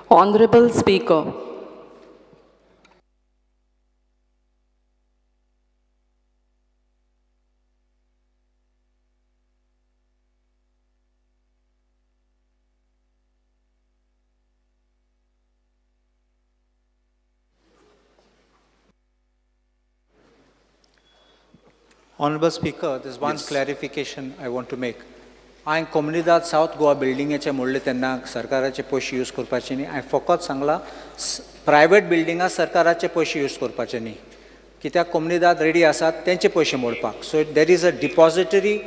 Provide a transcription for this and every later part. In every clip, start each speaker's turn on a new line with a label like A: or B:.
A: Honorable Speaker,
B: Honorable Speaker, there's one clarification I want to make. हांवें कोमुनिदाद south Goa बिल्डिंगेचे म्हणले तेन्ना सरकाराचे पयशे यूज करपाचे न्ही. हांवें फकत सांगलां प्रायवेट बिल्डिंगां सरकाराचे पयशे यूज करपाचे न्ही. कित्याक कोमुनिदाद रेडी आसात तेंचे पयशे मोडपाक. So there is a depository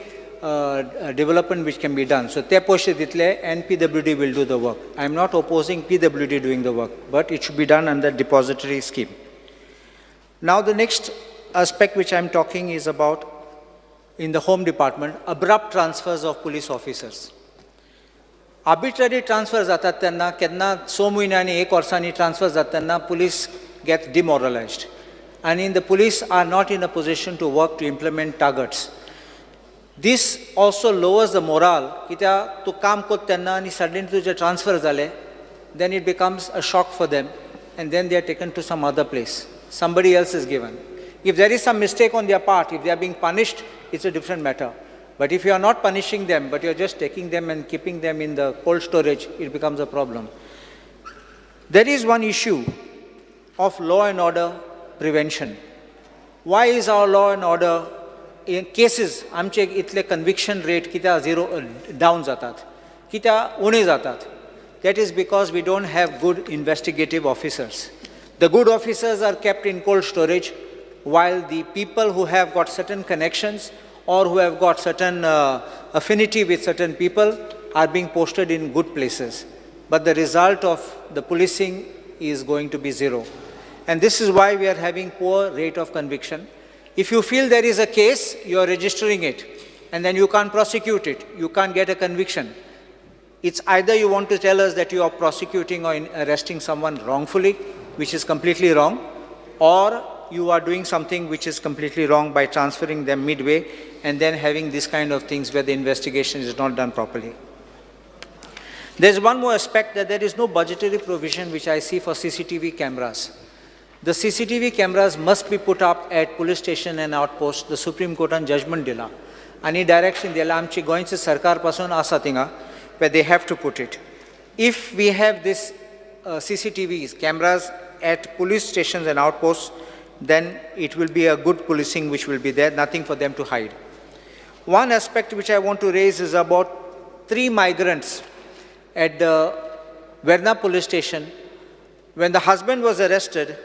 B: development which can be done. So ते पयशे दितले and PWD will do the work. I am not opposing PWD doing the work, but it should be done under depository scheme. Now the next aspect which I am talking is about in the Home Department, abrupt transfers of police officers. Arbitrary transfers जातात तेन्ना केन्ना 6 म्हयन्यांनी 1 वर्सांनी transfers जातात तेन्ना police get demoralized. And the police are not in a position to work to implement targets. This also lowers the morale. कित्याक तूं काम करता तेन्ना आनी suddenly तुजे transfer जाले, then it becomes a shock for them, and then they are taken to some other place. Somebody else is given. If there is some mistake on their part, if they are being punished, it's a different matter. But if you are not punishing them, but you are just taking them and keeping them in the cold storage, it becomes a problem. There is one issue of law and order prevention. Why is our law and order in cases आमचे इतले conviction rate कित्याक zero down जातात, कित्याक उणे जातात? That is because we don't have good investigative officers. The good officers are kept in cold storage, while the people who have got certain connections or who have got certain affinity with certain people are being posted in good places. But the result of the policing is going to be zero. And this is why we are having poor rate of conviction. If you feel there is a case, you are registering it, and then you can't prosecute it, you can't get a conviction. It's either you want to tell us that you are prosecuting or arresting someone wrongfully, which is completely wrong, or you are doing something which is completely wrong by transferring them midway and then having this kind of things where the investigation is not done properly. There's one more aspect, that there is no budgetary provision which I see for CCTV cameras. The CCTV cameras must be put up at police station and outposts. The Supreme Court on judgment dila. Any direction dila amchi goinche sarkar pasun asa tinga where they have to put it. If we have this CCTVs, cameras at police stations and outposts, then it will be a good policing which will be there, nothing for them to hide. One aspect which I want to raise is about 3 migrants at the Verna police station. When the husband was arrested,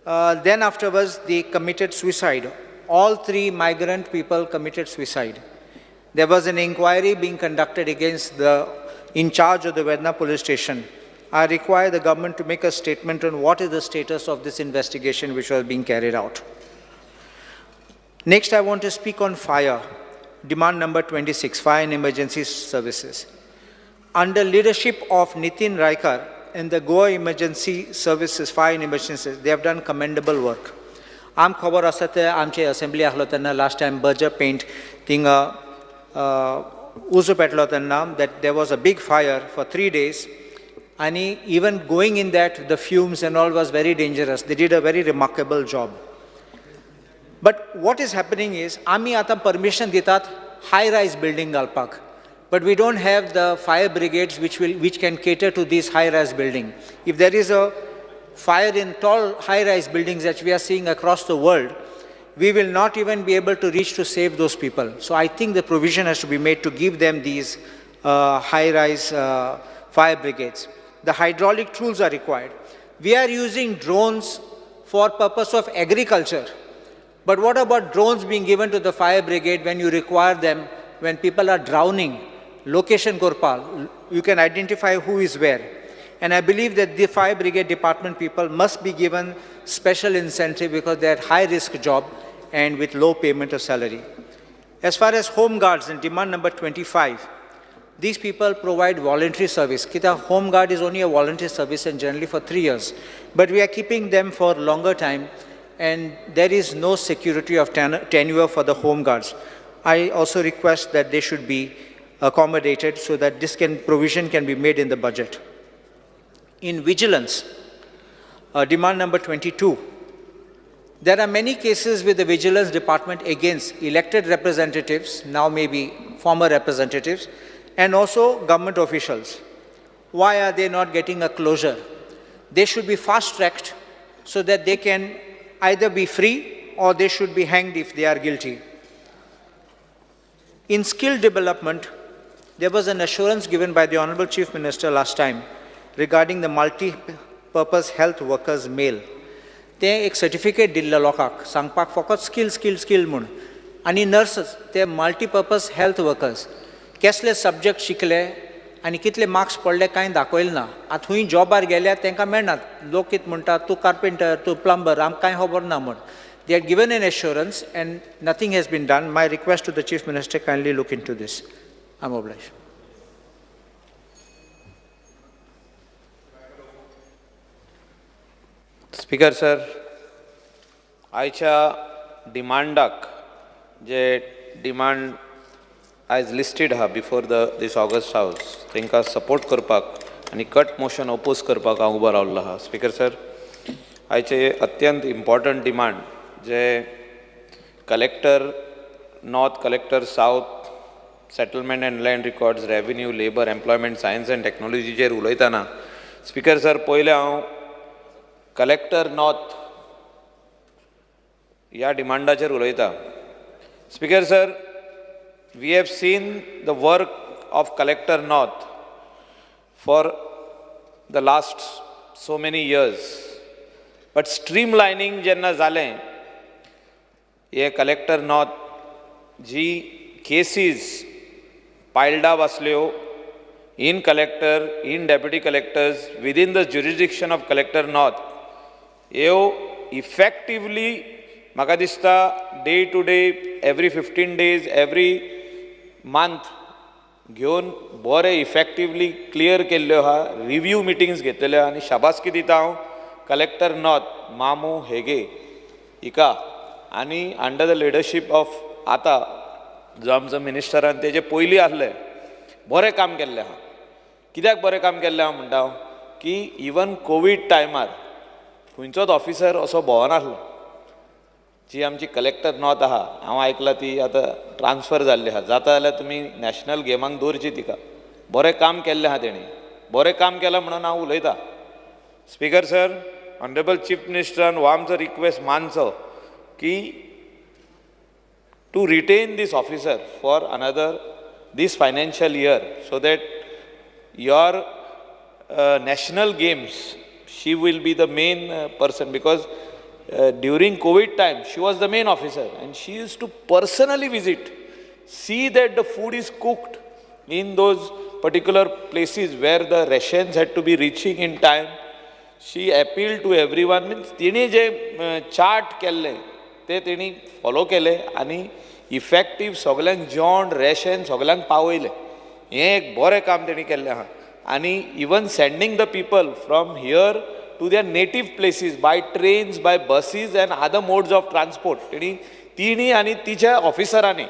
B: then afterwards they committed suicide. All 3 migrant people committed suicide. There was an inquiry being conducted against the in charge of the Verna police station. I require the government to make a statement on what is the status of this investigation which was being carried out. Next, I want to speak on fire. Demand number 26, fire and emergency services. Under leadership of Nitin Raikar and the Goa Emergency Services, Fire and Emergency, they have done commendable work. Am khabar asate amche assembly ahlo tanna last time Berger Paint tinga uzu petlo tanna that there was a big fire for 3 days. And even going in that, the fumes and all was very dangerous. They did a very remarkable job. But what is happening is, Ami atam permission ditat high-rise building galpak. But we don't have the fire brigades which can cater to these high-rise building. If there is a fire in tall high-rise buildings that we are seeing across the world, we will not even be able to reach to save those people. So I think the provision has to be made to give them these high-rise fire brigades. The hydraulic tools are required. We are using drones for purpose of agriculture. But what about drones being given to the fire brigade when you require them, when people are drowning? Location Gorpal, you can identify who is where. And I believe that the fire brigade department people must be given special incentive because they are high-risk job and with low payment of salary. As far as home guards and demand number 25, these people provide voluntary service. Kita home guard is only a voluntary service and generally for 3 years. But we are keeping them for longer time and there is no security of tenure for the home guards. I also request that they should be accommodated so that this provision can be made in the budget. In vigilance, demand number 22, there are many cases with the vigilance department against elected representatives, now maybe former representatives, and also government officials. Why are they not getting a closure? They should be fast-tracked so that they can either be free or they should be hanged if they are guilty. In skill development, there was an assurance given by the Honorable Chief Minister last time regarding the multi-purpose health workers mail. ते एक certificate दिल्ले लोकांक सांगपाक फकत skill म्हूण आनी nurses ते multipurpose health workers कसले सब्जेक्ट शिकले आनी कितले मार्क्स पडले कांय दाखयलें ना. आतां खंय जॉबार गेल्यार तांकां मेळनात. लोक कितें म्हणटात तूं कार्पेंटर तूं प्लंबर आमकां कांय खबर ना म्हूण. They had given an assurance and nothing has been done. My request to the Chief Minister, kindly look into this. I'm obliged.
A: Speaker sir, आयच्या डिमांडाक जे डिमांड आयज लिस्टेड आहा बिफोर दिस ऑगस्ट हावस तांकां सपोर्ट करपाक आनी कट मोशन ओपोज करपाक हांव उबो रावल्लो आहा. स्पीकर सर, आयचे अत्यंत इम्पॉर्टंट डिमांड जे collector north, collector south, settlement and land records, revenue, labour, employment, science and टॅक्नॉलॉजीचेर उलयतना स्पीकर सर पयले हांव कलेक्टर नॉर्थ ह्या डिमांडाचेर उलयता. Speaker sir, we have seen the work of collector north for the last so many years, but streamlining जेन्ना जालें हे कलेक्टर नॉर्थ जी केसीस पायल्ड अप आसल्यो in collector, in deputy collectors within the jurisdiction of collector north ह्यो effectively म्हाका दिसता day to day every 15 days, every month घेवन बरे इफेक्टिवली क्लियर केल्ल्यो आहा. रिव्यू मिटिंग्स घेतलेल्यो आनी शाबासकी दिता हांव कलेक्टर नॉर्थ मामू हेगे हिका आनी अंडर द लिडरशीप ऑफ आतां जो आमचो मिनिस्टरान तेजे पयलीं आसले बरें काम केल्लें आहा. कित्याक बरें काम केल्लें हांव म्हणटा हांव की इवन कोवीड टायमार खंयचोच ऑफिसर असो भोवनासलो. जी आमची कलेक्टर नॉर्थ आहा हांव आयकलां ती आतां ट्रान्सफर जाल्ली आहा. जाता जाल्यार तुमी नॅशनल गेमांक दवरची तिका. बरें काम केल्लें आहा तेणी, बरें काम केलां म्हणून हांव उलयतां. स्पीकर सर, ऑनरेबल चीफ मिनिस्टरान हो आमचो रिक्वेस्ट मानचो की to retain this officer for another this financial year so that your national games she will be the main person, because during COVID time she was the main officer and she used to personally visit, see that the food is cooked in those particular places where the rations had to be reaching in time. She appealed to everyone. Means तिणी जे chart केल्ले ते तिणी follow केले आनी effective सगळ्यांक जेवण ration सगळ्यांक पावयले. हें एक बरें काम तेणी केल्लें आहा. आणि even sending the people from here to their native places by trains, by buses and other modes of transport तिणी आणि तिच्या ऑफिसरांनी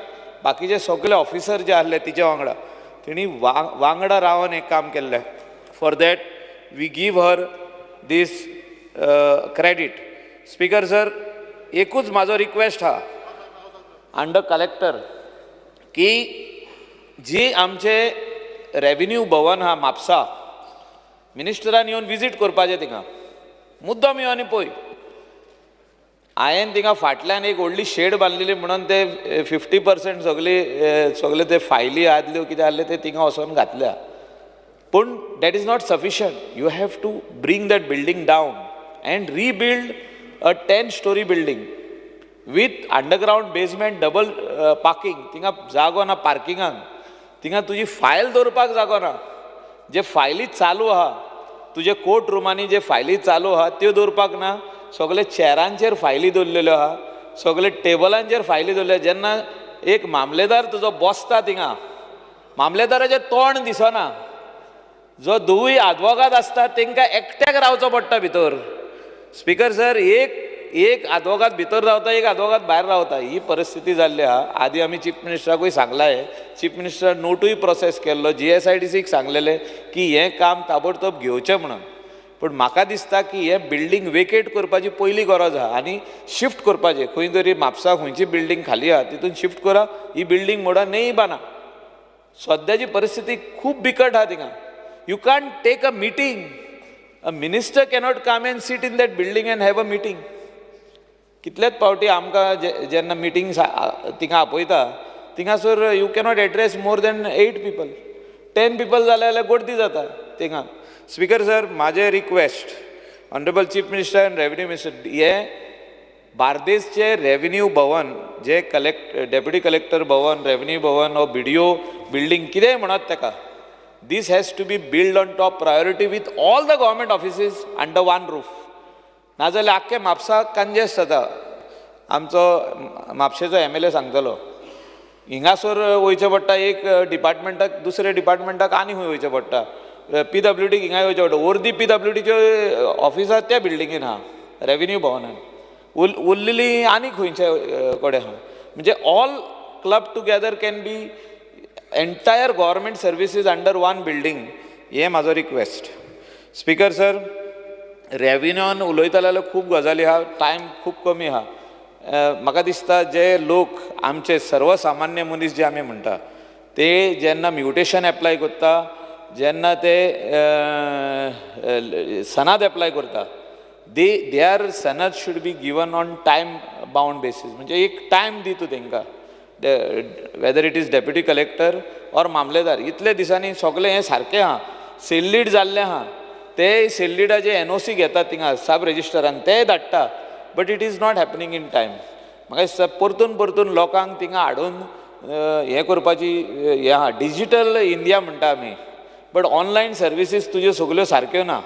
A: बाकीचे सगळे ऑफिसर जे आसले तिच्या वांगडा तिणी वांगडा रावन एक काम केल्लें. For that we give her this credit. Speaker sir, एकूच म्हाजो रिक्वेस्ट हा अंडर कलेक्टर की जी आमचे रेव्हेन्यू भवन हा म्हापसा मिनिस्टरान येवन विजीट करपाचें थिंगा मुद्दम येवन पळय. हांवें थिंगा फाटल्यान एक व्हडली शेड बांदलेली म्हणून ते 50% सगळे ते फायली आदल्यो कितें आहले ते थिंगा वचोन घातल्या. पूण that is not sufficient. You have to bring that building down and rebuild a 10-story building with underground basement, double parking. थिंगा जागो ना पार्किंगाक. थिंगा तुजी फायल दवरपाक जागो ना. जे फायली चालू आहा तुजे कोर्ट रुमांनी जे फायली चालू आहा त्यो दवरपाक ना. सगळे चॅरांचेर फायली दवरलेल्यो आहा, सगळे टेबलांचेर फायली दवरल्या. जेन्ना एक मामलेदार तुजो बसता थिंगा मामलेदाराचें तोंड दिसना. जो दोवूय आदवोगाद आसता तांकां एकट्याक रावचो पडटा भितर. स्पीकर सर, एक आदवोगाद भितर रावता, एक आदवोगाद भायर रावता. ही परिस्थिती जाल्ली आहा. आदी आमी चीफ मिनिस्टराकूय सांगलां. चीफ मिनिस्टर नोटूय प्रोसेस केल्लो. GSIDCक सांगलेलें की हें काम ताबडतोब घेवचें म्हणून. पूण म्हाका दिसता की हे बिल्डींग वेकेट करपाची पयली गरज आहा आनी शिफ्ट करपाचें खंय तरी म्हापसा खंयची बिल्डींग खाली आहा तितून शिफ्ट करा ही बिल्डींग मोडा नई बांदा सद्याची परिस्थिती खूब बिकट आहा थिंगा you can't take a meeting a minister cannot come and sit in that building and have a meeting कितलेच फावटी आमकां जेन्ना मिटींग थिंगा आपयता थिंगासर you cannot address more than 8 people 10 people जाल्यार गर्दी जाता थिंगा स्पीकर सर म्हाजें request honourable chief minister and revenue minister हे बार्देसचे रेव्हेन्यू भवन जे deputy collector Bhavan revenue Bhavan हो बीडीओ बिल्डींग कितेंय म्हणत ताका दीस has to be build on top priority with all the government offices under one roof नाजाल्यार आख्खे म्हापसाक कंजेस्ट जाता आमचो म्हापशेचो MLA सांगतलो हिंगासर वयचें पडटा एक डिपार्टमेंटाक दुसऱ्या डिपार्टमेंटाक आनी खंय वयचें पडटा PWDक हिंगा वयचें पडटा अर्दी PWDचे ऑफिसां त्या बिल्डिंगेन आहा रेव्हेन्यू भवनान उरलेली आनी खंयचे कडेन आहा म्हणजे all club together can be entire government services under one building हे म्हाजो रिक्वेस्ट स्पीकर सर रेव्हेन्यून उलयता जाल्यार खूब गजाली आहा टायम खूब कमी आहा म्हाका दिसता जे लोक आमचे सर्वसामान्य मनीस जे आमी म्हणटा ते जेन्ना म्युटेशन एप्लाय करता जेन्ना ते सनाद एप्लाय करता दे आर सनद should be given on time bound basis म्हणजे एक टायम दी तूं तांकां whether it is deputy collector or मामलेदार इतले दिसांनी सगळें हें सारकें आहा सेल जाल्लें आहा ते सेल NOC घेतात थिंगा सब रेजिस्टरान ते धाडटा but it is not happening in time म्हाका दिसता परतून लोकांक थिंगा हाडून हें करपाची हें आहा डिजिटल इंडिया म्हणटा आमी बट ऑनलायन सर्विसीस तुज्यो सगल्यो सारक्यो ना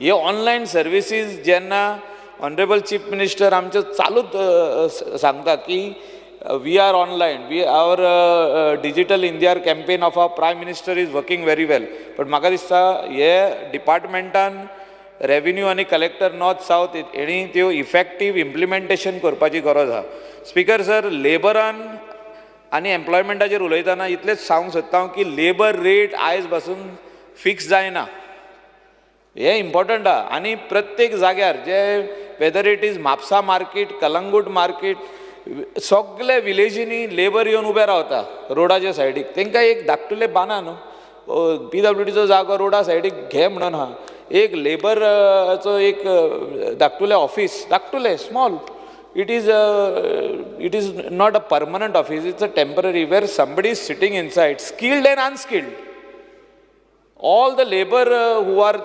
A: ह्यो ऑनलायन सर्विसीस जेन्ना ऑनरेबल चीफ मिनिस्टर आमचो चालूच सांगता की we are online our digital India campaign of our prime minister is working very well but म्हाका दिसता हे डिपार्टमेंटान रेव्हेन्यू आनी कलेक्टर नॉर्थ सावथ हेणी त्यो इफेक्टीव इम्प्लिमेंटेशन करपाची गरज आहा स्पीकर सर लेबरान आनी एम्प्लॉयमेंटाचेर उलयतना इतलेंच सांगूंक सोदता हांव की लेबर रेट आयज पासून फिक्स जायना हे इम्पॉर्टंट आहा आनी प्रत्येक जाग्यार जे whether it is Mapusa market Calangute market सगळे विलेजींनी लेबर येवन उबे रावता रोडाच्या सायडीक तांकां एक धाकटुलें बांदा न्हू PWDचो जागो रोडा सायडीक घे म्हणून आहा एक लेबरचो एक धाकटुलें ऑफिस धाकटुलें small it is not a permanent office it's a temporary where somebody is sitting inside skilled and unskilled all the labor who are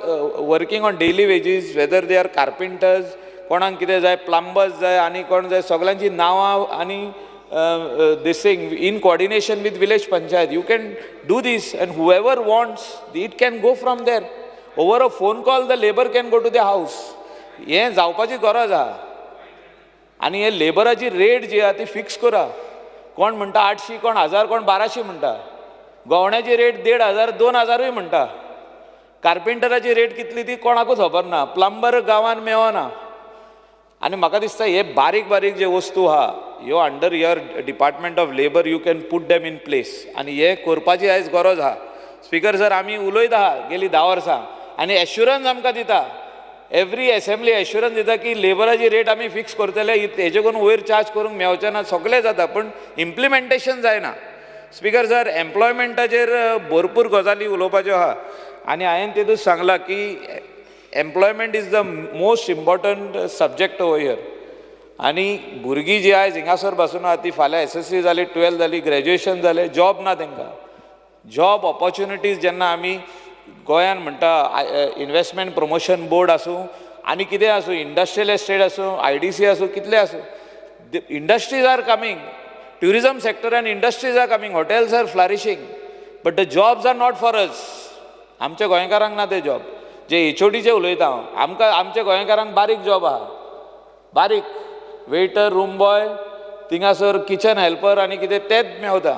A: working on daily wages whether they are carpenters कोणाक कितें जाय प्लंबर्स जाय आनी कोण जाय सगळ्यांची नांवां आनी this thing in coordination with village panchayat you can do this and whoever wants it can go from there over a phone call the labor can go to the house हें जावपाची गरज आहा आनी हे लेबराची रेट जी आहा ती fix करा कोण म्हणटा 800 कोण 1000 कोण 1200 म्हणटा गवण्याची रेट 1500 2000 म्हणटा कार्पेंटराची रेट कितली ती कोणाकूच खबर ना प्लंबर गांवांत मेळना आनी म्हाका दिसता हे बारीक बारीक जे वस्तू आहा ह्यो under your department of labour you can put them in place आनी हे करपाची आयज गरज आहा स्पीकर सर आमी उलयता आहा गेली 10 वर्सां आनी एश्युरन्स आमकां दिता एवरी असेंब्ली एश्युरन्स दिता की लेबराची रेट आमी फिक्स करतले हेजे करून वयर चार्ज करूंक मेळचें ना सगळें जाता पूण इम्प्लिमेंटेशन जायना स्पीकर सर एम्प्लॉयमेंटाचेर भरपूर गजाली उलोवपाच्यो आहा आनी हांवें तेतूंत सांगलां की employment is the most important subject over here आनी भुरगीं जी आयज हिंगासर बसून आहा ती फाल्यां SSC जाली 12th जाली ग्रॅज्युएशन जालें जॉब ना तांकां जॉब ऑपॉर्च्युनिटीज जेन्ना आमी गोंयान म्हणटा इन्वेस्टमेंट प्रमोशन बोर्ड आसूं आनी कितें आसूं इंडस्ट्रियल एस्टेट आसूं IDC आसूं कितलें आसूं industries are coming tourism sector and industries are coming hotels are flourishing but the jobs are not for us आमच्या गोंयकारांक ना ते जॉब जे HOD चे उलयता हांव आमकां आमच्या गोंयकारांक बारीक जॉब आहा बारीक वेटर रूम बॉय थिंगासर किचन हेल्पर आनी कितें तेच मेवता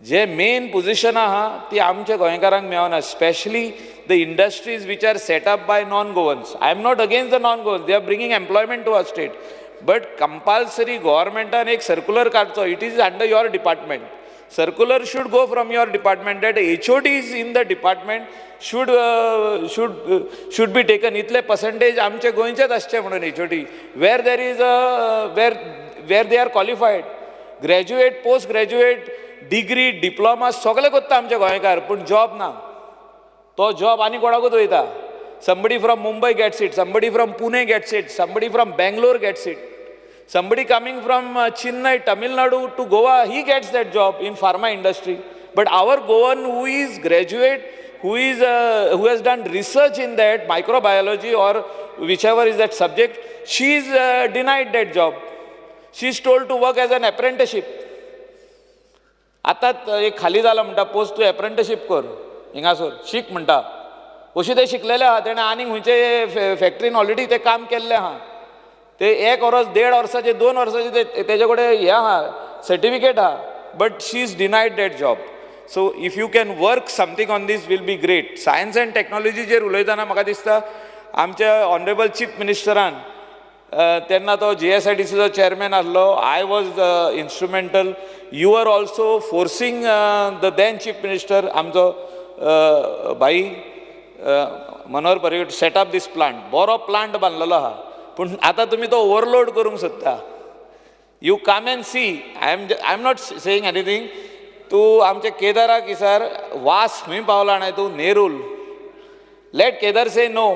A: जे मेन पोजिशन आहा ती आमच्या गोंयकारांक मेवना specially the industries which are set up by non Goans I am not against the non Goans they are bringing employment to our state but compulsory गव्हर्मेंटान एक सर्क्युलर काडचो it is under your department circular should go from your department that HODs in the department should be taken. इतले percentage आमचे गोंयचेच आसचे म्हणून HOD where there is a where they are qualified, graduate, post graduate, degree, diploma सगळे करता आमचे गोंयकार, पूण job ना. तो जॉब आनी कोणाकूच वयता. Somebody from Mumbai gets it, somebody from Pune gets it, somebody from Bangalore gets it. Somebody coming from Chennai, Tamil Nadu to Goa, he gets that job in pharma industry. But our Goan who is graduate, who has done research in that microbiology or whichever is that subject, she is denied that job. She is told to work as an apprenticeship. आता एक खाली जाला म्हणटा post तूं apprenticeship कर हिंगासर शीक म्हणटा. अशें ते शिकलेले आहा, तेणें आनीक खंयचे फॅक्टरीन ऑलरेडी तें काम केल्लें आहा. ते 1 वर्स 1.5 वर्साचे 2 वर्साचे तेजे कडेन हें आहा, सर्टिफिकेट आहा, but she is denied that job. So if you can work something on this will be great. Science and टॅक्नॉलॉजीचेर उलयतना म्हाका दिसता आमच्या ऑनरेबल चीफ मिनिस्टरान तेन्ना तो GSIDCचो चेअरमॅन आसलो. I was instrumental. You are also forcing the then chief minister आमचो Bhai Manohar Parrikar set up this plant. बरो प्लांट बांदलेलो आहा, पूण आतां तुमी तो ओवरलोड करूंक सोदता. You come and C. I am not saying anything. तूं आमचे केदाराक इसार वास खंय पावला जाणाय तूं? नेरूल. लेट केदार से नो.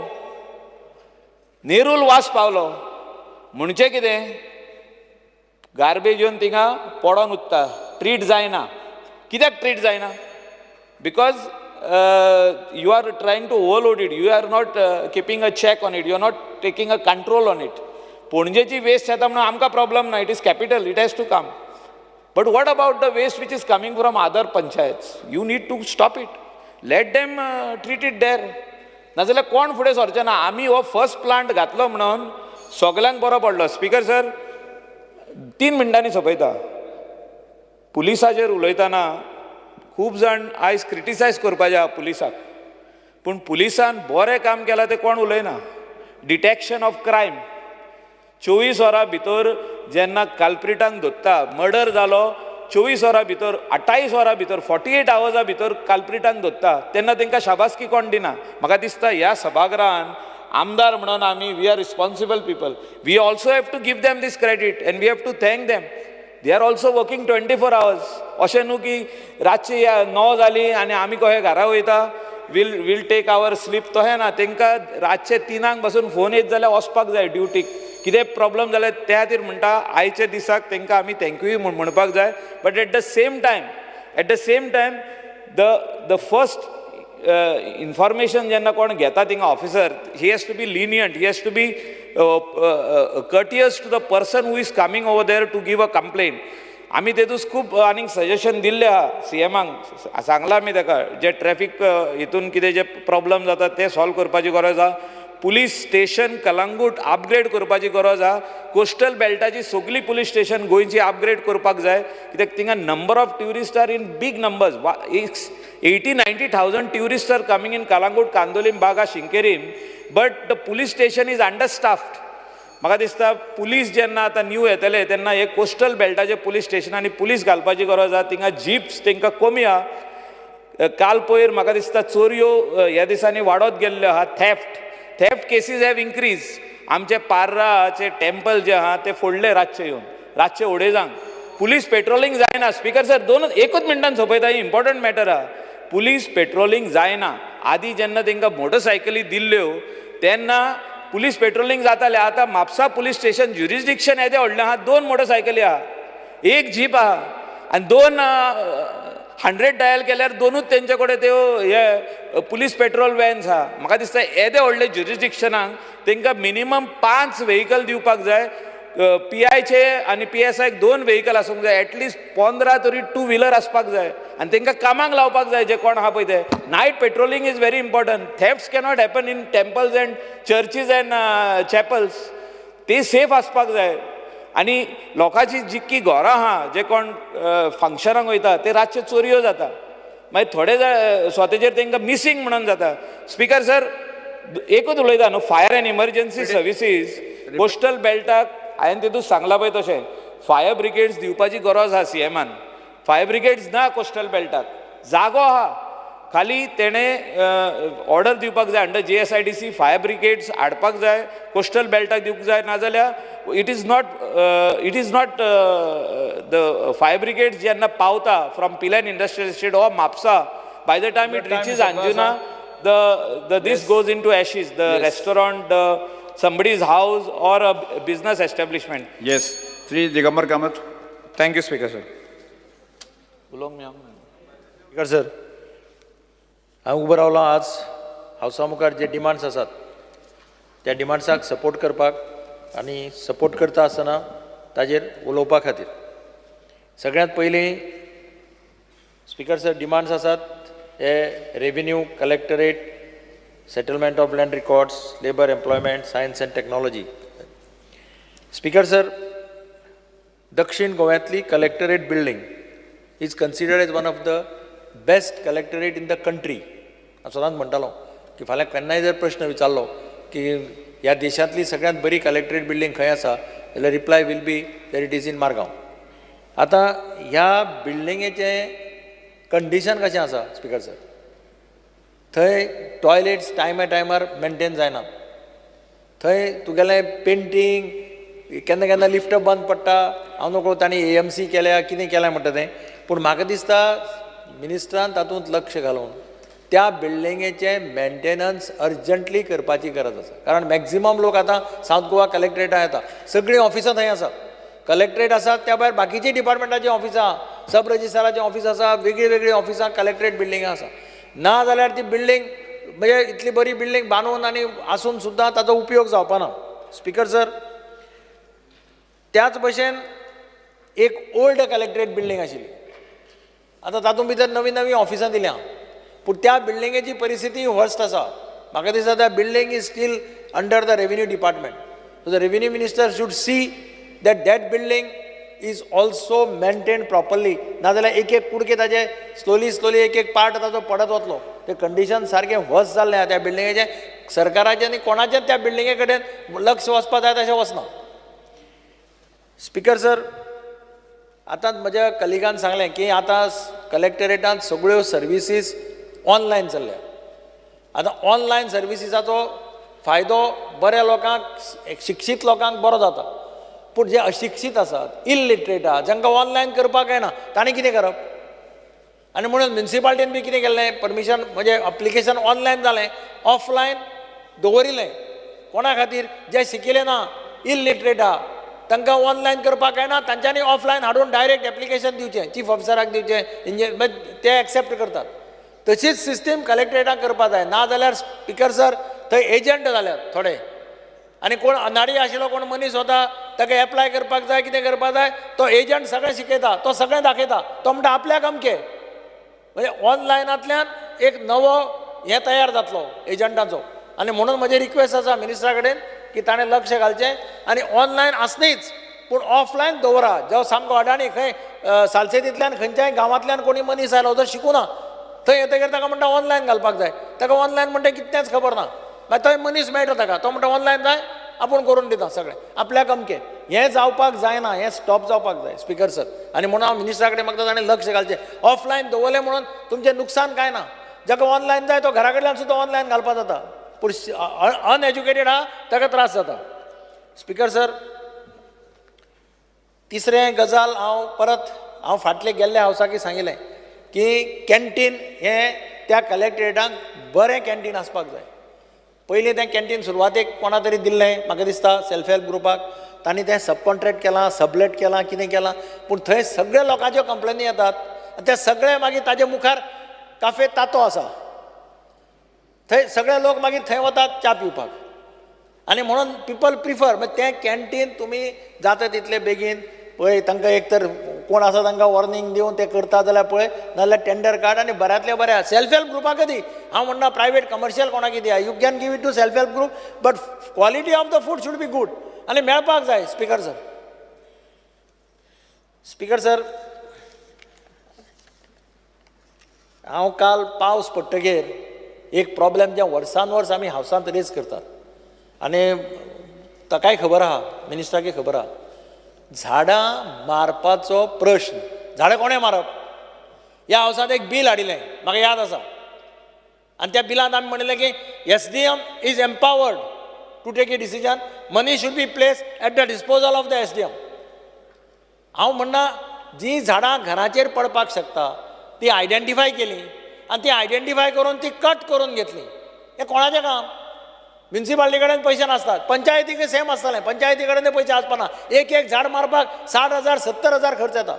A: नेरूल वास पावलो म्हणचें कितें? गार्बेज येवन थिंगा पडोन उरता, ट्रीट जायना. कित्याक ट्रीट जायना? Because you are trying to overload it. You are not keeping a check on it. You are not taking a control on it. पणजेची वेस्ट येता म्हणून आमकां प्रॉब्लम ना. It is capital. It has to come. But what about the waste which is coming from other panchayats? You need to stop it. Let them treat it there. नाजाल्यार कोण फुडें सरचें ना. आमी हो फर्स्ट प्लांट घातलो म्हणून सगल्यांक बरो पडलो. स्पिकर सर 3 मिनटांनी सोंपयता. पुलिसाचेर उलयतना खूब जाण आयज क्रिटिसायज करपाचे आहा पुलिसाक, पूण पुलिसान बरें काम केलां तें कोण उलयना. Detection of crime. 24 वरां भितर जेन्ना कल्प्रिटांक धरता, मर्डर जालो 24 वरां भितर, 28 वरां भितर, 48 आवर्सा भितर कल्प्रिटांक धरता, तेन्ना तांकां शाबासकी कोण दिना. म्हाका दिसता ह्या सभागृहान आमदार म्हणून आमी we are responsible people. We also have to give them this credit and we have to thank them. They are also working 24 hours. अशें न्हू की रातची 9 जाली आनी आमी कशे घरा वयता, वील टेक आवर स्लीप. तशें ना. तांकां रातचे 3 पासून फोन येत जाल्यार वचपाक जाय ड्युटीक. कितें प्रॉब्लम जाल्यार त्या खातीर म्हणटा आयच्या दिसाक तांकां आमी थँक्यू म्हणपाक जाय. But at the same time the first information जेन्ना कोण घेता थिंगा officer, he has to be lenient. He has to be courteous to the person who is coming over there to give a complaint. आमी तेतूस खूब आनीक suggestion दिल्लें आहा CMाक. सांगलां आमी ताका जे ट्रॅफिक हितून कितें जे प्रॉब्लम जाता ते सॉल्व करपाची गरज आहा. पुलीस स्टेशन कलंगूट अपग्रेड करपाची गरज आहा. कोस्टल बेल्टाची सगळीं पुलीस स्टेशन गोंयची अपग्रेड करपाक जाय. कित्याक थिंगा number of tourist are in big numbers. 80-90,000 tourist are coming in Calangute, Candolim, Baga, Sinquerim. But the police station is understaffed. म्हाका दिसता पुलीस जेन्ना आतां न्यू येतले तेन्ना हे कोस्टल बेल्टाचे पुलीस स्टेशनांनी पुलीस घालपाची गरज आहा. थिंगा जिप्स तांकां कमी आहा. काल पयर म्हाका दिसता चोरयो ह्या दिसांनी वाडत गेल्ल्यो आहा. Theft cases have increase. आमचे पार्राचे टेम्पल जे आहा ते फोडले रातचे येवन, रातचे उडेजांक. पुलीस पेट्रोलिंग जायना. स्पिकर सर एकूच मिनटान सोंपयता. ही इम्पॉर्टंट मॅटर आहा. पुलीस पेट्रोलिंग जायना. आदीं जेन्ना तांकां मोटरसायकली दिल्ल्यो तेन्ना पुलीस पेट्रोलिंग जाताले. आतां म्हापसा पुलीस स्टेशन ज्युरिस्डिक्शन येदें व्हडलें आहा. 2 मोटरसायकली आहा, 1 जीप आहा आनी 2 100 डायल केल्यार 2च तेंचे कडेन त्यो हे पुलीस पेट्रोल वॅन्स आहा. म्हाका दिसता येदें व्हडले ज्युरिस्डिक्शनाक तांकां मिनिमम 5 व्हेकल दिवपाक जाय. PIचे आनी PSIक 2 व्हेकल आसूंक जाय. एटलिस्ट 15 तरी 2 व्हिलर आसपाक जाय आनी तांकां कामाक लावपाक जाय जे कोण आहा पळय ते. Night patrolling is very important. Thefts cannot happen in temples and churches and chapels. ते सेफ आसपाक जाय. आनी लोकांची जितकी घरां आहा जे कोण फंक्शनाक वयता ते रातचे चोरयो जाता. मागीर थोडे स्वताचेर तांकां मिसींग म्हणून जाता. स्पिकर सर एकूच उलयता न्हू. Fire and emergency services coastal बेल्टाक हांवें तितून सांगलां पळय तशें फायर ब्रिगेड्स दिवपाची गरज आहा CMान. फायर ब्रिगेड्स ना कोस्टल बेल्टाक जागो आहा खाली तेणे ऑर्डर दिवपाक जाय अंडर JSIDC फायर ब्रिगेड्स हाडपाक जाय कोस्टल बेल्टाक दिवंक जाय नाजाल्यार it is not the fire brigades जेन्ना पावता from Pilerne industrial estate or Mapusa by the time it reaches Anjuna the this goes into ashes, the restaurant, somebody's house or a business establishment.
C: Yes, Sri Digambar Kamath.
A: Thank you, Speaker, sir.
D: Speaker sir हांव उबो रावलो आज हावसा मुखार जे demands आसात त्या डिमांड्साक support करपाक आनी सपोर्ट करता आसतना ताजेर उलोवपा खातीर सगळ्यांत पयलीं स्पीकर सर डिमांड्स आसात हे revenue collectorate settlement of land records labour employment science and technology speaker sir दक्षिण गोव्यांतली collectorate building is considered as one of the best collectorate in the country हांव सदांच म्हणटालो की फाल्यां केन्नाय जर प्रश्न विचारलो की ह्या देशांतली सगळ्यांत बरी कलेक्टरेट बिल्डींग खंय आसा जाल्यार reply will be that it is in Margao आतां ह्या बिल्डिंगेचें कंडिशन कशें आसा स्पीकर सर थंय टॉयलेट्स टायमार मेंटेन जायना थंय तुगेलें पेंटींग केन्ना केन्ना लिफ्ट बंद पडटा हांव नकळो तांणी AMC केल्या कितें केल्या म्हणटा तें पूण म्हाका दिसता मिनिस्टरान तातूंत लक्ष घालून त्या बिल्डिंगेचें मेंटेनन्स अर्जंटली करपाची गरज आसा कारण मॅक्झिमम लोक आतां सावथ गोवा कलेक्टरेटां येता सगळीं ऑफिसां थंय आसा कलेक्टरेट आसा त्या भायर बाकीची डिपार्टमेंटाची ऑफिसां सब रजिस्ट्राराचें ऑफिस आसा वेगळी वेगळी ऑफिसां कलेक्टरेट बिल्डिंगां आसा ना जाल्यार ती बिल्डींग म्हणजे इतली बरी बिल्डींग बांदून आनी आसून सुद्दां ताचो उपयोग जावपाना स्पीकर सर त्याच भशेन एक ओल्ड कलेक्टरेट बिल्डींग आशिल्ली आतां तातूंत भितर नवीं नवीं ऑफिसां दिल्या पूण त्या बिल्डिंगेची परिस्थिती वर्स्ट आसा म्हाका दिसता त्या building is still under the revenue department so the revenue minister should see that building is also maintained properly नाजाल्यार एक एक कुडके ताजे स्लोली एक पार्ट ताजो पडत वतलो ते कंडिशन सारकें वर्स्ट जाल्लें आहा त्या बिल्डिंगेचें सरकाराचें आनी कोणाचेंच त्या बिल्डिंगे कडेन लक्ष वचपा जाय तशें वचना स्पीकर सर आतां म्हज्या कलिगान सांगलें की आतां कलेक्टरेटांत सगळ्यो सर्विसीस ऑनलायन चल्ल्या आतां ऑनलायन सर्विसीसाचो फायदो बऱ्या लोकांक शिक्षीत लोकांक बरो जाता पूण जे अशिक्षीत आसात इलिटरेट आहा जांकां ऑनलायन करपाक येना तांणी कितें करप आनी म्हणून म्युनिसिपालिटीन बी कितें केल्लें परमिशन म्हणजे अप्लिकेशन ऑनलायन जालें ऑफलायन दवरिल्लें कोणा खातीर जे शिकिल्ले ना इलिटरेट आहा तांकां ऑनलायन करपाक येना तांच्यांनी ऑफलायन हाडून डायरेक्ट एप्लिकेशन दिवचें चीफ ऑफिसराक दिवचें ते एक्सेप्ट करतात तशीच सिस्टीम कलेक्टरेटाक करपा जाय ना जाल्यार स्पीकर सर थंय एजंट जाल्यात थोडे आनी कोण अनाडी आशिल्लो कोण मनीस होता ताका एप्लाय करपाक जाय कितें करपाक जाय तो एजंट सगळें शिकयता तो सगळें दाखयता तो म्हणटा आपल्याक अमकें म्हणजे ऑनलायनांतल्यान एक नवो हें तयार जातलो एजंटाचो आनी म्हणून म्हजी रिक्वेस्ट आसा मिनिस्टरा कडेन की ताणें लक्ष घालचें आनी ऑनलायन आसनीच पूण ऑफलायन दवरा जो सामको अडाणी खंय सालसेतींतल्यान खंयच्याय गांवांतल्यान कोणी मनीस आयलो जो शिकूना थंय येतकीर ताका म्हणटा ऑनलायन घालपाक जाय ताका ऑनलायन म्हणटा कितेंच खबर ना मागीर थंय मनीस मेळटा ताका तो म्हणटा ऑनलायन जाय आपूण करून दिता सगळें आपल्याक अमकें हें जावपाक जायना हें स्टॉप जावपाक जाय स्पीकर सर आनी म्हणून हांव मिनिस्टरा कडेन मागता ताणें लक्ष घालचें ऑफलायन दवरलें म्हणून तुमचें नुकसान कांय ना जाका ऑनलायन जाय तो घरा कडल्यान सुद्दां ऑनलायन घालपाक जाता पूण अनएज्युकेटेड आहा ताका त्रास जाता स्पीकर सर तिसरें गजाल हांव फाटले गेल्ल्या हावसाकी सांगिल्लें की कॅन्टीन हें त्या कलेक्टरेटाक बरें कॅन्टीन आसपाक जाय पयलीं तें कॅन्टीन सुरवातेक कोणा तरी दिल्लें म्हाका दिसता सेल्फ हेल्प ग्रुपाक तांणी तें सब कॉन्ट्रॅक्ट केलां सबलेट केलां कितें केलां पूण थंय सगळ्या लोकांच्यो कंप्लेनी येतात ते सगळे मागीर ताजे मुखार काफे तातो आसा थंय सगळे लोक मागीर थंय वतात च्या पिवपाक आनी म्हणून पिपल प्रिफर तें कॅन्टीन तुमी जाता तितले बेगीन पळय तांकां एक तर कोण आसा तांकां वॉर्निंग दिवन ते करता जाल्यार पळय नाजाल्यार टेंडर काड आनी बऱ्यांतल्या बऱ्या सेल्फ हेल्प ग्रुपाक दी हांव म्हणना प्रायवेट कमर्शियल कोणाक दिया you can give it to self help group but quality of the food should be good आनी मेळपाक जाय स्पीकर सर स्पीकर सर हांव काल पावस पडटकीर एक प्रॉब्लेम जे वर्सान वर्स आमी हावसांत रेज करतात आनी ताकाय खबर आहा मिनिस्टराकय खबर आहा झाडां मारपाचो प्रश्न झाडां कोणें मारप ह्या हावसांत एक बील हाडिल्लें म्हाका याद आसा आनी त्या बिलांत आमी म्हणिल्लें की SDM is empowered to take a decision money should be place at the disposal of the SDM. हांव म्हणना जीं झाडां घराचेर पडपाक शकता ती आयडेंटिफाय केली आनी ती आयडेंटिफाय करून ती कट करून घेतली. हें कोणाचें काम? म्युन्सिपाल्टी कडेन पयशे नासतात, पंचायतीक सेम आसतलें, पंचायती कडेन ते पयशे आसपाना. एक झाड मारपाक 60,000 70,000 खर्च येता.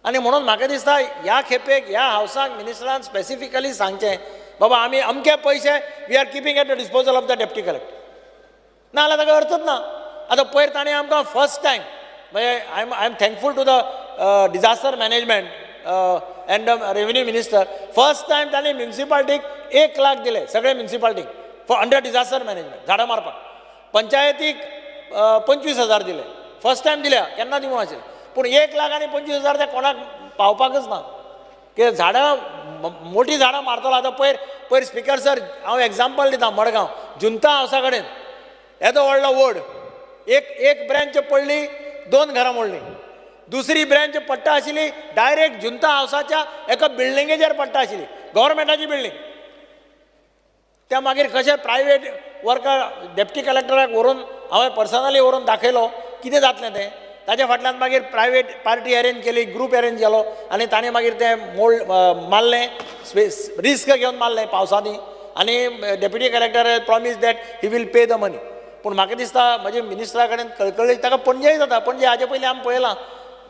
D: आनी म्हणून म्हाका दिसता ह्या खेपेक ह्या हावसाक मिनिस्टरान स्पेसिफिकली सांगचें बाबा आमी अमके पयशे we are keeping at the disposal of the deputy collector. ना जाल्यार ताका अर्थच ना. आतां पयर ताणें आमकां फर्स्ट टायम म्हणजे I am thankful to the disaster management and revenue minister first time ताणें म्युन्सिपाल्टीक 1 लाख दिले सगळे म्युन्सिपाल्टीक फॉर अंडर डिजास्टर मॅनेजमेंट झाडां मारपाक. पंचायतीक 25,000 दिले फर्स्ट टायम दिल्या केन्ना दिवं नाशिल्ले. पूण 1 लाख आनी 25,000 ते कोणाक पावपाकच ना की झाडां मोठी झाडां मारतलो. आतां पयर स्पिकर सर हांव एग्जाम्पल दिता मडगांव जुंता हावसा कडेन येदो व्हडलो वड एक ब्रँच पडली 2 घरां मोडलीं. दुसरी ब्रँच पडटा आशिल्ली डायरेक्ट जुंता हावसाच्या एका बिल्डिंगेचेर पडटा आशिल्ली गव्हर्मेंटाची बिल्डींग. त्या मागीर कशें प्रायवेट वर्कर डेप्टी कलेक्टराक व्हरून हांवें पर्सनली व्हरून दाखयलो कितें जातलें तें. ताच्या फाटल्यान मागीर प्रायवेट पार्टी अरेंज केली ग्रूप अरेंज केलो आनी ताणें मागीर तें मारलें रिस्क घेवन मारलें पावसांनी आनी deputy collector promise that he will pay the money. पूण म्हाका दिसता म्हजे मिनिस्टरा कडेन कळकळी ताका पणजेय जाता. पणजे हाजे पयलीं आमी पळयलां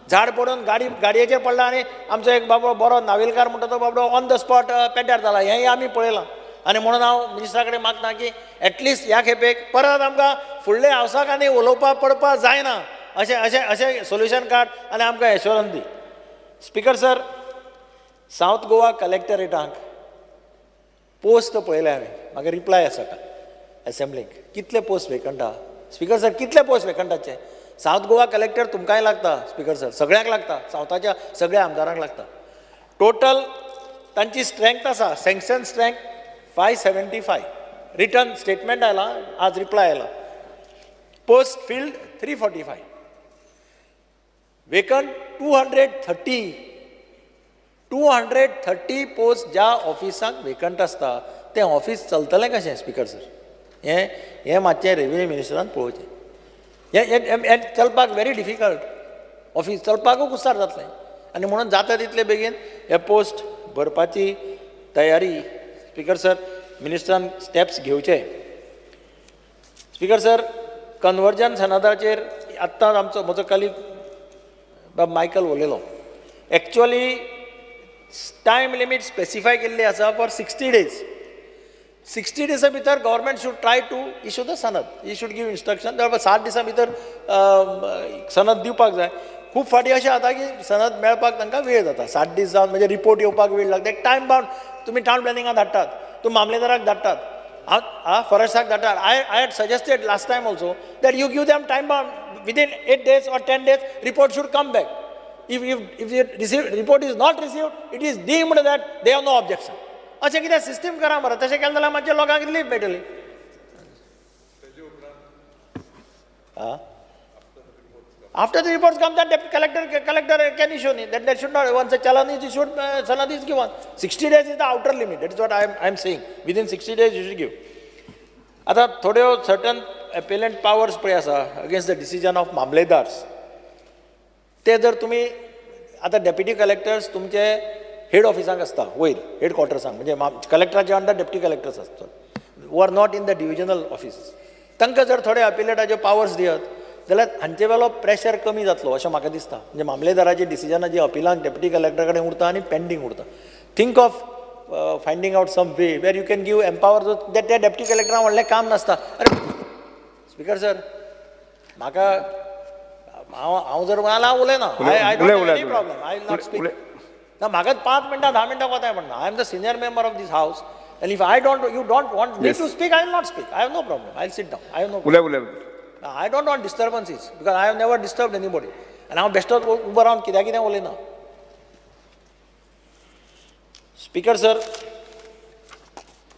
D: झाड पडून गाडयेचेर पडला आनी आमचो एक बाबडो बरो नावेलकार म्हणटा तो बाबडो ऑन द स्पॉट पेड्ड्यार जाला. हेंय आमी पळयलां. आनी म्हणून हांव मिनिस्टरा कडेन मागता की एटलिस्ट ह्या खेपेक परत आमकां फुडल्या हावसाक आनी उलोवपाक पडपाक जायना अशें सोल्युशन काड आनी आमकां एश्योरन्स दी. स्पिकर सर सावथ गोवा कलेक्टरेटांक पोस्ट पळयले हांवें म्हाका रिप्लाय आसा एसेंब्लीक कितले पोस्ट वेकंट आहा. स्पिकर सर कितले पोस्ट वेकंटाचे? सावथ गोवा कलेक्टर तुमकांय लागता स्पिकर सर सगळ्यांक लागता सावथाच्या सगळ्या आमदारांक लागता. टोटल तांची स्ट्रेंथ आसा सँक्शन स्ट्रेंथ 575 रिटर्न स्टेटमेंट आयला आज रिप्लाय आयला. पोस्ट फिल्ड 345 वेकंट 230 पोस्ट ज्या ऑफिसाक वेकंट आसता तें ऑफिस चलतलें कशें स्पिकर सर? हें मातशें रेव्हेन्यू मिनिस्टरान पळोवचें. हें चलपाक व्हेरी डिफिकल्ट ऑफिस चलपाकूच कुस्तार जातलें. आनी म्हणून जाता तितले बेगीन हे पोस्ट भरपाची तयारी स्पिकर सर मिनिस्टरान स्टेप्स घेवचे. स्पिकर सर कन्वर्जन सनदाचेर आत्ताच आमचो म्हजो कलीग बाब मायकल उलयलो. एक्चुअली टायम लिमीट स्पेसिफाय केल्ली आसा फॉर 60 days. 60 दिसां भितर government should try to issue the sanad. He should give instruction. जवळपास 7 दिसां भितर सनद दिवपाक जाय. खूब फाटी अशें जाता की सनद मेळपाक तांकां वेळ जाता 7 दीस जावन म्हणजे रिपोर्ट येवपाक वेळ लागता. एक टायम बाउंड तुमी टावन प्लॅनिंगाक धाडटात तुमी मामलेदाराक धाडटात फॉरेस्टाक धाडटात. I had suggested last time also that you give them time bound within 8 days or 10 days report should come back. If report is not received, it is deemed that they have no objection. अशें कितें system करा मरे. तशें केलें जाल्यार मातशें लोकांक leave मेळटली. After the reports come, then collector can issue it. That should not. Once a challan is issued, challan is given. 60 days is the outer limit. That is what I am saying. Within 60 days you should give. आता थोड्यो certain appellant powers पळय आसा against the decision of मामलेदार्स. ते जर तुमी आतां deputy collectors तुमचे head ऑफिसांक आसता वयर हेड क्वॉर्टर्सांक म्हणजे कलेक्टराच्या अंडर डेप्युटी कलेक्टर्स आसतात who are not in the divisional offices. तांकां जर थोडे अपिलेटाचे पावर्स दियत जाल्यार हांचे वेलो प्रेशर कमी जातलो अशें म्हाका दिसता. म्हणजे मामलेदाराची डिसिजनां जी अपिलांक डेप्युटी कलेक्टर कडेन उरता आनी पेंडींग उरता. Think of finding out some way where you can give empower त्या डेप्युटी कलेक्टराक व्हडलें काम नासता. अरे स्पिकर सर म्हाका हांव जर मला उलयना I don't any problem I not speak ना म्हाका 5 मिनटां 10 मिनटां कोताय म्हणना. I am the senior member of this house and if you don't want me to speak, I will not speak. I have no problem. I will sit down. I have no problem. I don't want disturbances because I have never disturbed anybody. And now best of uber on कित्याक उलयना. Speaker sir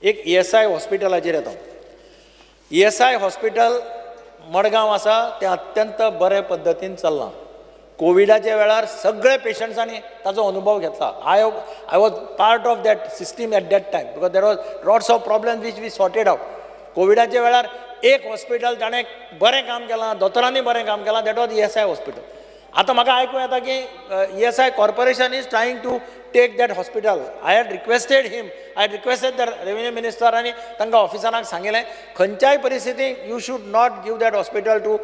D: एक ESI हॉस्पिटलाचेर येता. ESI hospital Madgaon आसा तें अत्यंत बरे पद्दतीन चल्लां. कोविडाच्या वेळार सगळे पेशंट्सांनी ताचो अनुभव घेतला. I was part of that system at that time because there was lots of problem which we sorted out. कोविडाच्या वेळार एक हॉस्पिटल ताणें बरें काम केलां, दोतोरांनी बरें काम केलां, दॅट वॉज ESI हॉस्पिटल. आतां म्हाका आयकूं येता की ESI corporation is trying to take that hospital. I had requested him, I had requested the revenue minister आनी तांकां ऑफिसरांक सांगिल्लें खंयच्याय परिस्थितीक you should not give that hospital to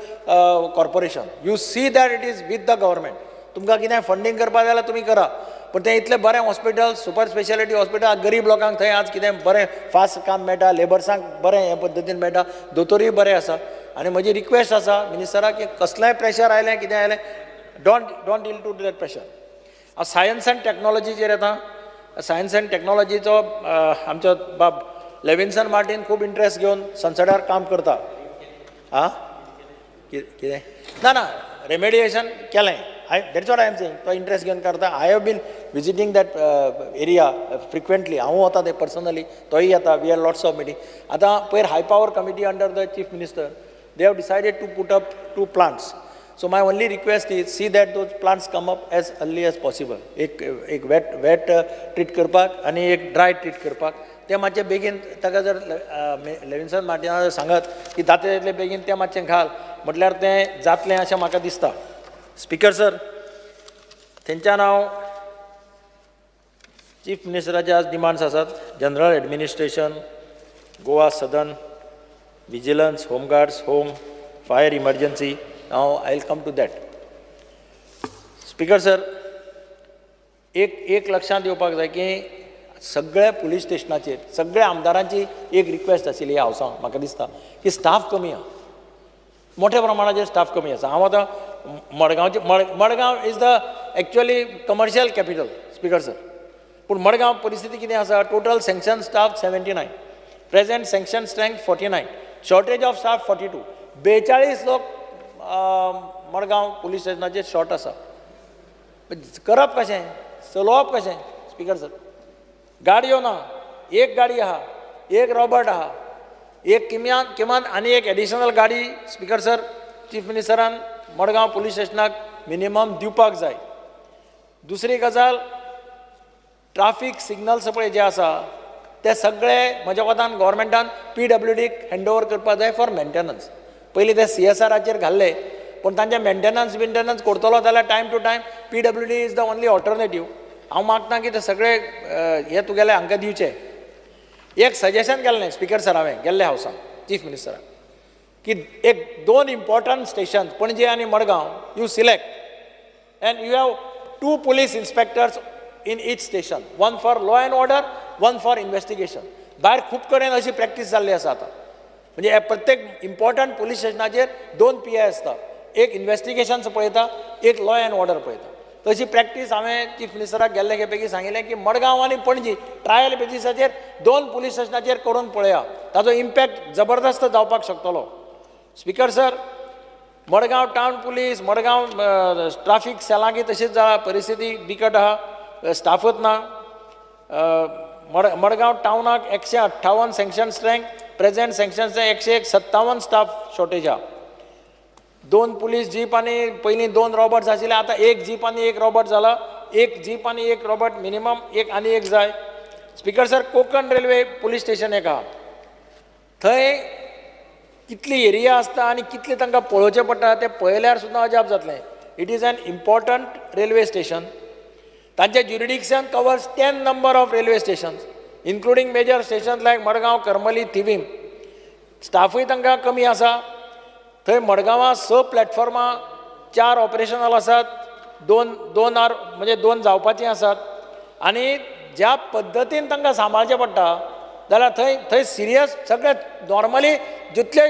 D: corporation. You see that it is with the government. तुमकां कितें funding करपा जाय जाल्यार तुमी करा, पूण तें इतलें बरें हॉस्पिटल, सुपर स्पेशालिटी हॉस्पिटल, गरीब लोकांक थंय आज कितें बरें फास्ट काम मेळटा, लेबर्सांक बरें हे पद्दतीन मेळटा, दोतोरूय बरें आसा. आनी म्हजी रिक्वेस्ट आसा मिनिस्टराक की कसलेंय प्रेशर आयलें कितें आयलें don't deal to that pressure. हांव सायन्स एंड टॅक्नॉलॉजीचेर येता. सायन्स एंड टॅक्नॉलॉजीचो आमचो बाब लेविन्सन मार्टीन खूब इंट्रस्ट घेवन संसदार काम करता. आं कितें ना रेमेडिएशन केलें. That's what I am saying. तो इंट्रस्ट घेवन करता. I have been visiting that area frequently. हांव वता ते पर्सनली, तोय येता. We are lots of meeting. आतां पयर high power committee under the chief minister they have decided to put up 2 plants. So my only request is see that those plants come up as early as possible. एक wet treat करपाक आनी एक dry treat करपाक. ते मातशें बेगीन ताका जर लेविन्सन मार्टिना जर सांगत की जाता तितले बेगीन तें मातशें घाल म्हटल्यार तें जातलें अशें म्हाका दिसता. स्पिकर सर, तेंच्या नांव चीफ मिनिस्टराचे आज डिमांड्स आसात. General administration, Goa Sadan, vigilance, home guards, home, fire emergency. Now I will come to that. Speaker sir, एक लक्षांत येवपाक जाय की सगळ्या पुलीस स्टेशनाचेर सगळ्या आमदारांची एक रिक्वेस्ट आशिल्ली ह्या हावसांत म्हाका दिसता की स्टाफ कमी आहा. मोठ्या प्रमाणाचेर स्टाफ कमी आसा. हांव आतां Madgaon is the actually commercial capital speaker sir. पूण मडगांव परिस्थिती कितें आसा? Total sanction staff 79, present sanction strength 49, shortage of staff 42. 42 लोक मडगांव पुलीस स्टेशनाचेर शॉर्ट आसा. करप कशें, चलोवप कशें स्पीकर सर? गाडयो ना, एक गाडी आहा, एक रॉबर्ट आहा, एक किमान आनी एक एडिशनल गाडी स्पीकर सर चीफ मिनिस्टरान मडगांव पुलीस स्टेशनाक मिनिमम दिवपाक जाय. दुसरी गजाल, ट्राफीक सिग्नल्स पळय जे आसा ते सगळे म्हज्या कोतान गव्हर्मेंटान PWDक हँड ओवर करपाक जाय फॉर मेंटेनन्स. पयलीं ते CSRचेर घाल्ले, पूण तांचे मेंटेनन्स करतलो जाल्यार time to time PWD is the only alternative. हांव मागता की ते सगळे हे तुगेले हांकां दिवचे. एक सजेशन केल्लें स्पीकर सर हांवें गेल्ले हावसांत चीफ मिनिस्टराक की एक 2 इम्पॉर्टंट स्टेशन पणजे आनी Madgaon you select end you have 2 police inspectors in each station, one for law and order, one for investigation. भायर खूब कडेन अशी प्रॅक्टीस जाल्ली आसा आतां. म्हणजे प्रत्येक इम्पॉर्टंट पुलीस स्टेशनाचेर 2 PI आसता. एक इन्व्हेस्टिगेशन्स पळयता, एक लॉ एंड ऑर्डर पळयता. तशी प्रॅक्टीस हांवें चीफ मिनिस्टराक गेल्ले खेपेकी सांगिल्लें की मडगांव आनी पणजी ट्रायल बेसिसाचेर 2 पुलीस स्टेशनाचेर करून पळया. ताजो इम्पॅक्ट जबरदस्त जावपाक शकतलो. Speaker sir, Madgaon town police, Madgaon traffic सेलांकी तशीच जाला. परिस्थिती बिकट आहा, स्टाफच ना. मडगांव टावनाक 158 sanction strength, present sanction 157 staff shortage आहा. 2 पुलीस जीप आनी पयलीं 2 रॉबर्ट्स आशिल्ले, आतां 1 जीप आनी 1 रॉबर्ट जाला. 1 जीप आनी 1 रॉबर्ट मिनिमम आनी एक जाय. Speaker sir, Konkan railway police station एक आहा. थंय कितली एरिया आसता आनी कितले तांकां पळोवचें पडटा तें पळयल्यार सुद्दां अजाप जातलें. It is an important railway station. तांचें jurisdiction covers 10 number of railway stations including major stations like Madgaon, Karmali, Thivim. स्टाफूय तांकां कमी आसा. थंय मडगांवां 6 प्लॅटफॉर्मां, 4 ऑपरेशनल आसात, 2 जावपाचीं आसात. आनी ज्या पद्दतीन तांकां सांबाळचें पडटा जाल्यार थंय सिरियस सगळे नॉर्मली जितले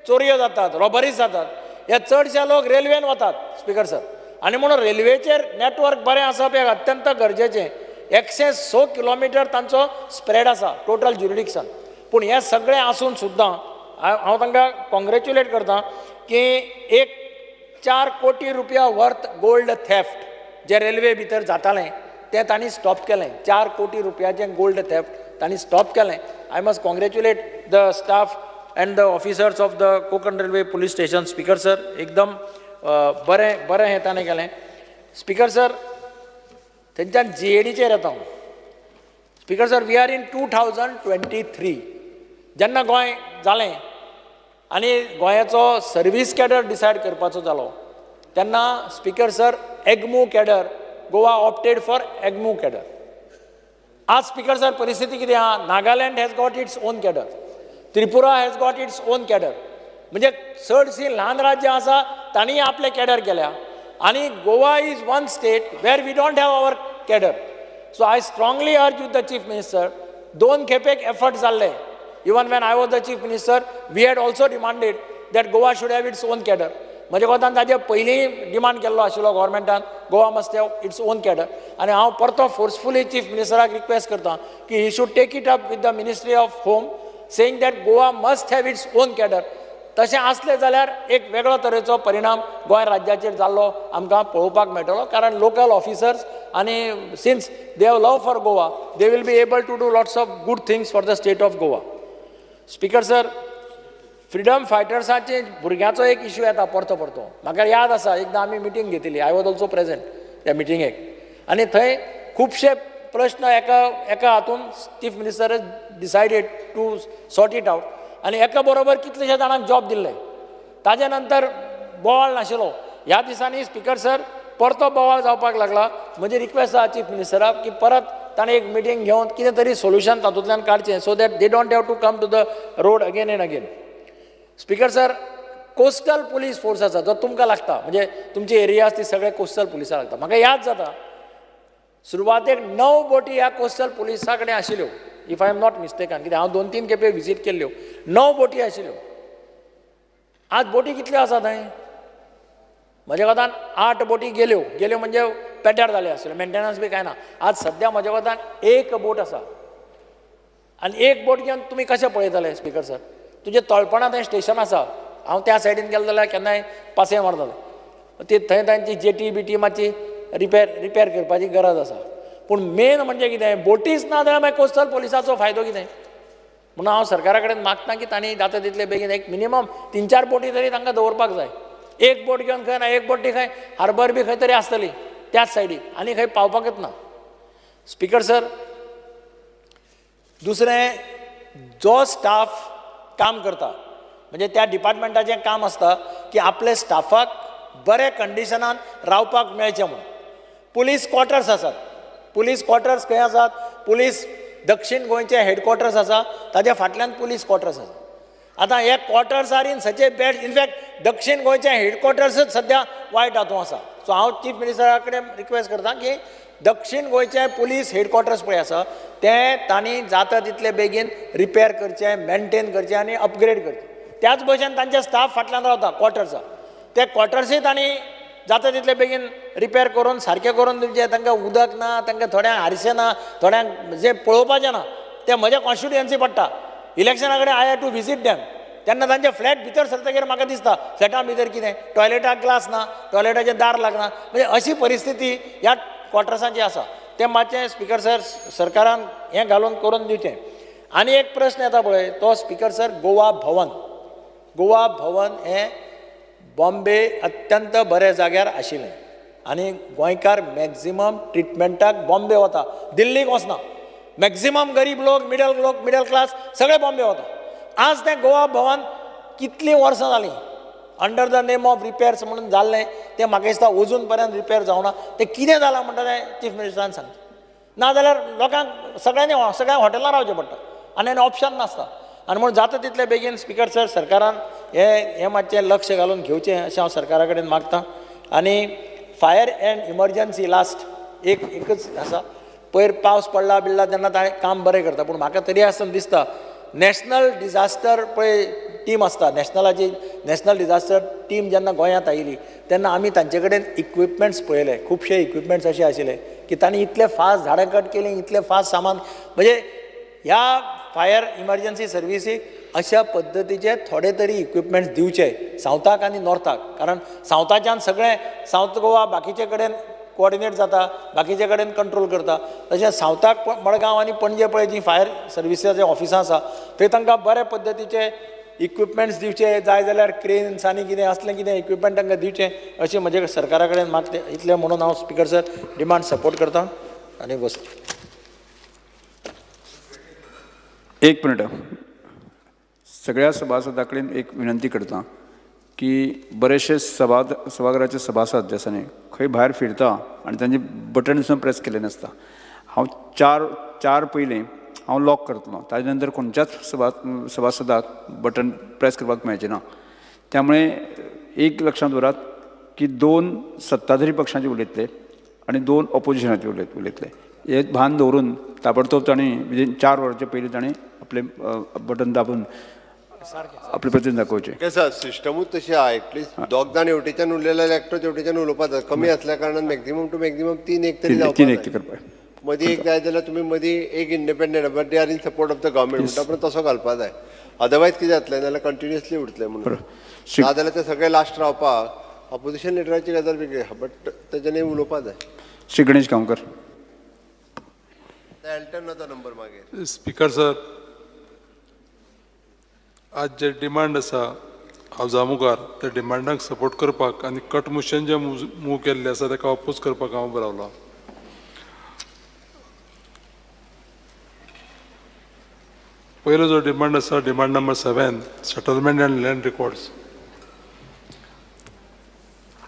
D: चोरयो जातात, रॉबरीज जातात, हे चडशे लोक रेल्वेन वतात स्पीकर सर. आनी म्हणून रेल्वेचेर नेटवर्क बरें आसप हें अत्यंत गरजेचें. 106 किलोमिटर तांचो स्प्रेड आसा टोटल ज्युरिडिक्शन. पूण हें सगळें आसून सुद्दां हांव तांकां कॉंग्रेच्युलेट करता की एक 4 कोटी रुपया वर्थ गोल्ड थेफ्ट जे रेल्वे भितर जातालें तें तांणी स्टॉप केलें. 4 कोटी रुपयाचें गोल्ड थेफ्ट तांणी स्टॉप केलें. I must congratulate the staff end the officers of the Konkan railway police station. Speaker sir, एकदम बरें हें ताणें केलें. स्पिकर सर, थंयच्यान GADचेर येता हांव. Speaker sir, we are in 2023. जेन्ना गोंय जालें आनी गोंयाचो सर्वीस कॅडर डिसायड करपाचो जालो तेन्ना speaker sir AGMU cadre, Goa opted for AGMU cadre. आज स्पिकर सर परिस्थिती कितें आहा? Nagaland has got its own cadre, Tripura has got its own cadre. म्हणजे चडशीं ल्हान राज्यां आसा तांणी आपले कॅडर केल्या आनी Goa is one state where we don't have our cadre. So I strongly urge with the chief minister, 2 खेपेक एफर्ट जाल्ले. Even when I was the chief minister we had also demanded that Goa should have its own cadre. म्हज्या कोतान ताजे पयलीं demand केल्लो आशिल्लो गोवोरमेंटान, Goa must have its own cadre. आनी हांव परतो फोर्सफुली चीफ मिनिस्टराक रिक्वेस्ट करता की he should take it up with the ministry of home, saying that Goa must have its own cadre. तशें आसलें जाल्यार एक वेगळो तरेचो परिणाम गोंय राज्याचेर जाल्लो आमकां पळोवपाक मेळटलो. कारण लोकल ऑफिसर्स आनी since they have love for Goa, they will be able to do lots of good things for the state of Goa. Speaker sir, freedom फायटर्साचे भुरग्याचो एक इश्यू येता परतो. म्हाका याद आसा एकदां आमी मिटींग घेतिल्ली, आय वॉज ऑल्सो प्रेझेंट त्या मिटिंगेक, आनी थंय खुबशे प्रश्न एका हातून chief minister decided to sort it out आनी एका बरोबर कितलेशे जाणांक जॉब दिल्ले. ताजे नंतर बोवाळ नाशिल्लो. ह्या दिसांनी स्पिकर सर परतो बोवाळ जावपाक लागला. म्हजी रिक्वेस्ट आहा चीफ मिनिस्टराक की परत ताणें एक मिटींग घेवन कितें तरी सोल्युशन तातूंतल्यान काडचें, so that they don't have to come to the road again and again. Speaker sir, coastal police force आसा जो तुमकां लागता, म्हणजे तुमची एरिया आसा ती सगळे कोस्टल पुलिसा लागता. म्हाका याद जाता सुरवातेक 9 बोटी ह्या कोस्टल पुलिसा कडेन आशिल्ल्यो, if I am not mistaken, कित्याक हांव 2-3 खेपे विजीट केल्ल्यो. 9 बोटी आशिल्ल्यो. आज बोटी कितल्यो आसा थंय? म्हज्या कोतान 8 बोटी गेल्यो म्हणजे पेड्ड्यार जाल्यो आशिल्ल्यो, मेंटेनन्स बी कांय ना. आज सद्या म्हज्या कोतान 1 बोट आसा. आनी 1 बोट घेवन तुमी कशें पळयतले स्पिकर सर? तुजे तळपणां थंय स्टेशन आसा. हांव त्या सायडीन गेलो जाल्यार केन्नाय पासय मारतले. ती थंय तांची जेटी बिटी मातशी रिपेर करपाची गरज आसा. पूण मेन म्हणजे कितें, बोटीच ना जाल्यार मागीर कोस्टल पुलिसाचो फायदो कितें? म्हणून हांव सरकारा कडेन मागता की तांणी जाता तितले बेगीन एक मिनिमम 3-4 बोटी तरी तांकां दवरपाक जाय. 1 बोट घेवन खंय ना, 1 बोटी खंय हार्बर बी खंय तरी आसतली त्याच सायडीक, आनी खंय पावपाकच ना. स्पिकर सर, दुसरें, जो स्टाफ काम करता म्हणजे त्या डिपार्टमेंटाचें काम आसता की आपले स्टाफाक बरे कंडिशनान रावपाक मेळचें म्हणून. पुलीस क्वॉर्टर्स आसात. पुलीस क्वॉर्टर्स खंय आसात? पुलीस दक्षिण गोंयचे हेडक्वॉर्टर्स आसा, ताज्या फाटल्यान पुलीस क्वॉर्टर्स आसा. आतां हे quarters are in such A bad, in fact दक्षिण गोंयचे हेडक्वॉर्टर्सच सद्या वायट हातूंत आसा. सो हांव चीफ मिनिस्टरा कडेन रिक्वेस्ट करता की दक्षिण गोंयचे पुलीस हेडक्वॉर्टर्स पळय आसा ते तांणी जाता तितले बेगीन रिपेर करचे, मेंटेन करचे आनी अपग्रेड करचे. त्याच भशेन तांचे स्टाफ फाटल्यान रावता क्वॉर्टर्सां, ते क्वॉर्टर्सूय तांणी जाता तितले बेगीन रिपेर करून सारकें करून दिवचें. तांकां उदक ना, तांकां थोड्यांक हारशें ना, थोड्यांक जें पळोवपाचें ना, तें म्हज्या कॉन्स्टिट्युएन्सी पडटा. इलेक्शना कडेन I have to visit dam, तेन्ना तांचे फ्लॅट भितर सरतकीर म्हाका दिसता फ्लॅटा भितर कितें टॉयलेटाक ग्लास ना, टॉयलेटाचें दार लागना. म्हणजे अशी परिस्थिती ह्या क्वॉर्टर्सांची आसा. तें मातशें स्पिकर सर सरकारान हें घालून करून दिवचें. आनी एक प्रश्न येता पळय तो स्पिकर सर, गोवा भवन. गोवा भवन हें बॉम्बे अत्यंत बऱ्या जाग्यार आशिल्लें आनी गोंयकार मॅक्झिमम ट्रिटमेंटाक बॉम्बे वता, दिल्लीक वचना. मॅक्झिमम गरीब लोक, मिडल क्लास सगळे बॉम्बे वता. आज तें गोवा भवन कितलीं वर्सां जालीं under the name of repairs म्हणून जाल्लें, तें म्हाका दिसता अजून पर्यंत रिपेर जावना. तें कितें जालां म्हणटा तें चीफ मिनिस्टरान सांगता. नाजाल्यार लोकांक सगळ्या हॉटेलां रावचें पडटा आनी ऑप्शन नासता. आनी म्हणून जाता तितले बेगीन स्पिकर सर सरकारान हें मातशें लक्ष घालून घेवचें अशें हांव सरकारा कडेन मागतां. आनी फायर एंड इमर्जन्सी लास्ट एकच आसा. पयर पावस पडला बिडला तेन्ना ताणें काम बरें करता, पूण म्हाका तरी आसतना दिसता नॅशनल डिजास्टर पळय टीम आसता, नॅशनल डिजास्टर टीम जेन्ना गोंयांत आयिल्ली तेन्ना आमी तांचे कडेन इक्विपमेंट्स पळयले. खुबशे इक्विपमेंट्स अशे आशिल्ले की तांणी इतले फास्ट झाडां कट केलीं, इतले फास्ट सामान. म्हणजे ह्या फायर इमर्जन्सी सर्विसीक अशा पद्दतीचे थोडे तरी इक्विपमेंट्स दिवचे सावथाक आनी नॉर्थाक. कारण सावथाच्यान सगळें सावथ गोवा बाकीचे कडेन कोऑर्डिनेट जाता, बाकीचे कडेन कंट्रोल करता. तशें सावथाक मडगांव आनी पणजे पळय जी फायर सर्विसाचे ऑफिसां आसा थंय तांकां बरे पद्दतीचे इक्विपमेंट्स दिवचे जाय जाल्यार क्रेन्स आनी कितें असलें कितें इक्विपमेंट तांकां दिवचें अशें म्हजे सरकारा कडेन मागते इतलें म्हणून हांव स्पिकर सर डिमांड सपोर्ट करता आनी बस
C: एक मिनिट सगळ्या सभासदां कडेन एक विनंती करता की बरेचशे सभागृहाचे सभासद जे आसा न्ही खंय भायर फिरता आनी तांचे बटन सुद्दां प्रेस केलें नासता हांव चार पयलीं हांव लॉक करतलो ताजे नंतर खंयच्याच सभासदाक बटन प्रेस करपाक मेळचें ना त्यामुळे एक लक्षांत दवरात की 2 सत्ताधारी पक्षांचे उलयतले आनी 2 ऑपोजिशनाचे उलयतले हे भान दवरून ताबडतोब तांणी विदीन 4 वरांचे पयलीं तांणी आपले बटन दाबून आपले प्रतिनिधी दाखोवचे
E: सर सिस्टमूच तशी आहा एटलिस्ट दोग जाण हेवटेच्यान उरलेले एकटो हेवटेच्यान उलोवपाक जाय कमी असल्या कारणान मॅक्झिमम टू मॅक्झिमम 3 एक तरी जावपाक
C: तीन
E: जाय.
C: एकटे करपाक
E: मदीं एक जाय जाल्यार तुमी मदीं एक independent but they are in support of the government म्हणटा पण तसो घालपाक जाय अदरवायज कितें जातलें नाल्यार कंटिन्युअसली उरतलें म्हणून नाजाल्यार ते सगळे लास्ट रावपाक ऑपोजिशन लिडराची गजाल वेगळी आहा बट तेच्यानी उलोवपाक जाय
C: श्री गणेश गांवकर
E: एल्टर्नाचो नंबर मागीर
F: स्पीकर सर आज जे डिमांड आसा हावजा मुखार त्या डिमांडाक सपोर्ट करपाक आनी कटमुशन जे मूव केल्ले आसा ताका अपोज करपाक हांव बरावला पयलो जो डिमांड आसा demand number 7 settlement and land records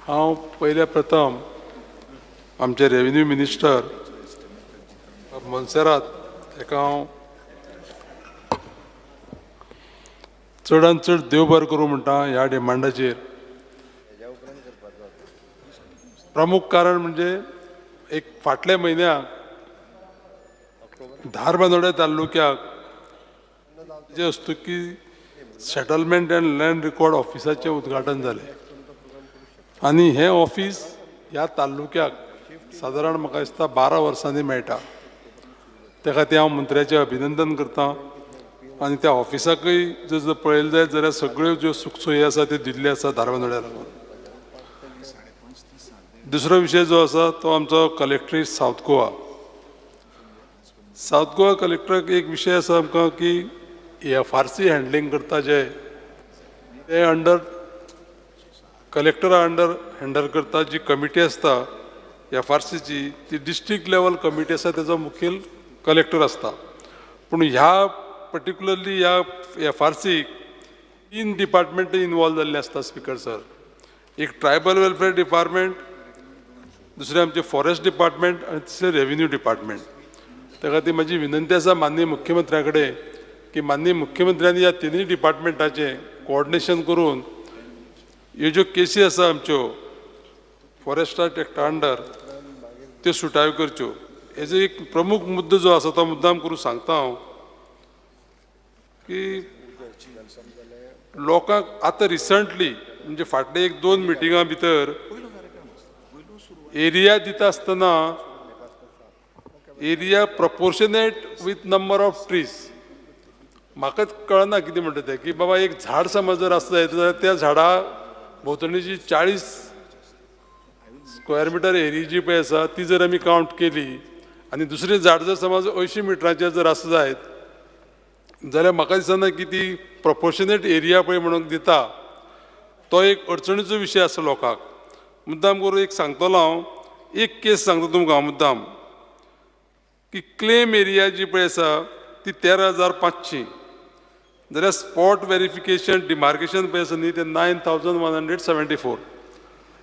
F: हांव पयल्या प्रथम आमचे रेव्हेन्यू मिनिस्टर मोन्सेरात हेका हांव चडांत चड देव बरें करूं म्हणटा ह्या डिमांडाचेर प्रमुख कारण म्हणजे एक फाटल्या म्हयन्याक धारबांदोड्या तालुक्याक जे हस्तुकी सेटलमेंट एंड लँड रिकॉर्ड ऑफिसाचें उद्घाटन जालें आनी हें ऑफिस ह्या तालुक्याक सादारण म्हाका दिसता 12 वर्सांनी मेळटा त्या खातीर हांव मंत्र्याचें अभिनंदन करतां आनी त्या ऑफिसाकय जर पळयलें जायत जाल्यार सगळ्यो ज्यो सुखसोयी आसा त्यो दिल्ल्यो आसा धारबांदोड्या लागून दुसरो विशय जो आसा तो आमचो कलेक्टरेट सावथ गोवा कलेक्टराक एक विशय आसा आमकां की FRC हँडलिंग करता जे ते अंडर कलेक्टरा अंडर हँडल करता जी कमिटी आसता FRCची ती डिस्ट्रिक्ट लेवल कमिटी आसा तेजो मुखेल कलेक्टर आसता पूण ह्या पर्टिक्युलरली ह्या FRC 3 डिपार्टमेंट इन्वॉल्व जाल्ले आसता स्पीकर सर एक ट्रायबल वेलफेअर डिपार्टमेंट दुसरे आमचे फॉरेस्ट डिपार्टमेंट आनी तिसरे रेव्हेन्यू डिपार्टमेंट त्या खातीर म्हजी विनंती आसा माननीय मुख्यमंत्र्या कडेन की माननीय मुख्यमंत्र्यांनी ह्या 3 डिपार्टमेंटाचें कोऑर्डिनेशन करून ह्यो ज्यो केसी आसा आमच्यो फॉरेस्ट एक्टा अंडर त्यो सुटाव्यो करच्यो हेजो एक प्रमुख मुद्दो जो आसा तो मुद्दाम करून सांगता हांव की लोकांक आतां रिसंटली म्हणजे फाटले 1-2 मिटिंगां भितर एरिया दिता आसतना area proportionate with number of trees म्हाका कळना कितें म्हणटा तें की बाबा एक झाड समज जर आसत जाल्यार त्या झाडा भोंवतणीची 40 स्क्वेअर मिटर एरिया जी पळय आसा ती जर आमी कावंट केली आनी दुसरें झाड जर समज 80 मिटराचें जर आसत जायत जाल्यार म्हाका दिसना की ती प्रपोर्शनेट एरिया पळय म्हणून दिता तो एक अडचणीचो विशय आसा लोकांक मुद्दाम करून एक सांगतलो हांव एक केस सांगता तुमकां हांव मुद्दाम की क्लेम एरिया जी पळय आसा ती 13,500 जाल्यार स्पॉट व्हेरिफिकेशन डिमार्केशन पळय आसा न्ही ते 9,174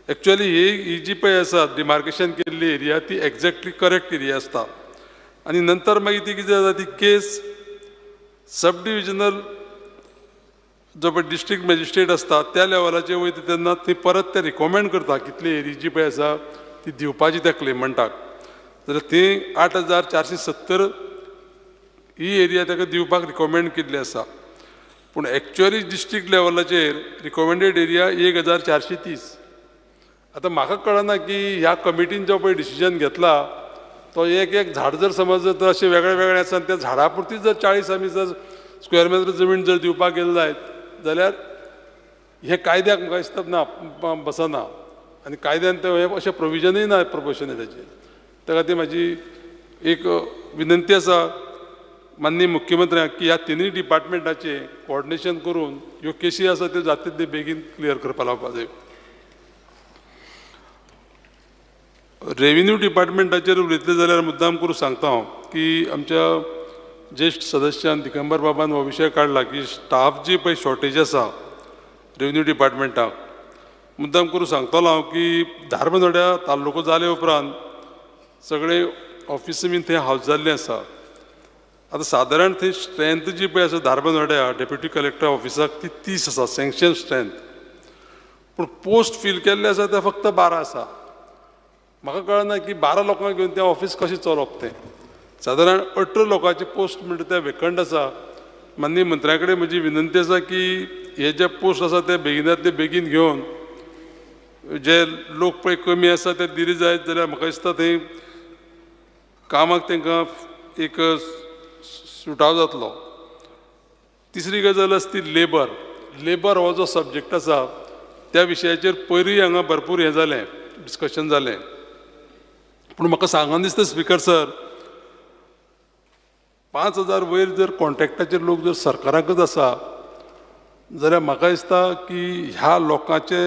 F: एक्चुअली ही जी पळय आसा डिमार्केशन केल्ली एरिया ती एक्झॅक्टली करेक्ट एरिया आसता आनी नंतर मागीर ती कितें जाता ती केस सब डिविजनल जो पळय डिस्ट्रिक्ट मॅजिस्ट्रेट आसता त्या लेवलाचेर वयता तेन्ना ती परत ते रिकमेंड करता कितली एरिया जी पळय आसा ती दिवपाची त्या क्लेमंटाक जाल्यार ती 8,470 ही एरिया ताका दिवपाक रिकमेंड केल्ली आसा पूण एक्चुअली डिस्ट्रिक्ट लेवलाचेर रिकमेंडेड एरिया 1,430 आतां म्हाका कळना की ह्या कमिटीन जो पळय डिसिजन घेतला तो एक झाड जर समज जर अशें वेगळे वेगळे आसा त्या झाडा पुरती जर 40 आमी जर स्क्वेअर मिटर जमीन जर दिवपाक गेले जायत जाल्यार हे कायद्याक म्हाका दिसता ना बसना आनी कायद्यान ते अशें प्रोविजनूय ना प्रपोर्शनेटाचें त्या खातीर म्हाजी एक विनंती आसा माननीय मुख्यमंत्र्याक की ह्या तिनूय डिपार्टमेंटाचे कोऑर्डिनेशन करून ह्यो केसी आसा त्यो जाता तितले बेगीन क्लियर करपाक लावपाक जाय. रेव्हेन्यू डिपार्टमेंटाचेर उलयतले जाल्यार मुद्दाम करून सांगता हांव की आमच्या ज्येश्ठ सदस्यान दिगंबर बाबान हो विशय काडला की स्टाफ जी पळय शॉर्टेज आसा रेव्हेन्यू डिपार्टमेंटाक, मुद्दाम करून सांगतलो हांव की धारबांदोड्या तालुको जाले उपरांत सगळे ऑफिसां बीन थंय हावज जाल्लीं आसा. आतां सादारण थंय स्ट्रेंथ जी पळय आसा धारबांदोड्या डेप्युटी कलेक्टर ऑफिसाक ती 30 आसा सँक्शन स्ट्रेंथ, पूण पोस्ट फील केल्ले आसा ते फक्त 12 आसा. म्हाका कळना की 12 लोकांक घेवन तें ऑफिस कशें चलोवप तें. सादारण 18 लोकांचे पोस्ट म्हणटा ते वेकंट आसा. माननीय मंत्र्या कडेन म्हजी विनंती आसा की हे जे पोस्ट आसा ते बेगिनांतले बेगीन घेवन जे लोक पळय कमी आसा ते दिले जायत जाल्यार म्हाका दिसता थंय कामाक तांकां एक सुटाव जातलो. तिसरी गजाल आसा ती लेबर हो जो सब्जेक्ट आसा त्या विशयाचेर पयलीं हांगा भरपूर हें जालें, डिस्कशन जालें. पूण म्हाका सांगून दिसता स्पिकर सर, 5000 वयर जर कॉन्ट्रॅक्टाचेर लोक जर सरकाराकच आसा जाल्यार म्हाका दिसता की ह्या लोकांचे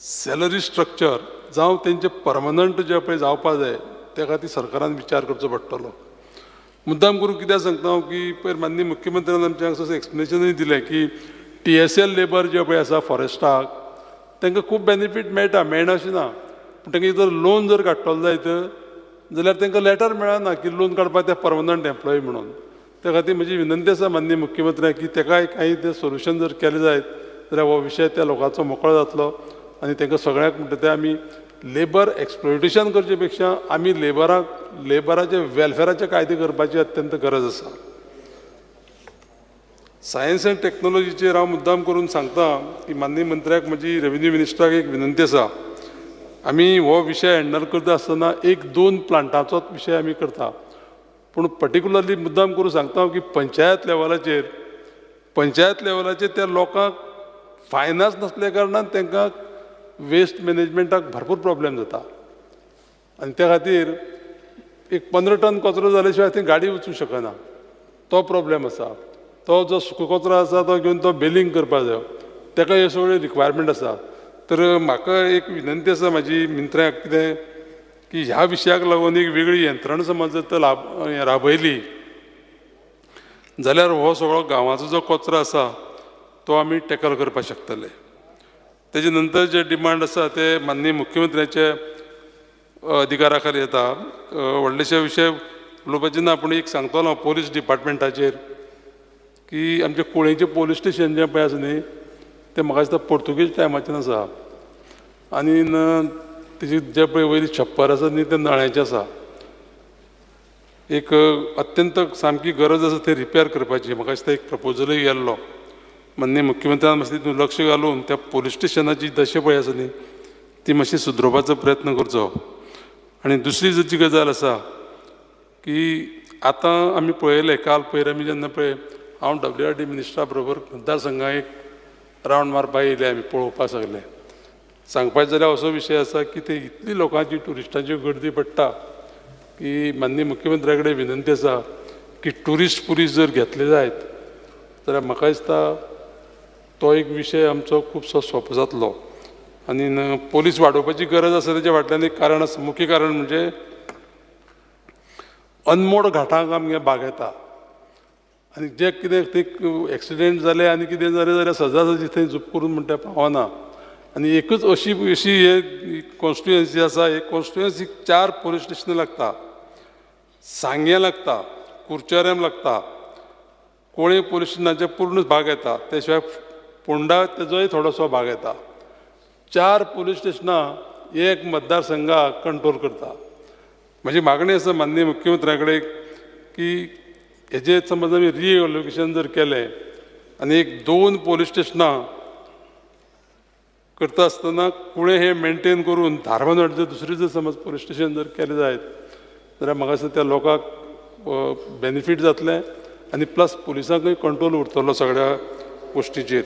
F: सॅलरी स्ट्रक्चर जावं तेंचे परमनंट जे पळय जावपाक जाय त्या खातीर सरकारान विचार करचो पडटलो. मुद्दाम करून कित्याक सांगता हांव की पयर माननीय मुख्यमंत्र्यान आमच्या एक्सप्लेनेशनूय दिलें की TSL लेबर जे पळय आसा फॉरेस्टाक तांकां खूब बेनिफीट मेळना अशें ना, पूण तांकां जर लोन जर काडटलो जायत जाल्यार तांकां लेटर मेळना की लोन काडपाक ते परमनंट एम्प्लॉय म्हणून. त्या खातीर म्हजी विनंती आसा माननीय मुख्यमंत्र्याक की ताकाय काही ते सोल्युशन जर केलें जायत जाल्यार हो विशय त्या लोकांचो मोकळो जातलो आनी तांकां सगळ्यांक म्हणटा ते आमी लेबर एक्सप्लॉयटेशन करचे पेक्षा आमी लेबराचे वेलफेराचे कायदे करपाची अत्यंत गरज आसा. सायन्स एंड टॅक्नॉलॉजीचेर हांव मुद्दाम करून सांगता की माननीय मंत्र्याक म्हजी रेव्हेन्यू मिनिस्टराक एक विनंती आसा. आमी हो विशय हँडल करता आसतना 1-2 प्लांटाचोच विशय आमी करता, पूण पर्टिक्युलरली मुद्दाम करून सांगता हांव की पंचायत लेवलाचेर त्या लोकांक फायनान्स नासल्या कारणान तांकां वेस्ट मॅनेजमेंटाक भरपूर प्रॉब्लेम जाता. आनी त्या खातीर एक 15 टन कचरो जाल्या शिवाय थंय गाडी वचूंक शकना, तो प्रॉब्लेम आसा. तो जो सुको कचरो आसा तो घेवन तो बेलिंग करपाक जाय, ताका ह्यो सगळ्यो रिक्वायरमेंट आसा. तर म्हाका एक विनंती आसा म्हाजी मिंत्र्याक कितें की ह्या विशयाक लागून एक वेगळी यंत्रणा समज जर राबयली जाल्यार हो सगळो गांवाचो जो कचरो आसा तो आमी टॅकल करपाक शकतले. तेजे नंतर जे डिमांड आसा ते माननीय मुख्यमंत्र्याचे अधिकारा खाली येता. व्हडलेशे विशय उलोवपाचे ना, पूण एक सांगतलो पोलीस डिपार्टमेंटाचेर की आमचे कुळेंचें पोलीस स्टेशन जें पळय आसा न्ही तें म्हाका दिसता पोर्तुगीज टायमाच्यान आसा आनी तेजी जे पळय वयली छप्पर आसा न्ही तें नळ्याचें आसा. एक अत्यंत सामकी गरज आसा थंय रिपेर करपाची. म्हाका दिसता एक प्रपोजलूय गेल्लो माननीय मुख्यमंत्र्यान मातशें तितून लक्ष घालून त्या पोलीस स्टेशनाची दशा पळय आसा न्ही ती मातशी सुदरोवपाचो प्रयत्न करचो. आनी दुसरी जी गजाल आसा की आतां आमी पळयलें काल पयर आमी जेन्ना पळय हांव WRD मिनिस्टरा बरोबर मतदारसंघाक एक रावंड मारपाक येयले आमी पळोवपाक सगळे. सांगपाचें जाल्यार असो विशय आसा की ते इतली लोकांची ट्युरिस्टांची गर्दी पडटा की माननीय मुख्यमंत्र्या कडेन विनंती आसा की ट्युरिस्ट पुलीस जर घेतले जायत जाल्यार म्हाका दिसता तो एक विशय आमचो खुबसो सोंपो जातलो. आनी पोलीस वाडोवपाची गरज आसा तेच्या फाटल्यान एक कारण आसा, मुख्य कारण म्हणजे अनमोड घाटांक आमगे बाग येता आनी जे कितें थंय एक्सिडेंट जाले आनी कितें जालें जाल्यार सजासजी थंय झूप करून म्हणटा पावना. आनी एकूच अशी हे कॉन्स्टिट्युएन्सी आसा, हे कॉन्स्टिट्युएन्सीक 4 पोलीस स्टेशनां लागता. सांग्या लागता, कुर्चारेम लागता, कोळे पोलीस स्टेशनाचे पूर्ण भाग येता, त्या शिवाय फोंडा तेजोय थोडोसो भाग येता. 4 पोलीस स्टेशनां एक मतदारसंघाक कंट्रोल करता. म्हजी मागणी आसा माननीय मुख्यमंत्र्या कडेन की हेजें समज आमी रिएलोकेशन जर केलें आनी एक 2 पोलीस स्टेशनां करता आसतना कुळें हें मेनटेन करून धारबांदोड जर दुसरें जर समज पोलीस स्टेशन जर केलें जायत जाल्यार म्हाका दिसता त्या लोकांक बेनिफीट जातलें आनी प्लस पुलिसांकूय कंट्रोल उरतलो सगळ्या गोश्टीचेर.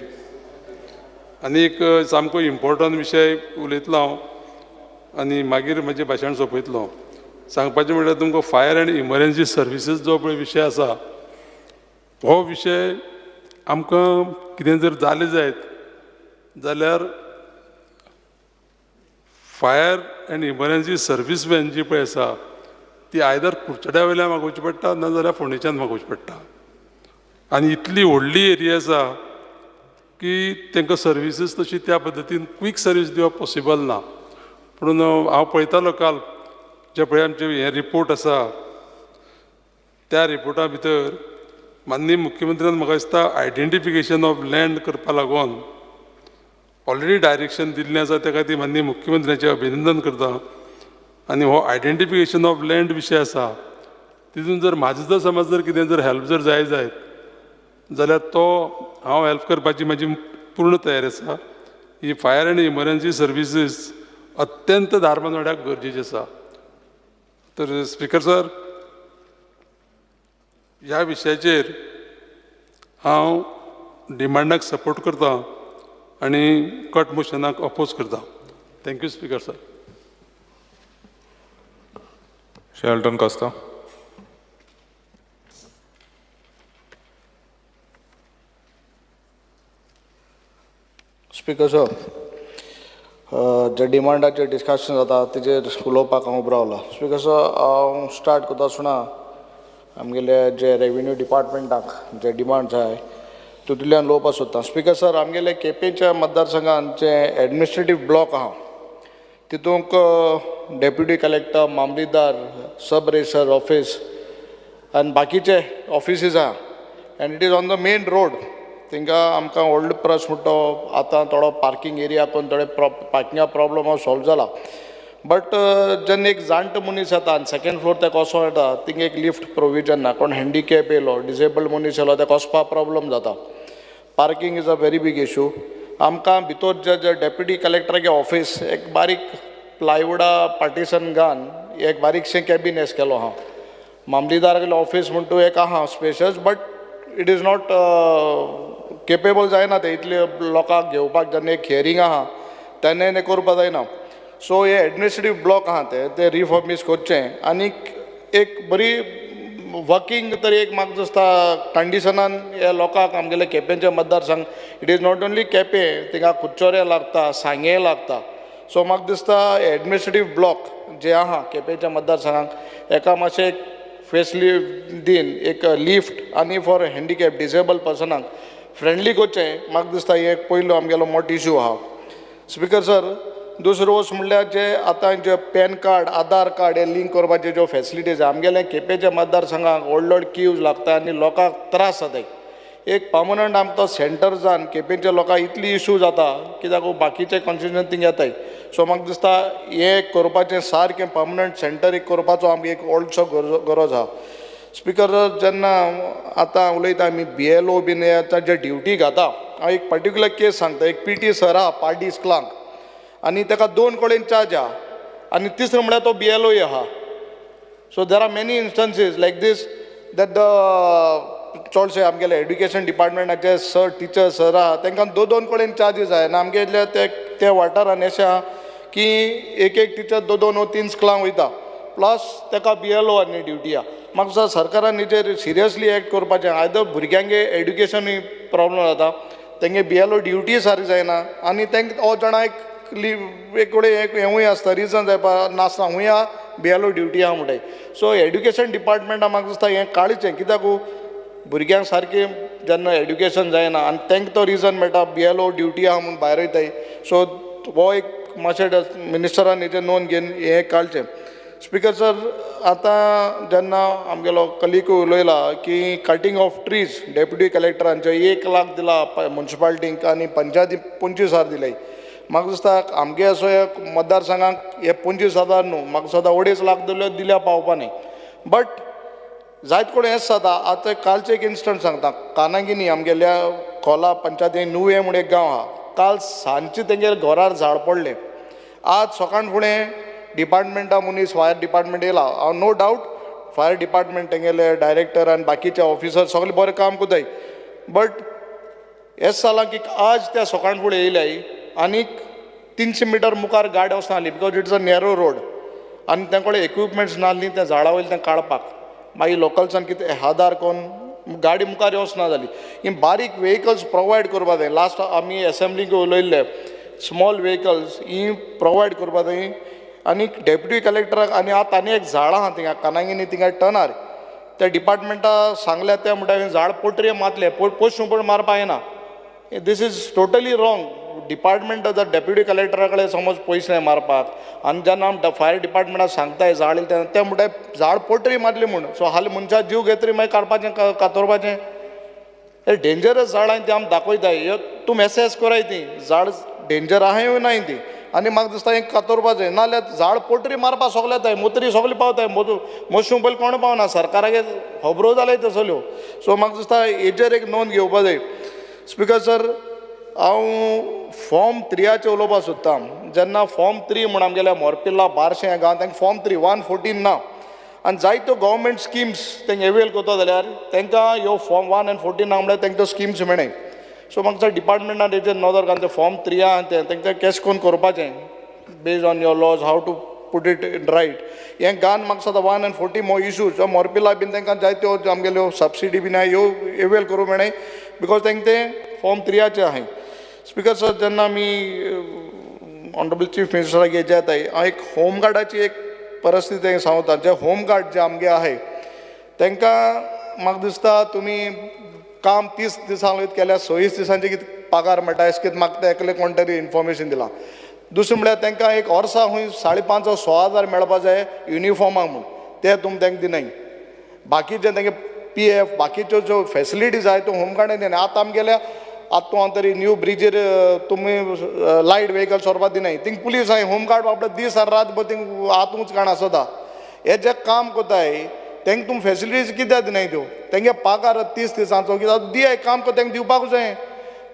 F: आनी एक सामको इम्पॉर्टंट विशय उलयतलो हांव आनी मागीर म्हजें भाशण सोंपयतलो. सांगपाचें म्हळ्यार तुमकां फायर एंड इमर्जन्सी सर्विसीस जो पळय विशय आसा हो विशय आमकां कितें जर जालें जायत जाल्यार fire and emergency service van जी पळय आसा ती आयदर कुडचड्या वयल्यान मागोवची पडटा नाजाल्यार फोंडेच्यान मागोवची पडटा आनी इतली व्हडली एरिया आसा की तांकां सर्विसीस तशी त्या पद्दतीन क्वीक सर्वीस दिवप पॉसिबल ना म्हणून हांव पळयतालो काल जे पळय आमचे हे रिपोर्ट आसा त्या रिपोर्टा भितर माननीय मुख्यमंत्र्यान म्हाका दिसता आयडेंटिफिकेशन ऑफ लँड करपा लागून ऑलरेडी डायरेक्शन दिल्लें आसा ताका ती माननीय मुख्यमंत्र्याचें अभिनंदन करता आनी हो आयडेंटिफिकेशन ऑफ लँड विशय आसा तितून जर म्हाजो जर समज जर कितें जर हेल्प जर जाय जायत जाल्यार तो हांव हेल्प करपाची म्हाजी पूर्ण तयारी आसा ही फायर एंड इमर्जन्सी सर्विसीस अत्यंत धारबांदोड्याक गरजेची आसा तर स्पीकर सर ह्या विशयाचेर हांव डिमांडाक सपोर्ट करता आनी कट मोशनाक अपोज करता thank you speaker sir
G: Shelton Costa
H: speaker sir जे डिमांडाचेर डिस्कशन जाता तेजेर उलोवपाक हांव उबो रावला स्पीकर सर हांव स्टार्ट करता आसतना आमगेले जे रेव्हेन्यू डिपार्टमेंटाक जे डिमांड जाय तितूंतल्यान उलोवपाक सोदता स्पीकर सर आमगेले केपेंच्या मतदारसंघात जे एडमिनिस्ट्रेटीव ब्लॉक आहा तितूंक डेप्युटी कलेक्टर मामलेदार सब रेजिस्टर ऑफिस आनी बाकीचे ऑफिसीस आहा end it is on the main road थिंगा आमकां व्हडलो प्रश्न म्हणटा तो आतां थोडो पार्किंग एरिया करून थोडे पार्किंगा प्रॉब्लम हो सॉल्व जाला बट जेन्ना एक जाणटो मनीस येता आनी सेकेंड फ्लोर तेका वचों येता थिंगा एक लिफ्ट प्रोविजन ना कोण हँडिकॅप येयलो डिसेबल्ड मनीस येयलो तेका वचपाक प्रॉब्लम जाता parking is a very big issue आमकां भितर जे डेप्युटी कलेक्टराचें ऑफिस एक बारीक प्लायवुडा पार्टिशन घान एक बारीकशें कॅबिन एस केलो आहा मामलेदारागेलें ऑफिस म्हणटा एक आहा spacious but it is not capable जायना ते इतले लोकांक घेवपाक जेन्ना एक हियरींग आहा तेन्ना तें करपा जायना सो हे एडमिनिस्ट्रेटीव ब्लॉक आहा ते रिफॉर्मिश करचें आनीक एक बरी वर्किंग तरी एक म्हाका दिसता कंडिशनान हे लोकांक आमगेले केपेंचे मतदारसंघ it is not only Quepem थिंगा कुच्चोरे लागता सांगे लागता सो म्हाका दिसता एडमिनिस्ट्रेटीव ब्लॉक जे आहा केपेंच्या मतदारसंघाक एका मातशें एक फेसली दीन एक लिफ्ट आनी फॉर हँडिकॅप डिसेबल पर्सनाक फ्रेंडली करचें म्हाका दिसता हे एक पयलो आमगेलो मोठो इशू आहा स्पीकर सर दुसरो वस्त म्हणल्यार जे आतां जे पॅन कार्ड आधार कार्ड हे लिंक करपाचे ज्यो फॅसिलिटीज आमगेले केपेंच्या मतदारसंघाक व्हड व्हड क्यूज लागता आनी लोकांक त्रास जाताय एक पर्मनंट आमचो सेंटर जावन केपेंच्या लोकांक इतली इशू जाता कित्याक बाकीचे कॉन्स्टिट्युएन्सी थिंग येताय सो म्हाका दिसता हे करपाचें सारकें पर्मनंट सेंटर एक करपाचो आमगे एक व्हडसो गरज आहा स्पीकर जेन्ना आतां उलयता आमी BLO बीन जे ड्युटी घाता हांव एक पर्टिक्युलर केस सांगता एक PT सर आहा पार्टी इस्कलांक आनी ताका 2 कडेन चार्ज आहा आनी तिसरो म्हळ्यार तो BLO आहा so there are many instances like this that the चडशे आमगेले एड्युकेशन डिपार्टमेंटाचे सर टिचर सर आहा तांकां 2 कडेन चार्जीस जाय आनी आमगेले ते वाठारान अशें आहा की एक टिचर 2 वा 3 स्कुलांक वयता प्लस ताका BLO आनी ड्युटी आहा म्हाका दिसता सरकारान हेजेर सिरियसली एक्ट करपाचें आयदर भुरग्यांगे एड्युकेशनूय प्रॉब्लम जाता तेंगे BLO ड्युटी सारकी जायना आनी तांकां हो जाणा एक कडेन एक हेंवूय आसता रिजन जाय नासता हूंय आहा BLO ड्युटी आहा म्हणटाय सो एड्युकेशन डिपार्टमेंटाक म्हाका दिसता हें काळचें कित्याक भुरग्यांक सारकें जेन्ना एड्युकेशन जायना आनी तांकां तो रिजन मेळटा BLO ड्युटी आहा म्हूण भायर वयताय सो हो एक मातशें मिनिस्टरान हेजेर नोंद घेवन हें काडचें स्पीकर सर आतां जेन्ना आमगेलो कलिगूय उलयला की कटींग ऑफ ट्रीज डेप्युटी कलेक्टरांचे 1 लाख दिला म्युन्सिपालिटींक आनी पंचायती 25,000 दिल्याय म्हाका दिसता आमगे असो एक मतदारसंघाक हे 25,000 न्हू म्हाका दिसता 2.5 लाख दिल्या पावपा न्ही बट जायत कडेन हेंच जाता आतां कालचें एक इन्स्टंट सांगता कानागिनी आमगेल्या खोला पंचायती नुवें म्हूण एक गांव आहा काल सांजचे तेंगे घरार झाड पडलें आज सकाळ फुडें डिपार्टमेंटा मनीस फायर डिपार्टमेंट येयला हांव नो डावट फायर डिपार्टमेंट तेंगेले डायरेक्टर आनी बाकीचे ऑफिसर सगळे बरें काम कोताय बट हेच जालां की आज त्या सकाळ फुडें येयल्याय आनीक 300 मिटर मुखार गाडी वचना जाली because it's a narrow road आनी तेंकोडे इक्विपमेंट्स नासलीं त्या झाडां वयलीं तें काडपाक मागीर लोकल्सान कितें आधार कोन्न गाडी मुखार वचना जाली ही बारीक व्हेकल्स प्रोवायड करपा जाय लास्ट आमी असेंब्लीक उलयल्ले स्मॉल व्हेकल्स ही प्रोवायड करपा जाय आनी डेप्युटी कलेक्टराक आनी आतां आनी एक झाड आहा थिंगा कानागिनी थिंगा टर्नार त्या डिपार्टमेंटा सांगल्या त्या म्हणटा झाड पोटरी मारले पोस्ट मारपा येना this is totally wrong department जर डेप्युटी कलेक्टरा कडेन समज पयशे नाही मारपाक आनी जेन्ना आमी फायर डिपार्टमेंटाक सांगताय झाड येयलें ते म्हणटाय झाड पोटरी मारली म्हूण सो हाल मनशा जीव घेतरी मागीर काडपाचें कातोरपाचें हे डेंजरस झाड हांवें ती आमी दाखयताय तुमी एसेस कोराय ती झाड डेंजर आहाय नाय ती आनी म्हाका दिसता हें कातोरपाचें नाजाल्यार झाड पोटरी मारपा सोगले येताय मोतरी सगळे पावताय मशरूम पयलीं कोण पावना सरकाराक खबरो जाल्याय तसल्यो सो म्हाका दिसता हेजेर एक नोंद घेवपा जाय स्पिकर सर हांव फॉर्म 3 उलोवपाक सोदतां जेन्ना फॉर्म 3 म्हण आमगेल्या मोरपिल्ला बारशें ह्या गांवांत तांकां फॉर्म 3 114 ना आनी जायत्यो गव्हर्मेंट स्किम्स तांकां एवेल करता जाल्यार तांकां ह्यो फॉर्म 1 आनी 14 ना म्हणल्यार तांकां त्यो स्किम्स मेळनाय सो म्हाका डिपार्टमेंटान हेचेर नदर घालून ते फॉर्म 3 आहा तें तांकां कॅश करून करपाचें based on your laws have to put it in right हें गान म्हाका सदां 1 आनी 14 मो इश्यूज मोरपिल्ला बीन तांकां जायत्यो आमगेल्यो सबसिडी बीन आहाय ह्यो एवेल करूं मेळनाय बिकॉज तांकां तें फॉर्म 3 आहाय स्पिकर सर जेन्ना आमी ऑनरेबल चीफ मिनिस्टराक हेजे येताय हांव एक होमगार्डाची एक परिस्थिती सांगता जे होमगार्ड जे आमगे आहाय तांकां म्हाका दिसता तुमी काम 30 दिसां वयत केल्यार 26 दिसांचे कितें पगार मेळटा अशें कितें म्हाका एकलें कोण तरी इन्फॉर्मेशन दिलां दुसरें म्हळ्यार तांकां एक वर्सा खंय 5,500-6,000 मेळपा जाय युनिफॉर्माक म्हूण ते तुमी तांकां दिनाय बाकीचे तांगे PF बाकीच्यो ज्यो फॅसिलिटीज आहाय त्यो होमगार्डान दिनाय आतां आमगेल्या आतां तरी न्यू ब्रिजेर तुमी लायट व्हेकल्स व्हरपाक दिनाय थिंग पुलीस आहाय होमगार्ड बाबडो दीस आनी रात थिंग आतूच काण आसता हे जे काम कोताय तांकां तुमी फॅसिलिटीज कित्याक दिनाय त्यो तांगे पगार 30 दिसांचो कित्याक दियाय काम को तांकां दिवपाक जाय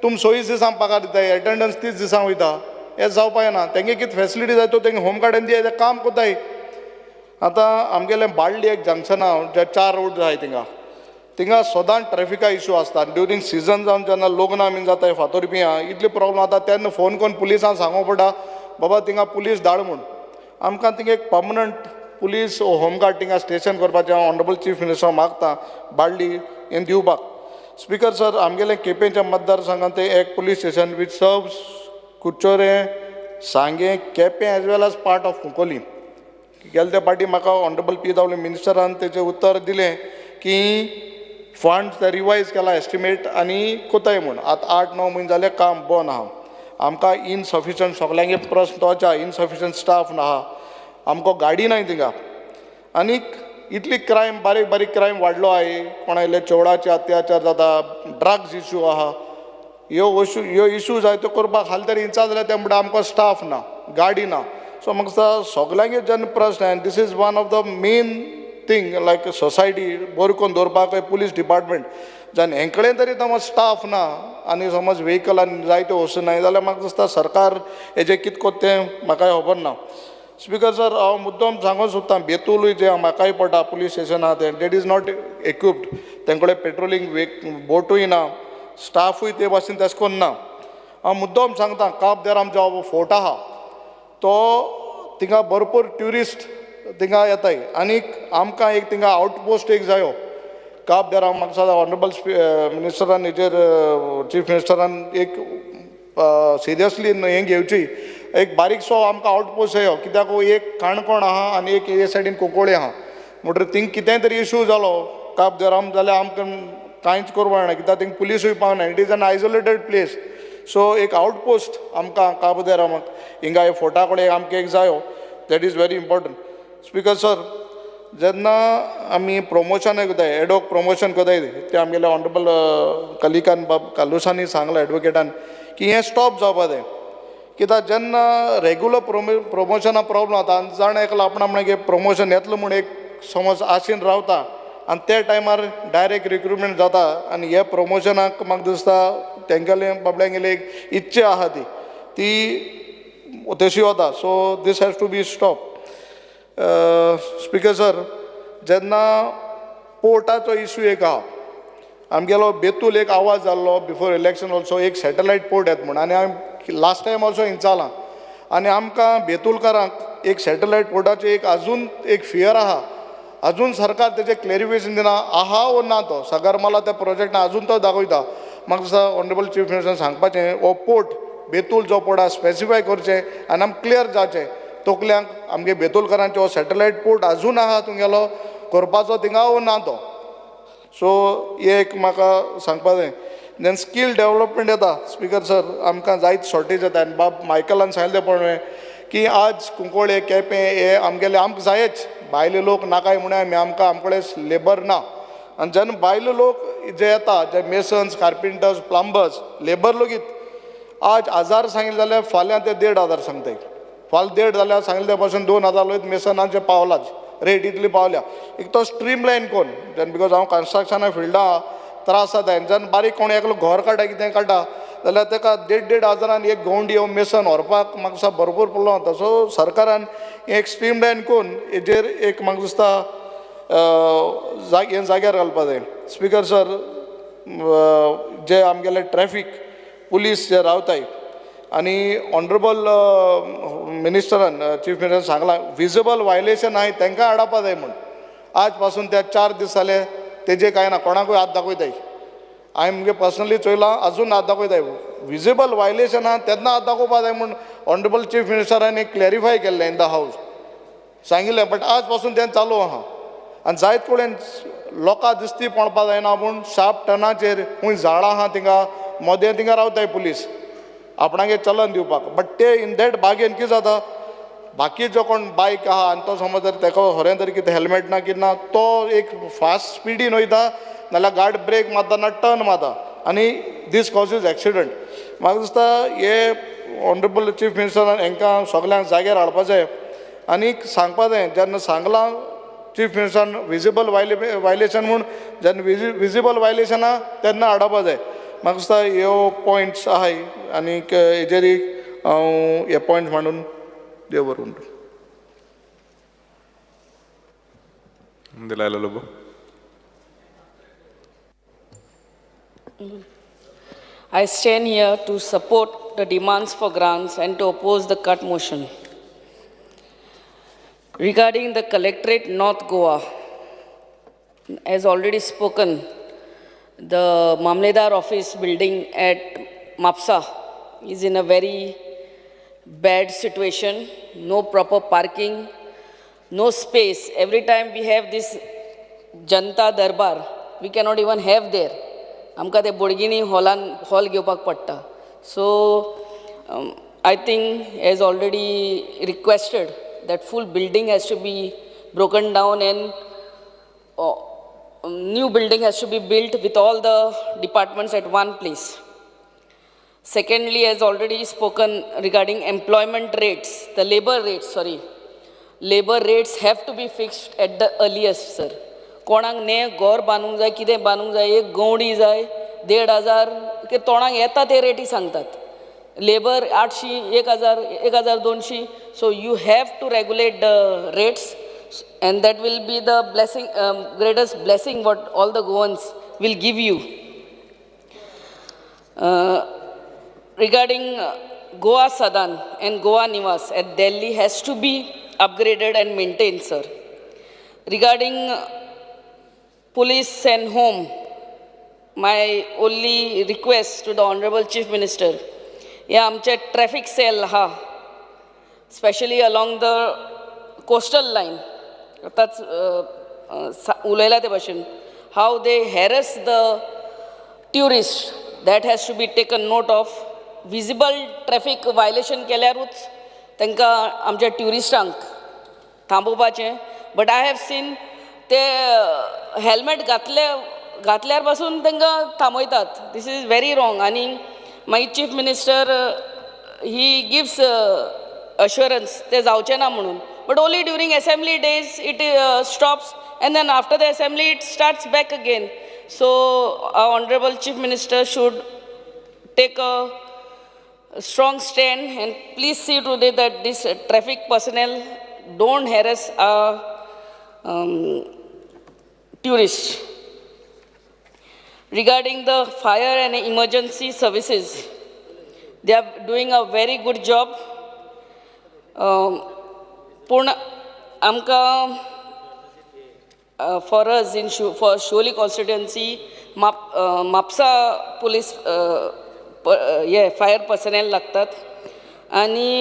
H: तुमी 26 दिसां पगार दिताय एटेंडन्स 30 दिसां वयता हें जावपा येना तांगे कितें फॅसिलिटी जाय त्यो तांकां होमगार्डान दियाय ते काम कोताय आतां आमगेलें बाळ्ळी एक जंक्शन आहा जे 4 रोड आहाय थिंगा सदां ट्रॅफिका इश्यू आसता ड्युरींग सिजन जावन जेन्ना लग्नां बीन जाताय फातोरपियां इतली प्रॉब्लम जाता तेन्ना फोन करून पुलिसांक सांगूं पडटा बाबा थिंगा पुलीस धाड म्हूण आमकां थिंगा एक पर्मनंट पुलीस होमगार्ड थिंगा स्टेशन करपाचें हांव ऑनरेबल चीफ मिनिस्टर मागतां बाळ्ळी हें दिवपाक स्पिकर सर आमगेलें केपेंच्या मतदारसंघांत तें एक police station which serves Curchorem Sanguem Quepem as well as part of Cuncolim गेले त्या फाटी म्हाका ऑनरेबल PW मिनिस्टरान तेचें उत्तर दिलें की फंड्स ते रिवायज केला एस्टिमेट आनी कोताय म्हूण आतां 8-9 म्हयने जाले काम बंद आहा आमकां इनसफिशंट सगल्यांगे प्रस्न तोच आहा इनसफिशंट स्टाफ ना आमकां गाडी नाय थिंगा आनीक इतली क्रायम बारीक बारीक क्रायम वाडलो आहाय कोणाले चेवडाचे अत्याचार जाता ड्रग्स इश्यू आहा ह्यो इश्यूज आहाय त्यो करपाक हाल तरी इंचार्ज जाल्यार ते म्हणटा आमकां स्टाफ ना गाडी ना सो म्हाका दिसता सगल्यांगे जेन्ना प्रस्न आहा this is one of the main thing like society बरें करून दवरपाक पुलीस डिपार्टमेंट जेन्ना हें कडेन तरी समज स्टाफ ना आनी समज व्हेकलान जायत्यो वस्तू नाय जाल्यार म्हाका दिसता सरकार हेजें कितें कोत्ता तें म्हाकाय खबर ना स्पिकर सर हांव मुद्दम सांगूंक सोदतां बेतूलूय जें म्हाकाय पडटा पुलीस स्टेशन आहा तें डेट इज नॉट इक्विप्ड तें कडेन पेट्रोलिंग बोटूय ना स्टाफूय ते भाशेन तेश कोन्न ना हांव मुद्दम सांगता काब दे राम जो फोर्ट आहा तो थिंगा भरपूर ट्युरिस्ट थिंगा येताय आनीक आमकां एक थिंगा आउटपोस्ट एक जायो काब दे राम म्हाका दिसता ऑनरेबल मिनिस्टरान हेजेर चीफ मिनिस्टरान एक सिरियसली हें घेवची एक बारीकसो आमकां आउटपोस्ट जायो कित्याक एक काणकोण आहा आनी एक हे सायडीन कोंकळे आहा म्हणटकीर थिंग कितेंय तरी इश्यू जालो काब दे राम जाल्यार आमकां कांयच करूं मेळना कित्याक थिंग पुलीसूय पावना it is N isolated place so एक आउटपोस्ट आमकां काब दे रामाक हिंगा हे फोर्टा कडेन आमकां एक जायो that is very important speaker sir जेन्ना आमी प्रमोशन कोताय एडॉक प्रमोशन कोताय ते आमगेले ऑनरेबल कलिकान बाब कालुसानी सांगलां एडवोकेटान की हें स्टॉप जावपा जाय कित्याक जेन्ना रेगुलर प्रमोशना प्रॉब्लम जाता आनी जाण एकलो आपणा म्हणगे प्रमोशन येतलो म्हूण एक समज आशेन रावता आनी त्या टायमार डायरेक्ट रिक्रुटमेंट जाता आनी हे प्रमोशनाक म्हाका दिसता तेंगेले बाबड्यांगेली एक इच्छा आहा ती तशी वता so this has to be stop speaker sir जेन्ना पोर्टाचो इश्यू एक आहा आमगेलो बेतूल एक आवाज जाल्लो बिफोर इलेक्शन ऑल्सो एक सॅटलायट पोर्ट येता म्हूण आनी लास्ट टायम ऑल्सो हिंचालां आनी आमकां बेतूलकारांक एक सॅटेलायट पोर्टाचे एक अजून एक फियर आहा, अजून सरकार तेजें क्लॅरिफिकेशन दिना आहा वो ना तो सागरमाला त्या प्रोजेक्टान अजून तो दाखयता. म्हाका दिसता ऑनरेबल चीफ मिनिस्टर सांगपाचें हो पोर्ट बेतूल जो पोर्ट आहा स्पेसिफाय करचें आनी आमकां क्लियर जावचें तकल्यांक आमगे बेतूलकारांचो हो सॅटेलायट पोर्ट अजून आहा तुगेलो करपाचो थिंगा वो ना तो. सो हे एक म्हाका सांगपा जाय. देन स्कील डेव्हलपमेंट येता स्पीकर सर, आमकां जायत शॉर्टेज येता आनी बाब मायकलान सांगलें पळय की आज कुंकोळे केपें हे आमगेले आमकां जायच भायले लोक नाकाय म्हूण आमी आमकां आमकडे लेबर ना. आनी जेन्ना भायले लोक जे येता जे मेसन्स कार्पेंटर्स प्लंबर्स लेबर लोगीत आज 1000 सांगितले जाल्यार फाल्यां ते 1500 सांगताय. फाल्यां 1.5 जाल्यार सांगिल्ले पासून 2000 लोक मेसनाचे पावलाच रेट इतली पावल्या. एक तो स्ट्रीम लायन कोण जेन्ना बिकॉज हांव कन्स्ट्रक्शना फिल्डा त्रास जाता जेन्ना बारीक कोण एकलो घर काडटा कितें काडटा जाल्यार ताका 1,500 एक गवंडी येवन मेसन व्हरपाक म्हाका दिसता भरपूर प्रॉब्लम जाता. सो सरकारान एक स्ट्रीम लायन कोण हेजेर एक म्हाका दिसता हे जाग्यार घालपा जाय. स्पीकर सर जे आमगेले ट्रॅफीक पुलीस जे रावताय आनी ऑनरेबल मिनिस्टरान चीफ मिनिस्टर सांगलां विजिबल वायलेशन आहाय तांकां आडावपा जाय म्हूण. आज पासून त्या 4 दीस जाले तेजे कांय ना कोणाकूय हात दाखयताय. हांवें मुगे पर्सनली चोयलां अजून हात दाखयताय. विजिबल वायलेशन आहा तेन्ना हात दाखोवपा जाय म्हूण ऑनरेबल चीफ मिनिस्टरान एक क्लॅरिफाय केल्लें इन द हावस सांगिल्लें. बट आज पासून तें चालू आहा आनी जायत कडेन लोकां दिसती पडपा जायना म्हूण शार्प टर्नाचेर खूंय झाडां आहा थिंगा मोदें थिंगा रावताय पुलीस आपणागे चलन दिवपाक. बट ते इन दॅट बागेन कितें जाता बाकी जो कोण बायक आहा आनी तो समज जर ताका खरें तरी कितें हेल्मेट ना कितें ना तो एक फास्ट स्पिडीन वयता नाल्यार गाडी ब्रेक मारता ना टर्न मारता आनी दीस कॉजीस एक्सिडंट. म्हाका दिसता हे ऑनरेबल चीफ मिनिस्टरान हांकां सगल्यांक जाग्यार हाडपा जाय आनी सांगपा जाय जेन्ना सांगलां चीफ मिनिस्टरान विजिबल वायलेशन म्हूण जेन्ना विजिबल वायलेशन आहा तेन्ना हाडपा जाय. म्हाका दिसता ह्यो पॉयंट्स आहाय आनीक हेजेर हांव हे पॉयंट मांडून देव बरोवन.
G: Delilah Lobo.
I: I stand here to support the demands for grants and to oppose the cut motion. Regarding the Collectorate North Goa, as already spoken, the Mamledar office building at Mapsa is in a very bad situation, no proper parking, no space. Every time we have this Janta Darbar, we cannot even have there. आमकां ते बोडगिनी hall घेवपाक पडटा. So I think as already requested that full building has to be broken down and new building has to be built with all the departments at one place. Secondly, as already spoken regarding employment rates, the labor rates have to be fixed at the earliest, sir. कोणाक ने घर बांदूंक जाय कितें बांदूंक जाय एक गवंडी जाय 1,500 की तोंडाक येता ते रेटी सांगतात. Labour 800, 1,000, 1,200. So you have to regulate the rates and that will be the blessing, greatest blessing what all the Goans will give you. Regarding Goa Sadan and Goa Niwas at Delhi has to be upgraded and maintained, sir. Regarding police and home, my only request to the Honorable Chief Minister, आमचे traffic cell हा, especially along the coastal line, आताच उलयला ते भाशेन, how they harass the tourists, that has to be taken note of. Visible traffic violation केल्यारूच तांकां आमच्या ट्युरिस्टांक थांबोवपाचें. बट आय हॅव सीन ते हेल्मेट घातल्यार पासून तांकां थांबयतात. This is very wrong. आनी मागीर chief minister he gives assurance ते जावचें ना म्हणून. But only during assembly days it stops and then after the assembly it starts back again. So our Honorable Chief Minister should take a strong stand and please see to it that this traffic personnel don't harass our tourists. Regarding the fire and emergency services, they are doing a very good job. पूण आमकां for us in for Siolim constituency Mapusa police fire personnel लागतात आनी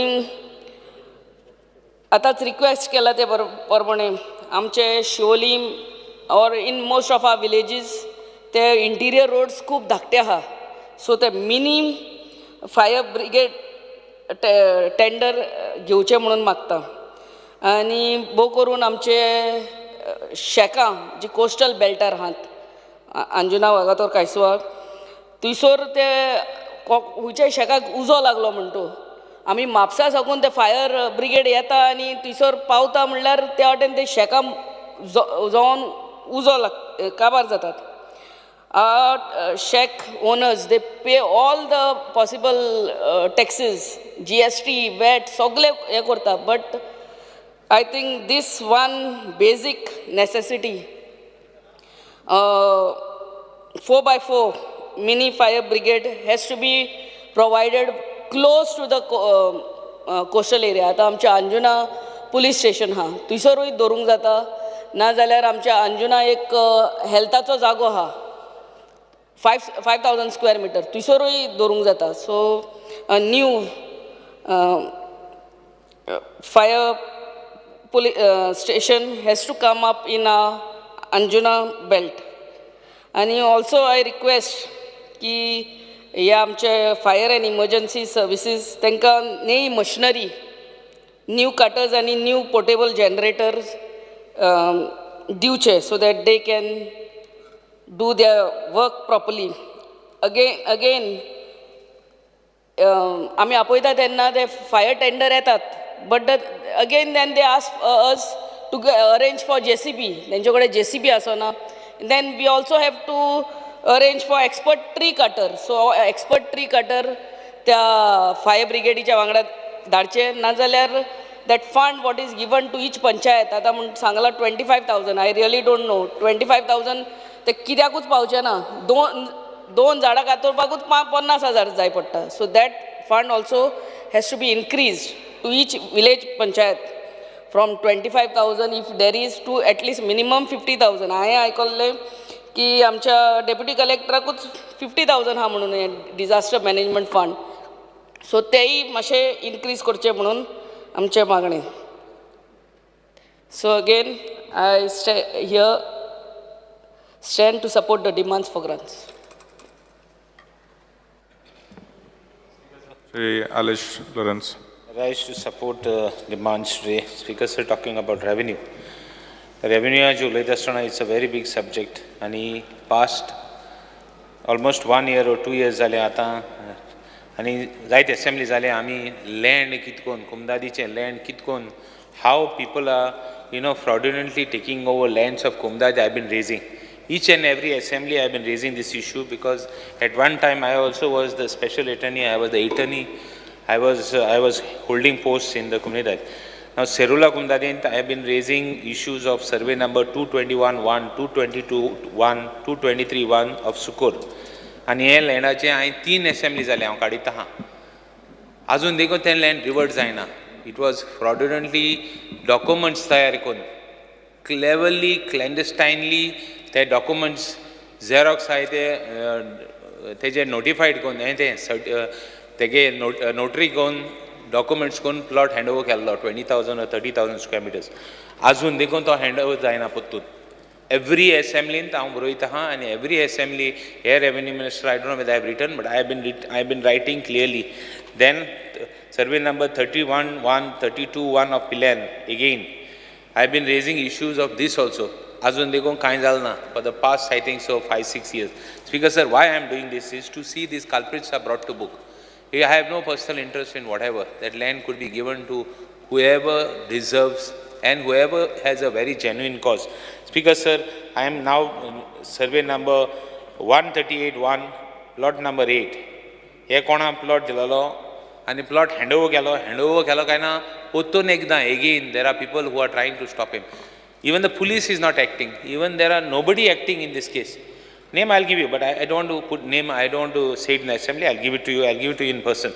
I: आतांच request केला ते प्रमाणे आमचे Siolim or in most of our villages ते इंटिरियर रोड्स खूब धाकटे आहा सो ते मिनी फायर ब्रिगेड टेंडर घेवचें म्हणून मागता आनी भोव करून आमचे शेकां जी कोस्टल बेल्टार आहात अंजुना वागातोर कांयसुवा थंयसर ते खंयच्याय शेकाक उजो लागलो म्हणटू आमी म्हापसा साकून ते फायर ब्रिगेड येता आनी थंयसर पावता म्हणल्यार त्या वाटेन ते शेकां जावन उजो काबार जातात shack owners they pay all the possible taxes GST VAT सगळे हे करता but I think this one basic necessity 4x4 mini fire brigade has to be provided close to the coastal area. आता आमच्या अंजुना पुलीस स्टेशन हा थंयसरूय दवरूंक जाता नाजाल्यार आमच्या अंजुना एक हेल्थाचो जागो आहा 5,000 स्क्वेअर मिटर थंयसरूय दवरूंक जाता so new fire station has to come up in Anjuna belt. And also I request ki ह्या आमचे फायर एंड इमर्जन्सी सर्विसीस तांकां नई मशिनरी न्यू कटर्स आनी न्यू पोर्टेबल जनरेटर्स दिवचे so that they can do their work properly again आमी आपयता तेन्ना ते फायर टेंडर येतात but again then they ask us to arrange for JCB तेंचे कडेन JCB आसना then we also have to arrange for expert tree cutter so expert tree cutter त्या fire ब्रिगेडीच्या वांगडा धाडचे नाजाल्यार that fund what is given to each panchayat आतां म्हण सांगला 25,000 आय रियली डोंट नो 25,000 ते कित्याकूच पावचे ना दोन झाडां कातरपाकूच 50,000 जाय पडटा so that fund also has to be increase to each village panchayat from 25,000 if there is to at least minimum 50,000 हांवें आयकल्लें की आमच्या डेप्युटी कलेक्टराकूच 50,000 हा म्हणून हे डिजास्टर मॅनेजमेंट फंड सो तेय मातशें इनक्रीज करचें म्हणून आमचें मागणें so again I stand to support the demands for grants
G: Shri Alish Lawrence.
A: Rise to support demands today. Speakers are talking about revenue. Revenue as उलयता आसतना it's a very big subject आनी past almost 1 year or 2 years जाले आतां आनी जायत assembly जाले आमी land कितकोन कुमदादीचें लँड कितकोन how people are fraudulently taking over lands of Kumdadi. I've been raising each and every assembly. I've been raising this issue because at one time I also was the special attorney. I was the attorney. I was holding posts in the Kumdadi. Now, Serula Kumdadi, I have been raising issues of survey number 221-1, 222-1, 223-1 of Sukur. And हे लँडाचे हांवें 3 assembly जाले हांव काडिता हा अजून देखून तें land revert जायना it was फ्रॉडुलंटली documents तयार करून क्लेवरली क्लॅन्डस्टायनली ते डॉक्युमेंट्स झेरॉक्स आहाय तेजे नोटिफायड करून हांवें तेगे नोटरी करून डॉक्युमेंट्स करून प्लॉट हँड ओवर केल्लो 20,000 or 30,000 स्क्वेअर मिटर्स अजून देखून तो हँड ओवर जायना पत्तून एवरी असेंब्लींत हांव बरयता हा आनी एवरी असेंब्ली हे revenue minister I don't know whether I have written but I have been writing clearly then survey number 31-1, 32-1 of Pilerne again I have been raising issues of this also अजून देखून कांय जालें ना for the past I think so 5-6 years. Speaker sir, why I am doing this is to see these culprits are brought to book. I have no personal interest in whatever. That land could be given to whoever deserves and whoever has a very genuine cause. Speaker sir, I am now survey number 138-1, plot number 8. हे कोणा plot दिलेलो आनी plot handover केलो काय ना परतून एकदां again there are people who are trying to stop him. Even the police is not acting. Even there are nobody acting in this case. Name I'll give you, but I don't want to put name. I don't want to say it in the assembly. I'll give it to you. I'll give it to you in person.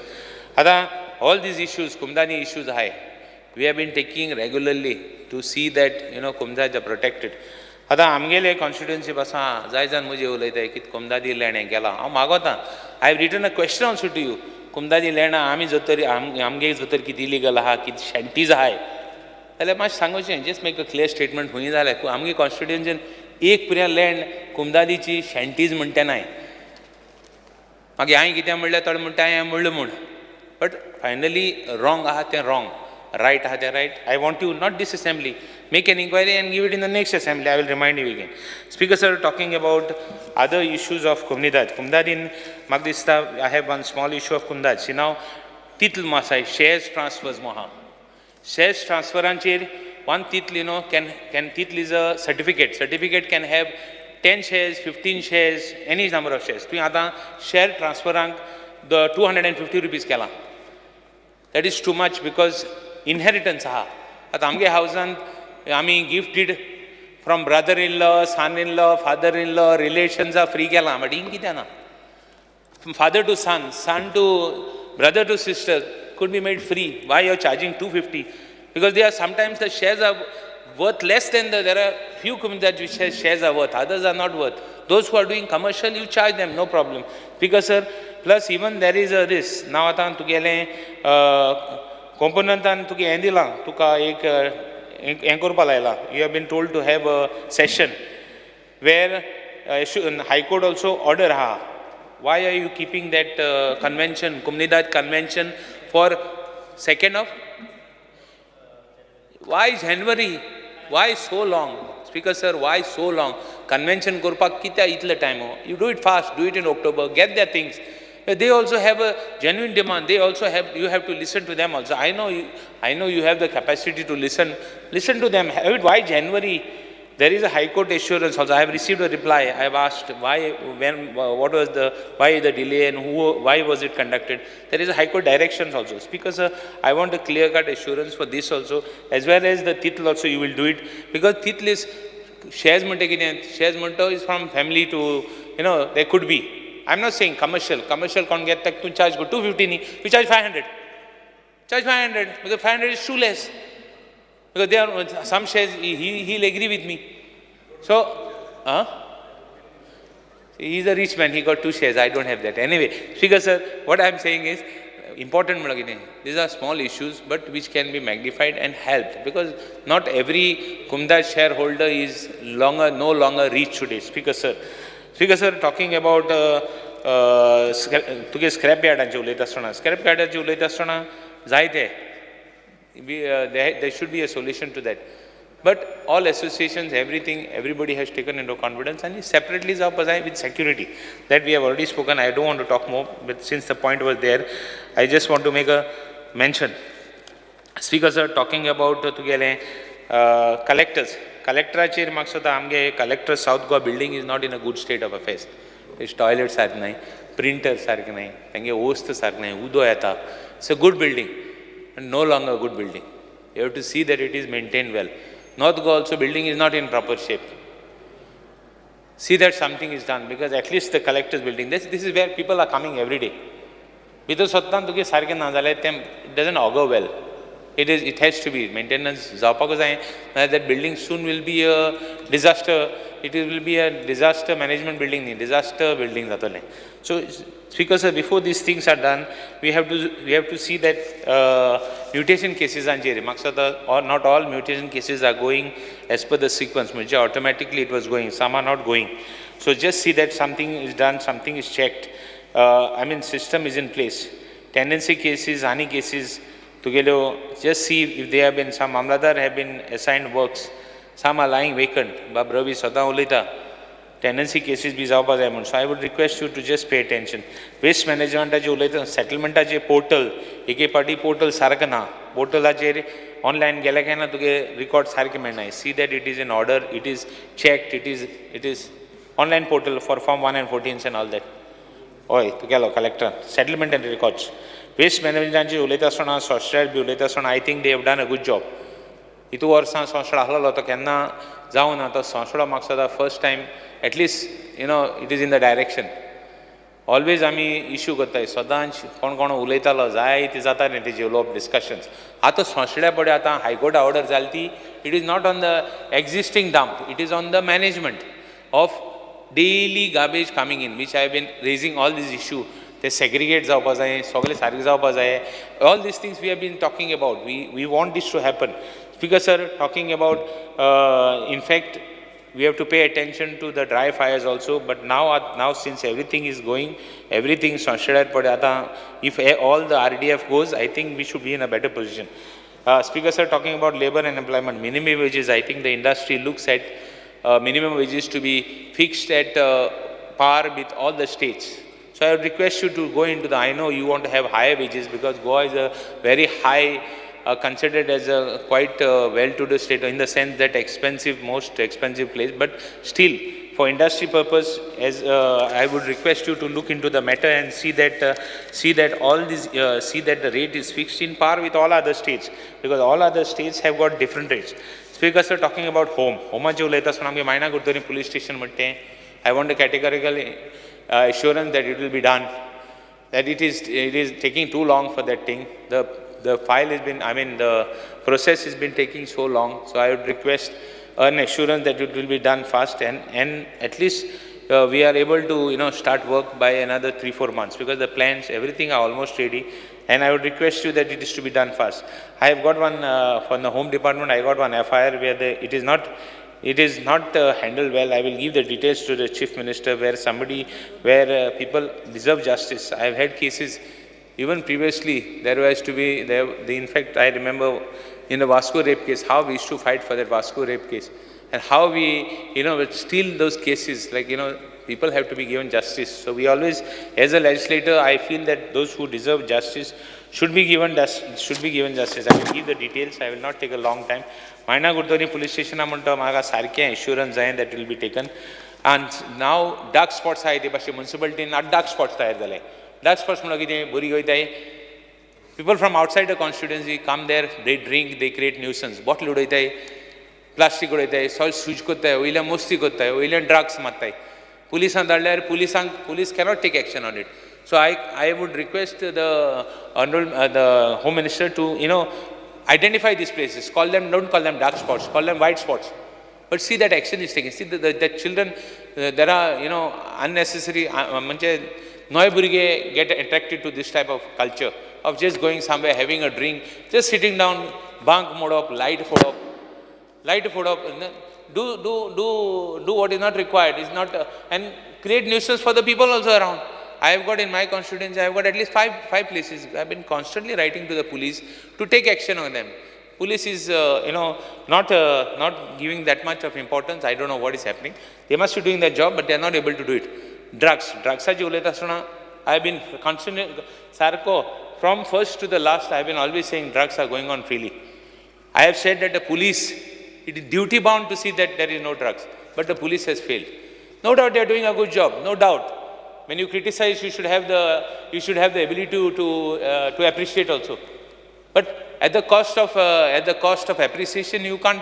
A: Ada, all these issues, Kumdani issues, high. we have been taking regularly to see that, कुमदाद are protected. आतां आमगेले constituency पासा जाय जाण म्हजे उलयताय की कुमदादी land हें केलां हांव मागोतां I have written a question also to you कुमदादी लँड आमी जोतर आमगे जोतर कितें इलिगल आहा कितें शँटीज आहाय जाल्यार मातशें सांगोचें just make a clear statement खूंय जालें आमगे कॉन्स्टिट्युएन्सीन एक पुऱ्या लँड कुमदादीची शँटीज म्हणटा नाय मागीर हांवें कितें म्हणलें थोडे म्हणटा हांवें म्हणलें म्हूण बट फायनली रॉंग आहा तें रॉंग right आहा तें right. I want you, not this assembly, make an inquiry and give it in the next assembly. I will remind you again. Speaker sir, talking about other issues of Kumnidad. Kumnadin Magdista, I have one small issue of Kumnidad. See now, titl masai, shares transfers moha. Shares transfer anchir, one titl, can titl is a certificate. Certificate can have 10 shares, 15 shares, any number of shares. Tu आता share transfer rank the 250 rupees kela. That is too much because inheritance आहा आतां आमगे हावजान आमी gift deed from brother in law son in law father in law relations free केलां but हिंग कित्याक ना father to son son to brother to sister could be made free. Why you are charging 250? Because they are sometimes the shares are worth less than there are few companies that which shares are worth, others are not worth. Those who are doing commercial, you charge them, no problem. Because sir, plus even there is a this. Now atan tugele component and tuge endila tuka ek anchor palayla. You have been told to have a session where High Court also order ha. Why are you keeping that convention, Kumnidad convention for 2nd of? Why January? Why so long? Speaker sir, why so long? Convention korpak kitya itla time ho. You do it fast, do it in October, get their things. They also have a genuine demand. They also have, you have to listen to them also. I know you have the capacity to listen to them. Why January? There is a High Court assurance also. I have received a reply. I have asked why, when, what was why the delay and why was it conducted. There is a High Court directions also. Speaker sir, I want a clear-cut assurance for this also, as well as the titl also you will do it. Because titl is, shares is from family to, there could be. I'm not saying commercial can't get tak to charge go 250 nahi, we charge 500. Charge 500, because 500 is too less. Because there are some shares, he'll agree with me. So, he's a rich man, he got 2 shares, I don't have that. Anyway, Speaker sir, what I'm saying is, important, these are small issues, but which can be magnified and helped. Because not every Kumnidad shareholder is no longer rich today. Speaker sir, talking about scrapyard, scrapyard, there should be a solution to that. But all associations, everybody has taken into confidence and separately is with security. That we have already spoken. I don't want to talk more, but since the point was there, I just want to make a mention. Speaker sir, talking about collectors. Collector South Goa building is not in a good state of affairs. Its toilets are nahi, printers are nahi, hosts are nahi, udo yata. It's a good building. And no longer a good building. You have to see that it is maintained well. North Goa also building is not in proper shape. See that something is done, because at least the collector's building, this is where people are coming every day. It doesn't augur well. It has to be maintenance. That building soon will be a disaster. It will be a disaster management building, disaster building. So, Speaker sir, before these things are done, we have to see that mutation cases are or not all mutation cases are going as per the sequence. Automatically it was going, some are not going. So just see that something is done, something is checked. System is in place. Tendency cases, Ani cases, just see if there have been some Amladar have been assigned works. Some are lying vacant. Babravi Sada Ulita. Tendency cases be so I would request you to just pay attention. Waste management settlement portal, ek party portal sarakana, portal online galakana to record sarkimena. See that it is in order, it is checked, it is online portal for Form 1 and 14 and all that. Oi, to collector, settlement and records. Waste management I think they have done a good job. Itu warsa sanshada halal to kenna zauna to sanshada maksada first time, at least it is in the direction. Always आमी issue करताय सदांच कोण उलयतालो जाय ते जाता न्ही तेजे उलोवप डिस्कशन्स आतां सोंसड्या पडे आतां हायकोर्ट ऑर्डर जाली ती it is not on the existing dump it is on the management of daily garbage coming in which I been raising all this issue ते सेग्रिगेट जावपा जाय सगळे सारकें जावपा जाय all this things we have been talking about we want this to happen speaker sir talking about in fact we have to pay attention to the dry fires also but now since everything is going everything is considered but if all the RDF goes I think we should be in a better position. Speaker sir, talking about labor and employment minimum wages, I think the industry looks at minimum wages to be fixed at par with all the states. So I would request you to go into the, I know you want to have higher wages because Goa is a very high considered as a quite well-to-do state in the sense that most expensive place, but still for industry purpose, as I would request you to look into the matter and see that all these see that the rate is fixed in par with all other states because all other states have got different rates. Speaker sir, talking about homaचे उलयता आसतना आमगे मायना Curtorim police station म्हणटे I want a categorical assurance that it will be done, that it is taking too long for that thing. The file has been, I mean, the process has been taking so long. So I would request an assurance that it will be done fast and at least we are able to, start work by another 3-4 months because the plans, everything are almost ready. And I would request you that it is to be done fast. I have got one from the Home Department. I got one FIR where it is not handled well. I will give the details to the Chief Minister where people deserve justice. I have had cases. Even previously, in fact, I remember in the Vasco rape case, how we used to fight for that Vasco rape case. And how we, still those cases, people have to be given justice. So we always, as a legislator, I feel that those who deserve justice should be given justice. I will give the details. I will not take a long time. Maina Gurdoni police station, maga sarke assurance that will be taken. And now, dark spots are the municipality, not dark spots are dark spots people from outside the constituency come there, they drink, they create nuisance. Bottle udaytai, plastic udaytai, soil suj kottai, oila musti kottai, oila drugs mattai. Police cannot take action on it. So I would request the Home Minister to, identify these places. Don't call them dark spots, call them white spots. But see that action is taken. See that children, there are, unnecessary, Noy Burige get attracted to this type of culture of just going somewhere, having a drink, just sitting down, bunk mode up, light food up, do what is not required, is not, and create nuisance for the people also around. I have got in my constituency, I have got at least five places. I have been constantly writing to the police to take action on them. Police is, not giving that much of importance. I don't know what is happening. They must be doing their job, but they are not able to do it. Drugs I have been constantly, Sarko, from first to the last, I have been always saying drugs are going on freely. I have said that the police, it is duty bound to see that there is no drugs, but the police has failed. No doubt they are doing a good job, no doubt. When you criticize, you should have the ability to appreciate also. But at the cost of appreciation, you can't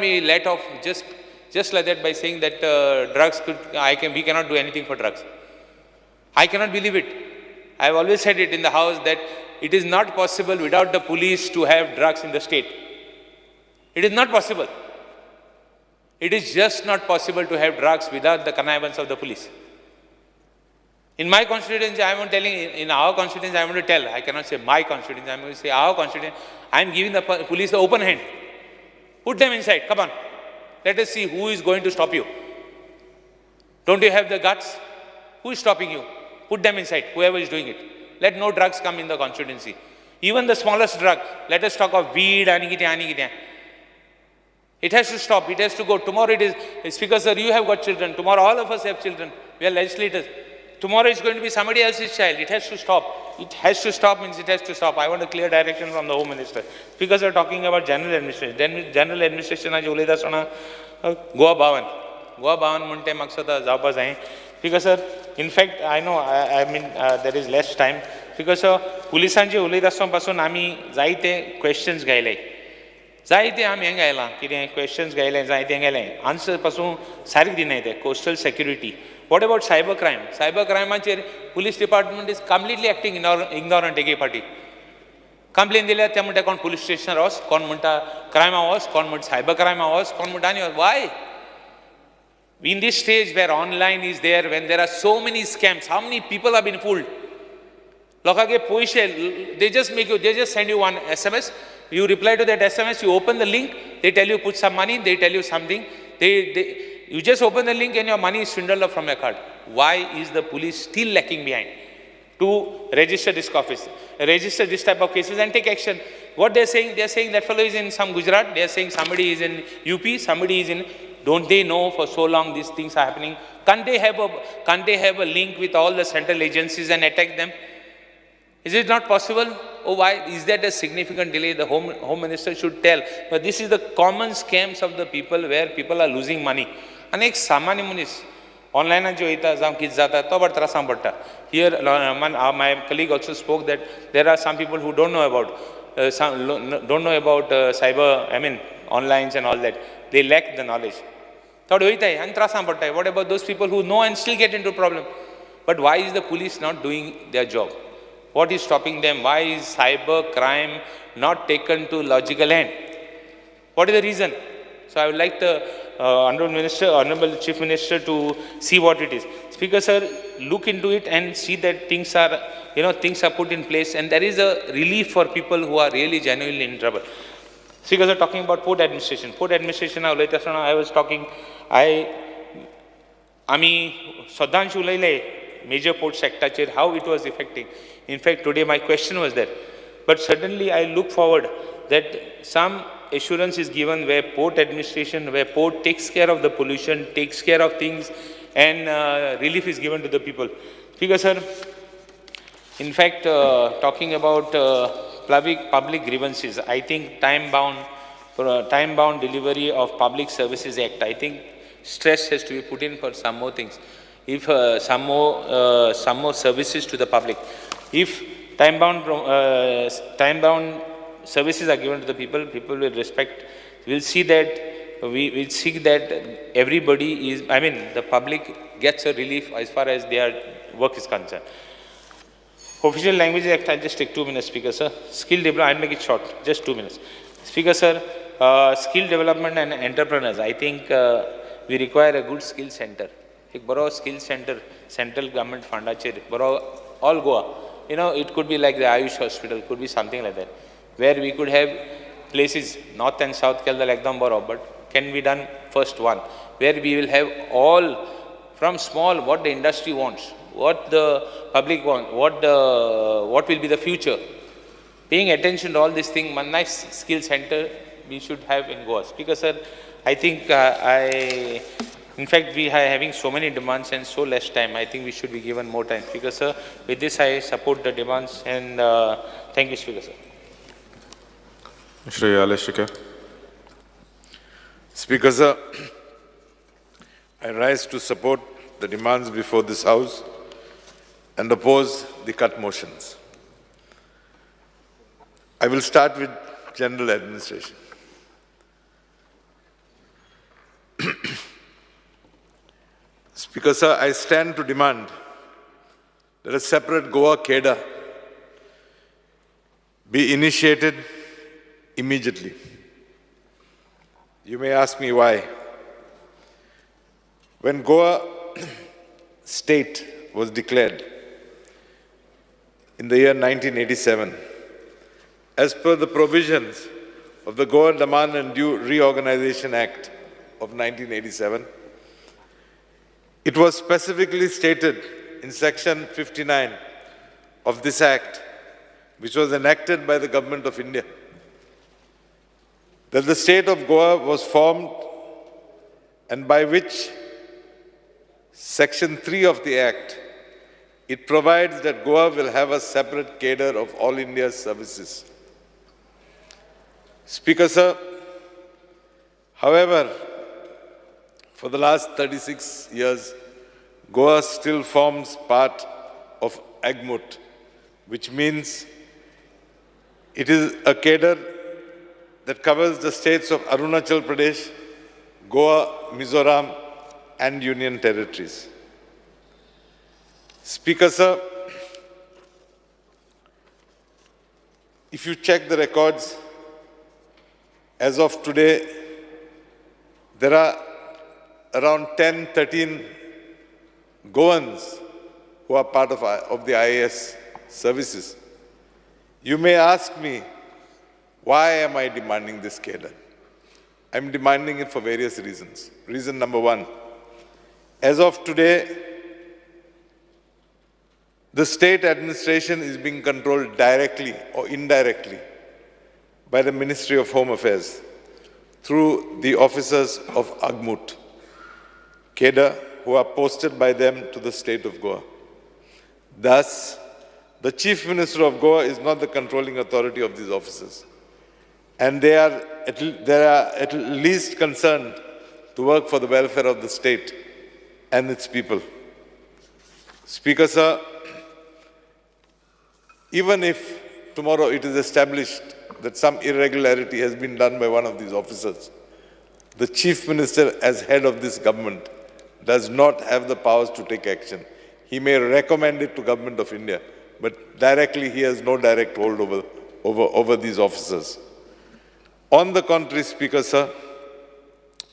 A: be let off just like that by saying that we cannot do anything for drugs. I cannot believe it. I have always said it in the house that it is not possible without the police to have drugs in the state. It is not possible. It is just not possible to have drugs without the connivance of the police. In my constituency, I am telling, in our constituency, I want to tell, I cannot say my constituency, I am going to say our constituency, I am giving the police the open hand. Put them inside, come on. Let us see who is going to stop you. Don't you have the guts? Who is stopping you? Put them inside, whoever is doing it. Let no drugs come in the constituency. Even the smallest drug, let us talk of weed, it has to stop, it has to go. Tomorrow it is, Speaker sir, you have got children. Tomorrow all of us have children. We are legislators. Tomorrow it's going to be somebody else's child. It has to stop. It has to stop means it has to stop. I want a clear direction from the Home Minister. Because we're talking about general administration. General administration is Goa Bhavan. Goa Bhavan munte maksada jawpa jaye. Because sir, in fact, I know, there is less time. Because पुलिसांचे उलयत आसतना पासून आमी जायते questions घायले. जायते आमी हें घायलां, कितें questions घायले, जायते घायले. आन्सर पासून सारकें दिनाय ते. Coastal security. What about cyber crime? Cyber crime, police department is completely acting ignorant एके फाटी. Complaint दिल्या त्या म्हणटा कोण police station वच, कोण म्हणटा crime वच, कोण म्हणटा cyber crime वच, कोण म्हणटा आनी वच. Why? In this stage where online is there, when there are so many scams, how many people have been fooled? लोकांगे पैसे, they just send you one SMS, you reply to that SMS, you open the link, they tell you put some money, they tell you something, you just open the link and your money is swindled off from your card. Why is the police still lacking behind to register this type of cases and take action? What they're saying that fellow is in some Gujarat, they're saying somebody is in UP, somebody is in, don't they know for so long these things are happening? Can't they have a link with all the central agencies and attack them? Is it not possible? Oh, why is that a significant delay? The home minister should tell. But this is the common scams of the people where people are losing money. And एक सामान्य मनीस online जो इता जाम किस जाता तो बड़ा त्रासां पड़ता. Here, my colleague also spoke that there are some people who don't know about cyber. I mean, online and all that. They lack the knowledge. थोड़ा होता है and त्रासां पड़ता है. What about those people who know and still get into problem? But why is the police not doing their job? What is stopping them? Why is cyber crime not taken to logical end? What is the reason? So I would like the Honorable Chief Minister to see what it is. Speaker sir, look into it and see that things are put in place and there is a relief for people who are really genuinely in trouble. Speaker sir, talking about port administration. I was talking, Sudhanshu Laile, major port sector, how it was affecting. In fact, today my question was that. But certainly I look forward that some assurance is given where port administration, where port takes care of the pollution, takes care of things and relief is given to the people. Speaker sir, in fact, talking about public grievances, I think time-bound delivery of Public Services Act, I think stress has to be put in for some more things. If some more services to the public. If time-bound services are given to the people, people will respect. We'll see that we see that everybody is. The public gets a relief as far as their work is concerned. Official Language Act. I'll just take 2 minutes, Speaker sir. Skill development. I'll make it short. Just 2 minutes, Speaker sir. Skill development and entrepreneurs. I think we require a good skill center. एक बरो skill center, central government fundaचे बरो all Goa. It could be like the Ayush Hospital, could be something like that, where we could have places north and south kelda ekdam boro, but can be done first one, where we will have all from small what the industry wants, what the public wants, what will be the future. Paying attention to all these things, one nice skill center we should have in Goa. Speaker sir, I think in fact, we are having so many demands and so less time. I think we should be given more time. Speaker sir, with this I support the demands and thank you, Speaker sir.
G: Shri Alesh Shikar.
J: Speaker sir, I rise to support the demands before this House and oppose the cut motions. I will start with general administration. Speaker sir, I stand to demand that a separate Goa cadre be initiated immediately. You may ask me why. When Goa state was declared in the year 1987, as per the provisions of the Goa Daman and Diu Reorganization Act of 1987, it was specifically stated in Section 59 of this Act, which was enacted by the Government of India, that the state of Goa was formed and by which Section 3 of the Act, it provides that Goa will have a separate cadre of all India's services. Speaker sir, however, for the last 36 years, Goa still forms part of AGMUT, which means it is a cadre that covers the states of Arunachal Pradesh, Goa, Mizoram, and Union Territories. Speaker, sir, if you check the records, as of today, there are around 10, 13 Goans who are part of the IAS services. You may ask me, why am I demanding this cadre? I'm demanding it for various reasons. Reason number one, as of today, the state administration is being controlled directly or indirectly by the Ministry of Home Affairs through the officers of Agmut, cadre who are posted by them to the state of Goa. Thus, the Chief Minister of Goa is not the controlling authority of these officers. And they are at least concerned to work for the welfare of the state and its people. Speaker, sir, even if tomorrow it is established that some irregularity has been done by one of these officers, the Chief Minister, as head of this government, does not have the powers to take action. He may recommend it to Government of India, but directly he has no direct hold over these officers. On the contrary, Speaker, sir,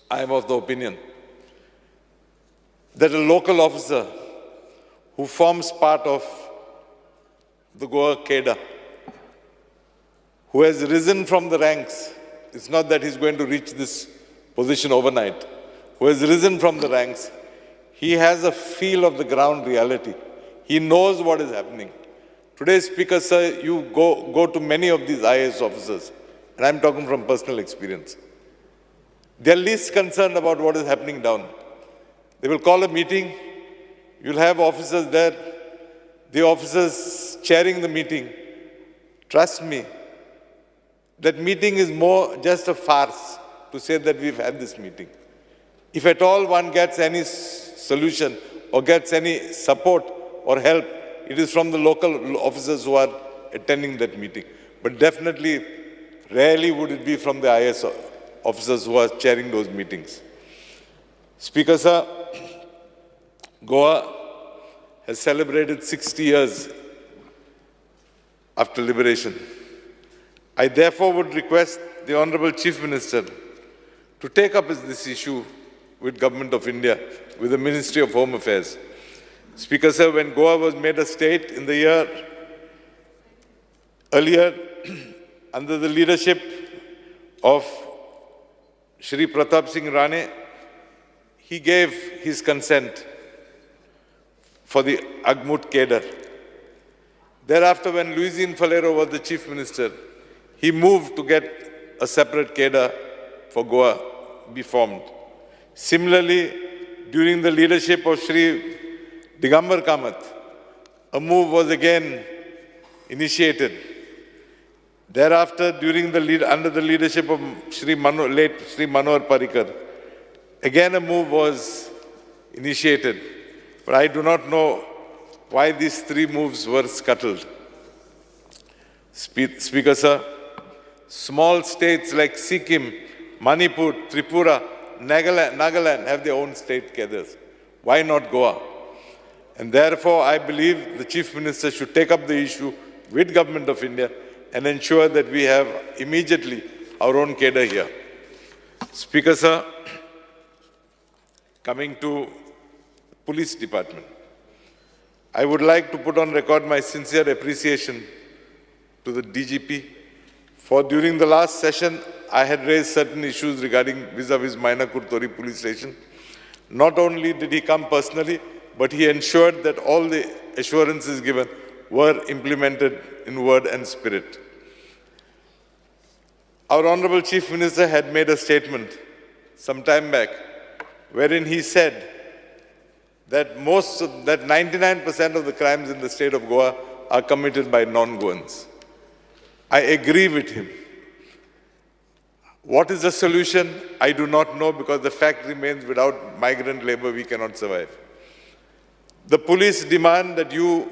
J: I am of the opinion that a local officer who forms part of the Goa cadre, who has risen from the ranks, it's not that he's going to reach this position overnight, who has risen from the ranks, he has a feel of the ground reality. He knows what is happening. Today, Speaker, sir, you go to many of these IAS officers, and I'm talking from personal experience. They're least concerned about what is happening down. They will call a meeting, you'll have officers there, the officers chairing the meeting. Trust me, that meeting is more just a farce to say that we've had this meeting. If at all one gets any solution or gets any support or help, it is from the local officers who are attending that meeting. But definitely, rarely would it be from the IAS officers who are chairing those meetings. Speaker, sir, Goa has celebrated 60 years after liberation. I therefore would request the Honorable Chief Minister to take up this issue with Government of India, with the Ministry of Home Affairs. Speaker, sir, when Goa was made a state in the year earlier, under the leadership of Shri Pratap Singh Rane, he gave his consent for the Agmut cadre. Thereafter, when Luisin Falero was the Chief Minister, he moved to get a separate cadre for Goa be formed. Similarly, during the leadership of Shri Digambar Kamath, a move was again initiated. Thereafter, under the leadership of late Shri Manohar Parrikar, again a move was initiated. But I do not know why these three moves were scuttled. Speaker, sir, small states like Sikkim, Manipur, Tripura, Nagaland have their own state cadres. Why not Goa? And therefore, I believe the Chief Minister should take up the issue with Government of India and ensure that we have immediately our own cadre here. Speaker, sir, coming to Police Department, I would like to put on record my sincere appreciation to the DGP for during the last session, I had raised certain issues regarding vis-a-vis Mainakur Tori police station. Not only did he come personally, but he ensured that all the assurances given were implemented in word and spirit. Our Honorable Chief Minister had made a statement some time back wherein he said that 99% of the crimes in the state of Goa are committed by non-Goans. I agree with him. What is the solution? I do not know, because the fact remains without migrant labor we cannot survive. The police demand that you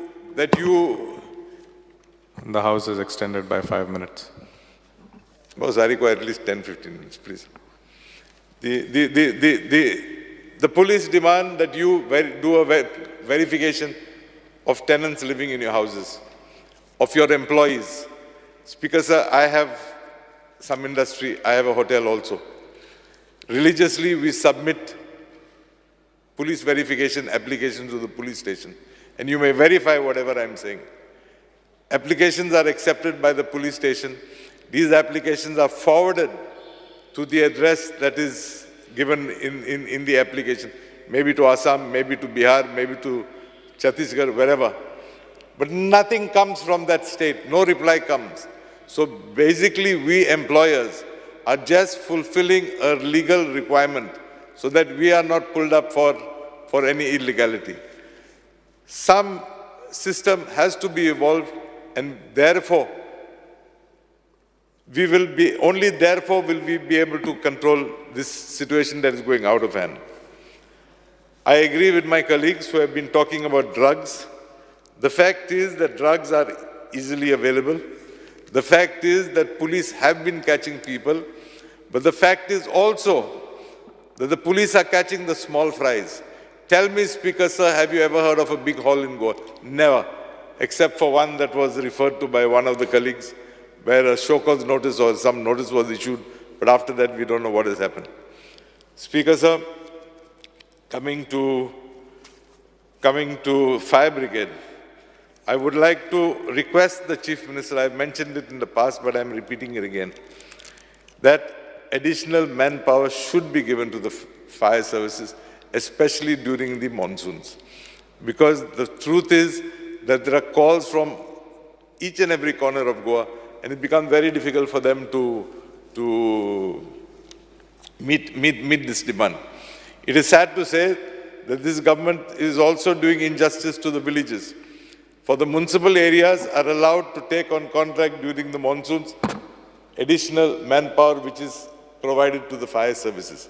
G: The House is extended by 5 minutes.
J: Sariko, at least 10-15 minutes, please. The police demand that you do a verification of tenants living in your houses, of your employees. Speaker, sir, I have some industry, I have a hotel also. Religiously, we submit police verification applications to the police station, and you may verify whatever I'm saying. Applications are accepted by the police station. These applications are forwarded to the address that is given in the application, maybe to Assam, maybe to Bihar, maybe to Chhattisgarh, wherever. But nothing comes from that state, no reply comes. So basically, we employers are just fulfilling a legal requirement so that we are not pulled up for any illegality. Some system has to be evolved, and therefore, only therefore will we be able to control this situation that is going out of hand. I agree with my colleagues who have been talking about drugs. The fact is that drugs are easily available. The fact is that police have been catching people. But the fact is also that the police are catching the small fries. Tell me, Speaker, sir, have you ever heard of a big haul in Goa? Never, except for one that was referred to by one of the colleagues, where a show cause notice or some notice was issued, but after that we don't know what has happened. Speaker, sir, coming to Fire Brigade, I would like to request the Chief Minister, I've mentioned it in the past, but I'm repeating it again, that additional manpower should be given to the fire services, especially during the monsoons. Because the truth is that there are calls from each and every corner of Goa, and it becomes very difficult for them to meet this demand. It is sad to say that this government is also doing injustice to the villages. For the municipal areas are allowed to take on contract during the monsoons, additional manpower which is provided to the fire services.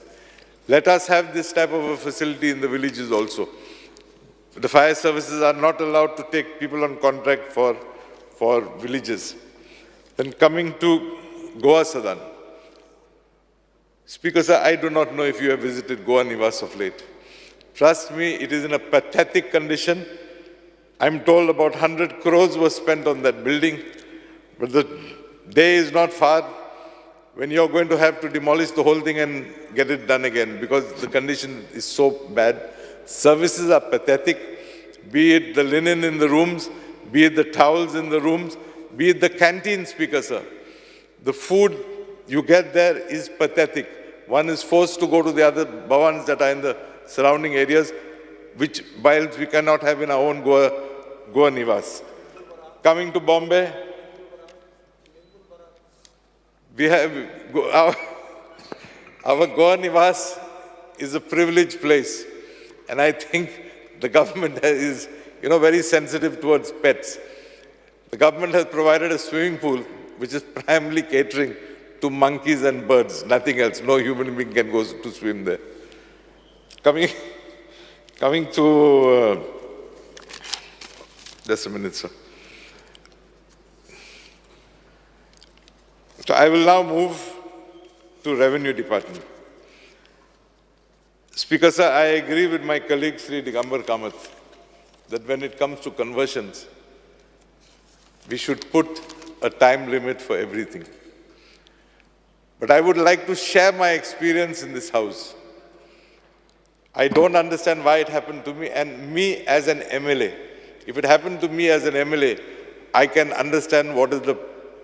J: Let us have this type of a facility in the villages also. The fire services are not allowed to take people on contract for villages. Then coming to Goa Sadan. Speaker, sir, I do not know if you have visited Goa Nivas of late. Trust me, it is in a pathetic condition. I'm told about 100 crores was spent on that building, but the day is not far when you're going to have to demolish the whole thing and get it done again because the condition is so bad. Services are pathetic, be it the linen in the rooms, be it the towels in the rooms, be it the canteen, Speaker, sir. The food you get there is pathetic. One is forced to go to the other bhavans that are in the surrounding areas, which whilst we cannot have in our own Goa Nivas. Coming to Bombay, we have our Goa Nivas is a privileged place, and I think the government is, very sensitive towards pets. The government has provided a swimming pool which is primarily catering to monkeys and birds, nothing else. No human being can go to swim there. Coming to, just a minute, sir. So I will now move to Revenue Department. Speaker, sir, I agree with my colleague Sri Digambar Kamath that when it comes to conversions, we should put a time limit for everything. But I would like to share my experience in this house. I don't understand why it happened to me, and me as an MLA. If it happened to me as an MLA, I can understand what is the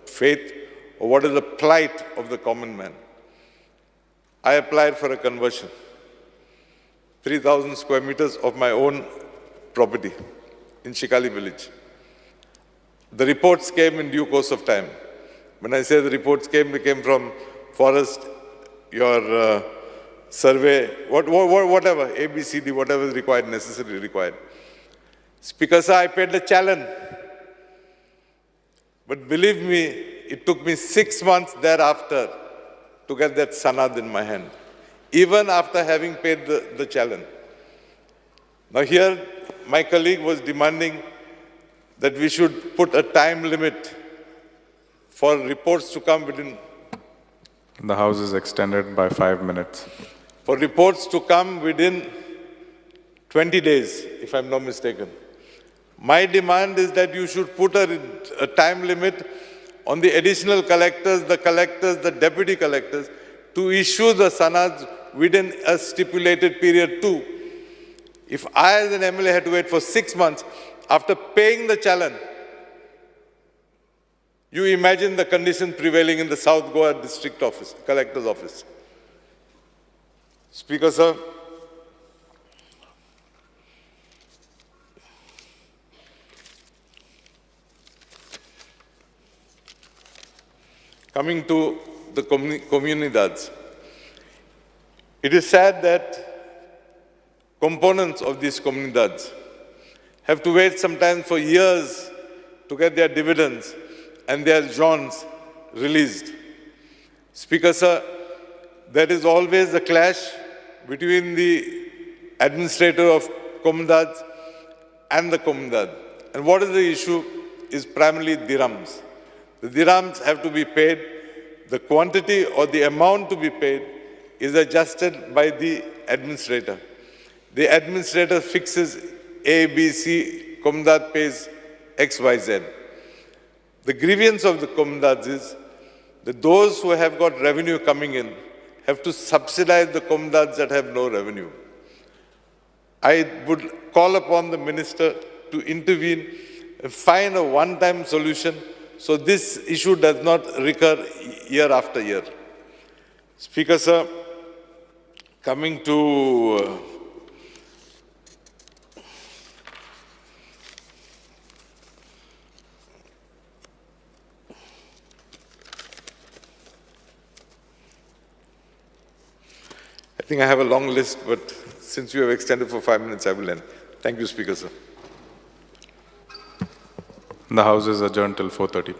J: fate or what is the plight of the common man. I applied for a conversion, 3,000 square meters of my own property in Shikali village. The reports came in due course of time. When I say the reports came, they came from forest, your survey, whatever, ABCD, whatever is required, necessarily required. Speaker, sir, I paid the challenge. But believe me, it took me 6 months thereafter to get that sanad in my hand, even after having paid the challenge. Now here, my colleague was demanding that we should put a time limit for reports to come within.
G: The House is extended by 5 minutes.
J: For reports to come within 20 days, if I'm not mistaken. My demand is that you should put a time limit on the additional collectors, the deputy collectors, to issue the sanad within a stipulated period too. If I as an MLA had to wait for 6 months after paying the challan, you imagine the conditions prevailing in the South Goa district office, collector's office. Speaker, sir, coming to the comunidades, it is sad that components of these comunidades have to wait sometimes for years to get their dividends and their joins released. Speaker, sir, there is always a clash between the administrator of comunidades and the comunidad. And what is the issue is primarily dirhams. The dirhams have to be paid. The quantity or the amount to be paid is adjusted by the administrator. The administrator fixes A, B, C, comunidad pays X, Y, Z. The grievance of the comunidades is that those who have got revenue coming in have to subsidize the comunidades that have no revenue. I would call upon the minister to intervene and find a one-time solution so this issue does not recur year after year. Speaker, sir, coming to I think I have a long list, but since you have extended for 5 minutes, I will end. Thank you, Speaker, sir.
G: The House is adjourned till 4:30.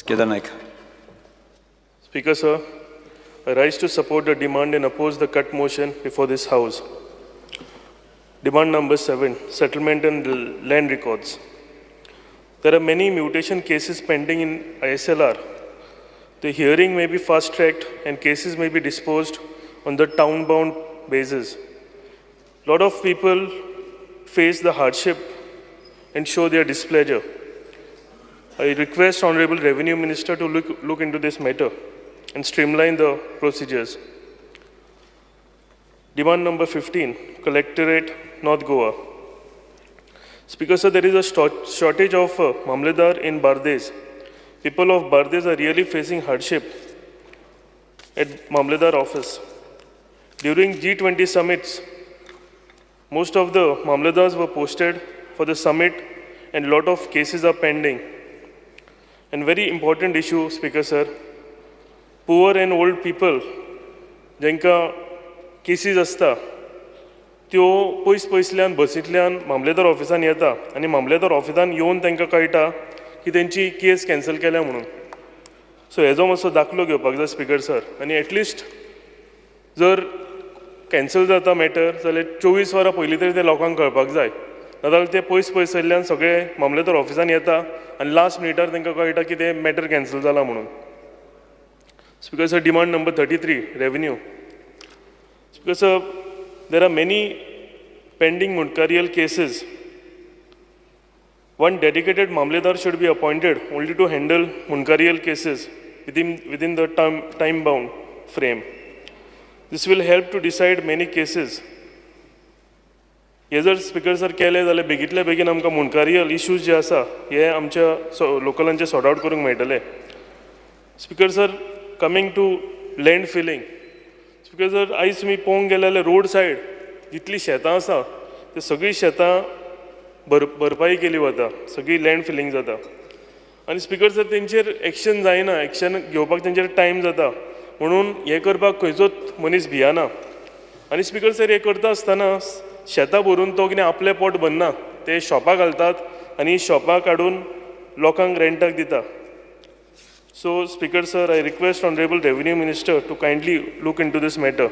C: Kedar Naik.
K: Speaker, sir, I rise to support the demand and oppose the cut motion before this House. Demand number 7, settlement and land records. There are many mutation cases pending in ISLR. The hearing may be fast-tracked and cases may be disposed on the town-bound basis. Lot of people face the hardship and show their displeasure. I request Honorable Revenue Minister to look into this matter and streamline the procedures. Demand number 15, Collectorate, North Goa. Speaker, sir, there is a shortage of Mamledar in Bardes. People of Bardes are really facing hardship at Mamledar office. During G20 summits, most of the Mamledars were posted for the summit and lot of cases are pending. And very important issue, Speaker, sir, poor and old people, jenka cases asta, त्यो पयसल्यान बसींतल्यान मामलेदार ऑफिसान येता आनी मामलेदार ऑफिसान येवन तांकां कळटा की तेंची केस कॅन्सल केल्या म्हणून. सो हेजो मातसो दाखलो घेवपाक जाय स्पिकर सर. आनी एटलिस्ट जर कॅन्सल जाता मॅटर जाल्यार 24 वरां पयलीं तरी ते लोकांक कळपाक जाय. नाजाल्यार ते पयसल्यान सगळे मामलेदार ऑफिसान येता आनी लास्ट मिनिटार तांकां कळटा की ते मॅटर कॅन्सल जाला म्हणून. Speaker sir, demand number 33, revenue. Speaker sir, there are many pending Munkarial cases. One dedicated Mamledar should be appointed only to handle Munkarial cases within the time-bound frame. This will help to decide many cases. हे जर speaker sir केले जाल्यार बेगींतल्या बेगीन आमकां मुनकारियल issues जे आसा हे आमच्या लोकलांचे सॉर्ट आउट करूंक मेळटले. Speaker sir, coming to land filling. Speaker sir, आयज तुमी पळोवंक गेले जाल्यार रोड सायड जितलीं शेतां आसा ती सगळीं शेतां भरपाई केली वता, सगळी लँड फिलिंग जाता. आनी स्पिकर सर, तेंचेर एक्शन जायना, एक्शन घेवपाक तेंचेर टायम जाता म्हणून हे करपाक खंयचोच मनीस भियाना. आनी स्पिकर सर, हे करता आसतना शेतां भरून तो कितें आपलें पोट भरना, ते शॉपां घालतात आनी शॉपां काडून लोकांक रेंटाक दिता. So, Speaker sir, I request Honorable Revenue Minister to kindly look into this matter.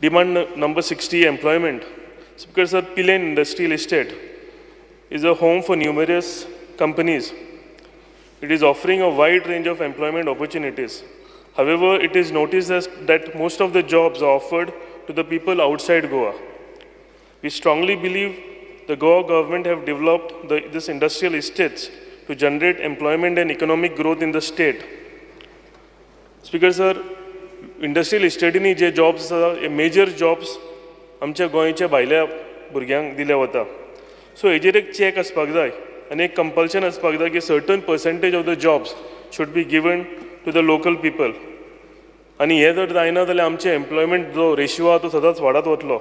K: Demand number 60, employment. Speaker sir, Pilen Industrial Estate is a home for numerous companies. It is offering a wide range of employment opportunities. However, it is noticed that most of the jobs are offered to the people outside Goa. We strongly believe the Goa government have developed this industrial estates to generate employment and economic growth in the state. Speaker sir, industrial estate-नी जे jobs आसा, major jobs आमच्या गोंयच्या भायल्या भुरग्यांक दिले वता. So हेजेर एक चॅक आसपाक जाय आनी एक कंपल्शन आसपाक जाय की certain percentage of the jobs should be given to the local people. आनी हे जर जायना जाल्यार आमचे एम्प्लॉयमेंट जो रेशियो आहा तो सदांच वाडत वतलो.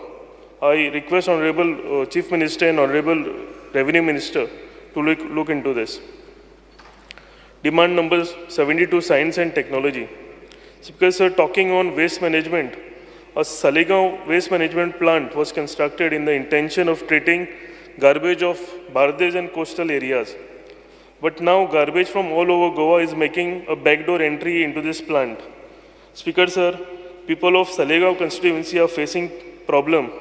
K: I request honourable chief minister end honourable revenue minister to look into this. Demand number 72, science and technology. Speaker sir, talking on waste management, a Saligaon waste management plant was constructed in the intention of treating garbage of Bardes and coastal areas. But now garbage from all over Goa is making a backdoor entry into this plant. Speaker sir, people of Saligaon constituency are facing problem.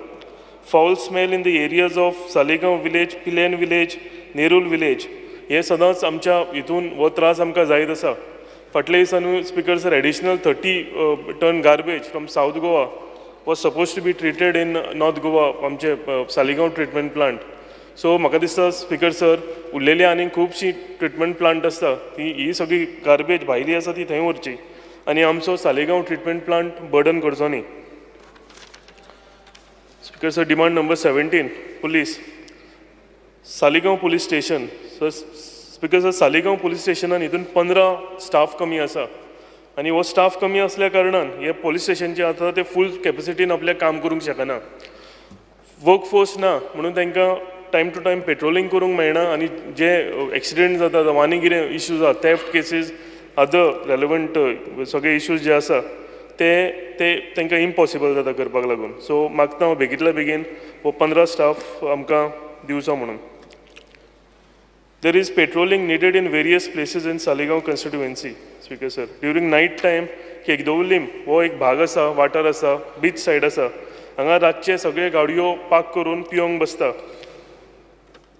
K: Foul smell in the areas of Saligaon village, Pilen village, Nerul village हे सदांच आमच्या हितून हो त्रास आमकां जायत आसा. फाटल्या दिसांनी speaker sir additional 30 ton garbage from south Goa was suppose to be treated in north Goa आमचे सालिगांव ट्रिटमेंट प्लांट. सो म्हाका दिसता स्पिकर सर उरलेली आनी खुबशीं ट्रिटमेंट प्लांट आसता ही सगळी गार्बेज भायली आसा ती थंय व्हरची आनी आमचो सालिगांव ट्रिटमेंट प्लांट बर्डन करचो न्ही. Speaker sir, demand number 17, police. Saligao police station. Sir speaker sir, Saligao police स्टेशनान हितून 15 स्टाफ कमी आसा आनी हो स्टाफ कमी असल्या कारणान हे पुलीस स्टेशनचे आतां ते फूल कॅपेसिटीन आपलें काम करूंक शकना. वर्क फोर्स ना म्हणून तांकां टायम टू टायम पेट्रोलिंग करूंक मेळना आनी जे एक्सिडेंट जाता जावं आनी कितें इश्यूज आसा थेफ्ट केसीस अदर रेलेवंट सगळे इश्यूज जे आसा ते तांकां इम्पॉसिबल जाता करपाक लागून. सो मागता हांव बेगींतल्या बेगीन हो 15 स्टाफ आमकां दिवचो म्हणून. There is patrolling needed in various places in Saligaon constituency, Speaker sir. During night time, केगदोवलीम हो एक भाग आसा, वाठार आसा, बीच सायड आसा. हांगा रातचे सगळे गाडयो पार्क करून पिवंक बसता.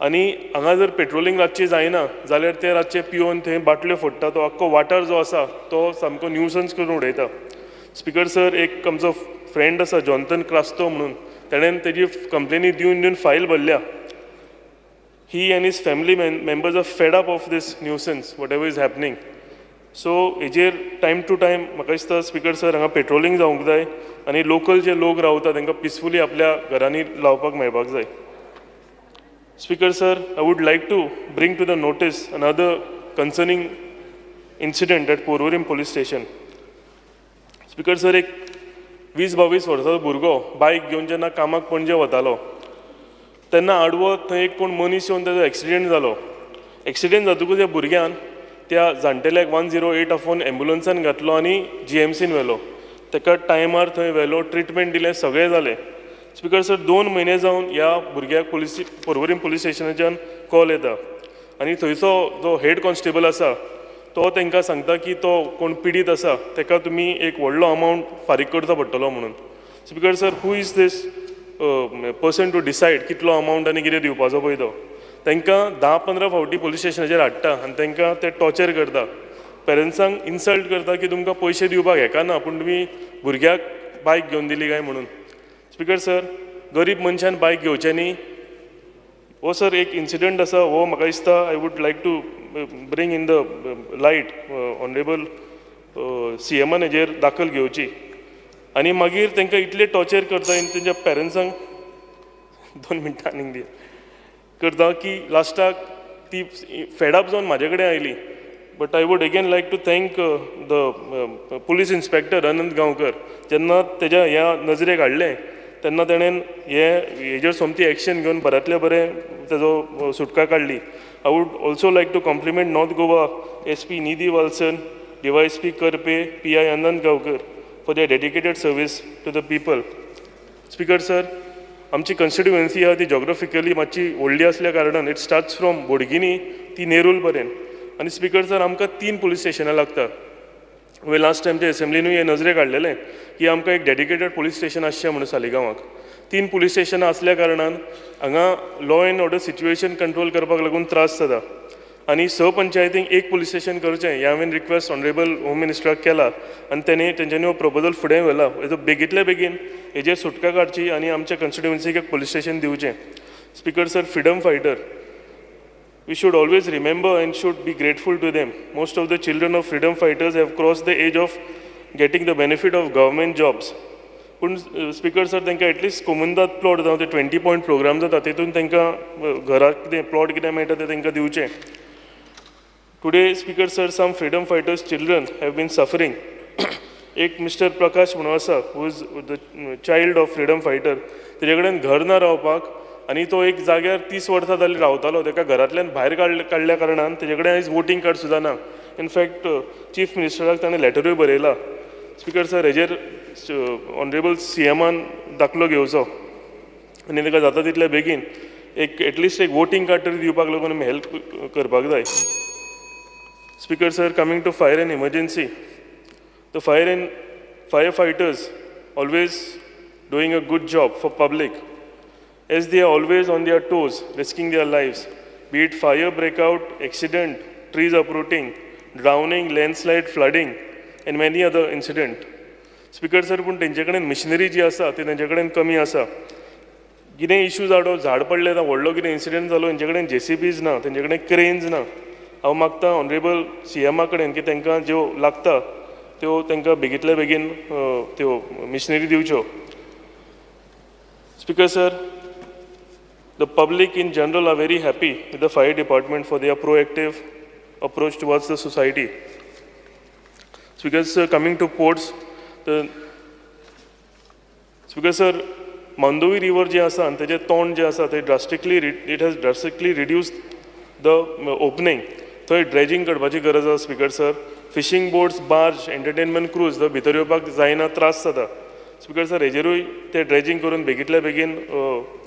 K: आनी हांगा जर पेट्रोलिंग रातची जायना जाल्यार ते रातचे पिवन थंय बाटल्यो फोडटा. तो आख्खो वाठार जो आसा तो सामको न्यूसन्स करून उडयता. स्पीकर सर, एक आमचो फ्रेंड आसा जॉन्थन क्रास्तो म्हणून, ताणें तेजी कंप्लेनी दिवन फायल भरल्या. He and his family members are fed up of this nuisance, whatever is happening. So, हेजेर टायम टू टायम म्हाका दिसता स्पीकर सर हांगा पेट्रोलिंग जावंक जाय आनी लोकल जे लोक रावता तांकां पिसफुली आपल्या घरांनी लावपाक मेळपाक जाय. Speaker sir, I would like to bring to the notice another concerning incident at Porvorim police station. Speaker sir, एक 20-22 वर्साचो भुरगो बायक घेवन जेन्ना कामाक पणजे वतालो तेन्ना आडवो थंय एक कोण मनीस येवन ताजो एक्सिडेंट जालो. एक्सिडेंट जातकूच त्या भुरग्यान त्या जाण्टेल्याक 108 फोन एम्बुलन्सान घातलो आनी GMCन व्हेलो. ताका टायमार थंय व्हेलो, ट्रिटमेंट दिलें, सगळें जालें. स्पीकर सर, 2 म्हयने जावन ह्या भुरग्याक पर्वरीम पुलीस स्टेशनाच्यान कॉल येता आनी थंयचो जो हेड कॉन्स्टेबल आसा तो तांकां सांगता की तो कोण पिडीत आसा ताका तुमी एक व्हडलो अमावंट फारीक करचो पडटलो म्हणून. Speaker sir, who is this person to decide कितलो अमावंट आनी कितें दिवपाचो पळय तो. तांकां 10-15 फावटी पुलीस स्टेशनाचेर हाडटा आनी तांकां ते टॉर्चर करता. पेरंट्सांक इन्सल्ट करता की तुमकां पयशे दिवपाक हेका ना पूण तुमी भुरग्याक बायक घेवन दिली काय म्हणून. स्पीकर सर, गरीब मनशान बायक घेवचें न्ही. हो सर एक इन्सिडंट आसा, हो म्हाका दिसता I would like to bring in the light. Honourable CMन हेजेर दाखल घेवची आनी मागीर तांकां इतले टॉर्चर करता तेंच्या पेरंट्सांक 2 मिनटां आनीक दिया करता की लास्टाक ती फेडअप जावन म्हाजे कडेन आयली. But I would again like to thank the police inspector Anant Gaonkar. जेन्ना तेज्या ह्या नजरेक हाडलें तेन्ना ताणें हेजेर सोमती एक्शन घेवन बऱ्यांतले बरें तेजो सुटका काडली. I would also like to compliment north Goa SP Nidhi Valsan, DYSP Karpe, PI Anant Gaonkar for their dedicated service to the people. Speaker sir, आमची कॉन्स्टिट्युएन्सी आहा ती जॉग्राफिकली मातशी व्हडली असल्या कारणान इट स्टार्ट्स फ्रॉम बोडगिनी ती नेरूल पर्यंत. आनी स्पीकर सर, आमकां 3 पुलीस स्टेशनां लागतात. हांवें लास्ट टायमच्या एसेंब्लीनूय हे नजरे काडलेलें की आमकां एक डेडिकेटेड पुलीस स्टेशन आसचें म्हणून सालिगांवाक. 3 पुलीस स्टेशनां आसल्या कारणान हांगा law and order situation control करपाक लागून त्रास जाता. आनी पंचायतींक एक पुलीस स्टेशन करचें हें हांवें रिक्वेस्ट ऑनरेबल होम मिनिस्टराक केला आनी तेंच्यांनी हो प्रपोजल फुडें व्हेला. हेजो बेगींतल्या बेगीन हेजेर सुटका काडची आनी आमच्या कॉन्स्टिट्युएन्सीक एक पुलीस स्टेशन दिवचें. Speaker sir, freedom fighter, we should always remember and should be grateful to them. Most of the children of freedom fighters have crossed the age of getting the benefit of government jobs. पूण speaker sir, तांकां at least कोमुंदात plot जावं ते 20 point programme जाता तेतून तांकां घराक कितें plot कितें मेळटा तें तांकां दिवचें. Today, Speaker sir, some freedom fighters' children have been suffering. एक मिस्टर प्रकाश म्हणून आसा, who is the child of freedom fighter. तेजे कडेन घर ना रावपाक आनी तो एक जाग्यार 30 वर्सां जाली रावतालो. ताका घरांतल्यान भायर काडल्या कारणान तेजे कडेन आयज वोटींग कार्ड सुद्दां ना. इनफॅक्ट चीफ मिनिस्टराक ताणें लेटरूय बरयला. स्पीकर सर, हेजेर ऑनरेबल CMन दाखलो घेवचो आनी ताका जाता तितले बेगीन एक एटलिस्ट एक वोटींग कार्ड तरी दिवपाक लागून आमी हेल्प करपाक जाय. Speaker sir, coming to fire and emergency, the firefighters always doing a good job for public as they are always on their toes, risking their lives, be it fire breakout, accident, trees uprooting, drowning, landslide, flooding and many other incident. Speaker sir, पूण तेंचे कडेन missionary जी आसा ती तेंचे कडेन कमी आसा. कितें इश्यू जालो, झाड पडलें ना, व्हडलो कितें इन्सिडेंट जालो, तेंचे कडेन JCBs ना, तेंचे कडेन क्रेन्स ना. हांव मागता ऑनरेबल CMा कडेन की तांकां ज्यो लागता त्यो तांकां बेगींतल्या बेगीन त्यो मिशनरी दिवच्यो. Speaker sir, the public in general are very happy with the fire department for their proactive approach towards the society. Speaker sir, coming to ports, speaker sir, Mandovi river जे आसा आनी तेजें तोंड जें आसा तें it has drastically reduced the opening. थंय dredging करपाची गरज आसा. Speaker sir, fishing boats, barge, entertainment cruise थंय भितर येवपाक जायना, त्रास जाता. स्पीकर सर, हेजेरूय ते ड्रेजिंग करून बेगींतल्या बेगीन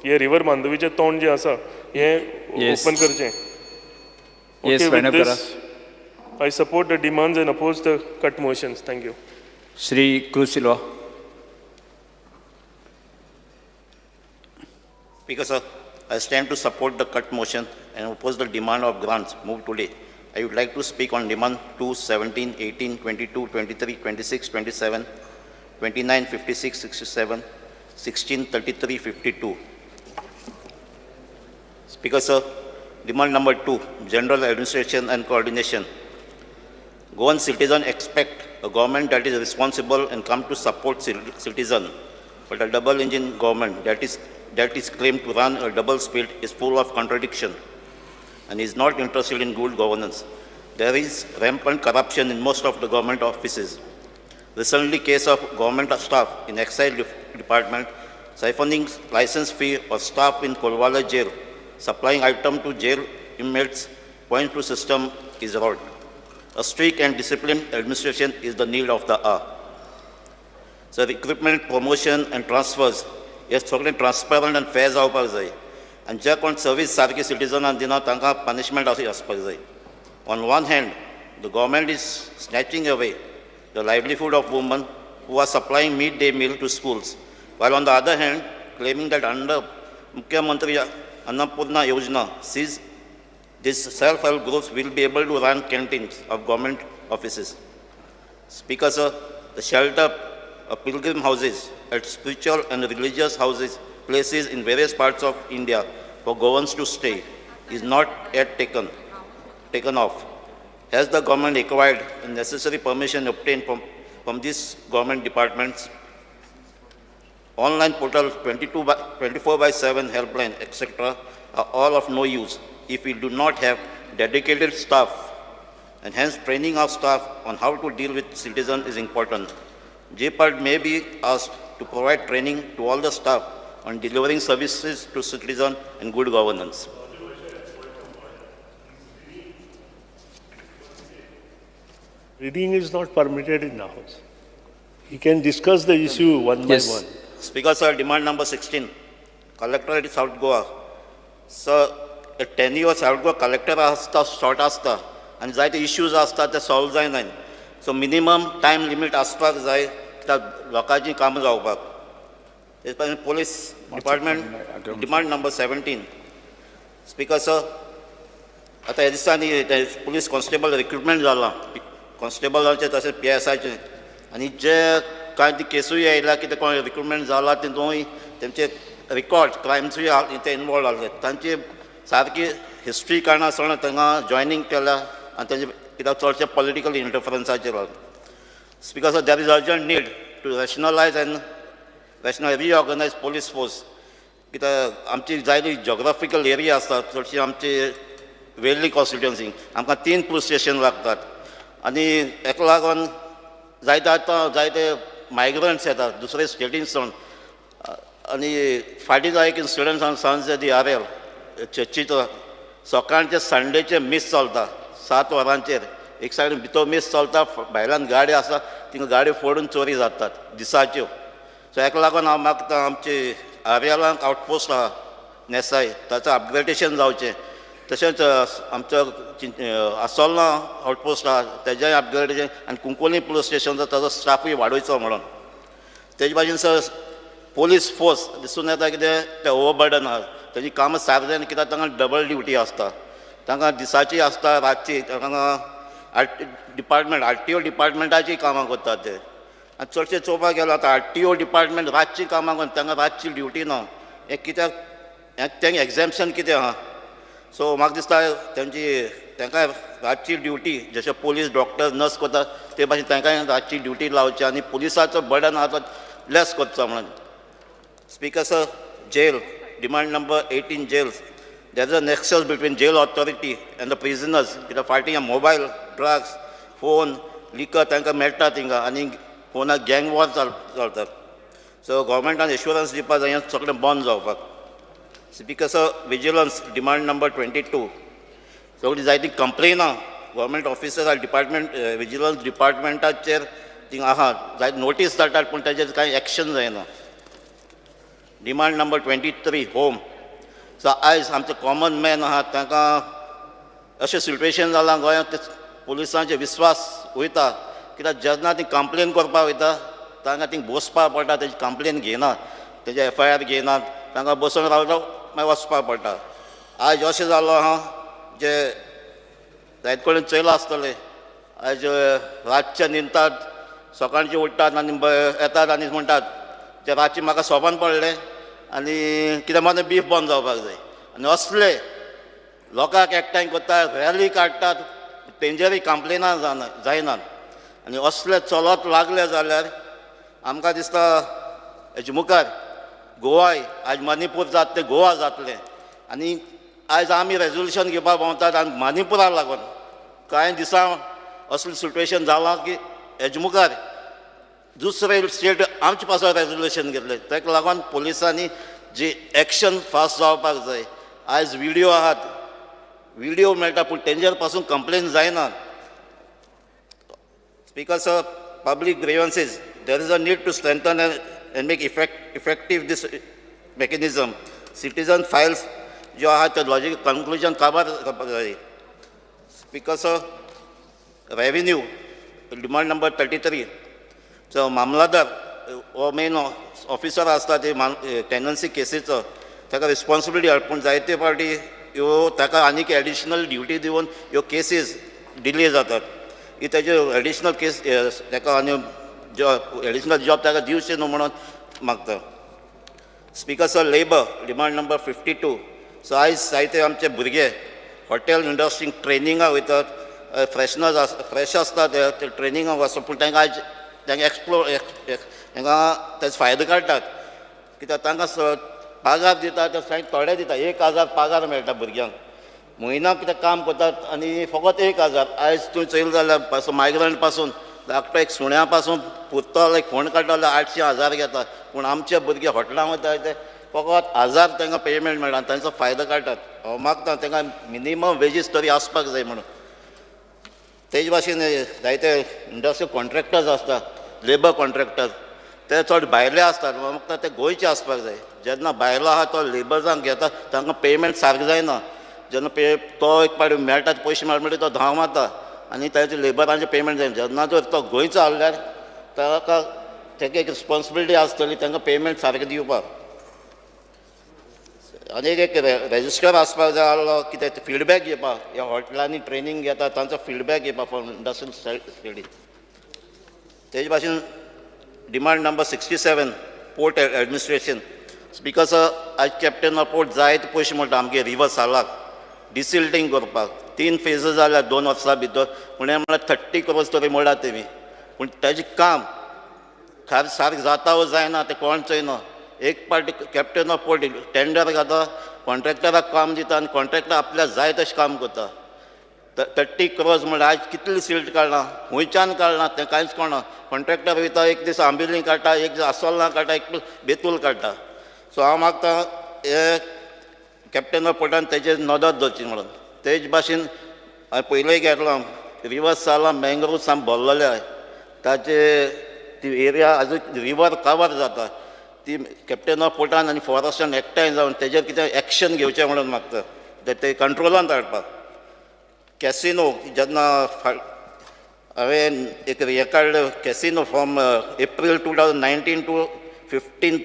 K: हे रिवर मांदोवीचें तोंड जें आसा हें ओपन करचें.
C: Yes
K: Okay,
C: wind
K: with
C: up करा.
K: this, I support the demands and oppose the cut motions. Thank you.
C: Shri cruise Silva.
L: Speaker, sir, I stand to support the cut motion and oppose the demand of grants moved today. I would like to speak on demand 2, 17, 18, 22, 23, 26, 27, 29, 56, 67, 16, 33, 52. Speaker, sir, demand number 2, general administration and coordination. Goan citizens expect a government that is responsible and come to support citizens, but a double-engine government that is claimed to run a double speed is full of contradiction and is not interested in good governance. There is rampant corruption in most of the government offices. Recently, case of government staff in Excise Department siphoning license fee of staff in Kolwala jail, supplying item to jail inmates, point to system is wrong. A strict and disciplined administration is the need of the hour. So recruitment, promotion and transfers हे सगळें transparent आनी फेर जावपाक जाय आनी जे कोण service सारकी सिटिजनाक दिना तांकां पनिशमेंट अशी आसपाक जाय. On one hand the government is snatching away the livelihood of woman who are supplying midday meal to schools, while on the other hand claiming that under Mukhyamantri Annapurna Yojana sees these self-help groups will be able to run canteens of government offices. Speaker, sir, the shelter of pilgrim houses at spiritual and religious houses, places in various parts of India for Goans to stay is not yet taken off. Has the government acquired the necessary permission obtained from these government departments? Online portal 24/7 helpline, etc. are all of no use if we do not have dedicated staff, and hence training of staff on how to deal with citizens is important. JPAD may be asked to provide training to all the staff on delivering services to citizens and good governance.
M: Reading is not permitted in the House. He can discuss the issue one by one.
L: Speaker, sir, demand number 16, Collectorate South Goa. Sir, a 10 years South Goa collector asta short asta, and जायते issues असतात ते solve जायनाय. So minimum time limit असपाक जाय त्या लोकांची कामां जावपाक. Police Department demand number 17. Speaker, sir, आता ह्या दिसांनी police constable recruitment जाला. कॉन्स्टेबलांचे तशेंच PSIचे आनी जे कांय ती केसूय आयला की ते कोण रिक्रुटमेंट जाला तितूंय तेंचे रिकॉर्ड क्रायम्सूय ते इनवॉल्व जाले तांची सारकी हिस्ट्री काणा आसतना तांकां जॉयनींग केल्या आनी तेंचे कित्याक चडशे पॉलिटिकल इंटरफरन्साचेर speaker sir there is urgent need to rationalise and reorganise police force कित्याक आमची जायती जॉग्राफिकल एरिया आसता चडशी आमची वेल्ली कॉन्स्टिट्युएन्सी आमकां 3 पुलीस स्टेशन लागतात आनी हेका लागून जायते मायग्रंट्स येतात दुसरे स्टेटींतसून आनी फाटीं एक इन्सिडंट सांजे दी RL चर्चीचो सकाळचे संडेचे मिस चलता 7 वरांचेर एक सायडीन भितर मिस चलता भायल्यान गाडी आसा तिंगा गाडी फोडून चोरी जातात दिसाच्यो सो हेका लागून हांव मागता आमचे RLांक आउटपोस्ट आहा नेसाय ताचें अपग्रेडेशन जावचें तशेंच आमचो आसोलना आउटपोस्ट आहा तेजेंय अपग्रेडेशन आनी कुंकोली पुलीस स्टेशनचो ताजो स्टाफूय वाडोवचो म्हणून तेजे भाशेन सर पुलीस फोर्स दिसून येता कितें ते ओवरबर्डन आहा तेजी कामां सारकें कित्याक तांकां डबल ड्युटी आसता तांकां दिसाची आसता रातची तांकां डिपार्टमेंट RTO डिपार्टमेंटाची कामां करतात ते आनी चडशे चोवपाक गेलो आतां RTO डिपार्टमेंट रातची कामां करून तांकां रातची ड्युटी ना हें कित्याक तेंकां एग्जाम्शन कितें आहा सो म्हाका दिसता तांकां रातची ड्युटी जशे पुलीस डॉक्टर नर्स करतात ते भाशेन तांकांय रातची ड्युटी लावची आनी पुलिसाचो बर्डन आहा तो लेस करचो म्हणून speaker sir jail demand number 18 jails there is a nexus between jail authority and the prisoners कित्याक फाटीं मोबायल ड्रग्स फोन लिकर तांकां मेळटा थिंगा आनी फोनाक गँग वॉर चलतात सो गव्हर्मेंटान एश्युरन्स दिवपाक जाय हें सगळें बंद जावपाक speaker sir vigilance demand number 22 सगळीं जायतीं कंप्लेनां गव्हर्मेंट ऑफिसर डिपार्टमेंट विजिलन्स डिपार्टमेंटाचेर थिंगा आहा जायती नोटीस धाडटात पूण ताचेर कांय एक्शन जायना डिमांड नंबर 23 होम सो आयज आमचे कॉमन मॅन आहात तांकां अशें सिट्युएशन जालां गोंयांत पुलिसांचे विस्वास वयता कित्याक जेन्ना ती कंप्लेन करपाक वयता तांकां थिंग बसपाक पडटा, तेजी कंप्लेन घेयनात, तेजे FIR घेयनात, तांकां बसून रावलो मागीर वचपाक पडटा. आयज अशें जालो आहा जे जायते कडेन चयलां आसतलें, आयज रातचे न्हिदतात, सकाळचे उठतात आनी येतात आनी म्हणटात जे रातचे म्हाका सोबन पडलें आनी कित्याक मागीर बीफ बंद जावपाक जाय. आनी असले लोकांक एकठांय करतात, रॅली काडटात, तेंचेरय कंप्लेनां जायनात. आनी असले चलत लागले जाल्यार आमकां दिसता हेजे मुखार गोवाय आयज मणिपूर जात तें गोवा जातलें. आनी आयज आमी रेजोल्युशन घेवपाक भोंवतात आनी मणिपुराक लागून कांय दिसां असलें सिट्युएशन जालां की हेजे मुखार दुसरे स्टेट आमचे पासून रेजोल्युशन घेतलें. ताका लागून पुलिसांनी जी एक्शन फास्ट जावपाक जाय. आयज व्हिडियो आहात, व्हिडियो मेळटा पूण तेंचेर पासून कंप्लेन जायना. Because of public grievances, there is a need to strengthen and make effective this mechanism. Citizen files जो आहा ते लॉजिक कन्क्लुजन काबार करपाक जाय. Because of revenue, demand number 33. So मामलादार हो मेन ऑफिसर आसता ते टेनन्सी केसीचो ताका रिस्पॉन्सिबिलिटी पूण जायते फावटी ह्यो ताका आनीक एडिशनल ड्युटी दिवन ह्यो केसीस डिले जातात. ही तेजे एडिशनल केस ताका आनी एडिशनल जॉब ताका दिवचें न्हू म्हणून मागता. Speakers of labour demand number 52. So आयज जायते आमचे भुरगे हॉटेल इंडस्ट्रीक ट्रेनिंगाक वयतात, फ्रेश आसता ते ट्रेनिंगाक वचप पूण तांकां आयज तांकां तांकां तेजो फायदो काडटात कित्याक तांकां पगार दितात ते थोडे दितात. 1000 पगार मेळटा भुरग्यांक, म्हयन्याक कितें काम करतात आनी फकत 1000. आयज तूं चयलो जाल्यार मायग्रंट पासून धाकटो एक सुण्या पासून पुत्तल एक फोंड काडटा जाल्यार 800,000 घेतात. पूण आमचे भुरगे हॉटेलांत वतात ते फकत 1000 तांकां पेमेंट मेळटा आनी तांचो फायदो काडटात. हांव मागता तांकां मिनिमम वेजीस तरी आसपाक जाय म्हणून. तेजे भाशेन जायते इंडस्ट्रियल कॉन्ट्रॅक्टर्स आसता, लेबर कॉन्ट्रॅक्टर ते चड भायले आसतात. म्हाका ते गोंयचे आसपाक जाय. जेन्ना भायलो आहा तो लेबर्सांक घेता तांकां पेमेंट सारको जायना. जेन्ना तो एक पावटी मेळटा पयशे मेळटा म्हणटा तो धांव मारता आनी ताचे लेबरांचे पेमेंट जायना. जेन्ना जर तो गोंयचो आहल्यार ताका ताका एक रिस्पॉन्सिबिलिटी आसतली तांकां पेमेंट सारकें दिवपाक. आनीक एक रेजिस्टर आसपाक जाय आहलो कितें फिडबॅक घेवपाक. ह्या हॉटेलांनी ट्रेनींग घेता तांचो फिडबॅक घेवपाक फ्रॉम इंडस्ट्रियल स्टेडी. तेजे भाशेन demand number 67 port administration. Because आयज कॅप्टन ऑफ पोर्ट जायते पयशे म्हणटा आमगे रिवर सालाक डिसिल्टींग करपाक. 3 फेजीस जाल्यार 2 वर्सां भितर. पूण हें म्हळ्यार 30 crores तरी म्हणटा तेमी. पूण तेजें काम सारकें जाता वा जायना तें कोण चोयना. एक party captain of port tender घाता, कॉन्ट्रॅक्टराक काम दिता आनी कॉन्ट्रॅक्टर आपल्या जाय तशें काम करता. 30 crores म्हळ्यार आयज कितले सिल्ट काडला, खंयच्यान काडला तें कांयच कळना. कॉन्ट्रॅक्टर वयता एक दीस आंबिलीं काडटा, एक दीस आसोलना काडटा, एक बेतूल काडटा. सो हांव मागतां हे कॅप्टन ऑफ पोर्टान तेजेर नदर दवरची म्हणून. तेज भाशेन हांवें पयलेंय घेतलां रिवर्स जाला मँग्रोव साम भरलेले आहाय. ताचे ती एरिया आजून रिवर कवर जाता. ती कॅप्टन ऑफ पोर्टान आनी फॉरेस्टान एकठांय जावन तेजेर कितें एक्शन घेवचें म्हणून मागता ते कंट्रोलांत हाडपाक. कॅसिनो जेन्ना हांवें एक हें काडलें casino from April 2019 to 15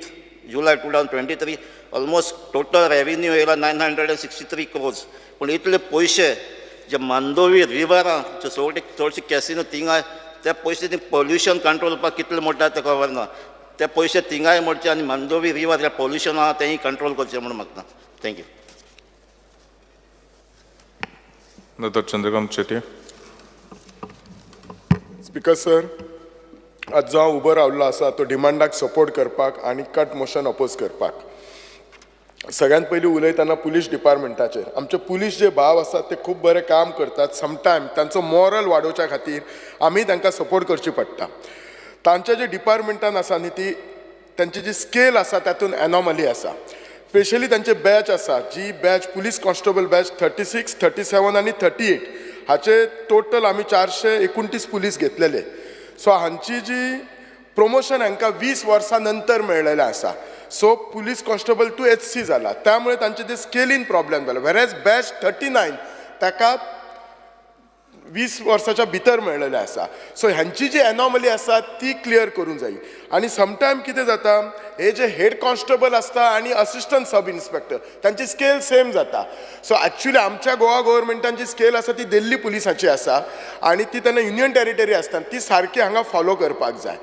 L: July 2023 almost total revenue येयला 963 crores. पूण इतले पयशे जे मांदोवी रिवरां चडशे कॅसिनो थिंगाय ते पयशे ती पोल्युशन कंट्रोल करपाक कितले मोडटा ते खबर ना. ते पयशे थिंगाय मोडचे आनी मांदोवी रिवर जे पोल्युशन आहा तेंय कंट्रोल करचें म्हणून मागता. Thank you.
G: Dr. Chandrakant Chetty.
N: Speaker sir, आज जो हांव उबो रावल्लो आसा तो डिमांडाक सपोर्ट करपाक आनी कट मोशन अपोज करपाक. सगळ्यांत पयलीं उलयतना पुलीस डिपार्टमेंटाचेर. आमचे पुलीस जे भाव आसात ते खूब बरें काम करतात. समटायम तांचो मॉरल वाडोवच्या खातीर आमी तांकां सपोर्ट करची पडटा. तांचे जे डिपार्टमेंटान आसा न्ही ती तांची जी स्केल आसा तातूंत एनॉमली आसा. स्पेशली तांचे बॅच आसा जी बॅच पुलीस कॉन्स्टेबल बॅच 36, 37 आनी 38 हाचे टोटल आमी 429 पुलीस घेतलेले. सो हांची जी प्रमोशन हांकां 20 वर्सां नंतर मेळलेलें आसा. So police constable to HC जाला. त्यामुळे तांचे ते स्केलीन प्रॉब्लेम जालो. वेरेज बॅच 39 ताका 20 वर्साच्या भितर मेळलेले आसा. सो ह्यांची जी एनॉमली आसा ती क्लियर करूंक जाय. आनी समटायम कितें जाता, हे जे हेड कॉन्स्टेबल आसता आनी असिस्टंट सब इन्स्पेक्टर तांची स्केल सेम जाता. सो एक्चुअली आमच्या गोवा गव्हर्मेंटान जी स्केल आसा ती दिल्ली पुलिसाची आसा आनी ती तेन्ना युनियन टेरिटरी आसता, ती सारकी हांगा फॉलो करपाक जाय.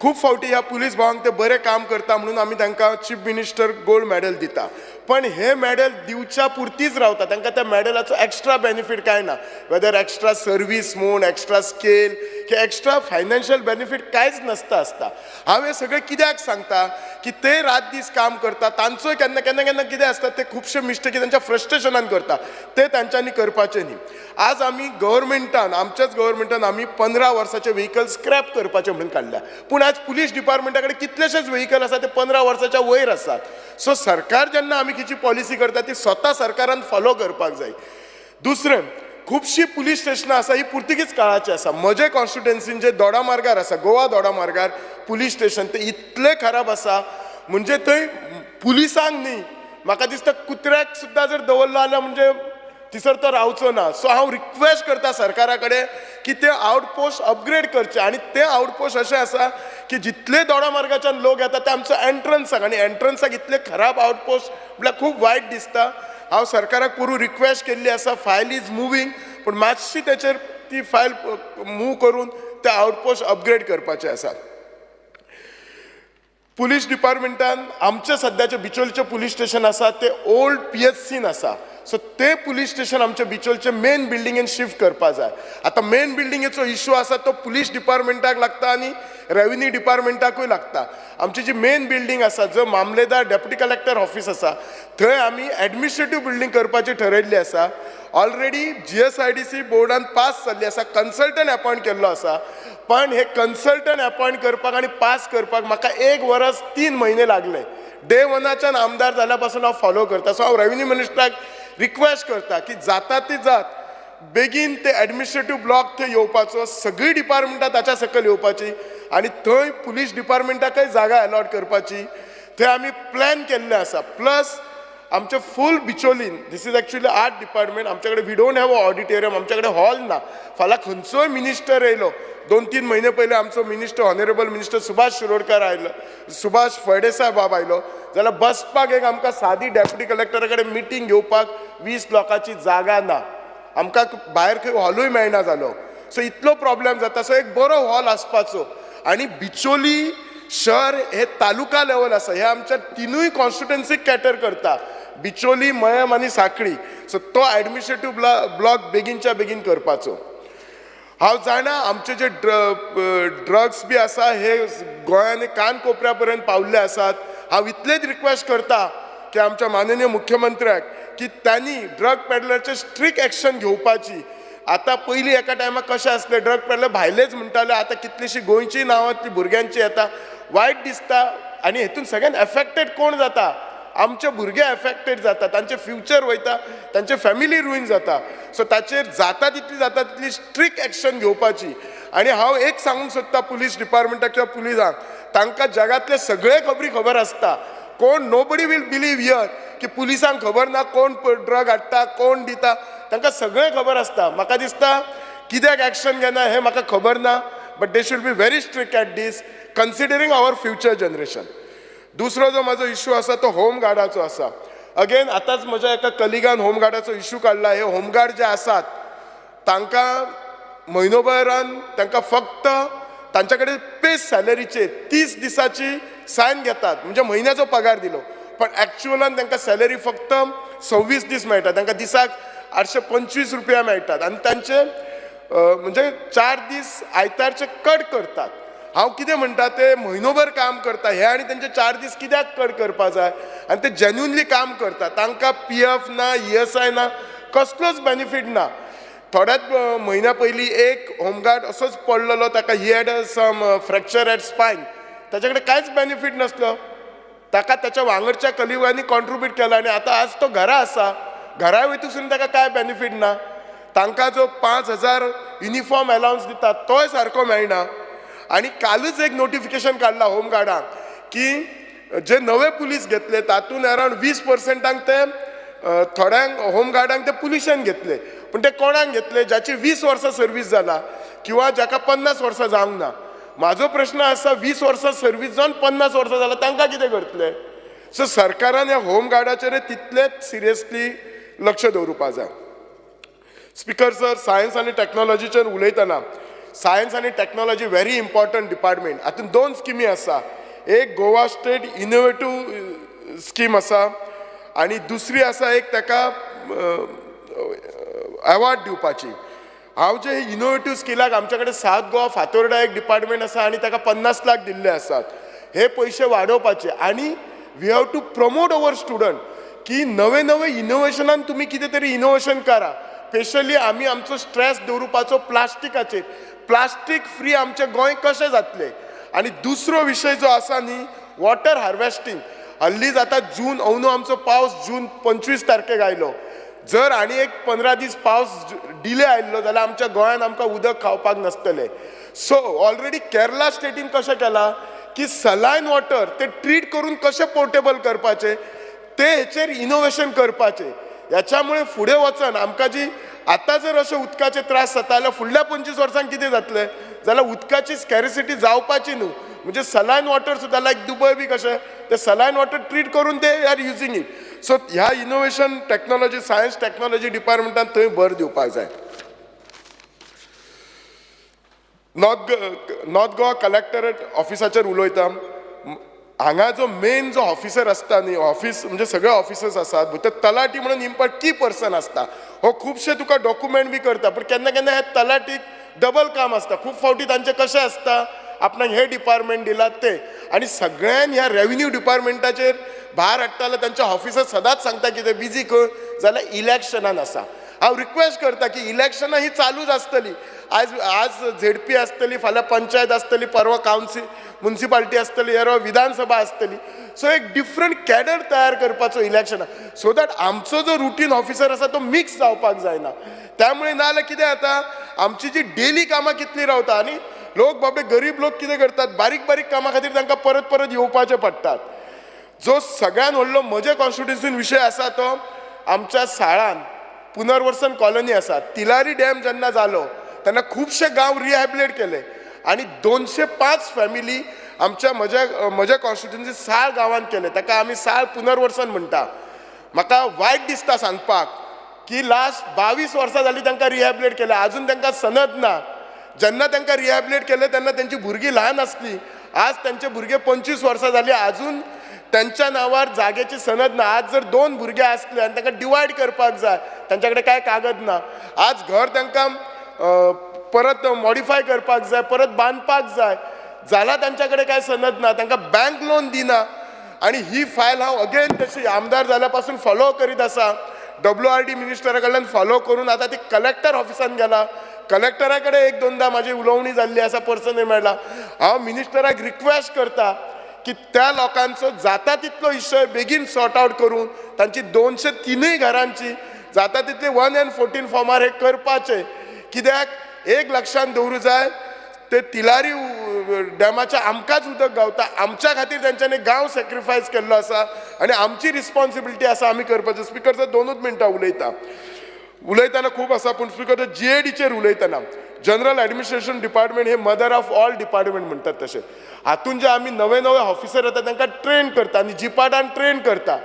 N: खूब फावटी ह्या पुलीस भावांक ते बरें काम करता म्हणून आमी तांकां चीफ मिनिस्टर गोल्ड मॅडल दिता. पण हे मॅडल दिवच्या पुरतीच रावता, तांकां त्या मॅडलाचो एक्स्ट्रा बेनिफीट कांय ना. वेदर एक्स्ट्रा सर्वीस म्हूण, एक्स्ट्रा स्केल की एक्स्ट्रा फायनान्शियल बेनिफीट कांयच आसता. हांव हे सगळें कित्याक सांगता की ते रात दीस काम करता, तांचोय केन्ना केन्ना केन्ना कितें आसता ते खुबशे मिस्टेकी तांच्या फ्रस्ट्रेशनान करता, ते तांच्यांनी करपाचें न्ही. आज आमी गव्हर्मेंटान, आमच्याच गव्हर्मेंटान आमी 15 वर्साचे व्हेकल स्क्रॅप करपाचे म्हणून काडल्या. पूण आज पुलीस डिपार्टमेंटा कडेन कितलेशेच व्हेकल आसा ते 15 वर्साच्या वयर आसात. सो सरकार जेन्ना आमी खंयची पॉलिसी करता ती स्वता सरकारान फॉलो करपाक जाय. दुसरें, खुबशीं पुलीस स्टेशनां आसा ही पुर्तुगीज काळाची आसा. म्हजे कॉन्स्टिट्युएन्सीन जे दोडामार्गार आसा, गोवा दोडामार्गार पुलीस स्टेशन, ते इतले खराब आसा म्हणजे थंय पुलिसांक न्ही, म्हाका दिसता कुत्र्याक सुद्दां जर दवरलो जाल्यार म्हणजे थिसर तो रावचो ना. सो हांव रिक्वेस्ट करता सरकारा कडेन की ते आउटपोस्ट अपग्रेड करचे. आनी ते आउटपोस्ट अशें आसा की जितले दोडामार्गाच्यान लोक येता ते आमचो एंट्रन्साक, आनी एंट्रन्साक इतले खराब आउटपोस्ट म्हळ्यार खूब वायट दिसता. हांव सरकाराक करून रिक्वेस्ट केल्ली आसा, फायल इज मुवींग, पूण मातशी तेचेर ती फायल मूव करून ते आउटपोस्ट अपग्रेड करपाचे आसा. पुलीस डिपार्टमेंटान आमचे सद्याचे बिचोलचे पुलीस स्टेशन आसा ते ओल्ड PSCन आसा. सो ते पुलीस स्टेशन आमचे बिचोलचे मेन बिल्डिंगेन शिफ्ट करपा जाय. आतां मेन बिल्डिंगेचो इश्यू आसा तो पुलीस डिपार्टमेंटाक लागता आनी रेव्हेन्यू डिपार्टमेंटाकूय लागता. आमची जी मेन बिल्डिंग आसा, जो मामलेदार डेप्युटी कलेक्टर ऑफिस आसा, थंय आमी एडमिनिस्ट्रेटीव बिल्डिंग करपाची ठरयल्ली आसा. ऑलरेडी GSIDC बोर्डान पास जाल्ली आसा, कन्सल्टंट अपॉयंट केल्लो आसा. पण हे कन्सल्टंट अपॉयंट करपाक आनी पास करपाक म्हाका 1 वर्स 3 म्हयने लागले. डे 1च्यान आमदार जाल्या पासून हांव फॉलो करता. सो हांव रेव्हेन्यू मिनिस्टराक रिक्वेस्ट करता की जाता ती जात बेगीन ते एडमिनिस्ट्रेटीव ब्लॉक थंय येवपाचो, सगळी डिपार्टमेंटां ताच्या सकयल येवपाची आनी थंय पुलीस डिपार्टमेंटाकय जागा अलॉट करपाची. थंय आमी प्लॅन केल्ले आसा. प्लस आमचे फूल Bicholim, this is actually art department, आमचे कडेन we don't have a auditorium, आमचे कडेन हॉल ना. फाल्यां खंयचोय मिनिस्टर येयलो, 2-3 म्हयने पयलीं आमचो minister, honourable minister Subhash Shirodkar आयलो, सुभाष फळदेसाय बाब आयलो, जाल्यार बसपाक एक आमकां सादी डेप्युटी कलेक्टरा कडेन मिटींग घेवपाक 20 लोकांची जागा ना. आमकां भायर खंय हॉलूय मेळना जालो. सो इतलो प्रॉब्लेम जाता. सो एक बरो हॉल आसपाचो. आनी बिचोली शहर हे तालुका लेवल आसा, हे आमच्या 3 कॉन्स्टिट्युएन्सीक कॅटर करता, बिचोली, मयम आनी सांखळी. सो तो एडमिनिस्ट्रेटीव ब्लॉक बेगीनच्या बेगीन करपाचो. हांव जाणा आमचे जे ड्रग्स बी आसा हे गोंयान कान कोपऱ्या पर्यंत पावल्ले आसात. हांव इतलेच रिक्वेस्ट करता की आमच्या माननीय मुख्यमंत्र्याक की त्यांनी ड्रग पेडलरचे स्ट्रिक्ट एक्शन घेवपाची. आतां पयलीं एका टायमार कशें आसलें, ड्रग पेडलर भायलेच म्हणटाले, आतां कितलींशीं गोंयचीं नांवांतलीं भुरग्यांची येता. वायट दिसता. आनी हेतून सगळ्यान एफेक्टेड कोण जाता? आमचे भुरगे एफेक्टेड जाता, तांचे फ्युचर वयता, तांचे फॅमिली रुईन जाता. सो ताचेर जाता तितली स्ट्रिक्ट एक्शन घेवपाची. आनी हांव एक सांगूंक सोदता पुलीस डिपार्टमेंटाक किंवा पुलिसांक, तांकां जगातले सगळे खबर आसता. कोण नोबडी वील बिलीव हियर की पुलिसांक खबर ना कोण ड्रग हाडटा, कोण दिता, तांकां सगळें खबर आसता. म्हाका दिसता कित्याक एक्शन घेना हें म्हाका खबर ना, but they should be very strict at this, considering our future generation. दुसरो जो म्हाजो इश्यू आसा तो होमगार्डाचो आसा. अगेन आतांच म्हज्या एका कलिगान होमगार्डाचो इश्यू काडला. हे होमगार्ड जे आसात तांकां म्हयनोभरान तांकां फक्त तांच्या कडेन पेस सॅलरीचेर 30 दिसाची सायन घेतात, म्हणजे म्हयन्याचो पगार दिलो. पण एक्चुअलान तांकां सॅलरी फक्त 26 दीस मेळटा. तांकां दिसाक 825 रुपया मेळटात आनी तांचे म्हणजे 4 दीस आयतारचे कट करतात. हांव कितें म्हणटा, ते म्हयनोभर काम करता हे आनी तेंचे 4 दीस कित्याक कट करपा जाय? आनी ते जेन्युनली काम करता, तांकां PF ना, ESI ना, कसलोच बेनिफीट ना. थोड्याच म्हयन्या पयलीं एक होमगार्ड असोच पडलेलो, ताका he had some fracture at spine, ताचे कडेन कांयच बेनिफीट नासलो. ताका ताच्या वांगडच्या कलिगांनी कॉन्ट्रिब्यूट केला आनी आतां आज तो घरा आसा. घरा वयतसून ताका कांय बेनिफीट ना. तांकां जो 5,000 युनिफॉर्म अलावन्स दिता तोय सारको मेळना. आनी कालूच एक नोटिफिकेशन काडला होमगार्डाक की जे नवे पुलीस घेतले तातूंत अरावंड 20% ते थोड्यांक होमगार्डांक ते पुलिशान घेतले, पण ते कोणाक घेतले ज्याची 20 वर्सां सर्वीस जाला किंवा जाका 50 वर्सां जावंक ना. म्हाजो प्रश्न आसा 20 वर्सां सर्वीस जावन 50 वर्सां जालां तांकां कितें करतले? सो सरकारान ह्या होमगार्डाचेर तितलेच सिरियसली लक्ष दवरुपा जाय. स्पीकर सर, सायन्स आनी टॅक्नॉलॉजीचेर उलयतना सायन्स आनी टॅक्नॉलॉजी व्हेरी इम्पॉर्टंट डिपार्टमेंट. हातूंत 2 स्किमी आसा. एक गोवा स्टेट इनोवेटीव स्कीम आसा आनी दुसरी आसा एक ताका अवॉर्ड दिवपाची. हांव जे इनोवेटीव स्किलाक आमचे कडेन सावथ गोवा फातोर्डा एक डिपार्टमेंट आसा आनी ताका 50 लाख दिल्ले आसात. हे पयशे वाडोवपाचे आनी we have to promote our student की नवे नवे इनोवेशनान तुमी कितें तरी इनोवेशन करा. स्पेशली आमी आमचो स्ट्रेस दवरुपाचो प्लास्टिकाचेर. प्लास्टीक फ्री आमचें गोंय कशें जातलें. आनी दुसरो विशय जो आसा न्ही, वॉटर हार्वेस्टींग. हल्ली जाता जून अंदू आमचो पावस जून 25 तारखेक आयलो. जर आनी एक 15 दीस पावस डिले आयल्लो जाल्यार आमच्या गोंयान आमकां उदक खावपाक नासतलें. सो ऑलरेडी केरला स्टेटीन कशें केलां की सलायन वॉटर ते ट्रीट करून कशें पोर्टेबल करपाचें ते हेचेर इनोवेशन करपाचें. ह्याच्यामुळे फुडें वचन आमकां जी आतां जर अशे उदकाचे त्रास जाता जाल्यार फुडल्या 25 वर्सांक कितें जातलें जाल्यार उदकाची स्कॅरिसिटी जावपाची न्हू. म्हणजे सलायन वॉटर सुद्दां लायक दुबय बी कशें ते सलायन वॉटर ट्रीट करून ते आर युजींग इट. सो ह्या इनोवेशन टॅक्नॉलॉजी सायन्स टॅक्नॉलॉजी डिपार्टमेंटान थंय भर दिवपाक जाय. नॉर्थ गोवा कलेक्टरेट ऑफिसाचेर उलयता. हांगा जो मेन जो ऑफिसर आसता न्ही, ऑफिस म्हणजे सगळे ऑफिसर्स आसात, भितर तलाटी म्हणून इम्पॉर्ट की पर्सन आसता. हो खुबशे तुका डॉक्युमेंट बी करता, पण केन्ना केन्ना हे तलाटीक डबल काम आसता. खूब फावटी तांचे कशें आसता, आपणाक हे डिपार्टमेंट दिलात ते आनी सगळ्यान ह्या रेव्हेन्यू डिपार्टमेंटाचेर भार हाडटाले. तांचे ऑफिसर सदांच सांगता की ते बिजी खंय जाल्यार इलेक्शनान आसा. हांव रिक्वेस्ट करता की इलेक्शनां ही चालूच आसतली. आज झेडपी आसतली, फाल्यां पंचायत आसतली, परवा कावन्सील म्युन्सिपालिटी आसतली, हेरो विधानसभा आसतली. सो एक डिफरंट कॅडर तयार करपाचो इलेक्शनां, सो दॅट आमचो जो रुटीन ऑफिसर आसा तो मिक्स जावपाक जायना. त्यामुळे नाजाल्यार कितें जाता, आमची जी डेली कामां कितली रावता आनी लोक बाबडे गरीब लोक कितें करतात, बारीक बारीक कामां खातीर तांकां परत परत येवपाचें पडटात. जो सगळ्यान व्हडलो म्हजे कॉन्स्टिट्युन्सीन विशय आसा तो आमच्या साळान पुनर्वसन कॉलनी आसा. तिलारी डॅम जेन्ना जालो तेन्ना खुबशे गांव रिहॅबिलेट केले आनी 205 फॅमिली आमच्या म्हज्या कॉन्स्टिट्युन्सी साळ गांवांत केले. ताका आमी साळ पुनर्वसन म्हणटा. म्हाका वायट दिसता सांगपाक की लास्ट 22 वर्सां जालीं तांकां रिहॅबिलेट केले, आजून तांकां सनद ना. जेन्ना तांकां रिहॅबिलेट केले तेन्ना तेंची भुरगीं ल्हान आसलीं. आज तेंचे भुरगे 25 वर्सां जालीं, आजून त्यांच्या नांवार जागेची सनद ना. आज जर 2 भुरगे आसले आनी तांकां डिवायड करपाक जाय, तांच्या कडेन कांय कागद ना. आज घर तांकां परत मॉडिफाय करपाक जाय, परत बांदपाक जाय, जाल्यार तांच्या कडेन कांय सनद ना, तांकां बँक लोन दिना. आनी ही फायल हांव अगेन तशी आमदार जाल्या पासून फॉलो करीत आसा. WRD मिनिस्टरा कडल्यान फॉलो करून आतां ती कलेक्टर ऑफिसान गेला. कलेक्टरा कडेन 1-2दा म्हाजी उलोवणी जाल्ली आसा, पर्सनली मेळ्ळा. हांव मिनिस्टराक रिक्वेस्ट करता की त्या लोकांचो जाता तितलो इशय बेगीन सॉर्ट आउट करून तांची 203 घरांची जाता तितले 1 and 14 फॉर्मार हे करपाचे. कित्याक एक लक्षात दवरूं जाय, ते तिलारी डॅमाच्या आमकांच उदक गावता. आमच्या खातीर तेंच्यांनी गांव सॅक्रिफायस केल्लो आसा आनी आमची रिस्पॉन्सिबिलिटी आसा आमी करपाचें. स्पिकर सर 2च मिनटां उलयतना खूब आसा, पूण स्पिकर सर GADचेर उलयतना जनरल ॲडमिनिस्ट्रेशन डिपार्टमेंट हे मदर ऑफ ऑल डिपार्टमेंट म्हणटात तशें. हातून जे आमी नवे नवे ऑफिसर येता तांकां ट्रेन करता आनी जिपाटान ट्रेन करता.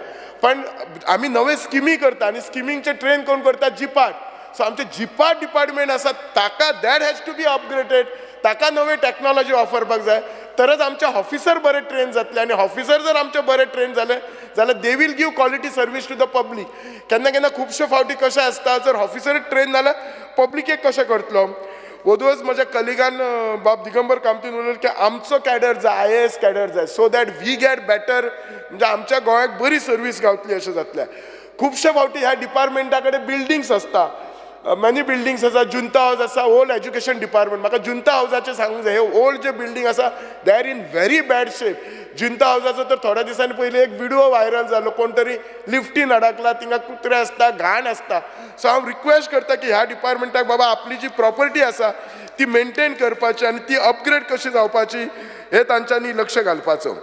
N: पण आमी नवे स्किमी करता आनी स्किमींगचे ट्रेन कोण करता, जिपाट. सो आमचे जिपाट डिपार्टमेंट आसा ताका that has to be upgraded. ताका नवे टॅक्नॉलॉजी वापरपाक जाय, तरच आमचे ऑफिसर बरे ट्रेन जातले. आनी ऑफिसर जर आमचे बरे ट्रेन जाले जाल्यार they will give quality service to the public. केन्ना केन्ना खुबशे फावटी कशें आसता, जर ऑफिसर ट्रेन जाल्यार पब्लिकेक कशें करतलो. वदूच म्हज्या कलिगान बाब दिगंबर कामतीन उलयलें की आमचो कॅडर जाय, IAS कॅडर जाय, so that we get better, म्हणजे आमच्या गोंयाक बरी सर्वीस गावतली अशें जातलें. खुबशे फावटी ह्या डिपार्टमेंटा कडेन बिल्डिंग्स आसता, मॅनी बिल्डिंग्स आसा. जुंता हाऊस आसा, ओल्ड एज्युकेशन डिपार्टमेंट. म्हाका जुंता हाऊसाचें सांगूंक जाय, हे ओल्ड जे बिल्डींग आसा they are in very bad shape. Junta हाऊसाचो तर थोड्या दिसांनी पयलीं एक व्हिडिओ व्हायरल जालो, कोण तरी लिफ्टीन अडकला, थिंगा कुत्रे आसता, घाण आसता. सो हांव रिक्वेस्ट करता की ह्या डिपार्टमेंटाक बाबा आपली जी प्रॉपर्टी आसा ती मेंटेन करपाची आनी ती अपग्रेड कशी जावपाची हे तांच्यांनी लक्ष घालपाचो.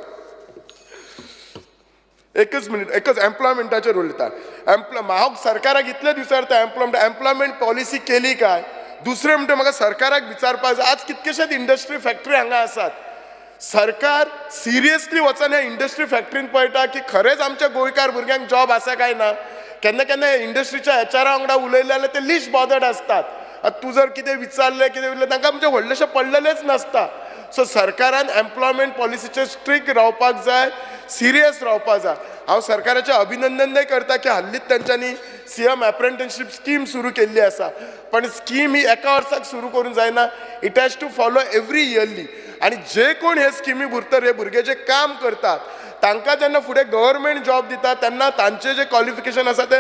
N: एकच मिनिट, एकच एम्प्लॉयमेंटाचेर उलयता. हांव सरकाराक इतले विचारता एम्प्लॉयमेंट पॉलिसी केली काय. दुसरें म्हणटा म्हाका सरकाराक विचारपाक जाय. आज कितकेशेच इंडस्ट्री फॅक्टरी हांगा आसात. सरकार सिरियसली वचून ह्या इंडस्ट्री फॅक्टरीन पळयता की खरेंच आमच्या गोंयकार भुरग्यांक जॉब आसा काय ना. केन्ना केन्ना इंडस्ट्रीच्या एचआरा वांगडा उलयले जाल्यार ते लिस्ट बॉदर्ड असतात. आतां तूं जर कितें विचारलें कितें उरलें तांकां म्हणजे व्हडलेशें पडलेलेंच नासता. सो सरकारान एम्प्लॉयमेंट पॉलिसीचेर स्ट्रिक्ट रावपाक जाय, सिरियस रावपाक जाय. हांव सरकाराचें अभिनंदनय करता की हाल्लीच तांच्यांनी सीएम अप्रेंटिसशीप स्कीम सुरू केल्ली आसा. पण स्कीम ही एका वर्साक सुरू करूंक जायना. It has to follow every yearly. आनी जे कोण हे स्किमी भितर हे भुरगे जे काम करतात तांकां जेन्ना फुडें गव्हर्मेंट जॉब दिता तेन्ना तांचे जे क्वॉलिफिकेशन आसा ते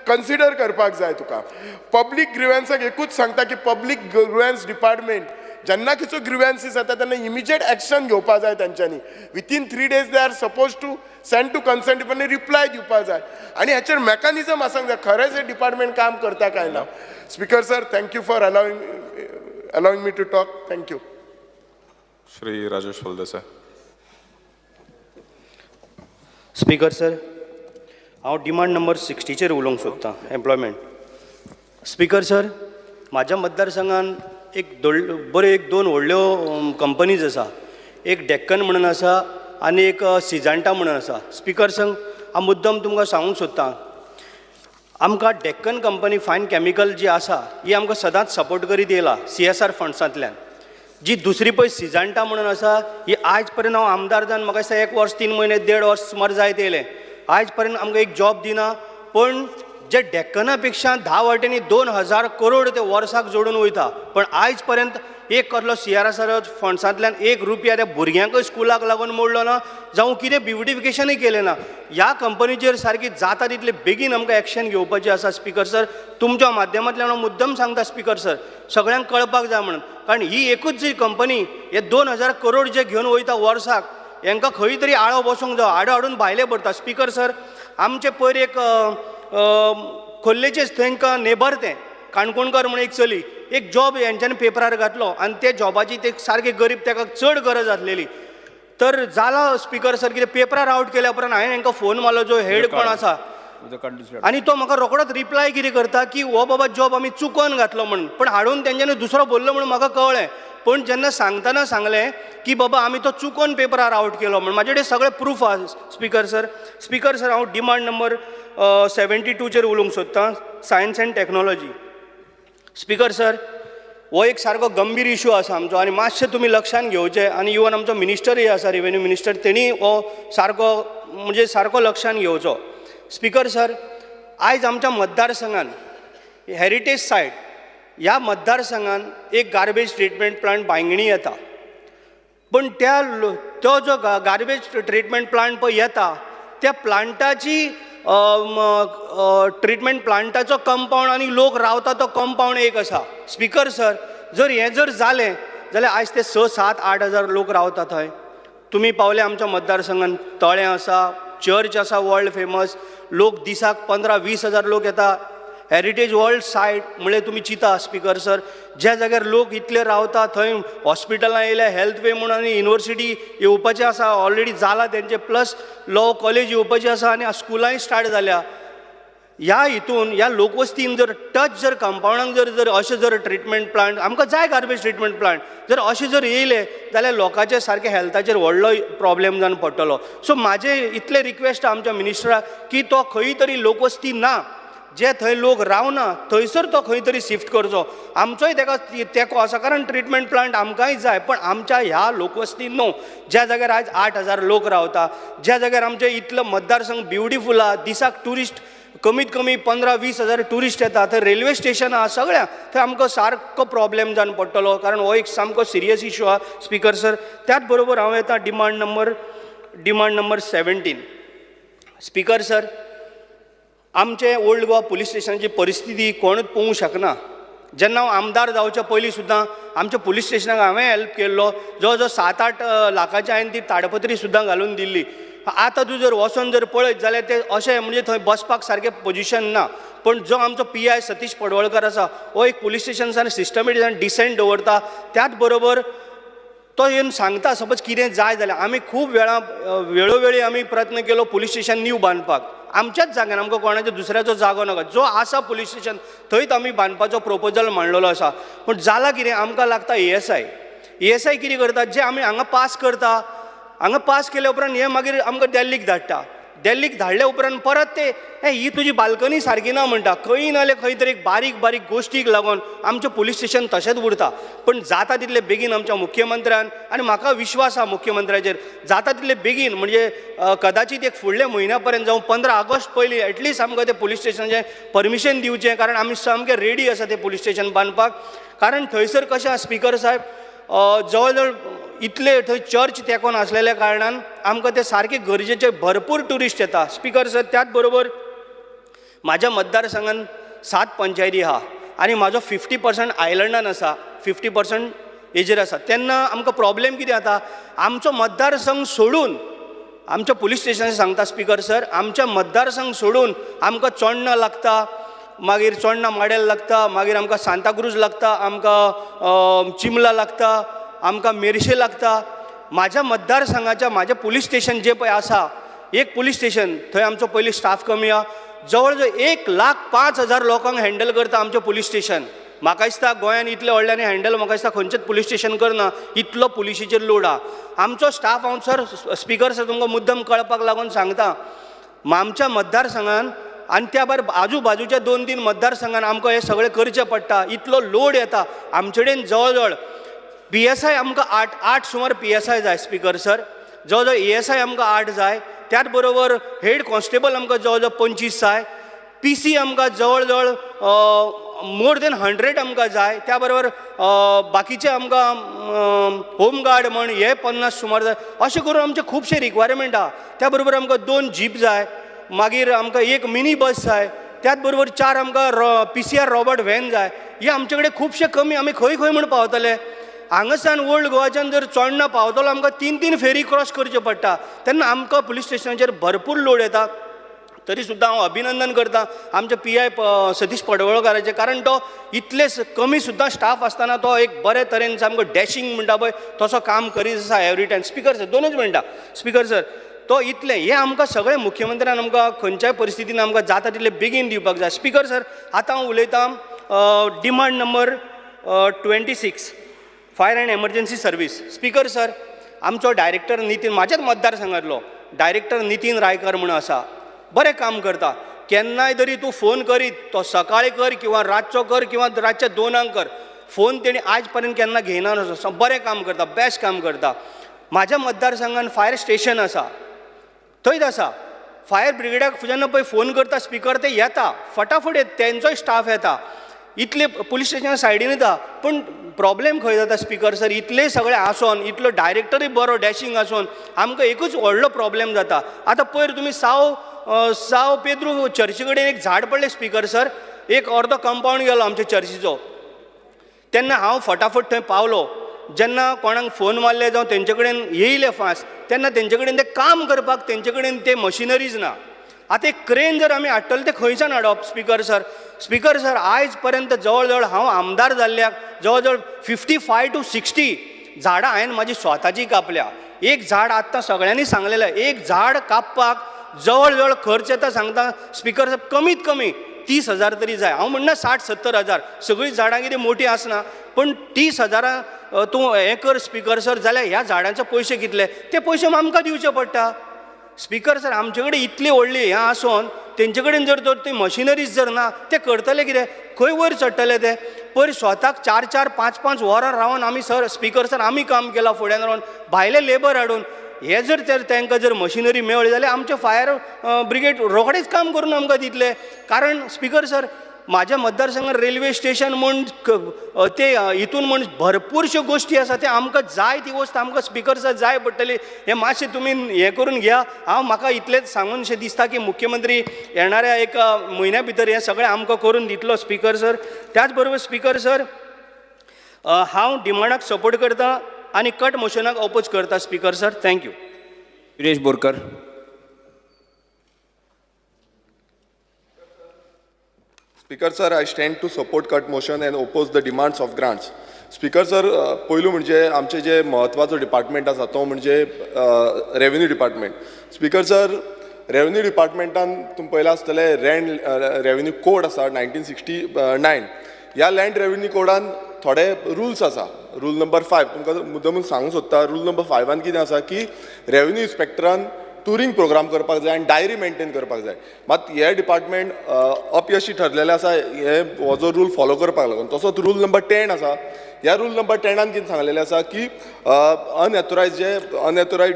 N: कन्सिडर करपाक जाय. तुका पब्लीक ग्रिव्हन्साक एकूच सांगता की पब्लीक ग्रिव्हन्स डिपार्टमेंट जेन्ना खंयचो ग्रिव्हन्सीस जाता तेन्ना इमिजिएट एक्शन घेवपाक जाय तांच्यांनी. Within 3 days they are suppose to send to concern department reply दिवपाक जाय. आनी हाचेर मेकॅनिझम आसूंक जाय खरेंच हे डिपार्टमेंट काम करता काय ना. Speaker sir, thank you for allowing me to talk. Thank you.
G: Shri Rajesh Valdesai.
O: Speaker sir, हांव डिमांड नंबर 60चेर उलोवंक सोदतां एम्प्लॉयमेंट. स्पीकर सर, म्हाज्या मतदारसंघान एक दोन व्हडल्यो कंपनीज आसा. एक डेक्कन म्हणून आसा आनी एक सिजांटा म्हणून आसा. स्पीकर सर, हांव मुद्दम तुमकां सांगूंक सोदतां आमकां डेक्कन कंपनी फायन कॅमिकल जी आसा ही आमकां सदांच सपोर्ट करीत येयला CSR फंड्सांतल्यान. जी दुसरी पळय सिजांटा म्हणून आसा ही आयज पर्यंत हांव आमदार जावन म्हाका दिसता 1 वर्स 3 म्हयने 1.5 वर्स सुमार जायत येयले. आयज पर्यंत आमकां एक जॉब दिना. पण जे डेक्कना पेक्षा 10 वाटेंनी 2000 करोड ते वर्साक जोडून वयता. पण आयज पर्यंत एक कसलो CSR फंड्सांतल्यान 1 रुपया त्या भुरग्यांकय स्कुलाक लागून मोडलो ना, जावं कितें ब्युटिफिकेशनय केलें ना. ह्या कंपनीचेर सारकी जाता तितले बेगीन आमकां एक्शन घेवपाचें आसा. स्पीकर सर, तुमच्या माध्यमांतल्यान हांव मुद्दम सांगता स्पीकर सर, सगळ्यांक कळपाक जाय म्हणून. कारण ही एकूच जी कंपनी हे 2000 करोड जे घेवन वयता वर्साक, हांकां खंय तरी आळो बसूंक जाय. आडो हाडून भायले पडटा. स्पीकर सर, आमचे पयर एक खोल्लेचेच थंय नेबर तें काणकोणकर म्हणून एक चली एक जॉब हेंच्यांनी पेपरार घातलो आनी ते जॉबाची ते सारके गरीब ताका चड गरज आसलेली. तर जाला स्पीकर सर कितें पेपरार आउट केल्या उपरांत हांवें हांकां फोन मारलो जो हेड कोण आसा आनी तो म्हाका रोखडोच रिप्लाय कितें करता की हो बाबा जॉब आमी चुकोवन घातलो म्हणून. पण हाडून तेंच्यांनी दुसरो बोल्लो म्हणून म्हाका कळ्ळें. पण जेन्ना सांगतना सांगलें की बाबा आमी तो चुकोवन पेपरार आउट केलो म्हणून म्हाजे कडेन सगळे प्रूफ आसा. स्पीकर सर, हांव डिमांड नंबर 72चेर उलोवंक सोदतां science end technology. Speaker sir, हो एक सारको गंभीर इशू आसा आमचो आनी मातशें तुमी लक्षान घेवचें. आनी इवन आमचो मिनिस्टरय आसा, रेव्हेन्यू मिनिस्टर, तेणी हो सारको लक्षान घेवचो. स्पीकर सर, आयज आमच्या मतदारसंघान हेरिटेज सायट ह्या मतदारसंघान एक गार्बेज ट्रिटमेंट प्लांट बांयगणी येता. पण तो जो गार्बेज ट्रिटमेंट प्लांट पळय येता त्या प्लांटाची ट्रिटमेंट प्लांटाचो कंपाऊंड आनी लोक रावता तो कंपाऊंड एक आसा. स्पीकर सर, जर हें जालें जाल्यार आयज ते 6-7-8 हजार लोक रावता थंय. तुमी पावले आमच्या मतदारसंघान तळें आसा, चर्च आसा वर्ल्ड फेमस, लोक दिसाक 15-20 हजार लोक येता. हेरिटेज वर्ल्ड सायट म्हणल्यार तुमी चिता स्पीकर सर, ज्या जाग्यार लोक इतले रावता थंय हॉस्पिटलां येयल्या, हेल्थ वे म्हणून आनी युनिवर्सिटी येवपाचें आसा, ऑलरेडी जाला तेंचे, प्लस लॉ कॉलेज येवपाचें आसा आनी स्कुलांय स्टार्ट जाल्या. ह्या हितून ह्या लोकवस्तीन जर कंपाउंडाक जर अशें ट्रिटमेंट प्लांट आमकां जाय, गार्बेज ट्रिटमेंट प्लांट जर अशें येयले जाल्यार लोकांचे सारके हेल्थाचेर व्हडलो प्रॉब्लेम जावन पडटलो. सो म्हाजें इतलें रिक्वेस्ट आमच्या मिनिस्टराक की तो खंय तरी लोकवस्ती ना जे थंय लोक रावना थंयसर तो खंय तरी शिफ्ट करचो. आमचोय ताका तेंको आसा, कारण ट्रिटमेंट प्लांट आमकांय जाय. पण आमच्या ह्या लोकवस्तीन न्हू, ज्या जाग्यार आयज 8 हजार लोक रावता, ज्या जाग्यार आमचे इतलो मतदारसंघ ब्युटिफूल आहा, दिसाक ट्युरिस्ट कमीत कमी 15-20 हजार ट्युरिस्ट येता, थंय रेल्वे स्टेशन आहा, सगळ्या थंय आमकां सारको प्रॉब्लेम जावन पडटलो. कारण हो एक सामको सिरियस इशू आहा स्पीकर सर. त्याच बरोबर हांव येता डिमांड नंबर 17. स्पीकर सर, आमचे ओल्ड गोवा पुलीस स्टेशनाची परिस्थिती कोणूच पळोवंक शकना. जेन्ना हांव आमदार जावच्या पयलीं सुद्दां आमच्या पुलीस स्टेशनाक हांवें हेल्प केल्लो. जवळ जवळ 7-8 लाखाची हांवें ती ताडपत्री सुद्दां घालून दिल्ली. आतां तूं जर वचोन पळयत जाल्यार ते अशें म्हणजे थंय बसपाक सारकें पोजिशन ना. पण जो आमचो PI सतीश पडवळकर आसा हो एक पुलीस स्टेशन सिस्टमॅटीक डिसेंट दवरता. त्याच बरोबर तो येवन सांगता सपोज कितें जाय जाल्यार आमी खूब वेळोवेळी आमी प्रयत्न केलो पुलीस स्टेशन न्यू बांदपाक आमच्याच जाग्यार आमकां कोणाच्या दुसऱ्याचो जागो नाका जो आसा पुलीस स्टेशन थंयच आमी बांदपाचो प्रोपोजल मांडलेलो आसा पूण जालां कितें आमकां लागता ASI कितें करता जे आमी हांगा पास करता हांगा पास केल्या उपरांत हे मागीर आमकां दिल्लीक धाडटा दिल्लीक धाडल्या उपरांत परत ते ही तुजी बाल्कनी सारकी ना म्हणटा खंय नाल्यार खंय तरी बारीक बारीक गोश्टीक लागून आमचें पुलीस स्टेशन तशेंच उरता पण जाता तितले बेगीन आमच्या मुख्यमंत्र्यान आनी म्हाका विश्वास आहा मुख्यमंत्र्याचेर जाता तितले बेगीन म्हणजे कदाचित एक फुडल्या म्हयन्या पर्यंत जावं 15 ऑगस्ट पयलीं एटलीस्ट आमकां ते पुलीस स्टेशनाचें परमिशन दिवचें कारण आमी सामके रेडी आसा तें पुलीस स्टेशन बांदपाक कारण थंयसर कशें आसा स्पिकर साहेब जवळ जवळ इतले थंय चर्च तेंकोन आसलेल्या कारणान आमकां ते सारके गरजेचे भरपूर ट्युरिस्ट येता स्पिकर सर त्याच बरोबर म्हाज्या मतदारसंघान 7 पंचायती आहा आनी म्हाजो 50% आयलंडान आसा 50% हेजेर आसा तेन्ना आमकां प्रॉब्लेम कितें जाता आमचो मतदारसंघ सोडून आमच्या पुलीस स्टेशनाचेर सांगता स्पिकर सर आमच्या मतदारसंघ सोडून आमकां चोडणा लागता मागीर चोडणा माडेल लागता मागीर आमकां सांताक्रूज लागता आमकां चिमला लागता आमकां मेर्शे लागता म्हाज्या मतदारसंघाच्या म्हाजें पुलीस स्टेशन जें पळय आसा एक पुलीस स्टेशन थंय आमचो पयलीं स्टाफ कमी आहा जवळ जवळ 1,05,000 लोकांक हँडल करता आमचें पुलीस स्टेशन म्हाका दिसता गोंयान इतले व्हडल्यानी हँडल म्हाका दिसता खंयचेच पुलीस स्टेशन करना इतलो पुलिशेचेर लोड आहा आमचो स्टाफ हांव सर स्पिकर सर तुमकां मुद्दम कळपाक लागून सांगता आमच्या मतदारसंघान आनी त्या भायर आजू बाजूच्या 2-3 मतदारसंघान आमकां हे सगळें करचें पडटा इतलो लोड येता आमचे कडेन जवळ जवळ PSI आमकां 8 सुमार PSI जाय स्पिकर सर जवळ जवळ ASI आमकां 8 जाय त्याच बरोबर हेड कॉन्स्टेबल आमकां जवळ जवळ 25 जाय PC आमकां जवळ जवळ मोर देन 100 आमकां जाय त्या बरोबर बाकीचे आमकां होमगार्ड म्हण हे 50 सुमार जाय अशें करून आमचे खुबशे रिक्वायरमेंट आहा त्या बरोबर आमकां 2 जीप जाय मागीर आमकां 1 मिनी बस जाय त्याच बरोबर 4 आमकां PCR रॉबर्ट व्हॅन जाय हे आमचे कडेन खुबशे कमी आमी खंय खंय म्हण पावतले हांगासान ओल्ड गोवाच्यान जर चोडणा पावतलो आमकां 3 फेरी क्रॉस करचे पडटा तेन्ना आमकां पुलीस स्टेशनाचेर भरपूर लोड येता तरी सुद्दां हांव अभिनंदन करता आमच्या PI सतीश पडवळकाराचें कारण तो इतले कमी सुद्दां स्टाफ आसतना तो एक बरे तरेन सामको डॅशिंग म्हणटा पळय तसो काम करीत आसा एवरी टायम स्पिकर सर 2च मिनटां स्पिकर सर तो इतले हे आमकां सगळे मुख्यमंत्र्यान आमकां खंयच्याय परिस्थितीन आमकां जाता तितले बेगीन दिवपाक जाय स्पिकर सर आतां हांव उलयतां demand number 26 fire and emergency service speaker sir आमचो डायरेक्टर नितीन म्हाज्याच मतदारसंघांतलो डायरेक्टर नितीन रायकर म्हणून आसा बरें काम करता केन्नाय तरी तूं फोन करीत तो सकाळी कर किंवा रातचो कर किंवा रातच्या 2 कर फोन तेणी आज पर्यंत केन्ना घेयना नसो बरें काम करता बेस्ट काम करता म्हाज्या मतदारसंघान फायर स्टेशन आसा थंयच आसा फायर ब्रिगेडाक जेन्ना पळय फोन करता स्पिकर ते येता फटाफट येता तेंचोय स्टाफ येता इतले पुलीस स्टेशना सायडीन येता पण प्रॉब्लेम खंय जाता स्पिकर सर इतले सगळे आसोन इतलो डायरेक्टरूय बरो डॅशिंग आसोन आमकां एकूच व्हडलो प्रॉब्लेम जाता आतां पयर तुमी साव पेद्रू चर्ची कडेन एक झाड पडलें स्पिकर सर एक अर्दो कंपाऊंड गेलो आमच्या चर्चीचो तेन्ना हांव फटाफट थंय पावलो जेन्ना कोणाक फोन मारले जावं तेंचे कडेन येयले फास्ट तेन्ना तेंचे कडेन तें काम करपाक तेंचे कडेन ते मशिनरीज ना आतां एक क्रेन जर आमी हाडटले ते खंयच्यान हाडप स्पिकर सर आयज पर्यंत जवळ जवळ हांव आमदार जाल्ल्याक जवळ जवळ 55 to 60 झाडां हांवें म्हाजी स्वताची कापल्या एक झाड आत्तां सगळ्यांनी सांगलेलें एक झाड कापपाक जवळ जवळ खर्च येता सांगता स्पिकर सर कमीत कमी 30,000 तरी जाय हांव म्हणना 60-70 हजार सगळीं झाडां कितें मोठी आसना पण 30,000 तूं हें कर स्पिकर सर जाल्यार ह्या झाडांचे पयशे कितले ते पयशे आमकां दिवचे पडटा स्पिकर सर आमचे कडेन इतली व्हडली हें आसोन तेंचे कडेन जर ती मशिनरीज जर ना ते करतले कितें खंय वयर चडटले ते पयर स्वताक 4-4, 5-5 वरां रावन आमी सर स्पिकर सर आमी काम केलां फुड्यान रावन भायले लेबर हाडून हे जर तांकां जर मशिनरी मेळ्ळी जाल्यार आमचे फायर ब्रिगेड रोखडेच काम करून आमकां दितले कारण स्पिकर सर म्हाज्या मतदारसंघात रेल्वे स्टेशन म्हण ते हितून म्हण भरपूरश्यो गोश्टी आसा ते आमकां जाय ती वस्त आमकां स्पिकर सर जाय पडटली हें मातशें तुमी हें करून घ्या हांव म्हाका इतलेंच सांगून अशें दिसता की मुख्यमंत्री येणाऱ्या एक म्हयन्या भितर हें सगळें आमकां करून दितलो स्पिकर सर त्याच बरोबर स्पिकर सर हांव डिमांडाक सपोर्ट करता आनी कट मोशनाक अपोज करता speaker sir thank you
C: Suresh Borkar
N: Speaker sir, I stand to support cut motion and oppose the demands of grants. Speaker sir, पयलू म्हणजे आमचे जे म्हत्वाचो डिपार्टमेंट आसा तो म्हणजे revenue department. Speaker sir, revenue डिपार्टमेंटान तुमी पळयलां आसतलें रेव्हेन्यू कोड आसा 1969. ह्या लँड रेव्हेन्यू कोडान थोडे रुल्स आसा. रूल नंबर 5 तुमकां मुद्दम सांगूंक सोदता. रूल नंबर 5 कितें आसा की रेव्हेन्यू इन्स्पेक्टरान टुरींग प्रोग्राम करपाक जाय आनी डायरी मेंटेन करपाक जाय. मात हे डिपार्टमेंट अपयशी ठरलेलें आसा हो जो रूल फॉलो करपाक लागून. तसोच रूल नंबर 10 आसा. ह्या रूल नंबर 10 कितें सांगलेलें आसा की अनएथोरायज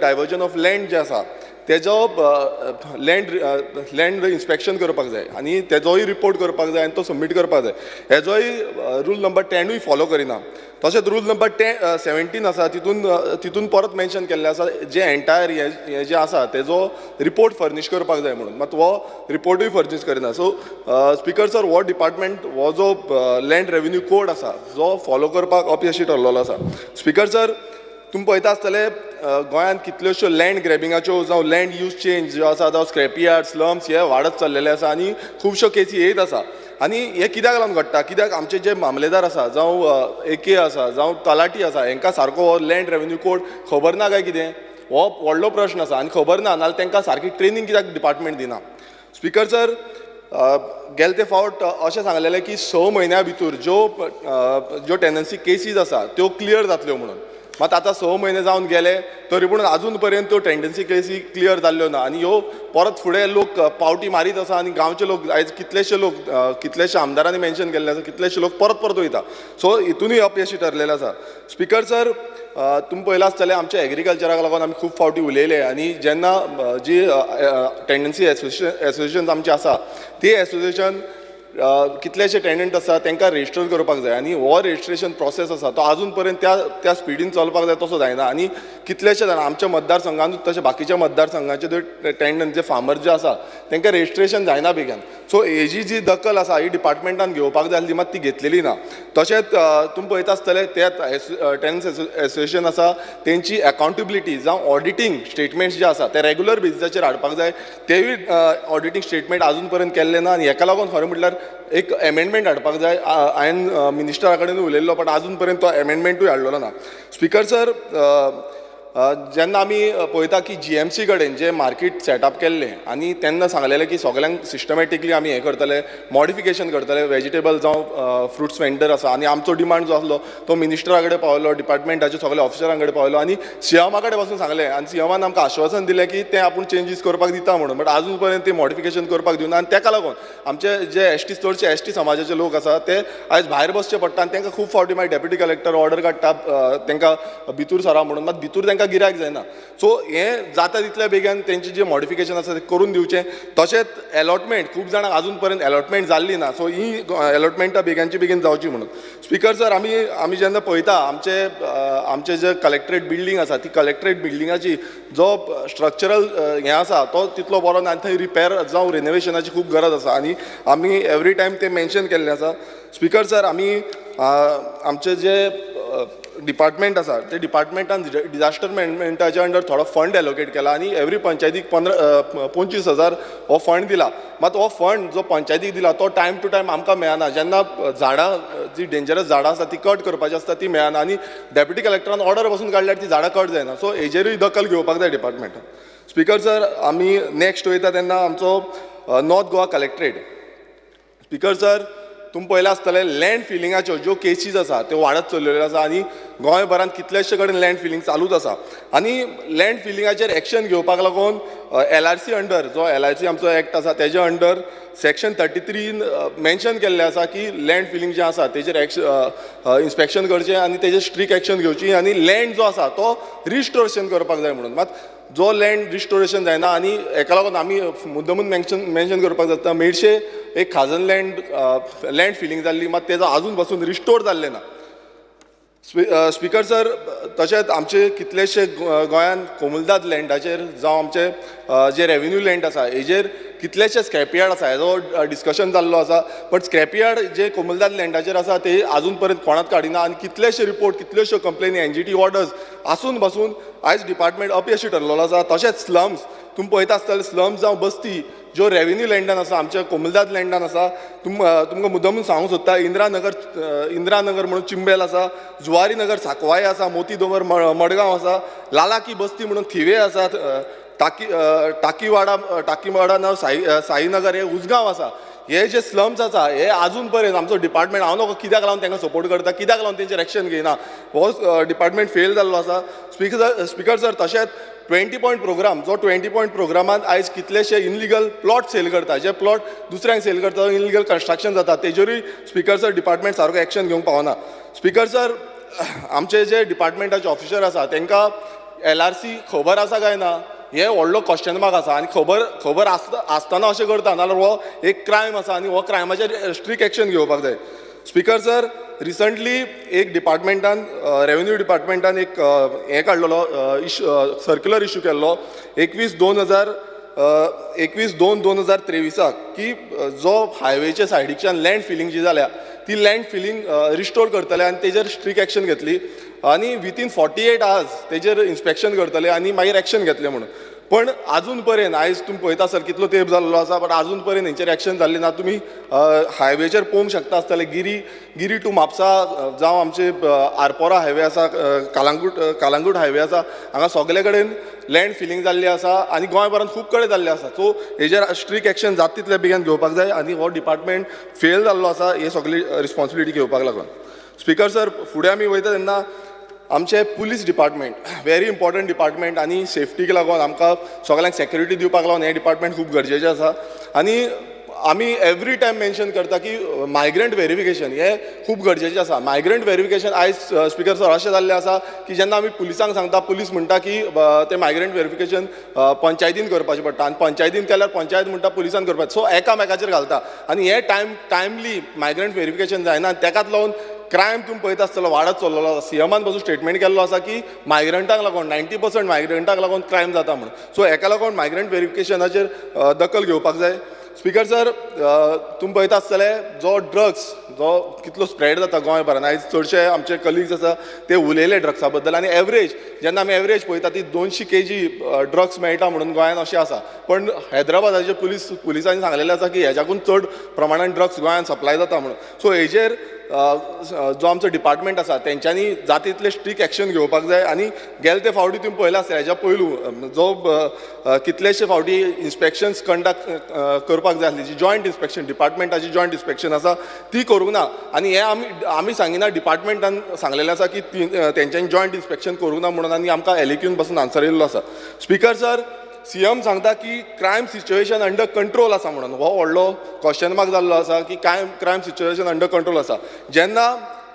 N: डायवर्जन ऑफ लँड जे आसा तेजो लँड इन्स्पेक्शन करपाक जाय आनी तेजोय रिपोर्ट करपाक जाय आनी तो सबमीट करपाक जाय. हेजोय रूल नंबर 10 फॉलो करिना. तशेंच रूल नंबर 17 आसा तितून परत मेन्शन केल्लें आसा जे एंटायर हे जे आसा तेजो रिपोर्ट फर्निश करपाक जाय म्हणून. मात हो रिपोर्टूय फर्निश करिना. सो स्पीकर सर, हो डिपार्टमेंट हो जो लँड रेव्हेन्यू कोड आसा जो फॉलो करपाक अपयशी ठरलेलो आसा. स्पीकर सर, तुमी पळयता आसतले गोंयांत कितल्योश्यो लँड ग्रॅबिंगाच्यो जावं लँड यूज चेंज जो आसा जावं स्क्रॅप यार्ड स्लम्स हे वाडत चल्लेले आसा आनी खुबश्यो केसी येत आसा. आनी हे कित्याक लागून घडटा? कित्याक आमचे जे मामलेदार आसा जावं AK आसा जावं तलाटी आसा हांकां सारको हो लँड रेव्हेन्यू कोड खबर ना काय कितें? हो व्हडलो प्रश्न आसा आनी खबर ना नाल्यार तांकां सारकी ट्रेनींग कित्याक डिपार्टमेंट दिना? स्पीकर सर, गेले ते फावट अशें सांगलेलें की 6 म्हयन्या भितर ज्यो टेनन्सी केसीस आसा त्यो क्लियर जातल्यो म्हणून. मात आतां 6 म्हयने जावन गेले तरी पूण अजून पर्यंत त्यो टेंडन्सी केसी क्लियर जाल्ल्यो ना आनी ह्यो परत फुडें लोक पावटी मारीत आसा आनी गांवचे लोक आयज कितलेशे आमदारांनी मेन्शन केल्ले आसा कितलेशे लोक परत वयता. सो हितूनय अपयशी ठरलेलें आसा. स्पीकर सर, तुमी पळयलां आसतलें आमच्या एग्रीकल्चराक लागून आमी खूब फावटी उलयले आनी जेन्ना जी टेंडन्सी एसोसिएशन आमची आसा ती एसोसिएशन कितलेशे टेनंट आसा तांकां रजिस्टर करपाक जाय आनी हो रजिस्ट्रेशन प्रोसेस आसा तो अजून पर्यंत त्या स्पिडीन चलपाक जाय तसो जायना. आनी कितलेशे जाणां आमच्या मतदारसंघांतूच तशें बाकीच्या मतदारसंघाचे जे टेनंट जे फार्मर जे आसा तांकां रजिस्ट्रेशन जायना बेगीन. सो हेजी जी दखल आसा ही डिपार्टमेंटान घेवपाक जाय आसली मात ती घेतलेली ना. तशेंच तुमी पळयता आसतले ते टेनंट्स एसोसिएशन आसा तेंची अकावंटेबिलिटी जावं ऑडिटींग स्टेटमेंट्स जे आसा ते रेग्युलर बेजिसाचेर हाडपाक जाय. तेवूय ऑडिटींग स्टेटमेंट अजून पर्यंत केल्ले ना आनी हेका लागून खरें म्हटल्यार एक एमेंडमेंट हाडपाक जाय. हांवें मिनिस्टरा कडेन उलयल्लो बट अजून पर्यंत तो एमेंडमेंटूय हाडलेलो ना. स्पीकर सर, जेन्ना आमी पळयता की GMC कडेन जे मार्केट सेटअप केल्लें आनी तेन्ना सांगलेलें की सगळ्यांक सिस्टमॅटिकली आमी हें करतले मॉडिफिकेशन करतले वेजिटेबल जावं फ्रुट्स वेंडर आसा आनी आमचो डिमांड जो आसलो तो मिनिस्टरा कडेन पावलो डिपार्टमेंटाचे सगळे ऑफिसरां कडेन पावलो आनी CMA कडेन वचून सांगलें आनी CMAन आमकां आश्वासन दिलें की तें आपूण चेंजीस करपाक दिता म्हणून. बट अजून पर्यंत तें मॉडिफिकेशन करपाक दिवना आनी तेका लागून आमचे जे चडशे ST समाजाचे लोक आसा ते आयज भायर बसचे पडटा आनी तांकां खूब फावटी मागीर डेप्युटी कलेक्टर ऑर्डर काडटा तांकां भितूर सरा म्हणून मात भितूर तांकां गिरायक जायना. सो हें जाता तितल्या बेगीन तेंचें जें मॉडिफिकेशन आसा तें करून दिवचें. तशेंच अलॉटमेंट खूब जाणांक अजून पर्यंत अलॉटमेंट जाल्ली ना. सो ही अलॉटमेंटां बेगीनची बेगीन जावची म्हणून. स्पीकर सर, आमी जेन्ना पळयता आमचे जे कलेक्टरेट बिल्डींग आसा ती कलेक्टरेट बिल्डिंगाची जो स्ट्रक्चरल हें आसा तो तितलो बरो ना. थंय रिपेर जावं रिनोवेशनाची खूब गरज आसा आनी आमी एवरी टायम तें मेन्शन केल्लें आसा. स्पीकर सर, आमी आमचे जे डिपार्टमेंट आसा ते डिपार्टमेंटान डिजास्टर मॅनेजमेंटाच्या अंडर थोडो फंड एलोकेट केला आनी एवरी पंचायतीक 25,000 हो फंड दिला. मात हो फंड जो पंचायतीक दिला तो टायम टू टायम आमकां मेळना. जेन्ना झाडां जी डेंजरस झाडां आसा ती कट करपाची आसता ती मेळना आनी डेप्युटी कलेक्टरान ऑर्डर पासून काडल्यार ती झाडां कट जायना. सो हेजेरूय दखल घेवपाक जाय डिपार्टमेंटान. स्पीकर सर, आमी नेक्स्ट वयता तेन्ना आमचो north Goa collectorate. Speaker sir, तुमी पळयलां आसतलें लँड फिलिंगाच्यो ज्यो केसीस आसा त्यो वाडत चल्लेल्यो आसा आनी गोंयभरांत कितलेशे कडेन लँड फिलिंग चालूच आसा आनी लँड फिलिंगाचेर एक्शन घेवपाक लागून LRC अंडर जो LRC आमचो एक्ट आसा तेजे अंडर सेक्शन 33 मेन्शन केल्लें आसा की लँड फिलिंग जें आसा तेजेर इन्स्पेक्शन करचें आनी तेजेर स्ट्रिक्ट एक्शन घेवची आनी लँड जो आसा तो रिस्टोरेशन करपाक जाय म्हणून. मात जो लँड रिस्टोरेशन जायना आनी हेका लागून आमी मुद्दमून मेन्शन करपाक जाता मेडशे एक खाजन लँड फिलिंग जाल्ली मात तेजो आजून पासून रिस्टोर जाल्लें ना. स्पीकर सर, तशेंच आमचे कितलेशे गोंयांत कोमुलदाद लँडाचेर जावं आमचे जे रेव्हेन्यू लँड आसा हेजेर कितलेशे स्क्रॅपयार्ड आसा हेजो डिस्कशन जाल्लो आसा, बट स्क्रॅपयार्ड जे कोमुलदाद लँडाचेर आसा ते आजून पर्यंत कोणाच काडिना आनी कितलेशे रिपोर्ट कितल्योश्यो कंप्लेनी NGT ऑर्डर्स आसून पासून आयज डिपार्टमेंट अपयशी ठरलेलो आसा. तशेंच स्लम्स तुमी पळयता आसतले स्लम्स जावं बस्ती ज्यो रेव्हेन्यू लँडान आसा आमच्या कोमुलदाद लँडान आसा, तुमकां मुद्दमून सांगूंक सोदता इंदिरानगर म्हणून चिंबेल आसा, जुवारी नगर साकवाय आसा, मोतीदोंगर मडगांव आसा, लालाकी बस्ती म्हणून थिवे आसा, टाकीवाडा नांव साईनगर हे उजगांव आसा. हे जे स्लम्स आसा हे आजून पर्यंत आमचो डिपार्टमेंट हांव नको कित्याक लागून तांकां सपोर्ट करता, कित्याक लागून तेंचेर एक्शन घेयना, हो डिपार्टमेंट फेल जाल्लो आसा. स्पीकर सर तशेंच 20 पॉयंट प्रोग्राम जो 20 पॉयंट प्रोग्रामान आयज कितलेशे इनलिगल प्लॉट सेल करता, जे प्लॉट दुसऱ्यांक सेल करता, इनलिगल कन्स्ट्रक्शन जाता, तेजेरूय स्पीकर सर डिपार्टमेंट सारको एक्शन घेवंक पावना. स्पीकर सर आमचे जे डिपार्टमेंटाचे ऑफिसर आसा तांकां LRC खबर आसा काय ना हे व्हडलो क्वेश्चन मार्क आसा. आनी खबर आसतना अशें करता नाल्यार हो एक क्रायम आसा आनी हो क्रायमाचेर स्ट्रिक्ट एक्शन घेवपाक जाय. स्पीकर सर रिसंटली एक डिपार्टमेंटान रेव्हेन्यू डिपार्टमेंटान एक हें काडलेलो सर्क्युलर इश्यू केल्लो 21/2/2023 की जो हायवेच्या सायडीच्यान लँड फिलिंग जी जाल्या ती लँड फिलिंग रिस्टोर करतले आनी तेजेर स्ट्रिक्ट एक्शन घेतली आनी विथीन 48 hours तेजेर इन्स्पेक्शन करतले आनी मागीर एक्शन घेतले म्हणून. पण आजून पर्यंत आयज तुमी पळयता आसतले कितलो तेंप जाल्लो आसा, बट आजून पर्यंत हेंचेर एक्शन जाल्ली ना. तुमी हायवेचेर पळोवंक शकता आसतले गिरी टू म्हापसा जावं आमचे आरपोरा हायवे आसा, कालांगूट हायवे आसा, हांगा सगळे कडेन लँड फिलिंग जाल्ली आसा आनी गोंयभरांत खूब कडेन जाल्लें आसा. सो हेजेर स्ट्रिक्ट एक्शन जाता तितले बेगीन घेवपाक जाय आनी हो डिपार्टमेंट फेल जाल्लो आसा हे सगळी रिस्पॉन्सिबिलिटी घेवपाक लागून. स्पीकर सर फुडें आमी वयता तेन्ना आमचे police department very important department आनी सेफ्टीक लागून आमकां सगळ्यांक सेक्युरिटी दिवपाक लागून हे डिपार्टमेंट खूब गरजेचें आसा. आनी आमी एवरी टायम मेन्शन करता की मायग्रंट व्हेरिफिकेशन हे खूब गरजेचें आसा. मायग्रंट व्हेरिफिकेशन आयज स्पीकर सर अशें जाल्लें आसा की जेन्ना आमी पुलिसांक सांगता पुलीस म्हणटा की तें मायग्रंट व्हेरिफिकेशन पंचायतीन करपाचें पडटा आनी पंचायतीन केल्यार पंचायत म्हणटा पुलिसान करपाचें. सो एकामेकाचेर घालता आनी हे टायमली मायग्रंट व्हेरिफिकेशन जायना. तेकाच लागून क्रायम तुमी पळयता आसतलो वाडत चल्लेलो आसा. सीएमान पासून स्टेटमेंट केल्लो आसा की मायग्रंटांक लागून 90% मायग्रंटांक लागून क्रायम जाता म्हणून. सो हेका लागून मायग्रंट व्हेरिफिकेशनाचेर दखल घेवपाक जाय. स्पीकर सर तुमी पळयता आसतले जो ड्रग्स जो कितलो स्प्रेड जाता गोंयभरान आयज चडशे आमचे कलिग्स आसा ते उलयले ड्रग्सा बद्दल आनी एवरेज जेन्ना आमी एवरेज पळयता ती 200 kg ड्रग्स मेळटा म्हणून गोंयान अशें आसा. पण हैदराबादाचे पुलिसांनी सांगलेलें आसा की हेज्याकून चड प्रमाणान ड्रग्स गोंयान सप्लाय जाता म्हणून. सो हेजेर जो आमचो डिपार्टमेंट आसा तेंच्यांनी जाता तितले स्ट्रिक्ट एक्शन घेवपाक जाय. आनी गेले ते फावटी तुमी पळयला आसतले हेज्या पयलू जो कितलेशे फावटी इन्स्पेक्शन्स कंडक्ट करपाक जाय आसली जी जॉयंट इन्स्पेक्शन डिपार्टमेंटाची जॉयंट इन्स्पेक्शन आसा ती करूंक ना. आनी हे आमी सांगिना डिपार्टमेंटान सांगलेलें आसा की तेंच्यांनी जॉयंट इन्स्पेक्शन करूंक ना म्हणून आनी आमकां एलिक्यून पासून आन्सर येयल्लो आसा. स्पीकर सर CM सांगता की क्रायम सिच्युएशन अंडर कंट्रोल आसा म्हणून. हो व्हडलो क्वेश्चन मार्क जाल्लो आसा की क्रायम सिच्युएशन अंडर कंट्रोल आसा. जेन्ना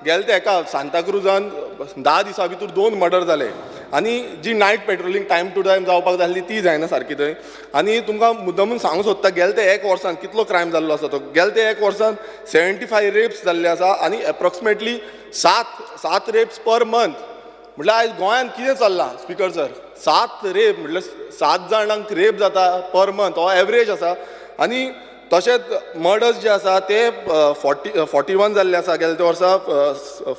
N: गेले ते एका सांताक्रुजान 10 दिसां भितर 2 मर्डर जाले आनी जी night patrolling time to time जावपाक जाय आसली ती जायना सारकी थंय. आनी तुमकां मुद्दमून सांगूंक सोदता गेले ते 1 वर्सान कितलो क्रायम जाल्लो आसा तो. गेले ते 1 वर्सान 75 रेप्स जाल्ले आसा आनी एप्रॉक्सिमेटली 7 रेप्स पर मंथ. म्हटल्यार आयज गोंयान कितें चल्लां स्पीकर सर 7 रेप म्हटल्यार 7 जाणांक रेप जाता पर मंथ हो एवरेज आसा. आनी तशेंच मर्डर्स जे आसा ते 41 जाल्ले आसा गेल्या त्या वर्सा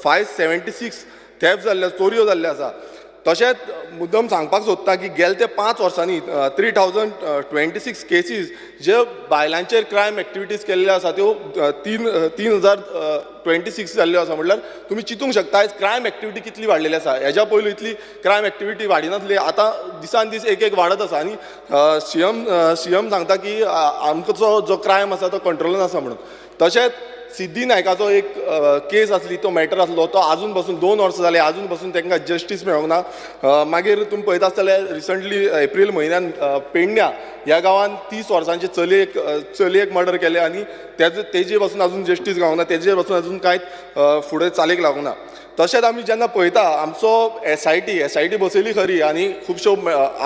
N: 576 थेफ्ट जाल्ले चोरयो जाल्ले आसा. तशेंच मुद्दम सांगपाक सोदता की गेले ते 5 वर्सांनी 3026 केसीस जे बायलांचेर क्रायम एक्टिविटीज केल्ल्यो आसा त्यो 3026 जाल्ल्यो आसा. म्हटल्यार तुमी चिंतूंक शकता आयज क्रायम एक्टिविटी कितली वाडलेली आसा. हेज्या पयलू इतली क्रायम एक्टिविटी वाडिनासली आतां दिसान दीस एक वाडत आसा. आनी सीएम सांगता की आमचो जो क्रायम आसा तो कंट्रोलान आसा म्हणून. तशेंच सिद्धी नायकाचो एक केस आसली तो मॅटर आसलो तो आजून पासून 2 वर्सां जाली आजून पासून तांकां जस्टीस मेळोंक ना. मागीर तुमी पळयता आसतले रिसंटली एप्रील म्हयन्यान पेडण्या ह्या गांवान 30 वर्सांचे चलयेक मर्डर केले आनी तेजे पासून आजून जस्टीस गावना. तेजे पासून आजून कांयच फुडें चालीक लागूंक ना. तशेंच आमी जेन्ना पळयता आमचो एसआयटी बसयली खरी आनी खुबश्यो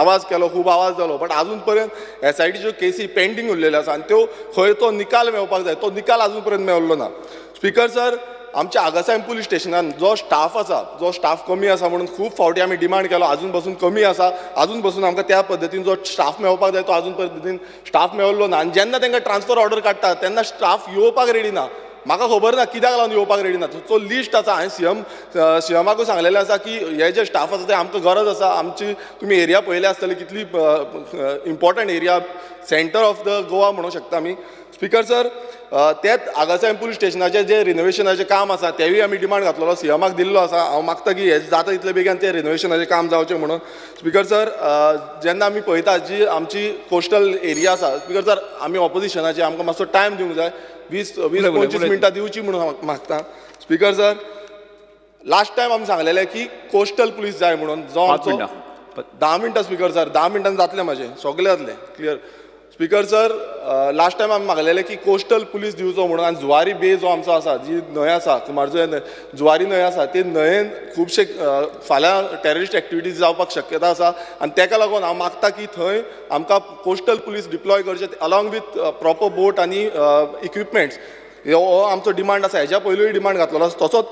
N: आवाज केलो खूब आवाज जालो बट आजून पर्यंत एसआयटीच्यो केसी पेंडींग उरलेल्यो आसा आनी त्यो खंय तो निकाल मेळपाक जाय तो निकाल आजून पर्यंत मेळिल्लो ना. स्पीकर सर आमच्या आगासायम पुलीस स्टेशनान जो स्टाफ आसा जो स्टाफ कमी आसा म्हणून खूब फावटी आमी डिमांड केलो अजून पासून कमी आसा अजून पासून आमकां त्या पद्दतीन जो स्टाफ मेळपाक जाय तो अजून पद्दतीन स्टाफ मेळिल्लो ना आनी जेन्ना तांकां ट्रान्सफर ऑर्डर काडटा तेन्ना स्टाफ येवपाक रेडी ना म्हाका खबर ना कित्याक लागून येवपाक रेडी ना तो लिस्ट आसा हांवें सीएमाकूय सांगलेलें आसा की हे जे स्टाफ आसा ते आमकां गरज आसा आमची तुमी एरिया पळयले आसतले कितली important area centre of the Goa म्हणूंक शकता आमी स्पिकर सर तेच आगासायम पुलीस स्टेशनाचें जे रिनोवेशनाचें काम आसा तेवूय आमी डिमांड घातलेलो सीएमाक दिल्लो आसा हांव मागता की हे जाता तितले बेगीन ते रिनोवेशनाचें काम जावचें म्हणून स्पिकर सर जेन्ना आमी पळयता जी आमची कोस्टल एरिया आसा स्पिकर सर आमी ऑपोजिशनाचे आमकां मातसो टायम दिवंक जाय 20-25 मिनटां दिवची म्हणून हांव मागता स्पिकर सर लास्ट टायम आमी सांगलेलें की कोस्टल पुलीस जाय म्हणून जो आमचो 10 मिनटां स्पिकर सर 10 मिनटांनी जातलें म्हाजें सगळें जातलें clear speaker sir last time आमी मागलेलें की कोस्टल पुलीस दिवचो म्हणून आनी जुवारी बे जो आमचो आसा जी न्हंय आसा कुमारजुंव जुवारी न्हंय आसा ती न्हंयेन खुबशे फाल्यां टेररिस्ट एक्टिविटीज जावपाक शक्यता आसा आनी ताका लागून हांव मागता की थंय आमकां कोस्टल पुलीस डिप्लॉय करचे अलॉंग विथ प्रॉपर बोट आनी इक्विपमेंट्स हो आमचो डिमांड आसा हेज्या पयलूय डिमांड घातलेलो आसा तसोच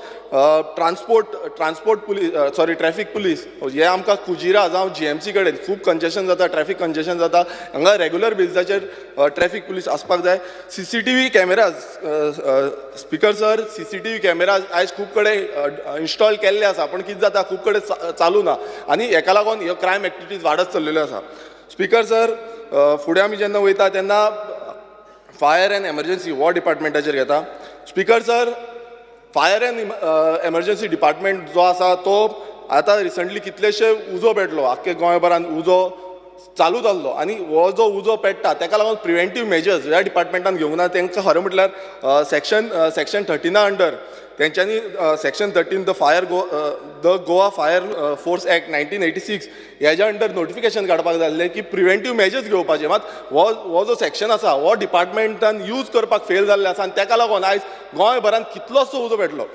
N: transport police sorry traffic police हे आमकां कुजिरा जावं GMC कडेन खूब कंजेशन जाता ट्रॅफिक कंजेशन जाता हांगा रेग्युलर बेजाचेर ट्रॅफिक पुलीस आसपाक जाय CCTV cameras speaker sir CCTV cameras आयज खूब कडेन इन्स्टॉल केल्ले आसा पण कितें जाता खूब कडेन चालू ना आनी हेका लागून ह्यो क्रायम एक्टिविटीज वाडत चल्लेल्यो आसा स्पिकर सर फुडें आमी जेन्ना वयता तेन्ना फायर एंड एमर्जन्सी हो डिपार्टमेंटाचेर घेता speaker sir fire end emergency department जो आसा तो आतां रिसंटली कितलेशे उजो पेटलो आख्खे गोंयभरान उजो चालू जाल्लो आनी हो जो उजो पेट्टा ताका लागून प्रिवेंटीव मेजर्स ह्या डिपार्टमेंटान घेवंक ना तांकां खरें म्हटल्यार सेक्शन 13 अंडर तेंच्यांनी section 13 the Goa fire force act 1986 हेज्या अंडर नोटिफिकेशन काडपाक जाल्लें की प्रिवेंटीव मेजर्स घेवपाचे मात हो जो सेक्शन आसा हो डिपार्टमेंटान यूज करपाक फेल जाल्ले आसा आनी ताका लागून आयज गोंयभरान कितलोसो उजो पेटलो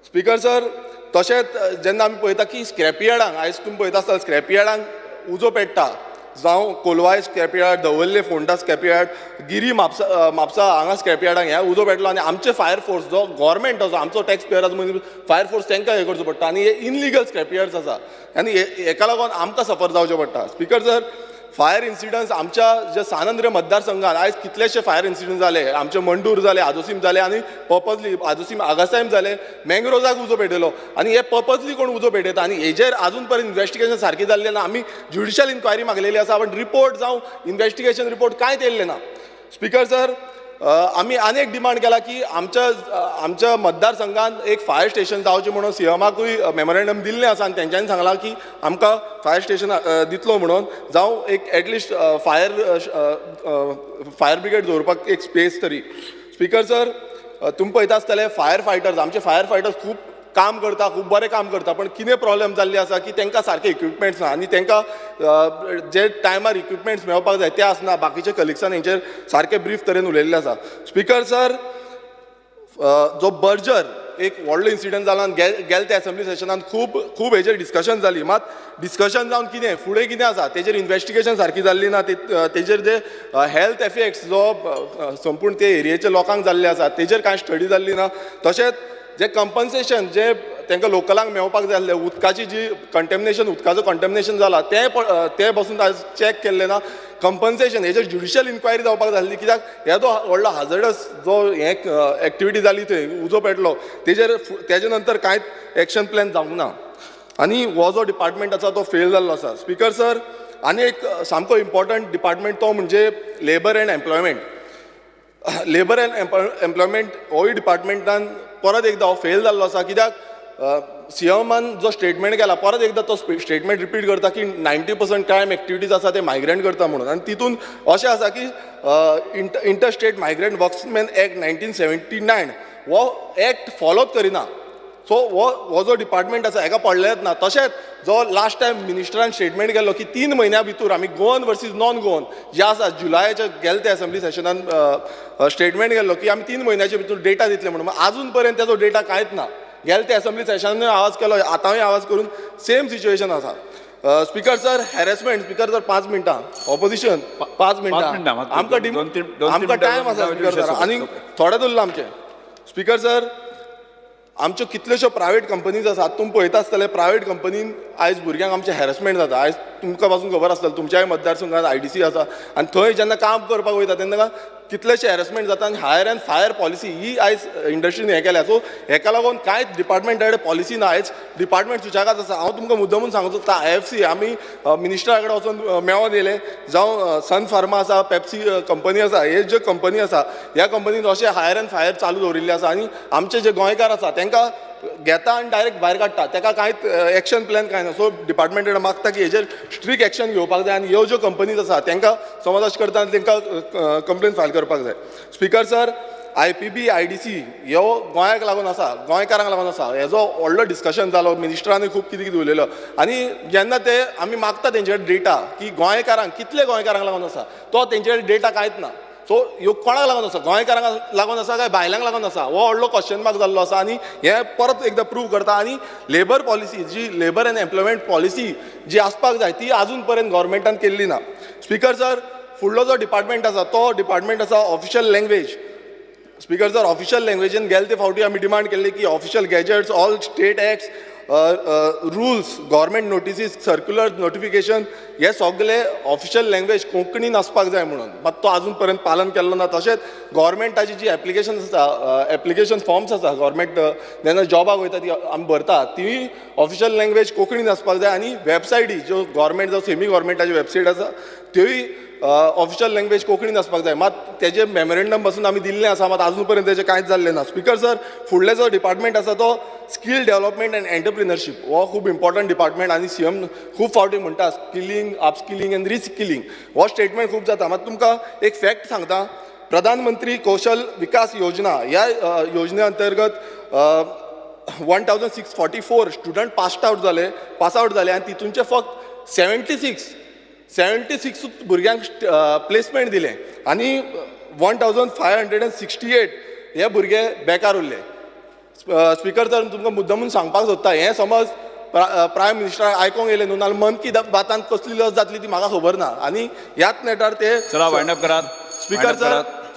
N: स्पिकर सर तशेंच जेन्ना आमी पळयता की स्क्रॅपयार्डांक आयज तुमी पळयता आसतना स्क्रॅपयार्डांक उजो पेट्टा जावं कोलवाय स्क्रॅपयार्ड दवल्ले फोंडा स्क्रॅपयार्ड गिरी म्हापसा हांगा स्क्रॅपयार्डांक ह्या उजो पेटलो आनी आमचे फायर फोर्स जो गव्हर्मेंट आसा आमचो टॅक्स पेयर आसा म्हणजे फायर फोर्स तांकां हे करचो पडटा आनी हे इनलिगल स्क्रॅपयार्ड्स आसा आनी हेका लागून आमकां सफर जावचें पडटा स्पिकर सर फायर इन्सिडंट्स आमच्या जे सानंद्र मतदारसंघात आयज कितलेशे फायर इन्सिडंट जाले आमचे मंडूर जाले आदोसीम जाले आनी पर्पजली आदोसीम आगासायम जाले मँग्रोजाक उजो पेटयलो आनी हे पर्पजली कोण उजो पेटयता आनी हेजेर आजून पर्यंत इन्व्हेस्टिगेशन सारकी जाल्लें ना आमी ज्युडिशियल इन्क्वायरी मागलेली आसा पण रिपोर्ट जावं इन्व्हेस्टिगेशन रिपोर्ट कांयच येयल्लें ना स्पिकर सर आमी आनी एक डिमांड केला की आमच्या मतदारसंघात एक फायर स्टेशन जावचें म्हणून सीएमाकूय मेमोरेंडम दिल्लें आसा आनी तेंच्यांनी सांगलां की आमकां फायर स्टेशन दितलो म्हणून जावं एक एटलिस्ट फायर ब्रिगेड दवरपाक एक स्पेस तरी स्पिकर सर तुमी पळयता आसतले फायर फायटर्स आमचे फायर फायटर्स खूब काम करता खूब बरें काम करता पण कितें प्रॉब्लेम जाल्ली आसा की तांकां सारके इक्विपमेंट्स ना आनी तांकां जे टायमार इक्विपमेंट्स मेळपाक जाय ते आसना बाकीच्या कलिग्सान हेंचेर सारके ब्रीफ तरेन उलयल्ले आसा स्पिकर सर जो बर्जर एक व्हडलो इन्सिडंट जाला गेल त्या असेंब्ली सेशनान खूब हेचेर डिस्कशन जाली मात डिस्कशन जावन कितें फुडें कितें आसा तेचेर इन्व्हेस्टिगेशन सारकी जाल्ली ना तेचेर जे हेल्थ इफेक्ट्स जो संपूर्ण ते एरियेच्या लोकांक जाल्ले आसा तेचेर कांय स्टडी जाल्ली ना तशेंच जे कंपन्सेशन जे तांकां लोकलांक मेळपाक जाय आसलें उदकाची जी उदकाचो कंटेमिनेशन जाला ते पासून आज चॅक केल्लें ना कंपन्सेशन हेचेर ज्युडिशियल इन्क्वायरी जावपाक जाय आसली कित्याक हे जो व्हडलो हाजर्डस जो हे एक्टिविटी जाली थंय उजो पेटलो तेजे नंतर कांयच एक्शन प्लॅन जावंक ना आनी हो जो डिपार्टमेंट आसा तो फेल जाल्लो आसा स्पिकर सर आनी एक सामको इम्पॉर्टंट डिपार्टमेंट तो म्हणजे labour end employment labour end employment होय डिपार्टमेंटान परत एकदा हो फेल जाल्लो आसा कित्याक सीएमान जो स्टेटमेंट केला परत एकदा तो स्टेटमेंट रिपीट करता की 90% क्रायम एक्टिविटीज आसा ते मायग्रंट करता म्हणून आनी तितून अशें आसा की इंटरस्टेट मायग्रंट वर्क्समॅन एक्ट 1979 हो एक्ट फॉलोच करिना सो हो जो डिपार्टमेंट आसा हेका पडलेच ना तशेंच जो लास्ट टायम मिनिस्टरान स्टेटमेंट केल्लो की 3 म्हयन्या भितर आमी गोवन वर्सीस नॉन गोवन जे आसा जुलायाच्या गेले त्या असेंब्ली सेशनान स्टेटमेंट केल्लो की आमी 3 म्हयन्याच्या भितर डेटा दितले म्हणून आजून पर्यंत तेजो डेटा कांयच ना गेले त्या असेंब्ली सेशनान आवाज केलो आतांय आवाज करून सेम सिच्युएशन आसा speaker sir harassment speaker sir 5 मिनटां ऑपोजिशन 5 मिनटां आमकां टायम आसा स्पिकर सर आनी थोडे उरला आमचे स्पिकर सर आमच्यो कितल्योश्यो प्रायवेट कंपनीज आसात तुमी पळयता आसतले प्रायवेट कंपनीन आयज भुरग्यांक आमचे हॅरसमेंट जाता आयज तुमकां पासून खबर आसतलें तुमच्याय मतदारसंघात IDC आसा आनी थंय जेन्ना काम करपाक वयता तेन्ना कितलेशे हॅरसमेंट जाता आनी हायर एंड फायर पॉलिसी ही आयज इंडस्ट्रीन हें केल्या सो हेका लागून कांयच डिपार्टमेंटा कडेन पॉलिसी ना आयज डिपार्टमेंट सुशागाद आसा हांव तुमकां मुद्दमून सांगूं सोदता IFC आमी मिनिस्टरा कडेन वचून मेळोन येयले जावं सन फार्मा आसा पेप्सी कंपनी आसा हे ज्यो कंपनी आसा ह्या कंपनीन अशें हायर एंड फायर चालू दवरिल्ले आसा आनी आमचे जे गोंयकार आसा तांकां घेता आनी डायरेक्ट भायर काडटा ताका कांयच एक्शन प्लॅन कांय ना सो डिपार्टमेंट मागता की हेजेर स्ट्रिक्ट एक्शन घेवपाक जाय आनी ह्यो ज्यो कंपनीज आसा तांकां समज अशें करता तांकां कंप्लेन फायल करपाक जाय स्पीकर सर IPB IDC ह्यो गोंयाक लागून आसा गोंयकारांक लागून आसा हेजो व्हडलो डिस्कशन जालो मिनिस्टरांनी खूब कितें कितें उलयलो आनी जेन्ना ते आमी मागता तेंचे कडेन डेटा की गोंयकारांक कितले गोंयकारांक लागून आसा तो तेंचे कडेन डेटा कांयच ना सो ह्यो कोणाक लागून आसा गोंयकारांक लागून आसा काय भायल्यांक लागून आसा हो व्हडलो क्वेश्चन मार्क जाल्लो आसा आनी हें परत एकदां प्रूव करता आनी लेबर पॉलिसी जी लेबर एंड एम्प्लॉयमेंट पॉलिसी जी आसपाक जाय ती आजून पर्यंत गव्हर्मेंटान केल्ली ना स्पीकर सर फुडलो जो डिपार्टमेंट आसा तो डिपार्टमेंट आसा official language speaker sir official लँग्वेजीन गेले ते फावटी आमी डिमांड केल्ली की official gazettes all state acts rules government notices circular notification हे सगळे ऑफिशियल लँग्वेज कोंकणीन आसपाक जाय म्हणून मात तो आजून पर्यंत पालन केल्लो ना तशेंच गव्हर्मेंटाची जी एप्लिकेशन आसा एप्लिकेशन फॉर्म्स आसा गव्हर्मेंट जेन्ना जॉबाक वयता ती आमी भरता ती ऑफिशियल लँग्वेज कोंकणीन आसपाक जाय आनी वेबसायटी ज्यो गव्हर्मेंट जावं सेमी गव्हर्मेंटाच्यो वेबसायट आसा त्योय ऑफिशियल लँग्वेज कोंकणीन आसपाक जाय मात तेजे मेमोरेंडम पासून आमी दिल्लें आसा मात आजून पर्यंत तेजें कांयच जाल्लें ना स्पीकर सर फुडले जो डिपार्टमेंट आसा तो स्कील डेव्हलपमेंट एंड एंटरप्रिनरशीप हो खूब इम्पॉर्टंट डिपार्टमेंट आनी CM खूब फावटी म्हणटा स्किलिंग अपस्किलिंग एंड रिस्किलिंग हो स्टेटमेंट खूब जाता मात तुमकां एक फॅक्ट सांगता प्रधानमंत्री कौशल विकास योजना ह्या योजने अंतर्गत 1644 स्टुडंट पास आउट जाले आनी तितूंचे फक्त 76 भुरग्यांक प्लेसमेंट दिले आनी 1568 हे भुरगे बेकार उरले स्पीकर सर तुमकां मुद्दमून सांगपाक सोदता हें समज प्रायम मिनिस्टराक आयकोंक येयलें न्हू नाल्यार मन की बातान कसली लस जातली ती म्हाका खबर ना आनी ह्याच नेटार ते
C: वायंड अप करात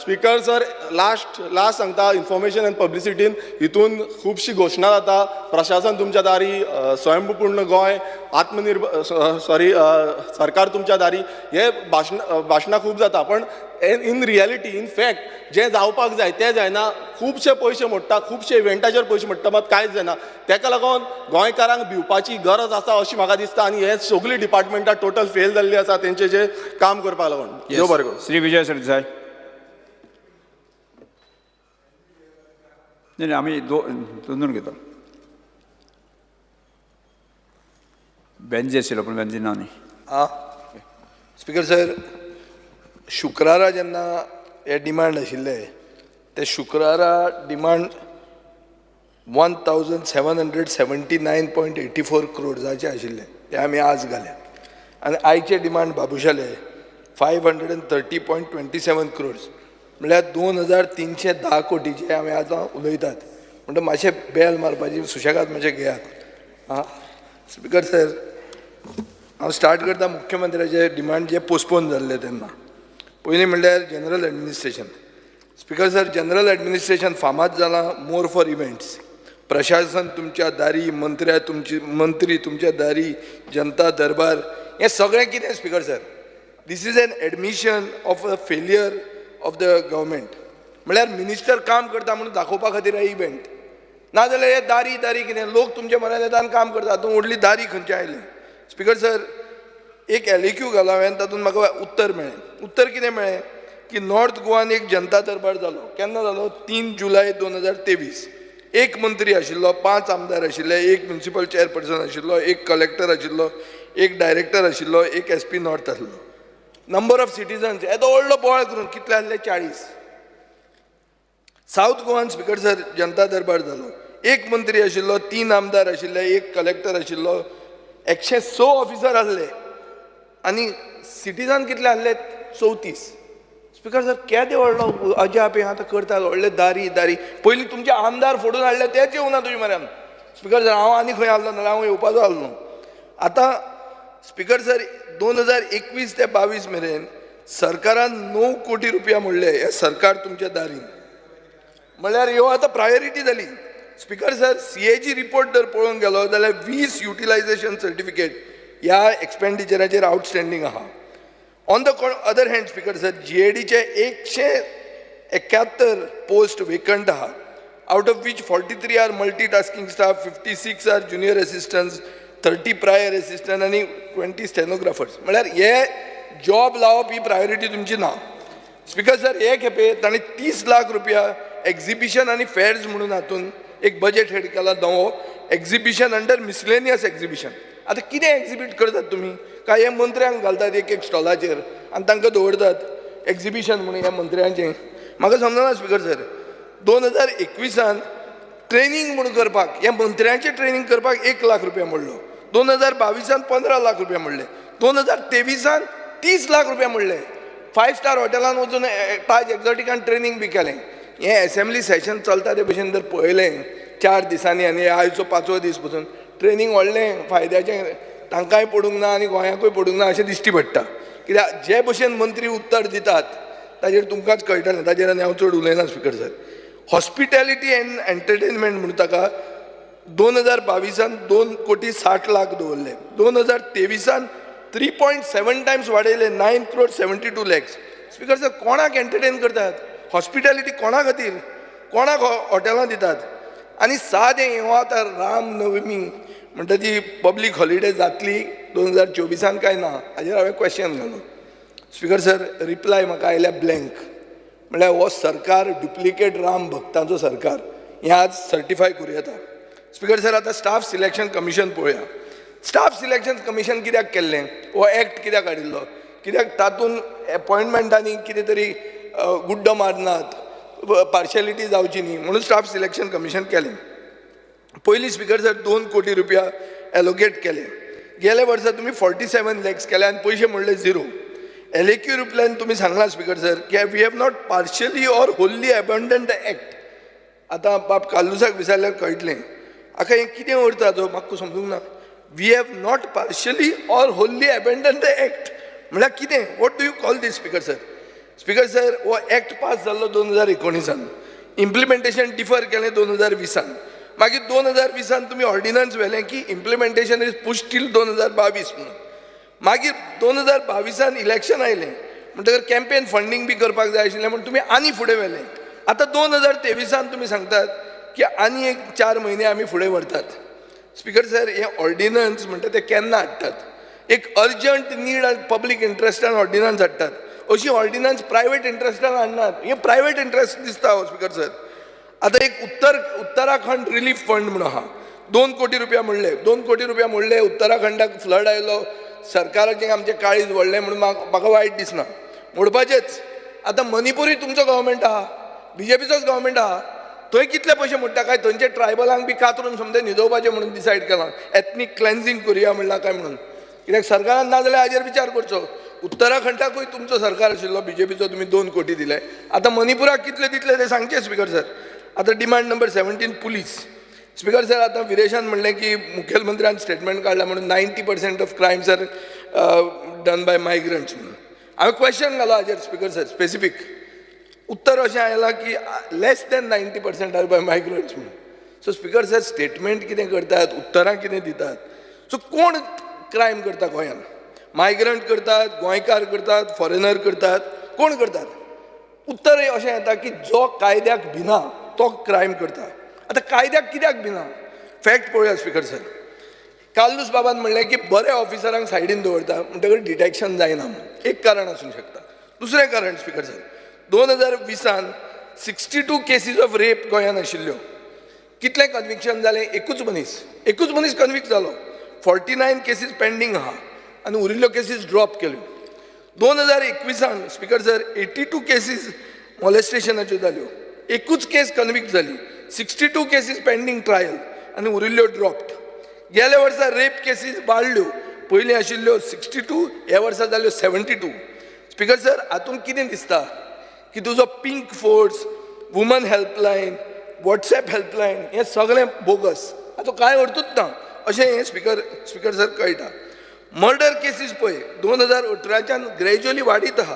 N: स्पीकर सर लास्ट सांगता इन्फॉर्मेशन एंड पब्लिसिटीन हितून खुबशी घोशणा जाता प्रशासन तुमच्या दारी स्वयंपूर्ण गोंय आत्मनिर्भर सरकार तुमच्या दारी हे भाशणां खूब जाता पण इन रियलिटी इन फॅक्ट जें जावपाक जाय तें जायना खुबशे पयशे मोडटा खुबशे इव्हेंटाचेर पयशे मोडटा मात कांयच जायना तेका लागून गोंयकारांक भिवपाची गरज आसा अशी म्हाका दिसता आनी हे सगळीं डिपार्टमेंटां टोटल फेल जाल्लीं आसा तेंचें जें काम करपाक लागून देव बरें करूं
C: श्री विजय सरदेसाय नाही आम्ही दोन घेतो बेंजी आशिल्लो पूण बेंजी ना न्ही
P: स्पीकर सर शुक्रारा जेन्ना हे डिमांड आशिल्ले ते शुक्रारा डिमांड 1779.84 crores आशिल्ले ते आमी आज घाले आनी आयचे डिमांड बाबुशाले 530.27 crores म्हळ्यार 2310 कोटीचे आमी आतां उलयतात म्हणटा मातशें बेल मारपाची सुशेगाद मातशें घेयात स्पीकर सर हांव स्टार्ट करता मुख्यमंत्र्याचे डिमांड जे पोस्टपोन जाल्ले तेन्ना पयलीं म्हणल्यार general administration speaker sir general administration फामाद जालां मोर फॉर इव्हेंट्स प्रशासन तुमच्या दारी मंत्री तुमच्या दारी जनता दरबार हें सगळें कितें speaker sir this is an admission of a failure of the government म्हळ्यार मिनिस्टर काम करता म्हणून दाखोवपा खातीर इव्हेंट नाजाल्यार हे दारी कितें लोक तुमच्या मनान येता आनी काम करता तूं व्हडली दारी खंयचे आयले स्पीकर सर एक LAQ घालो हांवें तातूंत म्हाका उत्तर मेळ्ळें उत्तर कितें मेळ्ळें की नॉर्थ गोवान एक जनता दरबार जालो केन्ना जालो 3 जुलय 2023 एक मंत्री आशिल्लो 5 आमदार आशिल्ले एक म्युनिसिपल चेअरपर्सन आशिल्लो एक कलेक्टर आशिल्लो एक डायरेक्टर आशिल्लो एक SP नॉर्थ आसलो नंबर ऑफ सिटिजन्स येदो व्हडलो बोवाळ करून कितले आसले 40 साऊथ गोवान स्पीकर सर जनता दरबार जालो एक मंत्री आशिल्लो 3 आमदार आशिल्ले एक कलेक्टर आशिल्लो 106 ऑफिसर आसले आनी सिटिजन कितले आसले 34 स्पीकर सर केदें व्हडलो अजाप हें आतां करतात व्हडले दारी पयलीं तुमचे आमदार फोडून हाडले तेच येवना तुजे म्हऱ्यान स्पीकर सर हांव आनी खंय आसलो नाल्यार हांव येवपाचो आसलो आतां स्पीकर सर 2021 ते 22 मेरेन सरकारान 9 कोटी रुपया मोडले हे सरकार तुमच्या दारीन म्हळ्यार ह्यो आतां प्रायोरिटी जाली स्पीकर सर, CAG रिपोर्ट जर पळोवंक गेलो जाल्यार 20 युटिलायझेशन सर्टिफिकेट ह्या एक्सपेंडिचराचेर आउटस्टँडींग आहा. On the other hand speaker sir, GADचे 171 पोस्ट वेकंट आहा, out of which 43 are multitasking staff, 56 are junior assistants, 30 prior assistant आणि 20 stenographers. म्हळ्यार हे जॉब लावप ही प्रायोरिटी तुमची ना. स्पीकर सर, हे खेपे ताणें 30 लाख रुपया एक्झिबिशन आणि फेअर्स म्हणून हातून एक बजेट हेड केला नवो, एक्झिबिशन अंडर मिसलेनियस एक्झिबिशन. आतां कितें एक्झिबीट करतात तुमी? काय हे मंत्र्यांक घालतात एक एक स्टॉलाचेर आनी तांकां दवरतात एक्झिबिशन म्हणून ह्या मंत्र्यांचें? म्हाका समजना स्पीकर सर. 2021 ट्रेनिंग म्हणून करपाक, ह्या मंत्र्यांचें ट्रेनिंग करपाक 1 लाख रुपया मोडलो. 2022 15 लाख रुपया मोडले. 2023 30 लाख रुपया मोडले. 5 स्टार हॉटेलान वचून ताज एक्झॉटिकान ट्रेनिंग बी केलें. हें असेंब्ली सेशन चलता ते भशेन जर पळयलें 4 दिसांनी आनी आयचो 5वो दीस पसून ट्रेनिंग व्हडलें फायद्याचें तांकांय पडूंक ना आनी गोंयाकूय पडूंक ना अशें दिश्टी पडटा. कित्याक जे भशेन मंत्री उत्तर दितात ताजेर तुमकांच कळटलें, ताजेर आनी हांव चड उलयना speaker sir. Hospitality end entertainment म्हणून ताका 2022 2,60 लाख दवरले. 2023 3.7 टायम्स वाडयले, 9,72 लाख. स्पीकर सर, कोणाक एंटरटेन करतात? हॉस्पिटॅलिटी कोणा खातीर? कोणाक हॉटेलां दितात? आनी सादें हें आतां राम नवमी म्हणटा ती पब्लीक हॉलिडे जातली 2024 काय ना, हाजेर हांवें क्वेश्चन घालो. स्पीकर सर, रिप्लाय म्हाका आयल्या ब्लँक. म्हळ्यार हो सरकार डुप्लिकेट राम भक्तांचो सरकार, हें आज सर्टिफाय करूं येता. स्पीकर सर, आतां स्टाफ सिलेक्शन कमिशन पळोवया. स्टाफ सिलेक्शन कमिशन कित्याक केल्लें? हो एक्ट कित्याक हाडिल्लो? कित्याक तातूंत अपॉयंटमेंटांनी कितें तरी गुड्ड मारनात, पार्शलिटी जावची न्ही म्हणून स्टाफ सिलेक्शन कमिशन केलें. पयलीं स्पीकर सर 2 कोटी रुपया एलोकेट केले. गेल्या वर्सा तुमी 47 लॅक्स केले आनी पयशे म्हणले 0. LAQ रिप्लायन तुमी सांगला स्पीकर सर की we have not partially or wholly abandon the act. आतां बाब काल्लुसाक विचारल्यार कळटलें. आतां हें कितें अर्थ आजो म्हाका समजूंक ना. We have not partially or wholly abandon the act म्हळ्यार कितें? What do you call this speaker sir? Speaker sir, हो एक्ट पास जाल्लो 2019. इम्प्लिमेंटेशन डिफर केलें 2020. मागीर 2020 तुमी ऑर्डिनन्स व्हेलें की इम्प्लिमेंटेशन इज पुश टील 2022 म्हणून. मागीर 2022 इलेक्शन आयलें म्हणटकर कॅम्पेन फंडींग बी करपाक जाय आशिल्लें म्हणून तुमी आनी फुडें व्हेलें. आतां 2023 तुमी सांगतात की आनी एक 4 म्हयने आमी फुडें व्हरतात. स्पीकर सर, हे ऑर्डिनन्स म्हणटा ते केन्ना हाडटात? एक अर्जंट नीड आनी पब्लीक इंट्रस्टान ऑर्डिनन्स हाडटात. अशी ऑर्डिनन्स प्रायवेट इंट्रस्टान हाडनात. हे प्रायवेट इंट्रस्ट दिसता हो स्पीकर सर. आतां एक उत्तराखंड रिलीफ फंड म्हणून आहा, 2 कोटी रुपया मोडले. 2 कोटी रुपया मोडले. उत्तराखंडाक फ्लड आयलो, सरकाराचें आमचें काळीज व्हडलें म्हणून म्हाका वायट दिसना, मोडपाचेच. आतां मणिपुरी तुमचो गव्हर्मेंट आहा, BJPचोच गव्हर्मेंट आहा, थंय कितले पयशे मोडटा? काय थंयचे ट्रायबलांक बी कातरून समजे न्हिदोवपाचें म्हणून डिसायड केलां, एथनीक क्लेन्झिंग करुया म्हणलां काय म्हणून. कित्याक सरकारान ना जाल्यार हाजेर विचार करचो. उत्तराखंडाकूय तुमचो सरकार आशिल्लो BJPचो, तुमी 2 कोटी दिले. आतां मणिपुराक कितले दितले ते सांगचे स्पीकर सर. आतां demand number 17 police. Speaker sir, आतां विरेशान म्हणलें की मुखेलमंत्र्यान स्टेटमेंट काडला म्हणून 90% of crimes are done by migrants म्हणून. हांवें क्वेश्चन घालो हाजेर स्पीकर सर स्पेसिफीक. उत्तर अशें आयलां की लेस दॅन 90% आर बाय मायग्रंट्स म्हणून. सो स्पीकर सर, स्टेटमेंट कितें करतात, उतरां कितें दितात? सो कोण क्रायम करता गोंयांत? मायग्रंट करतात, गोंयकार करतात, फॉरेनर करतात, कोण करतात? उत्तर अशें येता की जो कायद्याक भिना तो क्रायम करता. आतां कायद्याक कित्याक भिना? फॅक्ट पळोवया स्पीकर सर. काल्लूस बाबान म्हणलें की बरे ऑफिसरांक सायडीन दवरता म्हणटकच डिटेक्शन जायना म्हणून. एक कारण आसूंक शकता. दुसरें कारण speaker sir, 2020 62 cases of rape गोंयांत आशिल्ल्यो. कितले कन्विक्शन जालें? एकूच मनीस कन्विक्ट जालो. 49 केसीस पेंडींग आहा आनी उरिल्ल्यो केसीस ड्रॉप केल्यो. 2021 स्पीकर सर 82 केसीस मॉलेस्टेशनाच्यो जाल्यो. एकूच केस कन्विक्ट जाली. 62 केसीस पेंडींग ट्रायल आनी उरिल्ल्यो ड्रॉप्ड. गेल्या वर्सा रेप केसीस वाडल्यो. पयलीं आशिल्ल्यो 62, ह्या वर्सा जाल्यो 72. स्पीकर सर, हातूंत कितें दिसता की तुजो pink force, woman helpline, WhatsApp helpline हें सगळें बोगस, हातूंत कांय अर्थूच ना अशें हें स्पीकर सर कळटा. मर्डर केसीस पळय 2018 ग्रॅज्युअली वाडीत आहा.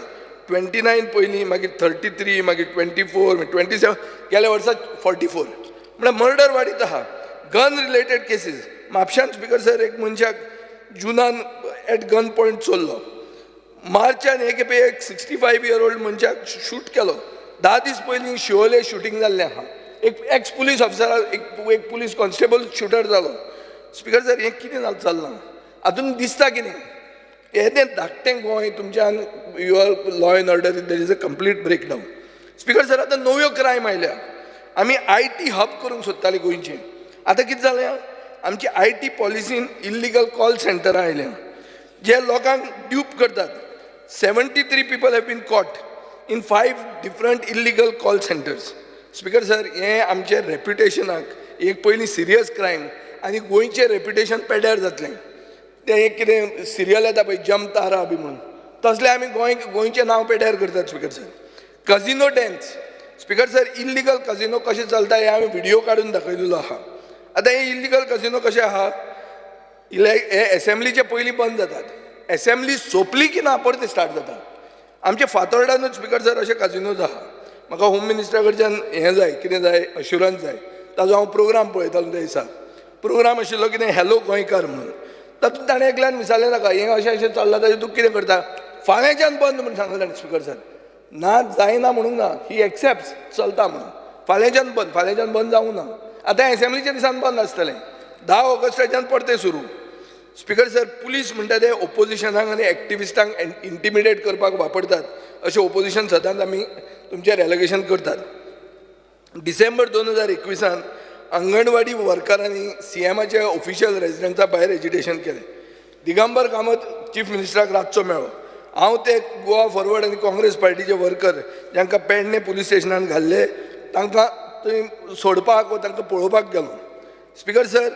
P: 29 पयलीं, मागीर 33, मागीर 24, 27, गेल्या वर्सा 44. म्हळ्यार मर्डर वाडीत आहा, गन रिलेटेड केसीस. म्हापशान स्पीकर सर एक मनशाक जुनान एट गन पॉयंट चोरलो. मार्चान एक 65 year old मनशाक शूट केलो. 10 दीस पयलीं शिवोले शूटिंग जाल्लें आहा. एक एक्स पुलीस ऑफिसर एक पुलीस कॉन्स्टेबल शूटर जालो. स्पीकर सर हें कितें चल्लां? हातून दिसता कितें? हें तें धाकटें गोंय तुमच्यान your law and order there is a complete break down. Speaker sir आतां नव्यो क्रायम आयल्या. आमी IT हब करूंक सोदतालीं गोंयचें. आतां कितें जालें? आमची IT पॉलिसीन इल्लिगल कॉल सेंटरां आयल्या जे लोकांक ड्यूप करतात. 73 people have been caught in 5 different illegal call centers. Speaker sir हें आमचे रेप्युटेशनाक एक पयलीं सिरियस क्रायम आनी गोंयचें रेप्युटेशन पेड्यार जातलें. तें एक कितें सिरियल येता पळय जमतारा बी म्हणून तसलें आमी गोंयचें नांव पेड्यार करतात. Speaker sir casino dens. Speaker sir illegal casino कशें चलता हें हांवें व्हिडियो काडून दाखयलेलो आहा. आतां हे इल्लिगल कजिनो कशें आहा? हे एसेंब्लीचे पयलीं बंद जातात. एसेंब्ली सोंपली की ना परत स्टार्ट जाता. आमचे फातोर्डानूच स्पीकर सर अशे कजिनोज आहा. म्हाका होम मिनिस्टरा कडच्यान हें जाय, कितें जाय, अश्युरन्स जाय. ताजो हांव प्रोग्राम पळयतालो त्या दिसा. प्रोग्राम आशिल्लो कितें हॅलो गोंयकार म्हणून. तातूंत ताणें एकल्यान विचारलें नाका हें अशें अशें चल्लां ताजें तूं कितें करता? फाल्यांच्यान बंद म्हणून सांगलें ताणें. स्पीकर सर ना जायना म्हणूंक ना, ही एक्सेप्ट चलता म्हणून. फाल्यांच्यान बंद जावंक ना. आतां एसेंब्लीच्या दिसान बंद आसतलें. 10 ऑगस्टाच्यान परतें सुरू. स्पीकर सर पुलीस म्हणटा ते ओपोजिशनाक आनी एक्टिविस्टांक इंटिमिडेट करपाक वापरतात अशें ओपोजिशन सदांच आमी तुमचेर एलिगेशन करतात. डिसेंबर 2021 अंगणवाडी वर्करांनी CMचे ऑफिशियल रेजिडेंसा भायर एजिटेशन केलें. दिगंबर कामत चीफ मिनिस्टराक रातचो मेळ्ळो. हांव ते गोवा फॉरवर्ड आनी काँग्रेस पार्टीचे वर्कर जांकां पेडणे पुलीस स्टेशनान घाल्ले तांकां थंय सोडपाक वा तांकां पळोवपाक गेलो. स्पीकर सर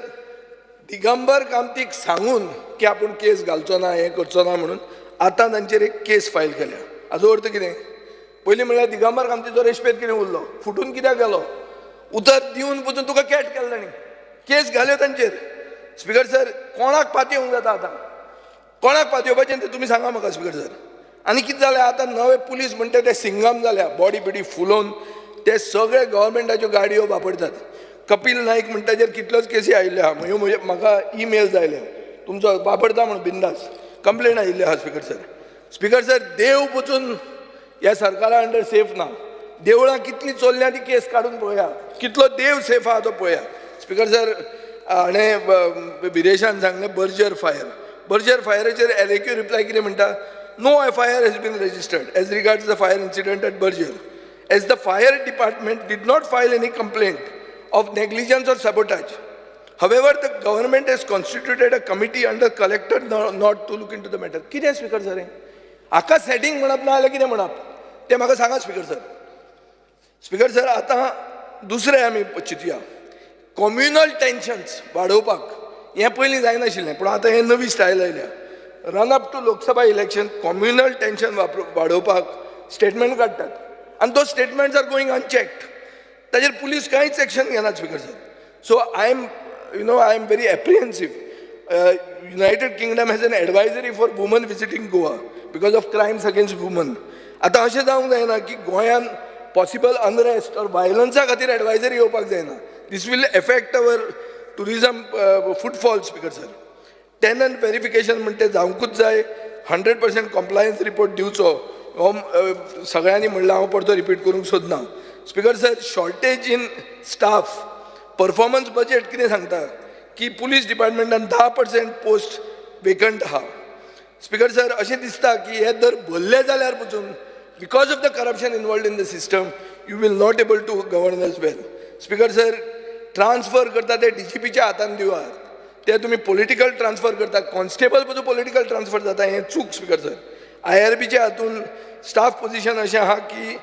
P: दिगंबर कामतीक सांगून की आपूण केस घालचो ना, हें करचो ना म्हणून आतां तांचेर एक केस फायल केल्या. हाजो अर्थ कितें? पयलीं म्हणल्यार दिगंबर कामतीचो रेशपेत कितें उरलो, फुटून कित्याक गेलो? उतर दिवन पसून तुका कॅट केलें तांणी. केस घाल्यो तांचेर. स्पीकर सर कोणाक पातयेवंक जाता आतां? कोणाक पातयेवपाचें तें तुमी सांगा म्हाका. स्पीकर सर आनी कितें जालें आतां नवे पुलीस म्हणटा ते सिंगम जाल्या. बॉडी बिडी फुलोवन ते सगळे गव्हर्मेंटाच्यो गाडयो वापरतात. कपिल नाईक म्हणटा ताचेर कितल्योच केसी आयिल्ल्यो आहा. म्हाका ईमेल्स आयले तुमचो वापरता म्हणून बिंदास कंप्लेन आयिल्ली आहा. स्पीकर सर देव पचून ह्या सरकारा अंडर सेफ ना. देवळां कितलीं चोरल्या ती केस काडून पळया. कितलो देव सेफ आहा तो पळया. स्पीकर सर हाणें बिरेशान सांगलें बर्जर फायराचेर LAQ रिप्लाय कितें म्हणटा? No FIR has been registered as regards the fire incident at Berger, as the fire department did not file any complaint of negligence or sabotage. However, the government has constituted a committee under collector not to look into the matter. कितें speaker sir हाका setting म्हणप ना जाल्यार कितें म्हणप तें म्हाका सांगा. स्पीकर सर आतां दुसरें आमी चिंतुया. कम्युनल टेन्शन्स वाडोवपाक हें पयलीं जायनाशिल्लें पूण आतां हें नवी स्टायल आयल्या. Run up to Lok Sabha election communal tension वाडोवपाक स्टेटमेंट काडटात आनी those statements are going unchecked. ताजेर पुलीस कांयच एक्शन घेनात. Speaker sir so I am very apprehensive. United Kingdom has an advisory for woman visiting Goa because of crimes against woman. आतां अशें जावंक जायना की गोंयान पॉसिबल अनरेस्ट ऑर वायलन्सा खातीर एडवायजरी येवपाक जायना. This will affect our tourism footfall. Speaker sir tenant verification म्हणटा तें जावंकूच जाय. 100% कॉम्प्लायन्स रिपोर्ट दिवचो हो सगळ्यांनी म्हणलां. हांव परतो रिपीट करूंक सोदना. Speaker sir shortage in staff performance budget कितें सांगता की पुलीस डिपार्टमेंटान 10% पोस्ट वेकंट आहा. स्पीकर सर अशें दिसता की हे दर भरले जाल्यार पसून because of the corruption involved in the system you will not able to govern as well. Speaker sir transfer करता ते DGPच्या हातान दिवात. ते तुमी पॉलिटिकल ट्रान्सफर करता. कॉन्स्टेबल पसून पॉलिटिकल ट्रान्सफर जाता हें चूक. स्पीकर सर IRBच्या हातून स्टाफ पोजिशन अशें आहा की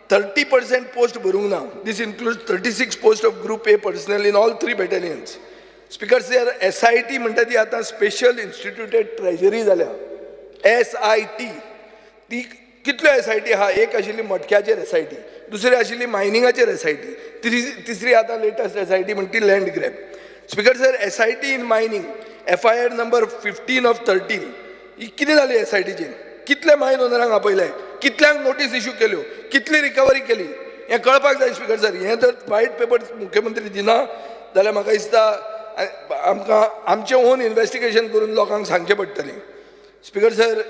P: 30% पोस्ट भरूंक ना. This includes 36 post of group A personnel in all 3 battalions. Speaker sir SIT म्हणटा ती आतां स्पेशल इंस्टिट्यूटेड ट्रेजरी जाल्या. SIT ती कितल्यो SIT आहा? एक आशिल्ली मटक्याचेर SIT, दुसरी आशिल्ली मायनिंगाचेर SIT, तिसरी आतां लेटस्ट SIT म्हणटा ती land grab. Speaker sir SIT in mining FIR number 15/13 ही कितें जाली? SITचेर कितले मायन ओनरांक आपयले, कितल्यांक नोटीस इश्यू केल्यो, कितली रिकवरी केली. हें कळपाक जाय स्पिकर सर. हें जर वायट पेपर मुख्यमंत्री दिना जाल्यार म्हाका दिसता आमकां आमचें ओन इन्व्हेस्टिगेशन करून लोकांक सांगचें पडटलें. Speaker sir,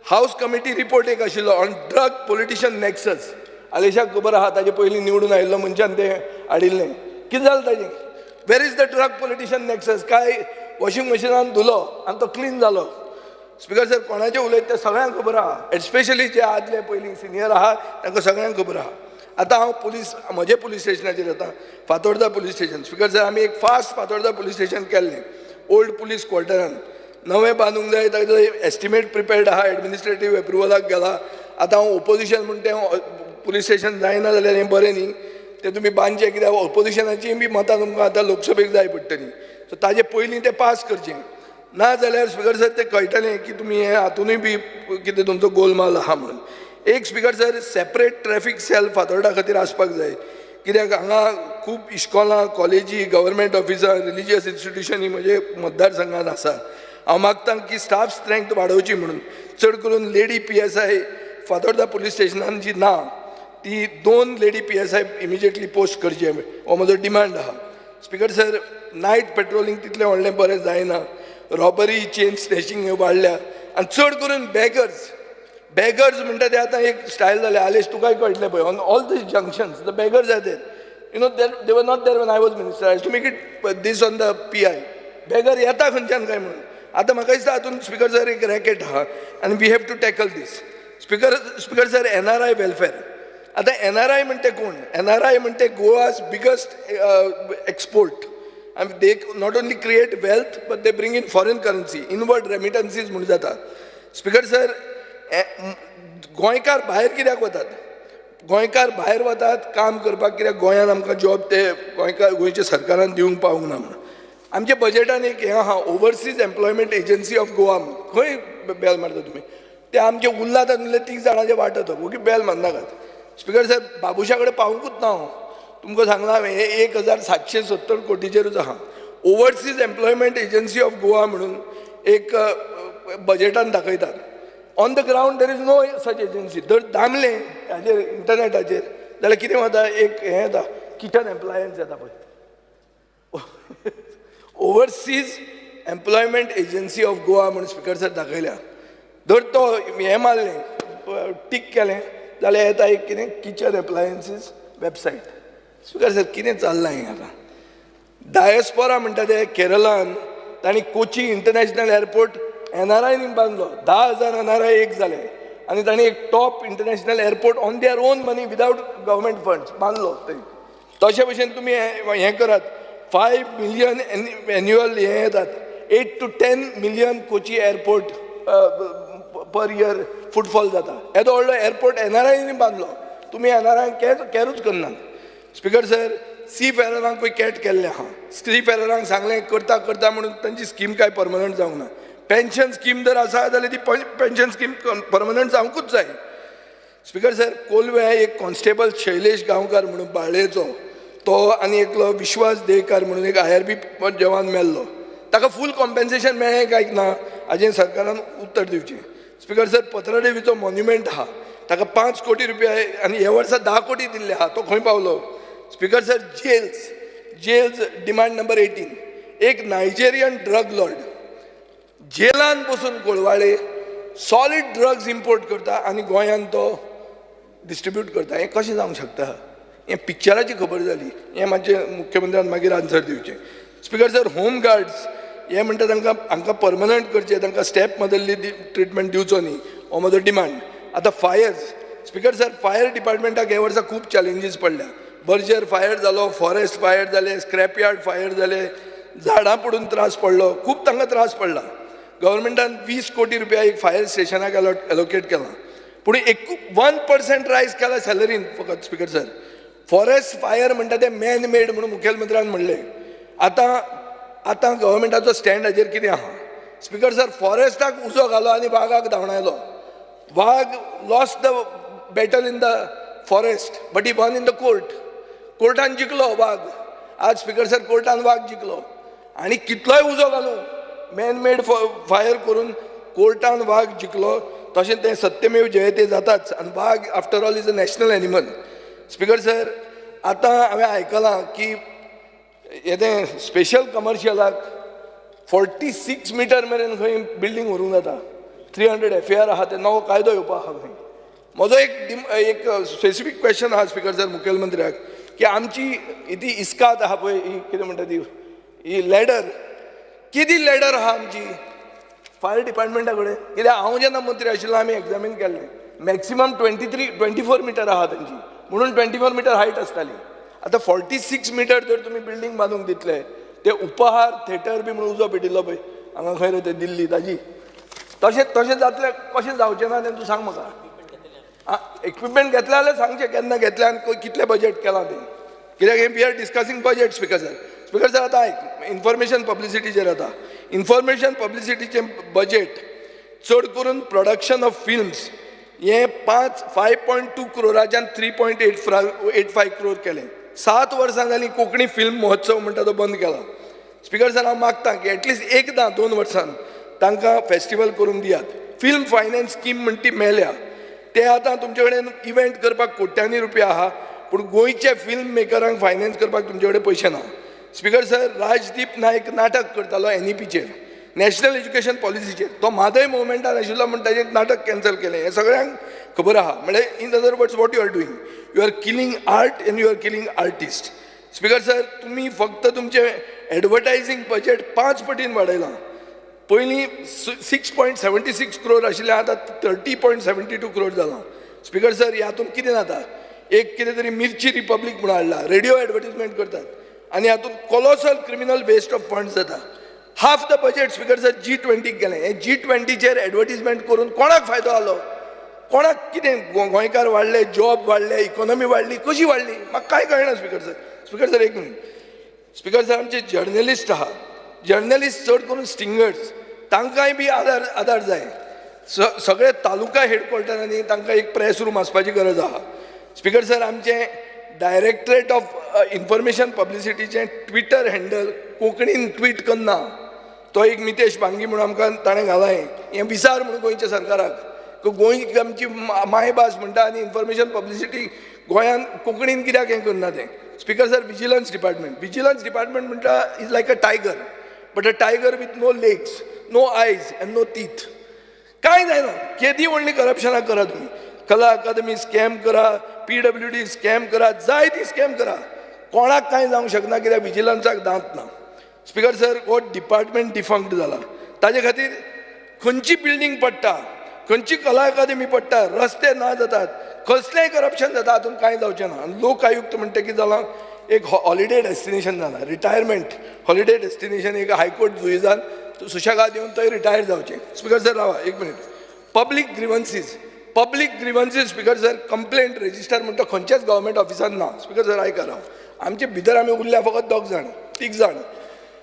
P: house committee report एक आशिल्लो ऑन ड्रग पॉलिटिशियन नेक्सस. आलेशाक खबर आहा ताजे पयलीं निवडून आयिल्लो मनशान तें हाडिल्लें. कितें जालें ताजें? Where is the drug politician nexus? काय वॉशिंग मशिनान धुलो आनी तो क्लीन जालो. स्पिकर सर, कोणाचें उलयता तें सगळ्यांक खबर आहा, एस्पेशली जे आदले पयलीं सिनियर आहा तांकां सगळ्यांक खबर आहा. आतां हांव म्हजे पुलीस स्टेशनाचेर येता, Fatorda police station. Speaker sir, आमी एक फास्ट फातोर्डा पुलीस स्टेशन केल्लें ओल्ड पुलीस क्वॉर्टरान. नवें बांदूंक जाय, ताजो एस्टिमेट प्रिपेर्ड आहा, एडमिनिस्ट्रेटीव एप्रुवलाक गेला. आतां हांव ओपोजिशन म्हण तें पुलीस स्टेशन जायना जाल्यार हें बरें न्ही, तें तुमी बांदचें, कित्याक ओपोजिशनाचीं बी मतां तुमकां आतां लोकसभेक जाय पडटलीं. सो ताजे पयलीं तें पास करचें. ना जाल्यार स्पिकर सर तें कळटलें की तुमी हें हातूनय बी कितें तुमचो गोलमाल आहा म्हणून. एक speaker sir, separate traffic cell Fatorda खातीर आसपाक जाय, कित्याक हांगा खूब इश्कॉलां, कॉलेजी, गव्हर्मेंट ऑफिसां, रिलिजियस इन्स्टिट्यूशनी म्हजे मतदारसंघात आसा. हांव मागतां की स्टाफ स्ट्रेंथ वाडोवची म्हणून. चड करून लेडी PSI फातोर्डा पुलीस स्टेशनान जी ना ती 2 लेडी PSI इमिजिएटली पोस्ट करचे हो म्हजो डिमांड आहा. स्पिकर सर, नायट पेट्रोलिंग तितलें व्हडलें बरें जायना. रॉबरी, चेन स्नॅचिंग हे वाडल्या आनी चड करून बेगर्स म्हणटा ते आतां एक स्टायल जालें. आलेश तुकाय कळटलें पळय, on all these junctions the beggars are there. You know they were not there when I was minister. I to make it this on the PI. Beggar येता खंयच्यान काय म्हणून. आतां म्हाका दिसता हातून स्पिकर सर एक रॅकेट आहा आनी we have to tackle this. Speaker sir, NRI welfare. आतां NRI म्हणटे कोण? NRI म्हणटे Goa's biggest export. And they not only create wealth, but they bring in foreign currency, inward remittances म्हणून जाता. स्पिकर सर, गोंयकार भायर कित्याक वतात? गोंयकार भायर वतात काम करपाक, कित्याक गोंयान आमकां जॉब ते गोंयच्या सरकारान दिवंक पावूंक ना म्हणून. आमच्या बजेटान एक हें आहा, overseas employment agency of Goa म्हणून. खंय बेल मारता तुमी? ते आमचे उरला तातूंतले 30 जाणांचे वाटत ओके, बेल मारनाकात. स्पिकर सर, बाबुशा कडेन पावूंकूच ना हांव. तुमकां सांगलां हांवें, हे 1770 कोटीचेरूच आहा. Overseas employment agency of Goa म्हणून एक बजेटान दाखयतात. On the ground there is no such agency. जर दामलें हाजेर इंटरनेटाचेर जाल्यार कितें वता, एक हें येता, किचन एम्प्लॉयन्स येता पळय. Overseas employment agency of Goa म्हणून स्पिकर सर दाखयल्या. जर तो हें मारलें, टीक केलें जाल्यार येता एक कितें, kitchen appliances website. Speaker sir, कितें चल्लां हें आतां? डायस्पोरा म्हणटा ते केरळान तांणी कोची इंटरनॅशनल एअरपोर्ट NRIनी बांदलो. 10,000 NRI एक जाले आनी तांणी एक top international airport on their own money without government funds बांदलो. तशे भशेन तुमी हें करात. 5 मिलियन एन्युअल हें येतात, 8 to 10 million Kochi airport per year footfall जाता. येदो व्हडलो एअरपोर्ट NRIनी बांदलो. तुमी NRIक कॅरूच करनात. स्पिकर सर, सी फेररांकूय कॅट केल्लें आहा. सी फेररांक सांगलें करता म्हणून तांची स्कीम काय परमनंट जावंक ना. पेन्शन स्कीम जर आसा जाल्यार ती पेन्शन स्कीम परमनंट जावंकूच जाय. स्पिकर सर, कोलवे एक कॉन्स्टेबल शैलेश गांवकार म्हणून बाळ्ळेचो, तो आनी एकलो विश्वास देयकार म्हणून एक IRB जवान मेल्लो. ताका फूल कॉम्पेन्सेशन मेळ्ळें काय ना हाजें सरकारान उत्तर दिवचें. स्पिकर सर, पत्रादेवीचो मॉन्युमेंट आहा, ताका 5 कोटी रुपया आनी ह्या वर्सा 10 कोटी दिल्ले आहा. तो खंय पावलो? Speaker sir, jails demand number 18. एक नायजेरियन ड्रग लॉर्ड जेलान बसून कोळवाळे सॉलिड ड्रग्स इम्पोर्ट करता आनी गोंयान तो डिस्ट्रिब्यूट करता. हें कशें जावंक शकता? हें पिक्चराची खबर जाली. हें मातशें मुख्यमंत्र्यान मागीर आन्सर दिवचें. स्पिकर सर, होम गार्ड्स हें म्हणटा तांकां हांकां परमनंट करचें, तांकां स्टेप मदल्ली ट्रिटमेंट दिवचो न्ही, हो म्हजो डिमांड. आतां फायर्स. स्पिकर सर, फायर डिपार्टमेंटाक हे वर्सा खूब चॅलेंजीस पडल्या. बर्जर फायर जालो, फॉरेस्ट फायर जाले, स्क्रॅप यार्ड फायर जाले, झाडां पडून त्रास पडलो, खूब तांकां त्रास पडला. गव्हर्मेंटान 20 कोटी रुपया एक फायर स्टेशनाक एलोकेट केला. पूण 1% रायज केला सॅलरीन फकत. स्पिकर सर, फॉरेस्ट फायर म्हणटा ते मॅन मेड म्हणून मुखेलमंत्र्यान म्हणलें. आतां गव्हर्मेंटाचो स्टँड हाजेर कितें आहा? स्पिकर सर, फॉरेस्टाक उजो घालो आनी वाघाक धांवडायलो. वाघ lost the battle in the forest but he won in the कोर्टान जिखलो वाघ. आज स्पिकर सर, कोर्टान वाघ जिखलो आनी कितलोय उजो घालूं मॅन मेड फायर करून कोर्टान वाघ जिखलो. तशें तें सत्यमेव जयते जाताच. आनी वाघ after all is a national animal. Speaker sir आतां हांवें आयकलां की येदें स्पेशल कमर्शियलाक 46 मिटर मेरेन खंय बिल्डींग व्हरूंक जाता 300 FAR आहा ते नवो कायदो येवपाक आहा खंय. म्हजो एक स्पेसिफीक क्वेश्चन आहा स्पीकर सर मुखेलमंत्र्याक की आमची ती इस्कात आहा पळय ही कितें म्हणटा ती ही लॅडर किती लॅडर आहा आमची फायर डिपार्टमेंटा कडेन कित्याक हांव जेन्ना मंत्री आशिल्लो आमी एग्जामीन केल्लें मॅक्सिमम 24 मिटर आहा तांची म्हणून 24 मिटर हायट आसताली. आतां 46 मिटर जर तुमी बिल्डींग बांदूंक दितले ते उपहार थिएटर बी म्हणून उजो पेटिल्लो पळय हांगा खंय रे ते दिल्ली ताजी तशें जातलें कशें जावचें ना तें तूं सांग म्हाका. इक्विपमेंट घेतले जाल्यार सांगचें केन्ना घेतले आनी कितलें बजेट केलां तें कित्याक हे we are discussing budget speaker sir आतां आयक इन्फॉर्मेशन पब्लिसिटीचेर येता इन्फॉर्मेशन पब्लिसिटीचें बजेट चड करून प्रोडक्शन ऑफ फिल्म्स हे 5.2 करोराच्यान 3.85 करोर केलें. 7 वर्सां जालीं कोंकणी फिल्म महोत्सव म्हणटा तो बंद केला. स्पीकर सर हांव मागतां की एटलिस्ट एकदां 2 वर्सान तांकां फेस्टिवल करून दियात. फिल्म फायनान्स स्कीम म्हणटी मेल्या ते आतां तुमचे कडेन इव्हेंट करपाक कोट्यांनी रुपया आहा पूण गोंयचे फिल्म मेकरांक फायनान्स करपाक तुमचे कडेन पयशे ना. स्पीकर सर राजदीप नायक नाटक करतालो NEPचेर नॅशनल एज्युकेशन पॉलिसीचेर तो म्हादय मुवमेंटान आशिल्लो म्हणून ताचें नाटक कॅन्सल केलें हें सगळ्यांक खबर आहा. म्हणजे in other words what you are doing you are killing art and you are killing artist. Speaker sir तुमी फक्त तुमचें एडवर्टायझींग बजेट 5 पटीन वाडयलां. पयलीं 6.76 करोर आशिल्लें आतां 30.72 करोर जालां. स्पीकर सर हातूंत कितें जाता एक कितें तरी मिर्ची रिपब्लीक म्हणून हाडला रेडिओ एडवर्टिजमेंट करतात आनी हातूंत colossal criminal waste of funds जाता. Half the budget speaker sir G20 गेलें हे G20चेर एडवर्टिजमेंट करून कोणाक फायदो जालो कोणाक कितें गोंयकार वाडले जॉब वाडले इकॉनॉमी वाडली कशी वाडली म्हाका कांय कळना स्पीकर सर एक मिनीट स्पीकर सर आमचे जर्नलिस्ट आहा जर्नलिस्ट चड करून स्टिंगर्स तांकांय बी आदार जाय. सगळे तालुका हेडक्वॉर्टरांनी तांकां एक प्रेस रूम आसपाची गरज आहा. स्पीकर सर आमचे डायरेक्टरेट ऑफ इन्फॉर्मेशन पब्लिसिटीचें ट्विटर हँडल कोंकणीन ट्वीट करना तो एक मितेश भांगी म्हणून आमकां ताणें घालाय हें विचार म्हणून गोंयच्या सरकाराक गोंय आमची मायभास म्हणटा आनी इन्फॉर्मेशन पब्लिसिटी गोंयांत कोंकणीन कित्याक हें करना तें. स्पीकर सर विजिलन्स डिपार्टमेंट म्हणटा is like a tiger but a tiger with no legs no eyes and no teeth. कांय जायना केदी व्हडली करप्शनां करा तुमी कला अकादमी स्कॅम करा PWD स्कॅम करा जाय ती स्कॅम करा कोणाक कांय जावंक शकना कित्याक विजिलन्साक दांत ना. स्पीकर सर हो डिपार्टमेंट डिफंक्ट जाला ताजे खातीर खंयची बिल्डींग पडटा खंयची कला अकादमी पडटा रस्ते ना जातात कसलेंय करप्शन जाता हातूंत कांय जावचें ना. आनी लोक आयुक्त म्हणटा कितें जालां एक हॉलिडे डेस्टिनेशन जाला रिटायरमेंट हॉलिडे डेस्टिनेशन एक हायकोर्ट जुईजान सुशेगाद येवन थंय रिटायर जावचें. स्पीकर सर रावा एक minute public grievances speaker sir complaint register म्हणटा खंयच्याच गव्हर्मेंट ऑफिसान ना. स्पीकर सर आयका राव आमचे भितर आमी उरल्या फकत 3 जाण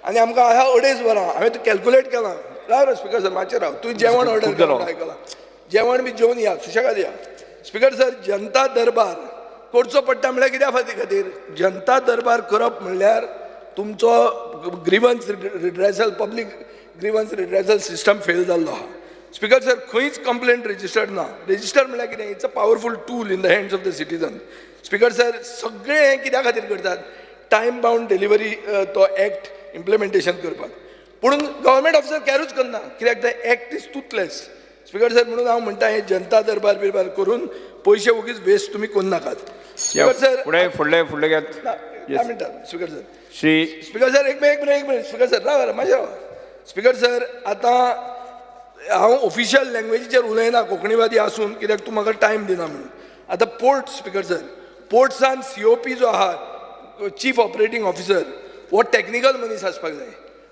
P: आनी आमकां आहा 2.5 वरां हांवें तें कॅल्कुलेट केलां. राव स्पीकर सर मातशें राव तुवें जेवण ऑर्डर केलां आयकलां जेवण बी जेवन या सुशेगाद या. स्पीकर सर जनता दरबार करचो पडटा म्हणल्यार कित्या खातीर जनता दरबार करप म्हणल्यार तुमचो grievance redressal public grievance redressal system fail जाल्लो आहा. स्पीकर सर खंयच कंप्लेंट रेजिस्टर्ड ना. रेजिस्टर म्हणल्यार कितें it's a powerful tool in the hands of the citizen. Speaker sir सगळें हें कित्या खातीर करतात टायम बाउंड डिलिव्हरी तो एक्ट इम्प्लिमेंटेशन करपाक पूण गव्हर्मेंट ऑफिसर कॅरूच करना कित्याक the act is toothless. Speaker sir म्हणून हांव म्हणटा हें जनता दरबार बिरबार करून पयशे वगीच वेस्ट तुमी करूं नाकात. स्पीकर सर
C: फुडले घेत
P: स्पीकर सर स्पीकर सर एक मिनिट स्पीकर सर राव माझ्या स्पीकर सर आतां हांव ऑफिशियल लँग्वेजीचेर उलयना कोंकणीवादी आसून कित्याक तूं म्हाका टायम दिना म्हणून. आतां पोर्ट स्पीकर सर पोर्ट्सान COP जो आहा चीफ ऑपरेटींग ऑफिसर हो टॅक्निकल मनीस आसपाक जाय.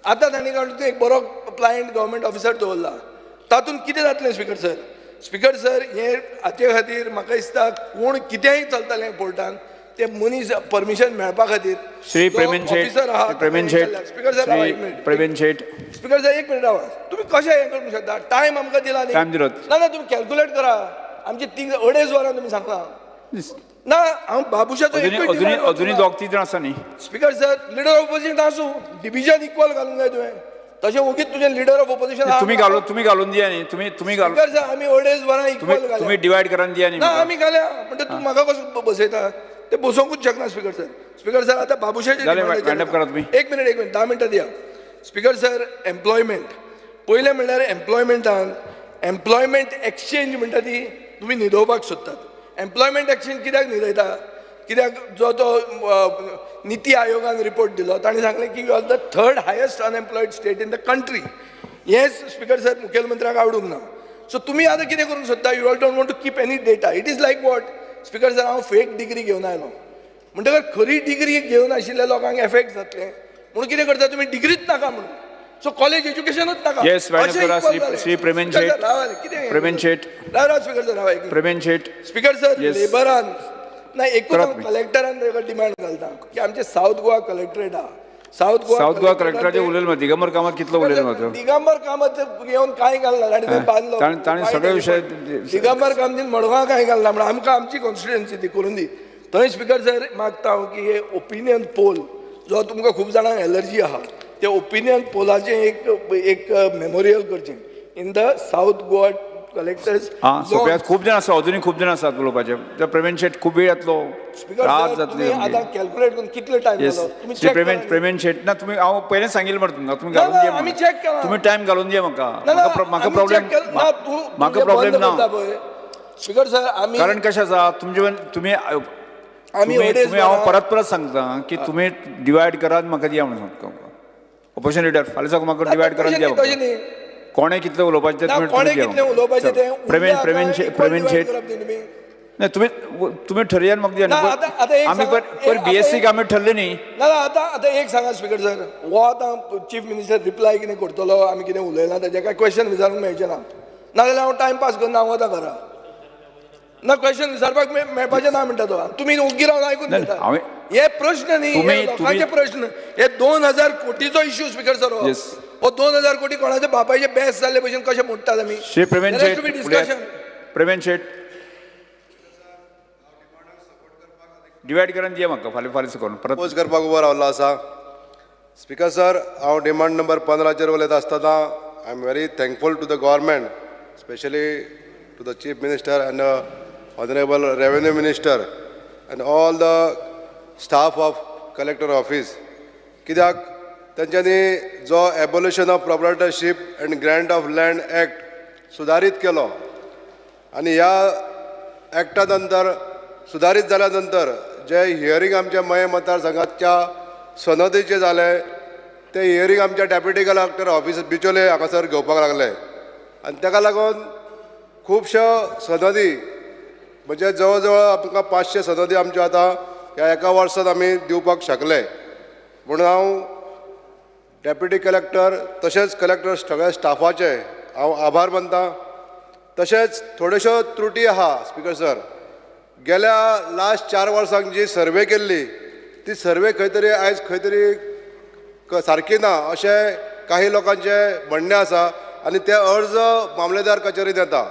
P: आतां तांणी काडून एक बरो प्लायंट गव्हर्मेंट ऑफिसर दवरला तातूंत कितें जातलें स्पीकर सर हें हाचे खातीर म्हाका दिसता कोण कितेंय चलतलें पोर्टान ते मनीस परमिशन मेळपा खातीर
C: Shri Pravin
P: speaker sir speaker sir एक मिनिट रावा तुमी कशें हें करूंक शकता टायम आमकां दिला न्ही ना तुमी कॅल्कुलेट करा आमची 2.5 वरां तुमी सांगला ना हांव बाबुशाचो
C: अजुनी 2-3 जाण आसा न्ही.
P: Speaker sir leader of opposition आसूं डिविजन इक्वल घालूंक जाय तुवें तशें वगीच तुजें लिडर ऑफ ऑपोजिशन
C: तुम्ही घालून दिया न्ही तुम्ही घालून
P: सर आमी 2.5 वरां इक्वल घालया
C: तुम्ही डिवायड करून दिया न्ही
P: ना आमी घालया म्हणटा तूं म्हाका कसो बसयता ते बसोवंकूच शकना स्पीकर सर. स्पीकर सर आता बाबुशाचे
C: जालें,
P: डिमांडाचेर
C: वांड अप करा तुम्ही.
P: एक मिनिट 10 मिनटां दिया. स्पीकर सर एम्प्लॉयमेंट पयलें म्हणल्यार एम्प्लॉयमेंट एक्सचेंज म्हणटा ती तुमी न्हिदोवपाक सोदतात. एम्प्लॉयमेंट एक्सचेंज कित्याक न्हिदयता? कित्याक जो तो निती आयोगान रिपोर्ट दिलो ताणें सांगलें की you are the 3rd highest unemployed state in the country. हेंच स्पीकर सर मुखेलमंत्र्याक आवडूंक ना. सो तुमी आतां कितें करूंक सोदता? You all don't want to keep any data. It is like what speaker sir हांव फेक डिग्री घेवन आयलो म्हणटकर खरी डिग्री घेवन आशिल्ल्या लोकांक एफेक्ट जातले म्हणून कितें करता तुमी डिग्रीच नाका म्हणून. सो कॉलेज एज्युकेशनूच नाका.
C: येस वांड अप करा. श्री प्रेमेन शेट. प्रेमेन शेट.
P: स्पीकर सर हांव
C: Premen Shet.
P: Speaker sir
C: Yes.
P: लेबरान ना एकूच
C: करा
P: हांव
C: तुम्ही.
P: कलेक्टरान डिमांड घालता की आमचे साऊथ गोवा कलेक्टरेट आहा. साऊथ
C: साऊथ गोवा कलेक्टराचे उलयले मग दिगंबर कामत कितलो उलयले मग
P: दिगंबर कामत येवन कांय घालना आनी ते बांदलो.
C: ताणें सगळे विशय
P: दिगंबर कामतीन मडगांव कांय घालना म्हणून आमकां आमची कॉन्स्टिट्युएन्सी ती करून दी. थंय स्पीकर सर मागता हांव की हे ओपिनियन पोल जो तुमकां खूब जाणांक एलर्जी आहा ते ओपिनियन पोलाचें एक मेमोरियल करचें in the south Goa collectors.
C: हां सोप्यात खूब जाण आसा अजुनूय खूब जाण आसात उलोवपाचे. ते प्रेमेन शेट खूब वेळ येतलो त्रास
P: स्पीकर
C: जातले.
P: तुम्ही आता कॅल्क्युलेट करून कितलो टायम
C: येस
P: जालो तुम्ही
C: श्री
P: check
C: प्रेमेन
P: करा.
C: प्रेमेन शेट ना तुम्ही हांव पयलें सांगिल्लें मरे तुमकां तुम्ही
P: ना,
C: घालून
P: ना,
C: दिया
P: आमी
C: म्हाका.
P: check केला.
C: तुम्ही टायम घालून दिया म्हाका.
P: ना, ना,
C: म्हाका
P: आमी
C: प्रॉब्लेम
P: check केला. ना,
C: म्हाका
P: तुजें
C: प्रॉब्लेम
P: बंद
C: ना.
P: करता पळय. स्पीकर सर आमी
C: कारण कशें आसा तुमचे तुम्ही
P: अडेच
C: तुम्ही हांव
P: वरां-
C: परत सांगता की तुम्ही डिवायड करात म्हाका दिया म्हणून सांगता. ऑपोजिशन लिडर फाल्यां साकून म्हाका डिवायड करान
P: तशें
C: दिया
P: न्ही, तशें
C: म्हाका.
P: न्ही.
C: कोणे कितले उलोवपाचें ते
P: ना,
C: तुमी
P: कोणे
C: दिया
P: कितलें
C: म्हाका.
P: उलोवपाचें तें
C: प्रेमेन
P: उरलें
C: प्रेमेन
P: आतां
C: शेट
P: equal
C: प्रेमेन
P: divide
C: शेट
P: करप न्ही तुमी.
C: नाही तुम्ही ठरयान म्हाका दिया
P: ना,
C: न्ही.
P: आता एक
C: आमी
P: सांगा.
C: पर
P: आता
C: BSc
P: एक-
C: आमी ठरले न्ही.
P: ना ना आतां एक सांगा स्पीकर सर हो आतां चीफ मिनिस्टर रिप्लाय कितें करतलो आमी कितें उलयलां ताजें काय क्वेश्चन विचारूंक मेळचें ना. नाजाल्यार हांव टायम पास करना हांव वता घरा. ना क्वेश्चन विचारपाक मेळपाचें ना म्हणटा तो. तुमी ओग्गी रावन आयकून
C: नाही,
P: घेता.
C: हांवें-
P: हे प्रश्न न्ही
C: तुम्ही-
P: हे लोकांचे प्रश्न. हे 2000 कोटीचो इश्यू स्पीकर सर हो.
C: Yes.
P: हो 2000 कोटी कोणाचे बापायचे बेस जाल्ले भशेन कशें मोडटात आमी.
C: Shri Premen
P: There has
C: Shet
P: to be
C: फुडें-
P: discussion.
C: प्रेमेन शेट डिवायड करून दिया म्हाका फाल्यां करून परत
E: प्रपोज करपाक उबो रावल्लो आसा. स्पीकर सर हांव डिमांड नंबर 15 उलयता आसतना I am very thankful to the government specially to the chief minister and honourable revenue minister and all the staff of collector office. कित्याक तेंच्यांनी जो abolition of proprietorship and grant of land act सुदारीत केलो आनी ह्या एक्टा नंतर सुदारीत जाल्या नंतर जे हियरींग आमच्या मये मतदारसंघाच्या सनदीचे जाले ते हियरींग आमच्या डेप्युटी कलेक्टर ऑफिस बिचोले हांगासर घेवपाक लागले आनी ताका लागून खुबश्यो सनदी म्हणजे जवळ जवळ आमकां 500 सनदी आमच्यो आतां ह्या एका वर्सांत आमी दिवपाक शकले. म्हणून हांव डेप्युटी कलेक्टर तशेंच कलेक्टर सगळ्या स्टाफाचे हांव आभार मानता. तशेंच थोड्योश्यो त्रुटी आहा स्पीकर सर. गेल्या लास्ट 4 वर्सांक जी सर्वे केल्ली ती सर्वे खंय तरी आयज खंय तरी सारकी ना अशें काही लोकांचें म्हणणें आसा आनी ते अर्ज मामलेदार कचेरीत येता.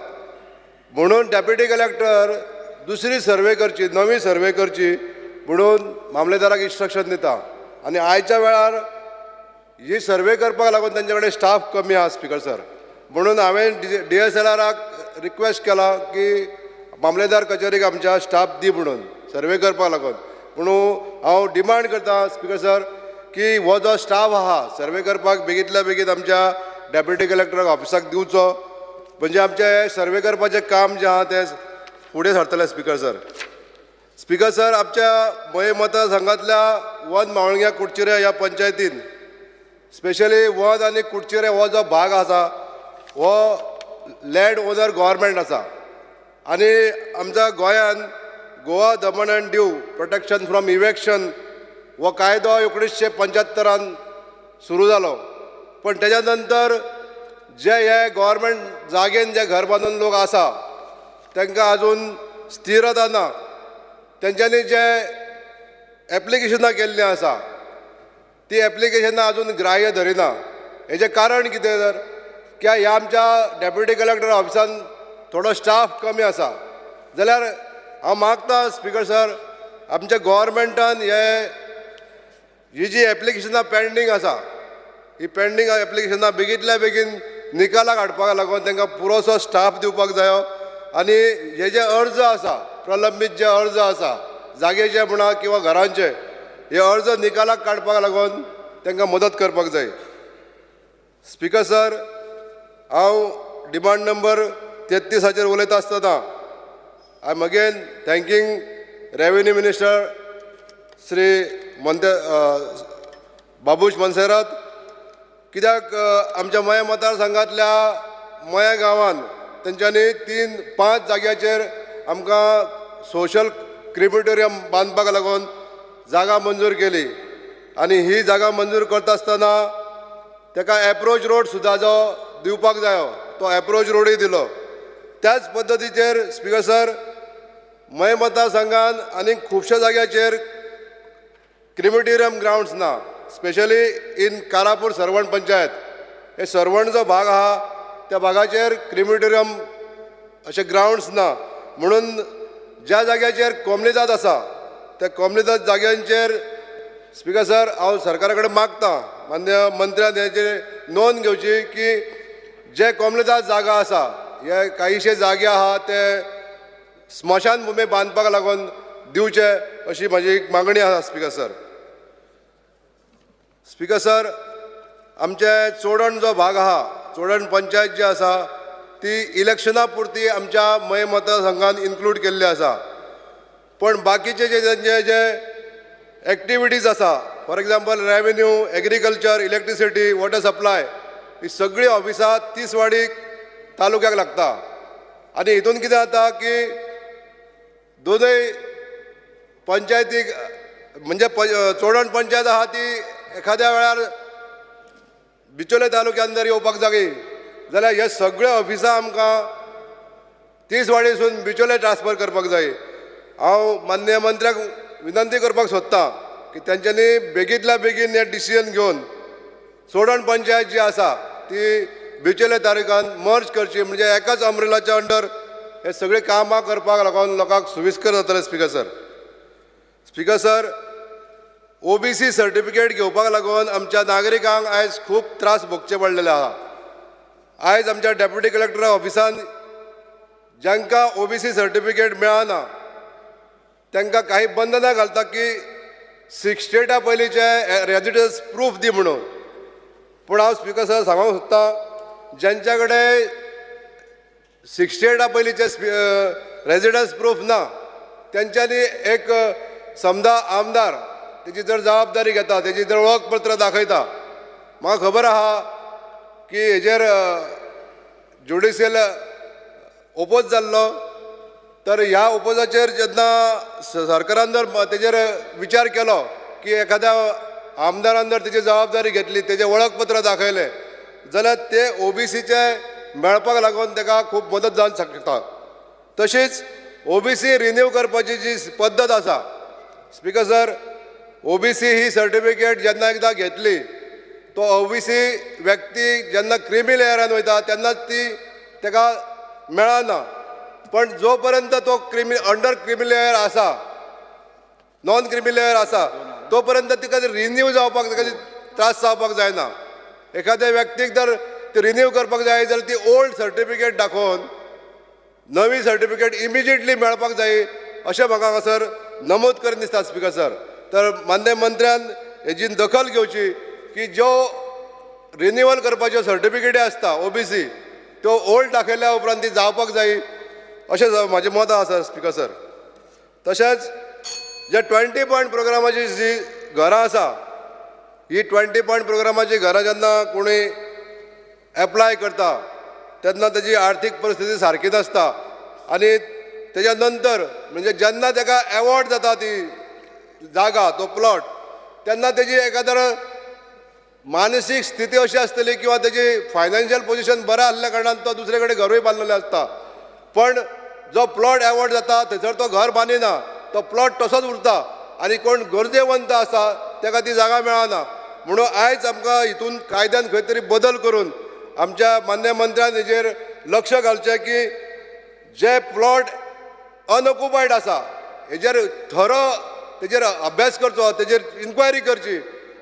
E: म्हणून डेप्युटी कलेक्टर दुसरी सर्वे करची नवी सर्वे करची म्हणून मामलेदाराक इन्स्ट्रक्शन दिता. आनी आयच्या वेळार ही सर्वे करपाक लागून तेंचे कडेन स्टाफ कमी आहा स्पीकर सर. म्हणून हांवें DSLRाक रिक्वेस्ट केला की मामलेदार कचेरीक आमच्या स्टाफ दी म्हणून सर्वे करपाक लागून. म्हणून हांव डिमांड करता स्पीकर सर की हो जो स्टाफ आहा सर्वे करपाक बेगींतल्या बेगीन आमच्या डेप्युटी कलेक्टर ऑफिसाक दिवचो म्हणजे आमचें सर्वे करपाचें काम जें आहा तें फुडें सरतलें स्पीकर सर. स्पीकर सर आमच्या मये मतदारसंघांतल्या वन मावळग्या कुडचिरे ह्या पंचायतीन स्पेशली वन आनी कुडचिरे हो जो भाग आसा हो लँड ओनर गव्हर्मेंट आसा आनी आमच्या गोंयान गोवा दमन अँड दीव प्रोटेक्शन फ्रॉम इवेक्शन हो कायदो 1975 सुरू जालो. पण तेच्या नंतर जे हे गव्हर्मेंट जागेन जे घर बांदून लोक आसा तांकां आजून स्थिरता ना. तेंच्यांनी जे एप्लिकेशनां केल्लीं आसा ती एप्लिकेशनां आजून ग्राह्य धरिना. हेजें कारण कितें तर की ह्या आमच्या डेप्युटी कलेक्टर ऑफिसान थोडो स्टाफ कमी आसा. जाल्यार हांव मागता स्पीकर सर आमच्या गव्हर्मेंटान ही जी एप्लिकेशनां पेंडींग आसा ही पेंडींग एप्लिकेशनां बेगींतल्या बेगीन निकालाक हाडपाक लागून तांकां पुरोसो स्टाफ दिवपाक जायो. आनी हे जे अर्ज आसा प्रलंबीत जे अर्ज आसा जागेचे म्हणा किंवा घरांचे हे अर्ज निकालाक काडपाक लागून तांकां मदत करपाक जाय. स्पीकर सर, हांव डिमांड नंबर 33 उलयता आसतना I am again thanking revenue minister Shri Babush Monserrate, कित्याक आमच्या मया मतदारसंघातल्या मया गांवांत तेंच्यांनी 3-5 जाग्याचेर आमकां सोशल क्रिमिटोरियम बांदपाक लागून जागा मंजूर केली आनी ही जागा मंजूर करता आसतना ताका एप्रोच रोड सुद्दां जो दिवपाक जायो तो एप्रोच रोडूय दिलो. त्याच पद्दतीचेर स्पीकर सर, मय मतदारसंघान आनीक खुबश्या जाग्याचेर क्रिमिटोरियम ग्रावंड्स ना, स्पेशली इन कारापूर सरवण पंचायत. हे सरवण जो भाग आहा त्या भागाचेर क्रिमिटोरियम अशे ग्रावंड्स ना, म्हणून ज्या जाग्याचेर कोमलिदाद आसा त्या कोमलिदाद जाग्यांचेर स्पीकर सर हांव सरकारा कडेन मागतां, मान्य मंत्र्यान हेचेर नोंद घेवची की जे कोमलिदाद जागा आसा हे काहीशे जागे आहा ते स्मशान भुमी बांदपाक लागून दिवचे अशी म्हाजी एक मागणी आसा. स्पीकर सर, स्पीकर सर, आमचे चोडण जो भाग आहा, चोडण पंचायत जी आसा ती इलेक्शना पुरती आमच्या मय मतदारसंघान इन्क्लूड केल्ली आसा, पण बाकीचे जे तेंचे जे एक्टिविटीज आसा, for example revenue, agriculture, electricity, water supply, ही सगळी ऑफिसां तिसवाडी तालुक्याक लागता. आनी हितून कितें जाता की दोनूय पंचायतीक म्हणजे चोडण पंचायत आहा ती एखाद्या वेळार बिचोले तालुक्यान जर येवपाक जागी जाल्यार हे सगळे ऑफिसां आमकां तिसवाडीसून बिचोले ट्रान्सफर करपाक जाय. हांव मान्य मंत्र्याक विनंती करपाक सोदतां की तेंच्यांनी बेगींतल्या बेगीन हे डिसिजन घेवन चोडण पंचायत जी आसा ती बिचोले तालुक्यान मर्ज करची, म्हणजे एकाच अम्ब्रेलाच्या अंडर हे सगळे कामां करपाक लागून लोकांक सुविस्कर जातले. Speaker sir, speaker sir, OBC certificate घेवपाक लागून आमच्या नागरिकांक आयज खूब त्रास भोगचे पडलेले आहा. आयज आमच्या डेप्युटी कलेक्टर ऑफिसान जांकां OBC सर्टिफिकेट मेळना तांकां काही बंधनां घालता की 68 पयलींचे रेजिडन्स प्रूफ दी म्हणून. पूण हांव स्पीकर सर सांगूंक सोदतां, ज्यांच्या कडेन 68 पयलींचे रेजिडन्स प्रूफ ना तेंच्यांनी एक समजा आमदार तेजी जर जबाबदारी घेता, तेजी जर वळखपत्र दाखयता, म्हाका खबर आहा की हेजेर ज्युडिशियल ओपोज जाल्लो, तर ह्या ओपोजाचेर जेन्ना सरकारान जर तेजेर विचार केलो की एखाद्या आमदारान जर तेजी जबाबदारी घेतली, तेजें वळखपत्र दाखयलें जाल्यार ते OBCचे मेळपाक लागून ताका खूब मदत जावंक शकता. तशीच OBC रिन्यू करपाची जी पद्दत आसा स्पीकर सर, OBC ही सर्टिफिकेट जेन्ना एकदां घेतली तो OBC व्यक्ती जेन्ना क्रिमी लेयरान वयता तेन्नाच ती ताका मेळना, पण जो पर्यंत तो अंडर क्रिमी लेयर आसा, नॉन क्रिमी लेयर आसा, तो पर्यंत तिका रिन्यू जावपाक ताका त्रास जावपाक जायना. एखाद्या व्यक्तीक जर ती रिन्यू करपाक जाय जाल्यार ती ओल्ड सर्टिफिकेट दाखोवन नवी सर्टिफिकेट इमिजिएटली मेळपाक जाय अशें म्हाका हांगासर नमूद करून दिसता. स्पीकर सर, तर मान्य मंत्र्यान हेजी दखल घेवची की ज्यो रिन्युअल करपाच्यो सर्टिफिकेटी आसता OBC त्यो ओल्ड दाखयल्या उपरांत ती जावपाक जाय अशें म्हाजें मत आसा. स्पीकर सर, तशेंच जे 20 पॉयंट प्रोग्रामाची जी घरां आसा, ही 20 पॉयंट प्रोग्रामाची घरां जेन्ना कोणी एप्लाय करता तेन्ना तेजी आर्थीक परिस्थिती सारकी नासता आनी तेज्या नंतर म्हणजे जेन्ना ताका एवॉर्ड जाता ती जागा, तो प्लॉट, तेन्ना तेजी एखादर मानसीक स्थिती अशी आसतली किंवा तेजी फायनान्शियल पोजिशन बरें आसल्या कारणान तो दुसरे कडेन घरूय बांदलेलें आसता, पण जो प्लॉट एवॉर्ड जाता थंयसर तो घर बांदिना, तो प्लॉट तसोच उरता आनी कोण गरजेवंत आसा ताका ती जागा मेळना. म्हणून आयज आमकां हितून कायद्यान खंय तरी बदल करून आमच्या मान्य मंत्र्यान हेजेर लक्ष घालचें की जे प्लॉट अनऑक्युपायड आसा हेजेर तेजेर अभ्यास करचो, तेजेर इन्क्वायरी करची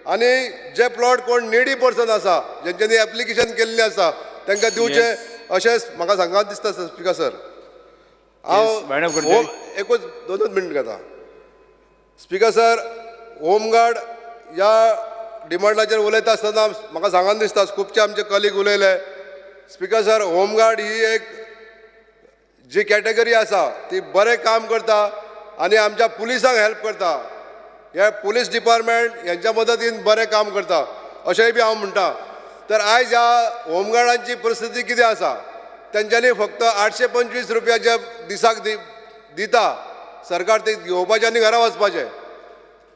E: आनी जे प्लॉट कोण निडी पर्सन आसा, जेंच्यांनी एप्लिकेशन केल्लें आसा तांकां दिवचें अशें म्हाका सांगात दिसता. स्पीकर सर, हांव एकूच 2 मिनट घेता. स्पीकर सर, होमगार्ड ह्या डिमांडाचेर उलयता आसतना म्हाका सांगन दिसता खुबशे आमचे कलीग उलयले. स्पीकर सर, होमगार्ड ही एक जी कॅटेगरी आसा ती बरें काम करता आनी आमच्या पुलिसांक हेल्प करता. हे पुलीस डिपार्टमेंट यांच्या मदतीन बरें काम करता अशेंय बी हांव म्हणटा. तर आयज ह्या होमगार्डांची परिस्थिती कितें आसा, तेंच्यांनी फक्त 825 रुपयाचे दिसाक दिता. सरकार ते घेवपाचें आनी घरा वचपाचें.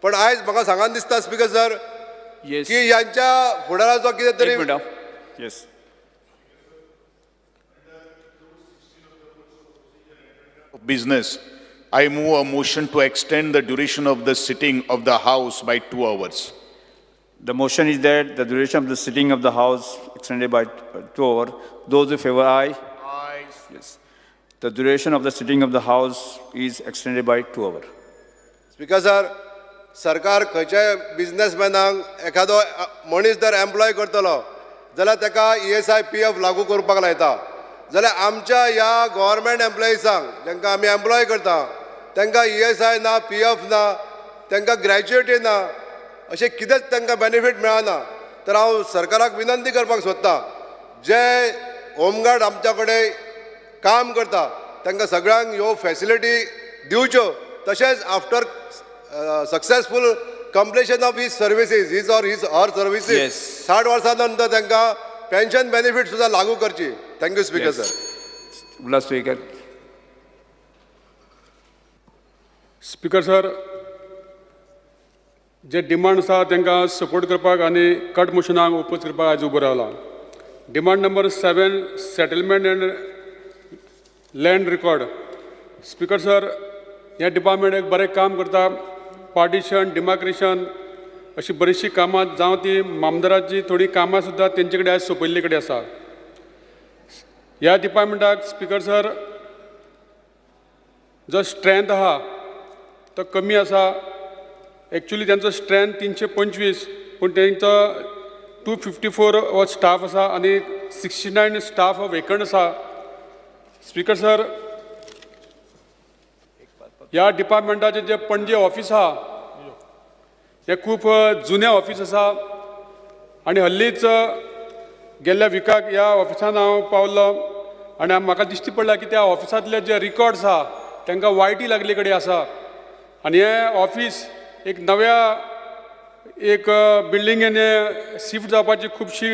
E: पण आयज म्हाका सांगान दिसता स्पीकर सर की ह्यांच्या फुडाराचो कितें तरी
C: yes
Q: business, I move a motion to extend the duration of the sitting of the House by 2 hours.
C: The motion is that the duration of the sitting of the House extended by 2 hours. Those in favor, aye.
Q: Aye.
C: Yes. The duration of the sitting of the House is extended by 2 hours.
E: Speaker sir, सरकार खंयच्याय बिझनेसमॅनाक एखादो मनीस जर employ करतलो जाल्यार ताका ESI PF लागू करपाक लायता. जाल्यार आमच्या ह्या गव्हर्मेंट एम्प्लॉईसांक जांकां आमी एम्प्लॉय करता तांकां ESI ना, PF ना, तांकां ग्रॅज्युएटी ना, अशें कितेंच तांकां बेनिफीट मेळना. तर हांव सरकाराक विनंती करपाक सोदतां, जे होमगार्ड आमच्या कडेन काम करता तांकां सगळ्यांक ह्यो फॅसिलिटी दिवच्यो. तशेंच after successful completion of his services, his or her services 60 वर्सां नंतर तांकां पेन्शन बेनिफीट सुद्दां लागू करची. Thank you speaker sir.
C: Ulhas speaker.
F: Speaker sir, जे डिमांड आसा तांकां सपोर्ट करपाक आनी कट मोशनाक ओपोज करपाक आयज उबो रावला. Demand number 7, settlement and land record. Speaker sir, ह्या डिपार्टमेंट एक बरें काम करता. पार्टिशन, डिमार्केशन अशी बरीचशी कामां जावं ती मामदाराची थोडी कामां सुद्दां तेंचे कडेन आयज सोंपयल्ले कडेन आसा. ह्या डिपार्टमेंटाक स्पीकर सर जो स्ट्रेंथ आहा तो कमी आसा. एक्चुली त्यांचो स्ट्रेंथ 325, पूण तेंचो 254 हो स्टाफ आसा आनी 69 स्टाफ हो वेकंट आसा. स्पीकर सर, ह्या डिपार्टमेंटाचें जे पणजे ऑफिस आहा हें खूब जुनें ऑफिस आसा आनी हल्लीच गेल्ल्या विकाक ह्या ऑफिसान हांव पावलो आनी म्हाका दिश्टी पडला की त्या ऑफिसांतले जे रिकॉर्ड्स आहा तांकां वायटी लागले कडेन आसा. आनी हें ऑफिस एक नव्या एक बिल्डिंगेन शिफ्ट जावपाची खुबशी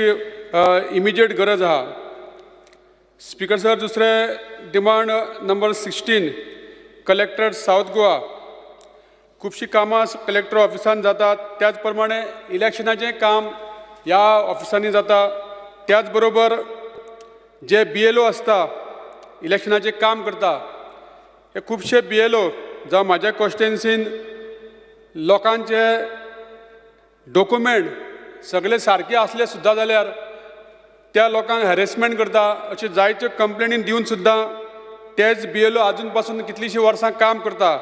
F: इमिजिएट गरज आहा. स्पीकर सर, दुसरें demand number 16, collector south Goa. खुबशीं कामां कलेक्टर ऑफिसान जातात. त्याच प्रमाणे इलेक्शनाचें काम ह्या ऑफिसांनी जाता. त्याच बरोबर जे BLO आसता इलेक्शनाचें काम करता हे खुबशे BLO जावं म्हाज्या कॉन्स्टिट्युएन्सीन लोकांचे डॉक्युमेंट सगळे सारके आसले सुद्दां जाल्यार त्या लोकांक हॅरेसमेंट करता. अशें जायत्यो कंप्लेनी दिवन सुद्दां तेच BLO आजून पासून कितलींशीं वर्सां काम करता.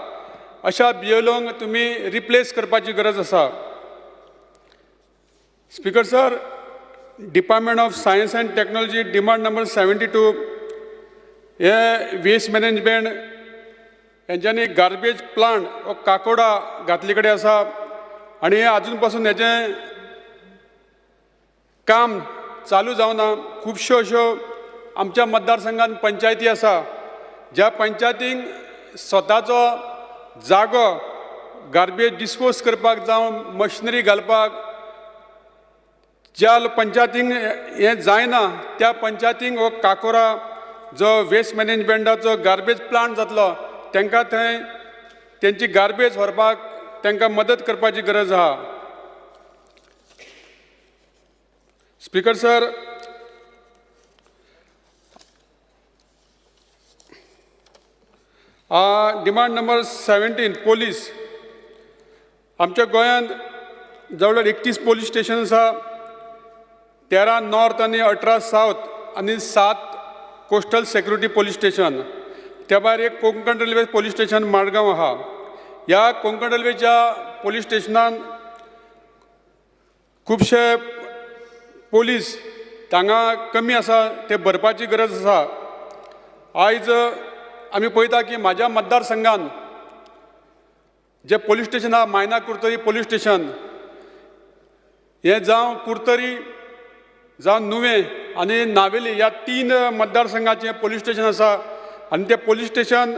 F: अशा BLOंक तुमी रिप्लेस करपाची गरज आसा. Speaker sir, department of science and technology demand number 72 हे वेस्ट मॅनेजमेंट हेंच्यांनी गार्बेज प्लांट हो काकोडा घातले कडेन आसा आनी हे आजून पासून हेचें काम चालू जावना. खुबश्यो अश्यो आमच्या मतदारसंघात पंचायती आसा ज्या पंचायतींक स्वताचो जागो गार्बेज डिस्पोज करपाक जावं मशिनरी घालपाक ज्या पंचायतींक हें जायना त्या पंचायतींक हो काकोरा जो वेस्ट मॅनेजमेंटाचो गार्बेज प्लांट जातलो तांकां थंय तेंची गार्बेज व्हरपाक तांकां मदत करपाची गरज आहा. Speaker sir, demand number 17, police. आमच्या गोंयांत जवळ 31 पोलीस स्टेशन आसा. 13 नॉर्थ आनी 18 सावथ आनी 7 कोस्टल सेक्युरिटी पोलीस स्टेशन. त्या भायर एक कोंकण रेल्वे पोलीस स्टेशन माडगांव आहा. ह्या कोंकण रेल्वेच्या पोलीस स्टेशनान खुबशे पोलीस हांगा कमी आसा ते भरपाची गरज आसा. आयज आमी पळयता की म्हाज्या मतदारसंघान जे पोलीस स्टेशन आहा मायना कुर्तरी पोलीस स्टेशन हे जावं कुर्तरी जावं नुवें आनी नावेली ह्या 3 मतदारसंघाचें पोलीस स्टेशन आसा आनी तें पोलीस स्टेशन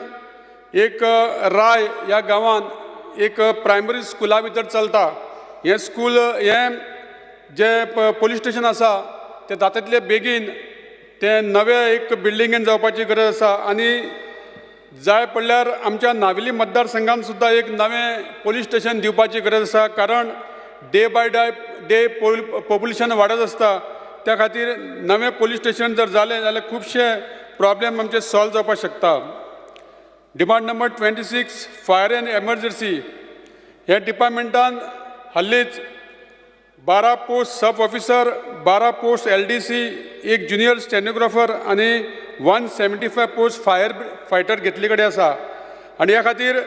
F: एक राय ह्या गांवांत एक प्रायमरी स्कुला भितर चलता. हें स्कूल हें जे पोलीस स्टेशन आसा तें जाता बेगीन तें नवें एक बिल्डिंगेन जावपाची गरज आसा आनी जाय पडल्यार आमच्या नावेली मतदारसंघान सुद्दां एक नवें पोलीस स्टेशन दिवपाची गरज आसा कारण डे बाय डे पॉप्युलेशन वाडत आसता. त्या खातीर नवें पोलीस स्टेशन जर जालें जाल्यार खुबशे प्रॉब्लेम आमचे सॉल्व जावपाक शकता. Demand number 26 fire end emergency ह्या डिपार्टमेंटान हालींच 12 पोस्ट सब ऑफिसर 12 पोस्ट LDC एक ज्युनियर स्टेनोग्राफर आनी 175 पोस्ट फायर फायटर घेतले कडेन आसा आनी ह्या खातीर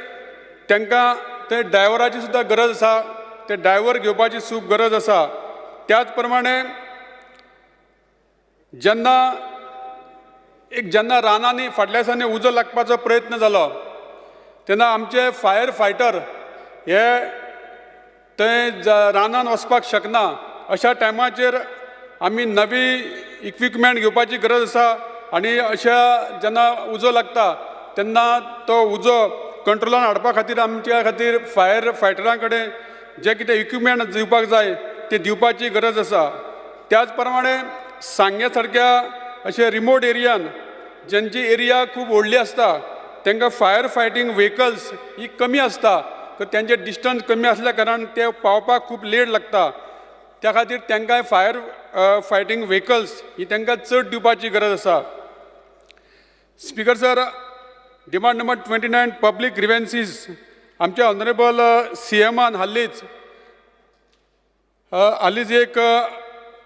F: तांकां ते ड्रायव्हराची सुद्दां गरज आसा. ते ड्रायव्हर घेवपाची गरज आसा. त्याच प्रमाणे जेन्ना रानांनी फाटल्या दिसांनी उजो लागपाचो प्रयत्न जालो तेन्ना आमचे फायर फायटर हे थंय रानान वचपाक शकना. अशा टायमाचेर आमी नवी इक्विपमेंट घेवपाची गरज आसा आनी अशा जेन्ना उजो लागता तेन्ना तो उजो कंट्रोलान हाडपा खातीर आमच्या खातीर फायर फायटरां कडेन जे कितें इक्विपमेंट दिवपाक जाय ते दिवपाची गरज आसा. त्याच प्रमाणे सांग्या सारक्या अशे रिमोट एरियान ज्यांची एरिया खूब व्हडली आसता तांकां फायर फायटींग व्हेकल्स ही कमी आसता. त्यांचे डिस्टन्स कमी असल्या कारणान ते पावपाक खूब लेट लागता. त्या खातीर तांकां फायर फायटींग व्हेकल्स ही तांकां चड दिवपाची गरज आसा. Speaker sir, demand number 29 public grievances आमच्या ऑनरेबल CMान हालींच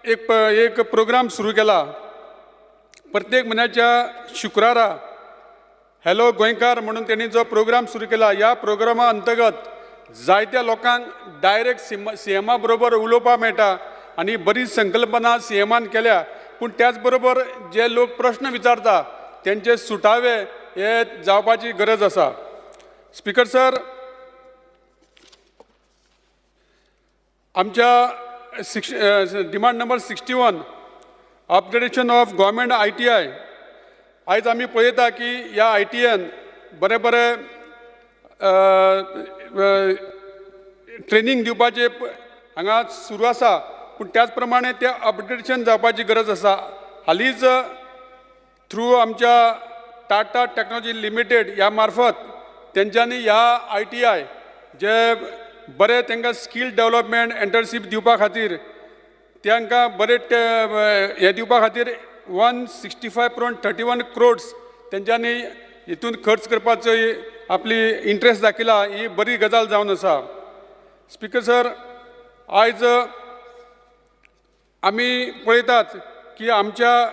F: एक प्रोग्राम सुरू केला. प्रत्येक म्हयन्याच्या शुक्रारा हॅलो गोंयकार म्हणून त्यांनी जो प्रोग्राम सुरू केला. ह्या प्रोग्रामा अंतर्गत जायत्या लोकांक डायरेक्ट CMा बरोबर उलोवपाक मेळटा आनी बरीच संकल्पना CMान केल्या. पूण त्याच बरोबर जे लोक प्रश्न विचारता त्यांचे सुटावे हे जावपाची गरज आसा. स्पीकर सर, आमच्या demand number 61 upgradation of government ITI आयज आमी पळयता की ह्या ITN बरे ट्रेनिंग दिवपाचे हांगा सुरू आसा. पूण त्याच प्रमाणे ते अपग्रेडेशन जावपाची गरज आसा. हालींच थ्रू आमच्या टाटा टेक्नॉलॉजी लिमिटेड ह्या मार्फत तेंच्यांनी ह्या ITI जे बरे तांकां स्कील डेव्हलपमेंट एंटरशिप दिवपा खातीर तांकां बरे हे दिवपा खातीर 165.31 crores तेंच्यांनी हितून खर्च करपाचो आपली इंट्रस्ट दाखयला. ही बरी गजाल जावन आसा. स्पीकर सर, आयज आमी पळयतात की आमच्या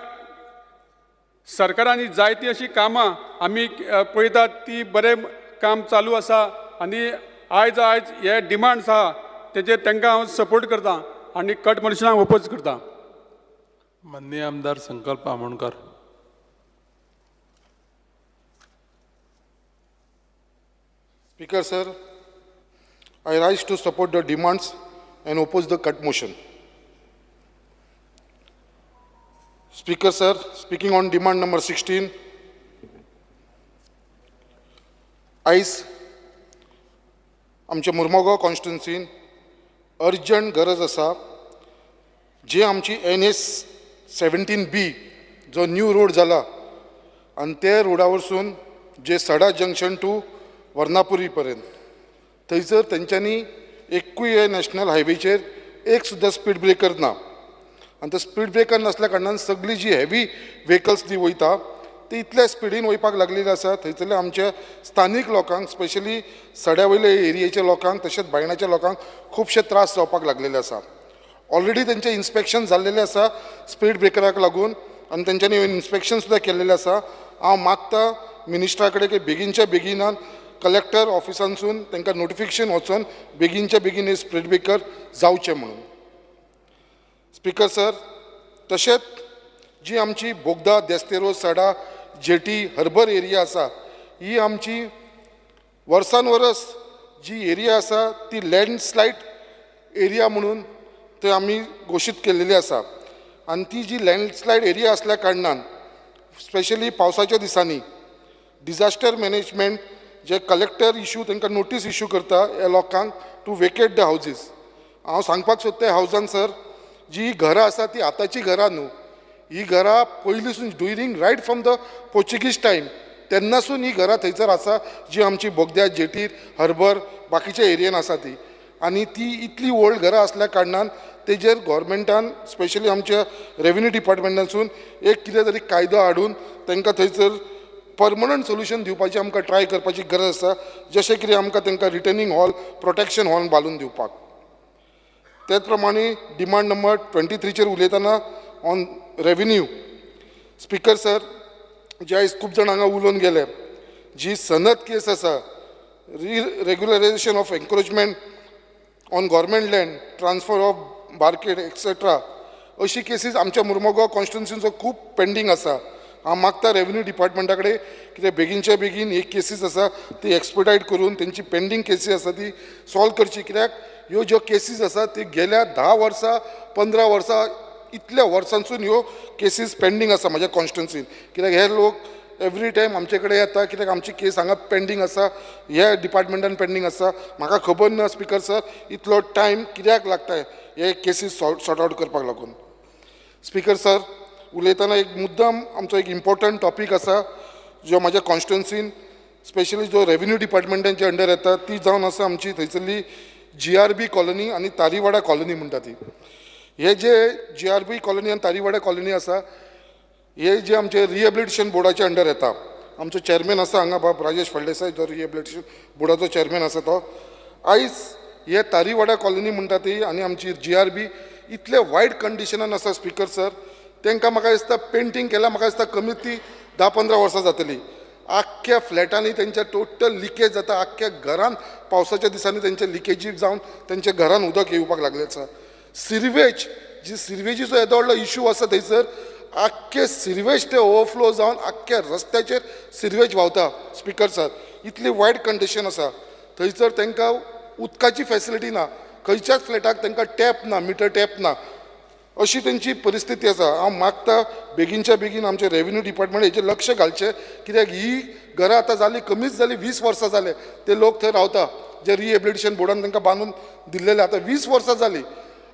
F: सरकारांनी जायती अशी कामां आमी पळयतात ती बरें काम चालू आसा आनी आयज हे डिमांड्स आहा तेजे तांकां हांव सपोर्ट करतां आनी कट मोशनाक ओपोज करतां. माननीय आमदार संकल्प Amonkar.
R: Speaker sir, I rise to support the demands and oppose the cut motion. Speaker sir, speaking on demand number 16, आयज आमच्या मुर्मगांव कॉन्स्टिट्युन्सीन अर्जंट गरज आसा. जे आमची NS 17B जो न्यू रोड जाला आनी ते रोडा वरसून जे सडा जंक्शन टू वर्नापुरी पर्यंत थंयसर तेंच्यांनी एकूय नॅशनल हायवेचेर एक सुद्दां स्पीड ब्रेकर ना. आनी ते स्पीड ब्रेकर नासल्या कारणान सगळी जी हेवी व्हेकल्स ती वयता ती इतल्या स्पिडीन वयपाक लागलेली आसा. थंयसरल्या आमच्या स्थानीक लोकांक स्पेशली सड्या वयल्या एरियेच्या लोकांक तशेंच भायणाच्या लोकांक खुबशे त्रास जावपाक लागलेले आसा. ऑलरेडी तेंचे इन्स्पेक्शन जाल्लेले आसा स्पीड ब्रेकराक लागून आनी तेंच्यांनी इन्स्पेक्शन सुद्दां केल्लेलें आसा. हांव मागता मिनिस्टरा कडेन की बेगीनच्या बेगिनान कलेक्टर ऑफिसांसून तांकां नोटिफिकेशन वचून बेगीनच्या बेगीन हे स्पीड ब्रेकर जावचे म्हणून. स्पीकर सर, तशेंच जी आमची बोगदा देस्तेरो सडा जेटी हर्बर एरिया आसा ही आमची वर्सान वरस जी एरिया आसा ती लँडस्लायड एरिया म्हणून थंय आमी घोशीत केल्लेली आसा आनी ती जी लँडस्लायड एरिया असल्या कारणान स्पेशली पावसाच्या दिसांनी डिजास्टर मॅनेजमेंट जे कलेक्टर इश्यू तांकां नोटीस इश्यू करता ह्या लोकांक टू वेकेट द हावजीस. हांव सांगपाक सोदता ह्या हावजान सर जी घरां आसा ती आतांची घरां न्हू, ही घरां पयलींसून during right from the Portuguese time तेन्नासून ही घरां थंयसर आसा जी आमची बोगद्या जेटीर हर्बर बाकीच्या एरियेन आसा ती आनी ती इतली ओल्ड घरां असल्या कारणान तेजेर गव्हर्मेंटान स्पेशली आमच्या रेव्हेन्यू डिपार्टमेंटासून एक कितें तरी कायदो हाडून तांकां थंयसर परमनंट सोल्युशन दिवपाची आमकां ट्राय करपाची गरज आसा, जशें कितें आमकां तांकां रिटर्निंग हॉल प्रोटेक्शन हॉल बांदून दिवपाक. तेच प्रमाणे डिमांड नंबर 23चेर उलयतना ऑन रेव्हेन्यू स्पिकर सर जे आयज खूब जाण हांगा उलोवन गेले, जी सनद केस आसा regularisation of encroachment on government land transfer of market etcetera अशी केसीस आमच्या मुर्मगांव कॉन्स्टिट्युन्सीचो खूब पेंडींग आसा. हांव मागता रेव्हेन्यू डिपार्टमेंटा कडेन कितें बेगीनच्या बेगीन ही केसीस आसा ती एक्सपर्टायट करून तेंची पेंडींग केसीस आसा ती सॉल्व करची, कित्याक ह्यो ज्यो केसीस आसा ती गेल्या 10 वर्सां 15 वर्सां इतल्या वर्सांसून ह्यो केसीस पेंडींग आसा म्हाज्या कॉन्स्टिट्युन्सीन. कित्याक हे लोक एवरी टायम आमचे कडेन येता कित्याक आमची केस हांगा पेंडींग आसा, ह्या डिपार्टमेंटान पेंडींग आसा. म्हाका खबर ना स्पिकर सर इतलो टायम कित्याक लागता हे केसीस सॉर्ट आउट करपाक लागून. स्पिकर सर उलयतना एक मुद्दम आमचो एक इम्पॉर्टंट टॉपीक आसा जो म्हाज्या कॉन्स्टिट्युन्सीन स्पेशली जो रेव्हेन्यू डिपार्टमेंटांच्या अंडर येता ती जावन आसा आमची थंयसरली GRB कॉलनी आनी तारीवाडा कॉलनी म्हणटा ती. हे जे GRB कॉलनी आनी तारीवाडा कॉलनी आसा हे जे आमचे रिहेबिलिटेशन बोर्डाच्या अंडर येता. आमचो चेअरमॅन आसा हांगा बाब राजेश फळदेसाय जो रिहेबिलिटेशन बोर्डाचो चेअरमॅन आसा तो. आयज हे तारीवाडा कॉलनी म्हणटा ती आनी आमची GRB इतले वायट कंडिशनान आसा स्पिकर सर, तांकां म्हाका दिसता पेंटींग केल्यार म्हाका दिसता कमीत ती 10-15 वर्सां जातली. आख्ख्या फ्लॅटांनी तेंच्या टोटल लिकेज जाता, आख्ख्या घरान पावसाच्या दिसांनी तेंचे लिकेजी जावन तेंच्या घरान उदक येवपाक लागलें आसा. सिरवेज जी सिरवेजीचो येदो व्हडलो इश्यू आसा थंयसर आख्खे सिरवेज ते ओवरफ्लो जावन आख्ख्या रस्त्याचेर सिरवेज व्हांवता स्पिकर सर. इतली वायट कंडिशन आसा थंयसर. तांकां उदकाची फॅसिलिटी ना, खंयच्याच फ्लॅटाक तांकां टॅप ना, मिटर टॅप ना, अशी तेंची परिस्थिती आसा. हांव मागता बेगीनच्या बेगीन आमचे रेव्हेन्यू डिपार्टमेंट हेचेर लक्ष घालचें, कित्याक ही घरां आतां जाली कमीच जाली 20 वर्सां जाले ते लोक थंय रावता जे रिहेबिलिटेशन बोर्डान तांकां बांदून दिल्लेले आतां 20 वर्सां जाली.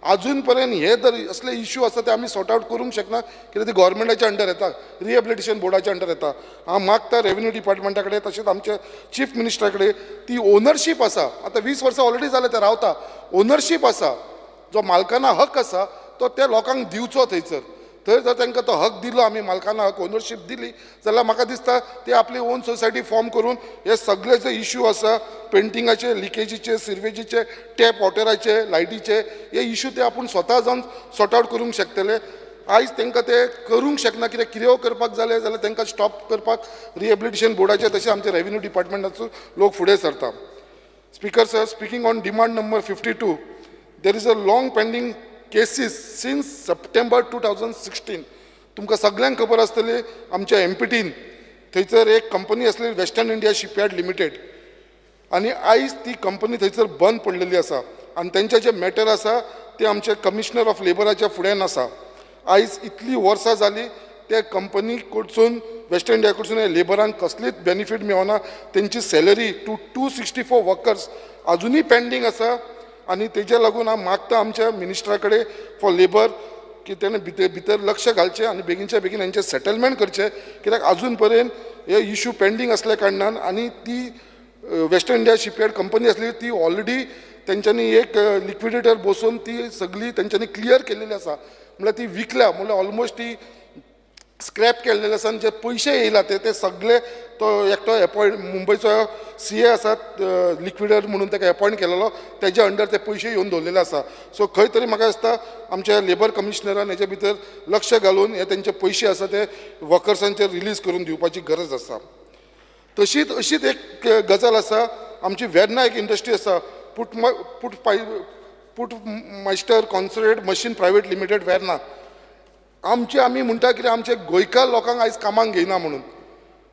R: अजून पर्यंत हे जर असले इश्यू आसा ते आमी सॉर्ट आउट करूंक शकना, कित्याक ती गव्हर्मेंटाच्या अंडर येता, रिहेबिलिटेशन बोर्डाच्या अंडर येता. हांव मागता रेव्हेन्यू डिपार्टमेंटा कडेन तशेंच आमच्या चीफ मिनिस्टरा कडेन ती ओनरशीप आसा, आतां 20 वर्सां ऑलरेडी जाले ते रावता, ओनरशीप आसा जो मालकाना हक आसा तो त्या लोकांक दिवचो थंयसर. थंय जर तांकां तो हक दिलो आमी मालकाना हक ओनरशीप दिली जाल्यार म्हाका दिसता ते आपली ओन सोसायटी फॉर्म करून हे सगळे जे इश्यू आसा पेंटिंगाचे, लिकेजीचे, सिरवेजीचे, टॅप वॉटराचे, लायटीचे हे इश्यू ते आपूण स्वता जावन सॉर्ट आउट करूंक शकतले. आयज तांकां ते करूंक शकना, कित्याक कितें करपाक जालें जाल्यार तांकां स्टॉप करपाक रिहेबिलिटेशन बोर्डाचे तशें आमचे रेव्हेन्यू डिपार्टमेंटाचो लोक फुडें सरता. Speaker sir, speaking on demand number 52, there is a long pending cases since September 2016. तुमकां सगळ्यांक खबर आसतली आमच्या MPTन थंयसर एक कंपनी आसली वेस्टर्न इंडिया शिपयार्ड लिमिटेड आनी आयज ती कंपनी थंयसर बंद पडलेली आसा आनी तेंचे जे मॅटर आसा ते आमचे कमिशनर ऑफ लेबराच्या फुड्यान आसा. आयज इतली वर्सां जाली त्या कंपनी कडसून वेस्टर्न इंडिया कडसून लेबरांक कसलीच बेनिफीट मेळना. तेंची सॅलरी 264 वर्कर्स अजुनूय पेंडींग आसा आनी तेजे लागून हांव मागता आमच्या मिनिस्टरा कडेन फॉर लेबर की तेणें भितर लक्ष घालचें आनी बेगीनच्या बेगीन हेंचें सेटलमेंट करचें, कित्याक अजून पर्यंत हे इश्यू पेंडींग असल्या कारणान. आनी ती वेस्टर्न इंडिया शिपयार्ड कंपनी आसली ती ऑलरेडी तेंच्यांनी एक लिक्विडेटर बसोवन ती सगळी तेंच्यांनी क्लियर केलेली आसा, म्हळ्यार ती विकल्या, म्हळ्यार ऑलमोस्ट ती स्क्रॅप केल्लेले आसा आनी जे पयशे येयला ते सगळे तो एकटो अपॉयंट मुंबयचो CA आसा लिक्विडेटर म्हणून ताका अपॉयंट केलेलो, तेज्या अंडर ते पयशे येवन दवरलेले आसा. सो खंय तरी म्हाका दिसता आमच्या लेबर कमिशनरान हेच्या भितर लक्ष घालून हे तेंचे पयशे आसा ते वर्कर्सांचेर रिलीज करून दिवपाची गरज आसा. तशीच अशीच एक गजाल आसा, आमची वेर्ना एक इंडस्ट्री आसा put master concentrate machine private limited Verna. आमी म्हणटा कितें आमचे गोंयकार लोकांक आयज कामाक घेयना म्हणून,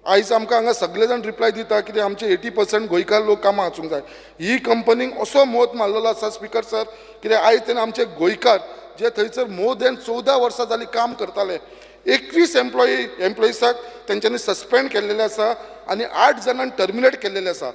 R: आयज आमकां हांगा सगळे जाण रिप्लाय दिता कितें आमचे 80% गोंयकार लोक कामां आसूंक जाय. ही कंपनीक असो मोत मारलेलो आसा स्पिकर सर, कित्याक आयज तेणे आमचे गोंयकार जे थंयसर मोर देन 14 वर्सां जालीं काम करताले, 21 एम्प्लॉईसाक तेंच्यांनी सस्पेंड केल्लेले आसा आनी 8 जाणांक टर्मिनेट केल्लेले आसा.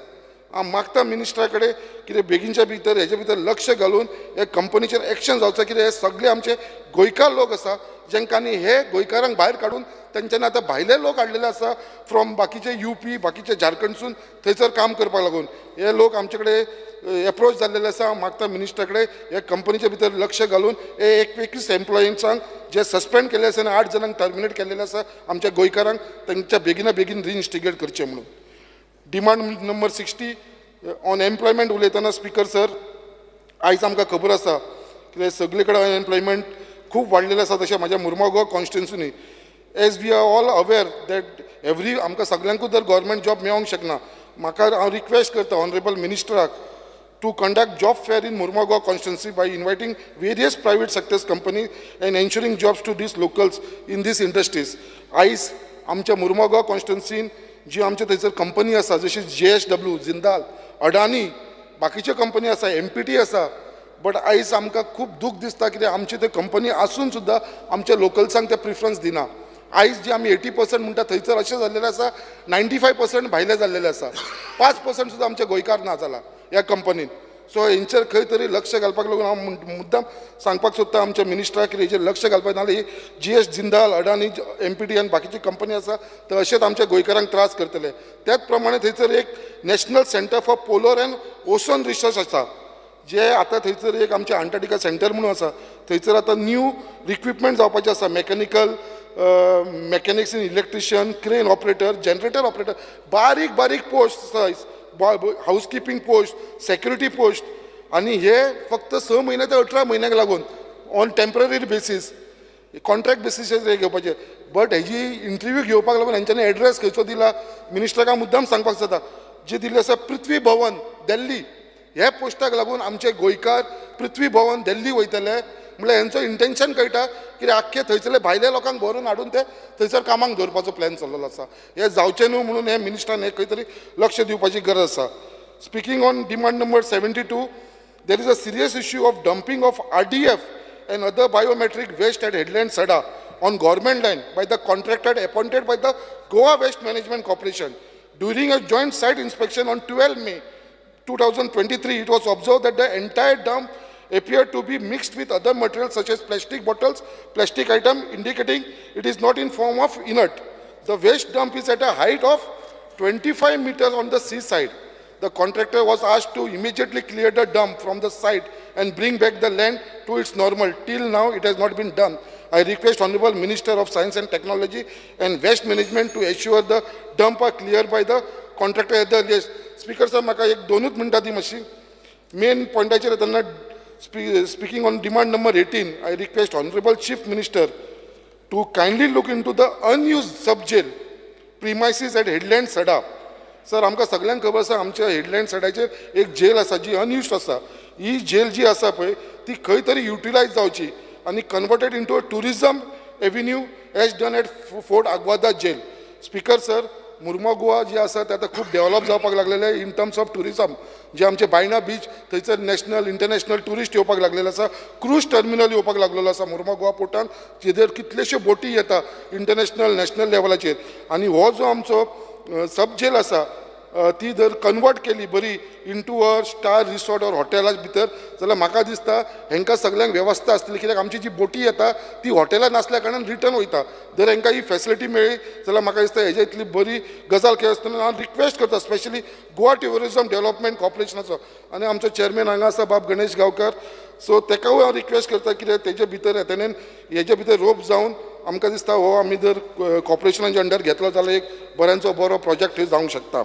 R: हांव मागता मिनिस्टरा कडेन कितें बेगीनच्या भितर हेजे भितर लक्ष घालून हे कंपनीचेर एक्शन जावचें, कित्याक हे सगळे आमचे गोंयकार लोक आसा जेंकांनी हे गोंयकारांक भायर काडून तेंच्यांनी आतां भायले लोक हाडलेले आसा फ्रॉम बाकीचे UP, बाकीचे झारखंडसून थंयसर काम करपाक लागून. हे लोक आमचे कडेन एप्रोच जाल्लेले आसा. हांव मागता मिनिस्टरा कडेन हे कंपनीचे भितर लक्ष घालून हे 21 एम्प्लॉईंसांक जे सस्पेंड केल्ले आसा आनी 8 जाणांक टर्मिनेट केल्लेले आसा आमच्या गोंयकारांक तेंच्या बेगीन रिइन्स्टिगेट करचें म्हणून. डिमांड नंबर 60 ऑन एम्प्लॉयमेंट उलयतना स्पिकर सर, आयज आमकां खबर आसा की सगळे कडेन अनएम्प्लॉयमेंट खूब वाडलेलें आसा, तशें म्हाज्या मुर्मुगांव कॉन्स्टिट्युन्सीनी. As we are all aware that आमकां सगळ्यांकूच जर गव्हर्मेंट जॉब मेळोंक शकना. म्हाका हांव रिक्वेस्ट करता honourable मिनिस्टराक to conduct job fair in Murmagaon constituency by inviting various private sectors companies and ensuring jobs to these locals in these industries. आयज आमच्या मुर्मुगांव कॉन्स्टिट्युन्सीन जी आमच्या थंयसर कंपनी आसा जशी JSW, जिंदाल, अडानी, बाकीच्यो कंपनी आसा, MPT आसा, बट आयज आमकां खूब दूख दिसता कित्याक आमची ते कंपनी आसून सुद्दां आमच्या लोकल्सांक ते प्रिफरन्स दिना. आयज जे आमी 80% म्हणटा थंयसर अशें जाल्लेलें आसा 95% भायले जाल्लेले आसा, 5% सुद्दां आमचे गोंयकार ना जाला ह्या कंपनीन. सो हेंचेर खंय तरी लक्ष घालपाक लागून हांव मुद्दाम सांगपाक सोदता आमच्या मिनिस्टराक की हेचेर लक्ष घालपाक, नाजाल्यार GS जिंदाल, अडानी, MPT आनी बाकीची कंपनी आसा तर अशेंच आमच्या गोंयकारांक त्रास करतले. त्याच प्रमाणे थंयसर एक national centre for polar end ocean research आसा, जे आतां थंयसर एक आमचे अंटार्टिका सेंटर म्हणून आसा. थंयसर आतां न्यू रिक्विपमेंट जावपाचें आसा, mechanics in electrician, crane operator, generator operator, बारीक पोस्ट आसा, हाऊसकीपिंग पोस्ट, सेक्युरिटी पोस्ट, आनी हे फक्त 6 म्हयने ते 18 म्हयन्याक लागून ऑन टेम्पररी बेसीस, कॉन्ट्रॅक्ट बेसिसाचेर घेवपाचे. बट हेजी इंटरव्यू घेवपाक लागून हेंच्यांनी एड्रेस खंयचो दिला मिनिस्टराक हांव मुद्दाम सांगपाक सोदता. जे दिल्ले आसा पृथ्वी भवन दिल्ली, हे पोस्टाक लागून आमचे गोंयकार पृथ्वी भवन दिल्ली वयतले म्हळ्यार हेंचो इंटेन्शन कळटा कित्याक आख्खे थंयसरले भायल्या लोकांक भरून हाडून ते थंयसर कामाक दवरपाचो प्लॅन चल्लेलो आसा. हे जावचें न्हू म्हणून हे मिनिस्टरान हे खंय तरी लक्ष दिवपाची गरज आसा. Speaking on demand number 72, there is a serious issue of dumping of RDF and other biometric waste at Headland Sada on government land by the contractor appointed by the Goa Waste Management Corporation. During a joint site inspection on 12 May 2023, it was observed that the entire dump appeared to be mixed with other materials such as plastic bottles, plastic item, indicating it is not in form of inert. The waste dump is at a height of 25 meters on the seaside. The contractor was asked to immediately clear the dump from the site and bring back the land to its normal. Till now, it has not been done. I request Honorable Minister of Science and Technology and Waste Management to ensure the dump are cleared by the contractor at the earliest. Speaker sir, म्हाका एक 2 मिनटां दी मातशी. Main पॉयंटाचेर येतना speaking on demand number 18, I request Honorable Chief Minister to kindly look into the unused sub-jail premises at Headland Sada. Sir आमकां सगळ्यांक खबर आसा आमच्या हेडलँड सायडाचेर एक जेल आसा जी अनयुज्ड आसा. ही जेल जी आसा पळय ती खंय तरी युटिलायज जावची आनी converted into a tourism avenue as done at fort Aguada jail. Speaker sir, Mormugao जी आसा ते आतां खूब डेव्हलप जावपाक लागलेले इन टर्म्स ऑफ टुरिजम. जे आमचे बायणा बीच थंयसर नॅशनल इंटरनॅशनल टुरिस्ट येवपाक लागलेले आसा, क्रूज टर्मिनल येवपाक लागलेलो आसा मुर्मुगांव पोर्टान, जेदर कितलेश्यो बोटी येता इंटरनॅशनल नॅशनल लेवलाचेर. आनी हो जो आमचो सब जेल आसा ती जर कन्वर्ट केली बरी into a star resort or हॉटेला भितर जाल्यार म्हाका दिसता हेंकां सगळ्यांक वेवस्था आसतली. कित्याक आमची जी बोटी येता ती हॉटेलान नासल्या कारणान रिटर्न वयता. जर हेंकां ही फॅसिलिटी मेळ्ळी जाल्यार म्हाका दिसता हेजे इतली बरी गजाल केली आसतना हांव रिक्वेस्ट करता स्पेशली गोवा टुरिजम डेव्हलपमेंट कॉर्पोरेशनाचो आनी आमचो चेअरमॅन हांगा आसा बाब गणेश गांवकर. सो तेकावूय हांव रिक्वेस्ट करता कित्याक तेजे भितर येताना हेजे भितर रोप जावन आमकां दिसता हो आमी जर कॉर्पोरेशनाच्या अंडर घेतलो जाल्यार एक बऱ्यांचो बरो प्रोजेक्ट जावंक शकता.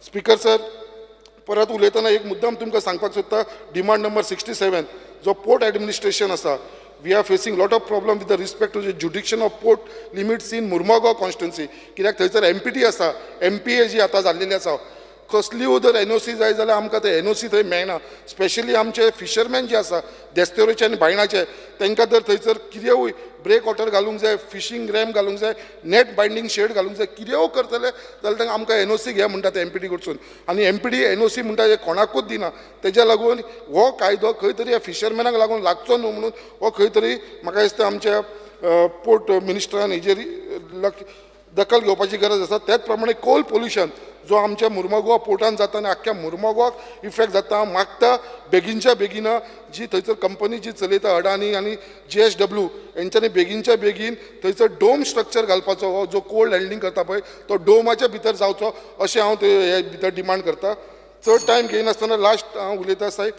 R: स्पिकर सर, परत उलयतना एक मुद्दाम तुमकां सांगपाक सोदता. डिमांड नंबर 67 जो पोर्ट एडमिनिस्ट्रेशन आसा, we are facing lot of problem with the respect to the jurisdiction of port limits in Mormugao constituency. कित्याक थंयसर MPT आसा, MPA जी आतां जाल्लेली आसा कसलीय जर NOC जाय जाल्यार आमकां ते NOC थंय मेळना. स्पेशली आमचे फिशरमॅन जे आसा देस्तेवरेचे आनी बायणाचे तांकां जर थंयसर कितेंय ब्रेक वॉटर घालूंक जाय, फिशींग रॅम्प घालूंक जाय, नेट बायंडींग शेड घालूंक जाय, कितेंय करतले जाल्यार तांकां आमकां NOC घे म्हणटा MPD कडसून. आनी MPD NOC म्हणटा हे कोणाकूच दिना. तेज्या लागून हो कायदो खंय तरी ह्या फिशरमॅनाक लागून लागचो न्हू म्हणून हो खंय तरी म्हाका दिसता आमच्या पोर्ट मिनिस्टरान हेजेर दखल घेवपाची गरज आसा. त्याच प्रमाणे कोल पोल्युशन जो आमच्या मुर्मगांव पोर्टान जाता आनी आख्ख्या मुर्मगांवाक इफेक्ट जाता. हांव मागता बेगीनच्या बेगीन जी थंयसर कंपनी जी चलयता अडानी आनी JSW हेंच्यांनी बेगीनच्या बेगीन थंयसर डोम स्ट्रक्चर घालपाचो, हो जो कोल्ड हँडलिंग करता पळय तो डोमाच्या भितर जावचो अशें हांव हे भितर डिमांड करता. चड टायम घेयनासतना लास्ट हांव उलयता साहेब,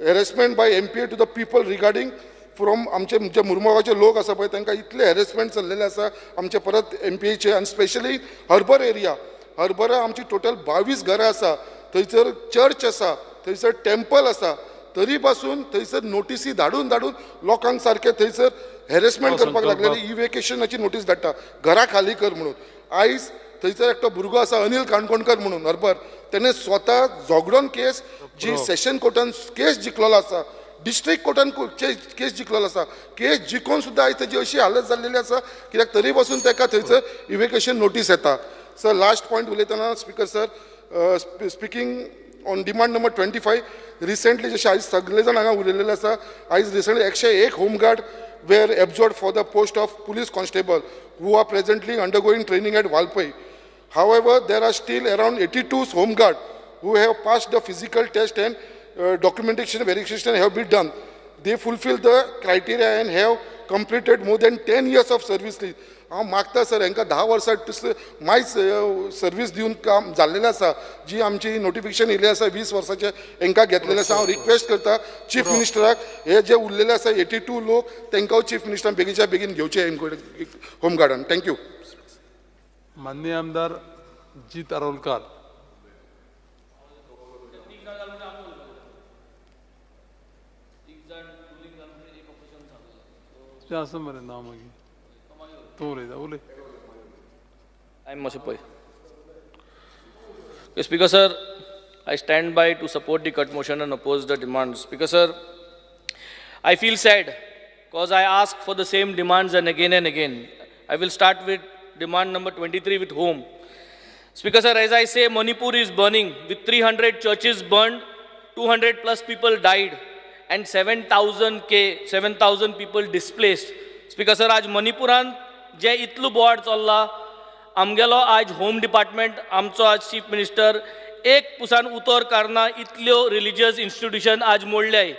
R: harassment by MPA to the people regarding from आमचे जे मुर्मगांवचे लोक आसा पळय तांकां इतले हॅरेसमेंट चल्लेले आसा आमचे परत MPAचे आनी स्पेशली हर्बर एरिया. हर्बरा आमची टोटल 22 घरां आसा, थंयसर चर्च आसा, थंयसर टेम्पल आसा, तरी पासून थंयसर नोटिसी धाडून लोकांक सारके थंयसर हॅरेसमेंट करपाक लागलेली. इव्हॅक्युएशनाची नोटीस धाडटा घरा खाली कर म्हणून. आयज थंयसर एकटो भुरगो आसा अनिल काणकोणकर म्हणून हर्बर, तेणें स्वता झगडून केस जी सेशन कोर्टान केस जिखलेलो आसा, डिस्ट्रिक्ट कोर्टान केस जिखलेलो आसा, केस जिखोवन सुद्दां आयज तेजी अशी हालत जाल्लेली आसा कित्याक तरी पासून ताका थंयसर इव्हॅक्युएशन नोटीस येता. सर लास्ट पॉयंट उलयतना speaker sir, speaking on demand number 25 recently जशें आयज सगळे जाण हांगा उलयलेले आसा, आयज recently 101 home guard were absorbed for the post of police constable who are presently undergoing training at Valpoi. However, there are still around 82 homeguard who have passed the physical test and documentation verification have been done. They fulfill the criteria and have completed more than 10 years of service. हांव मागता sir हांकां 10 वर्सां मायज service दिवन काम जाल्लेलें आसा. जी आमची notification येयल्ली आसा 20 वर्साचे हांकां घेतलेलें आसा. हांव रिक्वेस्ट करता चीफ मिनिस्टराक हे जे उरलेले आसा 82 लोक तांकां चीफ मिनिस्टरान बेगीच्या बेगीन घेवचे होमगार्डान. थँक्यू.
F: माननीय आमदार जीत आरोलकार. तें आसा मरे नांव मागीर तूं उलयता उलय.
S: I'm Moshipoy. Speaker sir, I stand by to support the cut motion and oppose the demands. Speaker sir, I feel sad because I ask for the same demands and again. I will start with demand number 23 with home. Speaker sir, as I say, Manipur is burning with 300 churches burned, 200 plus people died and 7,000 people displaced. Speaker sir, आज मणिपुरान जे इतलो बोवाड चल्ला, आमगेलो आज home department, आमचो आज chief minister एक Pusan उतर करना इतल्यो रिलिजियस इन्स्टिट्यूशन आज मोडल्याय.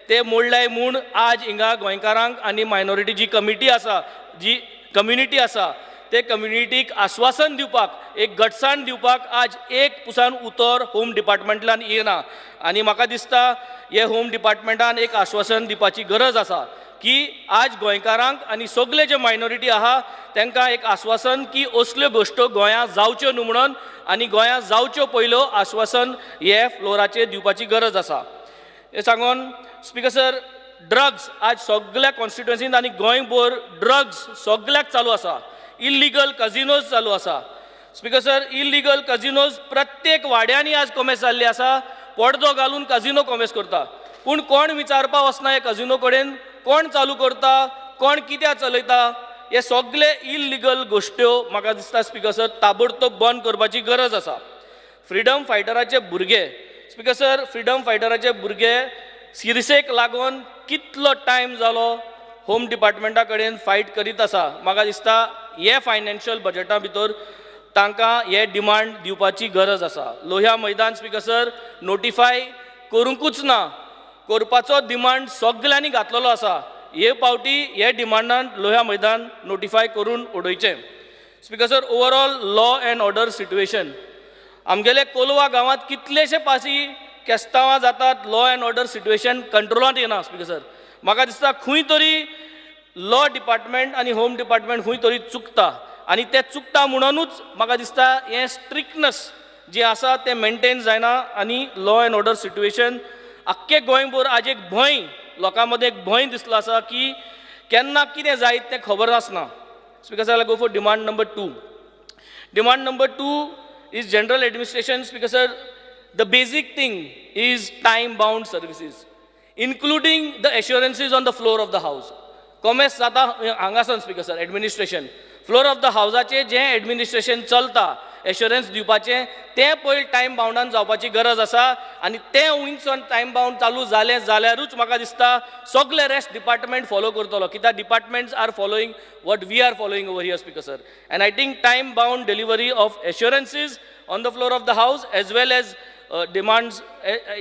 S: ते मोडल्याय म्हूण आज हिंगा गोंयकारांक आनी मायनॉरिटी जी कमिटी आसा, जी कम्युनिटी आसा, ते कम्युनिटीक आश्वासन दिवपाक, एक घटसाण दिवपाक आज एक पुसान उतर होम डिपार्टमेंटलान येना. आनी म्हाका दिसता हे होम डिपार्टमेंटान एक आश्वासन दिवपाची गरज आसा की आज गोंयकारांक आनी सगळे जे मायनॉरिटी आहा तांकां एक आश्वासन की असल्यो गोश्टो गोंयांत जावच्यो न्हू म्हणून, आनी गोंयांत जावच्यो पयलो आश्वासन हे फ्लोराचेर दिवपाची गरज आसा. हे सांगून स्पीकर सर, ड्रग्स आज सगळ्या कॉन्स्टिट्युएन्सींत आनी गोंयभर ड्रग्स सगळ्याक चालू आसा. इल्लिगल कजिनोज चालू आसा. स्पीकर सर, इल्लिगल कजिनोज प्रत्येक वाड्यांनी आज कॉमेस जाल्ली आसा. पडदो घालून कजिनो कॉमेस करता, पूण कोण विचारपा वचना हे कजिनो कडेन, कोण चालू करता, कोण कित्याक चलयता. हे सगळे इल्लिगल गोश्ट्यो म्हाका दिसता स्पीकर सर ताबडतोब बंद करपाची गरज आसा. फ्रिडम फायटराचे भुरगे, स्पीकर सर, फ्रिडम फायटराचे भुरगे सिरसेक लागून कितलो टायम जालो होम डिपार्टमेंटा कडेन फायट करीत आसा. म्हाका दिसता हे फायनान्शियल बजेटा भितर तांकां हे डिमांड दिवपाची गरज आसा. लोह्या मैदान स्पीकर सर नोटिफाय करूंकूच ना, करपाचो डिमांड सगळ्यांनी घातलेलो आसा. हे पावटी हे डिमांडान लोह्या मैदान नोटिफाय करून उडोवचें. Speaker sir, overall law and order situation आमगेले कोलवा गांवांत कितलेशे पासी केस्तांवां जातात, लॉ अँड ऑर्डर सिट्युएशन कंट्रोलांत येना. स्पीकर सर, म्हाका दिसता खंय तरी लॉ डिपार्टमेंट आनी होम डिपार्टमेंट खंय तरी चुकता, आनी ते चुकता म्हणूनच म्हाका दिसता हें स्ट्रिक्टनेस जें आसा तें मेंटेन जायना. आनी लॉ अँड ऑर्डर सिट्युएशन आख्खे गोंयभर आज एक भंय, लोकां मदें एक भंय दिसलो आसा की केन्ना कितें जायत तें खबर आसना. Speaker sir, go for demand number 2. Demand number 2 is general administration. Speaker sir, the basic thing is time-bound services, including the assurances on the floor of the house. कॉमेस जाता हांगासन speaker sir administration floor of the हावजाचें जें administration चलता assurance दिवपाचें तें पयलीं time बाउंडान जावपाची गरज आसा आनी तें विंगसन टायम बाउंड चालू जालें जाल्यारूच म्हाका दिसता सगळे रेस्ट डिपार्टमेंट फॉलो करतलो कित्याक departments are following what we are following over here speaker sir and I think time bound delivery of assurances on the floor of the house as well as demands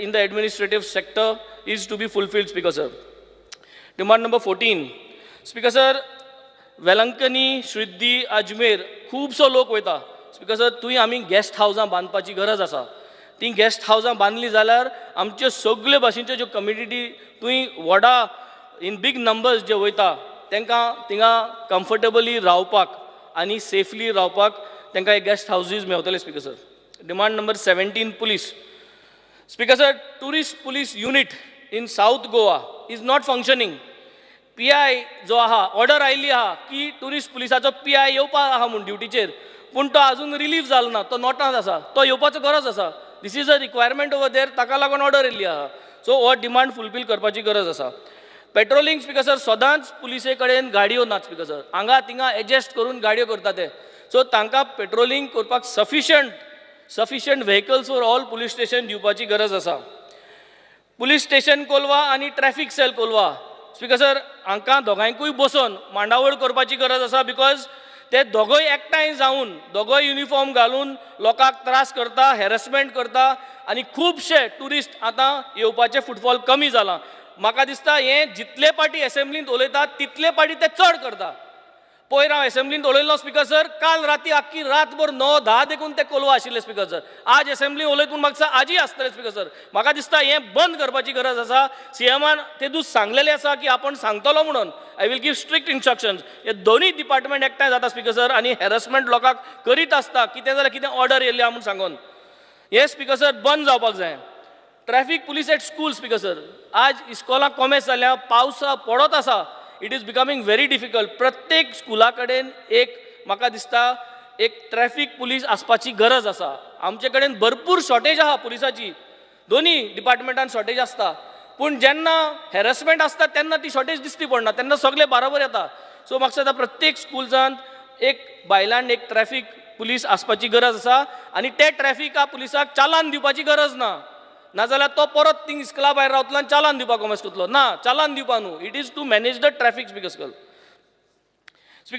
S: in the administrative sector is to be fulfilled, Speaker sir. Demand number 14. Speaker sir, Velankanni श्रीद्दी Ajmer खुबसो लोक वयता speaker sir तुवें आमी guest हावजां बांदपाची गरज आसा ती guest हावजां बांदली जाल्यार आमच्यो सगळ्यो भाशेच्यो ज्यो कम्युनिटी तुवें व्हडा इन बीग नंबर्स जे वयता तांकां थिंगा कम्फर्टेबली रावपाक आनी सेफली रावपाक तांकां गेस्ट हावजीस मेळटले speaker sir. Demand number 17, police. Speaker sir, tourist police unit in South Goa is not functioning. PI जो आहा ऑर्डर आयिल्ली आहा की टुरिस्ट पुलिसाचो PI येवपा आहा म्हूण ड्युटीचेर पूण तो आजून रिलीव जालो ना तो नॉटांत आसा तो येवपाचो गरज आसा this is a requirement over there ताका लागून ऑर्डर येयल्ली आहा सो हो डिमांड फुलफील करपाची गरज आसा. पेट्रोलिंग स्पीकर सर सदांच पुलिसे कडेन गाडयो नात स्पीकर सर हांगा थिंगा एडजस्ट करून गाडयो करता ते सो तांकां पेट्रोलिंग करपाक sufficient vehicles for all police station दिवपाची गरज आसा. पुलीस स्टेशन कोलवा आनी traffic cell Colva speaker sir हांकां दोगांयकूय बसून मांडावळ करपाची गरज आसा बिकॉज ते दोगोय एकठांय जावन दोगोय युनिफॉर्म घालून लोकांक त्रास करता हॅरसमेंट करता आनी खुबशे ट्युरिस्ट आतां येवपाचे फुटफॉल कमी जाला. म्हाका दिसता हें जितले पाटी एसेंब्लींत उलयतात तितले पाटी ते चड करता. पयर हांव एसेंब्लींत उलयल्लो स्पीकर सर काल राती आख्खी रातभर 9-10 देखून ते कोलवा आशिल्ले स्पीकर सर आज एसेंब्ली उलयतून म्हाका आजी आसतले स्पीकर सर म्हाका दिसता हें बंद करपाची गरज आसा. सीएमान ते दीस सांगलेले आसा की आपण सांगतलो म्हणून I will give strict instructions हे दोनूय डिपार्टमेंट एकठांय जाता स्पीकर सर आनी हॅरसमेंट लोकांक करीत आसता कितें जाल्यार कितें ऑर्डर येयल्ली आहा म्हूण सांगून हे स्पीकर सर बंद जावपाक जाय. Traffic police at school speaker sir आज इस्कॉलाक कॉमेस जाल्या पावस पडत आसा it is becoming very difficult प्रत्येक स्कुला कडेन एक म्हाका दिसता एक ट्रॅफिक पुलीस आसपाची गरज आसा. आमचे कडेन भरपूर शॉर्टेज आहा पुलिसाची दोनी डिपार्टमेंटान शॉर्टेज आसता पूण जेन्ना हॅरसमेंट आसता तेन्ना ती शॉर्टेज दिसती पडना तेन्ना सगळे बराबर येता. सो म्हाका दिसता प्रत्येक स्कुल्सांत एक बायलांड एक ट्रॅफिक पुलीस आसपाची गरज आसा आनी ते ट्रॅफिका पुलिसाक चालान दिवपाची गरज ना नाजाल्यार तो परत थिंग इस्कला भायर रावतलो आनी चालान दिवपाक कॉमेस करतलो ना चालान दिवपा न्हू it is to manage the traffic speaker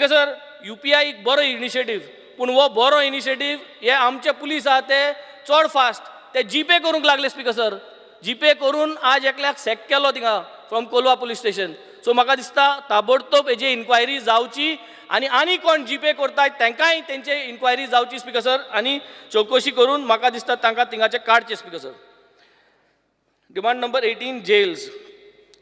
S: sir UPI एक बरो इनिशिएटीव पूण हो बरो इनिशिएटीव हे आमचे पुलीस आहा ते चड फास्ट ते जीपे करूंक लागले स्पीकर सर जीपे करून आज एकल्याक सॅक केलो थिंगा from Kolwa police station so म्हाका दिसता ताबडतोब हेजी इन्क्वायरी जावची आनी कोण जीपे करतात तांकांय तेंचे इन्क्वायरी जावची स्पीकर सर आनी चवकशी करून म्हाका दिसता तांकां थिंगाचे काडचे speaker sir. Demand number 18 jails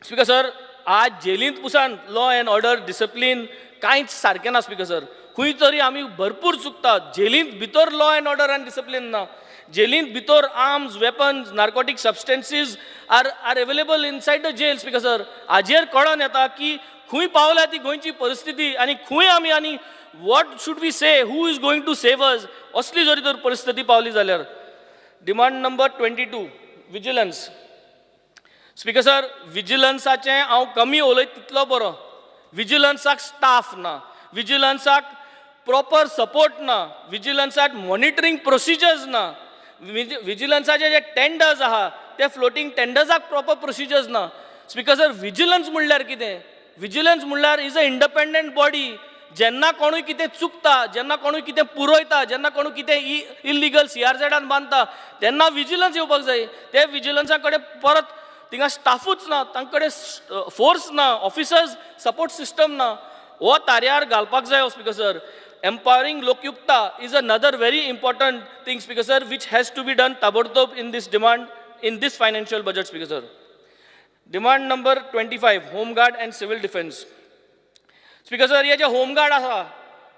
S: speaker sir आज जेलींत पुसान लॉ अँड ऑर्डर डिसिप्लीन कांयच सारकें ना स्पीकर सर खंय तरी आमी भरपूर चुकतात जेलींत भितर लॉ अँड ऑर्डर आनी डिसिप्लीन ना जेलींत भितर arms weapons narcotic substances are available inside the jail speaker sir हाजेर कळोन येता की खंय पावल्या ती गोंयची परिस्थिती आनी खंय आमी आनी what should we say who is going to save us असली जरी तर परिस्थिती पावली जाल्यार. Demand number 22 vigilance speaker sir विजिलन्साचें हांव कमी उलयत तितलो बरो विजिलन्साक स्टाफ ना विजिलन्साक प्रॉपर सपोर्ट ना विजिलन्साक मॉनिटरींग प्रोसिजर्स ना विजिलन्साचे जे टेंडर्स आहा ते फ्लोटींग टेंडर्साक प्रॉपर प्रोसिजर्स ना. स्पीकर सर विजिलन्स म्हणल्यार कितें विजिलन्स म्हणल्यार इज अ इंडिपेंडंट बॉडी जेन्ना कोणूय कितें चुकता जेन्ना कोणूय कितें पुरयता जेन्ना कोणूय कितें इलिगल CRZ बांदता तेन्ना विजिलन्स येवपाक जाय. ते विजिलन्सा कडेन परत थिंगा स्टाफूच ना तांचे कडेन फोर्स ना ऑफिसर्स सपोर्ट सिस्टम ना हो तार्यार घालपाक जाय speaker sir. Empowering Lokayukta is another very important thing speaker sir which has to be done ताबडतोब in this demand in this financial budget speaker sir. Demand number 25 home guard and civil defence speaker sir हे जे home guard आसा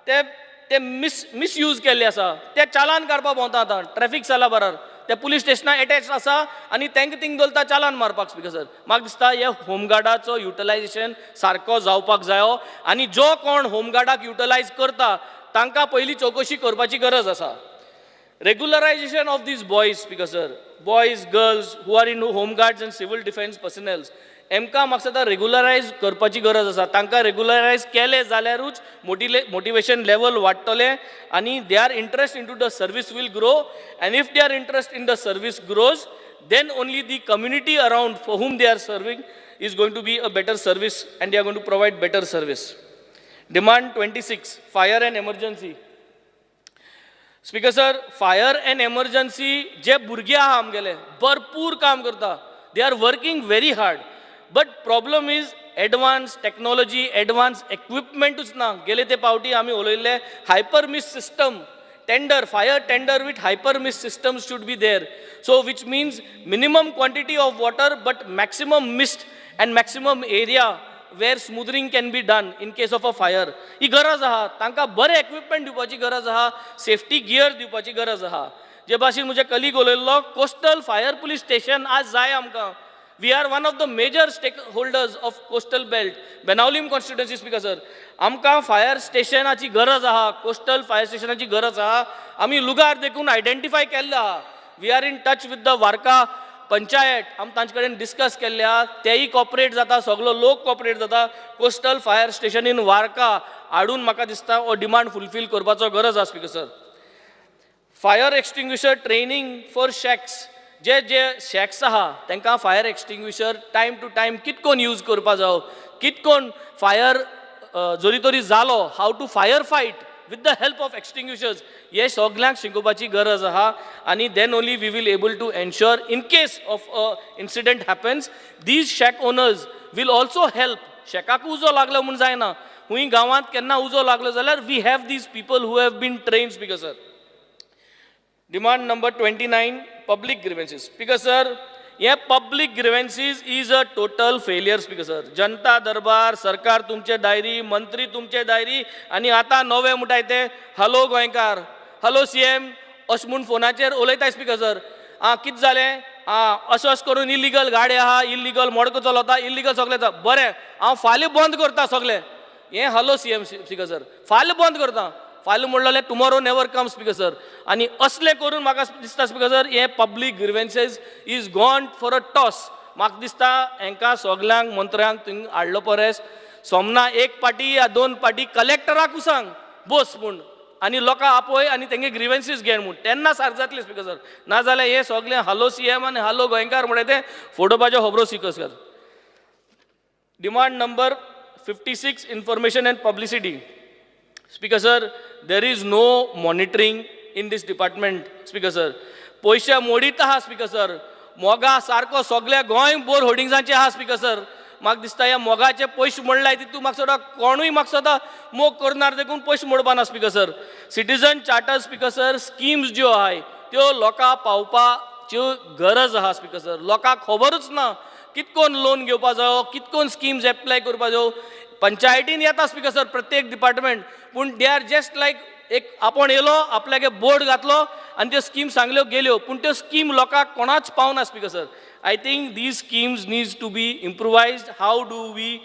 S: ते misuse केल्ले आसा ते चालान काडपाक भोंवता आतां ट्रॅफिक सेला बराबर ते पुलीस स्टेशनाक एटॅच आसा आनी तांकां थिंग दवरता चालान मारपाक स्पीकर सर. म्हाका दिसता हे होमगार्डाचो युटिलायजेशन सारको जावपाक जायो आनी जो कोण होमगार्डाक युटिलायज करता तांकां पयलीं चवकशी करपाची गरज आसा. regularization of these boys, speaker sir, boys, girls who are in home guards and civil defense personnel, एमकां म्हाका दिसता रेगुलरायज करपाची गरज आसा. तांकां रेगुलरायज केले जाल्यारूच मोटिवेशन लेवल वाडटलें आनी they are interest in to the service will grow, and if they are interest in the service grows, then only the community around for whom they are serving is going to be a better service and they are going to provide better service. Demand 26, fire and emergency. Speaker sir, fire and emergency जे भुरगे आहा आमगेले भरपूर काम करता, they are working very hard, but problem is advanced technology, advanced equipment ना. गेले ते पावटी आमी उलयल्ले hyper mist system, tender, fire tender with hyper mist systems should be there. So which means minimum quantity of water but maximum mist and maximum area where smoothing can be done in case of a fire. ही गरज आहा, तांकां बरे equipment दिवपाची गरज आहा, safety gear दिवपाची गरज आहा. जे भाशेन म्हजे colleague उलयल्लो coastal fire police station आज जाय आमकां. We are one of the major stakeholders of coastal belt, Benaulim constituency, speaker sir. आमकां फायर स्टेशनाची गरज आहा, कोस्टल फायर स्टेशनाची गरज आहा. आमी लुगार देखून आयडेंटिफाय केल्ले आहा. We are in touch with the Varca panchayat, आमी तांचे कडेन डिस्कस केल्ले आहा. तेय कॉपरेट जाता, सगळो लोक कॉपरेट जाता. Coastal fire station in Varca हाडून म्हाका दिसता हो डिमांड फुलफील करपाचो गरज आहा speaker sir. Fire extinguisher training for shacks, जे शॅक्स आहा तांकां fire extinguisher time to time कितकोन यूज करपा जावो, कितकोन फायर जोरी तोरी जालो, how to fire fight with the help of extinguishers, हे सगळ्यांक शिकोवपाची गरज आहा. आनी then only we will able to ensure in case of a incident happens, these shack owners will also help. शेकाक उजो लागलो म्हूण जायना, हुंय गांवांत केन्ना उजो लागलो जाल्यार we have these people who have been trained, speaker sir. Demand number 29, public grievances. Speaker sir, हे public grievances is a total failure speaker sir. जनता दरबार, सरकार तुमचे डायरी, मंत्री तुमचे डायरी, आनी आतां नवे म्हणटाय ते हॅलो गोंयकार, हॅलो सीएम अशें म्हूण फोनाचेर उलयताय स्पीकर सर. कितें जालें, अशें करून इलिगल गाडी आहा, इलिगल मोडको चलता, इलिगल सगळें जाता. बरें, हांव फाल्यां बंद करता सगळें. हें हॅलो सीएम स्पीकर सर, फाल्यां बंद करता. फाल्यां म्हणलें tomorrow never come speaker sir. आनी असलें करून म्हाका दिसता स्पीकर सर, हे public grievances is gone for a toss. म्हाका दिसता हांकां सगळ्यांक मंत्र्यांक थंय हाडलो परस सोमना एक पाटी या दोन पाटी कलेक्टराकू सांग बस म्हूण, आनी लोकां आपय आनी तेंगे ग्रीवेंसीस घेन म्हूण, तेन्ना सारक जातलें स्पीकर सर. नाजाल्यार हे सगळें हॅलो सीएम आनी हॅलो गोंयकार म्हणटा तें फोडोवपाच्यो खबरो speaker sir. Demand number 56, information and publicity. Speaker sir, there is no monitoring in this department, speaker sir. पैसे मोडीत आहा स्पीकर सर. मोगा सारको सगळे गोंय बोर होर्डिंग्सांचे आहा स्पीकर सर. म्हाका दिसता ह्या मोगाचे पयशे मोडलाय तितू म्हाका सुद्दां कोणूय म्हाका सुद्दां मोग करनार देखून पयशे मोडपाना speaker sir. Citizen charter speaker sir, schemes ज्यो आहाय त्यो लोकां पावपाच्यो गरज आहा स्पीकर सर. लोकांक खबरूच ना कितकोन लोन घेवपा जायो, कितकोन स्किम्स एप्लाय करपा जायो. पंचायतीन येता स्पीकर सर प्रत्येक डिपार्टमेंट, पूण दे आर जस्ट लायक एक आपण येलो आपल्यागे बोर्ड घातलो आनी त्यो स्कीम सांगल्यो गेल्यो, पूण त्यो स्कीम लोकांक कोणाच पावना speaker sir. I think these schemes needs to be improvised. How do we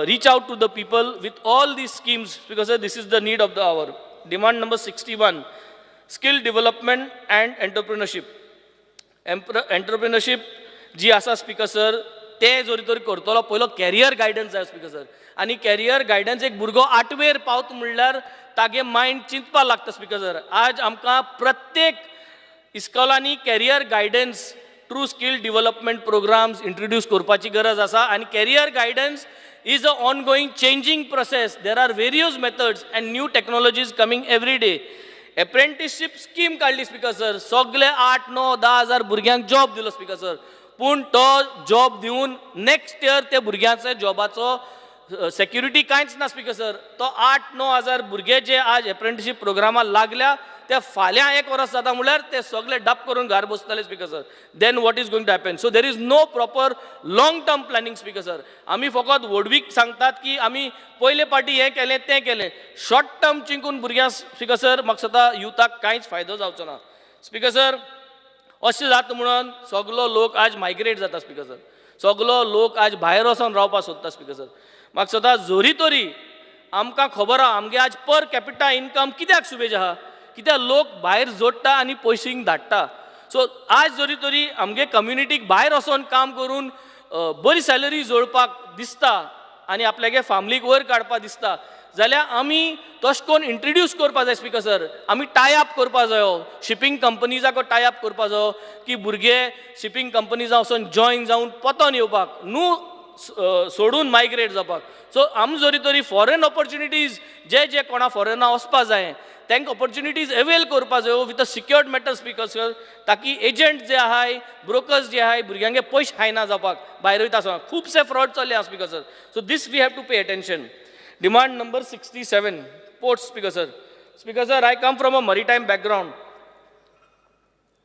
S: reach out to the people with all these schemes speaker sir. This is the need of the hour. Demand number 61, skill development and entrepreneurship. Entrepreneurship जी आसा speaker sir, ते जोरी तोरी करतलो पयलो career guidance जाय speaker sir. आनी career guidance एक भुरगो 8वेर पावता म्हणल्यार तागे मायंड चिंतपा लागता स्पीकर सर. आज आमकां प्रत्येक इस्कॉलांनी career guidance through skill development programs introduce करपाची गरज आसा. आनी career guidance is a ongoing changing process. There are various methods and new technologies coming every day. Apprenticeship scheme काडली स्पीकर सर. सगळे 8, 9, 10 हजार भुरग्यांक जॉब दिलो स्पीकर सर. पूण तो जॉब दिवन नेक्स्ट इयर त्या भुरग्यांचो जॉबाचो सेक्युरिटी कांयच ना स्पीकर सर. तो 8-9 हजार भुरगे जे आज एप्रेंटिसशीप प्रोग्रामाक लागल्या ते फाल्यां 1 वर्स जाता म्हणल्यार ते सगळे डब करून घार बसतले speaker sir. Then what is going to happen? So there is no proper long term planning speaker sir. आमी फकत वडवीक सांगतात की आमी पयले पाटी हें केलें तें केलें. शॉर्ट टर्म चिंकून भुरग्यांक स्पीकर सर म्हाका दिसता युथाक कांयच फायदो जावचो ना स्पीकर सर. अशें जाता म्हणून सगळो लोक आज मायग्रेट जाता स्पीकर सर. सगळो लोक आज भायर वचून रावपाक सोदता स्पीकर सर. म्हाका सदां जोरी तोरी आमकां खबर आहा आमगे आज पर कॅपिटा इनकम कित्याक सुबेज आहा कित्याक लोक भायर जोडटा आनी पयशेंक धाडटा. सो आज जरी तरी आमगे कम्युनिटीक भायर वचोन काम करून बरी सॅलरी जोडपाक दिसता आनी आपल्यागे फॅमिलीक वयर काडपाक दिसता जाल्यार आमी तशें करून इंट्रोड्यूस करपा जाय स्पीकर सर. आमी टाय अप करपा जायो, शिपींग कंपनीजाक टाय अप करपा जायो की भुरगे शिपींग कंपनीजा वचोन जॉयन जावन पोतोन येवपाक न्हू सोडून मायग्रेट जावपाक. सो आमी जरी तरी फॉरेन ऑपॉर्च्युनिटीज जे कोणा फॉरेना वचपा जाय तांकां ऑपॉर्च्युनिटीज अवेल करपा जायो with a secured matter speaker sir, ताकी एजंट जे आहाय ब्रोकर्स जे आहाय भुरग्यांगे पयशे हायना जावपाक भायर वयता आसतना खुबशे फ्रॉड चल्ले आहा speaker sir. So this we have to pay attention. Demand number 67 ports speaker sir. Speaker sir, I come from a maritime background.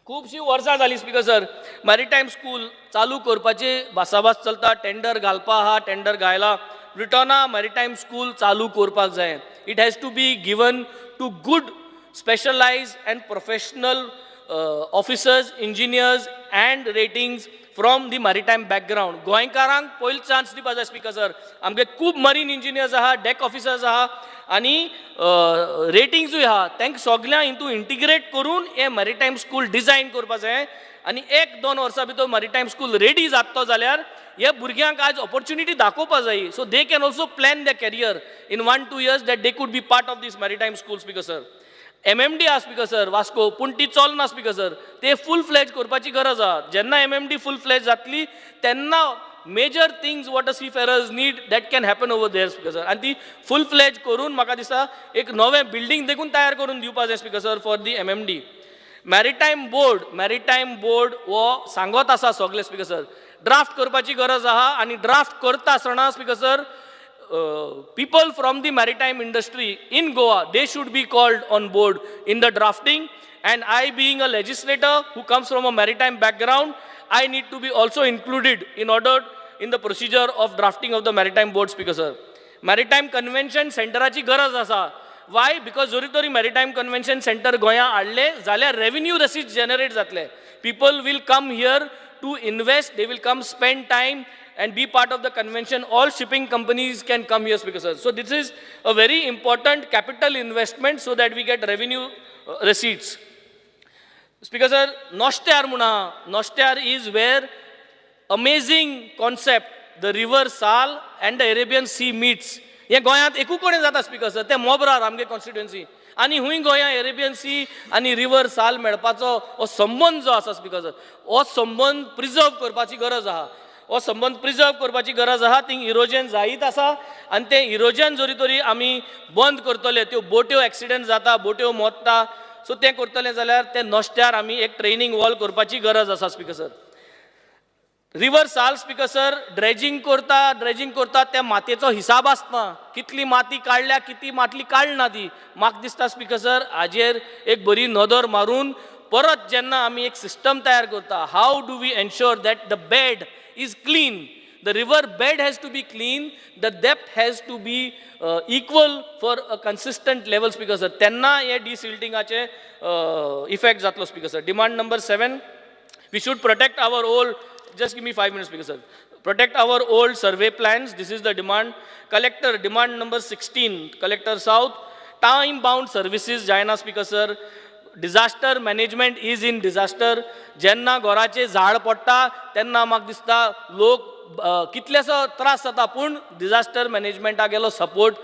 S: खुबशीं वर्सां जालीं स्पीकर सर मॅरिटायम स्कूल चालू करपाची भासाभास चलता, टेंडर घालपा आहा, टेंडर घायला. ब्रिटना मॅरिटायम स्कूल चालू करपाक जाय. It has to be given to good specialised and professional officers, engineers and ratings from the maritime background. गोंयकारांक पयलो चान्स दिवपा जाय स्पीकर सर. आमगे खूब मरीन इंजिनियर्स आहा, डेक ऑफिसर्स आहा आनी रेटिंग्सूय आहा. तांकां सगळ्यांक हितून इंटिग्रेट करून हे मॅरिटायम स्कूल डिझायन करपा जाय आनी 1-2 वर्सां भितर मॅरिटायम स्कूल रेडी जाता जाल्यार हे भुरग्यांक आज ऑपॉर्च्युनिटी दाखोवपा जाय. So they can also plan the career in 1-2 years that they could be part of this maritime school speaker sir. MMD आहा स्पीकर सर वास्को, पूण ती चलना स्पीकर सर. ते फूल फ्लॅज करपाची गरज आहा. जेन्ना MMD फूल फ्लॅज जातली तेन्ना major things what a seafarers need that can happen over there speaker sir. आनी ती फूल फ्लॅज करून म्हाका दिसता एक नवें बिल्डींग देखून तयार करून दिवपा जाय speaker sir for the MMD. Maritime board हो सांगत आसा सगळे स्पीकर सर. ड्राफ्ट करपाची गरज आहा आनी ड्राफ्ट करता आसतना speaker sir people from the maritime industry in Goa, they should be called on board in the drafting. And I, being a legislator who comes from a maritime background, I need to be also included in the procedure of drafting of the maritime board speaker sir. Maritime convention centeraची गरज आसा. Why? Because जरी तरी maritime convention center गोंया हाडले जाल्यार revenue receipts generate जातले. People will come here to invest, they will come spend time and be part of the convention. All shipping companies can come here speaker sir. So this is a very important capital investment so that we get revenue receipts. Speaker sir, Noshtyar Muna. Noshtyar is where amazing concept, the river Sal and the Arabian Sea meets. हे गोंयांत एकू कडेन जाता speaker sir, ते मोबरार आमगे constituency आनी हुंय गोंया एरेबियन C आनी रिवर साल मेळपाचो हो संबंद जो आसा स्पीकर सर, हो संबंध प्रिजर्व करपाची गरज आहा. हो संबंध प्रिजर्व करपाची गरज आहा. थिंग इरोजन जायत आसा आनी ते इरोजन जरी तरी आमी बंद करतले, त्यो बोट्यो एक्सिडेंट जाता, बोट्यो मोडटा, सो तें करतले जाल्यार ते नोश्त्यार आमी एक ट्रेनिंग वॉल करपाची गरज आसा स्पीकर सर. रिवर साल स्पीकर सर ड्रेजिंग करता त्या मातयेचो हिसाब आसना, कितली माती काडल्या कितली मातली काडना ती. म्हाका दिसता स्पीकर सर हाजेर एक बरी नदर मारून परत जेन्ना आमी एक सिस्टम तयार करता, how do we ensure that the bed is clean, the river bed has to be clean, the depth has to be equal for a consistent level speaker sir. Tenna ye desiltingache effect zatlo speaker sir. Demand number 7, we should protect our old, just give me 5 minutes speaker sir, protect our old survey plans. This is the demand. Collector, demand number 16, Collector South, time bound services jaina speaker sir. Disaster management is in disaster. जेन्ना घराचें झाड पडटा तेन्ना म्हाका दिसता लोक कितलेसो त्रास जाता, पूण डिजास्टर मॅनेजमेंटाक गेलो सपोर्ट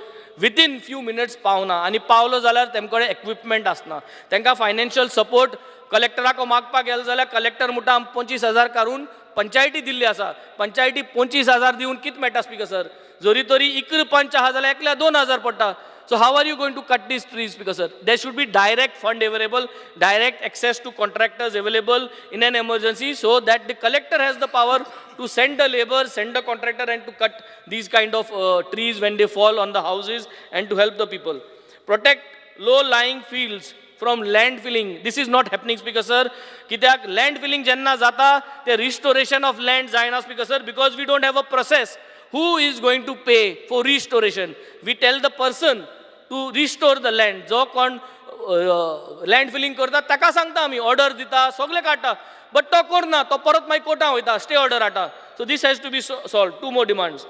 S: विथीन फ्यू मिनट्स पावना, आनी पावलो जाल्यार तेमचे कडेन इक्विपमेंट आसना. तांकां फायनान्शियल सपोर्ट कलेक्टराक मागपाक गेलो जाल्यार कलेक्टर म्हणटा 25,000 काडून पंचायती दिल्ली आसा. पंचायती 25,000 दिवन कितें मेळटा स्पीकर सर? जरी तरी इकरा पंच आहा जाल्यार एकल्या 2,000 पडटा. So how are you going to cut these trees speaker sir? There should be direct fund available, direct access to contractors available in an emergency, so that the collector has the power to send the labor, send the contractor and to cut these kind of trees when they fall on the houses and to help the people. Protect low lying fields from land filling. This is not happening speaker sir. Kityak land filling jenna jata, the restoration of land zaina speaker sir, because we don't have a process. Who is going to pay for restoration? We tell the person to restore the land. जो कोण land feeling करता ताका सांगता आमी, order दिता, सगळे काडटा, but तो करना, तो परत मागीर कोर्टां वयता, स्टे ऑर्डर हाडटा. So this has to be solved. 2 more demands.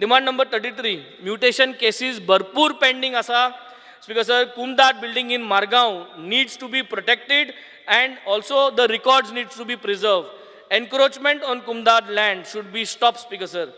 S: Demand number 33, mutation cases भरपूर पेंडींग आसा. Speaker sir, Kumdat building in Margaon needs to be protected and also the records needs to be preserved. Encroachment on Kumdat land should be stopped, Speaker sir.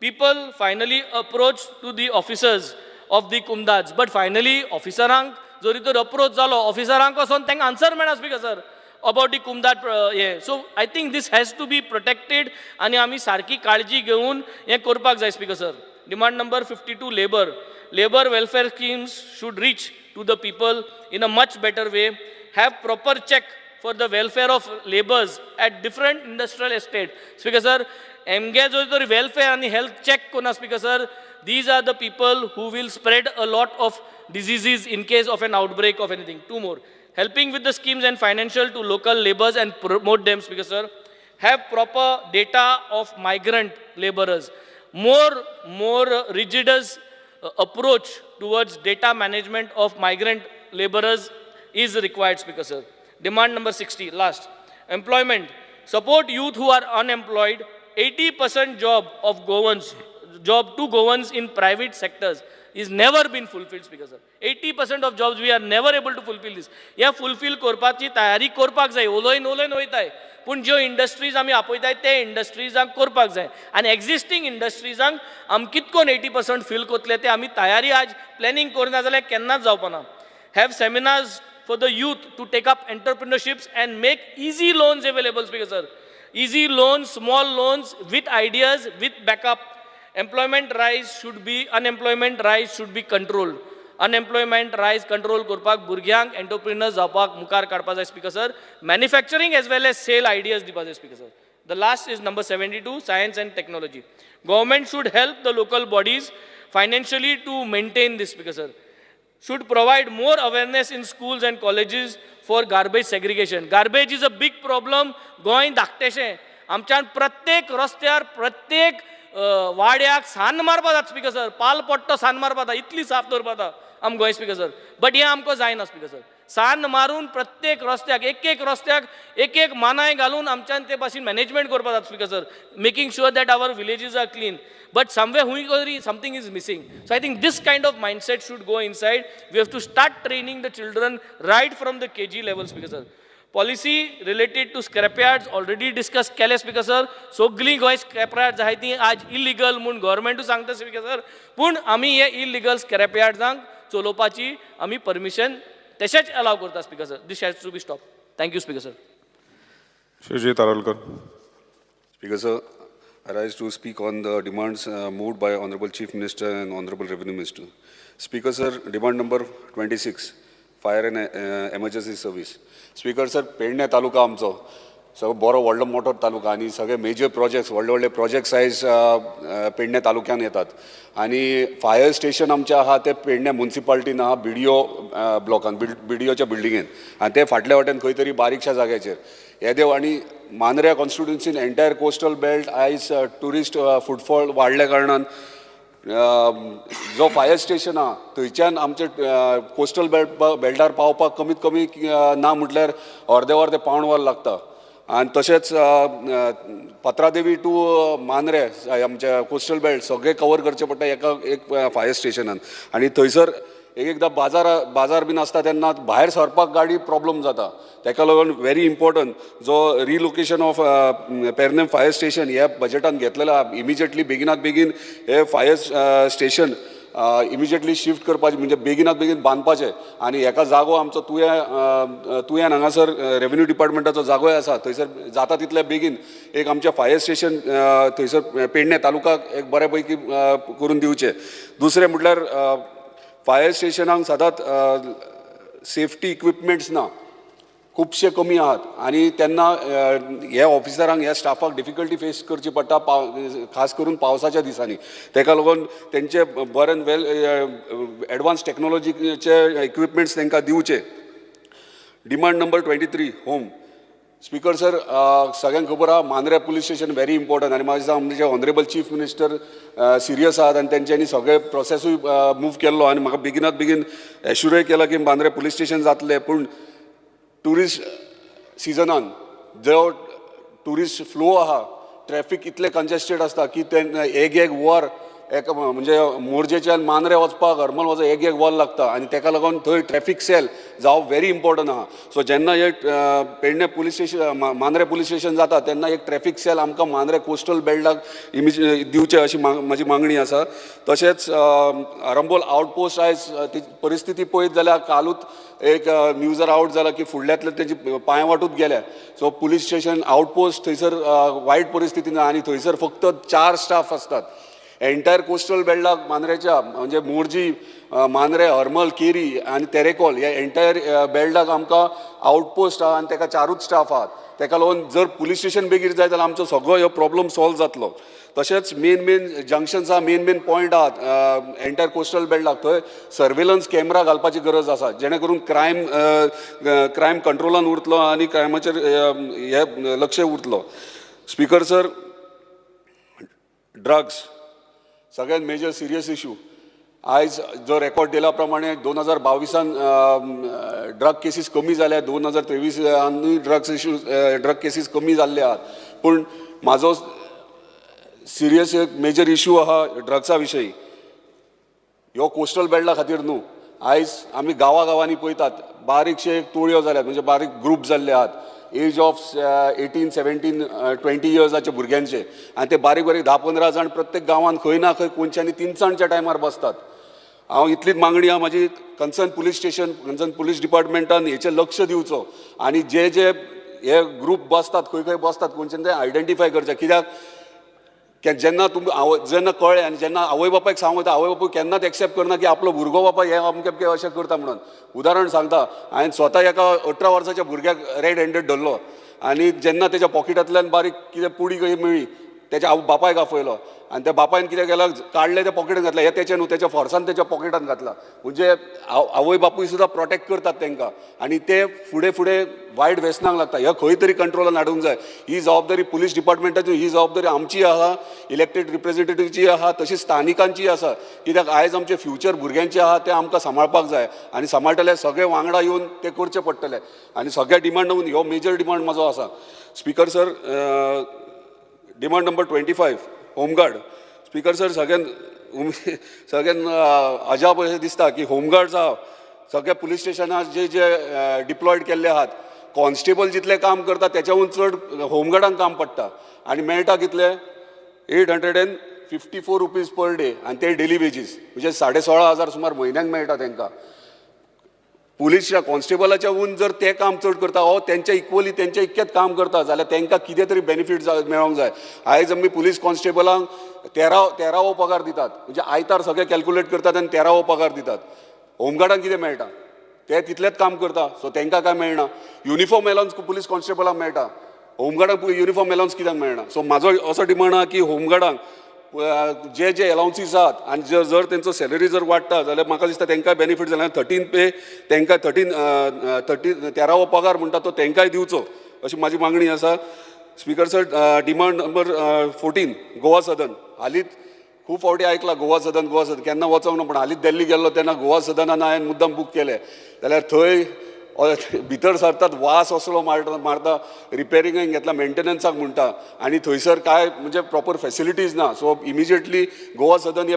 S: People finally approach to the officers of the Kumdats, but finally officerank jori to approach zalo officerank koson thank answer mena, Speaker sir, about the Kumdat yeah. So I think this has to be protected आणि आम्ही सारखी काळजी घेऊन हे करपाक जाय, Speaker sir. Demand number 52, labor. Labor welfare schemes should reach to the people in a much better way, have proper check for the welfare of laborers at different industrial estate. Speaker sir, engage the welfare and health check kona, Speaker sir. These are the people who will spread a lot of diseases in case of an outbreak of anything. Two more. Helping with the schemes and financial to local laborers and promote them, Speaker sir. Have proper data of migrant laborers. More rigorous approach towards data management of migrant laborers is required, Speaker sir. Demand number 60, last. Employment. Support youth who are unemployed. 80% job to Goans in private sectors is never been fulfilled, Speaker sir. 80% of jobs we are never able to fulfill this. Yeah, fulfill korpaची तयारी करपाक जाय. ओलोइन वयताय. पूण ज्यो industries आमी आपयताय ते इंडस्ट्रीजांक करपाक जाय आनी एक्झिस्टींग इंडस्ट्रीजांक आमी कितकोन 80% फील कोतले ते आमी तयारी आज प्लॅनिंग करना जाल्यार केन्नाच जावपाना. Have seminars for the youth to take up entrepreneurships and make easy loans available, Speaker sir. Easy loans, small loans with ideas, with backup. Unemployment rise should be controlled. Unemployment rise control korpak burgyank entrepreneurs जावपाक मुखार काडपाक जाय, Speaker sir. Manufacturing as well as sale ideas दिवपाक जाय, Speaker sir. The last is number 72, science and technology. Government should help the local bodies financially to maintain this, Speaker sir. Should provide more awareness in schools and colleges for garbage segregation. Garbage is a big problem. Goa धाकटेशें. आमच्यान प्रत्येक रस्त्यार प्रत्येक वाड्याक San मारपा जाता, Speaker sir. पाल पट्टो San मारपा जाता, इतली साफ दवरपा जाता आम गोंय, Speaker sir. बट हें आमकां जायना, Speaker sir. सान मारून प्रत्येक रस्त्याक एक मानाय घालून आमच्यान ते भाशेन मॅनेजमेंट करपा जाता, Speaker sir. Making sure that our villages are clean. But somewhere something is missing. So I think this kind of mindset should go inside. We have to start training the children right from the KG level, Speaker sir. Policy related to scrapyards already discussed केले, Speaker sir. सगळी Goa scrapyards आहाय ती आज illegal म्हूण गव्हर्मेंटू सांगता, Speaker sir. पूण आमी हे इल्लीगल स्क्रॅपयार्ड्सांक चलोवपाची आमी परमिशन तशेंच अलाव करता, Speaker sir. This has to be stopped. Thank you, Speaker sir.
G: Shri Taralkar.
T: Speaker sir, I rise to speak on the demands moved by Honorable Chief Minister and Honorable Revenue Minister. Speaker sir, demand number 26, Fire and Emergency Service. Speaker sir, Pedne तालुका आमचो सगळो बरो व्हडलो मोठो तालुका आनी सगळे major projects व्हडले projects आयज पेडणे तालुक्यान येतात आनी फायर स्टेशन आमचें आहा ते पेडणे म्युनिसिपालिटीन आहा BDO ब्लॉकान BDOच्या बिल्डिंगेन आनी ते फाटल्या वाटेन खंय तरी बारीकशा जाग्याचेर येदेव आनी मांद्र्या कॉन्स्टिट्युन्सीन एंटायर कोस्टल बेल्ट आयज टुरिस्ट फुटफॉल वाडल्या कारणान जो फायर स्टेशन आहा थंयच्यान आमचे कोस्टल बेल्टार पावपाक कमीत कमी ना म्हटल्यार अर्दे पावण वर लागता आनी तशेंच पत्रादेवी टू मांद्रे आमच्या कोस्टल बेल्ट सगळे कवर करचे पडटा एक फायर स्टेशनान आनी थंयसर एकदां बाजार बीन आसता तेन्ना भायर सरपाक गाडी प्रॉब्लम जाता तेका लागून व्हेरी इम्पॉर्टंट जो relocation of Pernem fire station ह्या बजेटान घेतलेलो आहा इमिजिएटली बेगिनात बेगीन हे फायर स्टेशन इमिजिएटली शिफ्ट करपाचें म्हणजे बेगिनात बेगीन बांदपाचें आनी हेका जागो आमचो तुयेन हांगासर रेव्हेन्यू डिपार्टमेंटाचो जागोय आसा थंयसर जाता तितले बेगीन एक आमचें फायर स्टेशन थंयसर पेडणे तालुकाक एक बरे पैकी करून दिवचें दुसरें म्हटल्यार फायर स्टेशनाक सदांच सेफ्टी इक्विपमेंट्स ना खुबशे कमी आहात आनी तेन्ना ह्या ऑफिसरांक ह्या स्टाफाक डिफिकल्टी फेस करची पडटा खास करून पावसाच्या दिसांनी तेका लागून तेंचे बरें वेल एडवान्स टेक्नॉलॉजीचे इक्विपमेंट्स तांकां दिवचे demand number 23 home speaker sir सगळ्यांक खबर आहा Mandrem police station very important आनी म्हाका दिसता आमचे ऑनरेबल चीफ मिनिस्टर सिरियस आहात आनी तेंच्यांनी सगळे प्रोसेसूय मूव केल्लो आनी म्हाका बेगिनात बेगीन एश्युरूय केला की मांद्रे पुलीस स्टेशन जातलें पूण टुरिस्ट सिजनान जो टुरिस्ट फ्लो आहा ट्रॅफिक इतले कंजेस्टेड आसता की ते एक वर एक म्हणजे मोरजेच्यान मांद्रे वचपाक हरमल वचपाक एक वर लागता आनी ताका लागून थंय ट्रॅफिक सेल जावप व्हेरी इम्पॉर्टंट आहा. सो जेन्ना हे Pedne police station Mandrem police station जाता तेन्ना एक ट्रॅफिक सेल आमकां मांद्रे कोस्टल बेल्टाक दिवचे अशी म्हाजी मागणी आसा. तशेंच आरंबोल आउटपोस्ट आयज ती परिस्थिती पळयत जाल्यार कालूच एक न्यूजार आउट जाला की फुडल्यांतले तेजी पांय वाटूच गेल्या. सो पुलीस स्टेशन आउटपोस्ट थंयसर वायट परिस्थितीन आनी थंयसर फक्त 4 स्टाफ असतात. एंटायर कोस्टल बेल्टाक मांद्रेच्या म्हणजे मोरजी मांद्रे हरमल केरी आनी तेरेकोल ह्या एंटायर बेल्टाक आमकां आउटपोस्ट आहा आनी ताका 4च स्टाफ आहात. ताका लागून जर पुलीस स्टेशन बेगीन जाय जाल्यार आमचो सगळो हो प्रॉब्लम सॉल्व जातलो. तशेंच मेन जंक्शन्स आहा मेन पॉयंट आहात एंटायर कोस्टल बेल्टाक थंय सर्वेलन्स कॅमेरा घालपाची गरज आसा जेणे करून क्रायम कंट्रोलान उरतलो आनी क्रायमाचेर हे लक्ष उरतलो. स्पीकर सर, ड्रग्स सगळ्यात मेजर सिरियस इशू. आयज जो रेकॉर्ड दिल्या प्रमाणे 2022 ड्रग केसीस कमी जाल्या, 2023 ड्रग केसीस कमी जाल्ले आहात. पूण म्हाजो सिरियस एक मेजर इशू आहा ड्रग्सा विशयी. ह्यो कोस्टल बेल्टा खातीर न्हू, आयज आमी गांवांनी पळयतात बारीकशे तोळयो जाल्यात म्हणजे बारीक ग्रूप जाल्ले आहात एज ऑफ 18, 17, 20 इयर्साचे भुरग्यांचे आनी ते बारीक 10-15 जाण प्रत्येक गांवांत खंय ना खंय कोणच्यानी 3 जाणच्या टायमार बसतात. हांव इतलीच मागणी आहा म्हाजी concern police station concern police डिपार्टमेंटान हेचेर लक्ष दिवचो आनी जे हे ग्रूप बसतात खंय बसतात कोणच्यान ते आयडेंटिफाय करचे. कित्याक जेन्ना कळ्ळें आनी जेन्ना आवय बापायक सांगता आवय बापूय केन्नाच एक्सेप्ट करना की आपलो भुरगो बापा हे अमकें अशें करता म्हणून. उदाहरण सांगता, हांवें स्वता एका 18 वर्साच्या भुरग्याक रेड हँडेड धरलो आनी जेन्ना तेच्या पॉकेटांतल्यान बारीक कितें पुडी कशी मेळ्ळी तेच्या बापायक आफयलो आनी त्या बापायन कितें केलां काडलें त्या पॉकेटान घातलें. हे तेचें न्हू, तेच्या फोर्सान तेच्या पॉकेटान घातला. म्हणजे आवय बापूय सुद्दां प्रोटेक्ट करतात तांकां आनी ते फुडें वायट व्यसनाक लागता. हे खंय तरी कंट्रोलान हाडूंक जाय. ही जबाबदारी पुलीस डिपार्टमेंटाची, ही जबाबदारी आमची आहा, इलेक्टेड रिप्रेझेंटेटिव्हची आहा, तशीच स्थानिकांची आसा. कित्याक आयज आमचे फ्युचर भुरग्यांचे आहा ते आमकां सांबाळपाक जाय आनी सांबाळटले सगळे वांगडा येवन ते करचे पडटले आनी सगळ्या डिमांड हो मेजर डिमांड म्हाजो आसा. Speaker sir, demand number 25 home guard. Speaker sir, सगळ्यान अजाप अशें दिसता की होमगार्ड्स आहा सगळ्या पुलीस स्टेशनार जे डिप्लॉयड केल्ले आहात, कॉन्स्टेबल जितले काम करता त्याच्याहून चड होमगार्डांक काम पडटा आनी मेळटा कितले 854 रुपीज पर डे आनी ते डेली वेजीस म्हणजे 16,500 सुमार म्हयन्याक मेळटा तांकां. पुलीसच्या कॉन्स्टेबलाच्या हून जर ते काम चड करता हो त्यांच्या इक्वली त्यांच्या इतकेच काम करता जाल्यार तांकां कितें तरी बेनिफीट मेळोंक जाय. आयज आमी पुलीस कॉन्स्टेबलांक 13वो पगार दितात म्हणजे आयतार सगळे कॅल्क्युलेट करतात आनी 13वो पगार दितात. होमगार्डांक कितें मेळटा? ते तितलेंच काम करता सो तांकां काय मेळना. युनिफॉर्म एलावन्स पुलीस कॉन्स्टेबलांक मेळटा, होमगार्डांक युनिफॉर्म एलावन्स कित्याक मेळना? सो म्हाजो असो डिमांड आहा की होमगार्डांक जे एलावन्सीस आहात आनी जर तेंचो सॅलरी जर वाडटा जाल्यार म्हाका दिसता तांकांय बेनिफीट जाल्यार 13 पे तांकां 13वो पगार म्हणटा तो तांकांय दिवचो अशी म्हाजी मागणी आसा. Speaker sir, demand number 14 Goa Sadan. हालींच खूब फावटी आयकलां गोवा सदन केन्ना वचोंक ना, पूण हालींच दिल्ली गेल्लो तेन्ना गोवा सदनान हांवें मुद्दाम बूक केलें जाल्यार थंय भितर सरतात वास असलो मारता रिपेरिंगाक घेतला मेंटेनन्साक म्हणटा आनी थंयसर काय म्हणजे प्रॉपर फॅसिलिटीज ना. सो इमिजिएटली गोवा सदन हे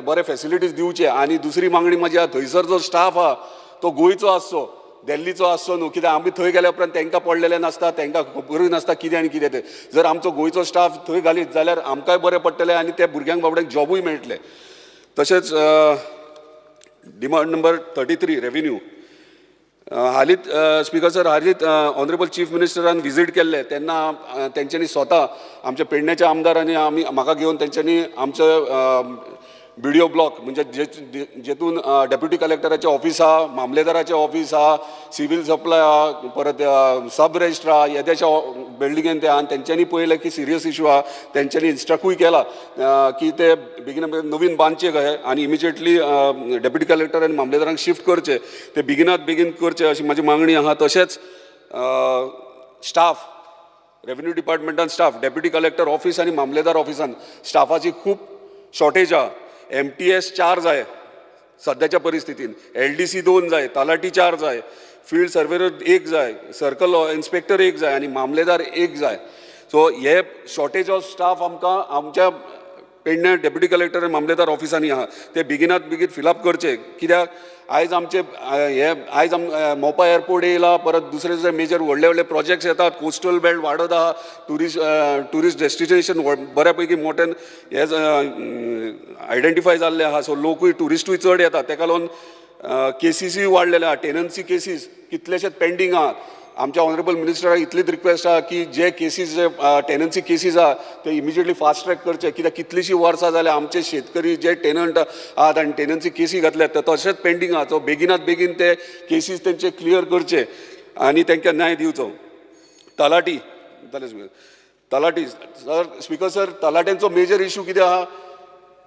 T: बरे फॅसिलिटीज दिवचे. आनी दुसरी मागणी म्हाजी आहा थंयसर जो स्टाफ आहा तो गोंयचो आसचो, दिल्लीचो आसचो न्हू. कित्याक आमी थंय गेल्या उपरांत तांकां पडलेले नासता, तांकां खबरूय नासता कितें आनी कितें तें. जर आमचो गोंयचो स्टाफ थंय घालीत जाल्यार आमकांय बरें पडटलें आनी त्या भुरग्यांक बाबड्यांक जॉबूय मेळटले. तशेंच डिमांड नंबर 33 रेव्हेन्यू. हालींच स्पीकर सर, हालींच ऑनरेबल चीफ मिनिस्टरान विजीट केल्ले तेन्ना तेंच्यांनी स्वता आमच्या पेडण्याच्या आमदारांनी म्हाका घेवन तेंच्यांनी आमचं BDO ब्लॉक म्हणजे जेतून डेप्युटी कलेक्टराचें ऑफिस आहा, मामलेदाराचें ऑफिस आहा, सिवील सप्लाय आहा, परत सब रजिस्ट्रार आहा, येद्याच्या बिल्डिंगेन ते आहा. आनी तेंच्यांनी पळयलें की सिरियस इशू आहा. तेंच्यांनी इन्स्ट्रक्टूय केला की ते बेगीन नवीन बांदचे कशे आनी इमिजिएटली डेप्युटी कलेक्टर आनी मामलेदारांक शिफ्ट करचे, ते बेगीन करचे अशी म्हाजी मागणी आहा. तशेंच स्टाफ, रेव्हेन्यू डिपार्टमेंटान स्टाफ, डेप्युटी कलेक्टर ऑफिस आनी मामलेदार ऑफिसान स्टाफाची खूब शॉर्टेज आहा. MTS 4 जाय सद्याच्या परिस्थितीन, LDC 2 जाय, तलाटी 4 जाय, फील्ड सर्वेयर 1 जाय, सर्कल इन्स्पेक्टर 1 जाय आनी मामलेदार 1 जाय. सो हे शॉर्टेज ऑफ स्टाफ आमकां आमच्या पेडण्या डेप्युटी कलेक्टर मामलेदार ऑफिसांनी आहा ते बेगिनात बेगीन फिलअप करचे कित्याक आयज आमचे आयज मोपा एअरपोर्ट येयला परत दुसरे मेजर व्हडले व्हडले प्रोजेक्ट्स येतात कोस्टल बेल्ट वाडत आहा टुरिस्ट डेस्टिनेशन बऱ्यापैकी मोठ्यान हे आयडेंटिफाय जाल्ले आहा सो लोकूय टुरिस्टूय चड येतात तेका लागून केसीसूय वाडलेले आहा टेनन्सी केसीस कितलेशेच पेंडींग आहात आमच्या ऑनरेबल मिनिस्टराक इतलीच रिक्वेस्ट आहा की जे केसीस जे टेनन्सी केसीस आहा ते इमिजिएटली फास्ट ट्रॅक करचे कित्याक कितलीशीं वर्सां जाल्यार आमचे शेतकरी जे टेनंट आहात आनी टेनन्सी केसी घातल्यात ते तशेंच पेंडींग आहा सो बेगिनात बेगीन ते केसीस तेंचे क्लियर करचे आनी तांकां न्याय दिवचो तलाटी सर स्पिकर सर तलाट्यांचो मेजर इशू कितें आहा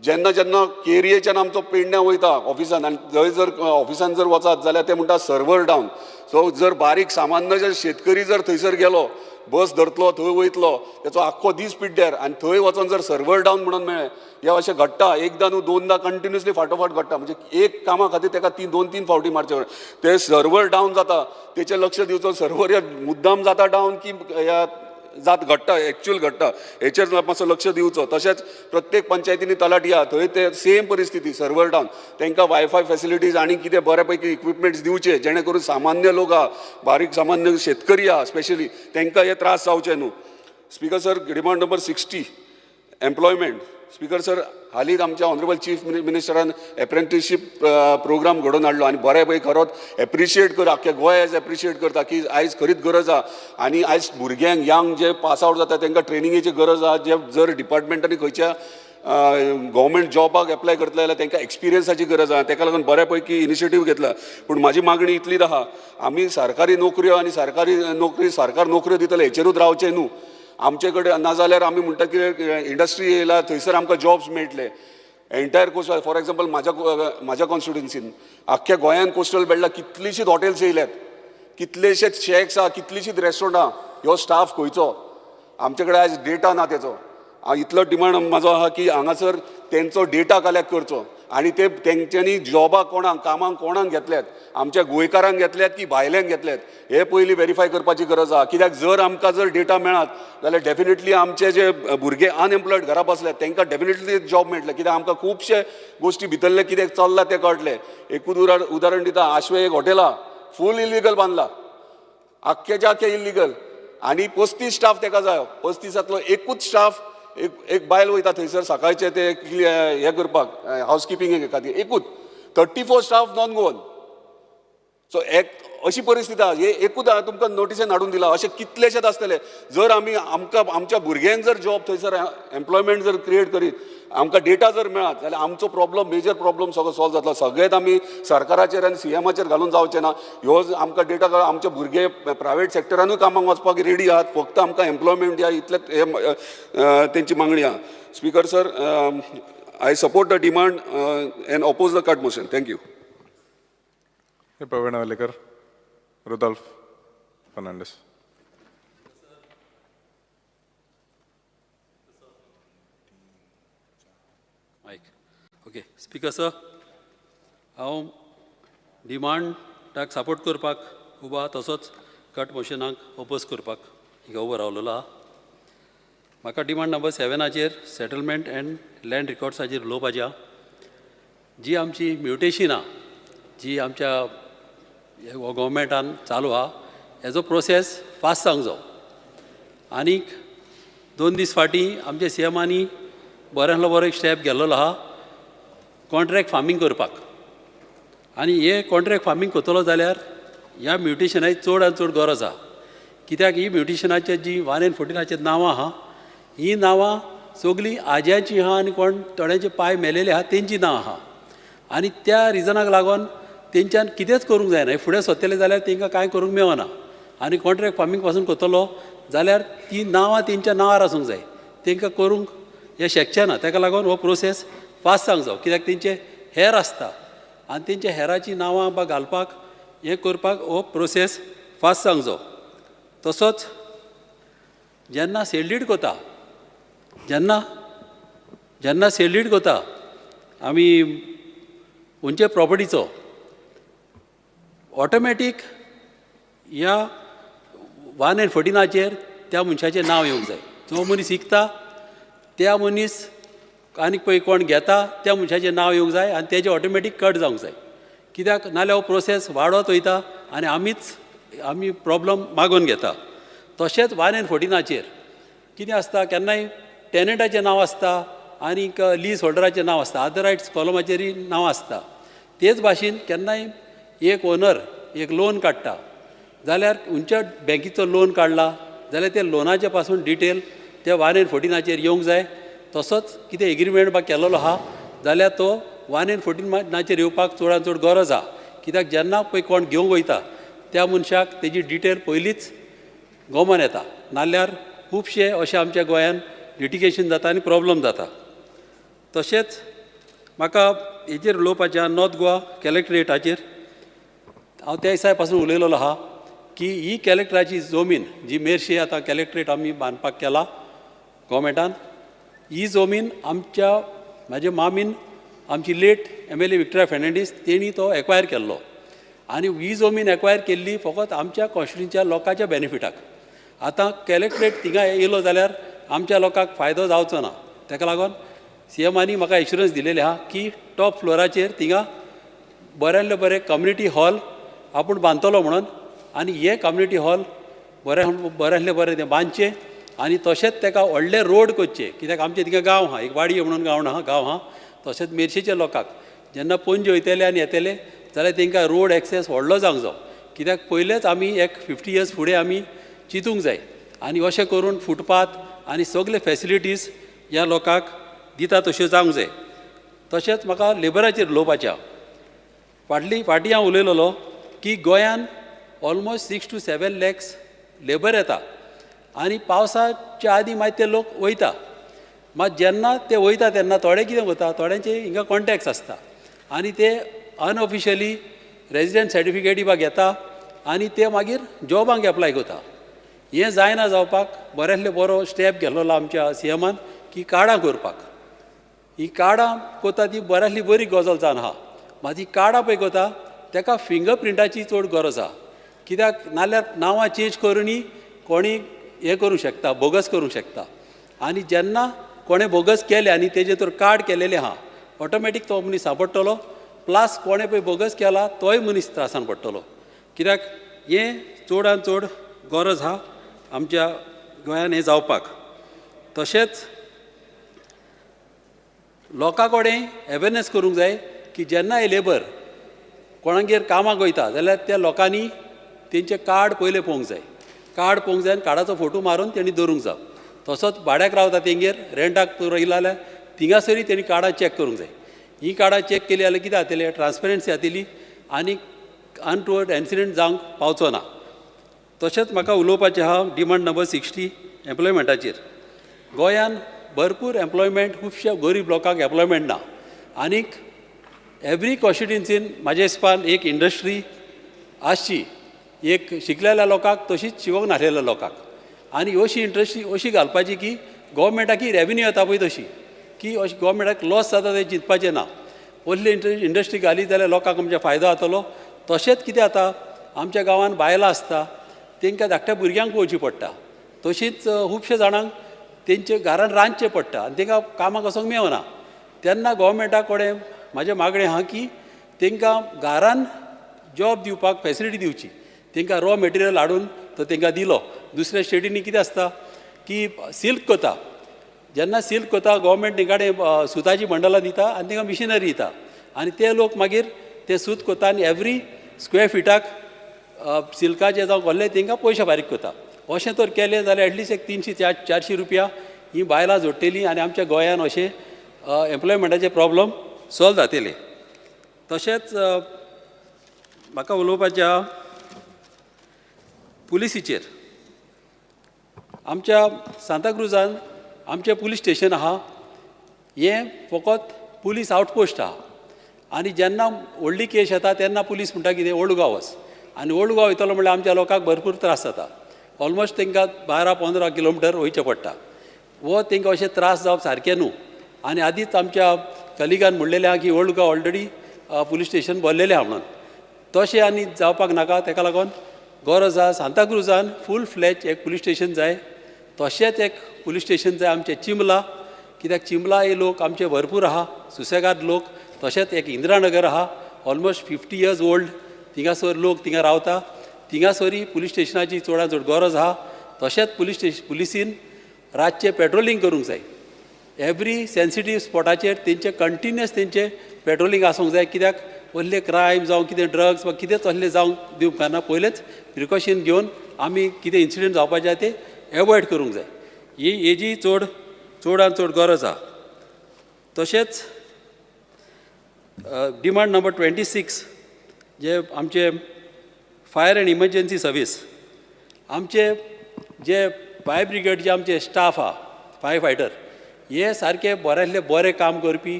T: जेन्ना जेन्ना केरियेच्यान आमचो पेडण्या वयता ऑफिसान आनी थंय जर ऑफिसान जर वचात जाल्यार ते म्हणटा सर्वर डावन सो जर बारीक सामान्य जर शेतकरी जर थंयसर गेलो बस धरतलो थंय वयतलो तेचो आख्खो दीस पिड्ड्यार आनी थंय वचोन जर सर्वर डावन म्हणून मेळ्ळें हे अशें घडटा एकदां न्हू दोनदां कंटिन्युअसली फाटोफाट घडटा म्हणजे एक कामा खातीर ताका दोन तीन फावटी मारचे ते सर्वर डावन जाता तेचेर लक्ष दिवचो सर्वर या मुद्दाम जाता डावन की ह्या जात घडटा एक्च्युअल घडटा हेचेर मातसो लक्ष दिवचो तशेंच प्रत्येक पंचायतींनी तलाटी आहा थंय ते सेम परिस्थिती सर्वर डावन तांकां वायफाय फॅसिलिटीज आनी कितें बऱ्या पैकी इक्विपमेंट्स दिवचे जेणे करून सामान्य लोक आहा बारीक सामान्य शेतकरी आहा स्पेशली तांकां हे त्रास जावचे न्हू speaker sir demand number 60 employment speaker sir हालींच आमच्या ऑनरेबल चीफ मिनिस्टरान एप्रेंटिसशीप प्रोग्राम घडोवन हाडलो आनी बऱ्यापैकी खरोच एप्रिशिएट कर आख्ख्या गोंय एप्रिशिएट करता की आयज खरीच गरज आहा आनी आयज भुरग्यांक यंग जे पास आवट जाता तांकां ट्रेनिंगेची गरज आहा जे जर डिपार्टमेंटांनी खंयच्या गव्हर्मेंट जॉबाक एप्लाय करतले जाल्यार तांकां एक्सपिरियन्साची गरज आहा ताका लागून बऱ्यापैकी इनिशिएटीव घेतला पूण म्हाजी मागणी इतलीच आहा आमी सरकारी नोकऱ्यो आनी सरकार नोकऱ्यो दितले हेचेरूच रावचे न्हू आमचे कडेन नाजाल्यार आमी म्हणटा की इंडस्ट्री येयला थंयसर आमकां जॉब्स मेळटले एंटायर कोस्ट फॉर एग्जाम्पल म्हाज्या कॉन्स्टिट्युन्सीन आख्ख्या गोंयान कोस्टल बेल्टाक कितलीशींच हॉटेल्स येयल्यात कितलेशेच शेक्स आहा कितलीशींच रेस्टॉरंटां ह्यो स्टाफ खंयचो आमचे कडेन आयज डेटा ना तेचो इतलो डिमांड म्हाजो आहा की हांगासर तेंचो डेटा कलेक्ट करचो आनी ते तेंच्यांनी जॉबाक कोणाक कामाक कोणाक घेतल्यात आमच्या गोंयकारांक घेतल्यात की भायल्यांक घेतल्यात हे पयलीं व्हेरीफाय करपाची गरज आहा कित्याक जर आमकां जर डेटा मेळत जाल्यार डेफिनेटली आमचे जे भुरगे अनएम्प्लॉयड घरा बसल्यात तांकां डेफिनेटली जॉब मेळटले कित्याक आमकां खुबशे गोश्टी भितरले कितें चल्ला तें कळटलें एकूच उदाहरण दिता आश्वे एक हॉटेल आहा फूल इलिगल बांदला आख्खेच्या आख्खे इलिगल आनी 35 स्टाफ ताका जायो 35 एकूच स्टाफ एक बायल वयता थंयसर सकाळचे ते हे करपाक हावजकिपींग खातीर एकूच 34 स्टाफ नॉन गोवन सो अशी परिस्थिती आहा हे एकूच तुमकां नोटिसेन हाडून दिला अशें कितलेशेच आसतले जर आमी आमच्या भुरग्यांक जर जॉब थंयसर एम्प्लॉयमेंट जर क्रिएट करीत आमकां डेटा जर मेळत जाल्यार आमचो प्रॉब्लम मेजर प्रॉब्लम सगळो सॉल्व जातलो सगळेच आमी सरकाराचेर आनी सीएमाचेर घालून जावचें ना ह्यो आमकां डेटा आमचे भुरगे प्रायवेट सेक्टरानूय कामाक वचपाक रेडी आहात फक्त आमकां एम्प्लॉयमेंट दिया इतलेंच हे तेंची मागणी आहा speaker sir I support the demand and oppose the cut motion thank you
G: Pravin Walekar Rudolf Fernandes
U: okay speaker sir हांव डिमांडाक सपोर्ट करपाक उबो आहा तसोच कट मोशनाक ओपोज करपाक हिंगा उबो रावलेलो आहा म्हाका demand number 7 settlement and land रिकॉर्ड्साचेर उलोवपाचें आहा जी आमची म्युटेशन आहा जी आमच्या गव्हर्मेंटान चालू आहा हेजो प्रोसेस फास्ट जावंक जायो आनीक 2 दीस फाटीं आमच्या सीएमानी बऱ्यांतलो बरो एक स्टेप गेल्लो आहा कॉन्ट्रॅक्ट फार्मींग करपाक आनी हे कॉन्ट्रॅक्ट फार्मींग करतलो जाल्यार ह्या म्युटेशनाची चड आनी चड गरज आहा कित्याक ही म्युटेशनाचे जी 114 नांवां आहा ही नांवां सगळीं आज्याची आहा आनी कोण थोड्यांचे पाय मेलेले आहा तेंची नांवां आहा आनी त्या रिजनाक लागून तेंच्यान कितेंच करूंक जायना फुडें सोदतले जाल्यार तांकां कांय करूंक मेळना आनी कॉन्ट्रॅक्ट फार्मींग पासून करतलो जाल्यार ती नांवां तेंच्या नांवार आसूंक जाय तांकां करूंक हे शक्य ना ताका लागून हो प्रोसेस फास्ट जावंक जायो कित्याक तेंचे हेर आसता आनी तेंच्या हेराची नांवां बा घालपाक हे करपाक हो प्रोसेस फास्ट जावंक जायो तसोच जेन्ना सेल्डीड कोता जेन्ना सेल्डीड कोता आमी खंयचे प्रॉपर्टीचो ऑटोमॅटीक ह्या 114 त्या मनशाचें नांव येवंक जाय जो मनीस विकता त्या मनीस आनी पळय कोण घेता त्या मनशाचें नांव येवंक जाय आनी तेजें ऑटोमॅटीक कट जावंक जाय. कित्याक नाल्यार हो प्रोसेस वाडत वयता आनी आमी प्रॉब्लम मागून घेता. तशेंच 114 कितें आसता, केन्नाय टॅनंटाचें नांव आसता आनीक लीज होल्डराचें नांव आसता, अदर रायट्स कॉलमाचेरय नांव आसता. तेच भाशेन केन्नाय एक ओनर एक लोन काडटा जाल्यार खंयच्या बँकेचो लोन काडला जाल्यार ते लोनाचे पासून डिटेल त्या 114 येवंक जाय. तसोच कितें एग्रीमेंट बा केलेलो आहा जाल्यार तो 114 येवपाक चडांत चड गरज आहा. कित्याक जेन्ना पळय कोण घेवंक वयता त्या मनशाक तेजी डिटेल पयलींच गोमन येता, नाल्यार खुबशे अशें आमच्या गोंयांत लिटिगेशन जाता आनी प्रॉब्लम जाता. तशेंच म्हाका हेजेर उलोवपाचें नॉर्थ गोवा कलेक्टरेटाचेर. हांव त्या दिसा पासून उलयलेलो आहा की ही कलेक्टराची जमीन जी मेरशे आतां कलेक्टरेट आमी बांदपाक केला गोवमेंटान, ही जमीन म्हाजे मामीन आमची लेट MLA विक्टोरिया फेर्नांडीस तेणी तो एक्वायर केल्लो आनी ही जमीन एक्वायर केल्ली फकत आमच्या कॉन्स्टिट्युन्सीच्या लोकांच्या बेनिफिटाक. आतां कलेक्टरेट थिंगा येयलो जाल्यार आमच्या लोकांक फायदो जावचो ना. ताका लागून CMांनी म्हाका एश्युरन्स दिलेले आहा की टॉप फ्लोराचेर थिंगा बऱ्यांतले बरें कम्युनिटी हॉल आपूण बांदतलो म्हणून आनी हे कम्युनिटी हॉल बऱ्यांतले बरें तें बांदचें आनी तशेंच ताका व्हडले रोड करचे. कित्याक आमचे थिंगा गांव आहा, एक वाडी म्हणून गांव आहा. तशेंच मेरशेच्या लोकांक जेन्ना पणजे वयतले आनी येतले जाल्यार तांकां रोड एक्सेस व्हडलो जावंक जाय. कित्याक पयलेच आमी एक 50 years फुडें आमी चिंतूंक जाय आनी अशें करून फुटपाथ आनी सगळे फॅसिलिटीज ह्या लोकांक दिता तश्यो जावंक जाय. तशेंच म्हाका लेबराचेर उलोवपाचें. फाटीं हांव उलयलोलो की गोंयान ऑलमोस्ट 6 to 7 lakhs लेबर येता आनी पावसाच्या आदीं मागीर ते लोक वयता. मात जेन्ना ते वयता तेन्ना थोडे कितें करता, थोड्यांचे हिंगा कॉन्टॅक्ट्स आसता आनी ते अनऑफिशियली रेजिडेंट सर्टिफिकेटी बा घेता आनी ते मागीर जॉबांक एप्लाय करता. हें जायना जावपाक बऱ्यांतले बरो स्टेप घेतलेलो आमच्या CMान की कार्डां करपाक. ही कार्डां करता ती बऱ्यांतली बरी गजाल जावन आहा. मात ही कार्डां पळय करता ताका फिंगरप्रिंटाची चड गरज आहा. कित्याक नाल्यार नांवां चेंज करूनय कोणी हें करूंक शकता, बोगस करूंक शकता. आनी जेन्ना कोणें बोगस केले आनी तेजे तर कार्ड केलेलें आहा ऑटोमॅटीक तो मनीस सांपडटलो. प्लस कोणें पळय बोगस केला तोय मनीस त्रासान पडटलो. कित्याक हें चडांत चड गरज आहा आमच्या गोंयांत हें जावपाक. तशेंच लोकां कडेन अवेरनेस करूंक जाय की जेन्ना हे लेबर कोणागेर कामाक वयता जाल्यार त्या लोकांनी तेंचें कार्ड पयलें पळोवंक जाय. कार्ड पळोवंक जाय आनी कार्डाचो फोटो मारून तेणी दवरूंक जाय. तसोच भाड्याक रावता तेंगेर रेंटाक रावयला जाल्यार थिंगासरी तेणी कार्डां चॅक करूंक जाय. ही कार्डां चॅक केली जाल्यार कितें जातलें, ट्रान्सपरन्सी जातली आनी अनटुवर्ड इन्सिडंट जावंक पावचो ना. तशेंच म्हाका उलोवपाचें आहा डिमांड नंबर 60 एम्प्लॉयमेंटाचेर. गोंयान भरपूर एम्प्लॉयमेंट खुबश्या गरीब लोकांक एम्प्लॉयमेंट ना आनीक एवरी कॉन्स्टिट्युन्सीन म्हाज्या हिसपान एक इंडस्ट्री आसची, एक शिकलेल्या लोकांक तशीच शिकोंक नासलेल्या लोकांक. आनी अशी इंडस्ट्री अशी घालपाची की गोवमेंटाकी रेवेन्यू येता पळय तशी की अशी गोवमेंटाक लॉस जाता तें चिंतपाचें ना. व्हडली इंडस्ट्री घाली जाल्यार लोकांक आमच्या फायदो जातलो. तशेंच कितें जाता आमच्या गांवांत बायलां आसता तांकां धाकट्या भुरग्यांक पळोवची पडटा. तशींच खुबशे जाणांक तेंचे घरान रांदचें पडटा आनी तांकां कामाक वचोंक मेळना. तेन्ना गोवमेंटा कडेन म्हाजें मागणें आहा की तांकां घरान जॉब दिवपाक फॅसिलिटी दिवची. तांकां रॉ मटेरियल हाडून तो तांकां दिलो. दुसऱ्या स्टेटींनी कितें आसता की सिल्क कोता, जेन्ना सिल्क कोता गोवमेंट तेंकाडे सुताची बंडलां दिता आनी तांकां मिशिनरी दिता आनी ते लोक मागीर ते सूत कोता आनी एवरी स्क्वेअर फिटाक सिल्काचे जावं व्हडले तांकां पयशे फारीक कोता. अशें तर केलें जाल्यार एटलिस्ट एक 300-400 रुपया ही बायलां जोडटलीं आनी आमच्या गोंयांत अशें एम्प्लॉयमेंटाचे प्रॉब्लम सॉल्व जातले. तशेंच म्हाका उलोवपाचें आहा पुलिसीचेर. आमच्या सांताक्रुजान आमचें पुलीस स्टेशन आहा, हें फकत पुलीस आउटपोस्ट आहा आनी जेन्ना व्हडली केस येता तेन्ना पुलीस म्हणटा कितें ओल्ड गोवा वच आनी ओल्ड गोवा वयतलो म्हणल्यार आमच्या लोकांक भरपूर त्रास जाता. ऑलमोस्ट तांकां 12-15 किलोमिटर वयचें पडटा. वो तांकां अशें त्रास जावप सारकें न्हू. आनी आदींच आमच्या कलिगान म्हणलेलें आहा की Old Goa already police station भरलेलें आहा म्हणून. तशें आनी जावपाक नाका. ताका लागून गरज आहा सांताक्रुजान फूल फ्लॅज एक पुलीस स्टेशन जाय. तशेंच एक पुलीस स्टेशन जाय आमचें चिंबला कित्याक चिंबला हे लोक आमचे भरपूर आहा सुसेगाद लोक. तशेंच एक इंदिरानगर आहा ऑलमोस्ट 50 years ओल्ड. थिंगासर लोक थिंगा रावता. थिंगासरी पुलीस स्टेशनाची चडांत चड गरज आहा. तशेंच पुलिसीन रातचे पेट्रोलिंग करूंक जाय. एवरी सेन्सिटीव स्पॉटाचेर तेंचे कंटिन्युअस तेंचे पेट्रोलिंग आसूंक जाय. कित्याक व्हडले क्रायम जावं कितें ड्रग्स वा कितें तसलें जावंक दिवंक उपकारना. पयलेच प्रिकॉशन घेवन आमी कितें इन्सिडेंट जावपाचे ते एवॉयड करूंक जाय. हेजी चडांत चड गरज आहा. तशेंच डिमांड नंबर 26 जे आमचे फायर एंड इमर्जन्सी सर्वीस. आमचे जे फायर ब्रिगेडचे आमचे स्टाफ आहा फायर फायटर हे सारके बऱ्यांतले बरें काम करपी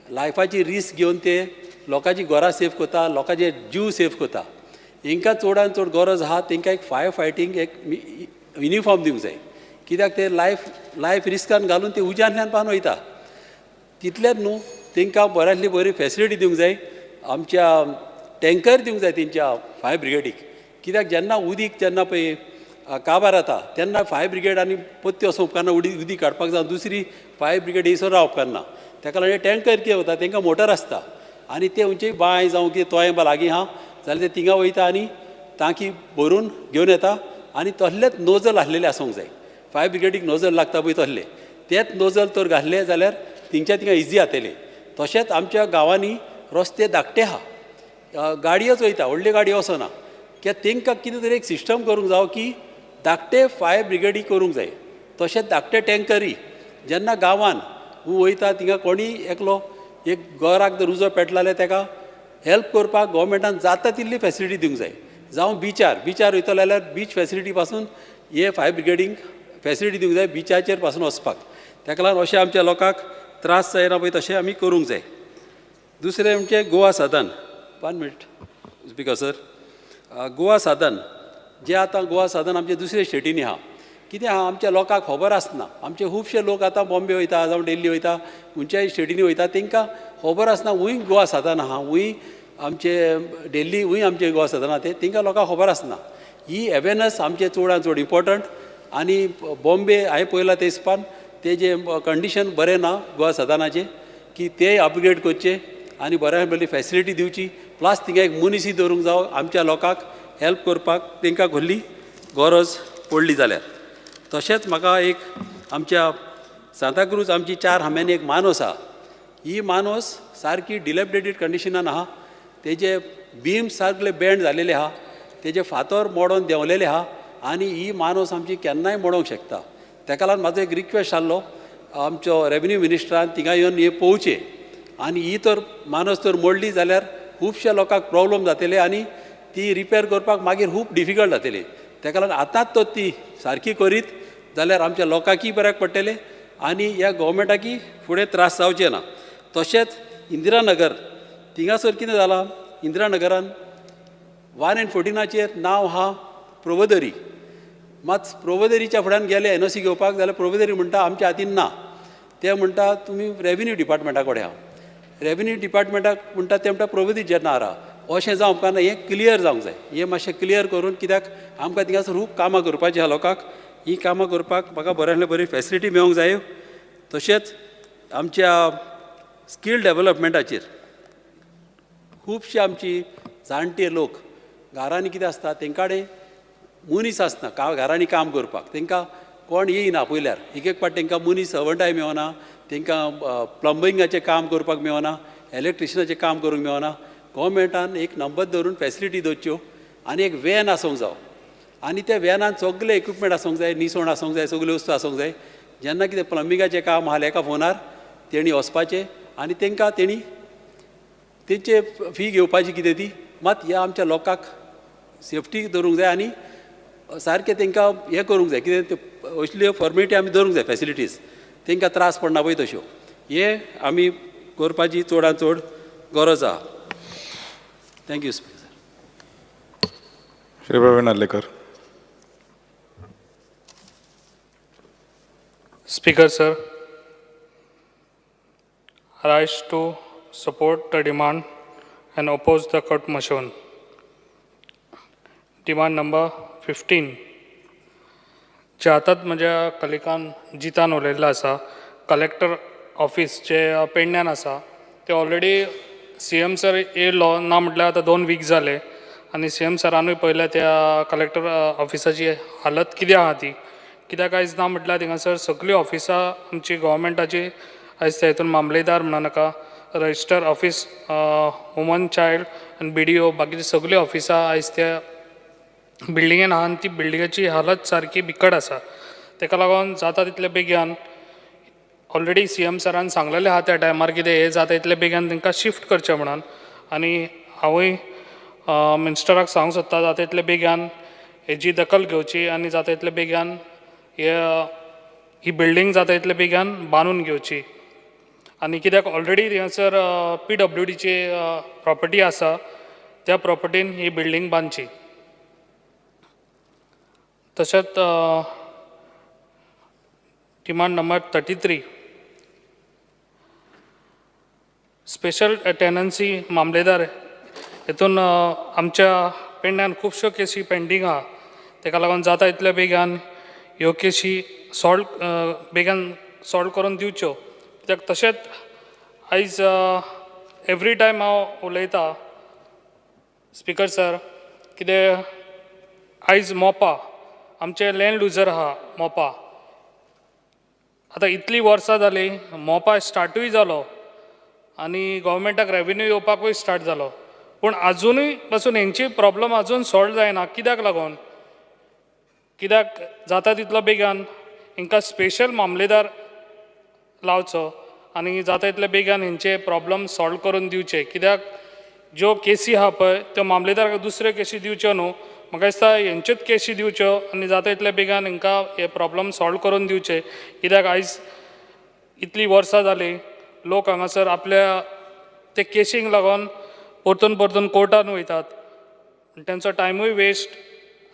U: लायफाची रिस्क घेवन ते लोकांची घरां सेफ करता लोकांचे जीव सेफ करता. हांकां चडांत चड गरज आहा तांकां एक फायर फायटींग एक युनिफॉर्म दिवंक जाय. कित्याक ते लायफ रिस्कान घालून ते उज्यांतल्यान पावन वयता. तितलेंच न्हू तांकां बऱ्यांतली बरी फॅसिलिटी दिवंक जाय. आमच्या टँकर दिवंक जाय तेंच्या फायर ब्रिगेडीक. कित्याक जेन्ना उदीक जेन्ना पळय काबार जाता तेन्ना फायर ब्रिगेड आनी पत्ती वचूंक उपकारना. उदीक काडपाक जावं दुसरी फायर ब्रिगेड येयसर रावप उपकारना. ताका लागून टँकर कितें वता तांकां मोटर आसता आनी ते खंयचेय बांय जावं कितें तोंय बा लागीं आहा जाल्यार ते थिंगा वयता आनी टांकी भरून घेवन येता. आनी तसलेच नोजल आसलेले आसूंक जाय. फायर ब्रिगेडीक नोजल लागता पळय तसले तेच नोजल तर घातले जाल्यार थिंगच्या थिंगा इजी जातले. तशेंच आमच्या गांवांनी रस्ते धाकटे आहा. गाडयोच वयता व्हडल्यो गाडयो वचना. कित्याक तांकां कितें तरी एक सिस्टम करूंक जावो की धाकटे फायर ब्रिगेडी करूंक जाय. तशेंच धाकटे टँकरी जेन्ना गांवान वयता थिंगा कोणीय एकलो एक घराक जर उजो पेटला ताका हेल्प करपाक गोवोरमेंटान जाता तितली फॅसिलिटी दिवंक जाय. जावं बिचार वयतलो जाल्यार बीच फॅसिलिटी पासून हे फायर ब्रिगेडींक फॅसिलिटी दिवंक जाय बिचाचेर पासून वचपाक. ताका लागून अशें आमच्या लोकांक त्रास जायना पळय तशें आमी करूंक जाय. दुसरें म्हणजे गोवा सदन. 1 मिनट स्पिकर सर. गोवा सदन जे आतां गोवा सदन आमच्या दुसऱ्या स्टेटींनी आहा. कितें आहा आमच्या लोकांक खबर आसना. आमचे खुबशे लोक आतां बॉम्बे वयता जावं दिल्ली वयता खंयच्याय स्टेटींनी वयता तांकां खबर आसना हूंय गोवा सदन आहा हूंय आमचे दिल्ली हूंय आमचे गोवा सदन आहा ते तांकां लोकांक खबर आसना. ही अवेरनस आमचे चडांत चड इम्पॉर्टंट. आनी बॉम्बे हांवें पळयलां ते हिसपान ते जे कंडिशन बरें ना गोवा सदनाचे की ते अपग्रेड करचे आनी बऱ्या बरी फॅसिलिटी दिवची. प्लस थिंगा एक मनीसय दवरूंक जावो आमच्या लोकांक हेल्प करपाक तांकां व्हडली गरज पडली जाल्यार. तशेंच म्हाका एक आमच्या सांताक्रूज आमची 4 हांब्यांनी एक मानोस आहा. ही मानोस सारकी डिलेबडेटेड कंडिशनान आहा. तेजे बीम्स सारके बँड जालेले आहा. तेजे फातर मोडोन देंवलेले आहा आनी ही मानोस आमची केन्नाय मोडोंक शकता. ताका लागून म्हाजो एक रिक्वेस्ट आसलो आमचो रेव्हेन्यू मिनिस्टरान थिंगा येवन हे पळोवचें. आनी ही तर मानोस तर मोडली जाल्यार खुबश्या लोकांक प्रॉब्लम जातले आनी ती रिपेर करपाक मागीर खूब डिफिकल्ट जातली. ताका लागून आतांच तो ती सारकी करीत जाल्यार आमच्या लोकांकय बऱ्याक पडटले आनी ह्या गोवोरमेंटाकी फुडें त्रास जावचे ना. तशेंच इंदिरानगर थिंगासर कितें जालां इंदिरानगरान 1 and 14 नांव आहा प्रोवोदरी. मात प्रोवोदरीच्या फुड्यान गेले NOC घेवपाक जाल्यार प्रोवोदरी म्हणटा आमच्या हातीन ना. ते म्हणटा तुमी रेव्हेन्यू डिपार्टमेंटा कडेन आहा. रेव्हेन्यू डिपार्टमेंटाक म्हणटा ते म्हणटा प्रोवोदरी जेन्ना अशें जावंक उपकारना. हें क्लियर जावंक जाय. हें मातशें क्लियर करून कित्याक आमकां थिंगासर खूब कामां करपाची आहा लोकांक. ही कामां करपाक म्हाका बऱ्यांतली बरी फॅसिलिटी मेळोंक जाय. तशेंच आमच्या स्कील डेव्हलपमेंटाचेर खुबशे आमची जाणटे लोक घरांनी कितें आसता तेंच्या कडेन मनीस आसना घरांनी काम करपाक. तांकां कोण येयना पयल्यार एक पाट तांकां मनीस सर्वंटाय मेळना. तांकां प्लंबिंगाचें काम करपाक मेळना. इलेक्ट्रिशनाचें काम करूंक मेळना. गोवोरमेंटान एक नंबर धरून फॅसिलिटी दवरच्यो आनी एक वॅन आसूंक जावो. आनी त्या वॅनान सगळे इक्विपमेंट आसूंक जाय. निसवण आसूंक जाय. सगल्यो वस्तू आसूंक जाय. जेन्ना कितें प्लंबिंगाचें काम आहा एका फोनार तेणी वचपाचें आनी तांकां तेणी तेंचे फी घेवपाची कितें ती. मात ह्या आमच्या लोकांक सेफ्टी दवरूंक जाय आनी सारकें तांकां हें करूंक जाय. कितें असल्यो फॉर्मेलिटी आमी दवरूंक जाय फॅसिलिटीज तांकां त्रास पडना पळय तश्यो. हे आमी करपाची चडांत चड गरज आहा. Thank you speaker.
G: Shri Pravin Narlekar.
B: Speaker sir, I rise to support the demand and oppose the court motion. Demand number 15. जे आतांच म्हज्या कलिकान जितान उलयल्लो आसा कलेक्टर ऑफिस जे पेडण्यान आसा ते ऑलरेडी CM सर येयलो ना म्हटल्यार आतां 2 वीक जाले आनी CM सरानूय पळयल्या त्या कलेक्टर ऑफिसाची हालत कितें आहा ती कित्याक आयज ना म्हटल्यार थिंगासर सगळीं ऑफिसां आमची गव्हर्मेंटाची आयज त्या हितून मामलेदार म्हणा नाका रजिस्टर ऑफिस वुमन चायल्ड आनी BDO बाकीची सगळीं ऑफिसां आयज त्या बिल्डिंगेन आहा आनी ती बिल्डिंगाची हालत सारकी बिकट आसा तेका लागून जाता तितले बेगीन ऑलरेडी CM सरान सांगलेलें आहा त्या टायमार कितें हें जाता तितले बेगीन तांकां शिफ्ट करचें म्हणून आनी हांवूय मिनिस्टराक सांगूंक सोदता जाता तितले बेगीन हेजी दखल घेवची आनी जाता तितले बेगीन ही बिल्डींग जाता तितले बेगीन बांदून घेवची आनी कित्याक ऑलरेडी थिंगासर PWDची प्रॉपर्टी आसा त्या प्रॉपर्टीन ही बिल्डींग बांदची तशेंच डिमांड नंबर 33 स्पेशल टेनन्सी मामलेदार हितून आमच्या पेडण्यान खुबश्यो केसी पेंडींग आहा तेका लागून जाता इतले बेगीन ह्यो केसी बेगीन सॉल्व करून दिवच्यो कित्याक तशेंच आयज एवरी टायम हांव उलयतां स्पिकर सर कितें आयज मोपा आमचे लँड लुजर आहा मोपा आतां इतलीं वर्सां जालीं मोपा स्टार्टूय जालो आनी गव्हर्मेंटाक रेवेन्यू येवपाकूय स्टार्ट जालो पूण आजुनूय पासून हेंची प्रॉब्लम आजून सॉल्व जायना कित्याक लागून कित्याक जाता तितलो बेगीन हांकां स्पेशल मामलेदार लावचो आनी जाता तितले बेगीन हेंचे प्रॉब्लम सॉल्व करून दिवचे कित्याक ज्यो केसी आहा पळय त्यो मामलेदाराक दुसऱ्यो केसी दिवच्यो न्हू म्हाका दिसता हेंच्योच केसी दिवच्यो आनी जाता तितले बेगीन हांकां हे प्रॉब्लम सॉल्व करून दिवचे कित्याक आयज इतलीं वर्सां जालीं लोक हांगासर आपल्या ते केसींक लागून परतून परतून कोर्टान वयतात तांचो टायमूय वेस्ट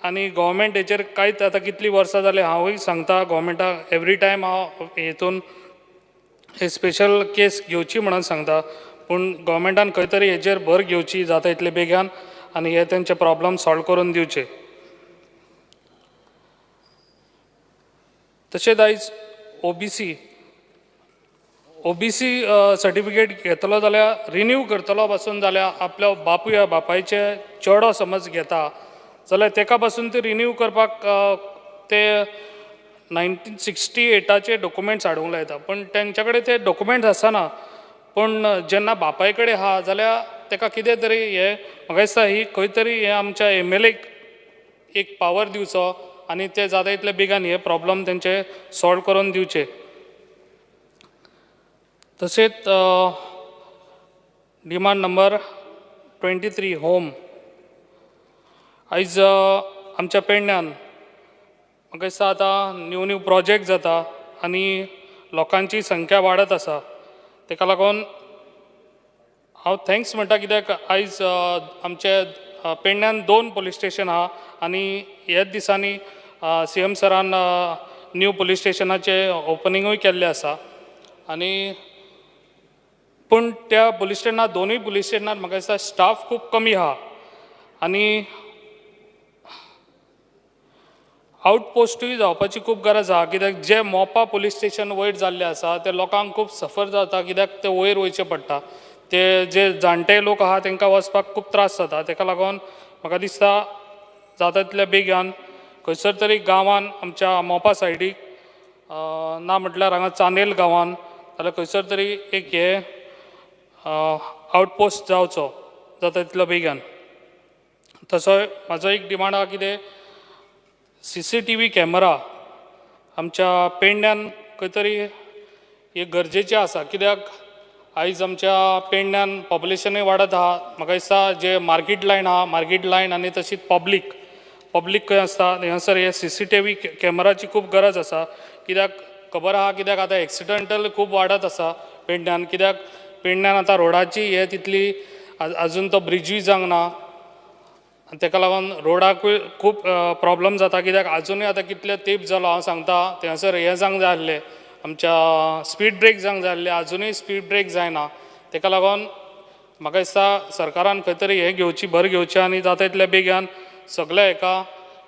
B: आनी गव्हर्मेंट हेचेर कांयच आतां कितलीं वर्सां जालीं हांवूय सांगता गव्हर्मेंटाक एवरी टायम हांव हेतून हे स्पेशल केस घेवची म्हणून सांगता पूण गव्हर्मेंटान खंय तरी हेचेर भर घेवची जाता इतले बेगीन आनी हे तेंचे प्रॉब्लम सॉल्व करून दिवचे तशेंच आयज ओबीसी सर्टिफिकेट घेतलो जाल्यार रिन्यू करतलो पासून जाल्यार आपल्या बापायचे चेडो समज घेता जाल्यार तेका पासून ते रिन्यू करपाक ते 1968चे डॉक्युमेंट्स हाडूंक लायता पूण तेंच्या कडेन ते डॉक्युमेंट्स आसना पूण जेन्ना बापाय कडेन आहा जाल्यार तेका कितें तरी हे म्हाका दिसता ही खंय तरी हे आमच्या MLAक एक पावर दिवचो आनी ते जाता तितले बेगीन हे प्रॉब्लम तेंचे सॉल्व करून दिवचे तशेंच डिमांड नंबर 23 होम आयज आमच्या पेडण्यान म्हाका दिसता आतां न्यू प्रोजेक्ट जाता आनी लोकांची संख्या वाडत आसा तेका लागून हांव थँक्स म्हणटा कित्याक आयज आमचे पेडण्यान 2 पुलीस स्टेशन आहा आनी ह्याच दिसांनी CM सरान न्यू पुलीस स्टेशनाचे ओपनिंगूय केल्लें आसा आनी पूण त्या पुलीस स्टेशनार दोनूय पुलीस स्टेशनार म्हाका दिसता स्टाफ खूब कमी आहा आनी आउटपोस्टूय जावपाची खूब गरज आहा कित्याक जे मोपा पुलीस स्टेशन वयर जाल्लें आसा ते लोकांक खूब सफर जाता कित्याक ते वयर वयचें पडटा ते जे जाणटे लोक आहा तांकां वचपाक खूब त्रास जाता तेका लागून म्हाका दिसता जाता तितले बेगीन खंयसर तरी गांवान आमच्या मोपा सायडीक ना म्हटल्यार हांगा चांदेल गांवान जाल्यार खंयसर तरी एक हे आउटपोस्ट जावचो जाता तितलो बेगीन तसोय म्हाजो एक डिमांड आहा कितें CCTV कॅमेरा आमच्या पेडण्यान खंय तरी हे गरजेचें आसा कित्याक आयज आमच्या पेडण्यान पॉप्युलेशनूय वाडत आहा म्हाका दिसता जे मार्केट लायन आनी तशीच पब्लीक खंय आसता थंयसर हे CCTV कॅमेराची खूब गरज आसा कित्याक खबर आहा कित्याक आतां एक्सिडेंटल खूब वाडत आसा पेडण्यान कित्याक पेडण्यान आतां रोडाची हे तितली आजून तो ब्रिजूय जावंक ना आनी तेका लागून रोडाकूय खूब प्रॉब्लम जाता कित्याक आजुनूय आतां कितले तेंप जालो हांव सांगता थंयसर हें जावंक जाय आसलें आमच्या स्पीड ब्रेक जावंक जाय आसलें आजुनूय स्पीड ब्रेक जायना तेका लागून म्हाका दिसता सरकारान खंय तरी हें घेवची भर घेवची आनी जाता तितले बेगीन सगळ्या हेका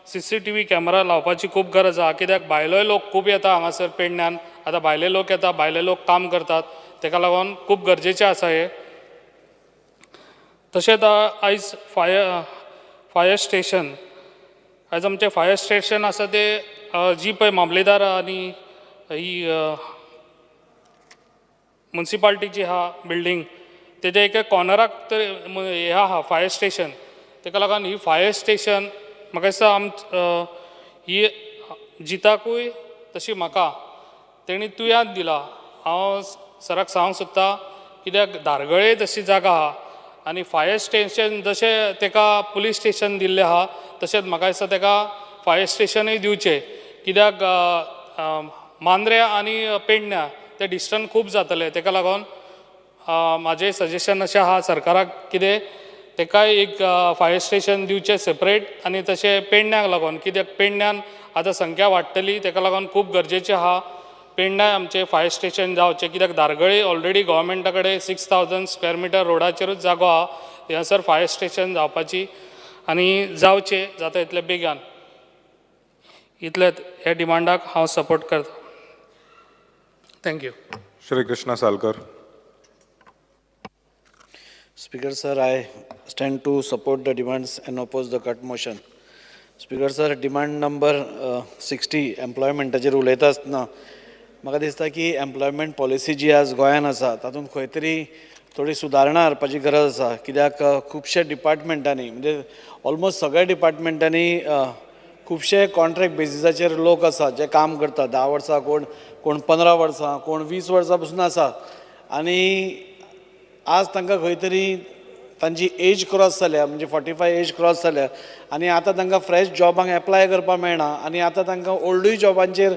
B: CCTV कॅमेरा लावपाची खूब गरज आहा, कित्याक भायलोय लोक खूब येता हांगासर पेडण्यान. आतां भायले लोक येता, भायले लोक काम करतात, ताका लागून खूब गरजेचें आसा हें. तशेंच आयज फायर स्टेशन, आयज आमचें फायर स्टेशन आसा तें जी पळय मामलेदार आनी ही म्युन्सिपाल्टीची आहा बिल्डींग, तेज्या एका कॉर्नराक तर हें आहा फायर स्टेशन. ताका लागून ही फायर स्टेशन म्हाका दिसता ही जिताकूय तशी म्हाका तेणी तुयेन दिला. हांव सराक सांगूंक सोदतां, कित्याक धारगळे तशी जागा आहा आनी फायर स्टेशन जशें ताका पुलीस स्टेशन दिल्लें आहा तशेंच म्हाका दिसता ताका फायर स्टेशनूय दिवचें. कित्याक मांद्र्या आनी पेडण्यां ते डिस्टन्स खूब जातले. ताका लागून म्हाजें सजेशन अशें आहा सरकाराक, कितें ताकाय एक फायर स्टेशन दिवचें सेपरेट. आनी तशें पेडण्याक लागून, कित्याक पेडण्यान आतां संख्या वाडटली, ताका लागून खूब गरजेचें आहा पेडण्यां आमचें फायर स्टेशन जावचें. कित्याक धारगळे ऑलरेडी गव्हर्मेंटा कडेन 6000 स्क्वेअर मिटर रोडाचेरूच जागो आहा. थंयसर फायर स्टेशन जावपाची आनी जावचें जाता इतले बेगान. इतलेंच ह्या डिमांडाक हांव सपोर्ट करतां. Thank you.
G: Shri Krishna Salkar.
H: Speaker sir, I stand to support the demands and oppose the cut motion. Speaker sir, demand number 60 एम्प्लॉयमेंटाचेर उलयता आसतना म्हाका दिसता की एम्प्लॉयमेंट पॉलिसी जी आज गोंयान आसा तातूंत खंय तरी थोडी सुदारणा हाडपाची गरज आसा. कित्याक खुबशे डिपार्टमेंटांनी म्हणजे ऑलमोस्ट सगळ्या डिपार्टमेंटांनी खुबशे कॉन्ट्रॅक्ट बेसिसाचेर लोक आसा जे काम करतात. 10 वर्सां, कोण 15 वर्सां, कोण 20 वर्सां पसून आसा. आनी आज तांकां खंय तरी तांची एज क्रॉस जाल्या, म्हणजे 45 एज क्रॉस जाल्या आनी आतां तांकां फ्रेश जॉबांक एप्लाय करपाक मेळना. आनी आतां तांकां ओल्डूय जॉबांचेर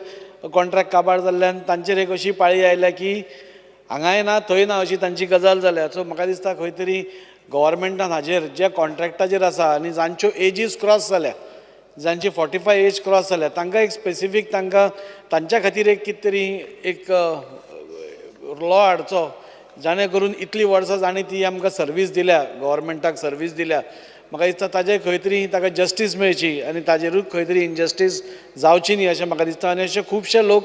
H: कॉन्ट्रॅक्ट काबार जाल्ल्यान तांचेर एक अशी पाळी आयल्या की हांगाय ना थंय ना अशी तांची गजाल जाल्या. सो म्हाका दिसता खंय तरी गव्हर्मेंटान हाजेर जे कॉन्ट्रॅक्टाचेर आसा आनी जांच्यो एजीस क्रॉस जाल्या, जांची 45 एज क्रॉस जाल्या, तांकां एक स्पेसिफीक तांच्या खातीर एक कितें तरी एक लॉ हाडचो, जाणे करून इतली वर्सां जाणी ती आमकां सर्वीस दिल्या, गव्हर्मेंटाक सर्वीस दिल्या. म्हाका दिसता ताजेर खंय तरी ताका जस्टीस मेळची आनी ताजेरूच खंय तरी इनजस्टीस जावची न्ही अशें म्हाका दिसता. आनी अशे खुबशे लोक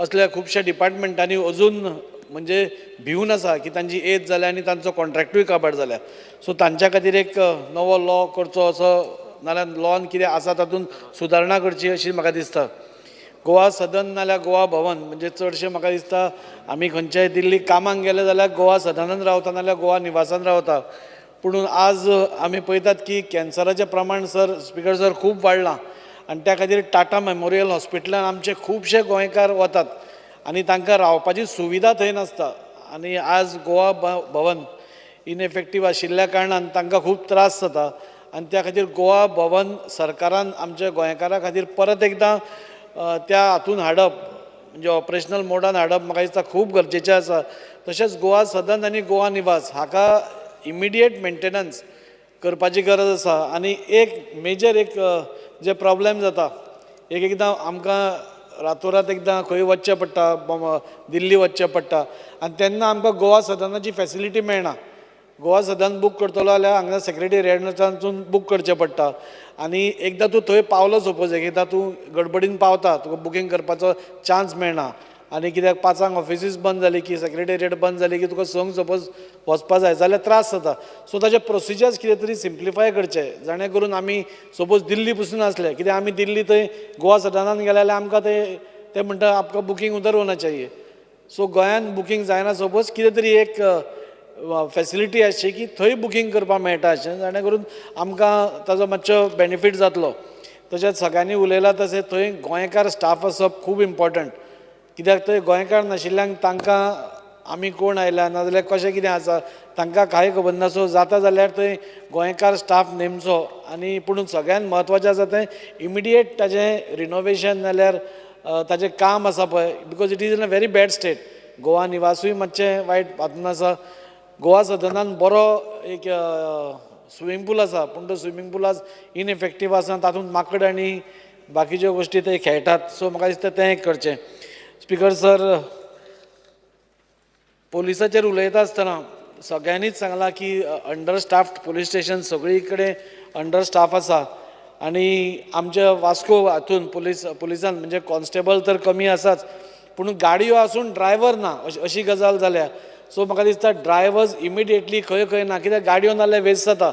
H: असल्या खुबशा डिपार्टमेंटांनी अजून म्हणजे भिवन आसा की तांची एज जाल्या आनी तांचो कॉन्ट्रॅक्टूय काबार जाल्या. सो तांच्या खातीर एक नवो लॉ करचो असो, नाल्यार लॉन कितें आसा तातूंत सुदारणा करची अशी म्हाका दिसता. गोवा सदन नाल्यार गोवा भवन म्हणजे चडशे म्हाका दिसता आमी खंयच्याय दिल्लीक कामाक गेले जाल्यार गोवा सदनान रावता नाल्यार गोवा निवासान रावता. पूण आज आमी पळयतात की कॅन्सराचें प्रमाण स्पिकर सर खूब वाडलां आनी त्या खातीर टाटा मेमोरियल हॉस्पिटलान आमचे खुबशे गोंयकार वतात आनी तांकां रावपाची सुविधा थंय नासता. आनी आज गोवा भवन इनएफेक्टीव आशिल्ल्या कारणान तांकां खूब त्रास जाता. आनी त्या खातीर गोवा भवन सरकारान आमच्या गोंयकारां खातीर परत एकदां त्या हातून हाडप, म्हणजे ऑपरेशनल मोडान हाडप म्हाका दिसता खूब गरजेचें आसा. तशेंच गोवा सदन आनी गोवा निवास हाका इमिडिएट मेंटेनन्स करपाची गरज आसा. आनी एक मेजर एक जे प्रॉब्लेम जाता, एकदां आमकां रातोरात एकदां खंय वचचें पडटा, दिल्ली वचचें पडटा आनी तेन्ना आमकां गोवा सदनाची फॅसिलिटी मेळना. गोवा सदन बूक करतलो जाल्यार हांगा सेक्रेटेरिएटांतून बूक करचें पडटा. आनी एकदां तूं थंय पावलो सपोज, एकदां तूं गडबडीन पावता, तुका बुकींग करपाचो चान्स मेळना. आनी कित्याक 5 ऑफिसीस बंद जाली की सेक्रेटेरिएट बंद जाली की तुका संक सपोज वचपा जाय जाल्यार त्रास जाता. सो ताचे प्रोसिजर्स कितें तरी सिम्प्लिफाय करचे, जाणे करून आमी सपोज दिल्ली पसून आसले, कित्याक आमी दिल्ली थंय गोवा सदनान गेले जाल्यार आमकां ते म्हणटा आमकां बुकींग उधर होना चाहिए. सो गोंयान बुकींग जायना सपोज कितें तरी एक फॅसिलिटी आसची की थंय बुकींग करपाक मेळटा अशें, जाणे करून आमकां ताजो मातसो बेनिफीट जातलो. तशेंच सगळ्यांनी उलयलां तशें थंय गोंयकार स्टाफ आसप खूब इम्पॉर्टंट. कित्याक थंय गोंयकार नाशिल्ल्यांक तांकां आमी कोण आयल्या नाजाल्यार कशें कितें आसा तांकां कांय खबर ना. सो जाता जाल्यार थंय गोंयकार स्टाफ नेमचो. आनी पूण सगळ्यान म्हत्वाचें आसा तें इमिडिएट ताजें रिनोवेशन नाल्यार ताजें काम आसा पळय, because it is in a very bad state. Goa निवासूय मातशें वायट हातून आसा. गोवा सदनान बरो एक स्विमींग पूल आसा पूण तो स्विमींग पूल आज इनएफेक्टीव आसा, तातूंत माकड आनी बाकीच्यो गोश्टी थंय खेळटात. सो म्हाका दिसता तें एक करचें. स्पिकर सर, पोलिसाचेर उलयता आसतना सगळ्यांनीच सांगलां की अंडर स्टाफ्ड पुलीस स्टेशन सगळी कडेन अंडर स्टाफ आसा आणि आमच्या वास्को हातून पुलिसान म्हणजे कॉन्स्टेबल तर कमी आसाच पूण गाडयो आसून ड्रायव्हर ना अशी गजाल जाल्या. सो म्हाका दिसता ड्रायव्हर्स इमिडिएटली खंय ना कित्याक गाडयो नाल्यार वेस्ट जाता.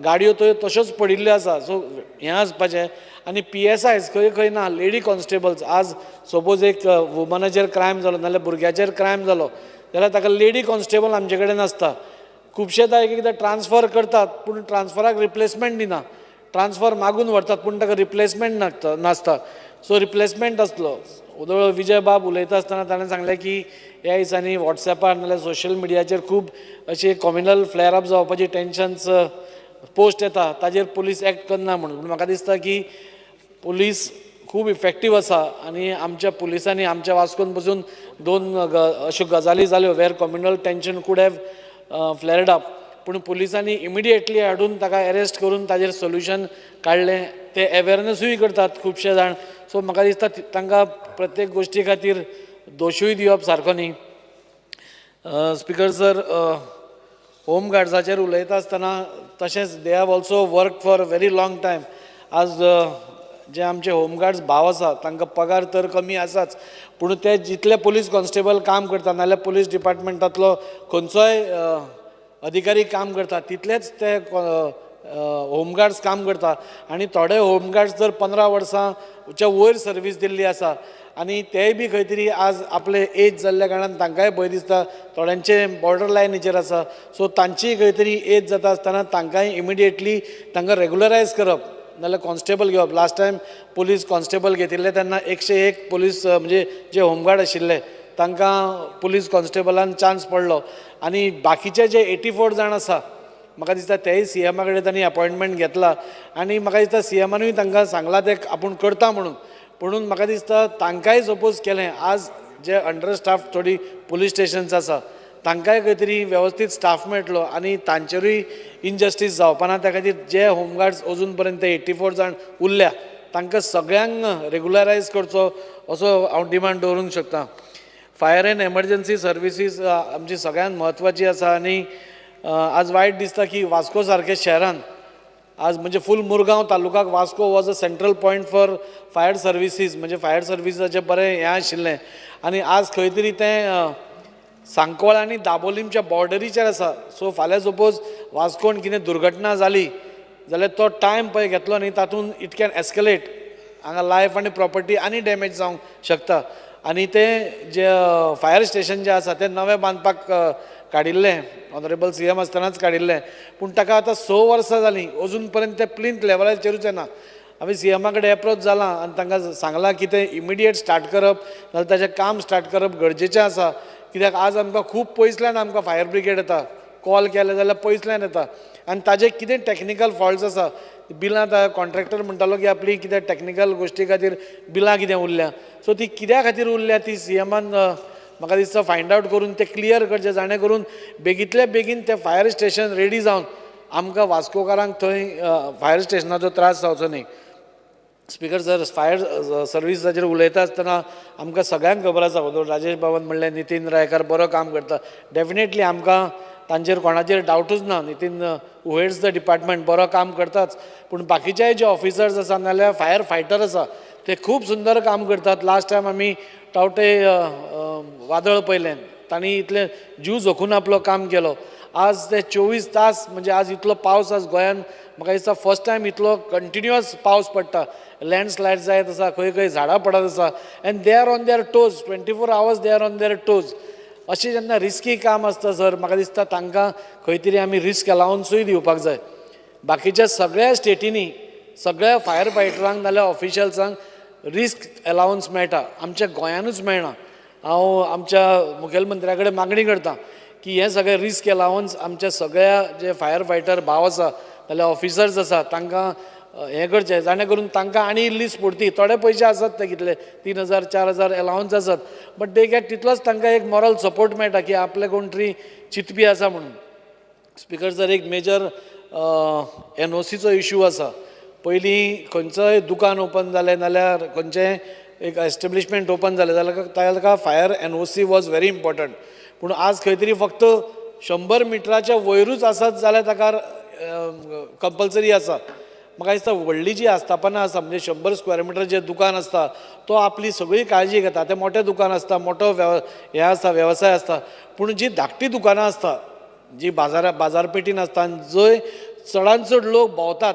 H: गाडयो थंय तश्योच पडिल्ल्यो आसा. सो हें आसपाचें. आनी PSIs खंय ना लेडी कॉन्स्टेबल्स. आज सपोज एक वुमनाचेर क्रायम जालो नाल्यार भुरग्याचेर क्रायम जालो जाल्यार ताका लेडी कॉन्स्टेबल आमचे कडेन आसता. खुबशेदां एक एकदां ट्रान्सफर करतात पूण ट्रान्सफराक रिप्लेसमेंट दिना. ट्रान्सफर मागून व्हरतात पूण ताका रिप्लेसमेंट नासता. सो रिप्लेसमेंट आसलो. उदळ विजय बाब उलयता आसतना ताणें सांगलें की ह्या दिसांनी वॉट्सॅपार नाल्यार सोशल मिडियाचेर खूब अशे कॉम्युनल फ्लेअर अप जावपाची टेन्शन्स पोस्ट येता ताजेर पुलीस एक्ट करना म्हणून. पूण म्हाका दिसता की पुलीस खूब इफेक्टीव आसा आनी आमच्या पुलिसांनी आमच्या वास्कोन पसून 2 अश्यो गजाली जाल्यो वेर communal tension could have flared up. पूण पुलिसांनी इमिडिएटली हाडून ताका अरेस्ट करून ताजेर सोल्युशन काडलें. ते अवेरनसूय करतात खुबशे जाण. सो म्हाका दिसता तांकां प्रत्येक गोश्टी खातीर दोशूय दिवप सारको न्ही. स्पिकर सर, होम गार्ड्साचेर उलयता आसतना तशेंच they have also work for very long time. आज जे आमचे होमगार्ड्स भाव आसा तांकां पगार तर कमी आसाच पूण ते जितले पुलीस कॉन्स्टेबल काम करता नाल्यार पुलीस डिपार्टमेंटांतलो खंयचोय अधिकारी काम करता तितलेच ते होमगार्ड्स काम करता. आनी थोडे होमगार्ड्स जर 15 वर्सांच्या वयर सर्वीस दिल्ली आसा आनी तेय बी खंय तरी आज आपले एज जाल्ल्या कारणान तांकांय भंय दिसता. थोड्यांचे बॉर्डर लायनीचेर आसा. सो तांची खंय तरी एज जाता आसतना तांकांय इमिडिएटली तांकां रेगुलरायज करप नाल्यार कॉन्स्टेबल घेवप. लास्ट टायम पुलीस कॉन्स्टेबल घेतिल्ले तेन्ना 101 पुलीस म्हणजे जे होमगार्ड आशिल्ले तांकां पुलीस कॉन्स्टेबलान चान्स पडलो. आनी बाकीचे जे 84 जाण आसा म्हाका दिसता तेय CMा कडेन तांणी अपॉयंटमेंट घेतला आनी म्हाका दिसता CMानूय तांकां सांगलां ते आपूण करता म्हणून. म्हणून म्हाका दिसता तांकांय सपोज केलें आज जे अंडर स्टाफ थोडी पुलीस स्टेशन्स आसा तांकांय खंय तरी वेवस्थीत स्टाफ मेळटलो आनी तांचेरूय इनजस्टीस जावपा ना. त्या खातीर जे होमगार्ड्स अजून पर्यंत 84 जाण उरल्या तांकां सगळ्यांक रेगुलरायज करचो असो हांव डिमांड दवरूंक शकता. फायर एंड एमर्जन्सी सर्विसीस आमची सगळ्यांत म्हत्वाची आसा आनी आज वायट दिसता की वास्को सारके शहरान आज म्हणजे फूल मुरगांव तालुकाक Vasco was a central point for fire services. म्हणजे फायर सर्विसाचें बरें हें आशिल्लें आनी आज खंय तरी तें सांकवाळ आनी दाबोलीमच्या बॉर्डरीचेर आसा. सो फाल्यां सपोज वास्कोन कितें दुर्घटना जाली जाल्यार तो टायम पळय घेतलो न्ही तातूंत इट कॅन एस्केलेट. हांगा लायफ आनी प्रॉपर्टी आनी डॅमेज जावंक शकता. आनी तें जे फायर स्टेशन जें आसा तें नवें बांदपाक काडिल्लें ऑनरेबल CM आसतनाच काडिल्लें पूण ताका आतां 6 वर्सां जालीं अजून पर्यंत तें प्लिंथ लेवलाचेरूच येना. हांवें CMा कडेन एप्रोच जालां आनी तांकां सांगलां की तें इमिडिएट स्टार्ट करप नाजाल्यार ताचें काम स्टार्ट करप गरजेचें आसा. कित्याक आज आमकां खूब पयसल्यान आमकां फायर ब्रिगेड येता. कॉल केले जाल्यार पयसल्यान येता आनी ताजे कितें टॅक्निकल फॉल्ट्स आसा बिलां कॉन्ट्रॅक्टर म्हणटालो की आपली कितें टॅक्निकल गोश्टी खातीर बिलां कितें उरल्या. सो ती कित्या खातीर उरल्या ती CMान म्हाका दिसता फायंड आवट करून ते क्लियर करचें जाणे करून बेगींतल्या बेगीन तें फायर स्टेशन रेडी जावन आमकां वास्कोकारांक थंय फायर स्टेशनाचो त्रास जावचो न्ही. स्पिकर सर, फायर सर्विसाचेर उलयता आसतना आमकां सगळ्यांक खबर आसा राजेश बाबन म्हणलें नितीन रायकार बरो काम करता. डेफिनेटली आमकां तांचेर कोणाचेर डावटूच ना. नितीन हू हेड्स द डिपार्टमेंट बरो काम करताच पूण बाकीचेय जे ऑफिसर्स आसा नाल्यार फायर फायटर आसा ते खूब सुंदर काम करतात. लास्ट टायम आमी टावटे वादळ पयलें तांणी इतले जीव जोखून आपलो काम केलो. आज ते 24 तास म्हणजे आज इतलो पावस आज गोंयान म्हाका दिसता फर्स्ट टायम इतलो कंटिन्युअस पावस पडटा. लँडस्लायड जायत आसा खंय खंय झाडां पडत आसा and they are on their toes 24 hours they are on their toes. अशें जेन्ना रिस्की काम आसता सर म्हाका दिसता तांकां खंय तरी आमी रिस्क अलावन्सूय दिवपाक जाय. बाकीच्या सगळ्या स्टेटींनी सगळ्या फायर फायटरांक नाल्यार ऑफिशियल्सांक रिस्क अलावन्स मेळटा. आमच्या गोंयानूच मेळना. हांव आमच्या मुखेलमंत्र्या कडेन मागणी करतां की हे सगळे रिस्क अलावन्स आमच्या सगळ्या जे फायर फायटर भाव आसा नाल्यार ऑफिसर्स आसा तांकां हें करचें जाणे करून तांकां आनी इल्ली स्फूर्ती. थोडे पयशे आसात ते कितले 3000 4000 अलावन्स आसात बट दे गेट तितलोच तांकां एक मॉरल सपोर्ट मेळटा की आपले कोण तरी चिंतपी आसा म्हणून. स्पिकर सर, एक मेजर NOCचो इश्यू आसा. पयलीं खंयचोय दुकान ओपन जालें नाल्यार खंयचें एक एस्टेब्लिशमेंट ओपन जालें जाल्यार ताका fire NOC was very important. पूण आज खंय तरी फक्त 100 मिटराच्या वयरूच आसत जाल्यार ताका कंपल्सरी आसा.
D: म्हाका दिसता व्हडली जी आस्थापना आसा म्हणजे 100 स्क्वेअर मिटर जे दुकान आसता तो आपली सगळी काळजी घेता. ते मोठे दुकान आसता, मोठो हे आसता, वेवसाय आसता, पूण जी धाकटी दुकानां आसता जी बाजारपेठीन आसता आनी जंय चडांत चड लोक भोंवतात,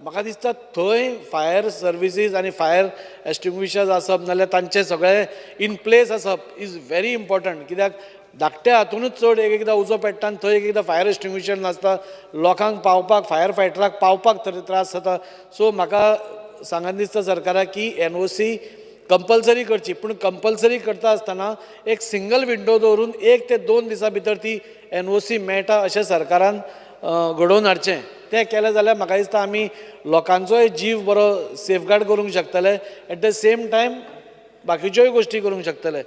D: म्हाका दिसता थंय फायर सर्विसीस आनी फायर एक्सटिंग्विशर्स आसप नाल्यार तांचे सगळे इन प्लेस आसप इज व्हेरी इम्पॉर्टंट. कित्याक धाकट्या हातूनच चड एक एकदां उजो पेट्टा आनी थंय एक एकदां फायर एक्सटिंग्विशर नासता, लोकांक पावपाक फायर फायटराक पावपाक तरी त्रास जाता. सो म्हाका सांगन दिसता सरकाराक की NOC कंपल्सरी करची, पूण कंपल्सरी करता आसतना एक सिंगल विंडो दवरून 1 ते 2 दिसां भितर ती NOC मेळटा अशें सरकारान घडोवन हाडचें. तें केलें जाल्यार म्हाका दिसता आमी लोकांचोय जीव बरो सेफगार्ड करूंक शकतले, एट द सेम टायम बाकीच्योय गोश्टी करूंक शकतले.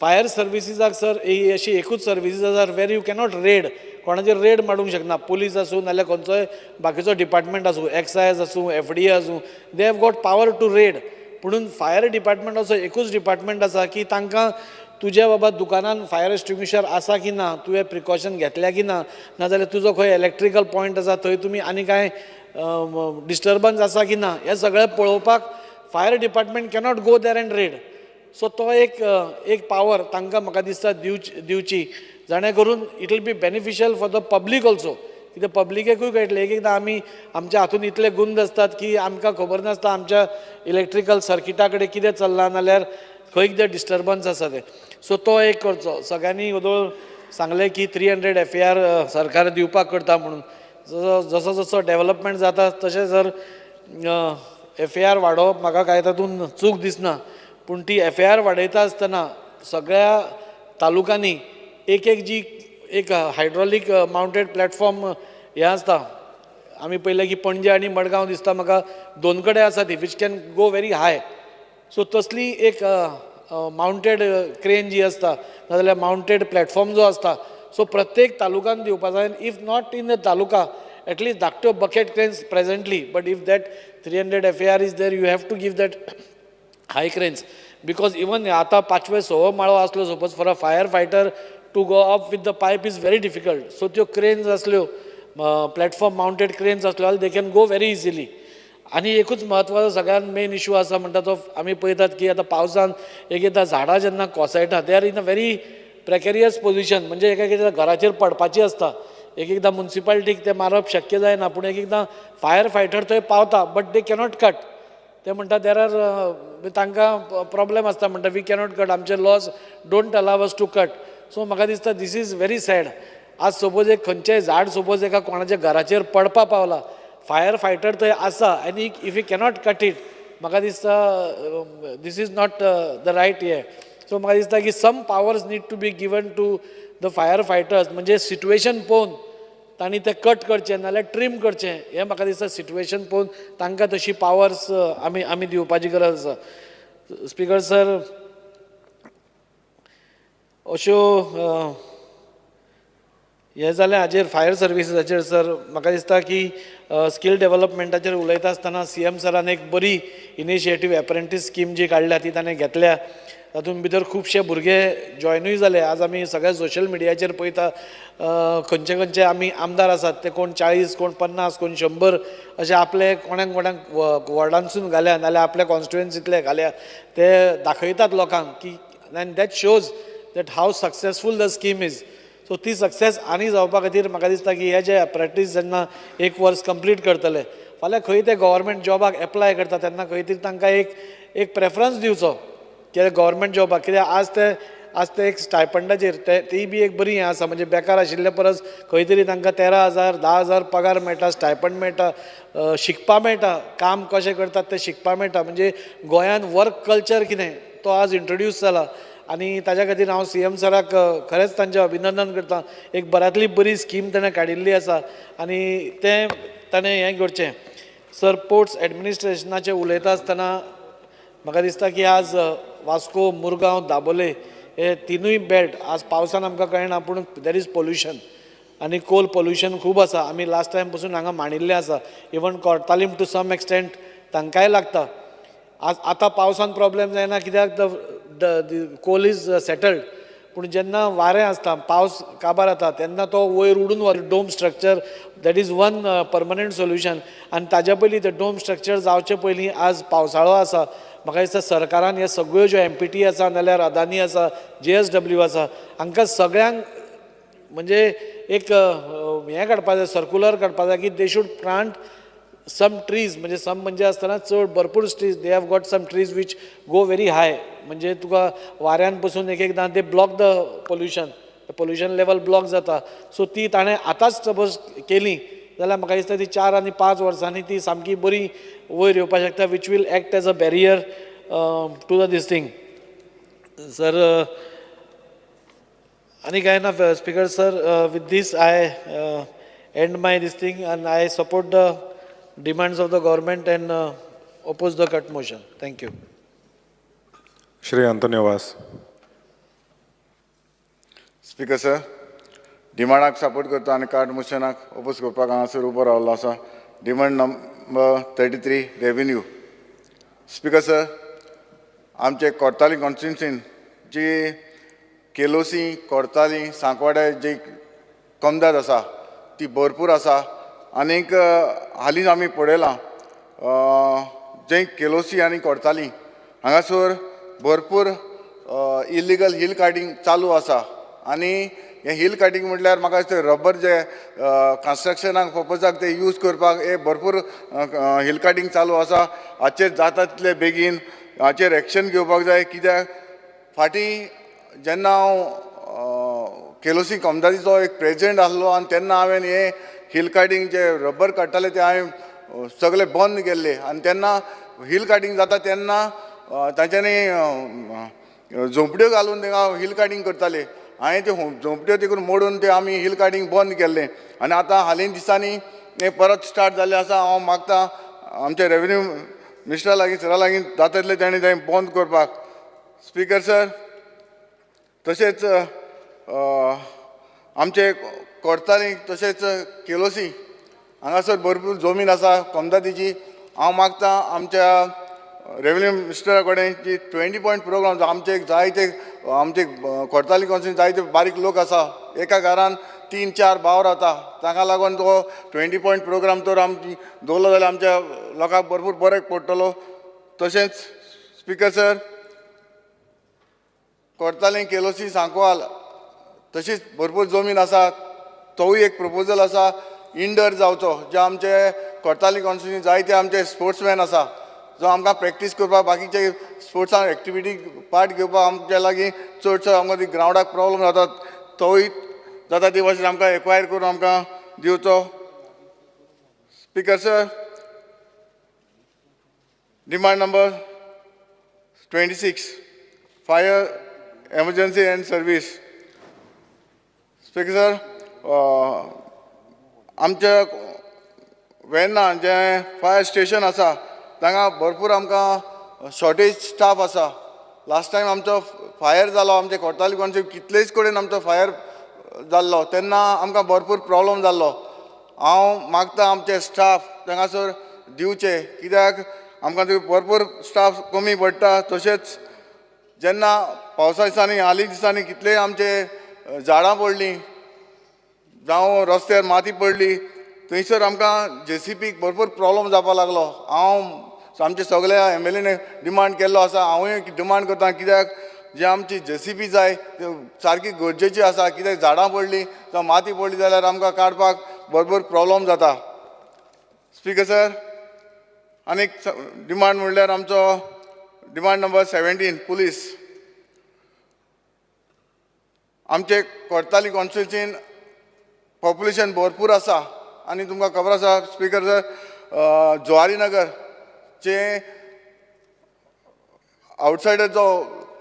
D: फायर सर्विसीसाक सर ही अशी एकूच सर्विसीस आसा वेर यू कॅनॉट रेड, कोणाचेर रेड मारूंक शकना. पुलीस आसूं नाल्यार खंयचोय बाकीचो डिपार्टमेंट आसूं, एक्सायज आसूं, FDA आसूं, they have got power to raid. पुणून फायर डिपार्टमेंट असो एकूच डिपार्टमेंट आसा की तांकां तुज्या बाबा दुकानान फायर एक्सटिंग्विशर आसा की ना, तुवें प्रिकॉशन घेतल्या की ना, नाजाल्यार तुजो खंय इलेक्ट्रिकल पॉयंट आसा थंय तुमी आनी कांय डिस्टर्बन्स आसा की ना, हें सगळें पळोवपाक fire department cannot go there and red. So तो एक पावर तांकां म्हाका दिसता दिवची, जाणे करून it will be beneficial for the public also. कित्याक पब्लिकेकूय कळटलें एक एकदां आमी आमच्या हातून इतले गुंद आसतात की आमकां खबर नासता आमच्या इलेक्ट्रिकल सर्किटा कडेन कितें चल्लां नाल्यार खंय कितें डिस्टर्बन्स आसा ते. सो तो एक करचो. सगळ्यांनी वदोळ सांगलें की 300 FAR सरकार दिवपाक करता म्हणून. जसो जसो डेवलपमेंट जाता तशें जर FAR वाडोवप म्हाका कांय तातूंत चूक दिसना, पूण ती FAR वाडयता आसतना सगळ्या तालुकांनी एक जी एक हायड्रॉलीक माउंटेड प्लॅटफॉर्म हें आसता. आमी पळयलें की पणजे आनी मडगांव दिसता म्हाका 2 कडेन आसा ती which can go very high. So तसली एक माउंटेड क्रेन जी आसता नाजाल्यार माउंटेड प्लॅटफॉर्म जो आसता, सो प्रत्येक तालुकान दिवपा जाय. If not in the taluka at least धाकट्यो bucket cranes presently, but if that 300 FAR is there you have to give that high cranes. Because even आतां 5वे 6वो माळो आसलो suppose for a fire fighter to go up with the pipe is very difficult. So त्यो cranes आसल्यो platform mounted cranes आसल्यो जाल्यार they can go very easily. आनी एकूच म्हत्वाचो सगळ्यात मेन इशू आसा म्हणटा तो आमी पळयतात की आतां पावसान एक एकदां झाडां जेन्ना कोसळटा they are in a very precarious position. म्हणजे एक एकदां घराचेर पडपाची आसता, एक एकदां मुन्सिपालिटीक ते मारप शक्य जायना, पूण एक एकदां फायर फायटर थंय पावता बट दे कॅनॉट कट. ते म्हणटा देर आर तांकां प्रॉब्लेम आसता, म्हणटा वी कॅनॉट कट, आमचे laws don't allow us to cut. So म्हाका दिसता दीस इज व्हेरी सॅड. आज सपोज एक खंयचेंय झाड सपोज एका कोणाच्या घराचेर पडपा पावला, फायर फायटर थंय आसा आनी if you cannot cut it, म्हाका दिसता this is not the right हे. सो म्हाका दिसता की some powers need to be given to the fire fighters. म्हणजे सिट्युएशन पळोवन तांणी ते कट करचें नाल्यार ट्रीम करचें, हें म्हाका दिसता सिट्युएशन पळोवन तांकां तशी पावर्स आमी दिवपाची गरज आसा. स्पिकर सर, अश्यो हें जालें हाजेर फायर सर्विसीसाचेर. सर म्हाका दिसता की स्कील डेव्हलपमेंटाचेर उलयता आसतना CM सरान एक बरी इनिशिएटीव एप्रेंटीस स्कीम जी काडल्या ती ताणें घेतल्या. तातूंत भितर खुबशे भुरगे जॉयनूय जाले. आज आमी सगळ्या सोशल मिडियाचेर पळयता खंयचे खंयचे आमी आमदार आसात ते कोण 40, कोण 50, कोण 100 अशे आपले कोणाक वॉर्डांसून घाल्या नाल्यार आपल्या कॉन्स्टिट्युएन्सींतले घाल्या. ते दाखयतात लोकांक की and that shows that how successful the scheme is. So ती सक्सेस आनी जावपा खातीर म्हाका दिसता की हे जे एप्रेंटीस जेन्ना 1 वर्स कंप्लीट करतले, फाल्यां खंय ते गव्हर्मेंट जॉबाक एप्लाय करता तेन्ना खंय तरी तांकां एक प्रेफरन्स दिवचो कित्याक गव्हर्मेंट जॉबाक. कित्याक आज ते एक स्टायपंडाचेर ती बी एक बरी हें आसा. म्हणजे बेकार आशिल्ले परस खंय तरी तांकां 13,000 10,000 पगार मेळटा, स्टायपंड मेळटा, शिकपा मेळटा, काम कशें करतात तें शिकपा मेळटा. म्हणजे गोंयांत वर्क कल्चर कितें तो आज इंट्रोड्यूस जाला आनी ताज्या खातीर हांव CM सराक खरेंच तांचें अभिनंदन करतां. एक बऱ्यांतली बरी स्कीम ताणें काडिल्ली आसा आनी तें ताणें हें करचें. सर पोर्ट्स एडमिनिस्ट्रेशनाचें उलयता आसतना म्हाका दिसता की आज वास्को, मुरगांव, दाबोले हे तिनूय बेल्ट आज पावसान आमकां कळना पूण देर इज पोल्युशन आनी कोल पोल्युशन खूब आसा. आमी लास्ट टायम पसून हांगा मांडिल्लें आसा. Even Cortalim to some extent तांकांय लागता. आज आतां पावसान प्रॉब्लेम जायना कित्याक द कोल इज सेटल्ड, पूण जेन्ना वारें आसता पावस काबार जाता तेन्ना तो वयर उडून वता dome structure that is one permanent solution आनी ताज्या पयलीं ते डोम स्ट्रक्चर जावचे पयलीं आज पावसाळो आसा म्हाका दिसता सरकारान ह्या सगळ्यो ज्यो MPT आसा नाल्यार अदानी आसा JSW आसा हांकां सगळ्यांक म्हणजे एक हें काडपा जाय सर्कुलर काडपा जाय की they should plant some trees म्हणजे सम म्हणजे आसतना चड भरपूर trees they have got some trees which go very high म्हणजे तुका वाऱ्यान पसून एक एकदां ते block the pollution level block जाता सो ती ताणें आतांच सपोज केली जाल्यार म्हाका दिसता ती 4 आनी 5 वर्सांनी ती सामकी बरी वयर येवपाक शकता which will act as a barrier to the this thing sir आणि काय ना speaker sir with this I and my this thing and I support the demands of the government and oppose the cut motion. Thank you.
G: Shri Antonio Vas.
I: Speaker sir डिमांडाक support करता आनी card मोशनाक oppose करपाक हांगासर उबो रावलो आसा demand number 33 revenue speaker sir आमचे कोर्ताली कॉन्स्टिट्युन्सीन जी केलोसी कोर्ताली सांकवाडे जी कमदाद आसा ती भरपूर आसा आनीक हालींच आमी पळयलां जे केलोसी आनी कोर्ताली हांगासर भरपूर इल्लिगल हिल कार्टिंग चालू आसा आनी हे हिल कार्टिंग म्हटल्यार म्हाका दिसता रबर जे कन्स्ट्रक्शनाक पर्पजाक ते यूज करपाक हे भरपूर हिल कार्टिंग चालू आसा हाचेर जाता तितले बेगीन हाचेर एक्शन घेवपाक जाय कित्याक फाटीं जेन्ना हांव केलोसी कमदादीचो एक प्रेजिडेंट आसलो आनी तेन्ना हांवें हे हिल कार्टिंग जे रबर काडटाले ते हांवें सगळे बंद केल्ले आनी तेन्ना हिल कार्टिंग जाता तेन्ना तांच्यांनी झोंपड्यो घालून तांकां हिल कार्टिंग करताले हांवें त्यो झोंपड्यो तिकून मोडून ते आमी हिल कार्टिंग बंद केल्लें आनी आतां हालीं दिसांनी हें परत स्टार्ट जाल्लें आसा हांव मागतां आमच्या रेव्हेन्यू मिनिस्टरा लागीं सरा लागीं जाता तितलें तेणें तें बंद करपाक स्पीकर सर तशेंच आमचे कोर्ताली तशेंच केलोसी हांगासर भरपूर जमीन आसा कमदादीची हांव मागतां आमच्या रेव्हेन्यू मिनिस्टरा कडेन जी 20 पॉयंट प्रोग्राम आमचे जायते आमचे कोर्ताली कॉन्स्टिट्युन्सीन जायते बारीक लोक आसा एका घरान 3-4 भाव रावता ताका लागून तो 20 पॉयंट प्रोग्राम तर आमी दवरलो जाल्यार आमच्या लोकांक भरपूर बरें पडटलो तशेंच स्पीकर सर कोर्ताली केलोसी सांकवाल तशीच भरपूर जमीन आसा तोवूय एक प्रपोजल आसा इंडर जावचो जे आमचे कोर्ताली कॉन्स्टिट्युन्सीन जायते आमचे स्पोर्ट्समॅन आसा जो आमकां प्रॅक्टीस करपाक बाकीचे स्पोर्ट्सान एक्टिविटी पार्ट घेवपाक आमच्या लागीं चडसो आमकां ती ग्रावंडाक प्रॉब्लम जाता तोवूय जाता ती भाशेन आमकां एक्वायर करून आमकां दिवचो speaker sir demand number 26 fire emergency end service speaker sir आमच्या वेर्ना जे फायर स्टेशन आसा तांकां भरपूर आमकां शॉर्टेज स्टाफ आसा लास्ट टायम आमचो फायर जालो आमचे कोर्ताली कॉन्स्टिट्युन्सी कितलेच कडेन आमचो फायर जाल्लो तेन्ना आमकां भरपूर प्रॉब्लम जाल्लो हांव मागतां आमचे स्टाफ तांगासर दिवचे कित्याक आमकां ते भरपूर स्टाफ कमी पडटा तशेंच जेन्ना पावसा दिसांनी हालीं दिसांनी कितलेय आमचे झाडां पडलीं जावं रस्त्यार माती पडली थंयसर आमकां JCPक भरपूर प्रॉब्लम जावपाक लागलो हांव आमचे सगळ्या MLAने डिमांड केल्लो आसा हांवूय डिमांड करता कित्याक जे आमची JCP जाय सारकी गरजेची आसा कित्याक झाडां पडलीं जावं माती पडली जाल्यार आमकां काडपाक भरपूर प्रॉब्लम जाता स्पीकर सर आनीक डिमांड म्हणल्यार आमचो डिमांड नंबर 17 पुलीस आमचे कोर्ताली कॉन्स्टिट्युन्सीन पॉप्युलेशन भरपूर आसा आनी तुमकां खबर आसा स्पीकर सर जुवारी नगर जे आउटसायडर जो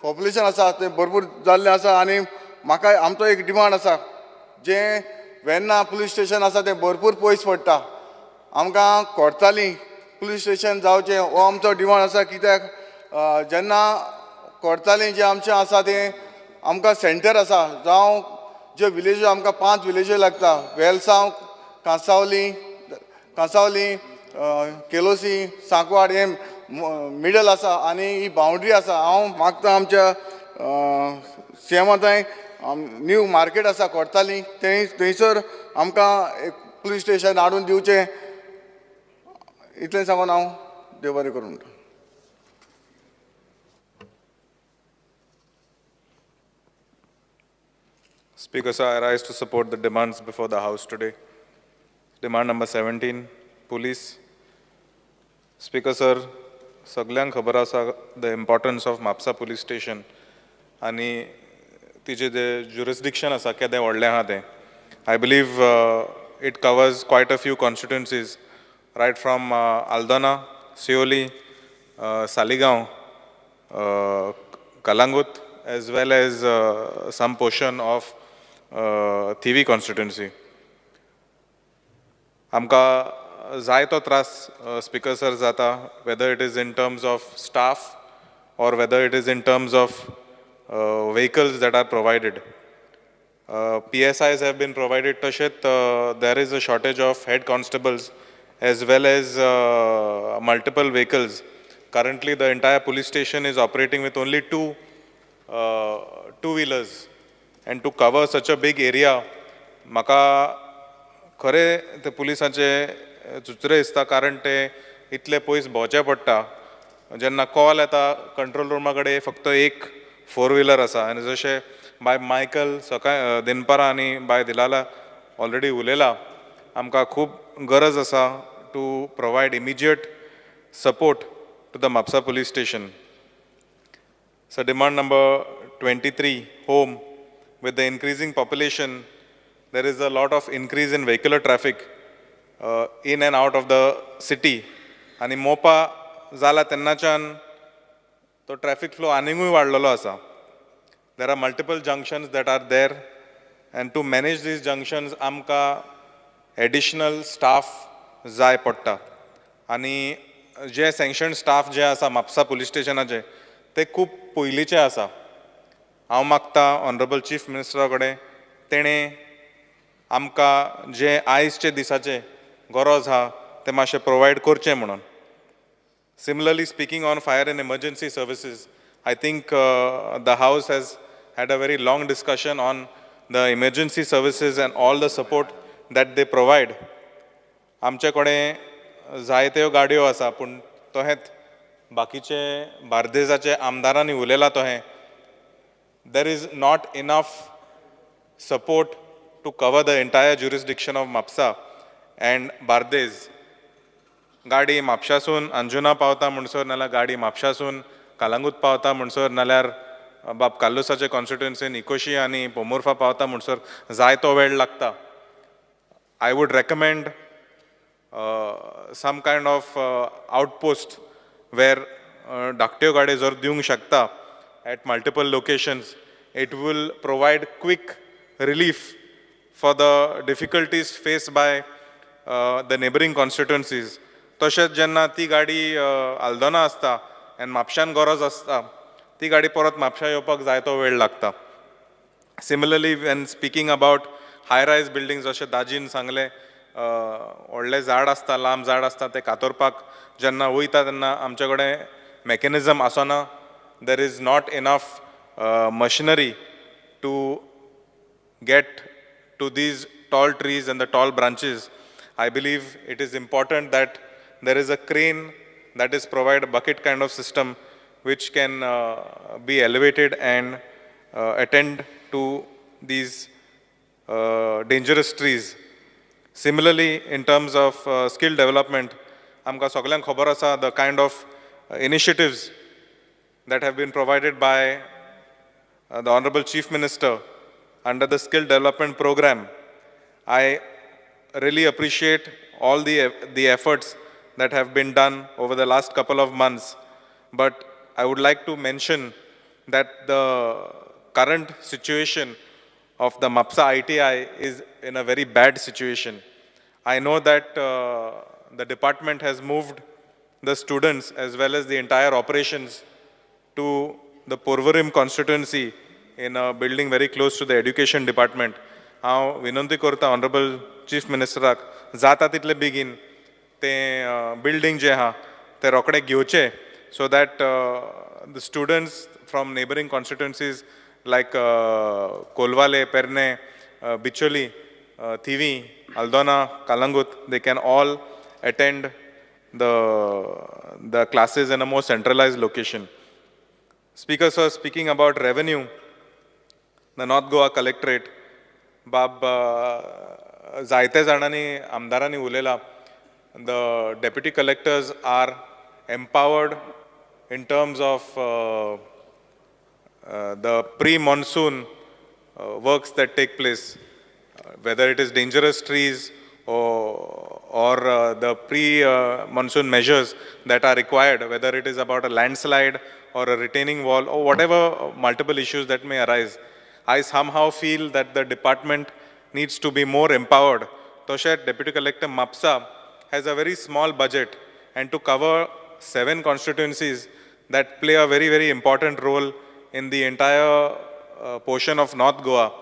I: पॉप्युलेशन आसा तें भरपूर जाल्लें आसा आनी म्हाका आमचो एक डिमांड आसा जे वेर्ना पुलीस स्टेशन आसा तें भरपूर पयस पडटा आमकां कोर्ताली पुलीस स्टेशन जावचें हो आमचो डिमांड आसा कित्याक जेन्ना कोर्ताली जें आमचें आसा तें आमकां सेंटर आसा जावं ज्यो विलेज्यो आमकां 5 विलेज्यो लागता वेलसांव कांसावली केलोसी सांकवाड हे मिडल आसा आनी ही बाउंड्री आसा हांव मागतां आमच्या CM थंय न्यू मार्केट आसा कोर्ताली थंयसर आमकां एक पुलीस स्टेशन हाडून दिवचें इतलें सांगून हांव देव बरें करूं म्हणटा.
G: Speaker, sir, I rise to support the demands before the House today. Demand number 17, police. Speaker, sir, सगळ्यांक खबर आसा the importance of Mapusa police station आनी तिचे जे jurisdiction आसा केदें व्हडलें आहा तें. I believe it covers quite a few constituencies, right from Aldona, Seoli, Saligaon, Kalangut, as well as some portion of Thivi constituency. आमकां जाय तो त्रास स्पीकर सर जाता, whether it is in terms of staff or whether it is in terms of vehicles that are provided. PSIs have been provided, तशेंच there is a shortage of head constables as well as multiple vehicles. Currently the entire police station is operating with only two-wheelers, and to cover such a big area, म्हाका खरें ते पुलिसांचे चुचरे दिसता, कारण ते इतले पयस भोंवचें पडटा. जेन्ना कॉल येता कंट्रोल रुमा कडेन फक्त एक 4-व्हीलर आसा, आनी जशें बाय मायकल सकाळ दिनपरा आनी बाय दिलाला ऑलरेडी उलयला, आमकां खूब गरज आसा to provide immediate support to the Mapusa police station. So demand number 23, home. With the increasing population, there is a lot of increase in vehicular traffic in and out of the city. आणि मोपा जाला तेन्नाच्यान तो traffic flow आनिकूय वाडलेलो आसा. There are multiple junctions that are there, and to manage these junctions आमकां additional staff जाय पडटा. आनी जे सँक्शन स्टाफ जे आसा म्हापसा पुलीस स्टेशनाचे ते खूब पयलींचे आसा. हांव मागता ऑनरेबल चीफ मिनिस्टरा कडेन तेणें आमकां जे आयजचे दिसाचे गरज आहा ते मातशें प्रोवायड करचें म्हणून. Similarly, speaking on fire and emergency services, I think the House has had a very long discussion on the emergency services and all the support that they provide. आमचे कडेन जायत्यो गाडयो आसा, पूण तोहेंच बाकीचे बार्देजाचे आमदारांनी उलयला तोहें, there is not enough support to cover the entire jurisdiction of Mapusa and Bardez. गाडी म्हापशासून अंजुना पावता म्हणसर, नाल्यार गाडी म्हापशासून कालांगूट पावता म्हणसर, नाल्यार बाब काल्लुसाचे कॉन्स्टिट्युएन्सीन इकोशी आनी पोमुर्फा पावता म्हणसर जाय तो वेळ लागता. I would recommend some kind of outpost where धाकट्यो गाड्यो जर दिवंक शकता at multiple locations, it will provide quick relief for the difficulties faced by the neighboring constituencies. तशेंच जेन्ना ती गाडी आल्दोना आसता आनी म्हापशान गरज आसता, ती गाडी परत म्हापशा येवपाक जाय तो वेळ लागता. Similarly, when speaking about high-rise buildings, जशें दाजीन सांगलें, व्हडलें झाड आसता, लांब झाड आसता, ते कातरपाक जेन्ना वयता तेन्ना आमचे कडेन mechanism Asna. There is not enough machinery to get to these tall trees and the tall branches. I believe it is important that there is a crane that is provided, a bucket kind of system, which can be elevated and attend to these dangerous trees. Similarly, in terms of skill development, आमकां सगळ्यांक खबर आसा the kind of initiatives that have been provided by the Honorable Chief Minister under the Skill Development Program. I really appreciate all the efforts that have been done over the last couple of months, but I would like to mention that the current situation of the MAPSA ITI is in a very bad situation. I know that the department has moved the students as well as the entire operations to the Porvorim constituency in a building very close to the education department. हांव विनंती करता honourable chief मिनिस्टराक जाता तितले बेगीन तें building जें आहा तें रोखडें घेवचें, so that the students from neighboring constituencies like Kolvale, Perne, Bicholi, Thivi, Aldona, Kalangut, they can all attend the classes in a more centralized location. Speaker sir, speaking about revenue, the North Goa Collectorate, बाब जायते जाणांनी आमदारांनी उलयला, the deputy collectors are empowered in terms of the pre-monsoon works that take place, whether it is dangerous trees or the pre-monsoon measures that are required, whether it is about a landslide or a retaining wall or whatever multiple issues that may arise. I somehow feel that the department needs to be more empowered. Toshet Deputy Collector Mapsa has a very small budget, and to cover 7 constituencies that play a very, very important role in the entire portion of North Goa,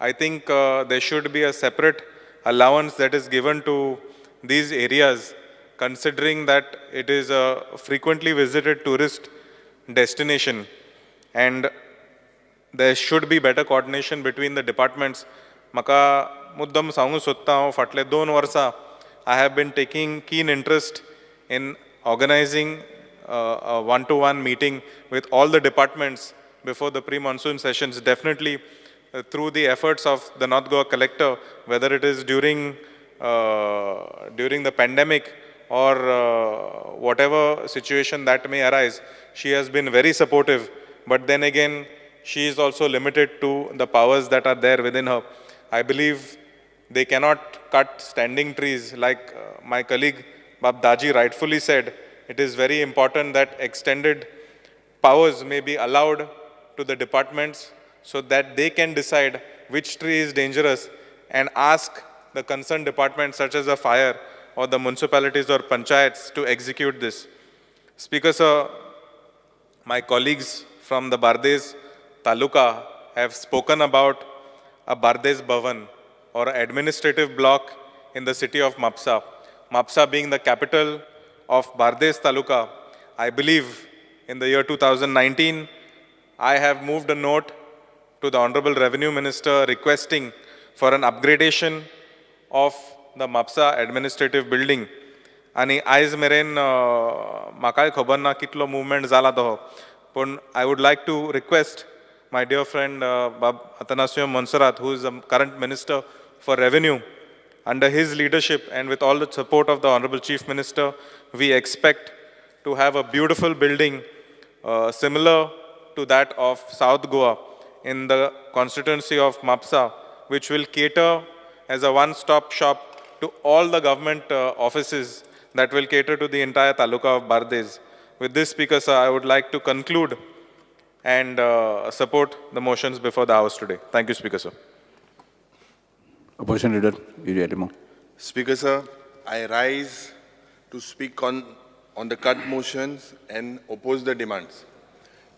G: I think there should be a separate allowance that is given to these areas, considering that it is a frequently visited tourist destination, and there should be better coordination between the departments. Maka muddam sangu sotta haंव फाटले 2 वर्सां I have been taking keen interest in organizing a one-to-one meeting with all the departments before the pre-monsoon sessions, definitely through the efforts of the North Goa Collector, whether it is during the pandemic or whatever situation that may arise. She has been very supportive, but then again, she is also limited to the powers that are there within her. I believe they cannot cut standing trees. Like my colleague Bab Daji rightfully said, it is very important that extended powers may be allowed to the departments so that they can decide which tree is dangerous and ask the concerned departments such as the fire or the municipalities or panchayats to execute this. Speaker sir, my colleagues from the Bardez Taluka have spoken about a Bardez Bhavan or administrative block in the city of Mapsa. Mapsa being the capital of Bardez Taluka, I believe in the year 2019, I have moved a note to the Honorable Revenue Minister requesting for an upgradation of the Mapsa administrative building. आणि आयज मेरेन म्हाकाय खबर ना कितलो movement जाला तो, पण I would like to request my dear friend Atanasio Monserrat, who is the current Minister for Revenue, under his leadership and with all the support of the Honorable Chief Minister, we expect to have a beautiful building similar to that of South Goa in the constituency of Mapsa, which will cater as a one-stop shop to all the government offices that will cater to the entire Taluka of Bardez. With this, Speaker sir, I would like to conclude and support the motions before the House today. Thank you, Speaker sir.
C: Opposition Leader, Uri Alimo.
N: Speaker sir, I rise to speak on the cut motions and oppose the demands.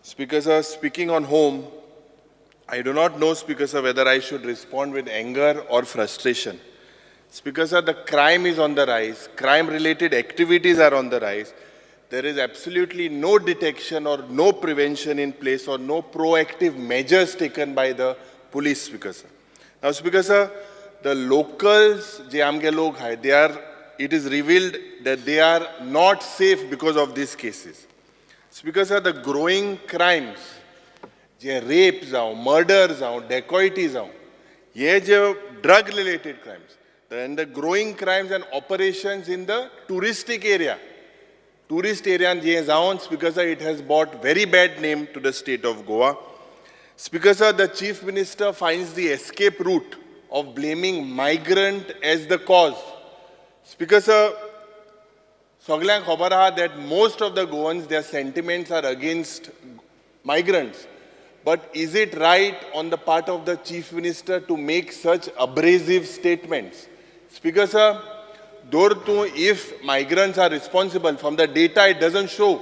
N: Speaker sir, speaking on home, I do not know, Speaker sir, whether I should respond with anger or frustration. Speaker sir, the crime is on the rise. Crime-related activities are on the rise. There is absolutely no detection or no prevention in place or no proactive measures taken by the police, Speaker sir. Now, Speaker sir, the locals, je amge log hai, it is revealed that they are not safe because of these cases. Speaker sir, the growing crimes, je rape जाओ, murder जाओ, dacoity जाओ, ये जो drug-related crimes, and the growing crimes and operations in the touristic area. Tourist area in Jaon, Speaker sir, it has brought very bad name to the state of Goa. Speaker sir, the Chief Minister finds the escape route of blaming migrant as the cause. Speaker sir, सगळ्यांक खबर आहा that most of the Goans, their sentiments are against migrants. But is it right on the part of the Chief Minister to make such abrasive statements? Speaker sir, if migrants are responsible, from the data it doesn't show.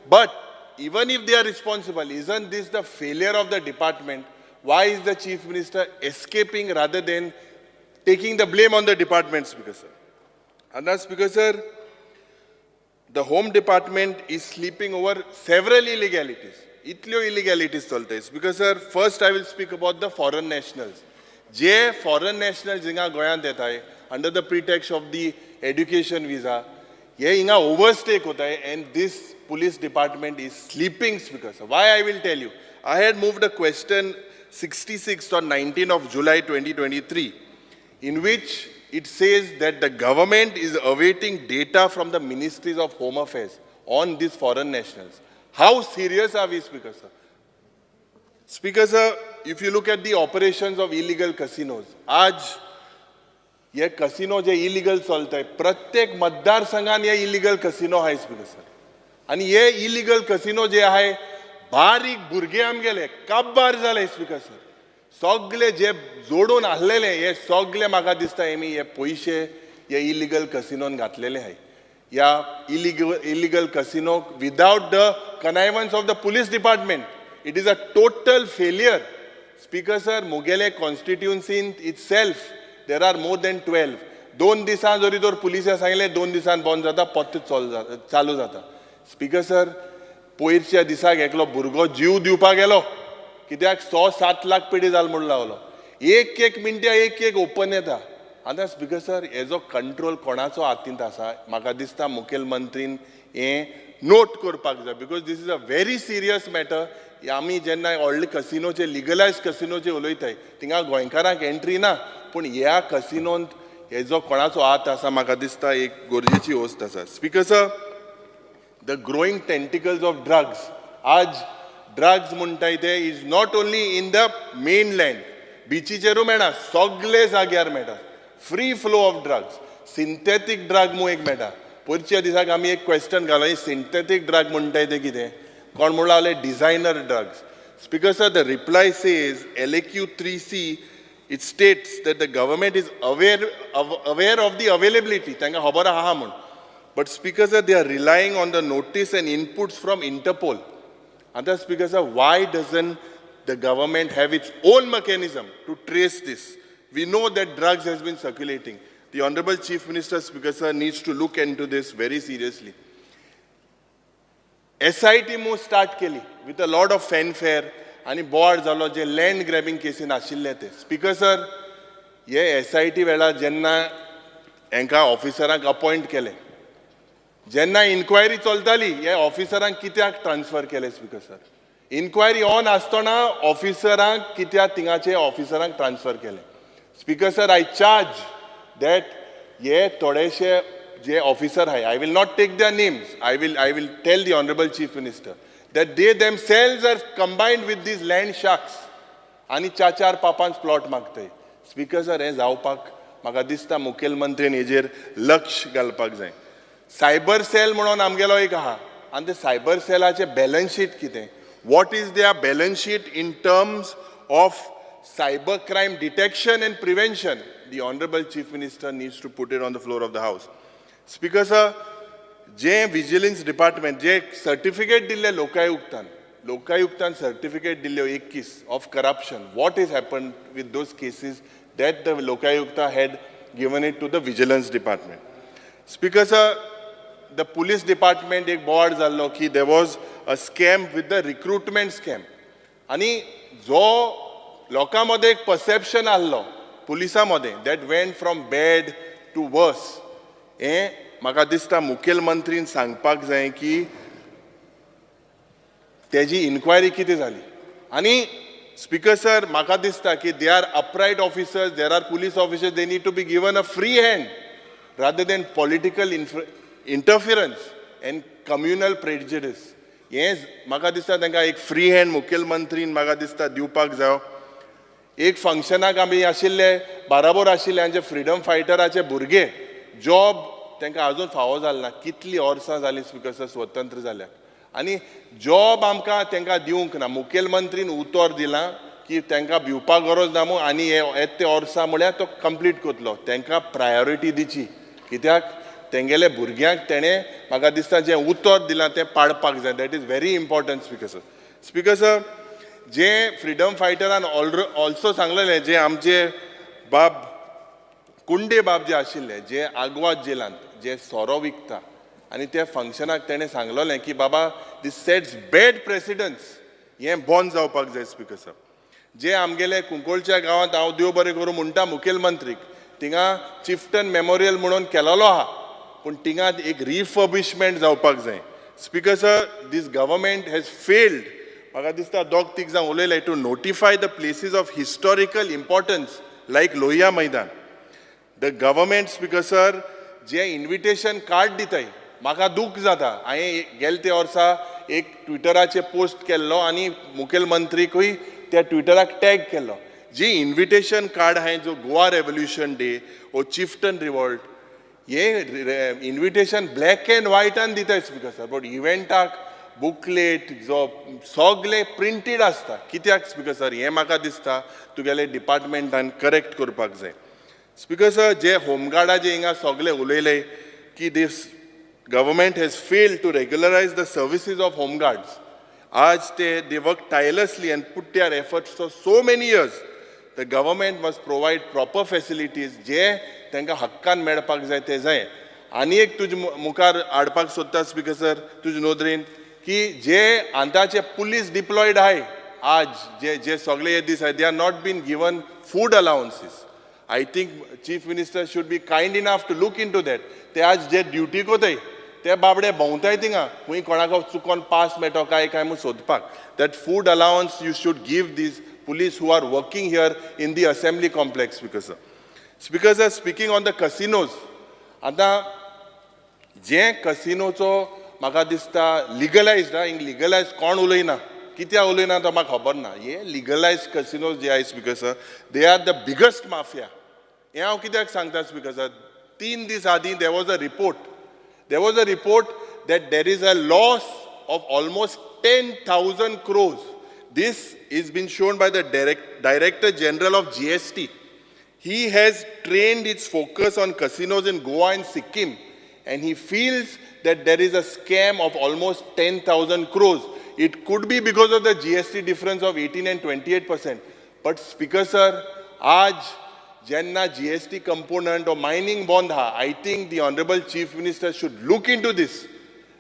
N: But even if they are responsible, isn't this the failure of the department? Why is the Chief Minister escaping rather than taking the blame on the department, Speaker sir? And that's, Speaker sir, the Home Department is sleeping over several illegalities.
A: इतल्यो illegalities चलताय because sir first I will speak about the foreign nationals जे foreign nationals हिंगा गोंयांत येताय under the pretext of the education visa हे हिंगा overstay कोताय and this police department is sleeping speakers. Why I will tell you. I had moved a question 66 on 19 of July 2023 in which it says that the government is awaiting data from the ministries of home affairs on these foreign nationals. How serious are we, Speaker sir? Speaker sir, if you look at the operations of illegal casinos, आज ये casino जे illegal चलताय प्रत्येक मतदारसंघात ये illegal casino आहे speaker sir आणि हे illegal casino जे आहे बारीक भुरगे आमगेले काबार जाले स्पीकर सर सगळे जे जोडून आहलेले हे सगळे म्हाका दिसता हेमी हे पयशे हे इलिगल कसिनोन घातलेले आहे या illegal casino without the connivance of the police department it is a total failure speaker sir मुगेले कॉन्स्टिट्युन्सीन itself there are more than 12 2 दिसां जरी तर पुलिसां सांगले 2 दिसान बंद जाता पत्त चालू जाता स्पीकर सर पयरच्या दिसाक एकलो भुरगो जीव दिवपाक गेलो कित्याक 6-7 लाख पेडी जाल म्हणून लावलो एक मिनटां एक ओपन येता आतां स्पीकर सर हेजो कंट्रोल कोणाचो हातींत आसा म्हाका दिसता मुखेलमंत्रीन हें नोट करपाक जाय because this is a very serious matter आमी जेन्ना व्हडले कसिनोचे लिगलायज कसिनोचे उलयताय थिंगा गोंयकारांक एंट्री ना पूण ह्या कसिनोंत हेजो कोणाचो हात आसा म्हाका दिसता एक गरजेची वस्त आसा speaker sir the growing tentacles of drugs. आज drugs म्हणटाय ते is not only in the mainland, बिचीचेरू मेळना सगळे जाग्यार मेळटा free flow of drugs synthetic drug म्हणून एक मेळटा पयरच्या दिसाक आमी एक क्वेश्चन घालो सिंथेथीक ड्रग म्हणटाय ते कितें कोण म्हणून लागले designer drugs speaker sir the reply says LAQ 3C it states that the government is aware of the availability तांकां खबर आहा म्हूण But Speaker sir, they are relying on the notice and inputs from Interpol. And the Speaker sir, why doesn't the government have its own mechanism to trace this? We know that drugs has been circulating. The Honorable Chief Minister, Speaker sir, needs to look into this very seriously. SIT move start केली with a lot of fanfare आणि board जालो जे land grabbing casein आशिल्ले ते speaker sir हे SIT वेळार जेन्ना हांकां ऑफिसरांक अपॉयंट केले जेन्ना इन्क्वायरी चलताली हे ऑफिसरांक कित्याक ट्रान्सफर केले स्पीकर सर इन्क्वायरी ऑन आसतना ऑफिसरांक कित्याक थिंगाचे ऑफिसरांक ट्रान्सफर केले speaker sir I charge that हे थोडेशे जे ऑफिसर आहाय I will not take their names I will tell the honourable chief minister that they themselves are combined with these land sharks आनी 4-5 प्लॉट मागताय स्पीकर सर हें जावपाक म्हाका दिसता मुखेलमंत्रीन हेजेर लक्ष घालपाक जाय सायबर सेल म्हणून आमगेलो एक आहा आनी ते सायबर सेलाचे बॅलन्स शीट कितें what is their balance sheet in terms of cyber crime detection and prevention the honourable chief minister needs to put it on the floor of the house speaker sir जे vigilance department जे certificate दिल्ले लोकायुक्तान certificate दिल्ल्यो 21 of corruption what is happen with those cases that the Lokayukta had given it to the vigilance department speaker sir the police department एक board जाल्लो की there was a scam with the recruitment scam आणि जो लोकां मध्ये एक perception आसलो पुलिसां मध्ये that went from bad to worse हें म्हाका दिसता मुखेलमंत्रीन सांगपाक जाय की तेजी इन्क्वायरी कितें जाली आणि स्पीकर सर म्हाका दिसता की they are upright officers there are police officers they need to be given a free hand rather than political interference and communal prejudice. Yes, म्हाका दिसता तांकां एक फ्री हँड मुखेलमंत्रीन म्हाका दिसता दिवपाक जाय एक फंक्शनाक आमी आशिल्ले बाराबोर आशिल्ले आमचे फ्रिडम फायटराचे भुरगे जॉब तांकां आजून फावो जालें ना कितलीं वर्सां जालीं स्पीकर सर स्वतंत्र जाल्याक आनी जॉब आमकां तांकां दिवंक ना मुखेलमंत्रीन उतर दिलां की तांकां भिवपाक गरज ना म्हूण आनी हे ते वर्सां म्हळ्यार तो कंप्लीट करतलो तांकां प्रायोरिटी दिची कित्याक तेंगेले भुरग्यांक तेणें म्हाका दिसता जें उतर दिलां तें पाडपाक जाय that is very important speaker sir जे फ्रिडम फायटरान ऑल्सो सांगलेलें जे आमचे बाब कुंडे बाब जे आशिल्ले जे आग्वाद जेलांत जे सोरो विकता आनी त्या फंक्शनाक तेणें सांगलोलें की बाबा दीस सेट्स बॅड प्रेसिडन्स हें बंद जावपाक जाय स्पीकर साहेब जे आमगेले कुंकोळच्या गांवांत हांव देव बरें करूं म्हणटा मुखेलमंत्रीक थिंगा चिफ्टन मेमोरियल म्हणून केलेलो आहा पूण थिंगा एक रिफर्बिशमेंट जावपाक जाय speaker sir this government has failed म्हाका दिसता दोग तीग जावन उलयले to notify the places of historical importance like Lohia Maidan the government speaker sir जे इन्विटेशन कार्ड दिताय म्हाका दूख जाता हांवें गेले ते वर्सा एक ट्विटराचेर पोस्ट केल्लो आनी मुखेलमंत्रीकूय त्या ट्विटराक टॅग केल्लो जी इन्विटेशन कार्ड हांवें जो Goa revolution day o chieftain revolt हे इन्विटेशन ब्लॅक एंड व्हायटान दिताय स्पीकर सर बट इव्हेंटाक बुकलेट जो सगळे प्रिंटेड आसता कित्याक स्पीकर सर हें म्हाका दिसता तुगेले डिपार्टमेंटान करेक्ट करपाक जाय स्पीकर सर जे होमगार्डाचे हिंगा सगळे उलयले की दीस government has failed to regularize the services of home guards. Aaj they work tirelessly and put their efforts for so many years. The government must provide proper facilities. जे तांकां हक्कान मेळपाक जाय ते जाय. आनी एक तुजे मुखार हाडपाक सोदता स्पीकर सर तुजे नोदरेन की जे आतांचे पुलीस डिप्लॉयड आहाय आज जे सगळे हे दीस आहाय they are not been given food allowances. I think Chief Minister should be kind enough to look into that. ते आज जे ड्युटीक वताय ते बाबडे भोंवताय थिंगा खूंय कोणाक चुकोन पास मेळटो काय म्हूण सोदपाक that food allowance you should give these police who are working here in the assembly complex speaker sir speaking on the casinos आतां जे कसिनोचो म्हाका दिसता लिगलायज्ड हिंग लिगलायज कोण उलयना कित्याक उलयना तो म्हाका खबर ना हे लिगलायज कसिनोज जे आहाय speaker sir they are the biggest mafia हें हांव कित्याक सांगता स्पीकर सर 3 दीस आदीं there was a report that there is a loss of almost 10,000 crores. This is been shown by the Director General of GST. He has trained its focus on casinos in Goa and Sikkim, and he feels that there is a scam of almost 10,000 crores. It could be because of the GST difference of 18 and 28%. But Speaker Sir, आज jenna GST component or mining bond ha, I think the Honorable Chief Minister should look into this.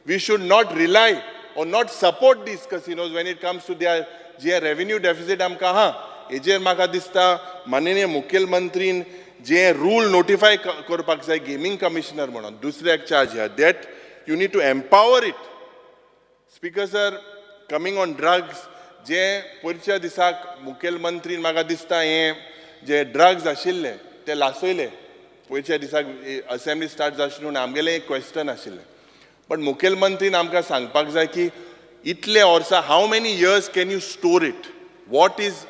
A: We should not rely or not support these casinos when it comes to their revenue deficit. आमकां हा हेजेर म्हाका दिसता माननीय मुखेलमंत्रीन जे rule notify करपाक जाय gaming commissioner म्हणून दुसऱ्याक चार्ज ह्या that you need to empower it. Speaker sir coming on drugs जे पयरच्या दिसाक मुखेलमंत्रीन म्हाका दिसता हे जे ड्रग्स आशिल्ले ते लासयले पयरच्या दिसाक असेंब्ली स्टार्ट जावची आमगेलें एक क्वेश्चन आशिल्लें पण मुखेलमंत्रीन आमकां सांगपाक जाय की इतले वर्सां how many years can you store it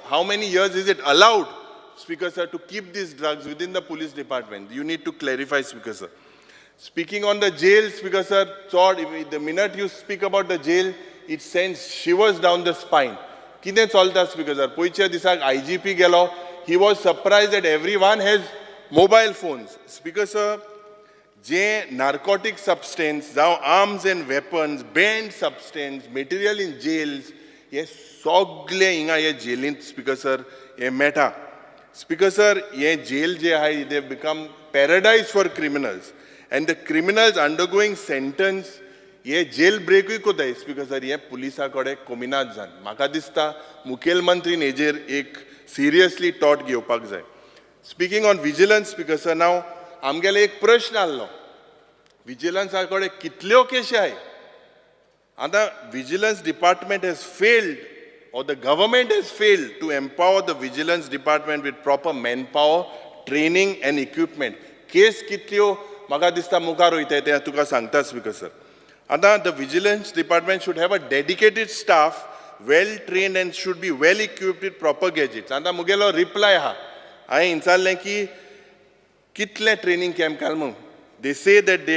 A: how many years is it allowed speaker sir to keep these drugs within the police department you need to clarify speaker sir. Speaking on the jail speaker sir चड the minute you speak about the jail it sends shivers down the spine. कितें चलता speaker sir पयरच्या दिसाक IGP गेलो he was surprised that everyone has mobile phones. Speaker sir, जे narcotic substance, जावं arms and weapons, banned substance, material in jails, हे सगळे हिंगा हे जेलींत स्पीकर सर हे मेळटा. स्पीकर सर हे जेल जे आहाय they become paradise for criminals and the criminals undergoing sentence हे जेल ब्रेकूय कोताय स्पीकर सर हे पुलिसा कडेन कोमिनात जावन म्हाका दिसता मुखेलमंत्रीन हेजेर एक सिरियसली टॉट घेवपाक जाय. Speaking on vigilance speaker sir नाव आमगेले एक प्रश्न आसलो विजिलन्सा कडेन कितल्यो केशी आहाय आतां vigilance department has failed or the government has failed to empower the vigilance department with proper manpower, training and equipment. Case कितल्यो म्हाका दिसता मुखार वयताय ते तुका सांगता स्पीकर सर. आतां the vigilance department should have a dedicated staff well trained and should be well equipped with proper gadgets. आतां मुगेलो reply आहा हांवें विचारलें की कितले ट्रेनिंग कॅम्प घाल म्हूण. They say that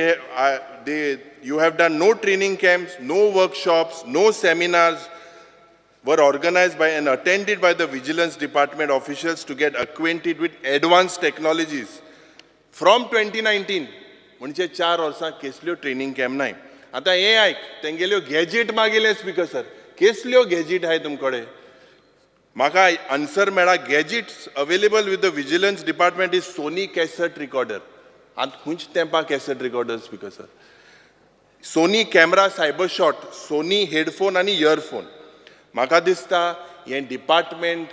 A: you have done no training camps, no workshops, no seminars were organized by and attended by the vigilance department officials to get acquainted with advanced technologies. From 2019, म्हणजे 4 वर्सां केसल्यो training camp नाय. आतां हे आयक तेंगेल्यो gadget मागिल्ले speaker sir केसल्यो gadget आहाय तुमकडे. म्हाका आन्सर मेळ्ळा gadgets available with the vigilance department is Sony cassette recorder. आतां खुंयच्या तेंपा cassette recorder speaker sir. Sony camera cyber shot, Sony headphone आनी इयरफोन. म्हाका दिसता हें department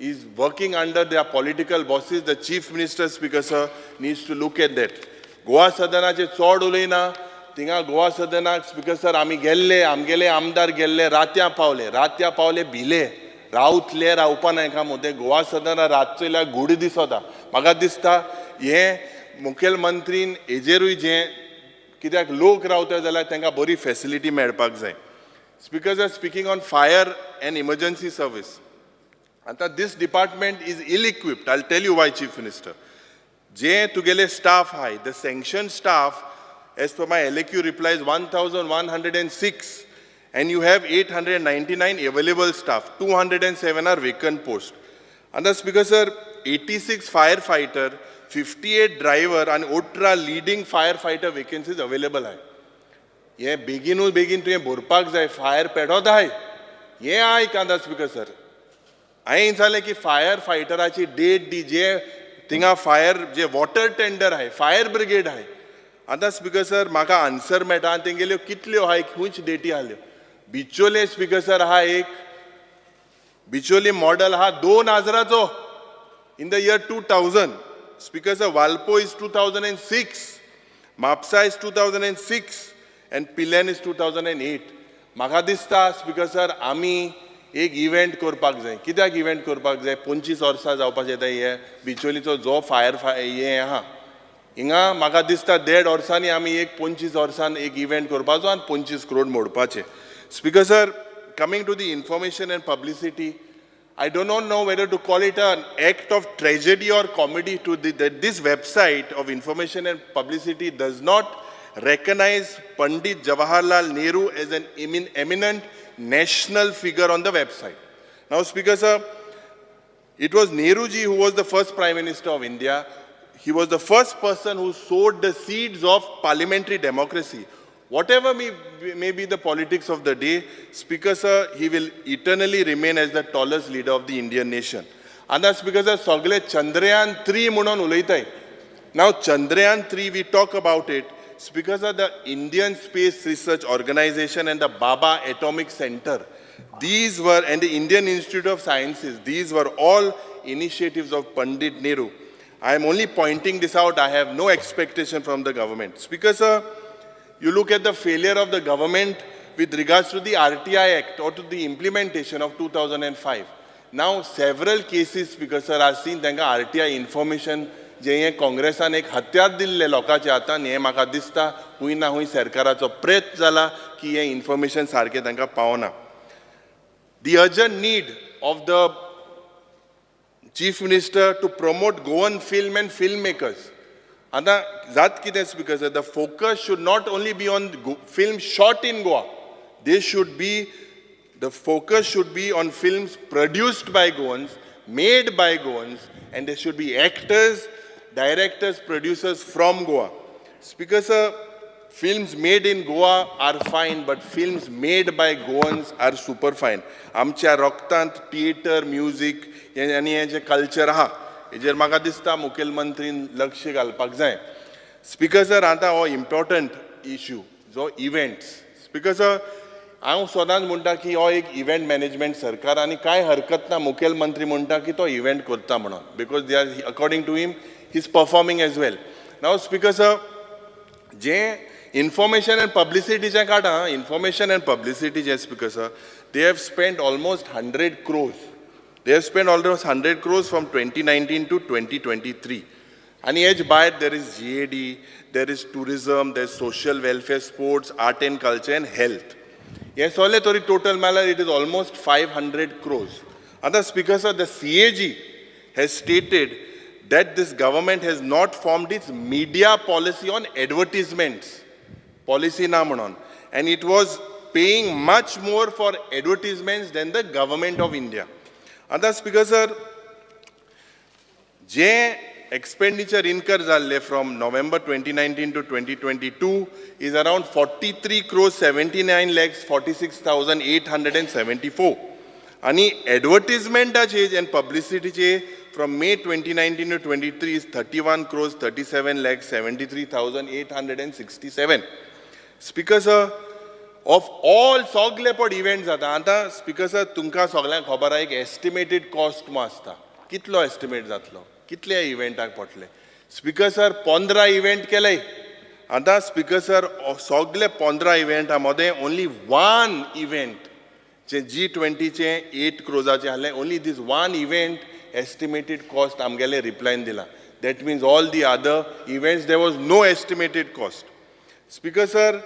A: is working under their political bosses. The chief minister, speaker sir, needs to look at that. Goa सदनाचे चोड उलयना थिंगा गोवा सदनाक स्पीकर सर आमी गेल्ले आमगेले आमदार गेल्ले रात्या पावले भिले रावतले रावपा नाका मुद्दे गोवा सदना रातचो इल्यार गुडी दिसता म्हाका दिसता हे मुखेलमंत्रीन हेजेरूय जे कित्याक लोक रावता जाल्यार तांकां बरी फॅसिलिटी मेळपाक जाय speaker sir speaking on fire and emergency service आता this department is ill-equipped. I'll tell you why, Chief Minister. जे तुगेले staff high, the sanctioned staff, as per my LAQ reply, is 1,106, and you have 899 available staff. 207 are vacant posts. And the Speaker, sir, 86 firefighter, 58 driver, and ultra leading firefighter vacancies available आहे. हे बेगीनूच बेगीन तुवें भरपाक जाय fire पेटोत आहाय. हे आयक आतां स्पीकर सर. हांवें सांगलें की फायर फायटराची डेट दी जे थिंगा फायर जे वॉटर टेंडर आहे फायर ब्रिगेड आहे आतां स्पीकर सर म्हाका आन्सर मेळटा आनी तेंगेल्यो कितल्यो आहाय खंयच डेटी आहल्यो बिचोले स्पीकर सर आहा एक बिचोली मॉडल आहा 2000चो in the year 2000 speaker sir Valpoi is 2006 Mapusa is 2006 and Pilerne is 2008 म्हाका दिसता स्पीकर सर आमी एक इव्हेंट करपाक जाय कित्याक इव्हेंट करपाक जाय 25 वर्सां जावपाचें हे बिचोलीचो जो फायर हे आहा हिंगा म्हाका दिसता 1.5 वर्सांनी आमी एक 25 वर्सान एक इव्हेंट करपाचो आनी 25 करोड मोडपाचे speaker sir coming to the information and publicity I do not know whether to call it an act of tragedy or comedy to that this website of information and publicity does not recognize Pandit Jawaharlal Nehru as an eminent national figure on the website. Now, Speaker sir, it was Nehruji who was the first Prime Minister of India. He was the first person who sowed the seeds of parliamentary democracy. Whatever may be the politics of the day, Speaker sir, he will eternally remain as the tallest leader of the Indian nation. And that Speaker sir, Sogle Chandrayaan 3 म्हणून उलयताय. Now Chandrayaan 3, we talk about it. Speaker sir, the Indian Space Research Organization and the Baba Atomic Center, these were, and the Indian Institute of Sciences, these were all initiatives of Pandit Nehru. I am only pointing this out. I have no expectation from the government. Speaker sir, you look at the failure of the government with regards to the RTI Act or to the implementation of 2005. Now, several cases, Speaker sir, are seen that RTI information, जे हे काँग्रेसान एक हत्यार दिल्ले लोकांच्या हातान हे म्हाका दिसता हुंय ना हुंय सरकाराचो प्रयत्न जाला की हे इन्फॉर्मेशन सारकें तांकां पावना. The urgent need of the Chief Minister to promote Goan film and filmmakers. आता जात कितें speaker sir, the focus should not only be on films shot in Goa. The focus should be on films produced by Goans, made by Goans, and there should be actors, directors, producers from Goa. Speaker sir, films made in Goa are fine, but films made by Goans are super fine. आमच्या रोगतांत theatre, music आनी हें जें culture आहा हेजेर म्हाका दिसता मुखेलमंत्रीन लक्ष घालपाक जाय. स्पीकर सर, आतां हो इम्पॉर्टंट इश्यू जो इव्हेंट्स. स्पीकर सर, हांव सदांच म्हणटा की हो एक इव्हेंट मॅनेजमेंट सरकार आनी कांय हरकत ना मुखेलमंत्री म्हणटा की तो इव्हेंट करता म्हणून, because they are according to him he is performing as well. Now speaker sir, जें information and publicity जे काढा, information and publicity जे speaker sir, they have spent almost 100 crores. They have spent almost 100 crores from 2019 to 2023. And edge by it, there is GAD, there is tourism, there is social welfare, sports, art and culture, and health. Yes, all the total matter, it is almost 500 crores. And the Speaker sir, the CAG has stated that this government has not formed its media policy on advertisements. Policy na manon. And it was paying much more for advertisements than the government of India. And the Speaker sir, J expenditure incurred from November 2019 to 2022 is around 43 crores 79 lakhs 46,874. Ani advertisement change and publicity from May 2019 to 23 is 31 crores 37 lakhs 73,867. Speaker sir, of all सगळे पट event जाता. आतां speaker sir तुमकां सगळ्यांक खबर आहा एक estimated cost मो आसता. कितलो एस्टिमेट जातलो, कितले इव्हेंटाक पडटले. स्पिकर सर 15 इव्हेंट केले. आतां स्पिकर सर सगळे 15 इव्हेंटा मदें ओन्ली वन इव्हेंट जे G20चे 8 क्रोजाचे आहले, only this one event estimated cost आमगेले रिप्लायन दिला. That means all the other events there was no estimated cost. Speaker sir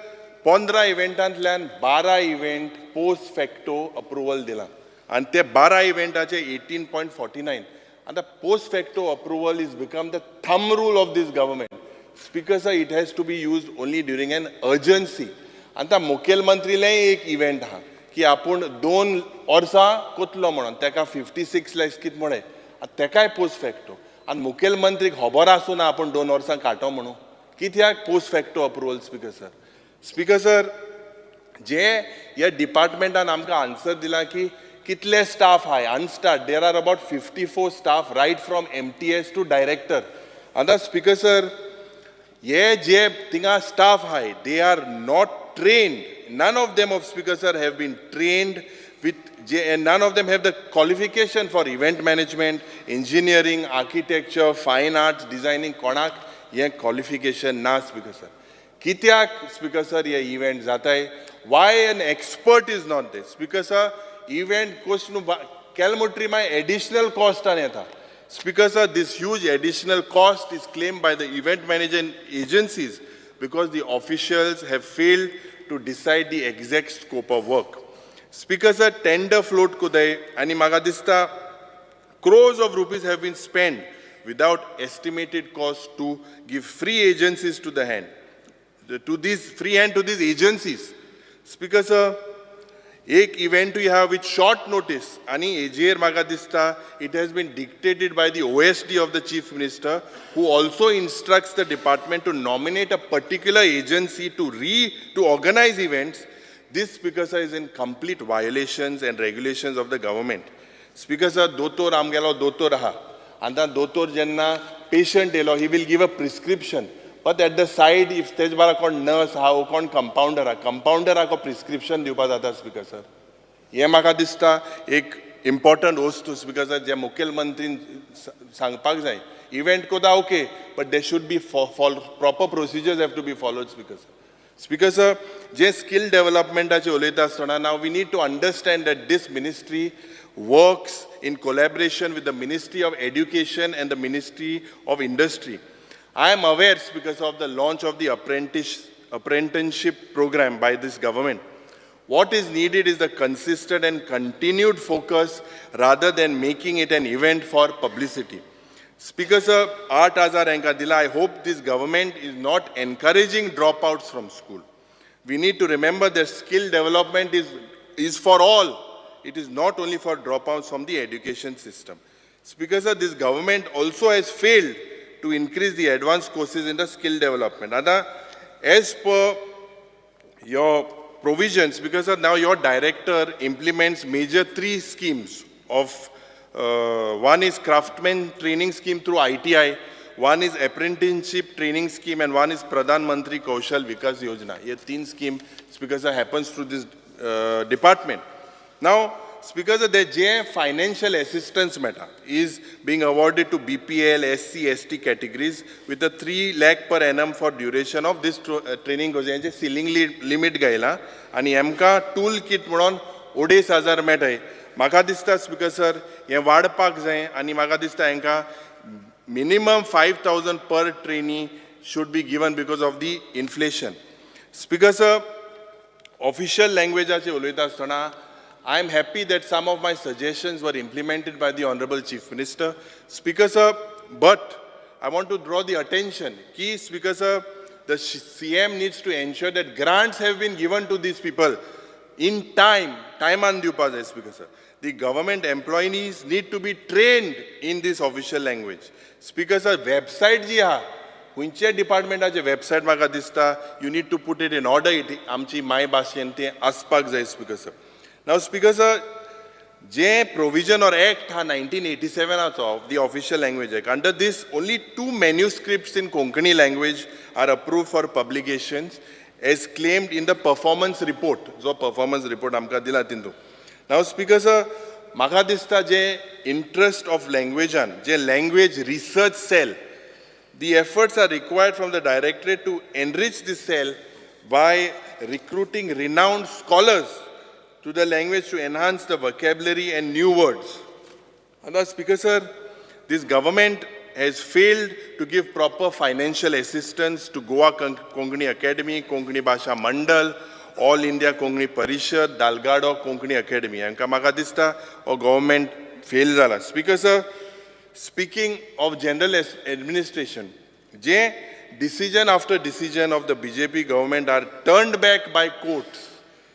A: 15 इव्हेंटांतल्यान 12 इव्हेंट पोस्ट फॅक्टो अप्रुवल दिला आनी ते 12 इव्हेंटाचे 18.49. आतां post facto approval is become the thumb rule of this government. Speaker sir it has to be used only during an urgency. आतां मुखेलमंत्रीलेय एक event आहा की आपूण 2 वर्सां कोतलो म्हणून तेका 56 लॅक्स कितें म्हणे तेकाय पोस्ट फॅक्टो. आनी मुखेलमंत्रीक खबर आसूं ना आपूण 2 वर्सां काडटो म्हणून कित्याक post facto approval. Speaker sir speaker sir जे ह्या डिपार्टमेंटान आमकां आन्सर दिला की कितले स्टाफ आहाय unstaff. There are about 54 staff right from MTS to director. आतां स्पिकर सर हे जे थिंगा स्टाफ आहाय they are not trained. None of them, of Speaker sir, have been trained with and none of them have the qualification for event management, engineering, architecture, fine arts, designing. कोणाक हे qualification ना Speaker sir. कित्याक Speaker sir हे event जाताय? Why an expert is not there? Speaker sir, event cost नु केलमुट्री माय additional cost आन येता. Speaker sir, this huge additional cost is claimed by the event management agencies because the officials have failed to decide the exact scope of work. Speaker sir, tender float kudai ani maga dista crores of rupees have been spent without estimated cost to give free agencies to the hand, to these free hand to these agencies. Speaker sir, एक event you have with short notice आणि AGR maga dista it has been dictated by the OSD of the Chief Minister, who also instructs the department to nominate a particular agency to organize events. This Speaker sir is in complete violations and regulations of the government. Speaker sir, dotor amgelo dotor aha. Anta dotor jenna patient elo, he will give a prescription. But at the side, if tej bara kon nurse ha, kon compounder ha ko prescription diupa jata Speaker sir. Ye maka dista ek important वस्तू Speaker sir, जे मुख्यमंत्रीन सांगपाक जाय. Event koda okay, but there should be proper procedures have to be followed Speaker sir. Speaker sir, जे skill development ache उलयता आसतना now we need to understand that this ministry works in collaboration with the Ministry of Education and the Ministry of Industry. I am aware because of the launch of the apprenticeship program by this government. What is needed is the consistent and continued focus rather than making it an event for publicity. Speaker sir, 8,000 अंका दिला. I hope this government is not encouraging dropouts from school. We need to remember that skill development is for all. It is not only for dropouts from the education system. Speaker sir, this government also has failed to increase the advanced courses in the skill development. As per your provisions, because now your director implements major 3 schemes of one is craftsman training scheme through ITI, one is apprenticeship training scheme, and one is Pradhan Mantri Kaushal Vikas Yojana. These 3 schemes, Speaker sir, happens through this department. Now, Speaker sir, the J financial assistance matter is being awarded to BPL, SC, ST categories with a 3 lakh per annum for duration of this training. Ceiling limit gaila and MK tool kit म्हणून 2,500 मेळटाय. म्हाका दिसता Speaker sir, हे वाडपाक जाय आणि म्हाका दिसता हांकां minimum 5,000 per trainee should be given because of the inflation. Speaker sir, official language ache उलयता आसतना I am happy that some of my suggestions were implemented by the Honorable Chief Minister. Speaker sir, but I want to draw the attention. Key Speaker sir, the CM needs to ensure that grants have been given to these people in time. Time and due Speaker sir. The government employees need to be trained in this official language. Speaker sir, website ji ha. Hunche department ache website maga dista. You need to put it in order. Amchi my bhashen te aspak jai Speaker sir. Now, Speaker sir, J provision or act 1987 of the official language act. Under this, only 2 manuscripts in Konkani language are approved for publications, as claimed in the performance report. जो performance report आमकां दिला तितून. Now, Speaker sir, म्हाका दिसता जे interest of languagean, जे language research cell, the efforts are required from the directorate to enrich this cell by recruiting renowned scholars to the language to enhance the vocabulary and new words. And Speaker sir, this government has failed to give proper financial assistance to Goa Konkani Academy, Konkani Bhasha Mandal, All India Konkani Parishad, Dalgado Konkani Academy. Haंकां म्हाका दिसता हो government fail जाला. Speaker sir, speaking of general administration, je decision after decision of the BJP government are turned back by courts.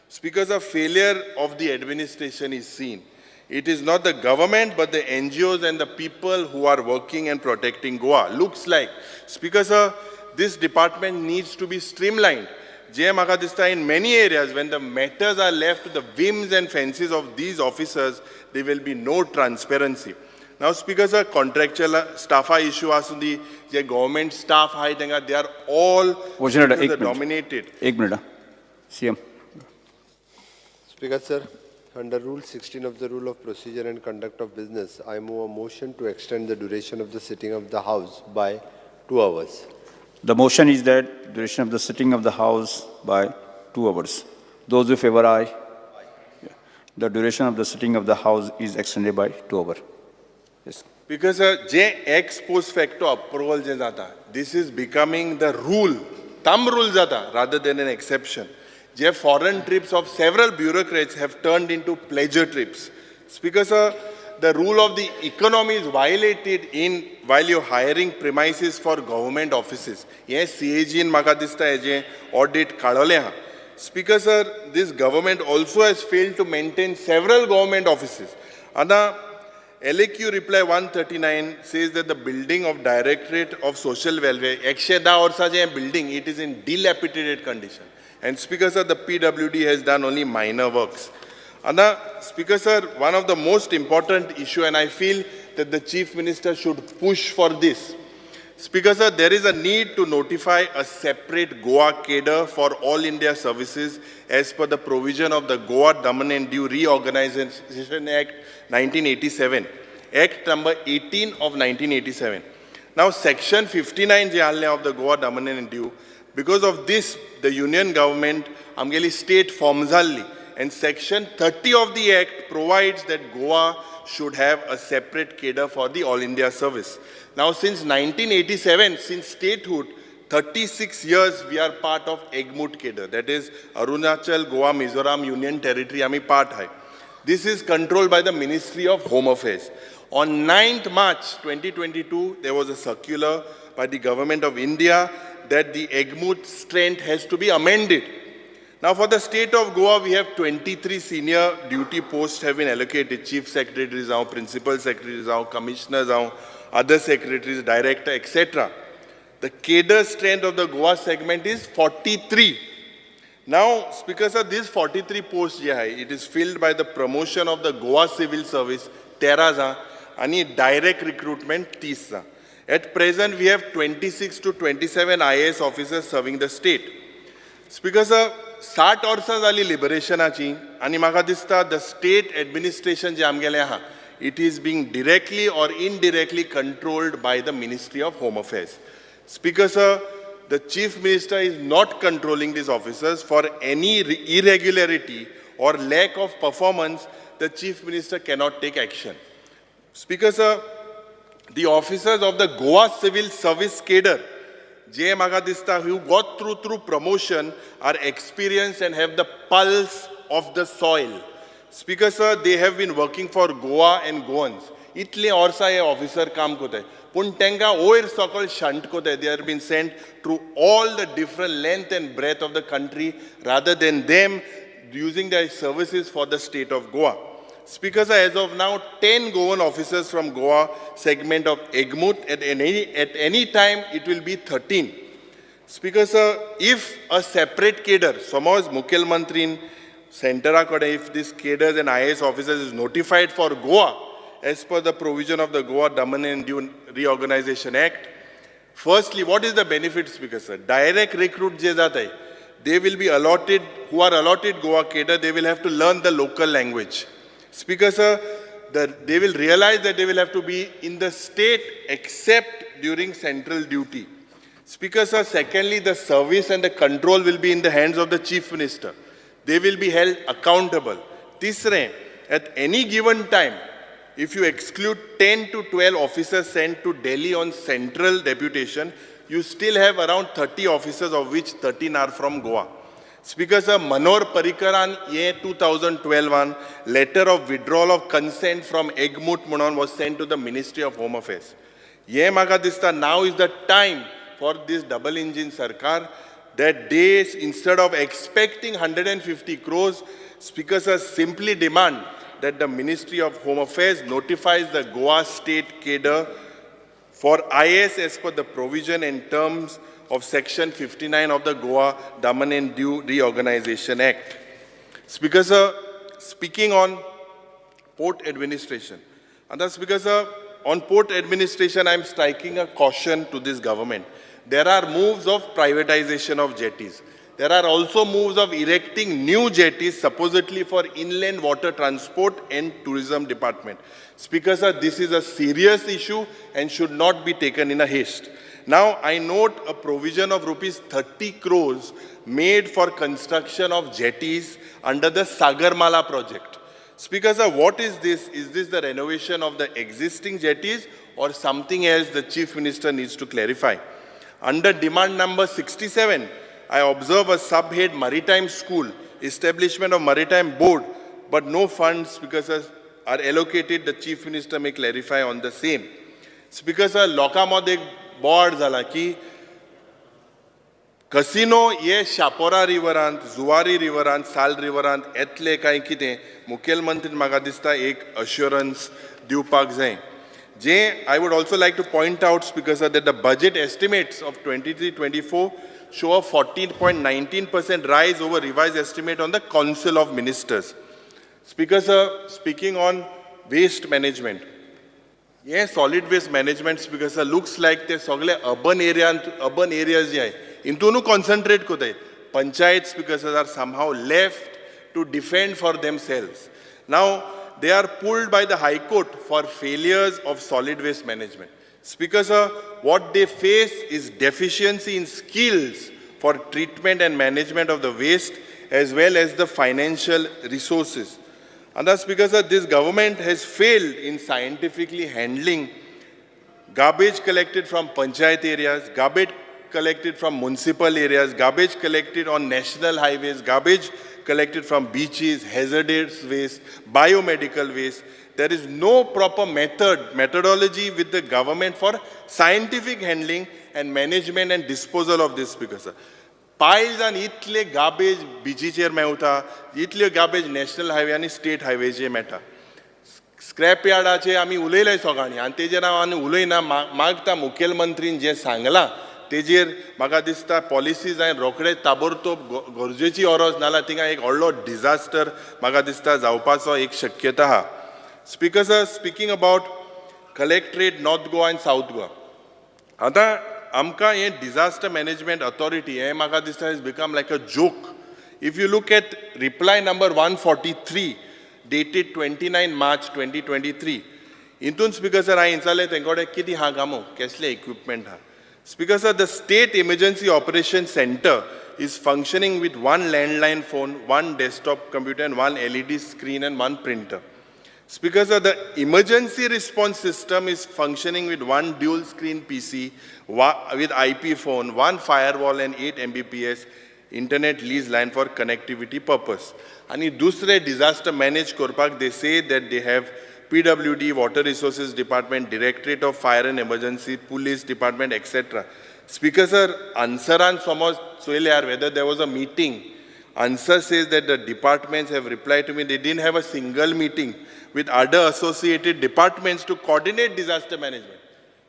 A: Speaker sir, failure of the administration is seen. It is not the government but the NGOs and the people who are working and protecting Goa. Looks like. Speaker sir, this department needs to be streamlined. Je म्हाका दिसता in many areas when the matters are left to the whims and fancies of these officers, there will be no transparency. Now, Speaker sir, contractual staff issue asudi, je government staff hai tenga, they are all dominated.
C: एक minute CM.
E: Speaker sir, under Rule 16 of the Rule of Procedure and Conduct of Business, I move a motion to extend the duration of the sitting of the House by 2 hours.
C: The motion is that duration of the sitting of the House by 2 hours. Those who favor aye. The duration of the sitting of the House is extended by 2 hours. Yes.
A: Because je ex post facto approval je jata, this is becoming the rule, thumb rule jata, rather than an exception. Je foreign trips of several bureaucrats have turned into pleasure trips. Speaker sir, the rule of the economy is violated while you're hiring premises for government offices. Yes, CAG in म्हाका दिसता हेजे audit काडले हा. Speaker sir, this government also has failed to maintain several government offices. Ana LAQ reply 139 says that the building of Directorate of Social Welfare, 110 वर्षाचे हे building, it is in dilapidated condition. And Speaker sir, the PWD has done only minor works. And Speaker sir, one of the most important issue, and I feel that the Chief Minister should push for this. Speaker sir, there is a need to notify a separate Goa cadre for all India services as per the provision of the Goa Daman and Diu Reorganization Act 1987, Act number 18 of 1987. Now Section 59 of the Goa Daman and Diu, because of this, the Union government amgeli state forms and Section 30 of the Act provides that Goa should have a separate cadre for the All India service. Now, since 1987, since statehood, 36 years we are part of EGMUT cadre, that is Arunachal, Goa, Mizoram Union Territory, ami part hai. This is controlled by the Ministry of Home Affairs. On 9th March 2022, there was a circular by the Government of India that the EGMUT strength has to be amended. Now, for the state of Goa, we have 23 senior duty posts have been allocated. Chief secretaries, principal secretaries, commissioners, other secretaries, director, etc. The cadre strength of the Goa segment is 43. Now, Speaker sir, this 43 posts, it is filled by the promotion of the Goa Civil Service, 13, and direct recruitment, 30. At present, we have 26 to 27 IAS officers serving the state. Speaker sir, 60 वर्सां जाली लिबरेशनाची आनी म्हाका दिसता the state administration जे आमगेलें आहा, it is being directly or indirectly controlled by the Ministry of Home Affairs. Speaker sir, the Chief Minister is not controlling these officers. For any irregularity or lack of performance, the Chief Minister cannot take action. Speaker sir, the officers of the Goa Civil Service cadre, je म्हाका दिसता, who got through promotion are experienced and have the pulse of the soil. Speaker sir, they have been working for Goa and Goans. Itle orsa ye officer काम कोताय. Pun tenga oir सकल shunt कोताय. They have been sent through all the different length and breadth of the country rather than them using their services for the state of Goa. Speaker sir, as of now, 10 Goan officers from Goa segment of EGMUT. At any time, it will be 13. Speaker sir, if a separate cadre, suppose Mukhya Mantri Centera kade, if this cadres and IAS officers is notified for Goa as per the provision of the Goa Daman and Diu Reorganization Act, firstly, what is the benefit, Speaker sir? Direct recruit je jata hai. they will be allotted, who are allotted Goa cadre, they will have to learn the local language. Speaker sir, they will realize that they will have to be in the state except during central duty. Speaker sir, secondly, the service and the control will be in the hands of the Chief Minister. They will be held accountable. Tisre, at any given time, if you exclude 10 to 12 officers sent to Delhi on central deputation, you still have around 30 officers, of which 13 are from Goa. Speaker sir, Manor Parikaran ye 2012 letter of withdrawal of consent from Egmut Munon was sent to the Ministry of Home Affairs. Ye maga dista, now is the time for this double engine sarkar that they, instead of expecting 150 crores, Speaker sir, simply demand that the Ministry of Home Affairs notifies the Goa state cadre for IS as per the provision and terms of Section 59 of the Goa Daman and Diu Reorganization Act. Speaker sir, speaking on port administration, and that's Speaker sir, on port administration, I am striking a caution to this government. There are moves of privatization of jetties. There are also moves of erecting new jetties, supposedly for inland water transport and tourism department. Speaker sir, this is a serious issue and should not be taken in a haste. Now, I note a provision of rupees 30 crores made for construction of jetties under the Sagarmala project. Speaker sir, what is this? Is this the renovation of the existing jetties or something else the Chief Minister needs to clarify? Under demand number 67, I observe a subhead maritime school, establishment of maritime board, but no funds, Speaker sir, are allocated. The Chief Minister may clarify on the same. Speaker sir, लोकांमध्ये board झाला की casino ये शापोरा रिवरांत, जुवारी रिवरांत, साल रिवरांत येतले काय कितें मुखेलमंत्रीन म्हाका दिसता एक अश्योरन्स दिवपाक जाय. I would also like to point out, Speaker sir, that the budget estimates of 23-24 show a 14.19% rise over revised estimate on the Council of Ministers. Speaker sir, speaking on waste management, yes, solid waste management, Speaker sir, looks like they sogle urban areas je hai, intonu concentrate kotai. Panchayat, Speaker sir, are somehow left to defend for themselves. Now, they are pulled by the High Court for failures of solid waste management. Speaker sir, what they face is deficiency in skills for treatment and management of the waste as well as the financial resources. And thus, Speaker sir, this government has failed in scientifically handling garbage collected from panchayat areas, garbage collected from municipal areas, garbage collected on national highways, garbage collected from beaches, hazardous waste, biomedical waste. There is no proper methodology with the government for scientific handling and management and disposal of this, Speaker sir. Piles and itle garbage beaches Mewat, इतले garbage national highway आणि state highways जे Meta. Scrap yardaचे आम्ही उलयले सगळ्यांनी आणि तेजेर आम्ही उलयना मागता मुखेलमंत्रीन जे सांगला तेजेर म्हाका दिसता पॉलिसीज हांवें रोखडे ताबडतोब गरजेची ओरोस नाल्यार थिंगा एक व्हडलो डिजास्टर म्हाका दिसता जावपाचो एक शक्यता आहा. Speaker sir, speaking about collectorate North Goa and South Goa. आता आमकां हे disaster management authority हे म्हाका दिसता has become like a joke. If you look at reply number 143 dated 29 March 2023, इंतून Speaker sir हांवें विचारलें तेंकोडे कितें हा गामो कसले equipment हा. Speaker sir, the State Emergency Operations Center is functioning with one landline phone, one desktop computer and one LED screen and one printer. Speaker sir, the emergency response system is functioning with one dual screen PC with IP phone, one firewall and 8 Mbps internet lease line for connectivity purpose. And dusre disaster manage korpak, they say that they have PWD, Water Resources Department, Directorate of Fire and Emergency, Police Department, etc. Speaker sir, answeran somos soile whether there was a meeting. Answer says that the departments have replied to me they didn't have a single meeting with other associated departments to coordinate disaster management.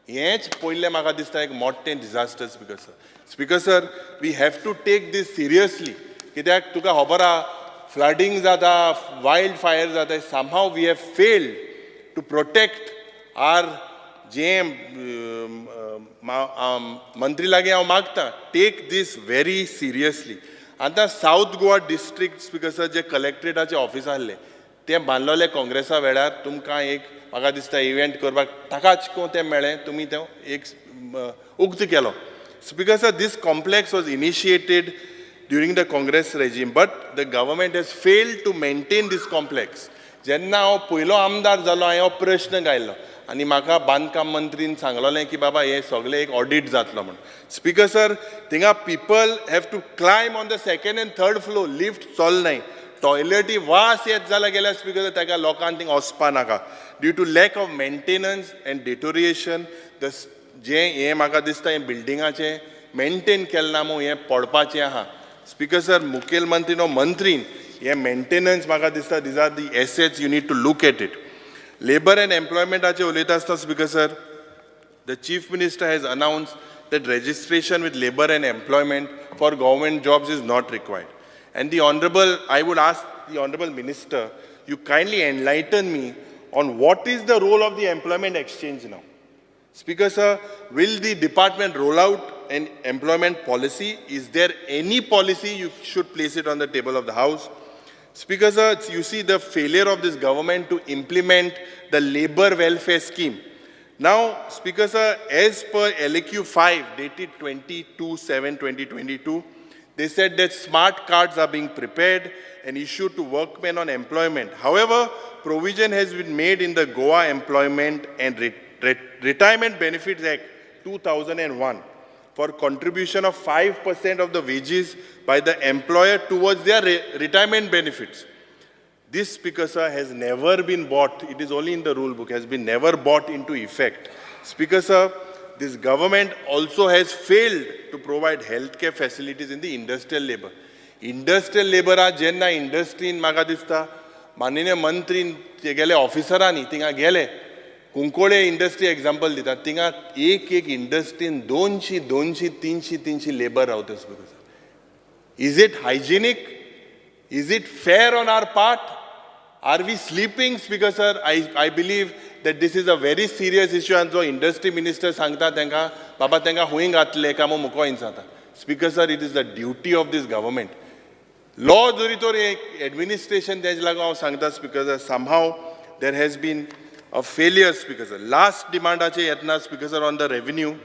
A: हेच पहिले म्हाका दिसता एक मोठें disaster, Speaker sir. Speaker sir, we have to take this seriously. कित्याक तुका खबर आहा flooding जाता, wildfire जाता, somehow we have failed to protect our जे मंत्री लागी हांव मागता, take this very seriously. आतां south Goa district speaker sir जे कलेक्टरेटाचे ऑफिस आसले ते बांदलोले काँग्रेसा वेळार तुमकां एक म्हाका दिसता इव्हेंट करपाक टाकाचको तें मेळ्ळें तुमी तें एक उक्त केलो. Speaker sir, this complex was initiated during the Congress regime, but the government has failed to maintain this complex. जेन्ना हांव पयलो आमदार जालो हांवें हो प्रश्न गायलो आनी म्हाका बांदकाम मंत्रीन सांगलोलें की बाबा हें सगळें एक ऑडिट जातलो म्हणून. स्पीकर सर, थिंगा people have to climb on the second and third floor, lift चलनाय, टॉयलेटी वास येत जाल्यार गेल्यार स्पीकर सर ताका लोकांक थिंगा वचपा नाका due to lack of maintenance and deterioration. जें हें म्हाका दिसता हें बिल्डिंगाचें मेंटेन केलें ना म्हूण हें पडपाचें आहा. स्पीकर सर, मुखेलमंत्री नो मंत्रीन हें मेंटेनन्स म्हाका दिसता these are the assets you need to look at it. Labour and एम्प्लॉयमेंटाचेर उलयता आसतना speaker sir, the chief minister has announced that registration with labor and employment for government jobs is not required. And I would ask the Honorable Minister, you kindly enlighten me on what is the role of the employment exchange now. Speaker sir, will the department roll out an employment policy? Is there any policy you should place it on the table of the House? Speaker sir, you see the failure of this government to implement the labor welfare scheme. Now, Speaker sir, as per LAQ 5 dated 22/7/2022, they said that smart cards are being prepared and issued to workmen on employment. However, provision has been made in the Goa Employment and Retirement Benefits Act 2001 for contribution of 5% of the wages by the employer towards their retirement benefits. This, Speaker sir, has never been brought, it is only in the rule book, has been never brought into effect. Speaker sir, this government also has failed to provide healthcare facilities in the industrial labor. Industrial labor are jenna industry in म्हाका दिसता माननीय मंत्रीन ते गेले ऑफिसरांनी थिंगा गेले कुंकोळे industry example दितात थिंगा एक इंडस्ट्रीन 200-300 लेबर रावता. Speaker sir, is it hygienic? Is it fair on our part? Are we sleeping, Speaker sir? I believe that this is a very serious issue and जो industry minister सांगता तेंका बाबा तेंका हुंय घातले काय मुको जाता. Speaker sir, it is the duty of this government. Law जरी तर administration तेज लागो हांव सांगता Speaker sir, somehow there has been a failure, Speaker sir. Last demandaचे येतना Speaker sir on the revenue.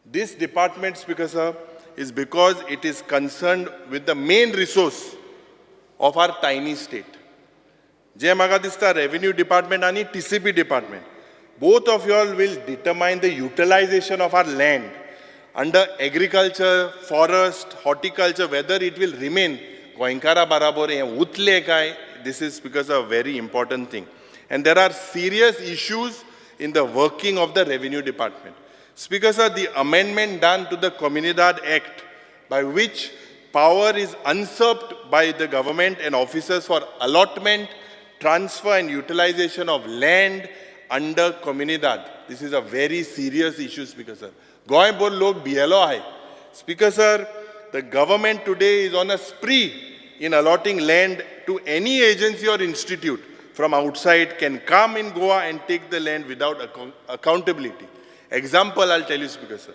A: This department, Speaker sir, is because it is concerned with the main resource of our tiny state. जे म्हाका दिसता revenue department आणि TCP department, both of you all will determine the utilization of our land under agriculture, forest, horticulture, whether it will remain गोंयकारा बराबर हे उतले काय. This is because a very important thing. And there are serious issues in the working of the revenue department. Speaker sir, the amendment done to the Comunidad Act by which power is usurped by the government and officers for allotment, transfer and utilization of land under Comunidad. This is a very serious issue, Speaker sir. Goy bol log BLO hai. Speaker sir, the government today is on a spree in allotting land to any agency or institute from outside can come in Goa and take the land without accountability. Example, I'll tell you, Speaker sir.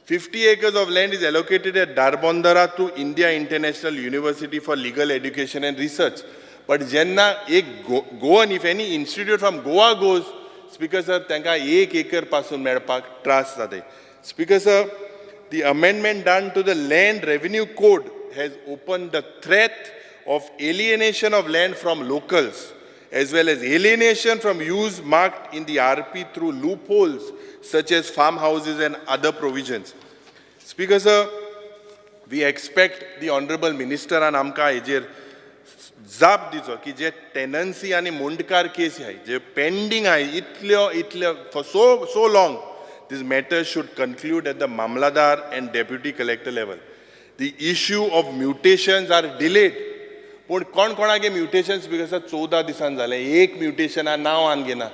A: 50 acres of land is allocated at Darbandara to India International University for Legal Education and Research. But jenna ek Goan, if any institute from Goa goes, Speaker sir, tenka 1 acre pasun medpak trust jate. Speaker sir, the amendment done to the Land Revenue Code has opened the threat of alienation of land from locals, as well as alienation from use marked in the RP through loopholes such as farmhouses and other provisions. Speaker sir, we expect the Honorable Minister and आमकां हेजेर जाप दिचो की जे tenancy आनी मुंडकार केस आहाय जे pending आहाय इतल्यो for so long, this matter should conclude at the Mamladar and Deputy Collector level. The issue of mutations are delayed. पूण कोणागे म्युटेशन्स Speaker sir 14 दिसान जाले. एक म्युटेशना नांव आनगेना.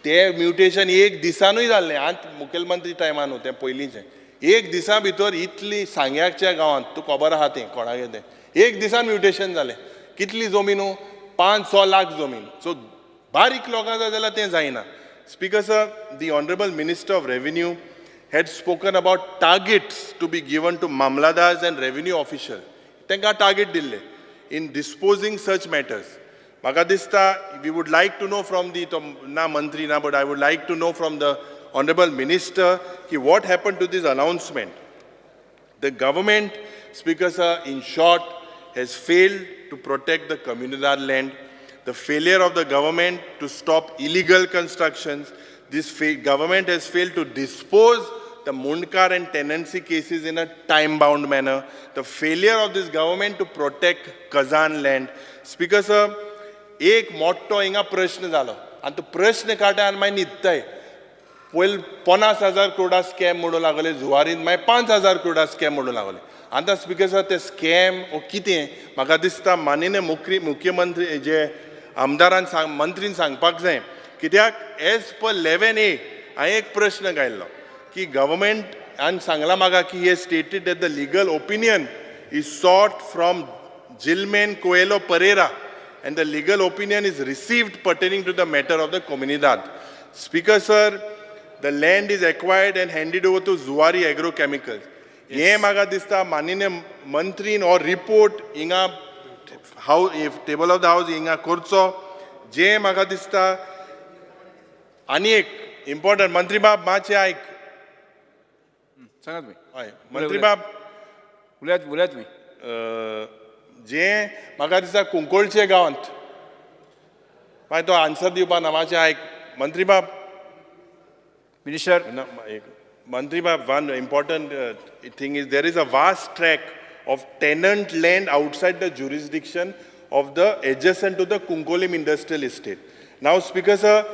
A: ते म्युटेशन एक दिसानूय जाल्लें. आत मुखेलमंत्री टायमान तें पयलींचें. एक दिसा भितर इतली सांग्याच्या गांवांत तूं खबर आहा तें कोणागे तें एक दिसान म्युटेशन जालें. कितली जमीन 5-6 लाख जमीन. सो बारीक लोकां जाय जाल्यार तें जायना. Speaker sir, the Honorable Minister of Revenue had spoken about targets to be given to mamladars and revenue officials. Tenka target dille in disposing such matters. Maka dista, we would like to know from the, na mantri na, but I would like to know from the Honorable Minister ki what happened to this announcement. The government, Speaker sir, in short, has failed to protect the communal land. The failure of the government to stop illegal constructions. This government has failed to dispose the Mundkar and tenancy cases in a time-bound manner. The failure of this government to protect Kazan land. Speaker sir, एक मोठो हिंगा प्रश्न जालो आणि तो प्रश्न काटा आनी मागीर न्हिदताय पयली 50,000 करोडा स्कॅम म्हणूं लागले जुवारीन मागीर 5,000 करोडा स्कॅम म्हणूं लागले आतां स्पीकर सर ते स्कॅम ओ कितें म्हाका दिसता माननीय मुख्यमंत्री जे आमदारान मंत्रीन सांगपाक जाय कित्याक एज पर 11A हांवें एक प्रश्न घायल्लो की गव्हर्मेंटान सांगलां म्हाका की हे stated that the legal opinion is sought from जिल्मेन Coelho Pereira and the legal opinion is received pertaining to the matter of the Comunidad. Speaker sir, the land is acquired and handed over to Zuari Agrochemicals. Ye maga dista manine mantrin or report inga how if table of the house inga kurso je maga dista ani ek important mantri bab mache aik
C: सांगात मी
A: hoy mantri bab
C: उलयात मी
A: जे म्हाका दिसता कुंकोळचे गांवांत मागीर तो answer दिवपा ना मातशें आयक मंत्री बाब
C: मिनिस्टर
A: मंत्री बाब one important thing is there is a vast track of tenant land outside the jurisdiction of the adjacent to the Kunkolim industrial estate. Now, Speaker sir,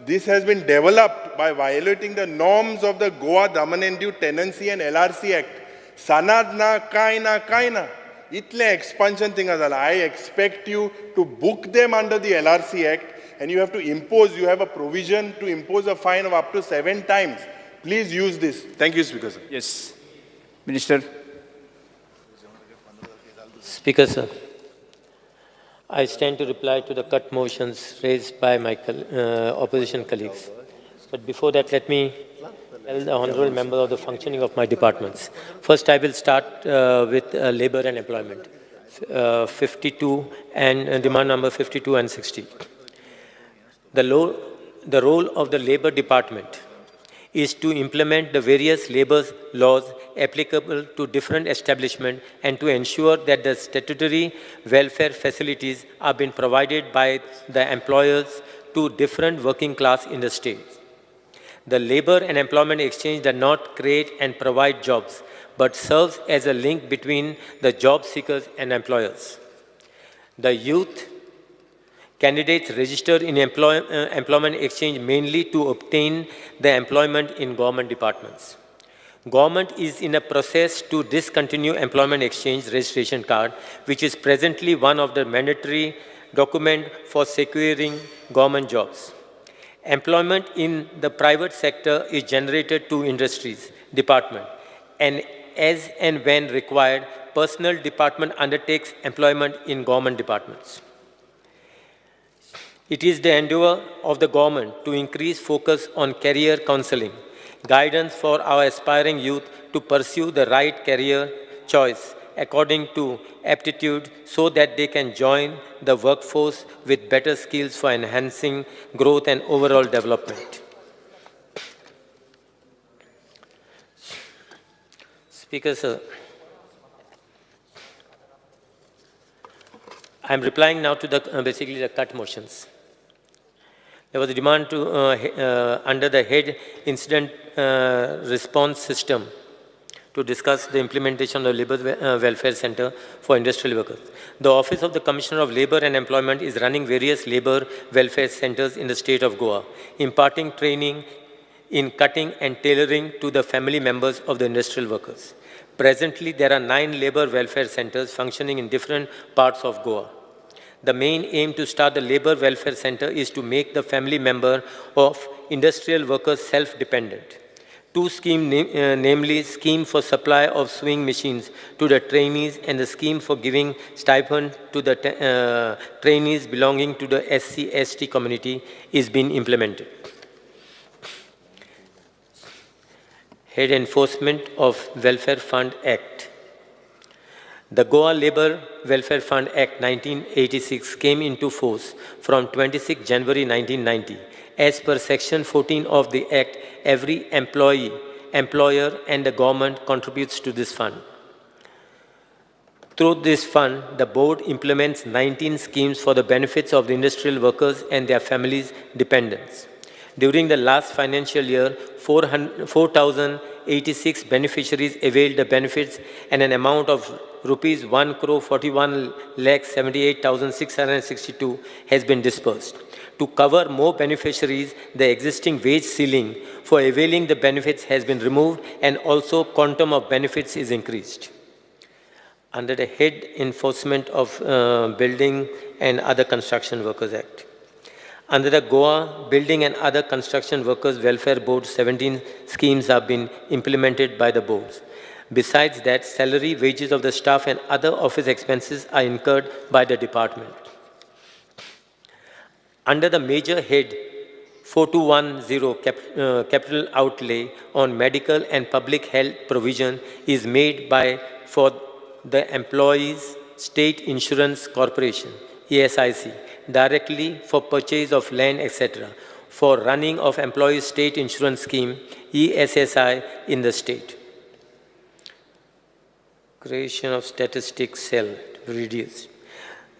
A: this has been developed by violating the norms of the Goa Daman and Diu Tenancy and LRC Act. Sanad na, kai na. Itle expansion thing azala. I expect you to book them under the LRC Act and you have to impose, you have a provision to impose a fine of up to 7 times. Please use this. Thank you, Speaker sir.
C: Yes. Minister.
J: Speaker sir, I stand to reply to the cut motions raised by my opposition colleagues. But before that, let me tell the honourable member of the functioning of my departments. First, I will start with labour and employment, 52 and demand number 52 and 60. The role of the labour department is to implement the various labour laws applicable to different establishments and to ensure that the statutory welfare facilities are being provided by the employers to different working class in the state. The Labour and Employment Exchange does not create and provide jobs, but serves as a link between the job seekers and employers. The youth candidates register in employment exchange mainly to obtain the employment in government departments. Government is in a process to discontinue employment exchange registration card, which is presently one of the mandatory documents for securing government jobs. Employment in the private sector is generated to industries department, and as and when required, personnel department undertakes employment in government departments. It is the endeavor of the government to increase focus on career counseling, guidance for our aspiring youth to pursue the right career choice according to aptitude so that they can join the workforce with better skills for enhancing growth and overall development. Speaker sir, I am replying now to the basically the cut motions. There was a demand to, under the head Incident Response System to discuss the implementation of the Labour Welfare Center for Industrial Workers. The Office of the Commissioner of Labour and Employment is running various labour welfare centers in the state of Goa, imparting training in cutting and tailoring to the family members of the industrial workers. Presently, there are 9 labour welfare centers functioning in different parts of Goa. The main aim to start the Labour Welfare Center is to make the family member of industrial workers self-dependent. 2 schemes, namely Scheme for Supply of Sewing Machines to the trainees and the Scheme for Giving Stipend to the trainees belonging to the SC/ST community is being implemented. Head Enforcement of Welfare Fund Act. The Goa Labour Welfare Fund Act 1986 came into force from 26 January 1990. As per Section 14 of the Act, every employee, employer and the government contributes to this fund. Through this fund, the board implements 19 schemes for the benefits of the industrial workers and their families' dependents. During the last financial year, 4,086 beneficiaries availed the benefits, and an amount of rupees 1,41,78,662 has been disbursed. To cover more beneficiaries, the existing wage ceiling for availing the benefits has been removed, and also quantum of benefits is increased. Under the Head Enforcement of Building and Other Construction Workers Act. Under the Goa Building and Other Construction Workers Welfare Board, 17 schemes have been implemented by the boards. Besides that, salary, wages of the staff and other office expenses are incurred by the department. Under the major head 4210, capital outlay on medical and public health provision is made for the Employees State Insurance Corporation, ESIC, directly for purchase of land, etc., for running of Employees State Insurance Scheme, ESSI, in the state. Creation of statistics cell reduced.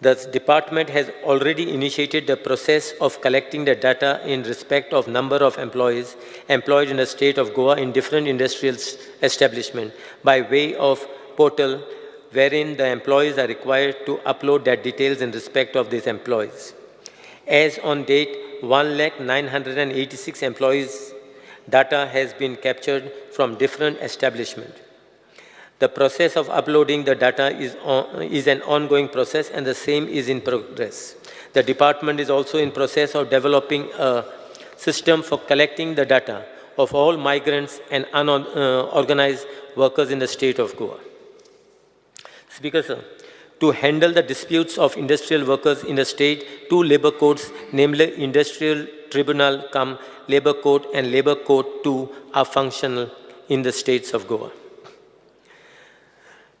J: The department has already initiated the process of collecting the data in respect of number of employees employed in the state of Goa in different industrial establishments by way of portal, wherein the employees are required to upload their details in respect of these employees. As on date, 1,986 employees' data has been captured from different establishments. The process of uploading the data is an ongoing process, and the same is in progress. The department is also in process of developing a system for collecting the data of all migrants and unorganized workers in the state of Goa. Speaker, sir, to handle the disputes of industrial workers in the state, two labor codes, namely Industrial Tribunal cum Labor Code and Labor Code 2, are functional in the states of Goa.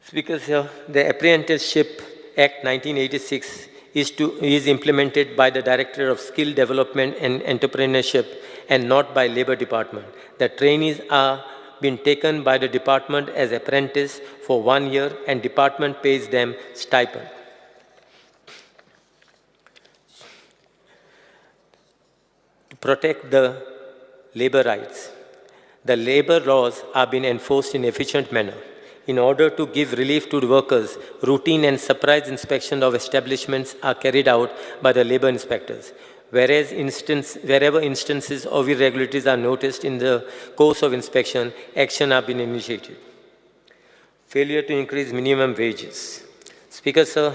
J: Speaker, sir, the Apprenticeship Act 1986 is implemented by the Director of Skill Development and Entrepreneurship and not by Labor Department. The trainees are been taken by the department as apprentice for 1 year, and department pays them stipend. To protect the labor rights, the labor laws are being enforced in efficient manner. In order to give relief to the workers, routine and surprise inspection of establishments are carried out by the labor inspectors. Wherever instances of irregularities are noticed in the course of inspection, action have been initiated. Failure to increase minimum wages. Speaker, sir,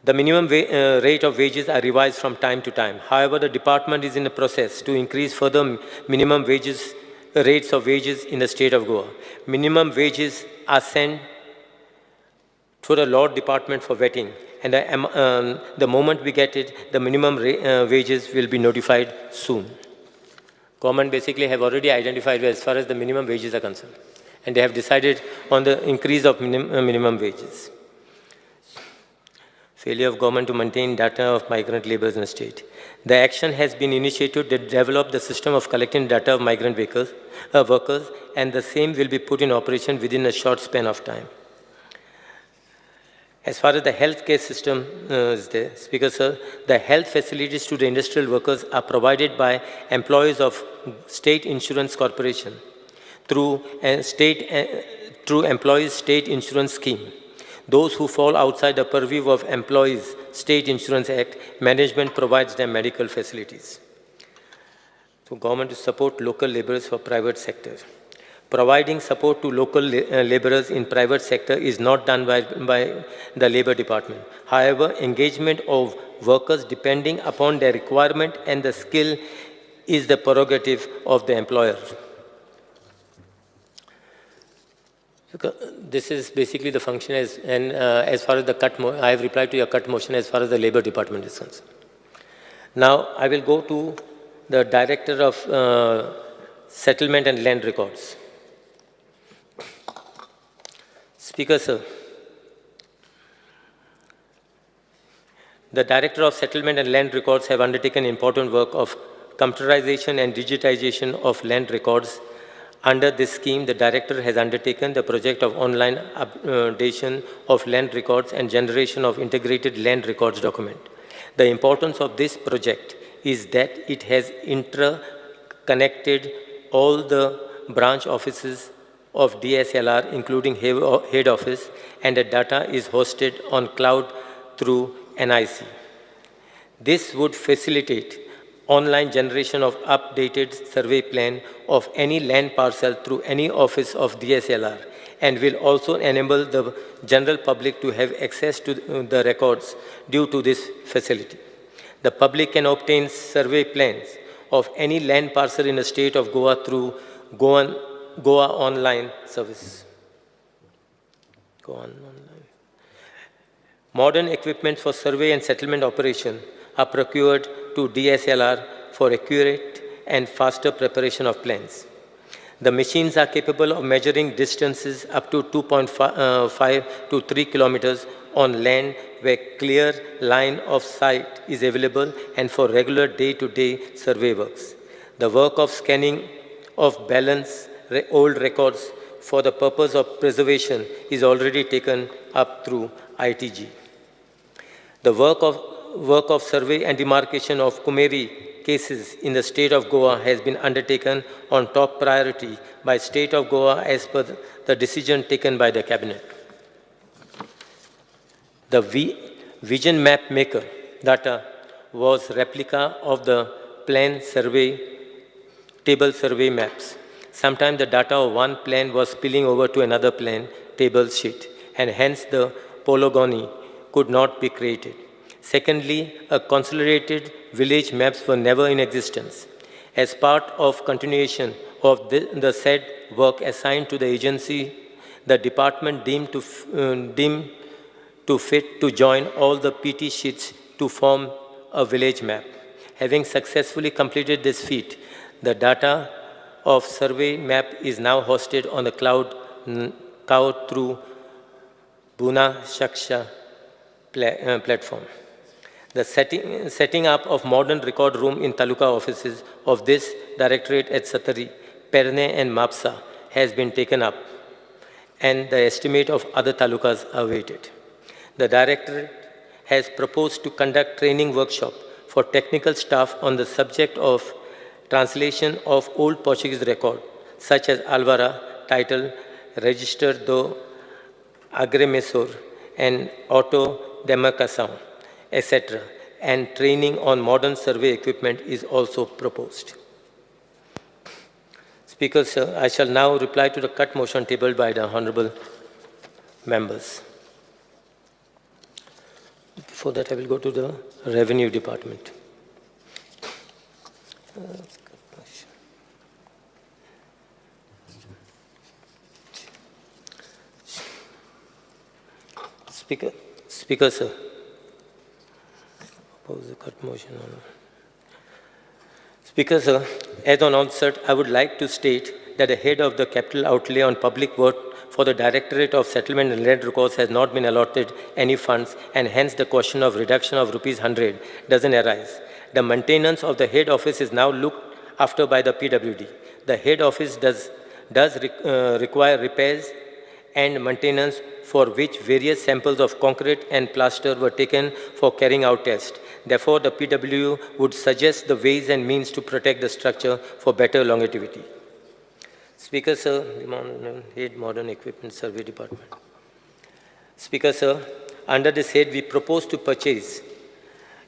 J: the minimum rate of wages are revised from time to time. However, the department is in the process to increase further minimum rates of wages in the state of Goa. Minimum wages are sent to the Law Department for vetting, and the moment we get it, the minimum wages will be notified soon. Government basically have already identified as far as the minimum wages are concerned, and they have decided on the increase of minimum wages. Failure of government to maintain data of migrant laborers in the state. The action has been initiated to develop the system of collecting data of migrant workers, and the same will be put in operation within a short span of time. As far as the healthcare system is there, Speaker, sir, the health facilities to the industrial workers are provided by employees of State Insurance Corporation through Employees State Insurance Scheme. Those who fall outside the purview of Employees State Insurance Act, management provides them medical facilities. So government to support local laborers for private sector. Providing support to local laborers in private sector is not done by the Labor Department. However, engagement of workers depending upon their requirement and the skill is the prerogative of the employer. This is basically the function as far as the I have replied to your cut motion as far as the Labor Department is concerned. Now I will go to the Director of Settlement and Land Records. Speaker, sir. The Director of Settlement and Land Records have undertaken important work of computerization and digitization of land records. Under this scheme, the Director has undertaken the project of online updation of land records and generation of integrated land records document. The importance of this project is that it has interconnected all the branch offices of DSLR, including head office, and the data is hosted on cloud through NIC. This would facilitate online generation of updated survey plan of any land parcel through any office of DSLR, and will also enable the general public to have access to the records due to this facility. The public can obtain survey plans of any land parcel in the state of Goa through Goa Online services. Modern equipment for survey and settlement operation are procured to DSLR for accurate and faster preparation of plans. The machines are capable of measuring distances up to 2.5 to 3 kilometers on land where clear line of sight is available and for regular day-to-day survey works. The work of scanning of balance old records for the purpose of preservation is already taken up through ITG. The work of survey and demarcation of Kumeri cases in the state of Goa has been undertaken on top priority by state of Goa as per the decision taken by the cabinet. The Vision Map Maker data was replica of the plan survey, table survey maps. Sometimes the data of one plan was spilling over to another plan table sheet, and hence the polygony could not be created. Secondly, a consolidated village maps were never in existence. As part of continuation of the said work assigned to the agency, the department deemed to fit to join all the PT sheets to form a village map. Having successfully completed this feat, the data of survey map is now hosted on the cloud through Buna Shaksha platform. The setting up of modern record room in Taluka offices of this directorate at Satari, Perne and Mapsa has been taken up, and the estimate of other talukas awaited. The directorate has proposed to conduct training workshop for technical staff on the subject of translation of old Portuguese record, such as Alvara, title, Register do Agremessor, and Auto Demarcação, etc., and training on modern survey equipment is also proposed. Speaker, sir, I shall now reply to the cut motion tabled by the honorable members. Before that, I will go to the Revenue Department. Speaker, sir. Oppose the cut motion. Speaker, sir, as on onset, I would like to state that the head of the capital outlay on public work for the Directorate of Settlement and Land Records has not been allotted any funds, and hence the question of reduction of ₹100 doesn't arise. The maintenance of the head office is now looked after by the PWD. The head office does require repairs and maintenance, for which various samples of concrete and plaster were taken for carrying out tests. Therefore, the PWD would suggest the ways and means to protect the structure for better longevity. Speaker, sir, Head Modern Equipment Survey Department. Speaker, sir, under this head, we propose to purchase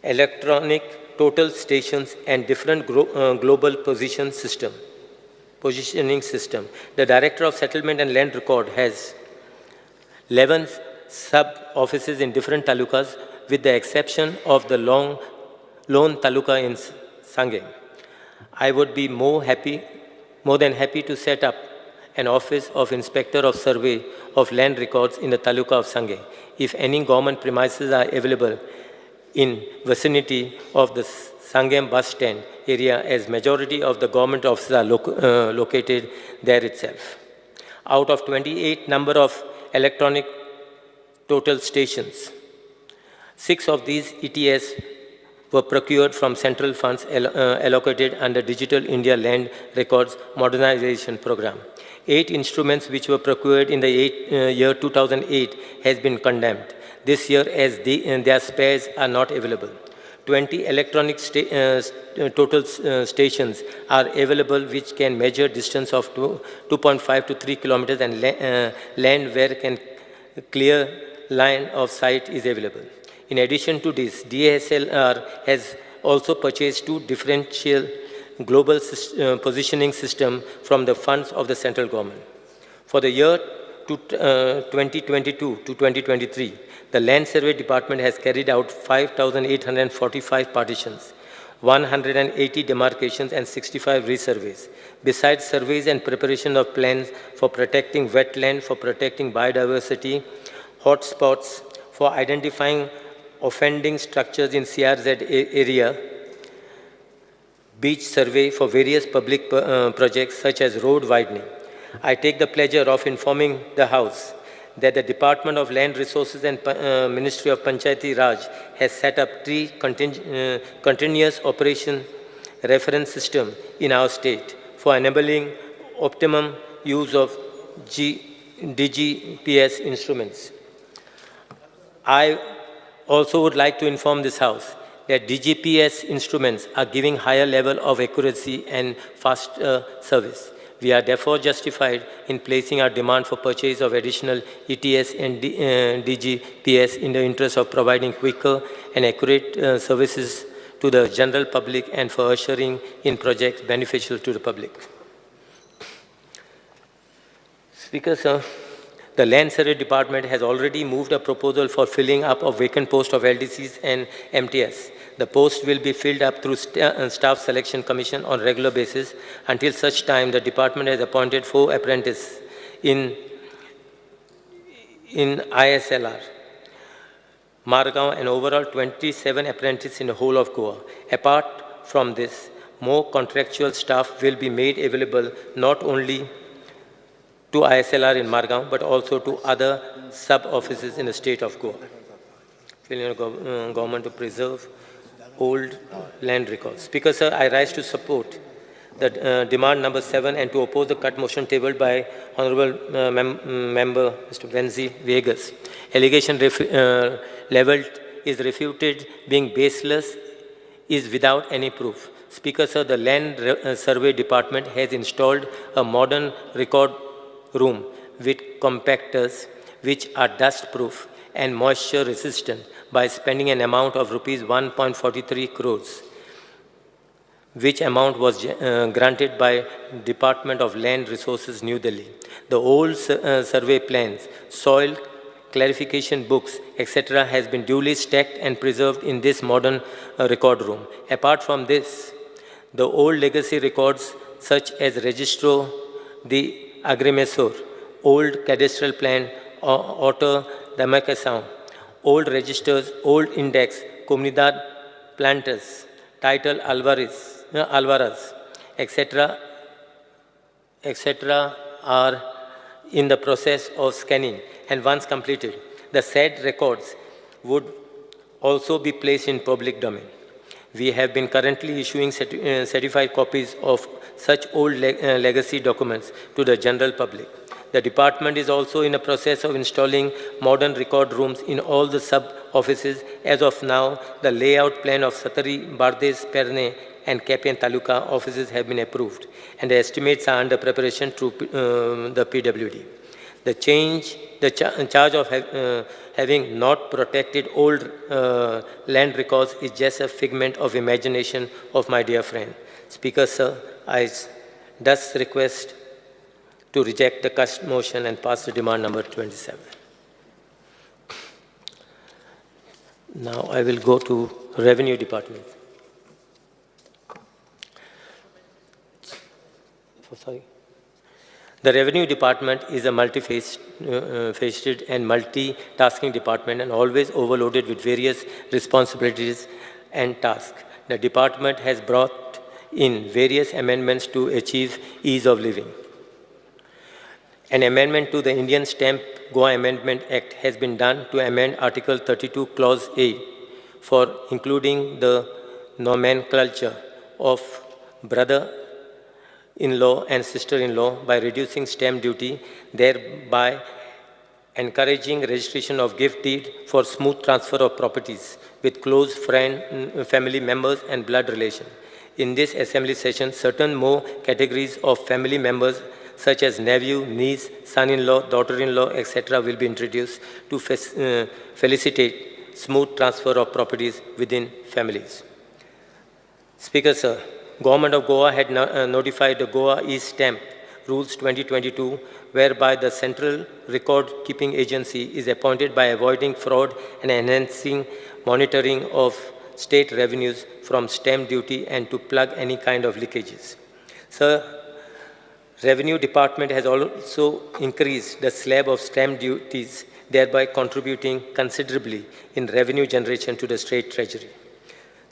J: electronic total stations and different global positioning system. The Director of Settlement and Land Record has 11 sub-offices in different talukas, with the exception of the lone taluka in Sangay. I would be more than happy to set up an office of Inspector of Survey of Land Records in the taluka of Sangay. If any government premises are available in vicinity of the Sangam bus stand area, as majority of the government offices are located there itself. Out of 28 number of electronic total stations, 6 of these ETS were procured from central funds allocated under Digital India Land Records Modernization Program. 8 instruments which were procured in the year 2008 has been condemned this year as their spares are not available. 20 electronic total stations are available which can measure distance of 2.5 to 3 kilometers and land where can clear line of sight is available. In addition to this, DSLR has also purchased 2 differential global positioning system from the funds of the central government. For the year 2022 to 2023, the Land Survey Department has carried out 5,845 partitions, 180 demarcations and 65 resurveys. Besides surveys and preparation of plans for protecting wetland, for protecting biodiversity, hotspots, for identifying offending structures in CRZ area, beach survey for various public projects such as road widening. I take the pleasure of informing the House that the Department of Land Resources and Ministry of Panchayati Raj has set up 3 continuous operation reference system in our state for enabling optimum use of DGPS instruments. I also would like to inform this House that DGPS instruments are giving higher level of accuracy and fast service. We are therefore justified in placing our demand for purchase of additional ETS and DGPS in the interest of providing quicker and accurate services to the general public and for ushering in projects beneficial to the public. Speaker, sir, the Land Survey Department has already moved a proposal for filling up of vacant posts of LDCs and MTS. The post will be filled up through Staff Selection Commission on regular basis until such time the department has appointed 4 apprentices in ISLR, Margao, and overall 27 apprentices in the whole of Goa. Apart from this, more contractual staff will be made available not only to ISLR in Margao, but also to other sub-offices in the state of Goa. Government to preserve old land records. Speaker, sir, I rise to support the demand number 7 and to oppose the cut motion tabled by Honorable Member Mr. Benzi Vegas. Allegation leveled is refuted, being baseless, is without any proof. Speaker, sir, the Land Survey Department has installed a modern record room with compactors which are dust-proof and moisture-resistant by spending an amount of rupees 1.43 crores, which amount was granted by Department of Land Resources, New Delhi. The old survey plans, soil clarification books, etc. has been duly stacked and preserved in this modern record room. Apart from this, the old legacy records such as Registro de Agrimensor, old cadastral plan, Auto Demarcação, old registers, old index, Comunidad Plantas, title Alvarez, etc., are in the process of scanning, and once completed, the said records would also be placed in public domain. We have been currently issuing certified copies of such old legacy documents to the general public. The department is also in the process of installing modern record rooms in all the sub-offices. As of now, the layout plan of Satari, Bardes, Perne and Kapian Taluka offices have been approved, and the estimates are under preparation through the PWD. The charge of having not protected old land records is just a figment of imagination of my dear friend. Speaker, sir, I thus request to reject the cast motion and pass the demand number 27. Now I will go to Revenue Department. Sorry. The Revenue Department is a multi-faceted and multitasking department and always overloaded with various responsibilities and tasks. The department has brought in various amendments to achieve ease of living. An amendment to the Indian Stamp Goa Amendment Act has been done to amend Article 32, Clause A for including the nomenclature of brother-in-law and sister-in-law by reducing stamp duty, thereby encouraging registration of gift deed for smooth transfer of properties with close family members and blood relation. In this assembly session, certain more categories of family members such as nephew, niece, son-in-law, daughter-in-law, etc. will be introduced to facilitate smooth transfer of properties within families. Speaker, sir, Government of Goa had notified the Goa e-Stamp Rules 2022, whereby the Central Record Keeping Agency is appointed by avoiding fraud and enhancing monitoring of state revenues from stamp duty and to plug any kind of leakages. Sir, Revenue Department has also increased the slab of stamp duties, thereby contributing considerably in revenue generation to the state treasury.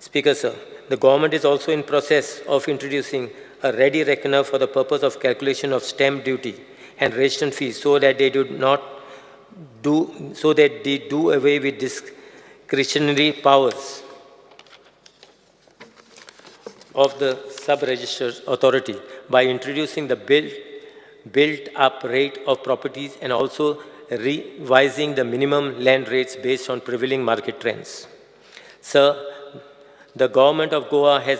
J: Speaker, sir, the government is also in process of introducing a ready reckoner for the purpose of calculation of stamp duty and registration fees so that they do away with discretionary powers of the sub-registered authority by introducing the built-up rate of properties and also revising the minimum land rates based on prevailing market trends. Sir, the Government of Goa has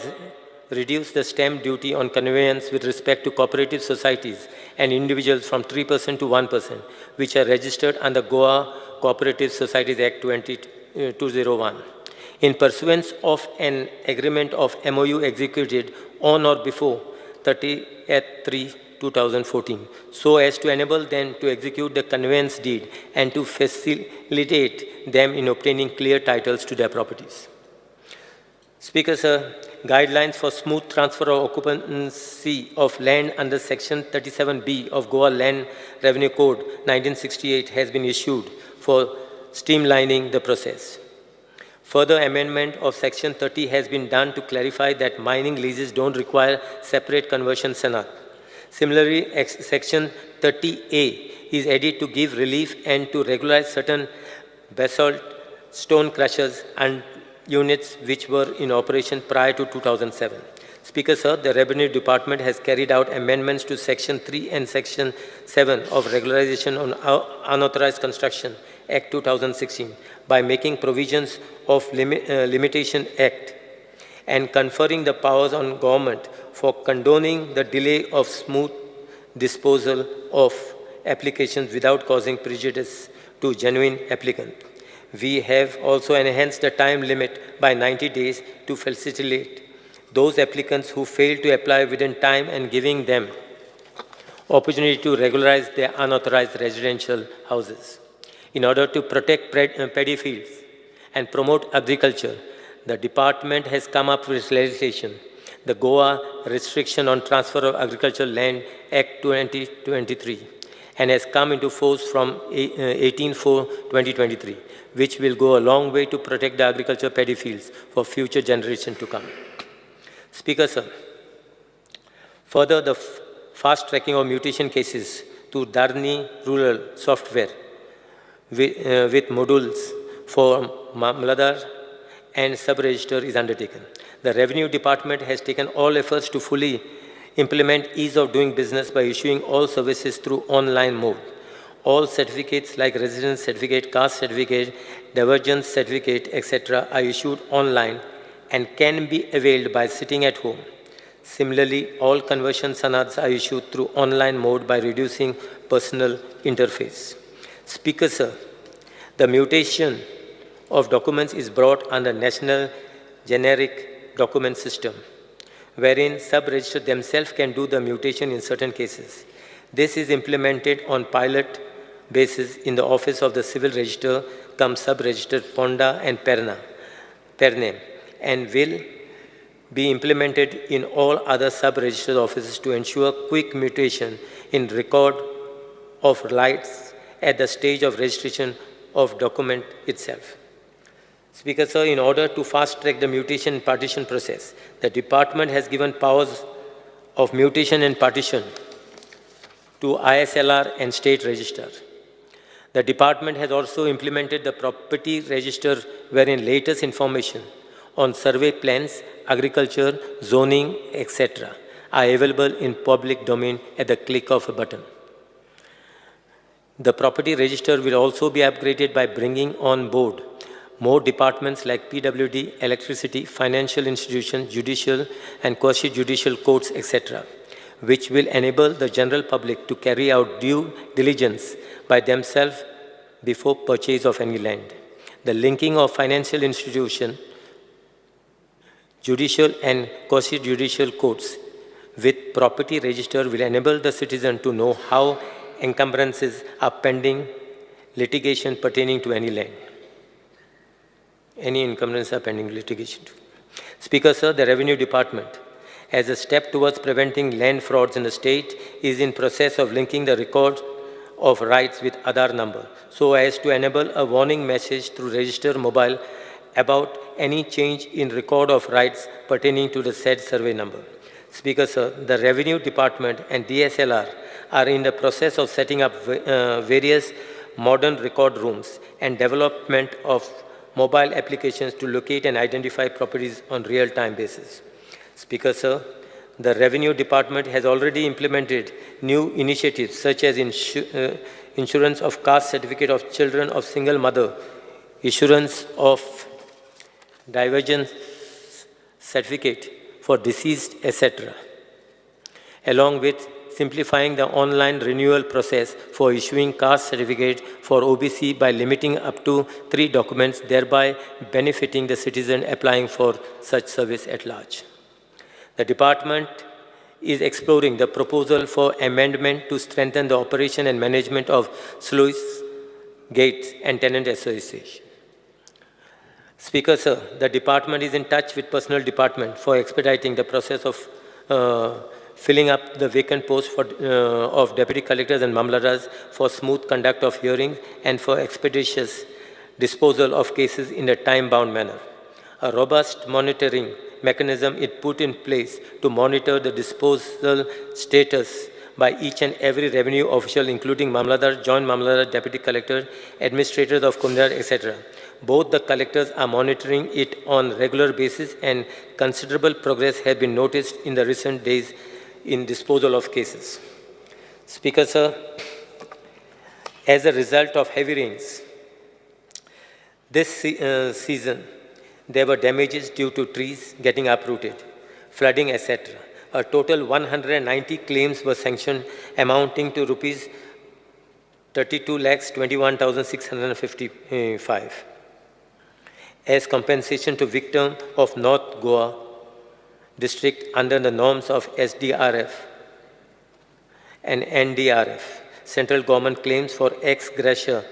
J: reduced the stamp duty on conveyance with respect to cooperative societies and individuals from 3% to 1%, which are registered under Goa Cooperative Societies Act 2001. In pursuance of an agreement of MOU executed on or before 30/3/2014, so as to enable them to execute the conveyance deed and to facilitate them in obtaining clear titles to their properties. Speaker, sir, guidelines for smooth transfer of occupancy of land under Section 37B of Goa Land Revenue Code 1968 has been issued for streamlining the process. Further amendment of Section 30 has been done to clarify that mining leases don't require separate conversion sanad. Similarly, Section 30A is added to give relief and to regularize certain basalt stone crushers and units which were in operation prior to 2007. Speaker, sir, the Revenue Department has carried out amendments to Section 3 and Section 7 of Regularization on Unauthorized Construction Act 2016 by making provisions of Limitation Act and conferring the powers on government for condoning the delay of smooth disposal of applications without causing prejudice to genuine applicant. We have also enhanced the time limit by 90 days to facilitate those applicants who fail to apply within time and giving them opportunity to regularize their unauthorized residential houses. In order to protect paddy fields and promote agriculture, the department has come up with legislation, the Goa Restriction on Transfer of Agricultural Land Act 2023, and has come into force from 18/4/2023, which will go a long way to protect the agriculture paddy fields for future generations to come. Speaker, sir, further the fast tracking of mutation cases to Dharni Rural Software with modules for Mamladar and sub-register is undertaken. The Revenue Department has taken all efforts to fully implement ease of doing business by issuing all services through online mode. All certificates like residence certificate, caste certificate, divergence certificate, etc. are issued online and can be availed by sitting at home. Similarly, all conversion sanads are issued through online mode by reducing personal interface. Speaker, sir, the mutation of documents is brought under National Generic Document System, wherein sub-registrars themselves can do the mutation in certain cases. This is implemented on pilot basis in the Office of the Civil Register, sub-register Ponda and Perne, and will be implemented in all other sub-registered offices to ensure quick mutation in record of rights at the stage of registration of document itself. Speaker, sir, in order to fast-track the mutation and partition process, the department has given powers of mutation and partition to ISLR and state register. The department has also implemented the property register wherein latest information on survey plans, agriculture, zoning, etc. are available in public domain at the click of a button. The property register will also be upgraded by bringing on board more departments like PWD, electricity, financial institutions, judicial and quasi-judicial courts, etc., which will enable the general public to carry out due diligence by themselves before purchase of any land. The linking of financial institutions, judicial and quasi-judicial courts with property register will enable the citizen to know how encumbrances are pending litigation pertaining to any land. Any encumbrances are pending litigation. Speaker, sir, the Revenue Department, as a step towards preventing land frauds in the state, is in process of linking the record of rights with Aadhaar number so as to enable a warning message through register mobile about any change in record of rights pertaining to the said survey number. Speaker, sir, the Revenue Department and DSLR are in the process of setting up various modern record rooms and development of mobile applications to locate and identify properties on real-time basis. Speaker, sir, the Revenue Department has already implemented new initiatives such as insurance of caste certificate of children of single mother, issuance of divergence certificate for deceased, etc., along with simplifying the online renewal process for issuing caste certificate for OBC by limiting up to 3 documents, thereby benefiting the citizen applying for such service at large. The department is exploring the proposal for amendment to strengthen the operation and management of sluice gates and tenant association. Speaker, sir, the department is in touch with personnel department for expediting the process of filling up the vacant posts of deputy collectors and mamlatars for smooth conduct of hearings and for expeditious disposal of cases in a time-bound manner. A robust monitoring mechanism is put in place to monitor the disposal status by each and every revenue official, including mamlatar, joint mamlatar, deputy collector, administrators of Kumdar, etc. Both the collectors are monitoring it on regular basis, and considerable progress has been noticed in the recent days in disposal of cases. Speaker, sir, as a result of heavy rains this season, there were damages due to trees getting uprooted, flooding, etc. A total 190 claims were sanctioned, amounting to rupees 32,21,655 as compensation to victims of North Goa district under the norms of SDRF and NDRF. Central government claims for ex gratia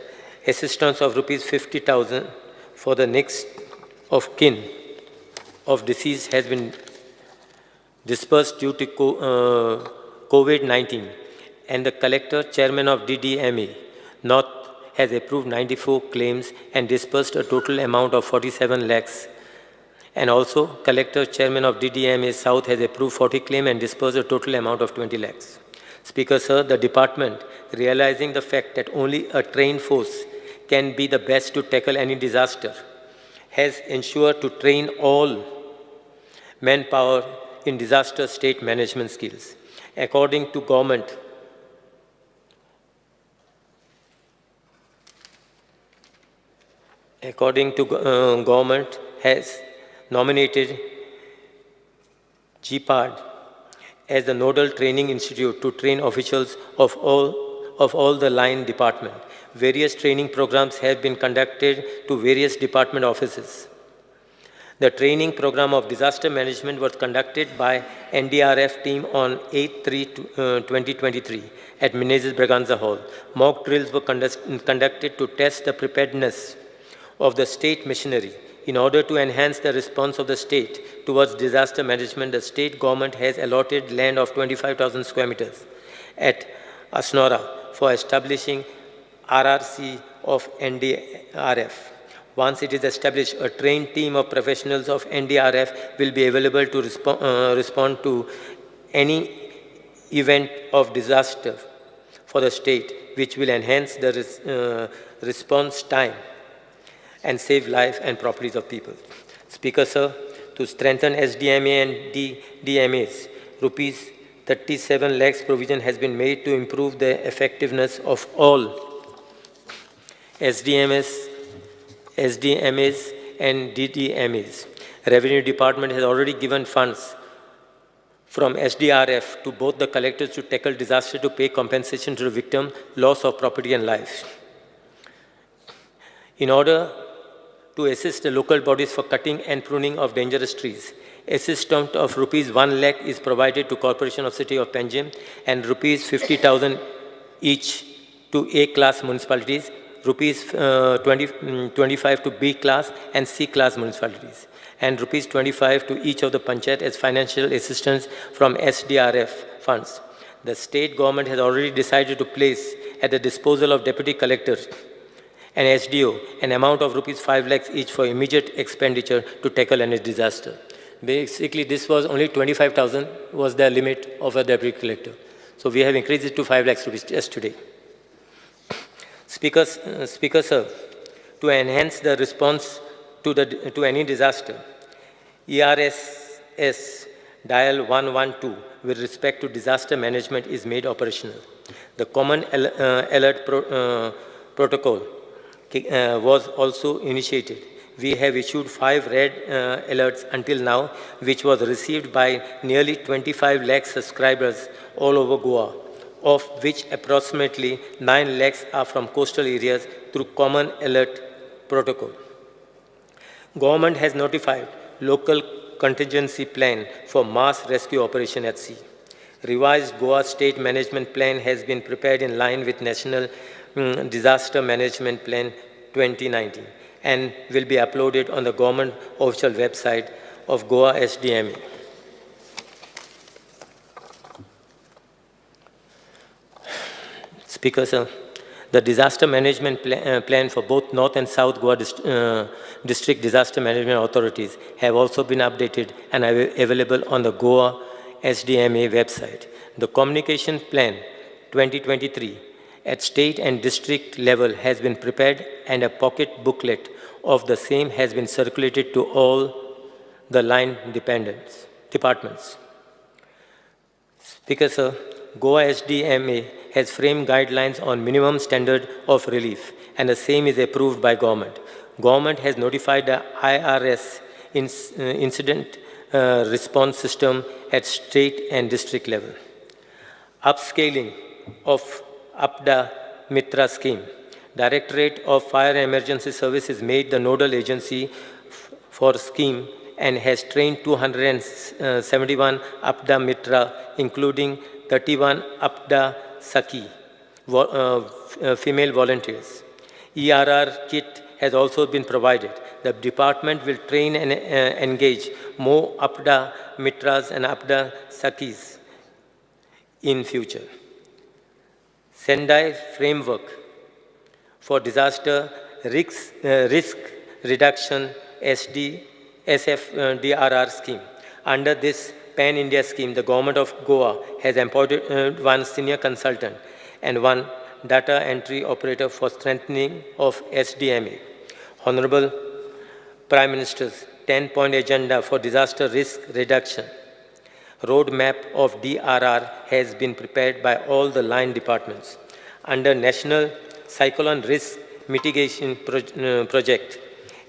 J: assistance of rupees 50,000 for the next of kin of deceased has been dispersed due to COVID-19, and the collector chairman of DDMA North has approved 94 claims and dispersed a total amount of 47 lakhs. And also, collector chairman of DDMA South has approved 40 claims and dispersed a total amount of 20 lakhs. Speaker, sir, the department, realizing the fact that only a trained force can be the best to tackle any disaster, has ensured to train all manpower in disaster state management skills. According to government, government has nominated GPAD as the nodal training institute to train officials of all the line department. Various training programs have been conducted to various department offices. The training program of disaster management was conducted by NDRF team on 8/3/2023 at Menezes Braganza Hall. Mock drills were conducted to test the preparedness of the state machinery In order to enhance the response of the state towards disaster management, the state government has allotted land of 25,000 square meters at Asnora for establishing RRC of NDRF. Once it is established, a trained team of professionals of NDRF will be available to respond to any event of disaster for the state, which will enhance the response time and save life and properties of people. Speaker, sir, to strengthen SDMA and DMAs, rupees 37 lakhs provision has been made to improve the effectiveness of all SDMAs and DDMAs. Revenue Department has already given funds from SDRF to both the collectors to tackle disaster to pay compensation to the victim, loss of property and lives. In order to assist the local bodies for cutting and pruning of dangerous trees, assistance of rupees 1 lakh is provided to Corporation of City of Panjim and rupees 50,000 each to A-class municipalities, rupees 25 to B-class and C-class municipalities, and rupees 25 to each of the panchayat as financial assistance from SDRF funds. The state government has already decided to place at the disposal of deputy collectors and SDO an amount of rupees 5 lakhs each for immediate expenditure to tackle any disaster. Basically, this was only 25,000 was the limit of a deputy collector. So we have increased it to 5 lakhs rupees just today. Speaker, sir, to enhance the response to any disaster, ERSS dial 112 with respect to disaster management is made operational. The common alert protocol was also initiated. We have issued 5 red alerts until now, which was received by nearly 25 lakh subscribers all over Goa, of which approximately 9 lakhs are from coastal areas through common alert protocol. Government has notified local contingency plan for mass rescue operation at sea. Revised Goa State Management Plan has been prepared in line with National Disaster Management Plan 2019 and will be uploaded on the government official website of Goa SDMA. Speaker, sir, the disaster management plan for both North and South Goa district disaster management authorities have also been updated and are available on the Goa SDMA website. The communication plan 2023 at state and district level has been prepared and a pocket booklet of the same has been circulated to all the line departments. Speaker, sir, Goa SDMA has framed guidelines on minimum standard of relief and the same is approved by government. Government has notified the IRS incident response system at state and district level. Upscaling of APDA Mitra scheme. Directorate of Fire and Emergency Services made the nodal agency for scheme and has trained 271 APDA Mitra, including 31 APDA Saki, female volunteers. ERR kit has also been provided. The department will train and engage more APDA Mitras and APDA Sakis in future. Sendai framework for disaster risk reduction SFDRR scheme. Under this Pan-India scheme, the government of Goa has appointed one senior consultant and one data entry operator for strengthening of SDMA. Honorable Prime Minister's 10-point agenda for disaster risk reduction roadmap of DRR has been prepared by all the line departments. Under National Cyclone Risk Mitigation Project,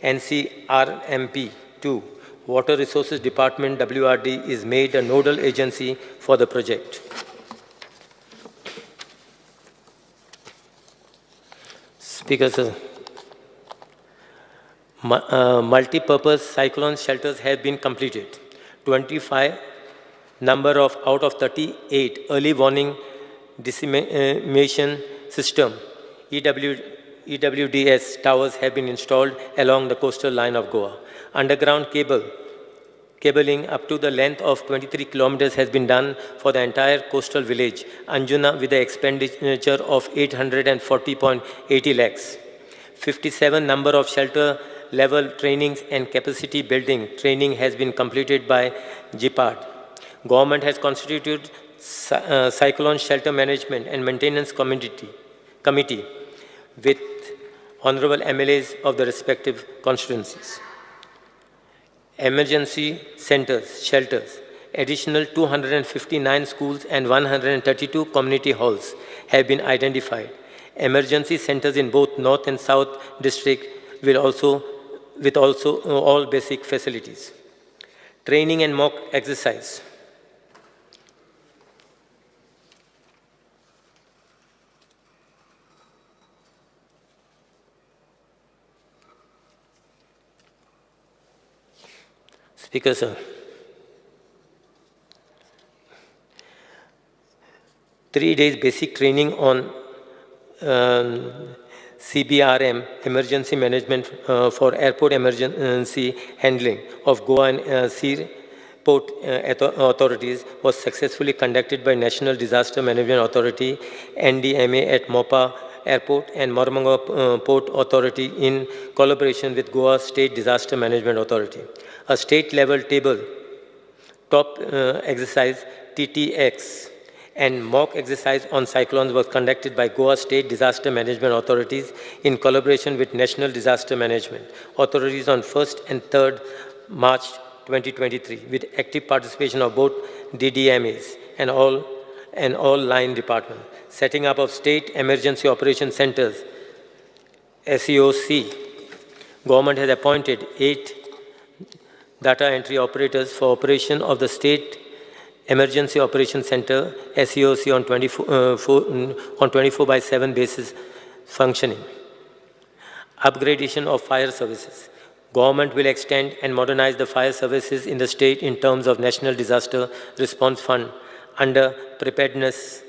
J: NCRMP-2, Water Resources Department, WRD, is made a nodal agency for the project. Speaker, sir. Multi-purpose cyclone shelters have been completed. 25 number of out of 38 early warning dissemination system, EWD EWDS towers have been installed along the coastal line of Goa. Underground cabling up to the length of 23 kilometers has been done for the entire coastal village, Anjuna, with the expenditure of 840.80 lakhs. 57 number of shelter level trainings and capacity building training has been completed by GPAD. Government has constituted Cyclone Shelter Management and Maintenance Committee with honorable MLAs of the respective constituencies. Emergency centers, shelters, additional 259 schools and 132 community halls have been identified. Emergency centers in both North and South district with also all basic facilities. Training and mock exercise. Speaker, sir. 3 days basic training on CBRM, emergency management for airport emergency handling of Goa and Seaport authorities was successfully conducted by National Disaster Management Authority, NDMA at Mopa Airport and Mormungala Port Authority in collaboration with Goa State Disaster Management Authority. A state-level table top exercise TTX and mock exercise on cyclones was conducted by Goa State Disaster Management Authorities in collaboration with National Disaster Management Authorities on 1st and 3rd March 2023 with active participation of both DDMAs and all line departments. Setting up of State Emergency Operation Centers, SEOC. Government has appointed 8 data entry operators for operation of the State Emergency Operation Center, SEOC, on 24/7 basis functioning. Upgradation of fire services. Government will extend and modernize the fire services in the state in terms of National Disaster Response Fund under preparedness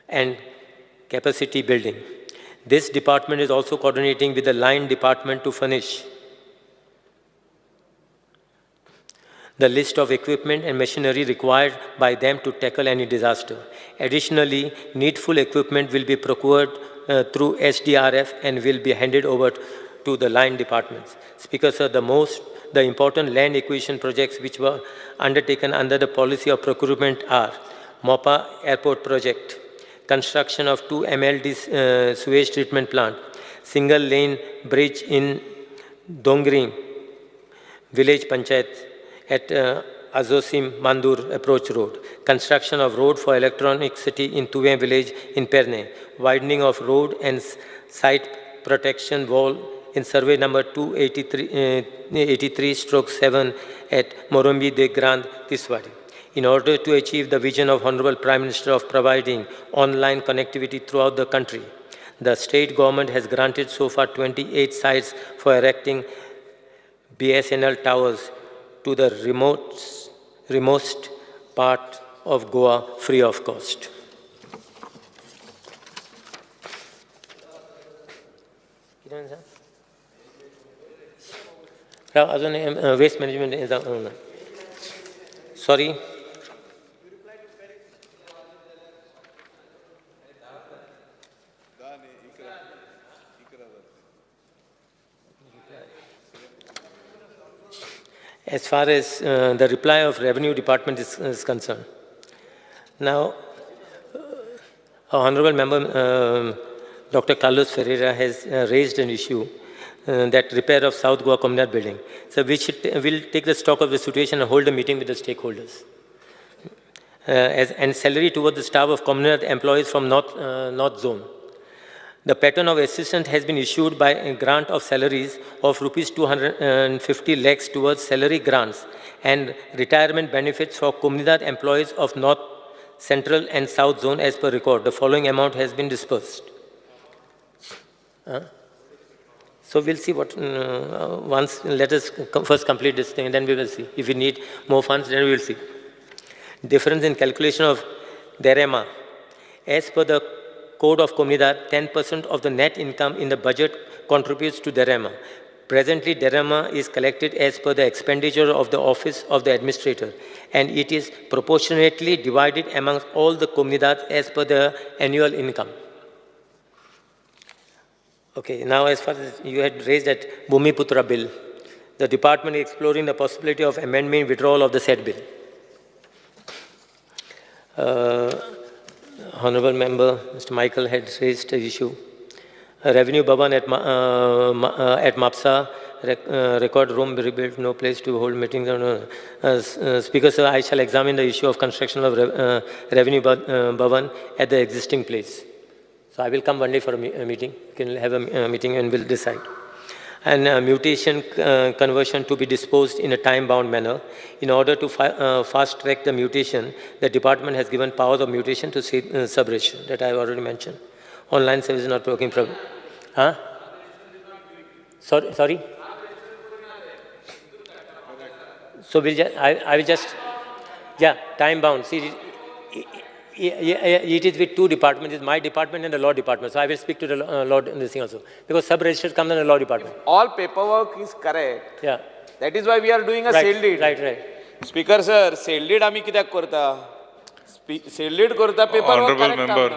J: and capacity building. This department is also coordinating with the line department to furnish the list of equipment and machinery required by them to tackle any disaster. Additionally, needful equipment will be procured through SDRF and will be handed over to the line departments. Speaker, sir, the important land acquisition projects which were undertaken under the policy of procurement are Mopa Airport project, construction of 2 MLD sewage treatment plant, single lane bridge in Dongri Village Panchayat at Azosim Mandur Approach Road, construction of road for Electronic City in Tuve Village in Perne, widening of road and site protection wall in survey number 283/7 at Morumbi de Grand Tiswadi. In order to achieve the vision of Honorable Prime Minister of providing online connectivity throughout the country, the state government has granted so far 28 sites for erecting BSNL towers to the remote part of Goa free of cost. Waste management is sorry. As far as the reply of Revenue Department is concerned. Now, our Honorable Member Dr. Carlos Ferreira has raised an issue that repair of South Goa Communal Building. So we will take the stock of the situation and hold a meeting with the stakeholders. And salary toward the staff of communal employees from North Zone. The pattern of assistance has been issued by a grant of salaries of rupees 250 lakhs towards salary grants and retirement benefits for Comunidad employees of North, Central and South Zone as per record. The following amount has been disbursed. So we'll see what, once, let us first complete this thing and then we will see. If we need more funds, then we will see. Difference in calculation of DEREMA. As per the Code of Comunidad, 10% of the net income in the budget contributes to Derema. Presently, Derema is collected as per the expenditure of the office of the administrator, and it is proportionately divided amongst all the comunidades as per the annual income. Okay, now as far as you had raised that Bhumiputra bill, the department is exploring the possibility of amendment withdrawal of the said bill. Honorable Member Mr. Michael had raised the issue. Revenue Bhavan at MAPSA, record room rebuilt, no place to hold meetings. Speaker, sir, I shall examine the issue of construction of Revenue Bhavan at the existing place. So I will come one day for a meeting. We can have a meeting and we'll decide. And mutation conversion to be disposed in a time-bound manner. In order to fast-track the mutation, the department has given powers of mutation to sub-ratio, that I have already mentioned. Online service is not working properly. Huh? Sorry? So I will just, yeah, time-bound. See, it is with two departments. It's my department and the law department. So I will speak to the law in this thing also. Because sub-register comes in the law department.
K: All paperwork is correct.
J: Yeah.
K: That is why we are doing a sale deed.
J: Right.
K: Speaker sir, sale deed आम्ही कित्याक करता? Sale deed करता paperwork correct.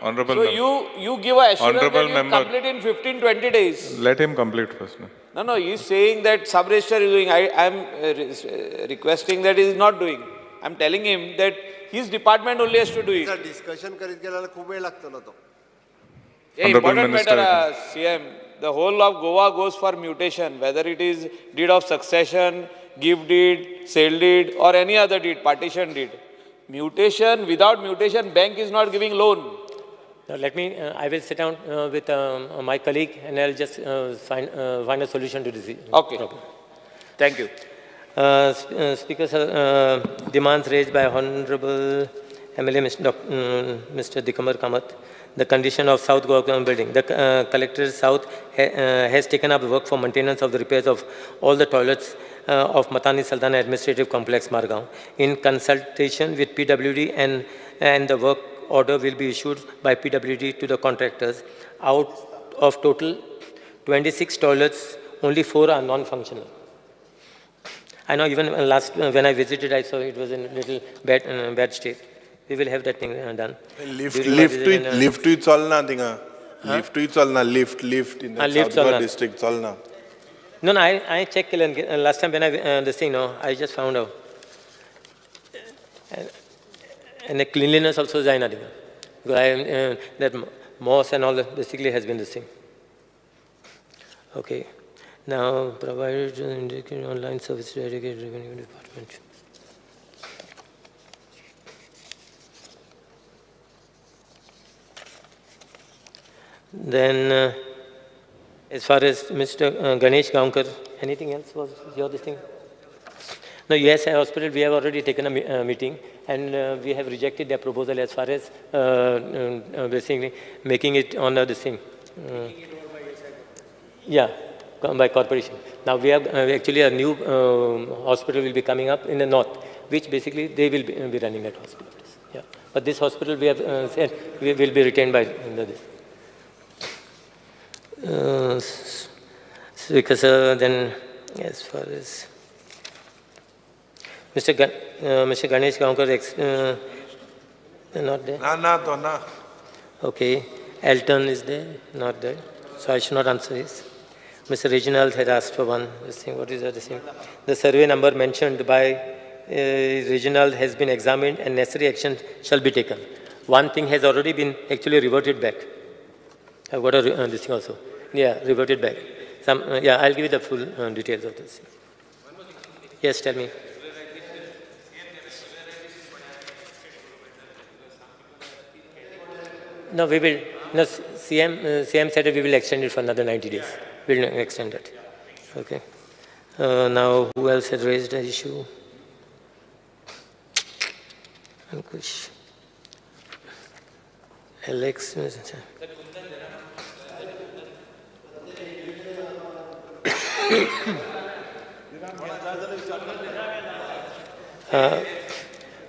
G: Honorable
K: So
G: member.
K: you give a assurance
G: Honorable
K: that you
G: member.
K: complete in 15-20 days.
G: Let him complete first. No?
K: No, he is saying that sub-register is doing. I am requesting that he is not doing. I am telling him that his department only has to do it.
E: Discussion करीत गेल्याला खूप वेळ लागतो ना तो.
K: Yeah, important matter, CM. The whole of Goa goes for mutation, whether it is deed of succession, gift deed, sale deed, or any other deed, partition deed. Mutation, without mutation, bank is not giving loan.
J: Now let me, I will sit down with my colleague and I'll just find a solution to this problem.
K: Thank you.
J: Speaker, sir, demands raised by Honorable MLA Mr. Dikamar Kamath, the condition of South Goa building. The Collector South has taken up work for maintenance of the repairs of all the toilets of Matani Sultana Administrative Complex, Margao. In consultation with PWD and the work order will be issued by PWD to the contractors. Out of total 26 toilets, only 4 are non-functional. I know even when I visited, I saw it was in a little bad state. We will have that thing done.
A: Lift to chalna tinga. Lift to chalna. Lift in the South Goa district chalna.
J: No, I checked last time when I just found out. And the cleanliness also is not because that moss and all basically has been the same. Okay. Now, provided indicated online service dedicated revenue department. Then, as far as Mr. Ganesh Gaonkar, anything else was your this thing? No, USI Hospital, we have already taken a meeting and we have rejected their proposal as far as basically making it on the thing. Yeah, by corporation. Now we have actually a new hospital will be coming up in the north, which basically they will be running that hospital. Yeah, but this hospital we have said we will be retained by this. Because then as far as Mr. Ganesh Gaonkar not there?
A: No.
J: Okay. Elton is there? Not there. So I should not answer this. Mr. Reginald had asked for one. This thing, what is that? This thing? The survey number mentioned by Reginald has been examined and necessary action shall be taken. One thing has already been actually reverted back. I've got this thing also. Yeah, reverted back. Yeah, I'll give you the full details of this. Yes, tell me. No, we will. No, CM said that we will extend it for another 90 days. We will extend it. Okay. Now, who else had raised the issue? Ankush. Alex.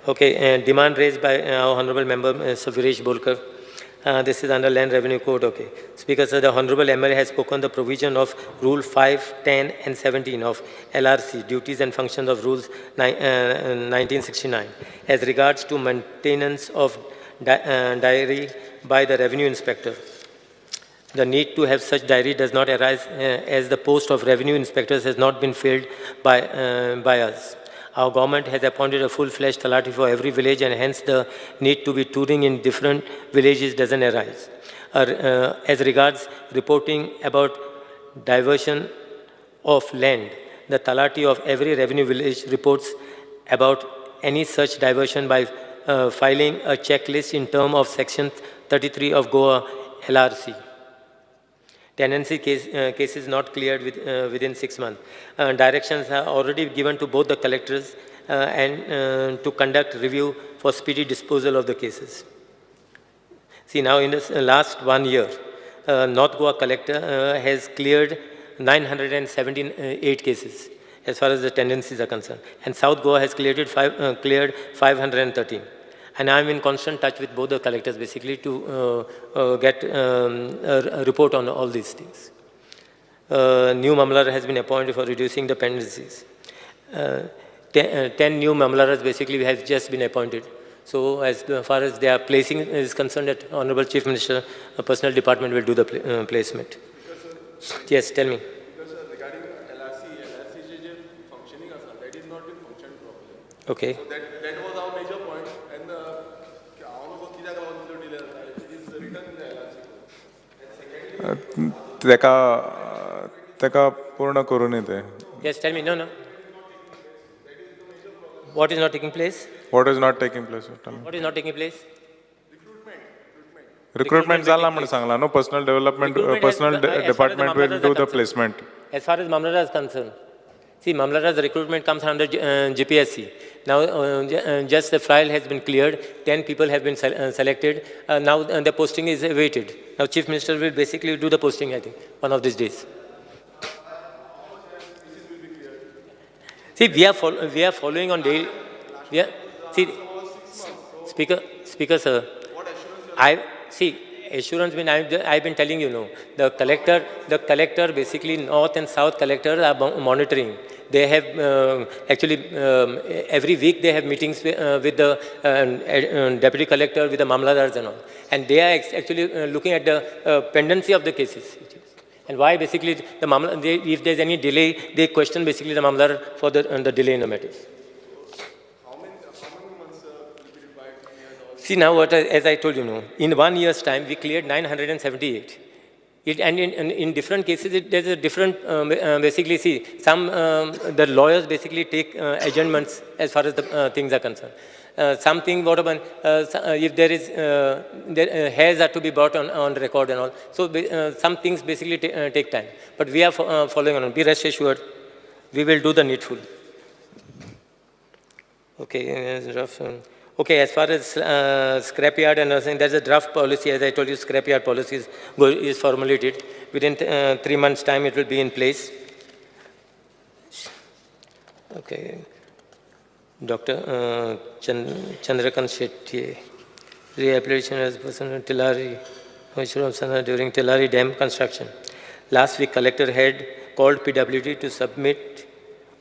J: Okay, demand raised by our honorable member, Mr. Viresh Bolkar. This is under Land Revenue Code, okay. Speaker, sir, the Honorable MLA has spoken the provision of Rule 5, 10, and 17 of LRC, Duties and Functions of Rules 1969, as regards to maintenance of diary by the Revenue Inspector. The need to have such diary does not arise as the post of Revenue Inspectors has not been filled by us. Our government has appointed a full-fledged talati for every village, and hence the need to be touring in different villages doesn't arise. As regards reporting about diversion of land, the talati of every revenue village reports about any such diversion by filing a checklist in terms of Section 33 of Goa LRC. Tenancy cases not cleared within 6 months. Directions are already given to both the collectors and to conduct review for speedy disposal of the cases. See, now in this last 1 year, North Goa collector has cleared 978 cases as far as the tenancies are concerned, and South Goa has cleared 513. And I'm in constant touch with both the collectors basically to get a report on all these things. New Mamlar has been appointed for reducing the pendencies. 10 new Mamlaras basically have just been appointed. So as far as their placing is concerned, that Honorable Chief Minister, Personnel Department will do the placement. Yes, tell me.
F: Regarding LRC functioning that is not been functioned properly.
J: Okay.
F: So that was our major point, and it is written in the LRC.
G: तेका पूर्ण करून येते.
J: Yes, tell me. No. What is not taking place?
G: What is not taking place?
J: What is not taking place?
G: Recruitment जाला म्हणून सांगला no. Personal development, personal department will do the placement.
J: As far as Mamlara is concerned, see, Mamlara's recruitment comes under GPSC. Now, just the file has been cleared. 10 people have been selected. Now, the posting is awaited. Now, Chief Minister will basically do the posting, I think, one of these days. See, we are following on daily. See, Speaker, sir. Assurance means I've been telling you, no. The collector, basically North and South collectors are monitoring. They have every week they have meetings with the deputy collector, with the mamladars and all. And they are actually looking at the pendency of the cases. And why basically if there's any delay, they question basically the mamladar for the delay in the matters.
F: How many months will be required?
J: See, now as I told you, in 1 year's time, we cleared 978. And in different cases, there's a different, basically, see, some, the lawyers basically take adjournments as far as the things are concerned. Something, whatever, if there is, hairs are to be brought on record and all. So some things basically take time. But we are following on. Be rest assured, we will do the needful. Okay, rough. Okay, as far as scrapyard and everything, there's a draft policy. As I told you, scrapyard policy is formulated. Within 3 months' time, it will be in place. Okay. Dr. Chandrakant Shetty, rehabilitation as person Tillari, during Tillari Dam construction. Last week, collector had called PWD to submit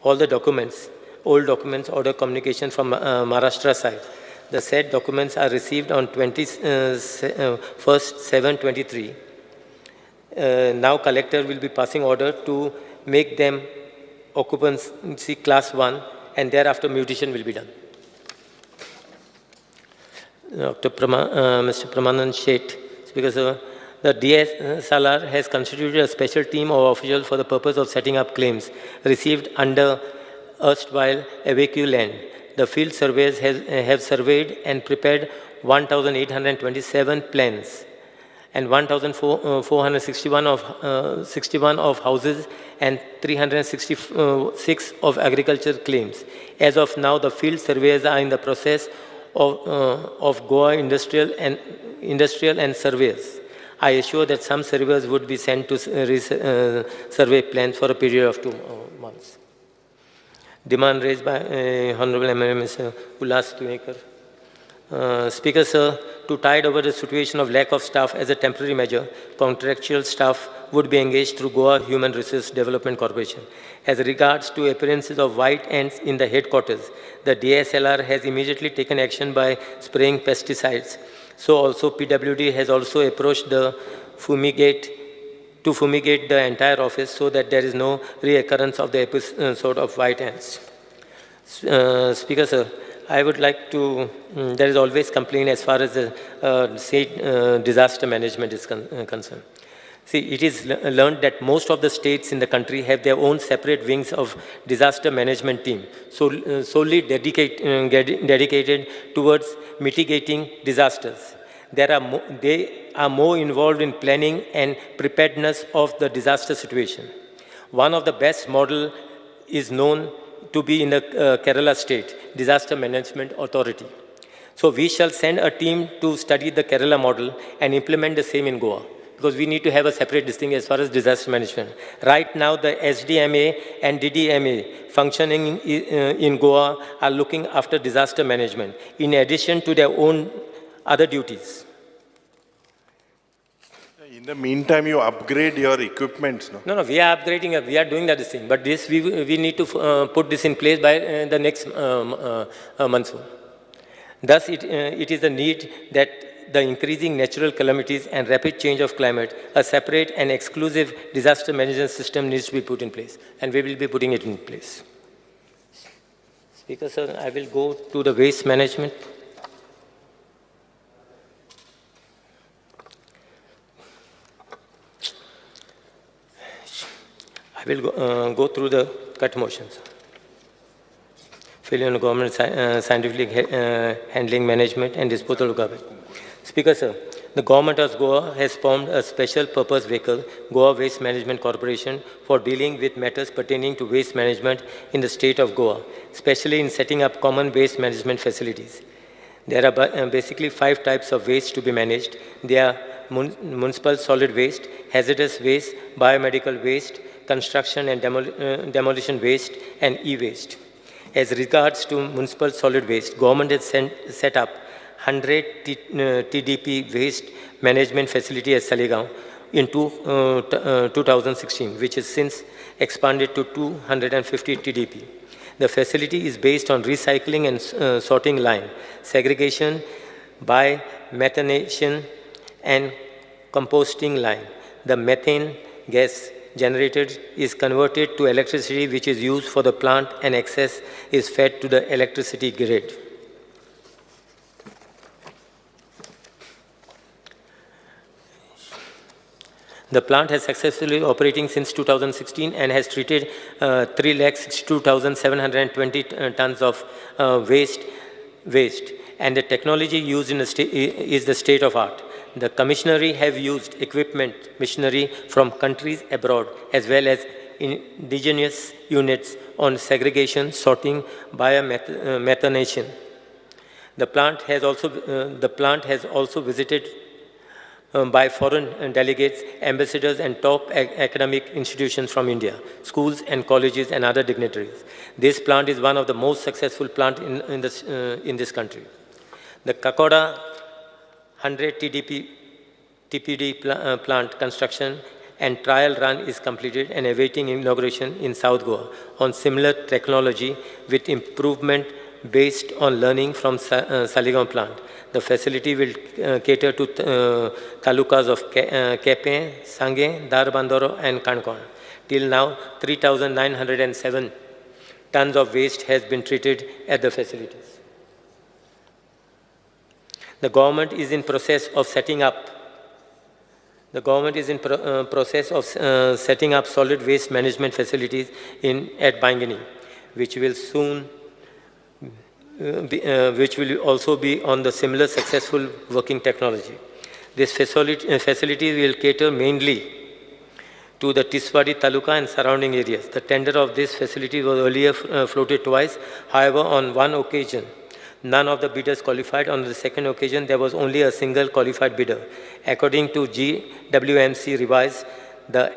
J: all the documents, old documents, order communication from Maharashtra side. The said documents are received on 21/7/23. Now collector will be passing order to make them occupancy class 1, and thereafter mutation will be done. Mr. Pramanand Sheth, because the DSLR has constituted a special team of officials for the purpose of setting up claims received under erstwhile evacuee land. The field surveyors have surveyed and prepared 1,827 plans and 1,461 of houses and 366 of agriculture claims. As of now, the field surveyors are in the process of Goa industrial and surveyors. I assure that some surveyors would be sent to survey plans for a period of 2 months. Demand raised by Honorable MLA Mr. Ullas Tunekar. Speaker, sir, to tide over the situation of lack of staff as a temporary measure, contractual staff would be engaged through Goa Human Resource Development Corporation. As regards to appearances of white ants in the headquarters, the DSLR has immediately taken action by spraying pesticides. So also PWD has also approached the fumigate the entire office so that there is no reoccurrence of the episode of white ants. Speaker, sir, I would like to, there is always complaint as far as the state disaster management is concerned. See, it is learned that most of the states in the country have their own separate wings of disaster management team, solely dedicated towards mitigating disasters. They are more involved in planning and preparedness of the disaster situation. One of the best model is known to be in the Kerala State Disaster Management Authority. So we shall send a team to study the Kerala model and implement the same in Goa, because we need to have a separate distinction as far as disaster management. Right now, the SDMA and DDMA functioning in Goa are looking after disaster management, in addition to their own other duties.
A: In the meantime, you upgrade your equipments, no?
J: No, we are upgrading, we are doing that thing, but this we need to put this in place by the next monsoon. Thus, it is a need that the increasing natural calamities and rapid change of climate, a separate and exclusive disaster management system needs to be put in place, and we will be putting it in place. Speaker, sir, I will go to the waste management. I will go through the cut motions. Failure in government scientific handling, management, and disposal of garbage. Speaker, sir, the government of Goa has formed a special purpose vehicle, Goa Waste Management Corporation, for dealing with matters pertaining to waste management in the state of Goa, especially in setting up common waste management facilities. There are basically 5 types of waste to be managed. They are municipal solid waste, hazardous waste, biomedical waste, construction and demolition waste, and e-waste. As regards to municipal solid waste, government has set up 100 TDP waste management facility at Saligaon in 2016, which is since expanded to 250 TDP. The facility is based on recycling and sorting line, segregation by methanation and composting line. The methane gas generated is converted to electricity, which is used for the plant, and excess is fed to the electricity grid. The plant has successfully operating since 2016 and has treated 3,62,720 tons of waste, and the technology used in the is the state of art. The commissionary have used equipment, machinery from countries abroad, as well as indigenous units on segregation, sorting, biomethanation. The plant has also visited by foreign delegates, ambassadors, and top academic institutions from India, schools and colleges and other dignitaries. This plant is one of the most successful plants in this country. The Kakoda 100 TPD plant construction and trial run is completed and awaiting inauguration in South Goa on similar technology with improvement based on learning from Saligaon plant. The facility will cater to talukas of Kepe, Sange, Darbandoro, and Kankon. Till now, 3,907 tons of waste has been treated at the facilities. The government is in process of setting up solid waste management facilities at Bangini, which will soon which will also be on the similar successful working technology. This facility will cater mainly to the Tiswadi Taluka and surrounding areas. The tender of this facility was earlier floated twice. However, on one occasion, none of the bidders qualified. On the second occasion, there was only a single qualified bidder. According to GWMC revised, the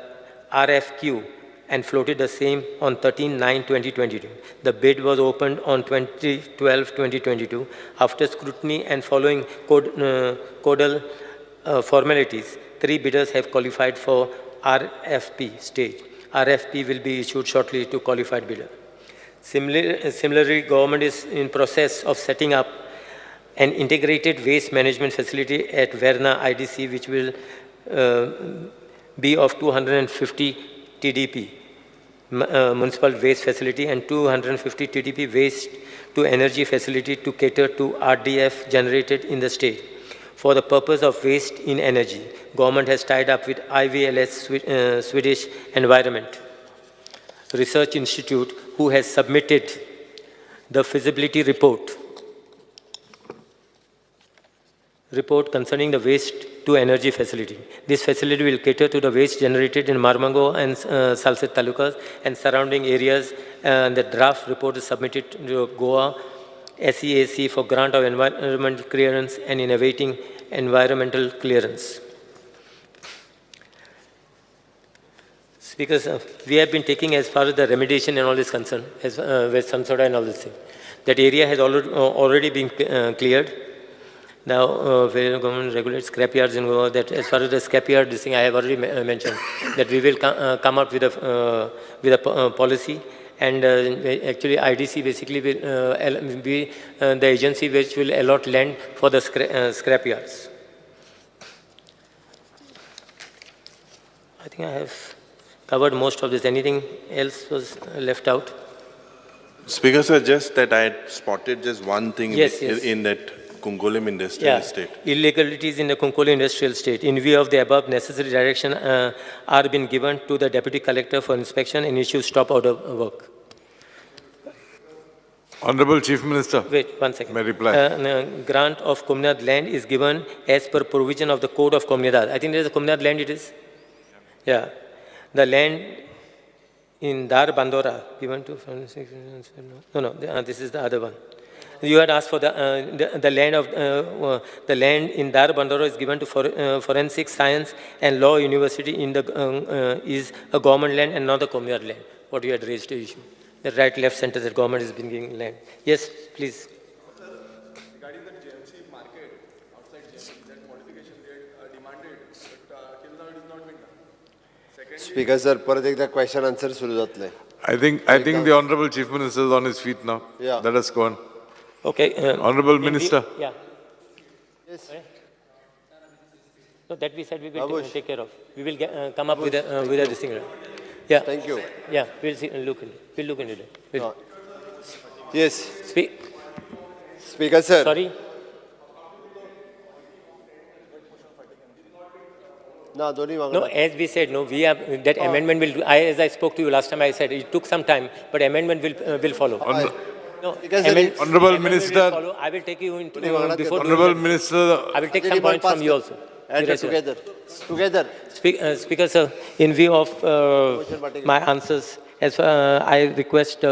J: RFQ and floated the same on 13/9/2022. The bid was opened on 20/12/2022. After scrutiny and following codal formalities, 3 bidders have qualified for RFP stage. RFP will be issued shortly to qualified bidder. Similarly, government is in process of setting up an integrated waste management facility at Verna IDC, which will be of 250 TDP municipal waste facility and 250 TDP waste to energy facility to cater to RDF generated in the state. For the purpose of waste in energy, government has tied up with IVLS Swedish Environment Research Institute, who has submitted the feasibility report concerning the waste to energy facility. This facility will cater to the waste generated in Marmango and Salsett talukas and surrounding areas. The draft report is submitted to Goa SEAC for grant of environmental clearance and in awaiting environmental clearance. Speakers, we have been taking as far as the remediation and all this concern, as West Samsoda and all this thing. That area has already been cleared. Now, where government regulates scrapyards in Goa, that as far as the scrapyard, this thing I have already mentioned, that we will come up with a policy. And actually, IDC basically will be the agency which will allot land for the scrapyards. I think I have covered most of this. Anything else was left out?
A: Speaker, sir, just that I had spotted just one thing in that Kunkolim Industrial Estate.
J: Illegalities in the Kunkolim Industrial Estate. In view of the above, necessary direction are being given to the Deputy Collector for inspection and issue stop order work.
F: Honorable Chief Minister.
J: Wait, 1 second.
F: May reply.
J: Grant of Komunad land is given as per provision of the Code of Komunidad. I think there is a Komunad land it is. Yeah. The land in Dar Bandora given to... No, this is the other one. You had asked for the land of the land in Dar Bandora is given to Forensic Science and Law University in the is a government land and not the Komunad land. What you had raised the issue. The right, left, center, that government is bringing land. Yes, please.
N: Regarding the GMC market outside GMC, that modification they demanded, but till now it is not been done.
E: Speaker sir, परत एकदा question answer सुरू जातले.
F: I think the Honorable Chief Minister is on his feet now.
E: Yeah.
F: Let us go on.
J: Okay.
F: Honorable Minister.
J: Yeah. Yes. So that we said we will take care of. We will come up with a this thing. Yeah.
E: Thank you.
J: Yeah, we'll see. Look into it.
E: Yes. Speaker sir.
J: Sorry. No, as we said, no, we have that amendment will. As I spoke to you last time, I said it took some time, but amendment will follow. No,
F: Honorable Minister.
J: I will take you into
F: before. Honorable Minister.
J: I will take some points from you also.
E: Together.
J: Speaker sir, in view of my answers, I request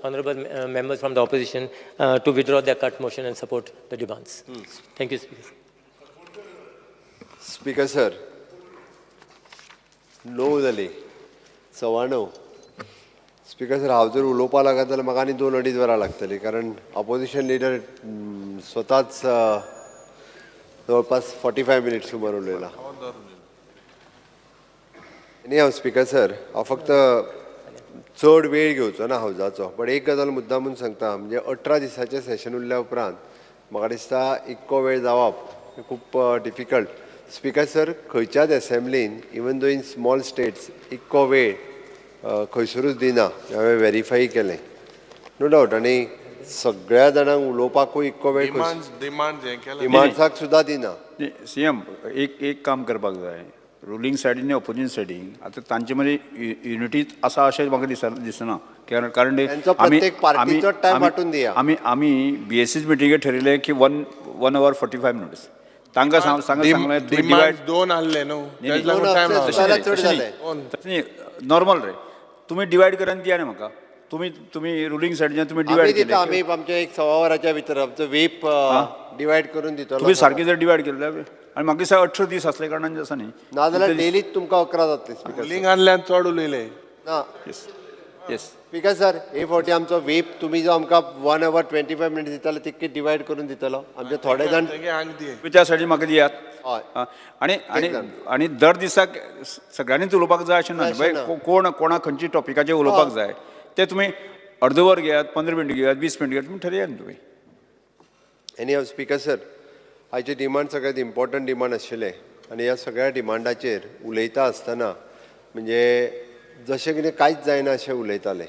J: honorable members from the opposition to withdraw their cut motion and support the demands. Thank you, Speaker.
E: Speaker sir. णव जाली 9:15. Speaker sir हांव जर उलोवपा लागत जाल्यार म्हाका आनी 2-2.5 वरां लागतलीं कारण ऑपोजिशन लिडर स्वताच जवळपास 45 मिनिट्स सुमार उलयला. एनी हांव स्पीकर सर हांव फक्त चड वेळ घेवचो ना हावजाचो, बट एक गजाल मुद्दामून सांगता, म्हणजे 18 दिसाचें सेशन उरल्या उपरांत म्हाका दिसता इतको वेळ जावप खूब डिफिकल्ट. स्पीकर सर, खंयच्याच असेंब्लीन even though in small states इतको वेळ खंयसरूच दिना. हांवें व्हेरीफाय केलें, नो डावट, आनी सगळ्या जाणांक उलोवपाकूय इतको वेळ डिमांड्साक सुद्दां दिना.
C: सीएम एक काम करपाक जाय, रुलींग सायडीन आनी ऑपोजीशन सायडीन आतां तांचे मदीं युनिटी आसा अशें म्हाका दिसना. कारण आमी BSC मिटिंगेक ठरयलें की 1 hour 45 minutes. तांकां सांगलें
A: 2 आहले न्हू,
C: नॉर्मल रे, तुमी डिवायड करान दिया न्ही म्हाका. तुमी रुलींग सायडीच्यान तुमी डिवायड केले.
E: आमी आमच्या 1.25 वराच्या भितर आमचो वेप डिवायड करून दितलो.
C: तुमी सारकें जर डिवायड केलें आनी म्हाका दिसता 18 दीस आसले कारणान आसा न्ही,
E: नाजाल्यार डेलीच तुमकां 11 जातले.
A: रुलींग आहल्यान चड उलयले.
E: ना
C: येस
E: स्पीकर सर हे फावटी आमचो वेप तुमी जो आमकां 1 hour 25 minutes दितालो तितके डिवायड करून दितलो आमचे थोडे जाण
C: तुम्ही त्या साठी म्हाका दियात
E: हय
C: आनी आनी आनी दर दिसाक सगळ्यांनीच उलोवपाक जाय अशें ना कोण कोणाक खंयच्या टॉपिकाचेर उलोवपाक जाय ते तुमी अर्द वर घेयात 15 मिनट घेयात 20 मिनट घेयात तुमी ठरयात तुमी
E: एनी हांव स्पीकर सर आयचे डिमांड सगळ्यांत इम्पॉर्टंट डिमांड आशिल्ले आनी ह्या सगळ्या डिमांडाचेर उलयता आसतना म्हणजे जशें कितें कांयच जायना अशें उलयताले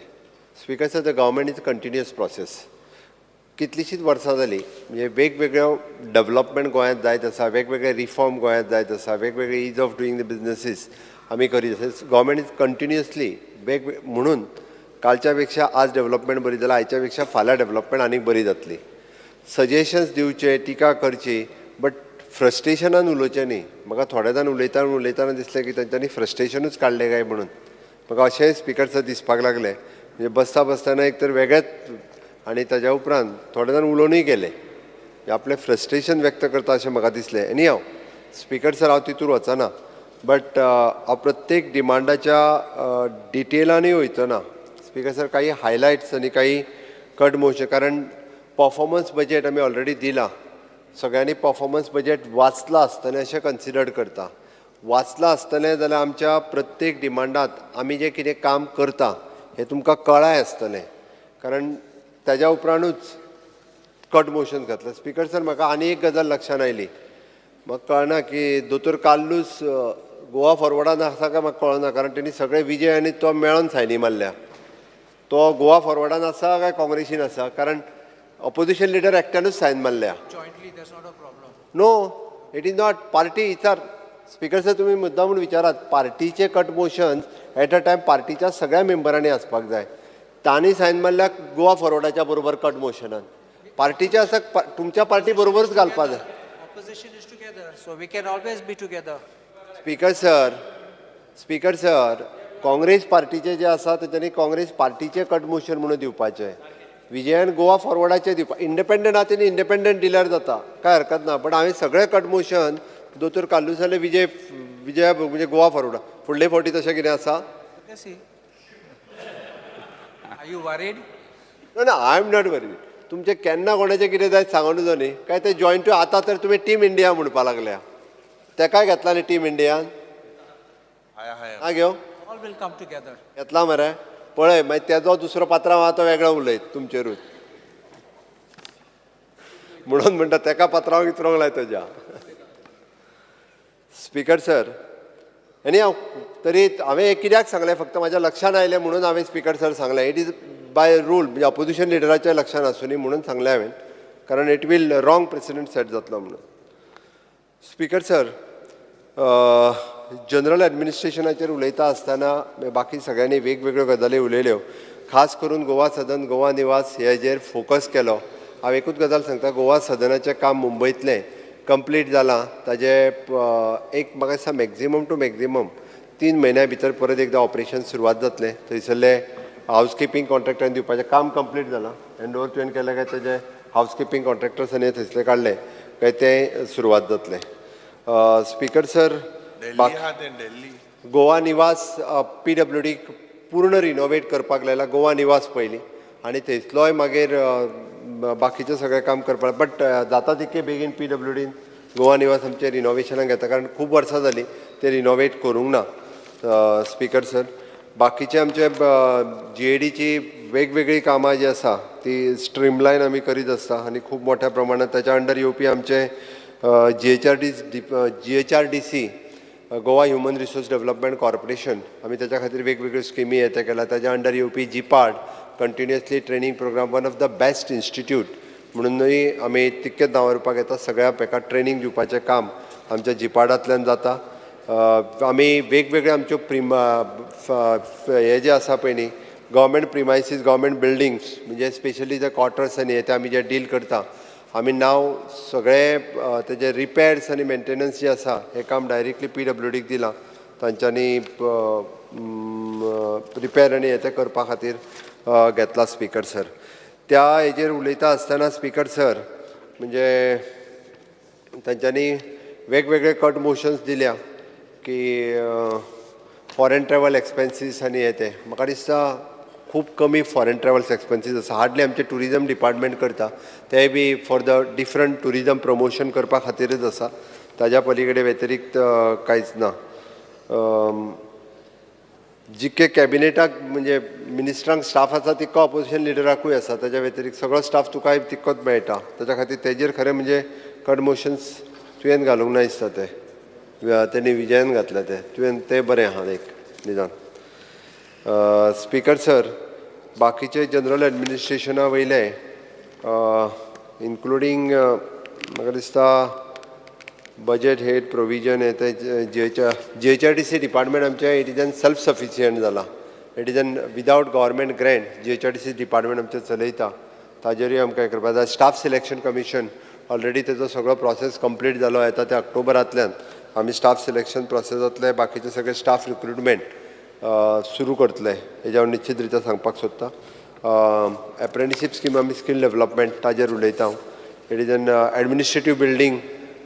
E: speaker sir the government is continuous process कितलींशींच वर्सां जालीं म्हणजे वेगवेगळ्यो डेव्हलपमेंट गोंयांत जायत आसा वेगवेगळे रिफॉर्म गोंयांत जायत आसा वेगवेगळे is of doing the businesses आमी करीत आसा गव्हर्मेंट इज कंटिन्युअसली म्हणून कालच्या पेक्षा आज डेव्हलपमेंट बरी जाल्या आयच्या पेक्षा फाल्यां डेव्हलपमेंट आनीक बरी जातली सजेशन्स दिवचे टिका करची बट फ्रस्ट्रेशनान उलोवचें न्ही म्हाका थोडे जाण उलयतना दिसलें की तांच्यांनी फ्रस्ट्रेशनूच काडलें काय म्हणून म्हाका अशेंय स्पीकर सर दिसपाक लागलें म्हणजे बसतना एक तर वेगळेच आनी ताज्या उपरांत थोडे जाण उलोवनूय गेले आपलें फ्रस्ट्रेशन व्यक्त करता अशें म्हाका दिसलें एनी हांव स्पीकर सर हांव तितूर वचना बट हांव प्रत्येक डिमांडाच्या डिटेलांनी वयतना स्पीकर सर काही हायलायट्स आनी काही कट मोशन कारण परफॉर्मन्स बजेट आमी ऑलरेडी दिला सगळ्यांनी परफॉर्मन्स बजेट वाचलां आसतलें अशें कन्सिडर करता वाचलां आसतलें जाल्यार आमच्या प्रत्येक डिमांडांत आमी जें कितें काम करता हें तुमकां कळाय आसतलें कारण ताज्या उपरांतूच कट मोशन घातलें स्पीकर सर म्हाका आनी एक गजाल लक्षांत आयली म्हाका कळना की दोतोर कार्लूस गोवा फॉरवर्डान आसा काय म्हाका कळना कारण तेणी सगळे विजय आनी तो मेळोन सायनी मारल्या तो गोवा फॉरवर्डान आसा काय काँग्रेसीन आसा कारण ऑपोजिशन लिडर एकट्यानूच सायन मारल्या no it is not party विचार स्पीकर सर तुमी मुद्दाम म्हणून विचारात पार्टीचे cut motion at a time पार्टीच्या सगळ्या मेंबरांनी आसपाक जाय तांणी सायन मारल्या गोवा फॉरवर्डाच्या बरोबर कट मोशनान पार्टीच्या आसा तुमच्या पार्टी बरोबरच घालपाक जाय स्पीकर सर काँग्रेस पार्टीचे जे आसा तेच्यांनी काँग्रेस पार्टीचे कट मोशन म्हणून दिवपाचें विजयान गोवा फॉरवर्डाचे दिवपा इंडिपेंडंट आहा तेणी इंडिपेंडंट दिल्यार जाता काय हरकत ना पण हांवें सगळें कट मोशन दोतोर काल्लूसाले विजया म्हणजे गोवा फॉरवर्डा फुडले फावटी तशें कितें आसा ना आय एम नॉट वरीड तुमचें केन्ना कोणाचें कितें जाय सांगून नजो न्ही काय ते जॉयंटूय आतां तर तुमी टीम इंडिया म्हणपा लागल्या तेकाय घेतला न्ही टीम इंडियान हा घेव घेतला मरे पळय मागीर तेजो दुसरो पात्रांव आहा तो वेगळो उलयत तुमचेरूच म्हणून म्हणटा तेका पात्रांव कितरोंक लाय तेज्या स्पीकर सर आनी हांव तरी हांवें कित्याक सांगलें फक्त म्हाज्या लक्षांत आयलें म्हणून हांवें स्पीकर सर सांगलें इट इज बाय रूल म्हणजे ऑपोजिशन लिडराच्या लक्षांत आसूं न्ही म्हणून सांगलें हांवें कारण it will wrong precedent set जातलो म्हणून स्पीकर सर जनरल एडमिनिस्ट्रेशनाचेर उलयता आसतना बाकी सगळ्यांनी वेगवेगळ्यो गजाली उलयल्यो खास करून गोवा सदन गोवा निवास हेजेर फोकस केलो हांव एकूच गजाल सांगता गोवा सदनाचें काम मुंबयतलें कंप्लीट जालां ताजे एक म्हाका दिसता मॅक्झिमम टू मॅक्झिमम 3 म्हयन्या भितर परत एकदां ऑपरेशन सुरवात जातलें थंयसरले हावजकीपींग कॉन्ट्रॅक्टान दिवपाचें काम कंप्लीट जालां हँड ओवर तुवें केलें काय तेजे हावजकीपींग कॉन्ट्रॅक्टर्सांनी थंयसले काडले काय तें सुरवात जातलें स्पीकर सर गोवा निवास PWD पूर्ण रिनोवेट करपाक लायला गोवा निवास पयलीं आनी थंयसलोय मागीर बाकीचें सगळें काम करपाक बट जाता तितके बेगीन PWDन गोवा निवास आमचे रिनोवेशनाक घेता कारण खूब वर्सां जालीं ते रिनोवेट करूंक ना स्पीकर सर बाकीचे आमचे GADची वेगवेगळी कामां जी आसा ती स्ट्रीमलायन आमी करीत आसता आनी खूब मोठ्या प्रमाणांत ताच्या अंडर येवपी आमचे GHRDC Goa human resource development corporation आमी ताच्या खातीर वेगवेगळ्यो स्किमी येता केला ताच्या अंडर येवपी GPARD continuously training programme one of the best institute म्हणूनय आमी तितकेच नांवारपाक येता सगळ्या हाका ट्रेनींग दिवपाचें काम आमच्या GPARDांतल्यान जाता आमी वेगवेगळे आमच्यो हे जे आसा पळय न्ही गव्हर्मेंट प्रिमायसीस गव्हर्मेंट बिल्डिंग्स म्हणजे स्पेशली जे क्वॉर्टर्स आनी ते आमी जे डील करता आमी नाव सगळे तेजे रिपेर्स आनी मेंटेनन्स जे आसा हें काम डायरेक्टली PWDक दिलां तांच्यांनी रिपेर आनी हें करपा खातीर घेतला स्पीकर सर त्या हेजेर उलयता आसतना स्पीकर सर म्हणजे तांच्यांनी वेगवेगळे कट मोशन्स दिल्या की फॉरेन ट्रॅव्हल एक्सपेन्सीस आनी हे ते म्हाका दिसता खूब कमी फॉरेन ट्रॅव्हल्स एक्सपेन्सीस आसा हार्डली आमचे टुरिजम डिपार्टमेंट करता ते be for the different tourism promotion करपा खातीरच आसा ताज्या पलीकडे व्यतिरिक्त कांयच ना. जितके कॅबिनेटाक म्हणजे मिनिस्टरांक स्टाफ आसा तितको ऑपोजिशन लिडराकूय आसा ताच्या व्यतिरिक्त सगळो स्टाफ तुकाय तितकोच मेळटा ताच्या खातीर तेजेर खरें म्हणजे कट मोशन्स तुवें घालूंक ना दिसता ते तेणी विजयान घातले तुवें ते बरें आहा एक निदान. स्पीकर सर बाकीचे जनरल एडमिनिस्ट्रेशना वयले इन्क्लुडींग म्हाका दिसता बजेट हेड प्रोविजन हे ते GHRTC डिपार्टमेंट आमचे it is an self sufficient जाला. It is an without government grant GHRTC department आमचे चलयता ताजेरूय आमकां हें करपा जाय. स्टाफ सिलेक्शन कमिशन ऑलरेडी तेजो सगळो प्रोसेस कंप्लीट जालो येता ते ऑक्टोबरांतल्यान आमी स्टाफ सिलेक्शन प्रोसेसांतले बाकीचे सगळे स्टाफ रिक्रुटमेंट सुरू करतले हेज्या हांव निश्चित रित्या सांगपाक सोदता. एप्रेंटिसीप स्कीम आमी स्कील डेव्हलपमेंट ताजेर उलयता हांव. It is N administrative building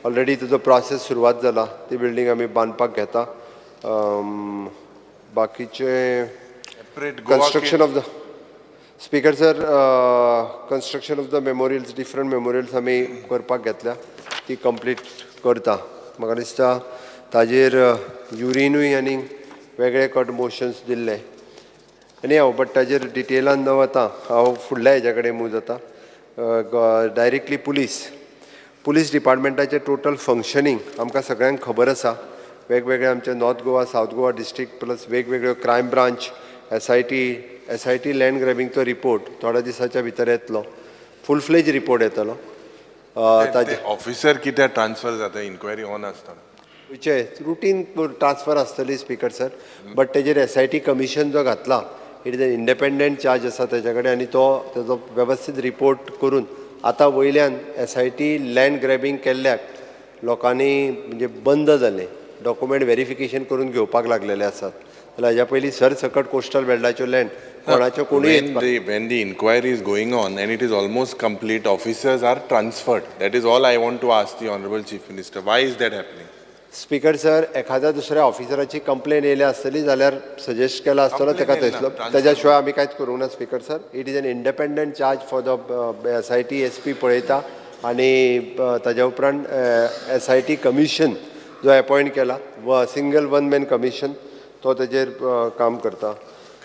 E: already तेजो प्रोसेस सुरवात जाला ती बिल्डींग आमी बांदपाक घेता. बाकीचे construction of the speaker sir construction of the memorials different memorials आमी करपाक घेतल्या ती कंप्लीट करता. म्हाका दिसता ताजेर युरिनूय आनी वेगळे कट मोशन्स दिल्ले आनी हांव बट ताजेर डिटेलान न वता हांव फुडल्या हेज्या कडेन मूव जाता. डायरेक्टली पुलीस डिपार्टमेंटाचें टोटल फंक्शनींग आमकां सगळ्यांक खबर आसा. वेगवेगळे आमचे north Goa south Goa district plus वेगवेगळ्यो क्रायम ब्रांच SIT लँड ग्रॅबिंगचो रिपोर्ट थोड्या दिसाच्या भितर येतलो. फूल फ्लेज रिपोर्ट येतलो. ताजे
A: ऑफिसर कित्याक ट्रान्सफर जाता इन्क्वायरी ऑन आसता
E: विचे रुटीन ट्रान्सफर आसतली स्पीकर सर बट तेजेर SIT कमिशन जो घातला it is N independent charge आसा तेजे कडेन आनी तो तेजो वेवस्थीत रिपोर्ट करून आतां वयल्यान SIT लँड ग्रॅबिंग केल्ल्याक लोकांनी म्हणजे बंद जालें डॉक्युमेंट व्हेरिफिकेशन करून घेवपाक लागलेले आसात. जाल्यार हाज्या पयलीं सरसकट कोस्टल बेल्टाच्यो लँड कोणाच्यो कोणूय
A: when the inquiry is going on and it is almost complete, officers are transferred. That is all I want to ask the Honorable Chief Minister. Why is that happening?
E: Speaker sir एखाद्या दुसऱ्या ऑफिसराची complain येयली आसतली जाल्यार suggest केला आसतलो ताका थंयसलो तेज्या शिवाय आमी कांयच करूंक ना speaker sir. It is N independent charge for the SIT SP पळयता आनी ताज्या उपरांत SIT कमिशन जो अपॉयंट केला सिंगल वन मॅन कमिशन तो तेजेर काम करता.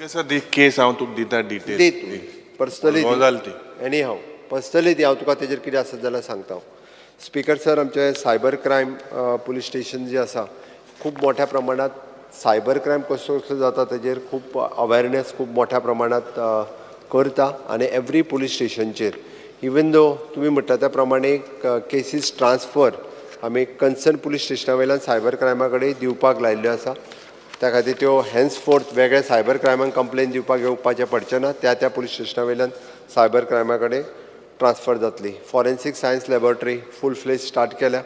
A: सर दी केस हांव तुका दिता डिटेल
E: पर्सनली
A: गजाल ती
E: एनी हांव पर्सनली ती हांव तुका तेजेर कितें आसत जाल्यार सांगता. स्पीकर सर आमचे सायबर क्रायम पुलीस स्टेशन जे आसा खूब मोठ्या प्रमाणात सायबर क्रायम कसो कसो जाता तेजेर खूब अवेरनेस खूब मोठ्या प्रमाणात करता आनी एवरी पुलीस स्टेशनचेर इवन दो तुमी म्हणटा त्या प्रमाणे केसीस ट्रान्सफर आमी कन्सर्न पुलीस स्टेशना वयल्यान सायबर क्रायमा कडेन दिवपाक लायिल्ल्यो आसा. त्या खातीर त्यो हेन्सफोर्थ वेगळे सायबर क्रायमाक कंप्लेन दिवपाक येवपाचें पडचें ना. त्या पुलीस स्टेशना वयल्यान सायबर क्रायमा कडेन ट्रान्सफर जातली. फॉरेन्सीक सायन्स लॅबॉरेटरी फूल फ्लेज स्टार्ट केल्या.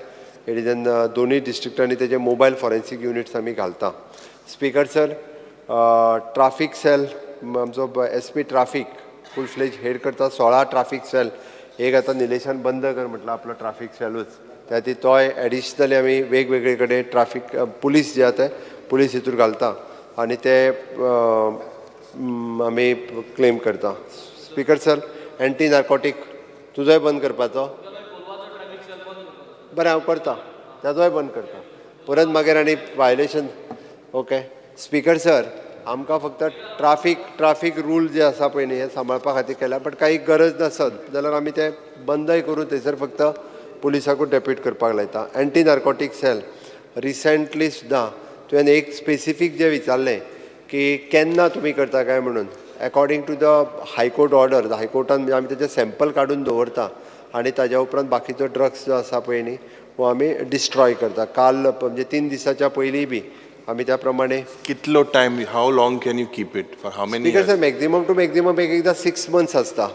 E: इट इज एन दोनूय डिस्ट्रिक्टांनी तेजे मोबायल फॉरेन्सीक युनिट्स आमी घालता. स्पीकर सर ट्राफीक सेल आमचो SP ट्राफीक फूल फ्लेज हेड करता. 16 ट्राफीक सेल एक आतां निलेशान बंद कर म्हटलं आपलो ट्राफीक सेलूच त्या खातीर तोय एडिशनली आमी वेगवेगळे कडेन ट्राफीक पुलीस जे आसा ते पुलीस हितूर घालता आनी ते आमी क्लेम करता. स्पीकर सर एंटी नार्कोटीक तुजोय बंद करपाचो बरें हांव करता तेजोय बंद करता परत मागीर आनी वायलेशन ओके. स्पीकर सर आमकां फक्त ट्राफीक रूल जे आसा पळय न्ही हे सांबाळपा खातीर केल्या बट काही गरज नसत जाल्यार आमी ते बंदय करून थंयसर फक्त पुलिसाकूच डेप्यूट करपाक लायता. एंटी नार्कोटीक सेल रिसेंटली सुद्दां तुवें एक स्पेसिफीक जे विचारलें की केन्ना तुमी करता काय म्हणून according to the high court order हायकोर्टान आमी तेजे सॅम्पल काडून दवरता आनी ताज्या उपरांत बाकीचो ड्रग्स जो आसा पळय न्ही हो आमी डिस्ट्रॉय करता. काल म्हणजे 3 दिसाच्या पयलीं बी आमी त्या प्रमाणे
A: कितलो time how long can you keep it for how many
E: speaker sir maximum to maximum एकदां 6 months आसता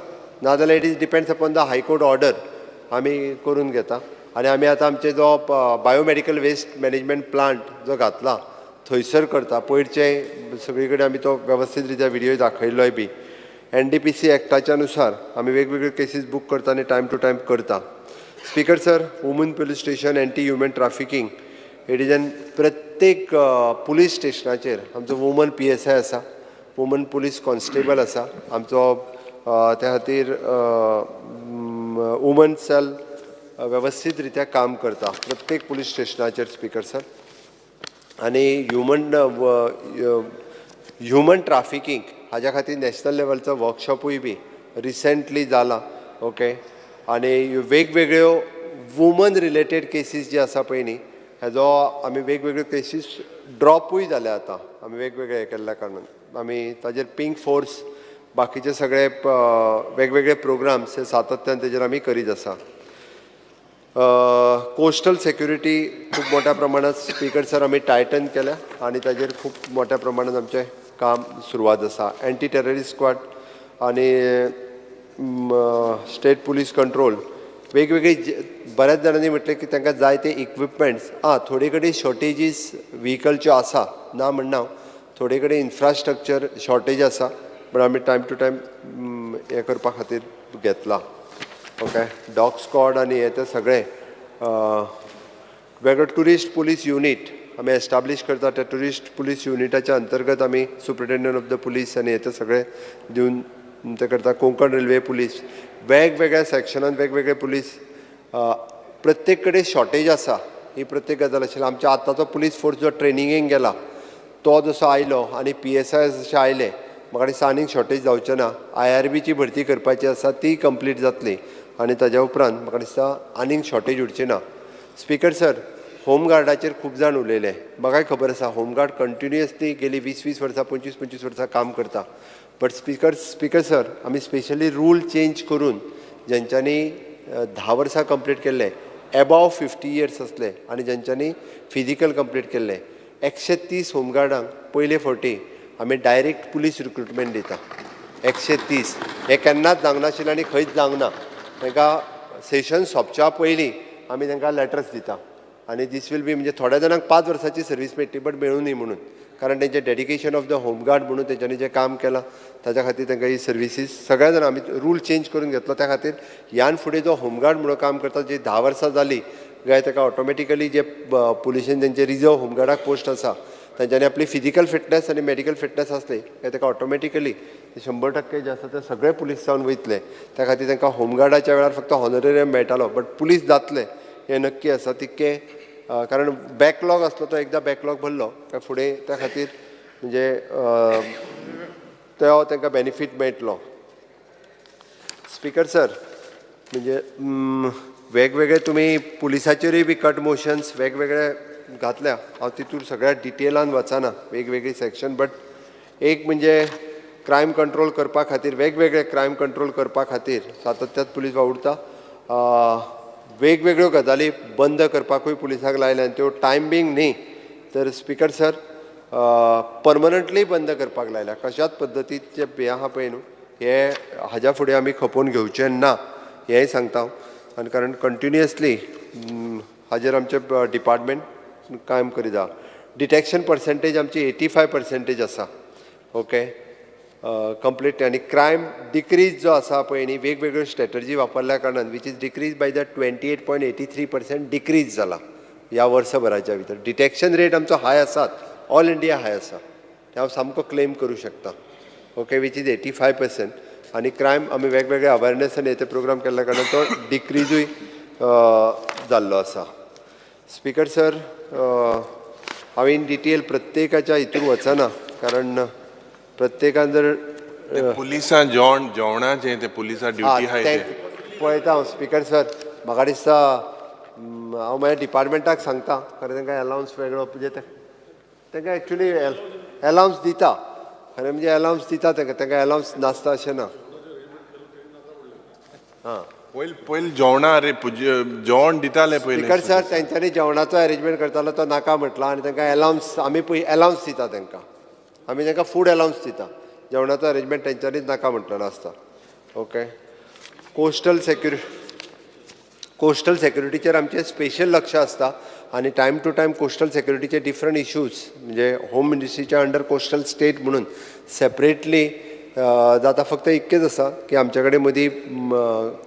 E: नाजाल्यार it is depends upon the high court order आमी करून घेता. आनी आमी आतां आमचे जो बायोमेडिकल वेस्ट मॅनेजमेंट प्लांट जो घातला थंयसर करता. पयरचे सगळे कडेन आमी तो वेवस्थीत रित्या व्हिडियो दाखयल्लोय बी. NDPC एक्टाच्या नुसार आमी वेगवेगळे केसीस बूक करता आनी टायम टू टायम करता. Speaker sir woman police station anti human trafficking it is an प्रत्येक पुलीस स्टेशनाचेर आमचो वुमन PSI आसा, वुमन पुलीस कॉन्स्टेबल आसा, आमचो त्या खातीर वुमन सेल वेवस्थीत रित्या काम करता प्रत्येक पुलीस स्टेशनाचेर स्पीकर सर. आनी ह्युमन ट्राफिकींग हाज्या खातीर नॅशनल लेवलचो वर्कशॉपूय बी रिसेंटली जाला. ओके. आनी वेगवेगळ्यो वुमन रिलेटेड केसीस जे आसा पळय न्ही, हेजो आमी वेगवेगळ्यो केसीस ड्रॉपूय जाल्या आतां, आमी वेगवेगळे हे केल्ल्या कारणान आमी ताजेर पिंक फोर्स बाकीचे सगळे वेगवेगळे प्रोग्राम्स हे सातत्यान तेजेर आमी करीत आसा. कोस्टल सेक्युरिटी खूब मोठ्या प्रमाणात स्पीकर सर आमी टायटन केल्या आनी ताजेर खूब मोठ्या प्रमाणात आमचें काम सुरवात आसा. एंटी टेररिस्ट स्क्वॉड आनी स्टेट पुलीस कंट्रोल वेगवेगळी बऱ्याच जाणांनी म्हटलें की तांकां जाय ते इक्विपमेंट्स थोडे कडेन शॉर्टेजीस व्हिकलच्यो आसा ना म्हणना, थोडे कडेन इन्फ्रास्ट्रक्चर शॉर्टेज आसा, पण आमी टायम टू टायम हे करपा खातीर घेतला. ओके. डॉग स्क्वॉड आनी हे ते सगळे वेगळो ट्युरिस्ट पुलीस युनीट आमी एस्टाब्लीश करता. त्या ट्युरिस्ट पुलीस युनिटाच्या अंतर्गत आमी सुप्रिटेंडंट ऑफ द पुलीस आनी हे ते सगळे दिवन ते करता. कोंकण रेल्वे पुलीस वेगवेगळ्या सेक्शनान वेगवेगळे पुलीस प्रत्येक कडेन शॉर्टेज आसा ही प्रत्येक गजाल आशिल्ली. आमच्या आतांचो पुलीस फोर्स जो ट्रेनिंगेक गेला तो जसो आयलो आनी PSI जशे आयले, म्हाका दिसता आनीक शॉर्टेज जावचें ना. IRBची भरती करपाची आसा ती कंप्लीट जातली आनी ताज्या उपरांत म्हाका दिसता आनीक शॉर्टेज उरची ना. स्पीकर सर, होमगार्डाचेर खूब जाण उलयले. म्हाकाय खबर आसा होमगार्ड कंटिन्युअसली गेली 20-20 वर्सां 25-25 वर्सां काम करता. बट स्पीकर सर, आमी स्पेशली रूल चेंज करून जेंच्यांनी 10 वर्सां कंप्लीट केल्ले, एबाव 50 इयर्स असले आनी जेंच्यांनी फिजिकल कंप्लीट केल्ले 130 होमगार्डांक पयले फावटी आमी डायरेक्ट पुलीस रिक्रुटमेंट दिता. 130 हे केन्नाच जावंक नाशिल्लें आनी खंयच जावंक ना. तांकां सेशन सोंपच्या पयलीं आमी तांकां लेटर्स दिता आनी दीस वील बी म्हणजे थोड्या जाणांक 5 वर्सांची सर्वीस मेळटली बट मेळूं न्ही म्हणून, कारण तेंचें डेडिकेशन ऑफ द होमगार्ड म्हणून तेंच्यांनी जें काम केलां ताच्या खातीर तांकां ही सर्विसीस सगळ्या जाणां आमी रूल चेंज करून घेतलो. त्या खातीर ह्यान फुडें जो होमगार्ड म्हणून काम करता जी 10 वर्सां जाली काय ताका ऑटोमॅटिकली जे पुलिशेन तेंचे रिजर्व होमगार्डाक पोस्ट आसा तांच्यांनी आपली फिजिकल फिटनेस आनी मेडिकल फिटनेस आसली काय ताका ऑटोमॅटिकली 100% जे आसा ते सगळे पुलीस जावन वयतले. त्या खातीर तांकां होमगार्डाच्या वेळार फक्त हॉनरेरियम मेळटालो बट पुलीस जातले हें नक्की आसा. तितके कारण बॅकलॉग आसलो तो एकदां बॅकलॉग भरलो काय फुडें त्या खातीर म्हणजे तो तांकां बेनिफीट मेळटलो. स्पीकर सर, म्हणजे वेगवेगळे तुमी पुलिसाचेरूय बी कट मोशन्स वेगवेगळे घातल्या. हांव तितून सगळ्या डिटेलान वचना वेगवेगळी सेक्शन, बट एक म्हणजे क्रायम कंट्रोल करपा खातीर वेगवेगळे क्रायम कंट्रोल करपा खातीर सातत्यान पुलीस वावुरता. वेगवेगळ्यो गजाली बंद करपाकूय पुलिसाक लायल्या आनी त्यो टायमींग न्ही तर स्पीकर सर परमनंटली बंद करपाक लायल्या. कशाच पद्दतीचे हें आहा पळय न्हू हे हाज्या फुडें आमी खपोवन घेवचें ना हेंय सांगता हांव. आनी कारण कंटिन्युअसली हाजेर आमचे डिपार्टमेंट काम करीत आहा. डिटेक्शन पर्सेंटेज आमची 85% आसा. ओके. कंप्लीट आनी क्रायम डिक्रीज जो आसा पळय न्ही वेगवेगळ्यो स्ट्रॅटजी वापरल्या कारणान which is decrease by the 28.83% decrease जाला ह्या वर्सभराच्या भितर. डिटेक्शन रेट आमचो हाय आसात, ऑल इंडिया हाय आसा, ते हांव सामको क्लेम करूं शकता. ओके. Which is 85%. आनी क्रायम आमी वेगवेगळे अवेरनेस आनी हे प्रोग्राम केल्ल्या कारणान तो डिक्रीजूय जाल्लो आसा. स्पीकर सर, हांव इन डिटेल प्रत्येकाच्या हितून वचना कारण प्रत्येकान जर
A: पुलिसां जेवणाचें ते पुलिसां ड्युटी आहाय ते
E: पळयता हांव. स्पीकर सर, म्हाका दिसता हांव म्हाज्या डिपार्टमेंटाक सांगता खरें तांकां अलावन्स वेगळो म्हणजे तांकां एक्चुली अलावन्स दिता खरें म्हणजे अलावन्स दिता तांकां अलावन्स नासता अशें ना.
A: पयलीं जेवणा रे जेवण दिताले पयलीं.
E: स्पीकर सर, तेंच्यांनी जेवणाचो अरेंजमेंट करतालो तो नाका म्हटला आनी तांकां अलावन्स आमी पळय अलावन्स दिता तांकां. आमी तांकां फूड अलावन्स दिता. जेवणाचो अरेंजमेंट तेंच्यांनीच नाका म्हटलेलो आसता. ओके. कोस्टल सेक्युरिटीचेर आमचें स्पेशल लक्ष आसता आनी टायम टू टायम कोस्टल सेक्युरिटीचे डिफरंट इश्यूज म्हणजे होम मिनिस्ट्रीच्या अंडर कोस्टल स्टेट म्हणून सेपरेटली जाता. फक्त इतकेंच आसा की आमचे कडेन मदीं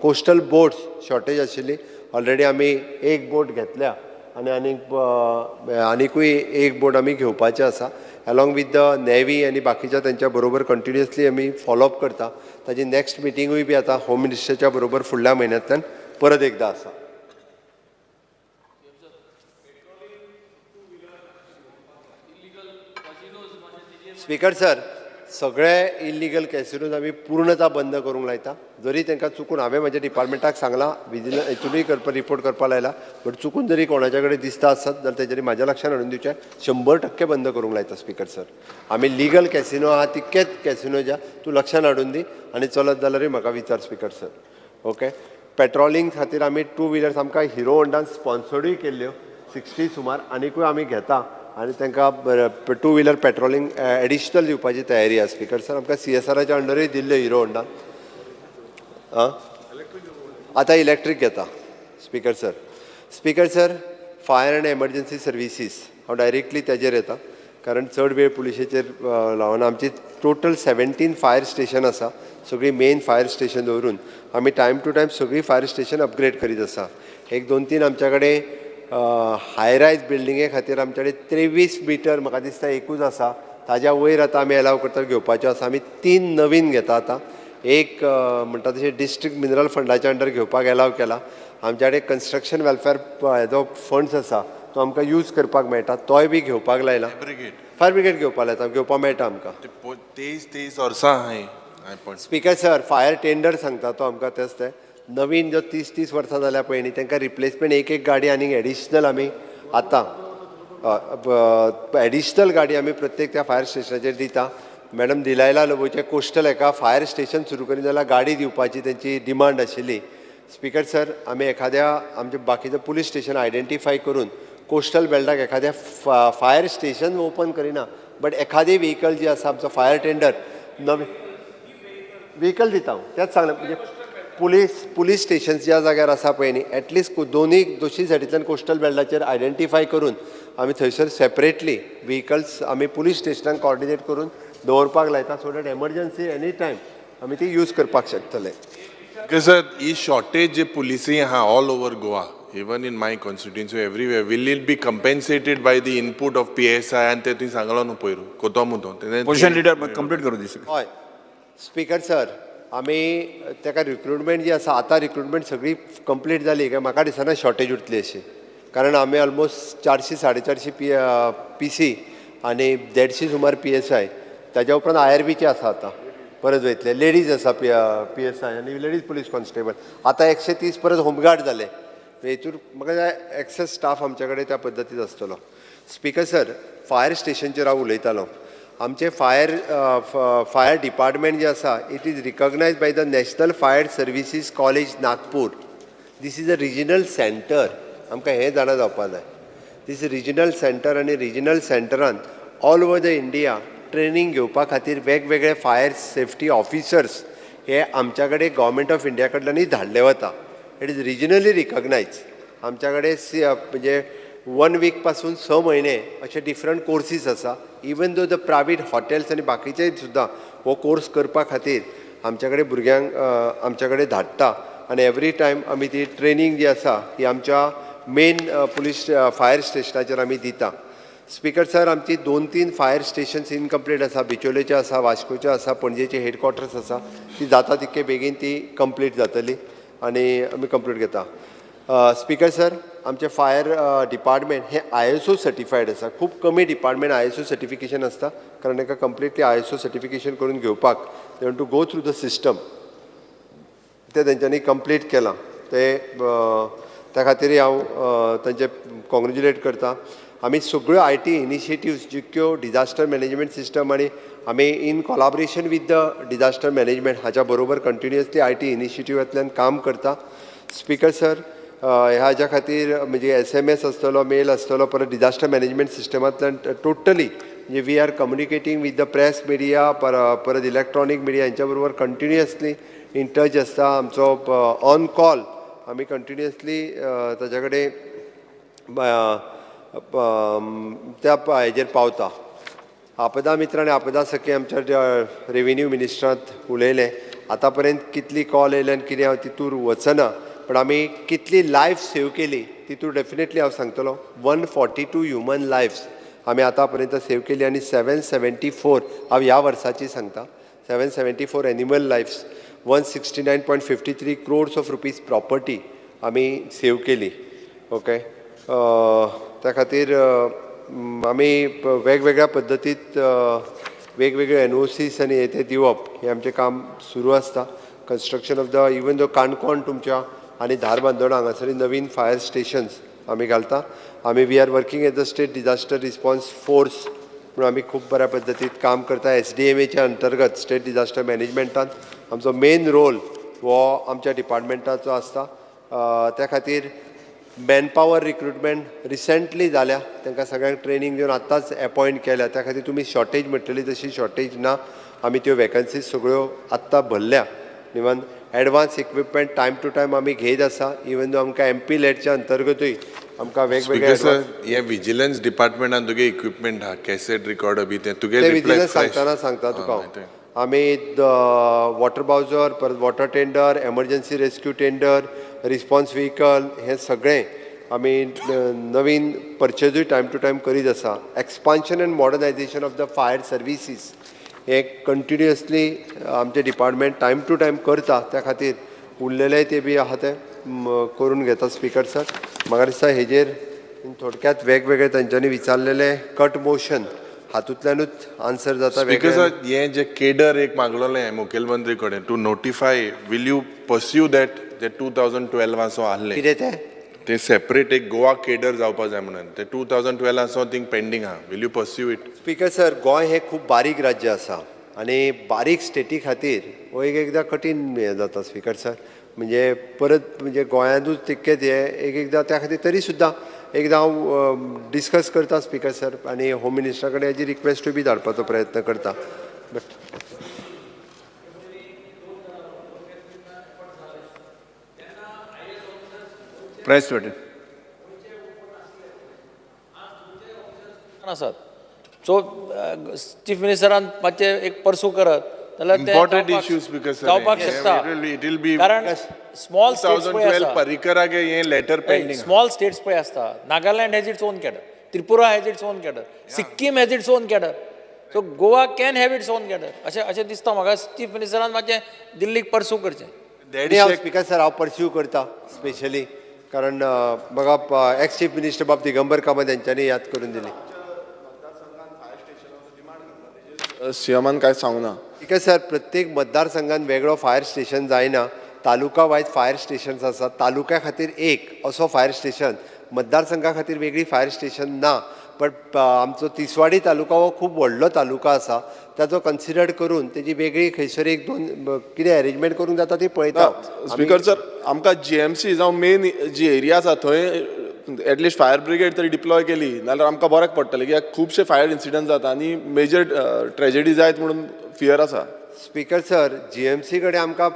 E: कोस्टल बोट्स शॉर्टेज आशिल्ली. ऑलरेडी आमी एक बोट घेतल्या आनीकूय एक बोट आमी घेवपाचें आसा अलॉंग विथ द नेव्ही आनी बाकीच्या त्यांच्या बरोबर कंटिन्युअसली आमी फॉलोअप करता. ताजी नेक्स्ट मिटिंगूय बी आतां होम मिनिस्टरच्या बरोबर फुडल्या म्हयन्यांतल्यान परत एकदा आसा. स्पीकर सर, सगळे इल्लिगल कॅसिनोज आमी पूर्णता बंद करूंक लायता. जरी तांकां चुकून हांवें म्हाज्या डिपार्टमेंटाक सांगलां, विजिलन्स हितूनय रिपोर्ट करपा लायला, बट चुकून जरी कोणाच्या कडेन दिसता आसत जाल्यार तेजेरी म्हाज्या लक्षान हाडून दिवचें. 100% बंद करूंक लायता स्पीकर सर. आमी लिगल कॅसिनो आहा तितकेच कॅसिनो ज्या तूं लक्षान हाडून दी आनी चलत जाल्यारूय म्हाका विचार स्पीकर सर. ओके. पेट्रोलिंग खातीर आमी 2 व्हिलर्स आमकां हिरो होंडान स्पॉन्सर्डूय केल्ल्यो 60 सुमार आनीकूय आमी घेता आनी तांकां 2 व्हिलर पेट्रोलिंग एडिशनल दिवपाची तयारी आसा स्पीकर सर. आमकां CSRच्या अंडरूय दिल्ल्यो हिरो होंडान. आतां इलेक्ट्रीक घेता speaker sir. Speaker sir, fire end emergency services हांव डायरेक्टली तेजेर येता कारण चड वेळ पुलिशेचेर लावन आमची टोटल 17 फायर स्टेशन आसा. सगळी मेन फायर स्टेशन दवरून आमी टायम टू टायम सगळी फायर स्टेशन अपग्रेड करीत आसा. 1-2-3 आमच्या कडेन हाय रायज बिल्डिंगे खातीर आमचे कडेन 23 मिटर म्हाका दिसता एकूच आसा. ताज्या वयर आतां आमी एलाव करता घेवपाच्यो आसा. आमी 3 नवीन घेता आतां. एक म्हणटा तशें डिस्ट्रिक्ट मिनरल फंडाच्या अंडर घेवपाक एलाव केला. आमच्या कडेन कन्स्ट्रक्शन वेलफेअर हेजो फंड्स आसा तो आमकां यूज करपाक मेळटा, तोय बी घेवपाक लायला. फायर ब्रिगेड घेवपाक लायता, घेवपाक मेळटा आमकां.
A: 23 वर्सां आहाय.
E: स्पीकर सर, फायर टेंडर सांगता तो आमकां तेच ते नवीन जो 30 वर्सां जाल्या पळय न्ही तांकां रिप्लेसमेंट एक गाडी आनी एडिशनल आमी आतां एडिशनल गाडी आमी प्रत्येक त्या फायर स्टेशनाचेर दिता. मॅडम दिलायला लोबोचे कोस्टल एका फायर स्टेशन सुरू करीत जाल्यार गाडी दिवपाची तेंची डिमांड आशिल्ली. स्पीकर सर, आमी एखाद्या आमचे बाकीचें पुलीस स्टेशन आयडेंटिफाय करून कोस्टल बेल्टाक एखाद्या फायर स्टेशन ओपन करिना, बट एखादी व्हेकल जी आसा आमचो फायर टेंडर नवी व्हेकल दिता हांव तेच सांगलें. म्हणजे पुलीस स्टेशन्स ज्या जाग्यार आसा पळय न्ही एटलिस्ट दोनूय सायडींतल्यान कोस्टल बेल्टाचेर आयडेंटिफाय करून आमी थंयसर सेपरेटली व्हेकल्स आमी पुलीस स्टेशनाक कॉर्डिनेट करून दवरपाक लायता so that emergency any time आमी ती यूज करपाक शकतले.
A: सर, ही शॉर्टेज जे पुलिसी आहा all over Goa, even in my constituency everywhere, will it be compensated by the input of PSI आनी ते तुवें सांगलो न्हू पयर कोतो मुतो
C: पोजिशन लिडर कंप्लीट करू दिस.
E: हय स्पीकर सर, आमी ताका रिक्रुटमेंट जी आसा आतां रिक्रुटमेंट सगळी कंप्लीट जाली काय म्हाका दिसना शॉर्टेज उरतली अशी, कारण आमी ऑलमोस्ट 400-450 PC आनी 150 सुमार PSI, ताज्या उपरांत IRBचे आसा आतां परत वयतले. लेडीज आसा PSI आनी लेडीज पुलीस कॉन्स्टेबल. आतां 130 परत होमगार्ड जाले. हेतून म्हाका जाय एक्सेस स्टाफ आमच्या कडेन त्या पद्दतीन आसतलो. स्पीकर सर, फायर स्टेशनचेर हांव उलयतालो. आमचे फायर डिपार्टमेंट जे आसा it is recognised by the national fire services college Nagpur. This is a regional centre. आमकां हें जाणा जावपाक जाय. दीस रिजनल सेंटर आनी रिजनल सेंटरान all over the India training घेवपा खातीर वेगवेगळे फायर सेफ्टी ऑफिसर्स हे आमच्या कडेन गव्हर्मेंट ऑफ इंडिया कडल्यानूय धाडले वता. It is regionally recognise. आमच्या कडेन म्हणजे 1 वीक पासून 6 म्हयने अशे डिफरंट कोर्सीस आसा. Even though the private hotels आनी बाकीचे सुद्दां हो कोर्स करपा खातीर आमच्या कडेन भुरग्यांक आमच्या कडेन धाडटा आनी एवरी टायम आमी ती ट्रेनिंग जी आसा ही आमच्या मेन पुलीस फायर स्टेशनाचेर आमी दिता. स्पीकर सर, आमची 2-3 फायर स्टेशन्स इनकम्प्लीट आसा. बिचोलेचे आसा, वास्कोचे आसा, पणजेचे हेडक्वॉर्टर्स आसा. ती जाता तितके बेगीन ती कंप्लीट जातली आनी आमी कंप्लीट घेता. स्पीकर सर, आमचे फायर डिपार्टमेंट हे ISO सर्टिफायड आसा. खूब कमी डिपार्टमेंट ISO सर्टिफिकेशन आसता कारण ताका कंप्लिटली ISO सर्टिफिकेशन करून घेवपाक they want to go through the system. ते तेंच्यांनी कंप्लीट केलां. ते त्या खातीर हांव तांचे कॉंग्रेच्युलेट करता. आमी सगळ्यो IT इनिशिएटिव्स जितक्यो डिजास्टर मॅनेजमेंट सिस्टम आनी आमी in collaboration with the disaster management हाच्या बरोबर कंटिन्युअसली IT इनिशिएटिव्हांतल्यान काम करता. स्पीकर सर, ह्याच्या खातीर म्हणजे SMS आसतलो, मेल आसतलो, परत डिजास्टर मॅनेजमेंट सिस्टमांतल्यान टोटली म्हणजे we are communicating with the press media, परत इलेक्ट्रॉनीक मिडिया हांच्या बरोबर कंटिन्युअसली इन टच आसता. आमचो ऑन कॉल आमी कंटिन्युअसली ताच्या कडेन त्या हेजेर पावता. आपदा मित्र आनी आपदा सखी आमच्या रेव्हेन्यू मिनिस्टरांत उलयलें. आतां पर्यंत कितली कॉल येयले आनी कितें हांव तितूर वचना, पण आमी कितली लायफ सेव केली तितून डेफिनेटली हांव सांगतलो 142 ह्युमन लायफ्स आमी आतां पर्यंत सेव केली आनी 774 हांव ह्या वर्साची सांगता 774 animal lifes 169.53 crores of rupees property आमी सेव केली ओके त्या खातीर आमी वेगवेगळ्या पद्दतीत वेगवेगळे NOCs आनी हे ते दिवप हें आमचें काम सुरू आसता construction of the even though Canacona तुमच्या आनी धारबांदोडा हांगासर नवीन फायर स्टेशन्स आमी घालता आमी we are working as the state disaster response force म्हणून आमी खूब बऱ्या पद्दतीत काम करता SDMAच्या अंतर्गत स्टेट डिजास्टर मॅनेजमेंटान आमचो मेन रोल हो आमच्या डिपार्टमेंटाचो आसता त्या खातीर मॅनपावर रिक्रुटमेंट रिसंटली जाल्या तांकां सगळ्यांक ट्रेनींग दिवन आत्ताच अपॉयंट केल्या त्या खातीर तुमी शॉर्टेज म्हटलेली तशी शॉर्टेज ना आमी त्यो वॅकन्सीज सगळ्यो आत्तां भरल्या even advance equipment time to time आमी घेयत आसा इवन दो आमकां MP लेटच्या अंतर्गतूय आमकां वेगवेगळे
A: सर हे विजिलन्स डिपार्टमेंटान तुगे इक्विपमेंट आहा कॅसेट रिकॉर्डर बी ते तुगे
E: विजिलन्स सांगतना सांगता तुका आमी वॉटर बावजर परत water tender emergency rescue tender response vehicle हे सगळें आमी नवीन परचेजूय टायम टू टायम करीत आसा expansion end modernisation of the fire services हे कंटिन्युअसली आमचे डिपार्टमेंट टायम टू टायम करता त्या खातीर उरलेले ते बी आहा ते करून घेता स्पीकर सर म्हाका दिसता हेजेर थोडक्यात वेगवेगळे तांच्यांनी विचारलेले कट मोशन हातूंतल्यानूच आन्सर जाता
A: स्पीकर सर हे जे केडर एक मागलोलें मुखेलमंत्री कडेन to notify will you pursue that जे 2012 आहले
E: कितें
A: ते सेपरेट एक गोवा केडर जावपा जाय म्हणून ते 2012 थिंग पेंडींग आहा will you pursue it
E: speaker sir Goa हे खूब बारीक राज्य आसा आनी बारीक स्टेटी खातीर हो एकदां कठीण हें जाता स्पीकर सर म्हणजे परत म्हणजे गोंयांतूच तितकेच हे एकदां त्या खातीर तरी सुद्दां एकदां हांव डिस्कस करता स्पीकर सर आनी होम मिनिस्टरा कडेन हेजी रिक्वेस्टूय बी धाडपाचो प्रयत्न करता
C: प्रायस वाटेन
S: आसात सो चीफ मिनिस्टरान मातशें एक पर्सू करत जाल्यार
A: इम्पॉर्टंट इश्यूज स्पीकर सर
S: जावपाक शकता
A: इट विल बी
S: कारण स्मॉल स्टेट्स
A: 2012 पर्रीकरागे हे लेटर पेंडींग
S: स्मॉल स्टेट्स पळय आसता Nagaland has its own cadre Tripura has its own cadre Sikkim has its own cadre so Goa can have its own cadre अशें दिसता म्हाका chief मिनिस्टरान मातशें दिल्लीक पर्सू करचें
E: हांव स्पीकर सर हांव पर्स्यू करता स्पेशली कारण म्हाका एक्स चीफ मिनिस्टर बाब दिगंबर कामत यांच्यांनी याद करून दिली
N: सीएमान कांय सांगू ना
E: स्पीकर सर प्रत्येक मतदारसंघान वेगळो फायर स्टेशन जायना तालुका वायज फायर स्टेशन्स आसात तालुक्या खातीर एक असो फायर स्टेशन मतदारसंघा खातीर वेगळी फायर स्टेशन ना बट आमचो तिसवाडी तालुका हो खूब व्हडलो तालुका आसा ताचो कन्सिडर करून तेजी वेगळी खंयसर एक दोन कितें अरेंजमेंट करूंक जाता ती पळयता
N: स्पीकर सर आमकां GMC जावं मेन जी एरिया आसा थंय एटलिस्ट फायर ब्रिगेड तरी डिप्लॉय केली नाल्यार आमकां बऱ्याक पडटलें कित्याक खुबशे फायर इन्सिडंट जाता आनी मेजर ट्रेजेडी जायत म्हणून फियर आसा
E: स्पीकर सर GMC कडेन आमकां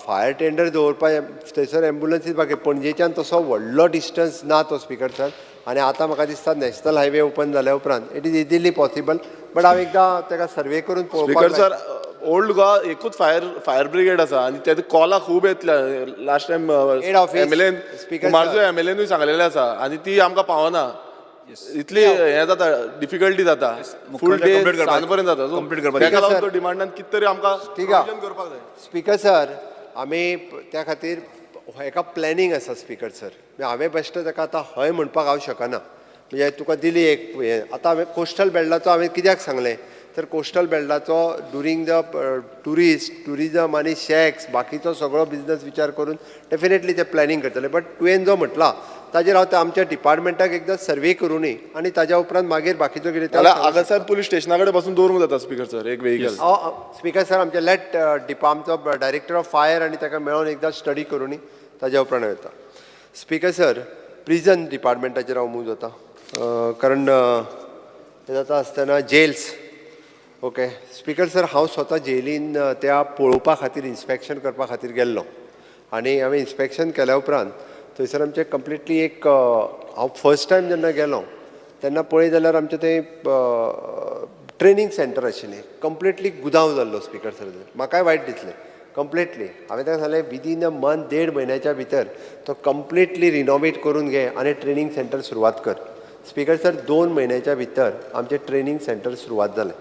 E: फायर टेंडर दवरपाक थंयसर एम्बुलन्सीस बाकी पणजेच्यान तसो व्हडलो डिस्टन्स ना तो स्पीकर सर आनी आतां म्हाका दिसता नॅशनल हायवे ओपन जाल्या उपरांत it is easily possible but हांव एकदां ताका सर्वे करून
N: स्पीकर सर ओल्ड गोवा एकूच फायर ब्रिगेड आसा आनी तेजे कॉलां खूब येतल्या लास्ट टायम MLAन कुमारजो MLAनूय सांगलेलें आसा आनी ती आमकां पावना इतली हें जाता डिफिकल्टी जाता फूल डे सांज पर्यंत जाता सो ताका लागून तो डिमांडान कितें तरी आमकां करपाक जाय
E: स्पीकर सर आमी त्या खातीर हेका प्लॅनिंग आसा स्पीकर सर हांवें बेश्ट ताका आतां हय म्हणपाक हांव शकना म्हणजे तुका दिली एक आतां हांवें कोस्टल बेल्टाचो हांवें कित्याक सांगलें तर कोस्टल बेल्टाचो ड्युरींग द टुरिजम आनी शॅक्स बाकीचो सगळो बिझनस विचार करून डेफिनेटली ते प्लॅनिंग करतले बट तुवें जो म्हटला ताजेर हांव आमच्या डिपार्टमेंटाक एकदां सर्वे करूनय आनी ताज्या उपरांत मागीर बाकीचो कितें
N: हांगासर पुलीस स्टेशना कडेन बसून दवरूंक जाता स्पीकर सर एक व्हेहिकल
E: स्पीकर सर आमचे लेट आमचो डायरेक्टर ऑफ फायर आनी ताका मेळोन एकदां स्टडी करूनय ताज्या उपरांत येता स्पीकर सर प्रिजन डिपार्टमेंटाचेर हांव मूव जाता कारण हें जाता आसतना जेल्स ओके स्पीकर सर हांव स्वता जेलीन त्या पळोवपा खातीर इन्स्पेक्शन करपा खातीर गेल्लो आनी हांवें इन्स्पेक्शन केल्या उपरांत थंयसर आमचें कंप्लिटली एक हांव फर्स्ट टायम जेन्ना गेलो तेन्ना पळय जाल्यार आमचें तें ट्रेनींग सेंटर आशिल्लें कंप्लिटली गुदांव जाल्लो स्पीकर सर म्हाकाय वायट दिसलें कंप्लिटली हांवें ताका सांगलें विदीन अ मंथ 1.5 म्हयन्याच्या भितर तो कंप्लिटली रिनोवेट करून घे आनी ट्रेनींग सेंटर सुरवात कर. स्पीकर सर 2 म्हयन्याच्या भितर आमचें ट्रेनींग सेंटर सुरवात जालें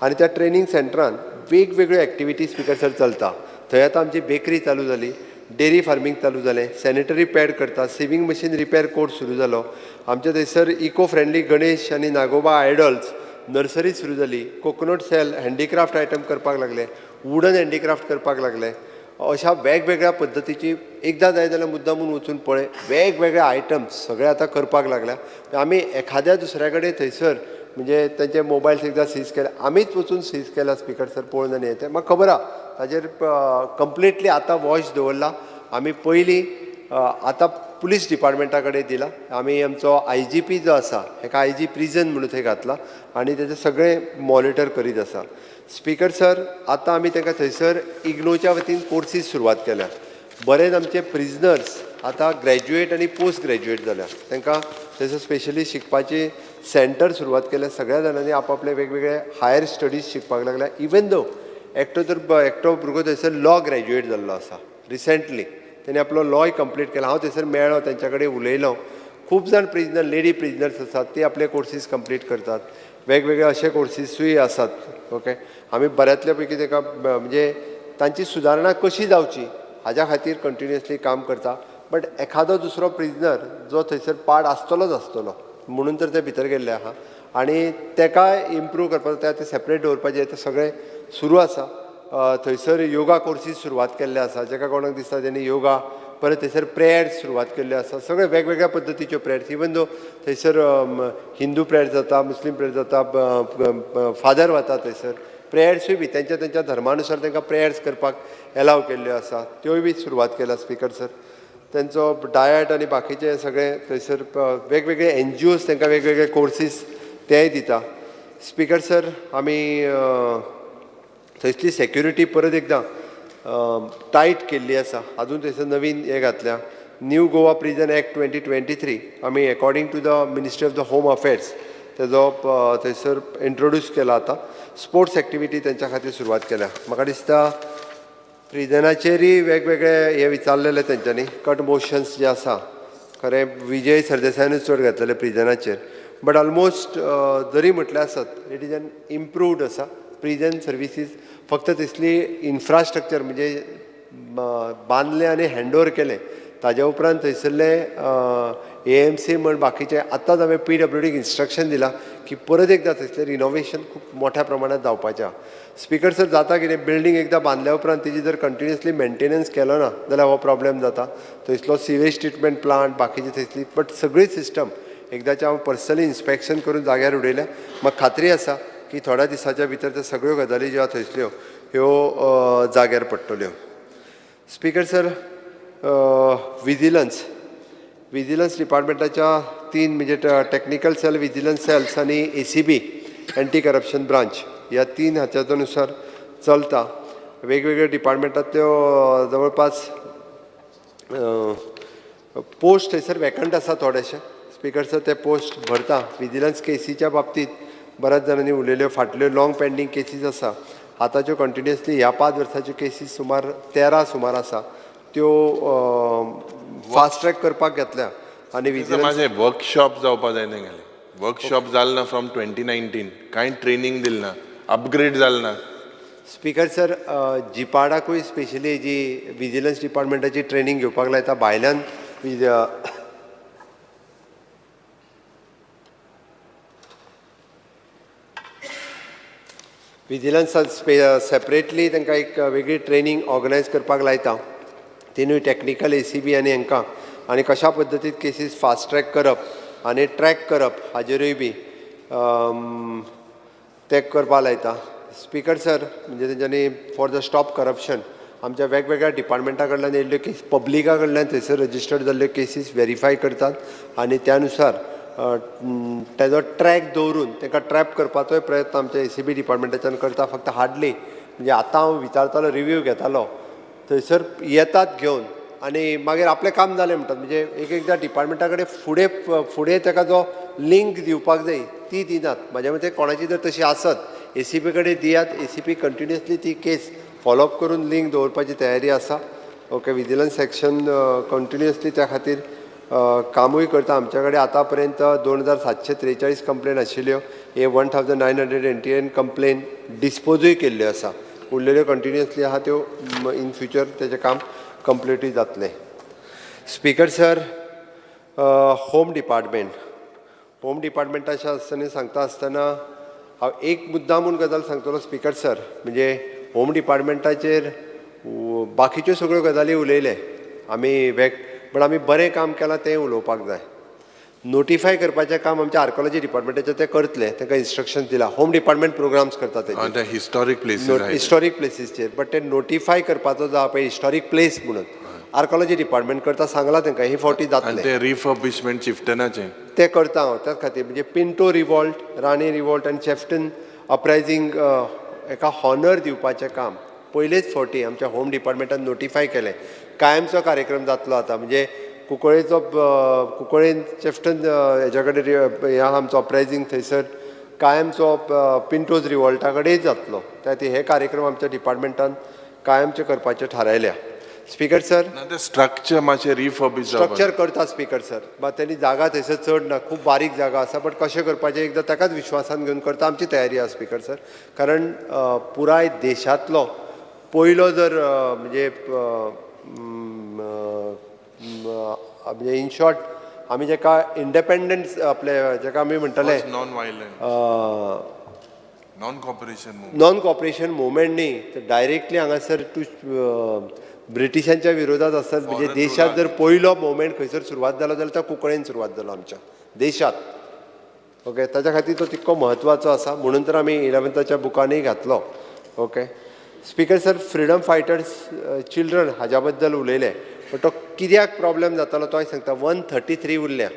E: आनी त्या ट्रेनींग सेंटरान वेगवेगळ्यो एक्टिविटी स्पीकर सर चलता. थंय आतां आमची बेकरी चालू जाली, डेरी फार्मींग चालू जालें, सॅनिटरी पॅड करता, सिवींग मशीन रिपेर कोर्स सुरू जालो. आमच्या थंयसर इको फ्रेंडली गणेश आनी नागोबा आयडल्स नर्सरी सुरू जाली, कोकोनट सेल हँडीक्राफ्ट आयटम करपाक लागले, वुडन हँडीक्राफ्ट करपाक लागले. अशा वेगवेगळ्या पद्दतीची एकदां जाय जाल्यार मुद्दामून वचून पळय वेगवेगळे आयटम्स सगळे आतां करपाक लागल्या. आमी एखाद्या दुसऱ्या कडेन थंयसर म्हणजे तांचे मोबायल्स एकदां सीज केले, आमीच वचून सीज केला स्पीकर सर पळोवन आनी येते म्हाका खबर आहा ताजेर कंप्लिटली आतां वॉच दवरला. आमी पयलीं आतां पुलीस डिपार्टमेंटा कडेन दिला. आमी आमचो IGP जो आसा हेका IG प्रिजन म्हणून थंय घातला आनी तेजें सगळें मॉनिटर करीत आसा. स्पीकर सर आतां आमी तांकां थंयसर इग्नोच्या वतीन कोर्सीस सुरवात केल्या. बरेच आमचे प्रिजनर्स आतां ग्रॅज्युएट आनी पोस्ट ग्रॅज्युएट जाल्या. तांकां थंयसर स्पेशली शिकपाची सेंटर सुरवात केल्या. सगळ्या जाणांनी आपआपले वेगवेगळे हायर स्टडीज शिकपाक लागल्या. इवन दो एकटो भुरगो थंयसर लॉ ग्रॅज्युएट जाल्लो आसा रिसंटली. तेणी आपलो लॉय कंप्लीट केला. हांव थंयसर मेळ्ळो तेंच्या कडेन उलयलो. खूब जाण प्रिजनर लेडी प्रिजनर्स आसात ते आपले कोर्सीस कंप्लीट करतात. वेगवेगळे अशे कोर्सीसूय आसात. ओके आमी बऱ्यातल्या पैकी ताका म्हणजे तांची सुदारणा कशी जावची हाज्या खातीर कंटिन्युअसली काम करता. बट एखादो दुसरो प्रिजनर जो थंयसर पाड आसतलो म्हणून तर ते भितर गेल्ले आहा आनी तेकाय इम्प्रूव करपाक ते सेपरेट दवरपाचें तें सगळें सुरू आसा. थंयसर योगा कोर्सीस सुरवात केल्ले आसा. जाका कोणाक दिसता तेणी योगा परत थंयसर प्रेयर्स सुरवात केल्ल्यो आसा. सगळे वेगवेगळ्या पद्दतीच्यो प्रेयर्स इवन दो थंयसर हिंदू प्रेयर जाता, मुस्लीम प्रेयर जाता, फादर वता थंयसर प्रेयर्सूय बी तेंच्या धर्मानुसार तांकां प्रेयर्स करपाक एलाव केल्ल्यो आसा. त्योय बी सुरवात केला स्पीकर सर. तेंचो डायट आनी बाकीचे सगळे थंयसर वेगवेगळे NGOs तांकां वेगवेगळे कोर्सीस तेय दिता. स्पीकर सर आमी थंयसली सेक्युरिटी परत एकदां टायट केल्ली आसा. आजून थंयसर नवीन हे घातल्या न्यू गोवा प्रिजन एक्ट 2023 आमी according to the ministry of the home affairs तेजो थंयसर इंट्रोड्यूस केला. आतां स्पोर्ट्स एक्टिविटी तेंच्या खातीर सुरवात केल्या. म्हाका दिसता प्रिजनाचेरय वेगवेगळे हे विचारलेले तेंच्यांनी कट मोशन्स जे आसा खरें विजय सरदेसायानूच चड घातलेले प्रिजनाचेर. बट ऑलमोस्ट जरी म्हटल्यार आसत इट इज एन इम्प्रूवड आसा. प्रिजन सर्विसीस फक्त तिसली इन्फ्रास्ट्रक्चर म्हणजे बांदले आनी हँडओवर केले ताज्या उपरांत थंयसरले AMC म्हण बाकीचे आतांच हांवें PWDक इन्स्ट्रक्शन दिलां की परत एकदां थंयसलें रिनोवेशन खूब मोठ्या प्रमाणांत जावपाचें आहा. स्पीकर सर जाता कितें बिल्डींग एकदां बांदल्या उपरांत तेजी जर कंटिन्युअसली मेंटेनन्स केलो ना जाल्यार हो प्रॉब्लेम जाता. थंयसलो सिवेज ट्रिटमेंट प्लांट बाकीची थंयसली बट सगळी सिस्टम एकदांचें हांव पर्सनली इन्स्पेक्शन करून जाग्यार उडयलें. म्हाका खात्री आसा की थोड्या दिसाच्या भितर त्या सगळ्यो गजाली ज्यो थंयसल्यो ह्यो जाग्यार पडटल्यो. स्पीकर सर विजिलन्स डिपार्टमेंटाच्या 3 म्हणजे टेक्निकल सेल, विजिलन्स सेल्स आनी ACB एंटी करप्शन ब्रांच ह्या 3 हाच्यानुसार चलता. वेगवेगळ्या डिपार्टमेंटांतल्यो जवळपास पोस्ट थंयसर वॅकंट आसा थोडेशे. स्पीकर सर ते पोस्ट भरता. विजिलन्स केसीच्या बाबतींत बऱ्याच जाणांनी उलयल्यो फाटल्यो लॉंग पेंडींग केसीस आसा. आतांच्यो कंटिन्युअसली ह्या 5 वर्साच्यो केसीस सुमार 13 सुमार आसा त्यो फास्ट ट्रॅक करपाक घेतल्या. आनी
A: माझे वर्कशॉप जावपा जाय तेंगेले. वर्कशॉप जालें ना फ्रॉम 2019 कांय ट्रेनींग दिलें ना, अपग्रेड जालें ना.
E: स्पीकर सर जिपाडाकूय स्पेशली जी विजिलन्स डिपार्टमेंटाची ट्रेनींग घेवपाक लायता भायल्यान विजिलन्स सेपरेटली तांकां एक वेगळी ट्रेनींग ऑर्गनायज करपाक लायता. तिनूय टेक्निकल ACB आनी हांकां आनी कशा पद्दतीन केसीस फास्ट ट्रॅक करप आनी ट्रॅक करप हाजेरूय बी ते करपा लायता. स्पीकर सर म्हणजे तेंच्यांनी फॉर द स्टॉप करप्शन आमच्या वेगवेगळ्या डिपार्टमेंटा कडल्यान येयल्ल्यो केस पब्लिका कडल्यान थंयसर रजिस्टर्ड जाल्ल्यो केसीस व्हेरीफाय करतात आनी त्यानुसार तेजो ट्रॅक दवरून ताका ट्रॅप करपाचोय प्रयत्न आमच्या ACB डिपार्टमेंटाच्यान करता. फक्त हार्डली म्हणजे आतां हांव विचारतालो रिव्यू घेतालो थंयसर येतात घेवन आनी मागीर आपलें काम जालें म्हणटात. म्हणजे एकदां डिपार्टमेंटा कडेन फुडें ताका जो लिंक दिवपाक जाय ती दिनात. म्हाज्या मते कोणाची जर तशी आसत ACB कडेन दियात. ACB कंटिन्युअसली ती केस फॉलोअप करून लिंक दवरपाची तयारी आसा. ओके, विजिलन्स सेक्शन कंटिन्युअसली त्या खातीर कामूय करता. आमच्या कडेन आतां पर्यंत 2743 कंप्लेन आशिल्ल्यो. 1989 कंप्लेन डिस्पोजूय केल्ल्यो आसा. उरलेल्यो कंटिन्युअसली आहा त्यो इन फ्युचर तेजें काम कंप्लिटूय जातलें. स्पीकर सर, होम डिपार्टमेंटाच्या आसतना सांगता आसतना हांव एक मुद्दामून गजाल सांगतलो स्पीकर सर. म्हणजे होम डिपार्टमेंटाचेर बाकीच्यो सगळ्यो गजाली उलयले आमी पण आमी बरें काम केलां तें उलोवपाक जाय. नोटिफाय करपाचें काम आमच्या आर्कोलॉजी डिपार्टमेंटाचें ते करतले. तांकां इन्स्ट्रक्शन दिला. होम डिपार्टमेंट प्रोग्राम्स करता ते
A: हिस्टॉरिक
E: हिस्टॉरीक प्लेसीसचेर. बट ते नोटिफाय करपाचो जो पळय हिस्टॉरीक प्लेस म्हणून आर्कोलॉजी डिपार्टमेंट करता सांगलां तांकां ही फावटी जातलें.
A: ते रिफर्बिशमेंट चिफ्टनाचें
E: ते करता हांव त्याच खातीर. म्हणजे पिंटो रिवॉल्ट, राणी रिवॉल्ट आनी चेफ्टन अपरायझींग एका हॉनर दिवपाचें काम पयलेच फावटी आमच्या होम डिपार्टमेंटान नोटिफाय केलें. कायमचो कार्यक्रम जातलो आतां. म्हणजे कुंकळेन चेफ्टन हेच्या कडेन हे आमचो अपरायझींग थंयसर कायमचो पिंटोज रिवॉल्टा कडेन जातलो. त्या खातीर हे कार्यक्रम आमच्या डिपार्टमेंटान कायमचे करपाचे थारायल्या. स्पीकर सर,
A: स्ट्रक्चर मातशें रिफर्बिश
E: स्ट्रक्चर करता स्पीकर सर. बट त्यांनी जागा थंयसर चड ना, खूब बारीक जागा आसा. बट कशें करपाचें एकदां ताकाच विश्वासान घेवन करता आमची तयारी आसा स्पीकर सर. कारण पुराय देशांतलो पयलो जर म्हणजे इन शॉर्ट आमी जेका इंडिपेंडन्स आपले जेका आमी म्हणटले
A: non violent non cooperation movement न्ही, तर डायरेक्टली हांगासर
E: ब्रिटिशांच्या विरोधात असतात. म्हणजे देशात जर पयलो मुवमेंट खंयसर सुरवात जालो जाल्यार तो कुंकळेन सुरवात जालो आमच्या देशात. ओके, ताच्या खातीर तो तितको म्हत्वाचो आसा. म्हणून तर आमी 11th बुकांनी घातलो. Okay speaker sir, freedom fighters children हाज्या बद्दल उलयले. पण तो कित्याक प्रॉब्लेम जातालो तोय सांगता. 133 उरल्या.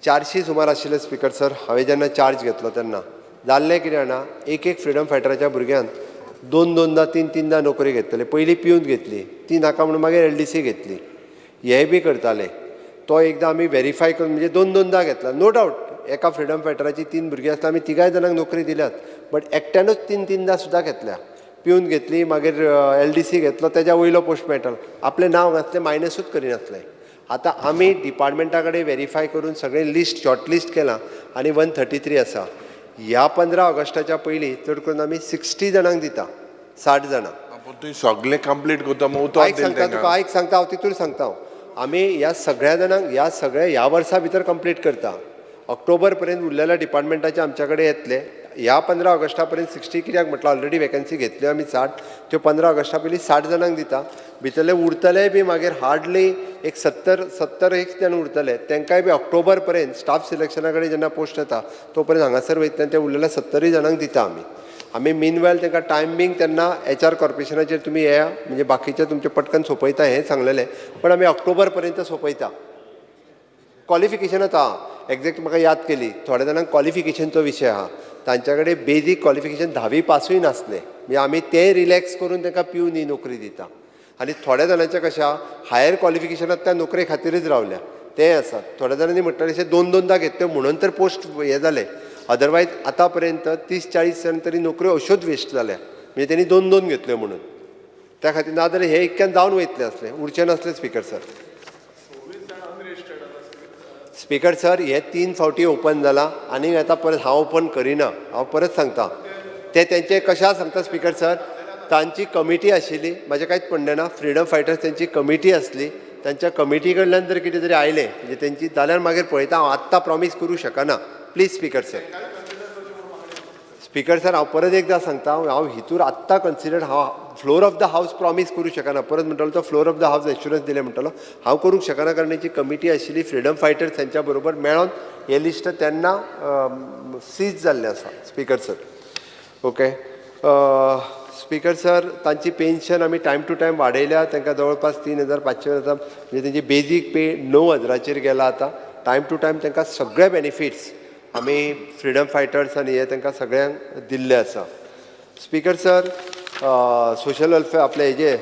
E: 400 सुमार आशिल्ले स्पीकर सर हांवें जेन्ना चार्ज घेतलो तेन्ना. जाल्लें कितें जाणा, एक फ्रिडम फायटराच्या भुरग्यांक 2-2दा 3-3दा नोकरी घेतले. पयली पिवन घेतली, ती नाका म्हणून मागीर LDC घेतली. हे बी करताले. तो एकदां आमी व्हेरीफाय करून म्हणजे 2-2दा घेतला. नो डावट एका फ्रिडम फायटराची 3 भुरगीं आसता. आमी 3 जाणांक नोकरी दिल्यात. बट एकट्यानूच 3-3दा सुद्दां घेतल्या. पिवन घेतली, मागीर LDC घेतलो, तेज्या वयलो पोस्ट मेळटालो. आपलें नांव घातलें, मायनसूच करिनासलें. आतां आमी डिपार्टमेंटा कडेन व्हेरीफाय करून सगळें लिस्ट शॉर्ट लिस्ट केलां आनी 133 आसा. ह्या 15 ऑगस्टाच्या पयलीं चड करून आमी 60 जाणांक दिता. 60 जाणां.
A: तुवें सगळें कंप्लीट करता मग
E: आयक सांगता तुका, आयक सांगता हांव तितूर सांगता. आमी ह्या सगळ्या जाणांक ह्या वर्सा भितर कंप्लीट करता. ऑक्टोबर पर्यंत उरलेल्या डिपार्टमेंटाचे आमच्या कडेन येतले. ह्या 15 ऑगस्टा पर्यंत 60 कित्याक म्हटलं ऑलरेडी वेकन्सी घेतल्यो आमी 60. त्यो 15 ऑगस्टा पयलीं 60 जाणांक दिता. भितरले उरतले बी मागीर हार्डली एक 70 जाण उरतले. तांकांय बी ऑक्टोबर पर्यंत स्टाफ सिलेक्शना कडेन जेन्ना पोस्ट येता तो पर्यंत हांगासर वयतले. ते उरलेल्या 70 जाणांक दिता आमी मिनवेल तांकां टायमींग तेन्ना HR कॉर्पोरेशनाचेर तुमी येया. म्हणजे बाकीचे तुमचे पटकन सोंपयता हें सांगलेलें. पण आमी ऑक्टोबर पर्यंत सोंपयता. क्वॉलिफिकेशनात आहा एग्जॅक्ट म्हाका याद केली. थोड्या जाणांक क्वॉलिफिकेशनचो विशय आहा. तांच्या कडेन बेजीक क्वॉलिफिकेशन 10वी पासूय नासलें. म्हणजे आमी तें रिलॅक्स करून तांकां पिवन ही नोकरी दिता. आनी थोड्या जाणांचें कशें आहा, हायर क्वॉलिफिकेशनात त्या नोकरे खातीरच रावल्या. तें आसा. थोड्या जाणांनी म्हणटाले अशें 2-2दा घेतल्यो म्हणून तर पोस्ट हे जाले. अदरवायज आतां पर्यंत 30-40 जाण तरी नोकऱ्यो अश्योच वेस्ट जाल्या. म्हणजे तेणी 2-2 घेतल्यो म्हणून. त्या खातीर ना जाल्यार हे इतक्यान जावन वयतले असले, उरचे नासले स्पीकर सर. स्पीकर सर, हे 3 फावटी ओपन जाला आनी आतां परत हांव ओपन करिना. हांव परत सांगता. ते तेंचे कशा सांगता स्पीकर सर, तांची कमिटी आशिल्ली. म्हाजें कांयच पडलें ना. फ्रिडम फायटर्स तेंची कमिटी आसली. तांच्या कमिटी कडल्यान जर कितें तरी आयलें म्हणजे तेंची जाल्यार मागीर पळयता. हांव आत्तां प्रॉमीस करूं शकना. Please speaker sir. Speaker sir, हांव परत एकदां सांगता. हांव हितूर आत्तां कन्सिडर्ड हांव फ्लोर ऑफ द हावस प्रॉमीस करूं शकना. परत म्हणटालो तो फ्लोर ऑफ द हावस एश्युरन्स दिलें म्हणटालो. हांव करूंक शकना कारण तेंची कमिटी आशिल्ली. फ्रिडम फायटर्स तेंच्या बरोबर मेळोन हे लिस्ट तेन्ना सीज जाल्लें आसा speaker sir. Okay speaker sir, तांची पेन्शन आमी टायम टू टायम वाडयल्या. तांकां जवळपास 3,500 जाता. म्हणजे तेंची बेजीक पे 9,000 गेला आतां. टायम टू टायम तांकां सगळे बेनिफिट्स आमी फ्रिडम फायटर्स आनी हे तांकां सगळ्यांक दिल्ले आसा. स्पीकर सर, सोशल वेलफेअर आपले हेजे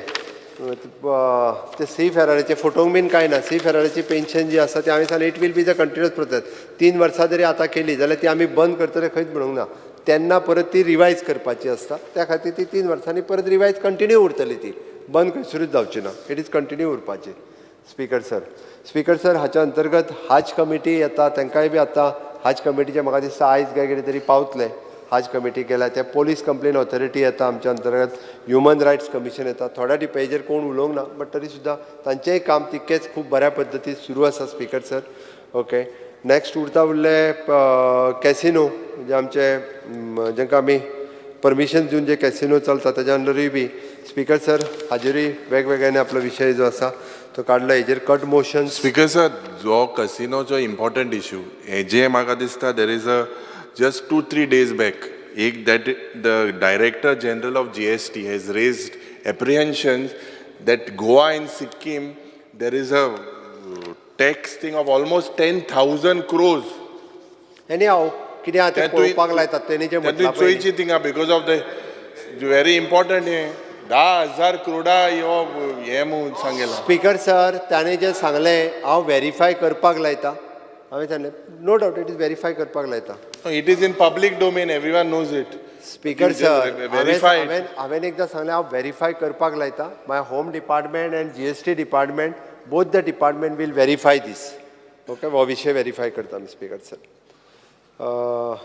E: ते सी फेराराचे फोटोंक बीन कांय ना. सी फेराराची पेन्शन जी आसा ती हांवें सांगलें it will be the continuous process. 3 वर्सां जरी आतां केली जाल्यार ती आमी बंद करतले खंयच म्हणूंक ना. तेन्ना परत ती रिवायज करपाची आसता त्या खातीर ती 3 वर्सांनी परत रिवायज कंटिन्यू उरतली ती बंद खंयसरूच जावची ना इट इज कंटिन्यू उरपाची स्पीकर सर हाच्या अंतर्गत हाज कमिटी येता तांकांय बी आतां हाज कमिटीचे म्हाका दिसता आयज काय कितें तरी पावतले हाज कमिटी केल्या ते पोलीस कंप्लेन ऑथॉरिटी येता आमच्या अंतर्गत ह्युमन रायट्स कमिशन येता थोड्या हेजेर कोण उलोवंक ना बट तरी सुद्दां तांचेंय काम तितकेंच खूब बऱ्या पद्दतीन सुरू आसा स्पीकर सर ओके नेक्स्ट उरता उरले कॅसिनो म्हणजे आमचे जांकां आमी परमिशन दिवन जे कॅसिनो चलता तेज्या अंडरूय बी स्पीकर सर हाजेरूय वेगवेगळ्याने आपलो विशय जो आसा तो काडला हेजेर कट मोशन
A: स्पीकर सर जो कसिनोचो इम्पॉर्टंट इशू हेजे म्हाका दिसता देर is a just 2-3 days back, that the Director General of GST has raised apprehensions that Goa and Sikkim, there is a tax thing of almost 10,000 crores.
E: Anyhow, कितें आहा तें पळोवपाक लायतात तेणी जें म्हटलां पळय
A: चोयची थिंगा because of the very important हे 10,000 करोडा यो हे म्हणून सांगलेला
E: स्पीकर सर ताणें जें सांगलें हांव व्हेरीफाय करपाक लायता हांवें सांगलें no doubt it is verify करपाक लायता
A: it is in public domain everyone knows it
E: speaker sir
A: verified
E: हांवें एकदां सांगलें हांव व्हेरीफाय करपाक लायता my home department and GST department both the department will verify this okay हो विशय व्हेरीफाय करता आमी स्पीकर सर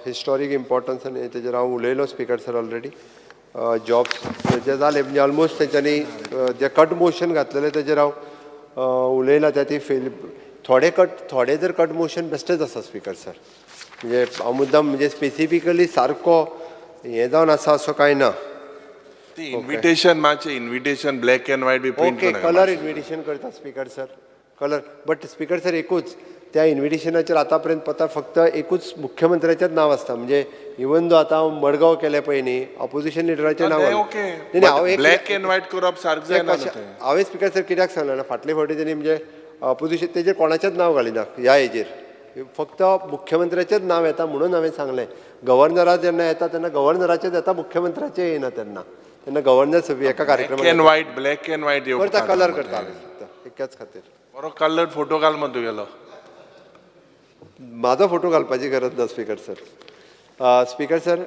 E: हिस्टॉरीक इम्पॉर्टन्स आनी तेजेर हांव उलयलो स्पीकर सर ऑलरेडी जॉब्स जे जाले म्हणजे ऑलमोस्ट तेंच्यांनी जे कट मोशन घातलेले तेजेर हांव उलयलां त्या ती फेल थोडे जर कट मोशन बेस्टच आसा स्पीकर सर म्हणजे हांव मुद्दाम म्हणजे स्पेसिफिकली सारको हें जावन आसा असो कांय ना
A: इन्विटेशन मातशें इन्विटेशन ब्लॅक एंड व्हाईट बी प्रिंट
E: ओके कलर इन्विटेशन करता speaker sir colour but speaker sir एकूच त्या इन्विटेशनाचेर आतां पर्यंत पता फक्त एकूच मुख्यमंत्र्याचेंच नांव आसता म्हणजे इवन दो आतां हांव मडगांव केलें पळय न्ही ऑपोजिशन लिडराचें नांव हांव
A: ब्लॅक एंड व्हाईट करप सारकें जायना
E: हांवें स्पीकर सर कित्याक सांगलें ना फाटले फावटी तेणी म्हणजे ऑपोजिशन तेजेर कोणाचेंच नांव घालिना ह्या हेजेर फक्त मुख्यमंत्र्याचेंच नांव येता म्हणून हांवें सांगलें गव्हर्नरा जेन्ना येता तेन्ना गव्हर्नराचेंच येता मुख्यमंत्र्याचें येना तेन्ना गव्हर्नर सभी एका कार्यक्रमाक
A: ब्लॅक एंड व्हाईट
E: करता कलर करता हांवें एकाच खातीर
A: बरो कलर फोटो घाल मग तुगेलो
E: म्हाजो फोटो घालपाची गरज ना speaker sir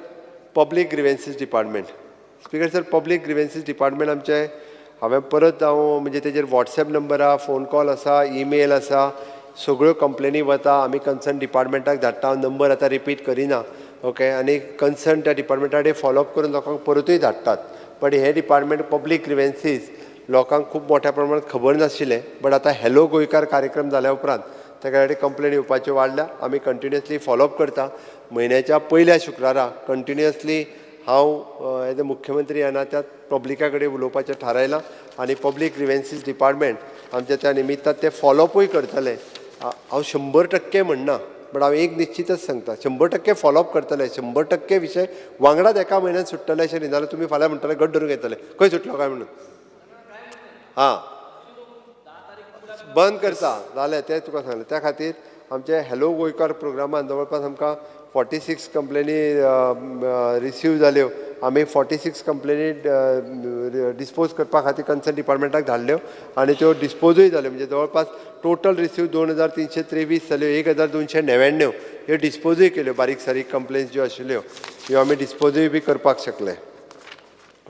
E: public grievances department speaker sir public grievances department आमचे हांवें परत हांव म्हणजे तेजेर वॉट्सॅप नंबर आहा फोन कॉल आसा ईमेल आसा सगळ्यो कंप्लेनी वता आमी कन्सर्न डिपार्टमेंटाक धाडटा हांव नंबर आतां रिपीट करिना ओके आनी कन्सर्न त्या डिपार्टमेंटा कडेन फॉलोअप करून लोकांक परतूय धाडटात बट हे डिपार्टमेंट पब्लीक ग्रिवेन्सीस लोकांक खूब मोठ्या प्रमाणांत खबर नाशिल्लें बट आतां हॅलो गोंयकार कार्यक्रम जाल्या उपरांत तेका कडेन कंप्लेन येवपाच्यो वाडल्या आमी कंटिन्युअसली फॉलोअप करता म्हयन्याच्या पयल्या शुक्राराक कंटिन्युअसली हांव एज अ मुख्यमंत्री येना त्या पब्लिका कडेन उलोवपाचें थारायलां आनी पब्लीक ग्रिवेन्सीस डिपार्टमेंट आमच्या त्या निमित्तान ते फॉलोअपूय करतले हांव 100% म्हणना बट हांव एक निश्चितच सांगता 100% फॉलोअप करतले 100% विशय वांगडाच एका म्हयन्यान सुट्टले अशें न्ही जाल्यार तुमी फाल्यां म्हणटले गड्ड धरून घेतले खंय सुटलो काय म्हणून हां बंद करता जालें तें तुका सांगलें त्या खातीर आमचे हॅलो गोंयकार प्रोग्रामान जवळपास आमकां 46 कंप्लेनी रिसीव जाल्यो आमी 46 कंप्लेनी डिस्पोज करपा खातीर कन्सर्न डिपार्टमेंटाक धाडल्यो आनी त्यो डिस्पोजूय जाल्यो म्हणजे जवळपास टोटल रिसीव 2323 जाल्यो 1299 ह्यो डिस्पोजूय केल्यो बारीक सारीक कंप्लेन्स ज्यो आशिल्ल्यो ह्यो आमी डिस्पोजूय बी करपाक शकले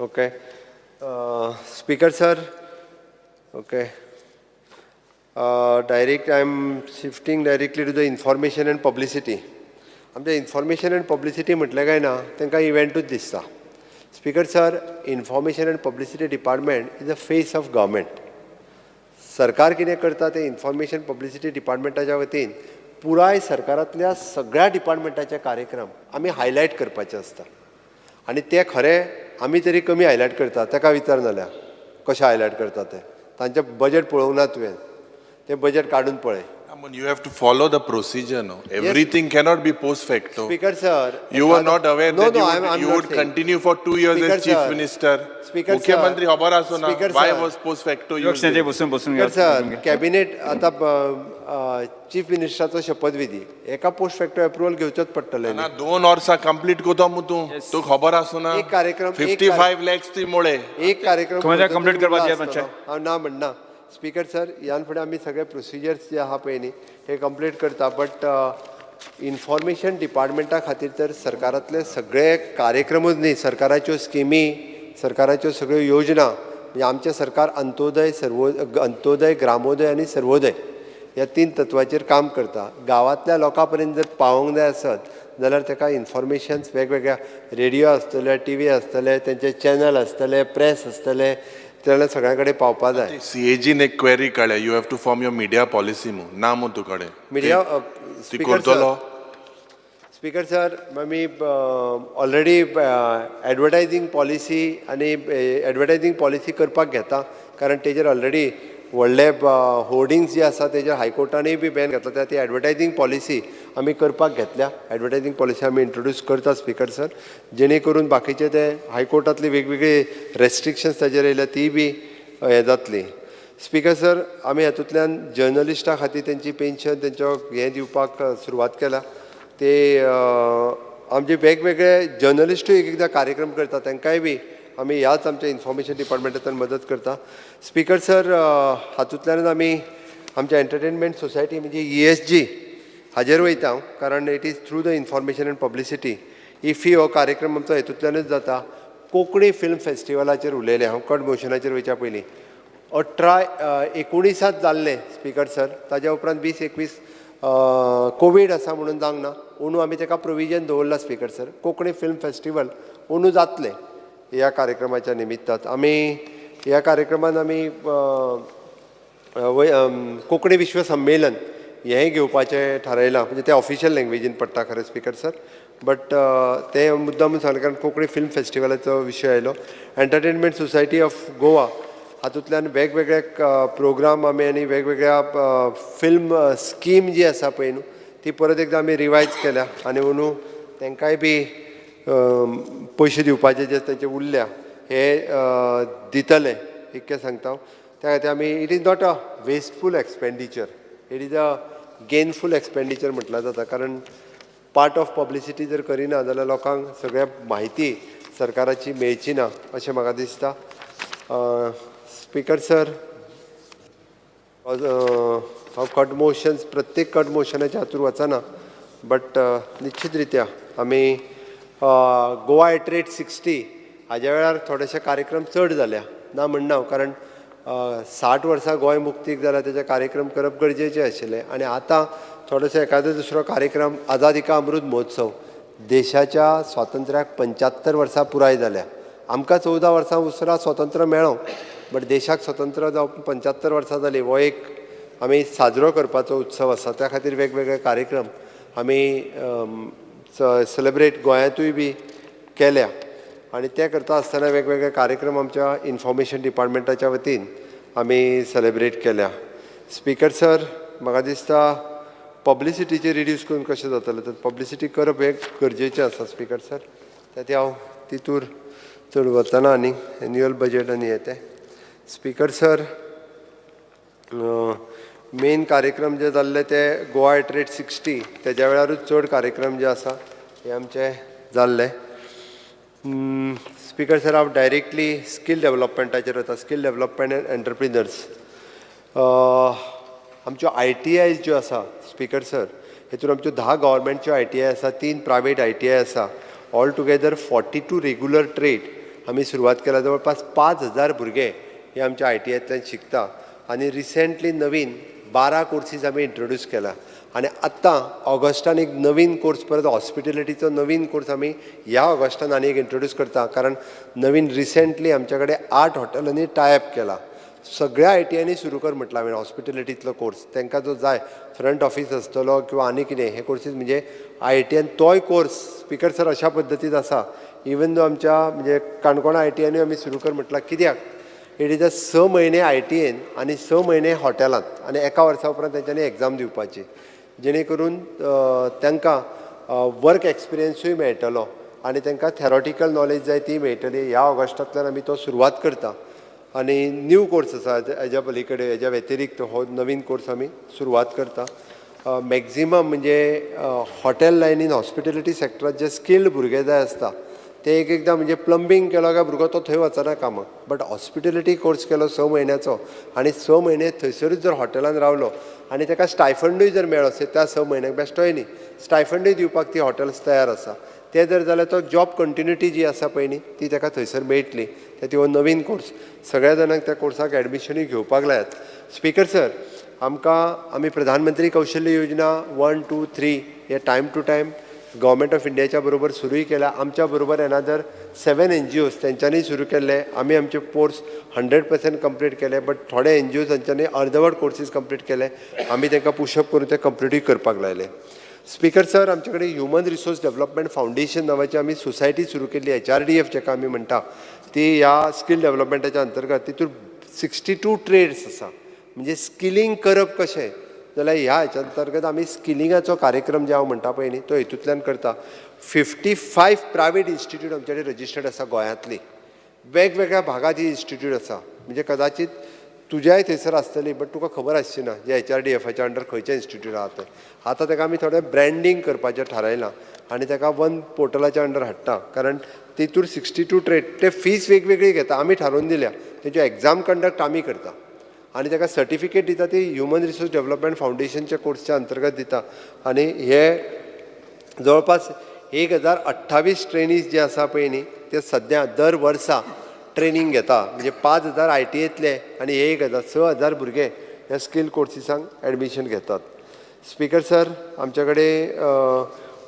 E: okay speaker sir okay direct I am shifting directly to the information and publicity आमचें इन्फॉर्मेशन एंड पब्लिसिटी म्हटलें काय ना तांकां इव्हेंटूच दिसता speaker sir information and publicity department is a face of government सरकार कितें करता तें इन्फॉर्मेशन पब्लिसिटी डिपार्टमेंटाच्या वतीन पुराय सरकारांतल्या सगळ्या डिपार्टमेंटाचे कार्यक्रम आमी हायलायट करपाचे आसता आनी ते खरें आमी तरी कमी हायलायट करता ताका विचार जाल्यार कशें हायलायट करता ते तांचें बजेट पळोवंक ना तुवें तें बजेट काडून पळय
A: You have to follow the procedure, no? Everything cannot be post facto.
E: Speaker, sir.
A: You were not aware that you would
E: saying.
A: continue for 2 years
E: Speaker,
A: as Chief
E: sir.
A: Minister.
E: Speaker,
A: Mukhyamantri
E: sir.
A: khabar aso na.
E: Speaker,
A: Why
E: sir.
A: was post facto used?
E: Speaker, sir. Cabinet आता chief मिनिस्टराचो शपथविधी एका post facto approval घेवचोच पडटले
A: ना 2 वर्सां complete कोतो मु तू खबर आसो ना
E: एक कार्यक्रम
A: 55 lakhs ती मोळे
E: एक कार्यक्रम
C: कंप्लीट करपाचे
E: हांव ना म्हणना स्पीकर सर ह्यान फुडें आमी सगळे प्रोसिजर्स जे आहा पळय न्ही हे कंप्लीट करता बट इन्फॉर्मेशन डिपार्टमेंटा खातीर तर सरकारांतले सगळे कार्यक्रमूच न्ही, सरकाराच्यो स्किमी, सरकाराच्यो सगळ्यो योजना, म्हणजे आमचें सरकार अंत्योदय, ग्रामोदय आनी सर्वोदय ह्या 3 तत्वाचेर काम करता. गांवांतल्या लोकां पर्यंत जर पावोंक जाय आसत जाल्यार ताका इन्फॉर्मेशन्स वेगवेगळ्या रेडिओ आसतले, टीव्ही आसतले, तेंचे चॅनल आसतले, प्रेस आसतले, तेन्ना सगळ्या कडेन पावपाक जाय.
A: सीएजीन एक क्वेरी काडल्या, you have to form your media policy म्हणून ना म्हणून तुकडे
E: मिडिया स्पीकर सर, आमी ऑलरेडी एडवर्टायझींग पॉलिसी आनी एडवर्टायझींग पॉलिसी करपाक घेता, कारण तेजेर ऑलरेडी व्हडले होर्डिंग्स जे आसा तेजेर हायकोर्टानूय बी बॅन घातला. ती एडवर्टायझींग पॉलिसी आमी करपाक घेतल्या. एडवर्टायझींग पॉलिसी आमी इंट्रोड्यूस करता स्पीकर सर, जेणे करून बाकीचे ते हायकोर्टांतली वेगवेगळी रेस्ट्रिक्शन्स ताजेर येयल्या ती बी हे जातली. स्पीकर सर, आमी हातूंतल्यान जर्नलिस्टां खातीर तेंची पेन्शन तेंचो हें दिवपाक सुरवात केला. ते आमचे वेगवेगळे जर्नलिस्टूय एकदां कार्यक्रम करता, तांकांय बी आमी ह्याच आमच्या इन्फॉर्मेशन डिपार्टमेंटांतल्यान मदत करता. स्पीकर सर, हातूंतल्यान आमी आमच्या एंटरटेनमेंट सोसायटी म्हणजे ESG हाजेर वयता, कारण it is through the information and publicity. IFFI हो कार्यक्रम आमचो हेतूंतल्यानूच जाता. कोंकणी फिल्म फेस्टिवलाचेर उलयलें हांव कट मोशनाचेर वयच्या पयलीं. 18-19 जाल्लें स्पीकर सर, ताज्या उपरांत 20-21 कोवीड आसा म्हणून जावंक ना. अंदू आमी ताका प्रोविजन दवरला speaker sir. Konkani film festival अंदू जातलें ह्या कार्यक्रमाच्या निमित्तान. आमी ह्या कार्यक्रमान आमी कोंकणी विश्व संमेलन हेंय घेवपाचें थारायलां. म्हणजे तें ऑफिशियल लँग्वेजीन पडटा खरें स्पीकर सर, बट तें मुद्दामून सांगलें कारण कोंकणी फिल्म फेस्टिवलाचो विशय आयलो. एंटरटेनमेंट सोसायटी ऑफ गोवा हातूंतल्यान वेगवेगळे प्रोग्राम आमी आनी वेगवेगळ्या फिल्म स्कीम जी आसा पळय न्हू ती परत एकदां आमी रिवायज केल्या, आनी अंदू तांकांय बी पयशे दिवपाचे जे तेंचे उरल्या हे दितले इतकें सांगता हांव. त्या खातीर आमी it is not a wasteful expenditure, it is a gainful expenditure म्हटल्यार जाता. कारण पार्ट ऑफ पब्लिसिटी जर करिना जाल्यार लोकांक सगळ्या म्हायती सरकाराची मेळची ना अशें म्हाका दिसता. स्पीकर सर, हांव कट मोशन्स प्रत्येक कट मोशनाच्या हातूंत वचना, बट निश्चित रित्या आमी गोवा एट रेट 60 हाज्या वेळार थोडेशे कार्यक्रम चड जाल्या ना म्हणना, कारण 60 वर्सां गोंय मुक्तीक जाल्या तेजे कार्यक्रम करप गरजेचें आशिल्लें. आनी आतां थोडोसो एखादो दुसरो कार्यक्रम आझादी का अमृत महोत्सव, देशाच्या स्वातंत्र्याक 75 वर्सां पुराय जाल्या. आमकां 14 वर्सां उसरां स्वतंत्र मेळ्ळो, बट देशाक स्वतंत्र जावप 75 वर्सां जालीं. हो एक आमी साजरो करपाचो उत्सव आसा. त्या खातीर वेगवेगळे कार्यक्रम आमी सेलेब्रेट गोंयांतूय बी केल्या, आनी ते करता आसतना वेगवेगळे कार्यक्रम आमच्या इन्फॉर्मेशन डिपार्टमेंटाच्या वतीन आमी सेलेब्रेट केल्या. स्पीकर सर, म्हाका दिसता पब्लिसिटीचे रिड्यूस करून कशें जातलें, तर पब्लिसिटी करप हें गरजेचें आसा स्पीकर सर. त्या हांव तितूर चड वचना आनी एन्युअल बजेट आनी हें तें. स्पीकर सर, मेन कार्यक्रम जे जाल्ले ते गोवा एट रेट 60 तेज्या वेळारूच चड कार्यक्रम जे आसा हे आमचे जाल्ले. स्पीकर सर, हांव डायरेक्टली स्कील डेवलपमेंटाचेर वता. स्कील डेवलपमेंट एंड एंटरप्रिनर्स आमच्यो ITIs ज्यो आसा स्पीकर सर, हेतून आमच्यो 10 गव्हर्मेंटच्यो ITI आसा, 3 प्रायवेट ITI आसा. ऑल टुगेदर 42 रेग्युलर ट्रेड आमी सुरवात केल्या. जवळपास 5000 भुरगे हे आमच्या ITIंतल्यान शिकता. आनी रिसेंटली नवीन 12 कोर्सीस आमी इंट्रोड्यूस केला. आनी आत्तां ऑगस्टान एक नवीन कोर्स परत हॉस्पिटेलिटीचो नवीन कोर्स आमी ह्या ऑगस्टान आनी एक इंट्रोड्यूस करता, कारण नवीन रिसेंटली आमच्या कडेन 8 हॉटेलांनी टायअप केला. सगळ्या ITIंनी सुरू कर म्हटलं हांवें हॉस्पिटेलिटींतलो कोर्स. तांकां जो जाय फ्रंट ऑफीस आसतलो किंवा आनी कितें हे कोर्सीस म्हणजे ITIन तोय कोर्स स्पीकर सर अशा पद्दतीन आसा. इवन दो आमच्या म्हणजे काणकोणा ITIंनी आमी सुरू कर म्हटलां. कित्याक इट इज 6 म्हयने ITIन आनी 6 म्हयने हॉटेलांत आनी एका वर्सा उपरांत तेंच्यांनी एग्जाम दिवपाची, जेणे करून तांकां वर्क एक्सपिरियन्सूय मेळटलो आनी तांकां थेरोटिकल नॉलेज जाय ती मेळटली. ह्या ऑगस्टांतल्यान आमी तो सुरवात करता. आनी न्यू कोर्स आसा हेज्या पलीकडे, हेज्या व्यतिरिक्त हो नवीन कोर्स आमी सुरवात करता. मॅक्झिमम म्हणजे हॉटेल लायनीन हॉस्पिटेलिटी सॅक्टरांत जे स्किल्ड भुरगे जाय आसता ते एक एकदां म्हणजे प्लंबींग केलो काय भुरगो तो थंय वचना कामाक, बट हॉस्पिटॅलिटी कोर्स केलो 6 म्हयन्याचो आनी 6 म्हयने थंयसरूच जर हॉटेलान रावलो आनी ताका स्टायफंडूय जर मेळ्ळो त्या 6 म्हयन्याक बेश्टोय न्ही, स्टायफंडूय दिवपाक ती हॉटेल्स तयार आसा, ते जर जाल्यार तो जॉब कंटिन्युटी जी आसा पळय न्ही ती ताका थंयसर मेळटली. ते हो नवीन कोर्स सगळ्या जाणांक त्या कोर्साक एडमिशनूय घेवपाक लायात. स्पीकर सर, आमी प्रधानमंत्री कौशल्य योजना 1, 2, 3 हे time to time government of इंडियाच्या बरोबर सुरूय केला. आमच्या बरोबर एनादर 7 NGOs तेंच्यांनी सुरू केल्ले. आमी आमचे कोर्स 100% कंप्लीट केले, बट थोडे NGOसांच्यांनी अर्दवट कोर्सीस कंप्लीट केले. आमी तांकां पुशअप करून ते कंप्लीटूय करपाक लायले. स्पीकर सर, आमचे कडेन ह्युमन रिसोर्स डेव्हलपमेंट फावंडेशन नांवाची आमी सोसायटी सुरू केल्ली, HRDF जेका आमी म्हणटा, ती ह्या स्कील डेव्हलपमेंटाच्या अंतर्गत तितून 62 ट्रेड्स आसा. म्हणजे स्किलिंग करप कशें जाल्यार ह्या हेच्या अंतर्गत आमी स्किलिंगाचो कार्यक्रम जे हांव म्हणटा पळय न्ही तो हेतूंतल्यान करता. 55 प्रायवेट इन्स्टिट्यूट आमचे कडेन रजिस्टर्ड आसा गोंयांतली. वेगवेगळ्या भागात ही इन्स्टिट्यूट आसा. म्हणजे कदाचित तुज्याय थंयसर आसतली, बट तुका खबर आसची ना जे HRDFच्या अंडर खंयचे इन्स्टिट्यूट आहा ते. आतां ताका आमी थोडें ब्रँडींग करपाचें थारायलां आनी ताका वन पोर्टलाच्या अंडर हाडटा, कारण तितूर 62 ट्रेड ते फीज वेगवेगळी घेता. आमी थारोवन दिल्या तेजे एग्जाम कंडक्ट आमी करता आनी ताका सर्टिफिकेट दिता ती ह्युमन रिसोर्स डेव्हलपमेंट फावंडेशनच्या कोर्सच्या अंतर्गत दिता. आनी हे जवळपास 1028 ट्रेनीज जे आसा पळय न्ही ते सद्या दर वर्सा ट्रेनिंग घेता. म्हणजे 5000 ITAतले आनी 6000 भुरगे ह्या स्कील कोर्सिसांक एडमिशन घेतात. स्पीकर सर, आमच्या कडेन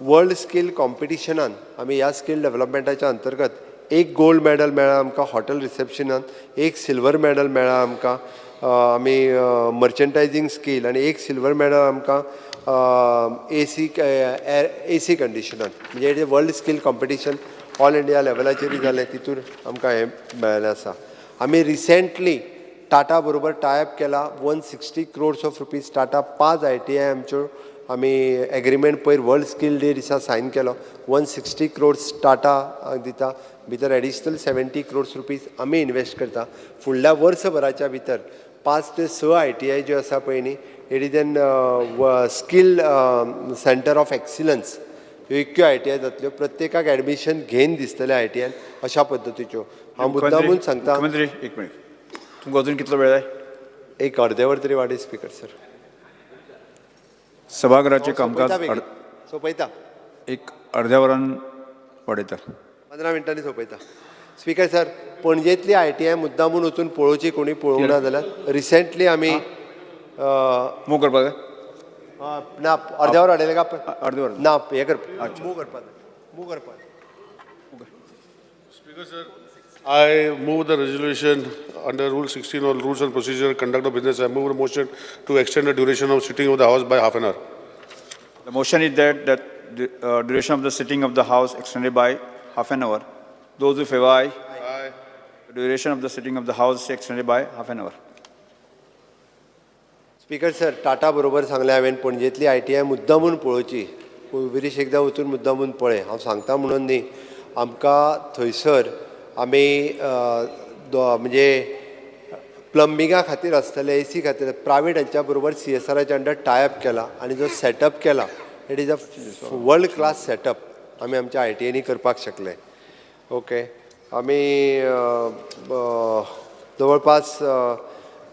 E: वर्ल्ड स्कील कॉम्पिटिशनान आमी ह्या स्कील डेव्हलपमेंटाच्या अंतर्गत 1 गोल्ड मेडल मेळ्ळा आमकां हॉटेल रिसेप्शनान, 1 सिल्वर मेडल मेळ्ळा आमकां आमी मर्चंटायझींग स्कील आनी 1 सिल्वर मेडल आमकां AC कंडिशनान. म्हणजे world skill competition all India लेवलाचेर जालें, तितूर आमकां हें मेळ्ळें आसा. आमी रिसेंटली टाटा बरोबर टायअप केला. 160 crores of rupees Tata 5 ITI आमच्यो आमी एग्रीमेंट पयर वर्ल्ड स्कील डे दिसा सायन केलो. 160 crores टाटा दिता, भितर एडिशनल 70 crores रुपीज आमी इन्वेस्ट करता. फुडल्या वर्सभराच्या भितर 5 ते 6 ITI ज्यो आसा पळय न्ही it is N skill centre of excellence, ह्यो इतक्यो ITI जातल्यो, प्रत्येकाक एडमिशन घेवन दिसतले ITI अशा पद्दतीच्यो. हांव मुद्दामून सांगता.
C: एक मिनिट, तुमकां अजून कितलो वेळ जाय?
E: एक अर्दे वर तरी वाडय स्पीकर सर.
C: सभागृहाचे कामकाज
E: सोंपयता
C: एक अर्द्या वरान वाडयता.
E: 15 मिनटांनी सोंपयता. स्पीकर सर, पणजेंतली ITI मुद्दामून वचून पळोवची कोणी पळोवंक ना जाल्यार रिसेंटली आमी
C: मूव करपाक जाय
E: ना अर्द्या वर वाडयलें का
C: अर्दे वर
E: ना हें करपाक मूव करपाक.
M: Speaker sir, I move the resolution under Rule 16 or Rules and Procedure Conduct of Business. I move the motion to extend the duration of sitting of the House by half an hour.
C: The motion is that the duration of the sitting of the House extended by half an hour. Those who favor aye.
M: Aye.
C: The duration of the sitting of the House is extended by half an hour.
E: Speaker sir, Tata बरोबर सांगलें हांवें पणजेंतली ITI मुद्दामून पळोवची. विरीश एकदां वचून मुद्दामून पळय. हांव सांगता म्हणून न्ही, आमकां थंयसर आमी म्हणजे प्लंबिंगा खातीर आसतले AC खातीर प्रायवेट हांच्या बरोबर CSRच्या अंडर टायअप केला आनी जो सेटअप केला it is a world class setup आमी आमच्या ITIनी करपाक शकले. ओके, आमी जवळपास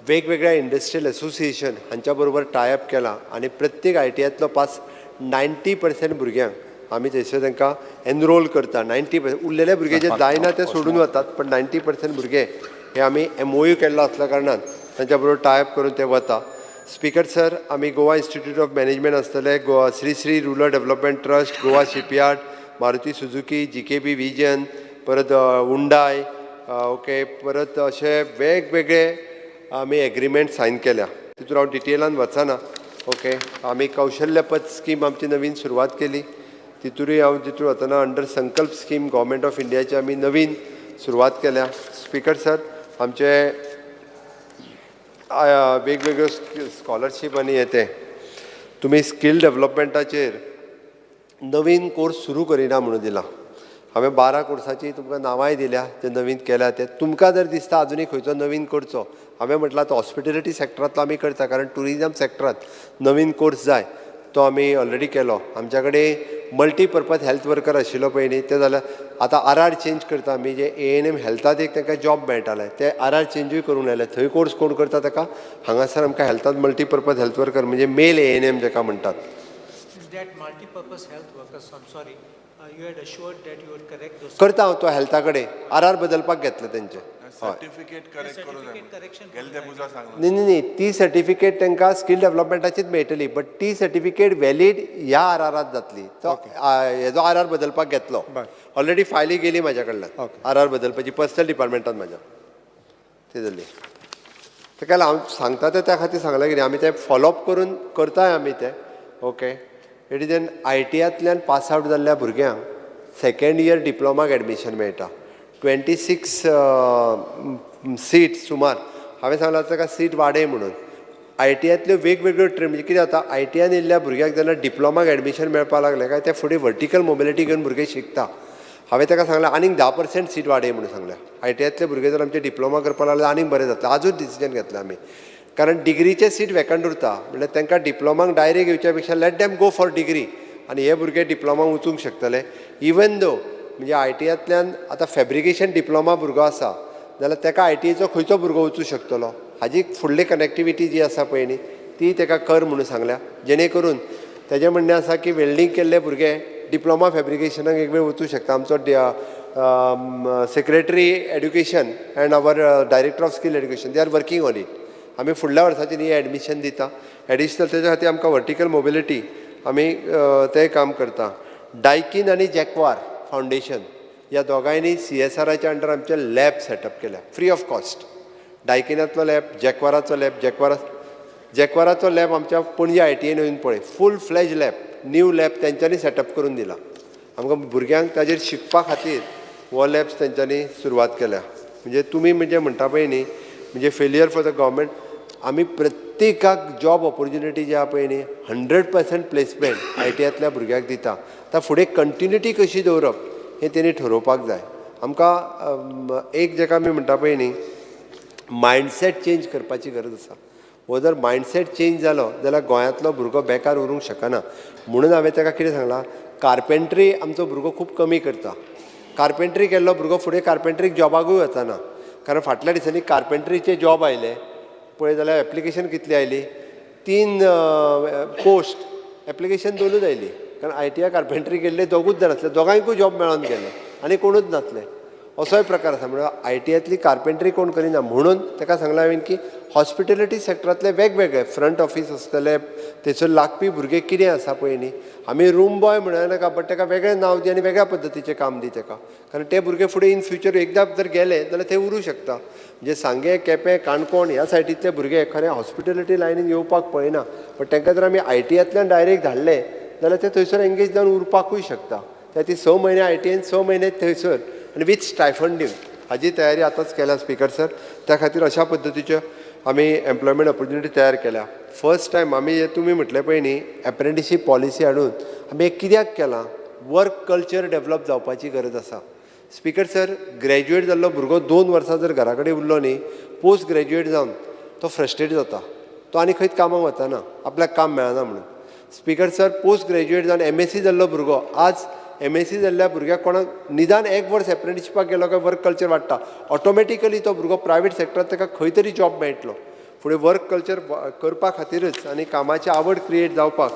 E: वेगवेगळ्या इंडस्ट्रियल असोसिएशन हांच्या बरोबर टायअप केला आनी प्रत्येक ITIतलो पास 90% भुरग्यांक आमी थंयसर तांकां एनरोल करता. 90% उरलेले भुरगे जे जायना ते सोडून वतात, पण 90% भुरगे हे आमी MOU केल्लो आसल्या कारणान तांच्या बरोबर टायअप करून ते वता. स्पीकर सर, आमी गोवा इन्स्टिट्यूट ऑफ मॅनेजमेंट आसतले, Goa Shri rural development trust, Goa shipyard, Maruti Suzuki, GKB vision, परत हुंडाय, ओके, परत अशे वेगवेगळे आमी एग्रीमेंट सायन केल्या. तितून हांव डिटेलान वचना. ओके, आमी कौशल्यपद स्कीम आमची नवीन सुरवात केली. तितूरय हांव तितून वतना अंडर संकल्प स्कीम गव्हर्मेंट ऑफ इंडियाची आमी नवीन सुरवात केल्या. स्पीकर सर, आमचे वेगवेगळ्यो स्कॉलरशीप आनी येते तुमी स्कील डेव्हलपमेंटाचेर नवीन कोर्स सुरू करिना म्हणून दिला. हांवें 12 कोर्साची तुमकां नांवांय दिल्या जे नवीन केल्या ते. तुमकां जर दिसता आजुनूय खंयचो नवीन करचो, हांवें म्हटलां तो हॉस्पिटॅलिटी सॅक्टरांतलो आमी करता, कारण टुरिजम सॅक्टरांत नवीन कोर्स जाय. तो आमी ऑलरेडी केलो. आमच्या कडेन मल्टीपर्पज हेल्थ वर्कर आशिल्लो पळय न्ही ते जाल्यार आतां आर चेंज करता आमी जे ANM हेल्थात एक तांकां जॉब मेळटाले ते आर चेंजूय करून आयले. थंय कोर्स कोण करता ताका हांगासर आमकां हेल्थांत मल्टीपर्पज हेल्थ वर्कर म्हणजे मेल ANM जाका म्हणटात. करता हांव तो हेल्था कडेन आर बदलपाक घेतले तेंचे.
A: सर्टिफिकेट करेक्ट करून गेले ते पुजा सांगलो.
E: न्ही ती सर्टिफिकेट तांकां स्कील डेव्हलपमेंटाचीच मेळटली बट ती सर्टिफिकेट वॅलीड ह्या आरारात जातली. तो हेजो आर बदलपाक घेतलो. ऑलरेडी फायली गेली म्हाज्या कडल्यान आर बदलपाची पर्सनल डिपार्टमेंटान म्हाज्या ती जाली. ताका लागून हांव सांगता ते त्या खातीर सांगलें कितें आमी ते फॉलोअप करून करताय आमी ते. ओके इट इज एन ITयांतल्यान पास आवट जाल्ल्या भुरग्यांक सेकंड इयर डिप्लोमाक एडमिशन मेळटा. 26 सीट सुमार. हांवें सांगलां ताका सीट वाडय म्हणून. ITयांतल्यो वेगवेगळ्यो ट्रेन म्हणजे कितें जाता ITयान येयल्ल्या भुरग्यांक जेन्ना डिप्लोमाक एडमिशन मेळपाक लागलें काय ते फुडें वर्टिकल मोबिलिटी घेवन भुरगे शिकता. हांवें ताका सांगलें आनीक 10% सीट वाडय म्हणून सांगलें. ITयांतले भुरगे जर आमचे डिप्लोमा करपाक लागले आनीक बरें जातलें. आजूच डिसिजन घेतलें आमी कारण डिग्रीचे सीट वेकंट उरता म्हणल्यार तांकां डिप्लोमाक डायरेक्ट येवच्या पेक्षा let them go for degree आनी हे भुरगे डिप्लोमाक वचूंक शकतले. इवन दो म्हणजे ITयांतल्यान आतां फॅब्रिकेशन डिप्लोमा भुरगो आसा जाल्यार ताका ITचो खंयचो भुरगो वचूं शकतलो. हाजी फुडली कनेक्टिविटी जी आसा पळय न्ही ती ताका कर म्हणून सांगल्या जेणे करून ताचें म्हणणें आसा की वेल्डिंग केल्ले भुरगे डिप्लोमा फॅब्रिकेशनाक एक वेळ वचूं शकता. आमचो secretary education and our director of skill education they are working on it. आमी फुडल्या वर्साची न्ही एडमिशन दिता. एडिशनल तेच्या खातीर आमकां वर्टिकल मोबिलिटी आमी तें काम करता. डायकीन आनी जॅक्वार फावंडेशन ह्या दोगांयनी CSRच्या अंडर आमचे लॅब सेटअप केल्या फ्री ऑफ कॉस्ट. डायकिनांतलो लॅब जॅक्वाराचो लॅब जॅक्वाराचो लॅब आमच्या पणजे ITN येवन पळय full fledged lab new lab तेंच्यांनी सेटअप करून दिला. आमकां भुरग्यांक ताजेर शिकपा खातीर हो लॅब्स तेंच्यांनी सुरवात केल्या. म्हणजे तुमी म्हणजे म्हणटा पळय न्ही म्हणजे फेलियर फॉर द गव्हर्मेंट आमी प्रत्येकाक जॉब ऑपॉर्च्युनिटी जी आहा पळय न्ही 100% प्लेसमेंट ITयांतल्या भुरग्याक दिता. आतां फुडें कंटिन्युटी कशी दवरप हें तेणी ठरोवपाक जाय. आमकां एक जाका आमी म्हणटा पळय न्ही मायंडसेट चेंज करपाची गरज आसा. हो जर मायंडसेट चेंज जालो जाल्यार गोंयांतलो भुरगो बेकार उरूंक शकना. म्हणून हांवें ताका कितें सांगलां कार्पेंट्री आमचो भुरगो खूब कमी करता. कार्पेंट्री केल्लो भुरगो फुडें कार्पेंट्रीक जॉबाकूय वचना कारण फाटल्या दिसांनी कार्पेंट्रीचे जॉब आयले पळय जाल्यार एप्लिकेशन कितली आयली 3 पोस्ट एप्लिकेशन 2च आयली कारण ITया कार्पेंट्री केल्ले दोगूच जाण आसले दोगांयकूय जॉब मेळोन गेले आनी कोणूच नासले. असोय प्रकार आसा म्हणल्यार ITयांतली कार्पेंट्री कोण करिना. म्हणून ताका सांगलां हांवें की हॉस्पिटॅलिटी सॅक्टरांतले वेगवेगळे फ्रंट ऑफिस आसतले थंयसर लागपी भुरगे कितें आसा पळय न्ही आमी रूम बॉय म्हणनाका बट ताका वेगळें नांव दी आनी वेगळ्या पद्दतीचें काम दी ताका कारण ते भुरगे फुडें इन फ्युचर एकदां जर गेले जाल्यार ते उरूं शकता. म्हणजे सांगे केपें काणकोण ह्या सायडींतले भुरगे खरें हॉस्पिटॅलिटी लायनीन येवपाक पळयना बट तांकां जर आमी ITयांतल्यान डायरेक्ट धाडले जाल्यार ते थंयसर एंगेज जावन उरपाकूय शकता. ती 6 म्हयने ITN 6 म्हयने थंयसर आनी वीथ स्टायफंड दिवन हाजी तयारी आतांच केल्या स्पिकर सर. त्या खातीर अशा पद्दतीच्यो आमी एम्प्लॉयमेंट ऑपॉर्च्युनिटी तयार केल्या. फर्स्ट टायम आमी हे तुमी म्हटलें पळय न्ही एप्रेंटिसशीप पॉलिसी हाडून आमी हें कित्याक केलां वर्क कल्चर डेवलप जावपाची गरज आसा. स्पिकर सर ग्रॅज्युएट जाल्लो भुरगो 2 वर्सां जर घरा कडेन उरलो न्ही पोस्ट ग्रॅज्युएट जावन तो फ्रस्ट्रेट जाता. तो आनी खंयच कामाक वचना आपल्याक काम मेळना म्हणून. स्पिकर सर पोस्ट ग्रॅज्युएट जावन MSc जाल्लो भुरगो आज MSc जाल्ल्या भुरग्याक कोणाक निदान 1 वर्स एप्रेंटिसशिपाक गेलो काय वर्क कल्चर वाडटा ऑटोमॅटिकली तो भुरगो प्रायवेट सॅक्टरांत ताका खंय तरी जॉब मेळटलो. फुडें वर्क कल्चर करपा खातीरच आनी कामाची आवड क्रिएट जावपाक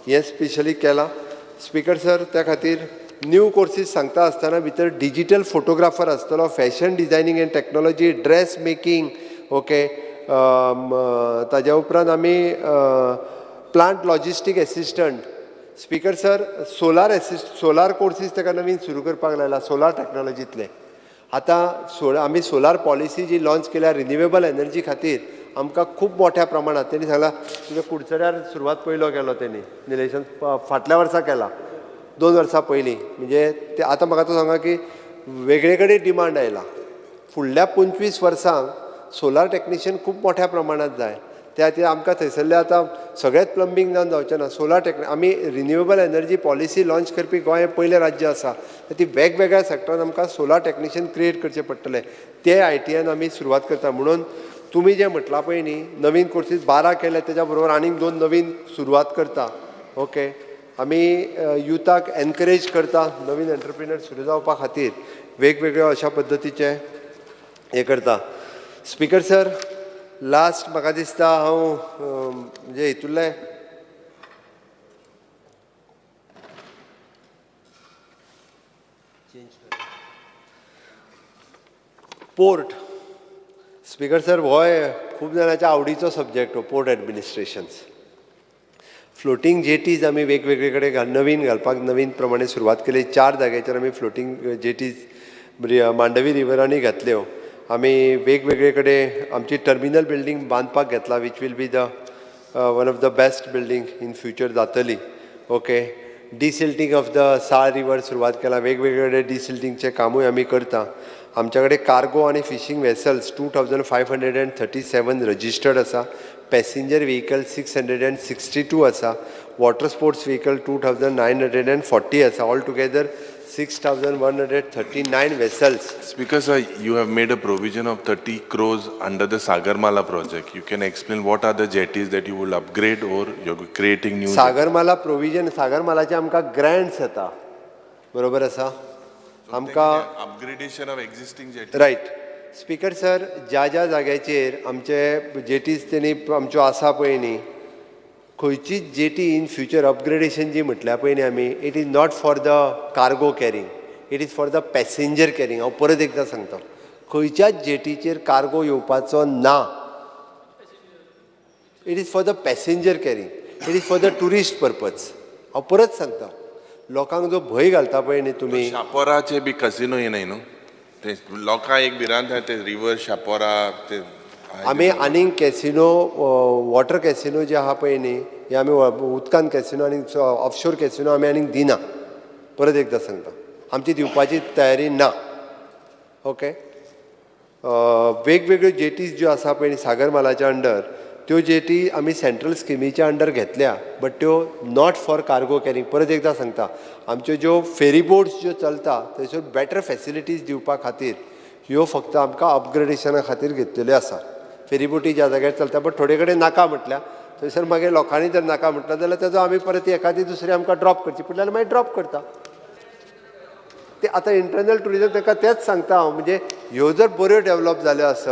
E: हें स्पेशली केलां. स्पिकर सर त्या खातीर न्यू कोर्सीस सांगता आसतना भितर डिजिटल फोटोग्राफर आसतलो fashion designing end technology dress making okay ताज्या उपरांत आमी plant logistic assistant. Speaker sir solar courses ताका नवीन सुरू करपाक लायला सोलार टॅक्नोलॉजींतले. आतां आमी सोलार पॉलिसी जी लॉन्च केल्या रिन्युवेबल एनर्जी खातीर आमकां खूब मोठ्या प्रमाणांत तेणी सांगलां तुज्या कुडचड्यार सुरवात पयलो केलो तेणी निलेशन फाटल्या वर्सा केला 2 वर्सां पयलीं. म्हणजे ते आतां म्हाका तो सांगा की वेगळे कडेन डिमांड आयला. फुडल्या 25 वर्सांक सोलार टॅक्निशियन खूब मोठ्या प्रमाणांत जाय. त्या खातीर आमकां थंयसरले आतां सगळेंच प्लंबींग जावन जावचें ना. सोलार आमी रिन्युवेबल एनर्जी पॉलिसी लॉन्च करपी गोंय हें पयलें राज्य आसा. ती वेगवेगळ्या सॅक्टरांत आमकां सोलार टॅक्निशियन क्रिएट करचे पडटले ते ITN आमी सुरवात करता. म्हणून तुमी जें म्हटलां पळय न्ही नवीन कोर्सीस 12 केले तेच्या बरोबर आनीक 2 नवीन सुरवात करता ओके आमी युथाक एनकरेज करता नवीन एंटरप्रिनर सुरू जावपा खातीर वेगवेगळ्यो अशा पद्दतीचे हे करता. स्पीकर सर लास्ट म्हाका दिसता हांव म्हणजे हितूरले पोर्ट. स्पीकर सर हो खूब जाणांच्या आवडीचो सब्जेक्ट हो पोर्ट एडमिनिस्ट्रेशन्स. फ्लोटींग जेटीज आमी वेगवेगळे कडेन नवीन घालपाक नवीन प्रमाणे सुरवात केली. 4 जाग्याचेर आमी फ्लोटींग जेटीज मांडवी रिवरांनी घातल्यो. आमी वेगवेगळे कडेन आमची टर्मिनल बिल्डींग बांदपाक घेतला which will be the one of the best building in future जातली. Okay desilting of the Sal river सुरवात केला. वेगवेगळे कडेन डिसिल्टींगचें कामूय आमी करता. आमच्या कडेन कार्गो आनी फिशींग वेसल्स 2537 रजिस्टर्ड आसा. पॅसेंजर व्हेहिकल 662 आसा. वॉटर स्पोर्ट्स व्हेहिकल 2940 आसा. All together 6139 vessels.
A: Speaker sir, you have made a provision of 30 crores under the Sagarmala project. You can explain what are the jetties that you will upgrade or you're creating new?
E: Sagarmala provision सागरमालाचे आमकां grants येता बरोबर आसा. आमकां
A: upgradation of existing jetties.
E: Right. Speaker sir ज्या ज्या जाग्याचेर आमचे जेटीज तेणी आमच्यो आसा पळय न्ही खंयचीच जेटी इन फ्युचर अपग्रेडेशन जी म्हटल्या पळय न्ही आमी it is not for the cargo carrying it is for the passenger carrying. हांव परत एकदां सांगता खंयच्याच जेटीचेर कार्गो येवपाचो ना. It is for the passenger carrying it is for the tourist purpose. हांव परत सांगता लोकांक जो भंय घालता पळय न्ही तुमी
A: शापोराचे बी कसिनो येनाय न्हू ते लोकांक एक भिरांत आहा ते रिवर शापोरा ते
E: आमी आनीक कॅसिनो वॉटर कॅसिनो जे आहा पळय न्ही हे आमी उदकान कॅसिनो आनी ऑफशोर कॅसिनो आमी आनीक दिना. परत एकदां सांगता आमची दिवपाची तयारी ना. ओके वेगवेगळ्यो जेटीज ज्यो आसा पळय न्ही सागरमालाच्या अंडर त्यो जेटी आमी सेंट्रल स्किमीच्या अंडर घेतल्या बट त्यो नॉट फॉर कार्गो कॅरींग. परत एकदां सांगता आमच्यो ज्यो फेरी बोट्स ज्यो चलता थंयसर बेटर फॅसिलिटीज दिवपा खातीर ह्यो फक्त आमकां अपग्रेडेशना खातीर घेतलेल्यो आसा. फेरी बोटी ज्या जाग्यार चलता बट थोडे कडेन नाका म्हटल्या थंयसर मागीर लोकांनी जर नाका म्हटलं जाल्यार ताजो आमी परत एखादी दुसरी आमकां ड्रॉप करची पडली जाल्यार मागीर ड्रॉप करता. ते आतां इंटरनल टुरिजम ताका तेंच सांगता हांव म्हणजे ह्यो जर बऱ्यो डेवलप जाल्यो आसत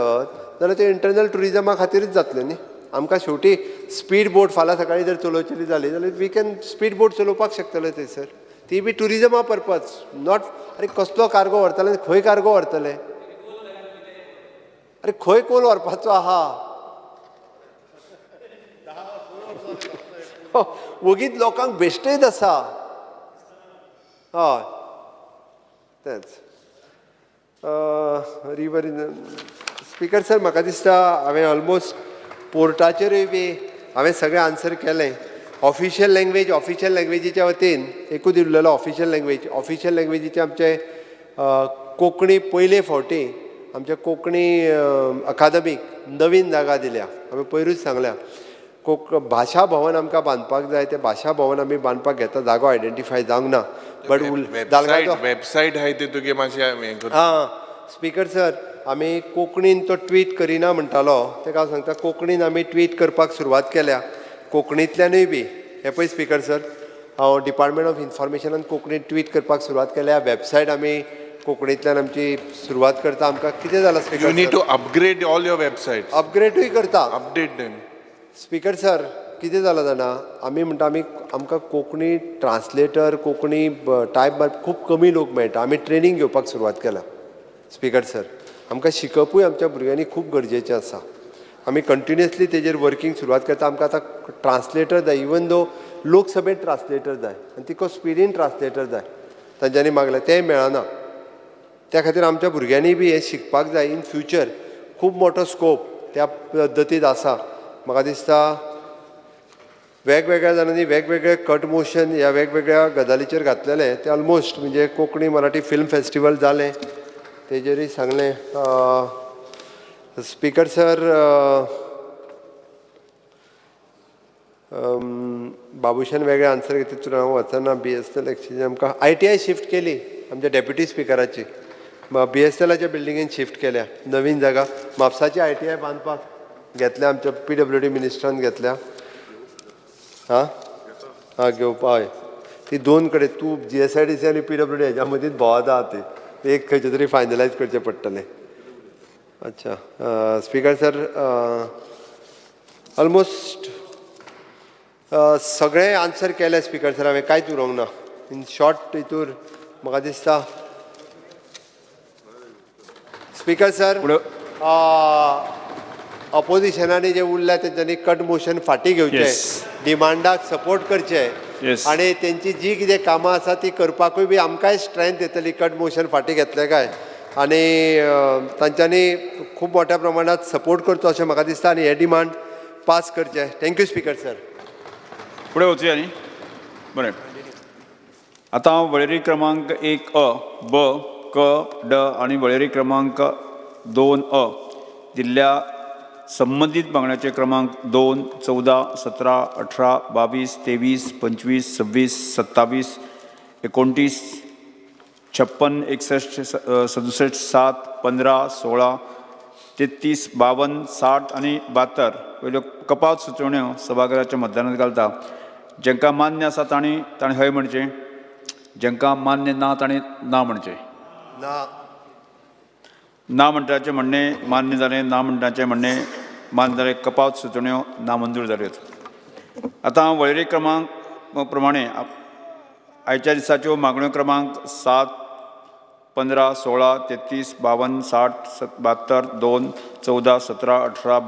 E: जाल्यार त्यो इंटरनल टुरिजमा खातीरच जातल्यो न्ही. आमकां शेवटी स्पीड बोट फाल्यां सकाळीं जर चलोवची जाली जाल्यार वी कॅन स्पीड बोट चलोवपाक शकतले थंयसर. ती बी टुरिजमा पर्पज नॉट. अरे कसलो कार्गो व्हरतले खंय कार्गो व्हरतले अरे खंय कोल व्हरपाचो आहा वगीत लोकांक बेश्टेच आसा. हय तेंच रिवर स्पीकर सर म्हाका दिसता हांवें ऑलमोस्ट पोर्टाचेरूय बी हांवें सगळें आन्सर केलें. ऑफिशियल लँग्वेजीच्या वतीन एकूच उरलेलो ऑफिशियल लँग्वेजीचे आमचे कोंकणी पयले फावटी आमच्या कोंकणी अकादमीक नवीन जागा दिल्या. आमी पयरूच सांगल्या भाशा भवन आमकां बांदपाक जाय. तें भाशा भवन आमी बांदपाक घेता जागो आयडेंटिफाय जावंक ना बट
A: वेबसायट आहाय ते तुगे मातशें
E: हां स्पीकर सर आमी कोंकणीन तो ट्वीट करिना म्हणटालो तेका हांव सांगता कोंकणीन आमी ट्वीट करपाक सुरवात केल्या. कोंकणींतल्यानूय बी हे पळय स्पीकर सर हांव डिपार्टमेंट ऑफ इन्फॉर्मेशनान कोंकणीन ट्वीट करपाक सुरवात केल्या. वेबसायट आमी कोंकणींतल्यान आमची सुरवात करता. आमकां कितें जालां speaker
A: you need to upgrade all your website.
E: अपग्रेडूय करता.
A: Update them.
E: स्पीकर सर कितें जालां जाणा आमी म्हणटा आमकां कोंकणी ट्रान्सलेटर कोंकणी टायप खूब कमी लोक मेळटा. आमी ट्रेनींग घेवपाक सुरवात केल्या स्पीकर सर. आमकां शिकपूय आमच्या भुरग्यांनी खूब गरजेचें आसा. आमी कंटिन्युअसली तेजेर वर्कींग सुरवात करता. आमकां आतां ट्रान्सलेटर जाय इवन दो लोकसभेत ट्रान्सलेटर जाय आनी तिको स्पिडीन ट्रान्सलेटर जाय तांच्यांनी मागलें तेंय मेळना. त्या खातीर आमच्या भुरग्यांनी बी हें शिकपाक जाय. इन फ्युचर खूब मोठो स्कोप त्या पद्दतीत आसा. म्हाका दिसता वेगवेगळ्या जाणांनी वेगवेगळे कट मोशन ह्या वेगवेगळ्या गजालीचेर घातलेले ते ऑलमोस्ट म्हणजे कोंकणी मराठी फिल्म फेस्टिवल जालें तेजेरूय सांगलें. स्पीकर सर बाबुशान वेगळे आन्सर घेतले तितून हांव वचना. BSNL एक्सचेंज आमकां ITI शिफ्ट केली आमच्या डेप्युटी स्पिकराची. BSNLच्या बिल्डिंगेन शिफ्ट केल्या नवीन जागा. म्हापसाची ITI बांदपाक घेतल्या आमच्या PWD मिनिस्टरान घेतल्या. हां घेवपा हय ती दोन कडेन तूं GSIDC आनी PWD हेज्या मदींच भोंवता ते एक खंयचे तरी फायनलायज करचें पडटलें. अच्छा स्पीकर सर ऑलमोस्ट सगळे आन्सर केले स्पीकर सर हांवें कांयच उरोवंक ना इन शॉर्ट हितूर म्हाका दिसता स्पीकर सर ऑपोजिशनांनी जे उरल्या तेंच्यांनी कट मोशन फाटीं घेवचें डिमांडाक सपोर्ट करचे आनी तेंची जी कितें कामां आसा ती करपाकूय बी आमकांय स्ट्रेंथ येतली कट मोशन फाटीं घेतले काय आनी तांच्यांनी खूब मोठ्या प्रमाणात सपोर्ट करचो अशें म्हाका दिसता आनी हे डिमांड पास करचे. Thank you speaker sir.
C: फुडें वचुया न्ही बरें. आतां हांव वळेरी क्रमांक 1A ब क ड आनी वळेरी क्रमांक 2A दिल्ल्या संबंदीत मागण्याचे क्रमांक 2, 14, 17, 18, 22, 23, 25, 26, 27, 29, 56, 61, 67, 7, 15, 16, 33, 52, 60 आनी 72 वयल्यो कपात सुचोवण्यो सभाघराच्या मतदानांत घालता. जांकां मान्य आसा तांणी हय म्हणचें, जांकां मान्य ना तांणी ना म्हणचें. ना म्हणटाचें म्हणणें मान्य जालें, ना म्हणटाचें म्हणणें मान्य जालें. कपात सुचोवण्यो नामंजूर जाल्यो. आतां हांव वळेरी क्रमांक प्रमाणे आयच्या दिसाच्यो मागण्यो क्रमांक 7, 15, 16, 33, 52, 60, 72, 2, 14, 17, 18,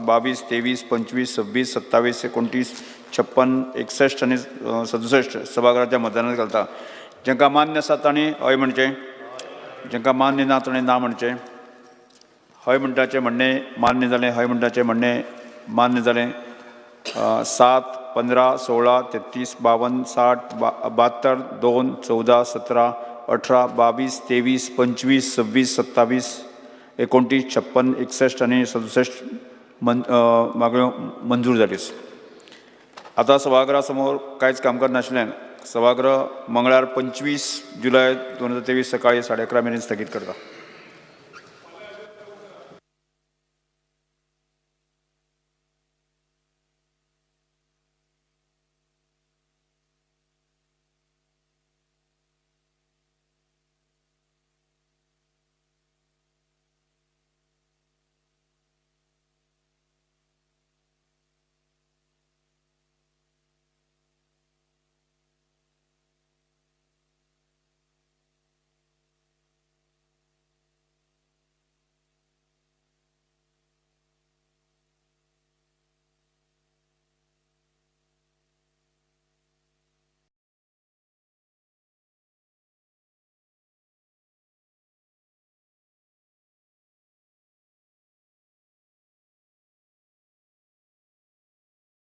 C: 22, 23, 25, 26, 27, 29, 56, 61 आनी 67 सभाघराच्या मतदानांत घालता. जांकां मान्य आसा तांणी हय म्हणचें, जांकां मान्य ना तांणी ना म्हणचें. हय म्हणटाचें म्हणणें मान्य जालें, हय म्हणटाचें म्हणणें मान्य जालें. 7, 15, 16, 33, 52, 60, 72, 2, 14, 17, 18, 22, 23, 25, 26, 27, 29, 56, 61 आनी 67 मागण्यो मंजूर जाल्यो. आतां सभाघरा समोर कांयच कामकाज नाशिल्ल्यान सभागृह मंगळार 25 जुलय 2023 सकाळी 11:30 मेरेन स्थगीत करता.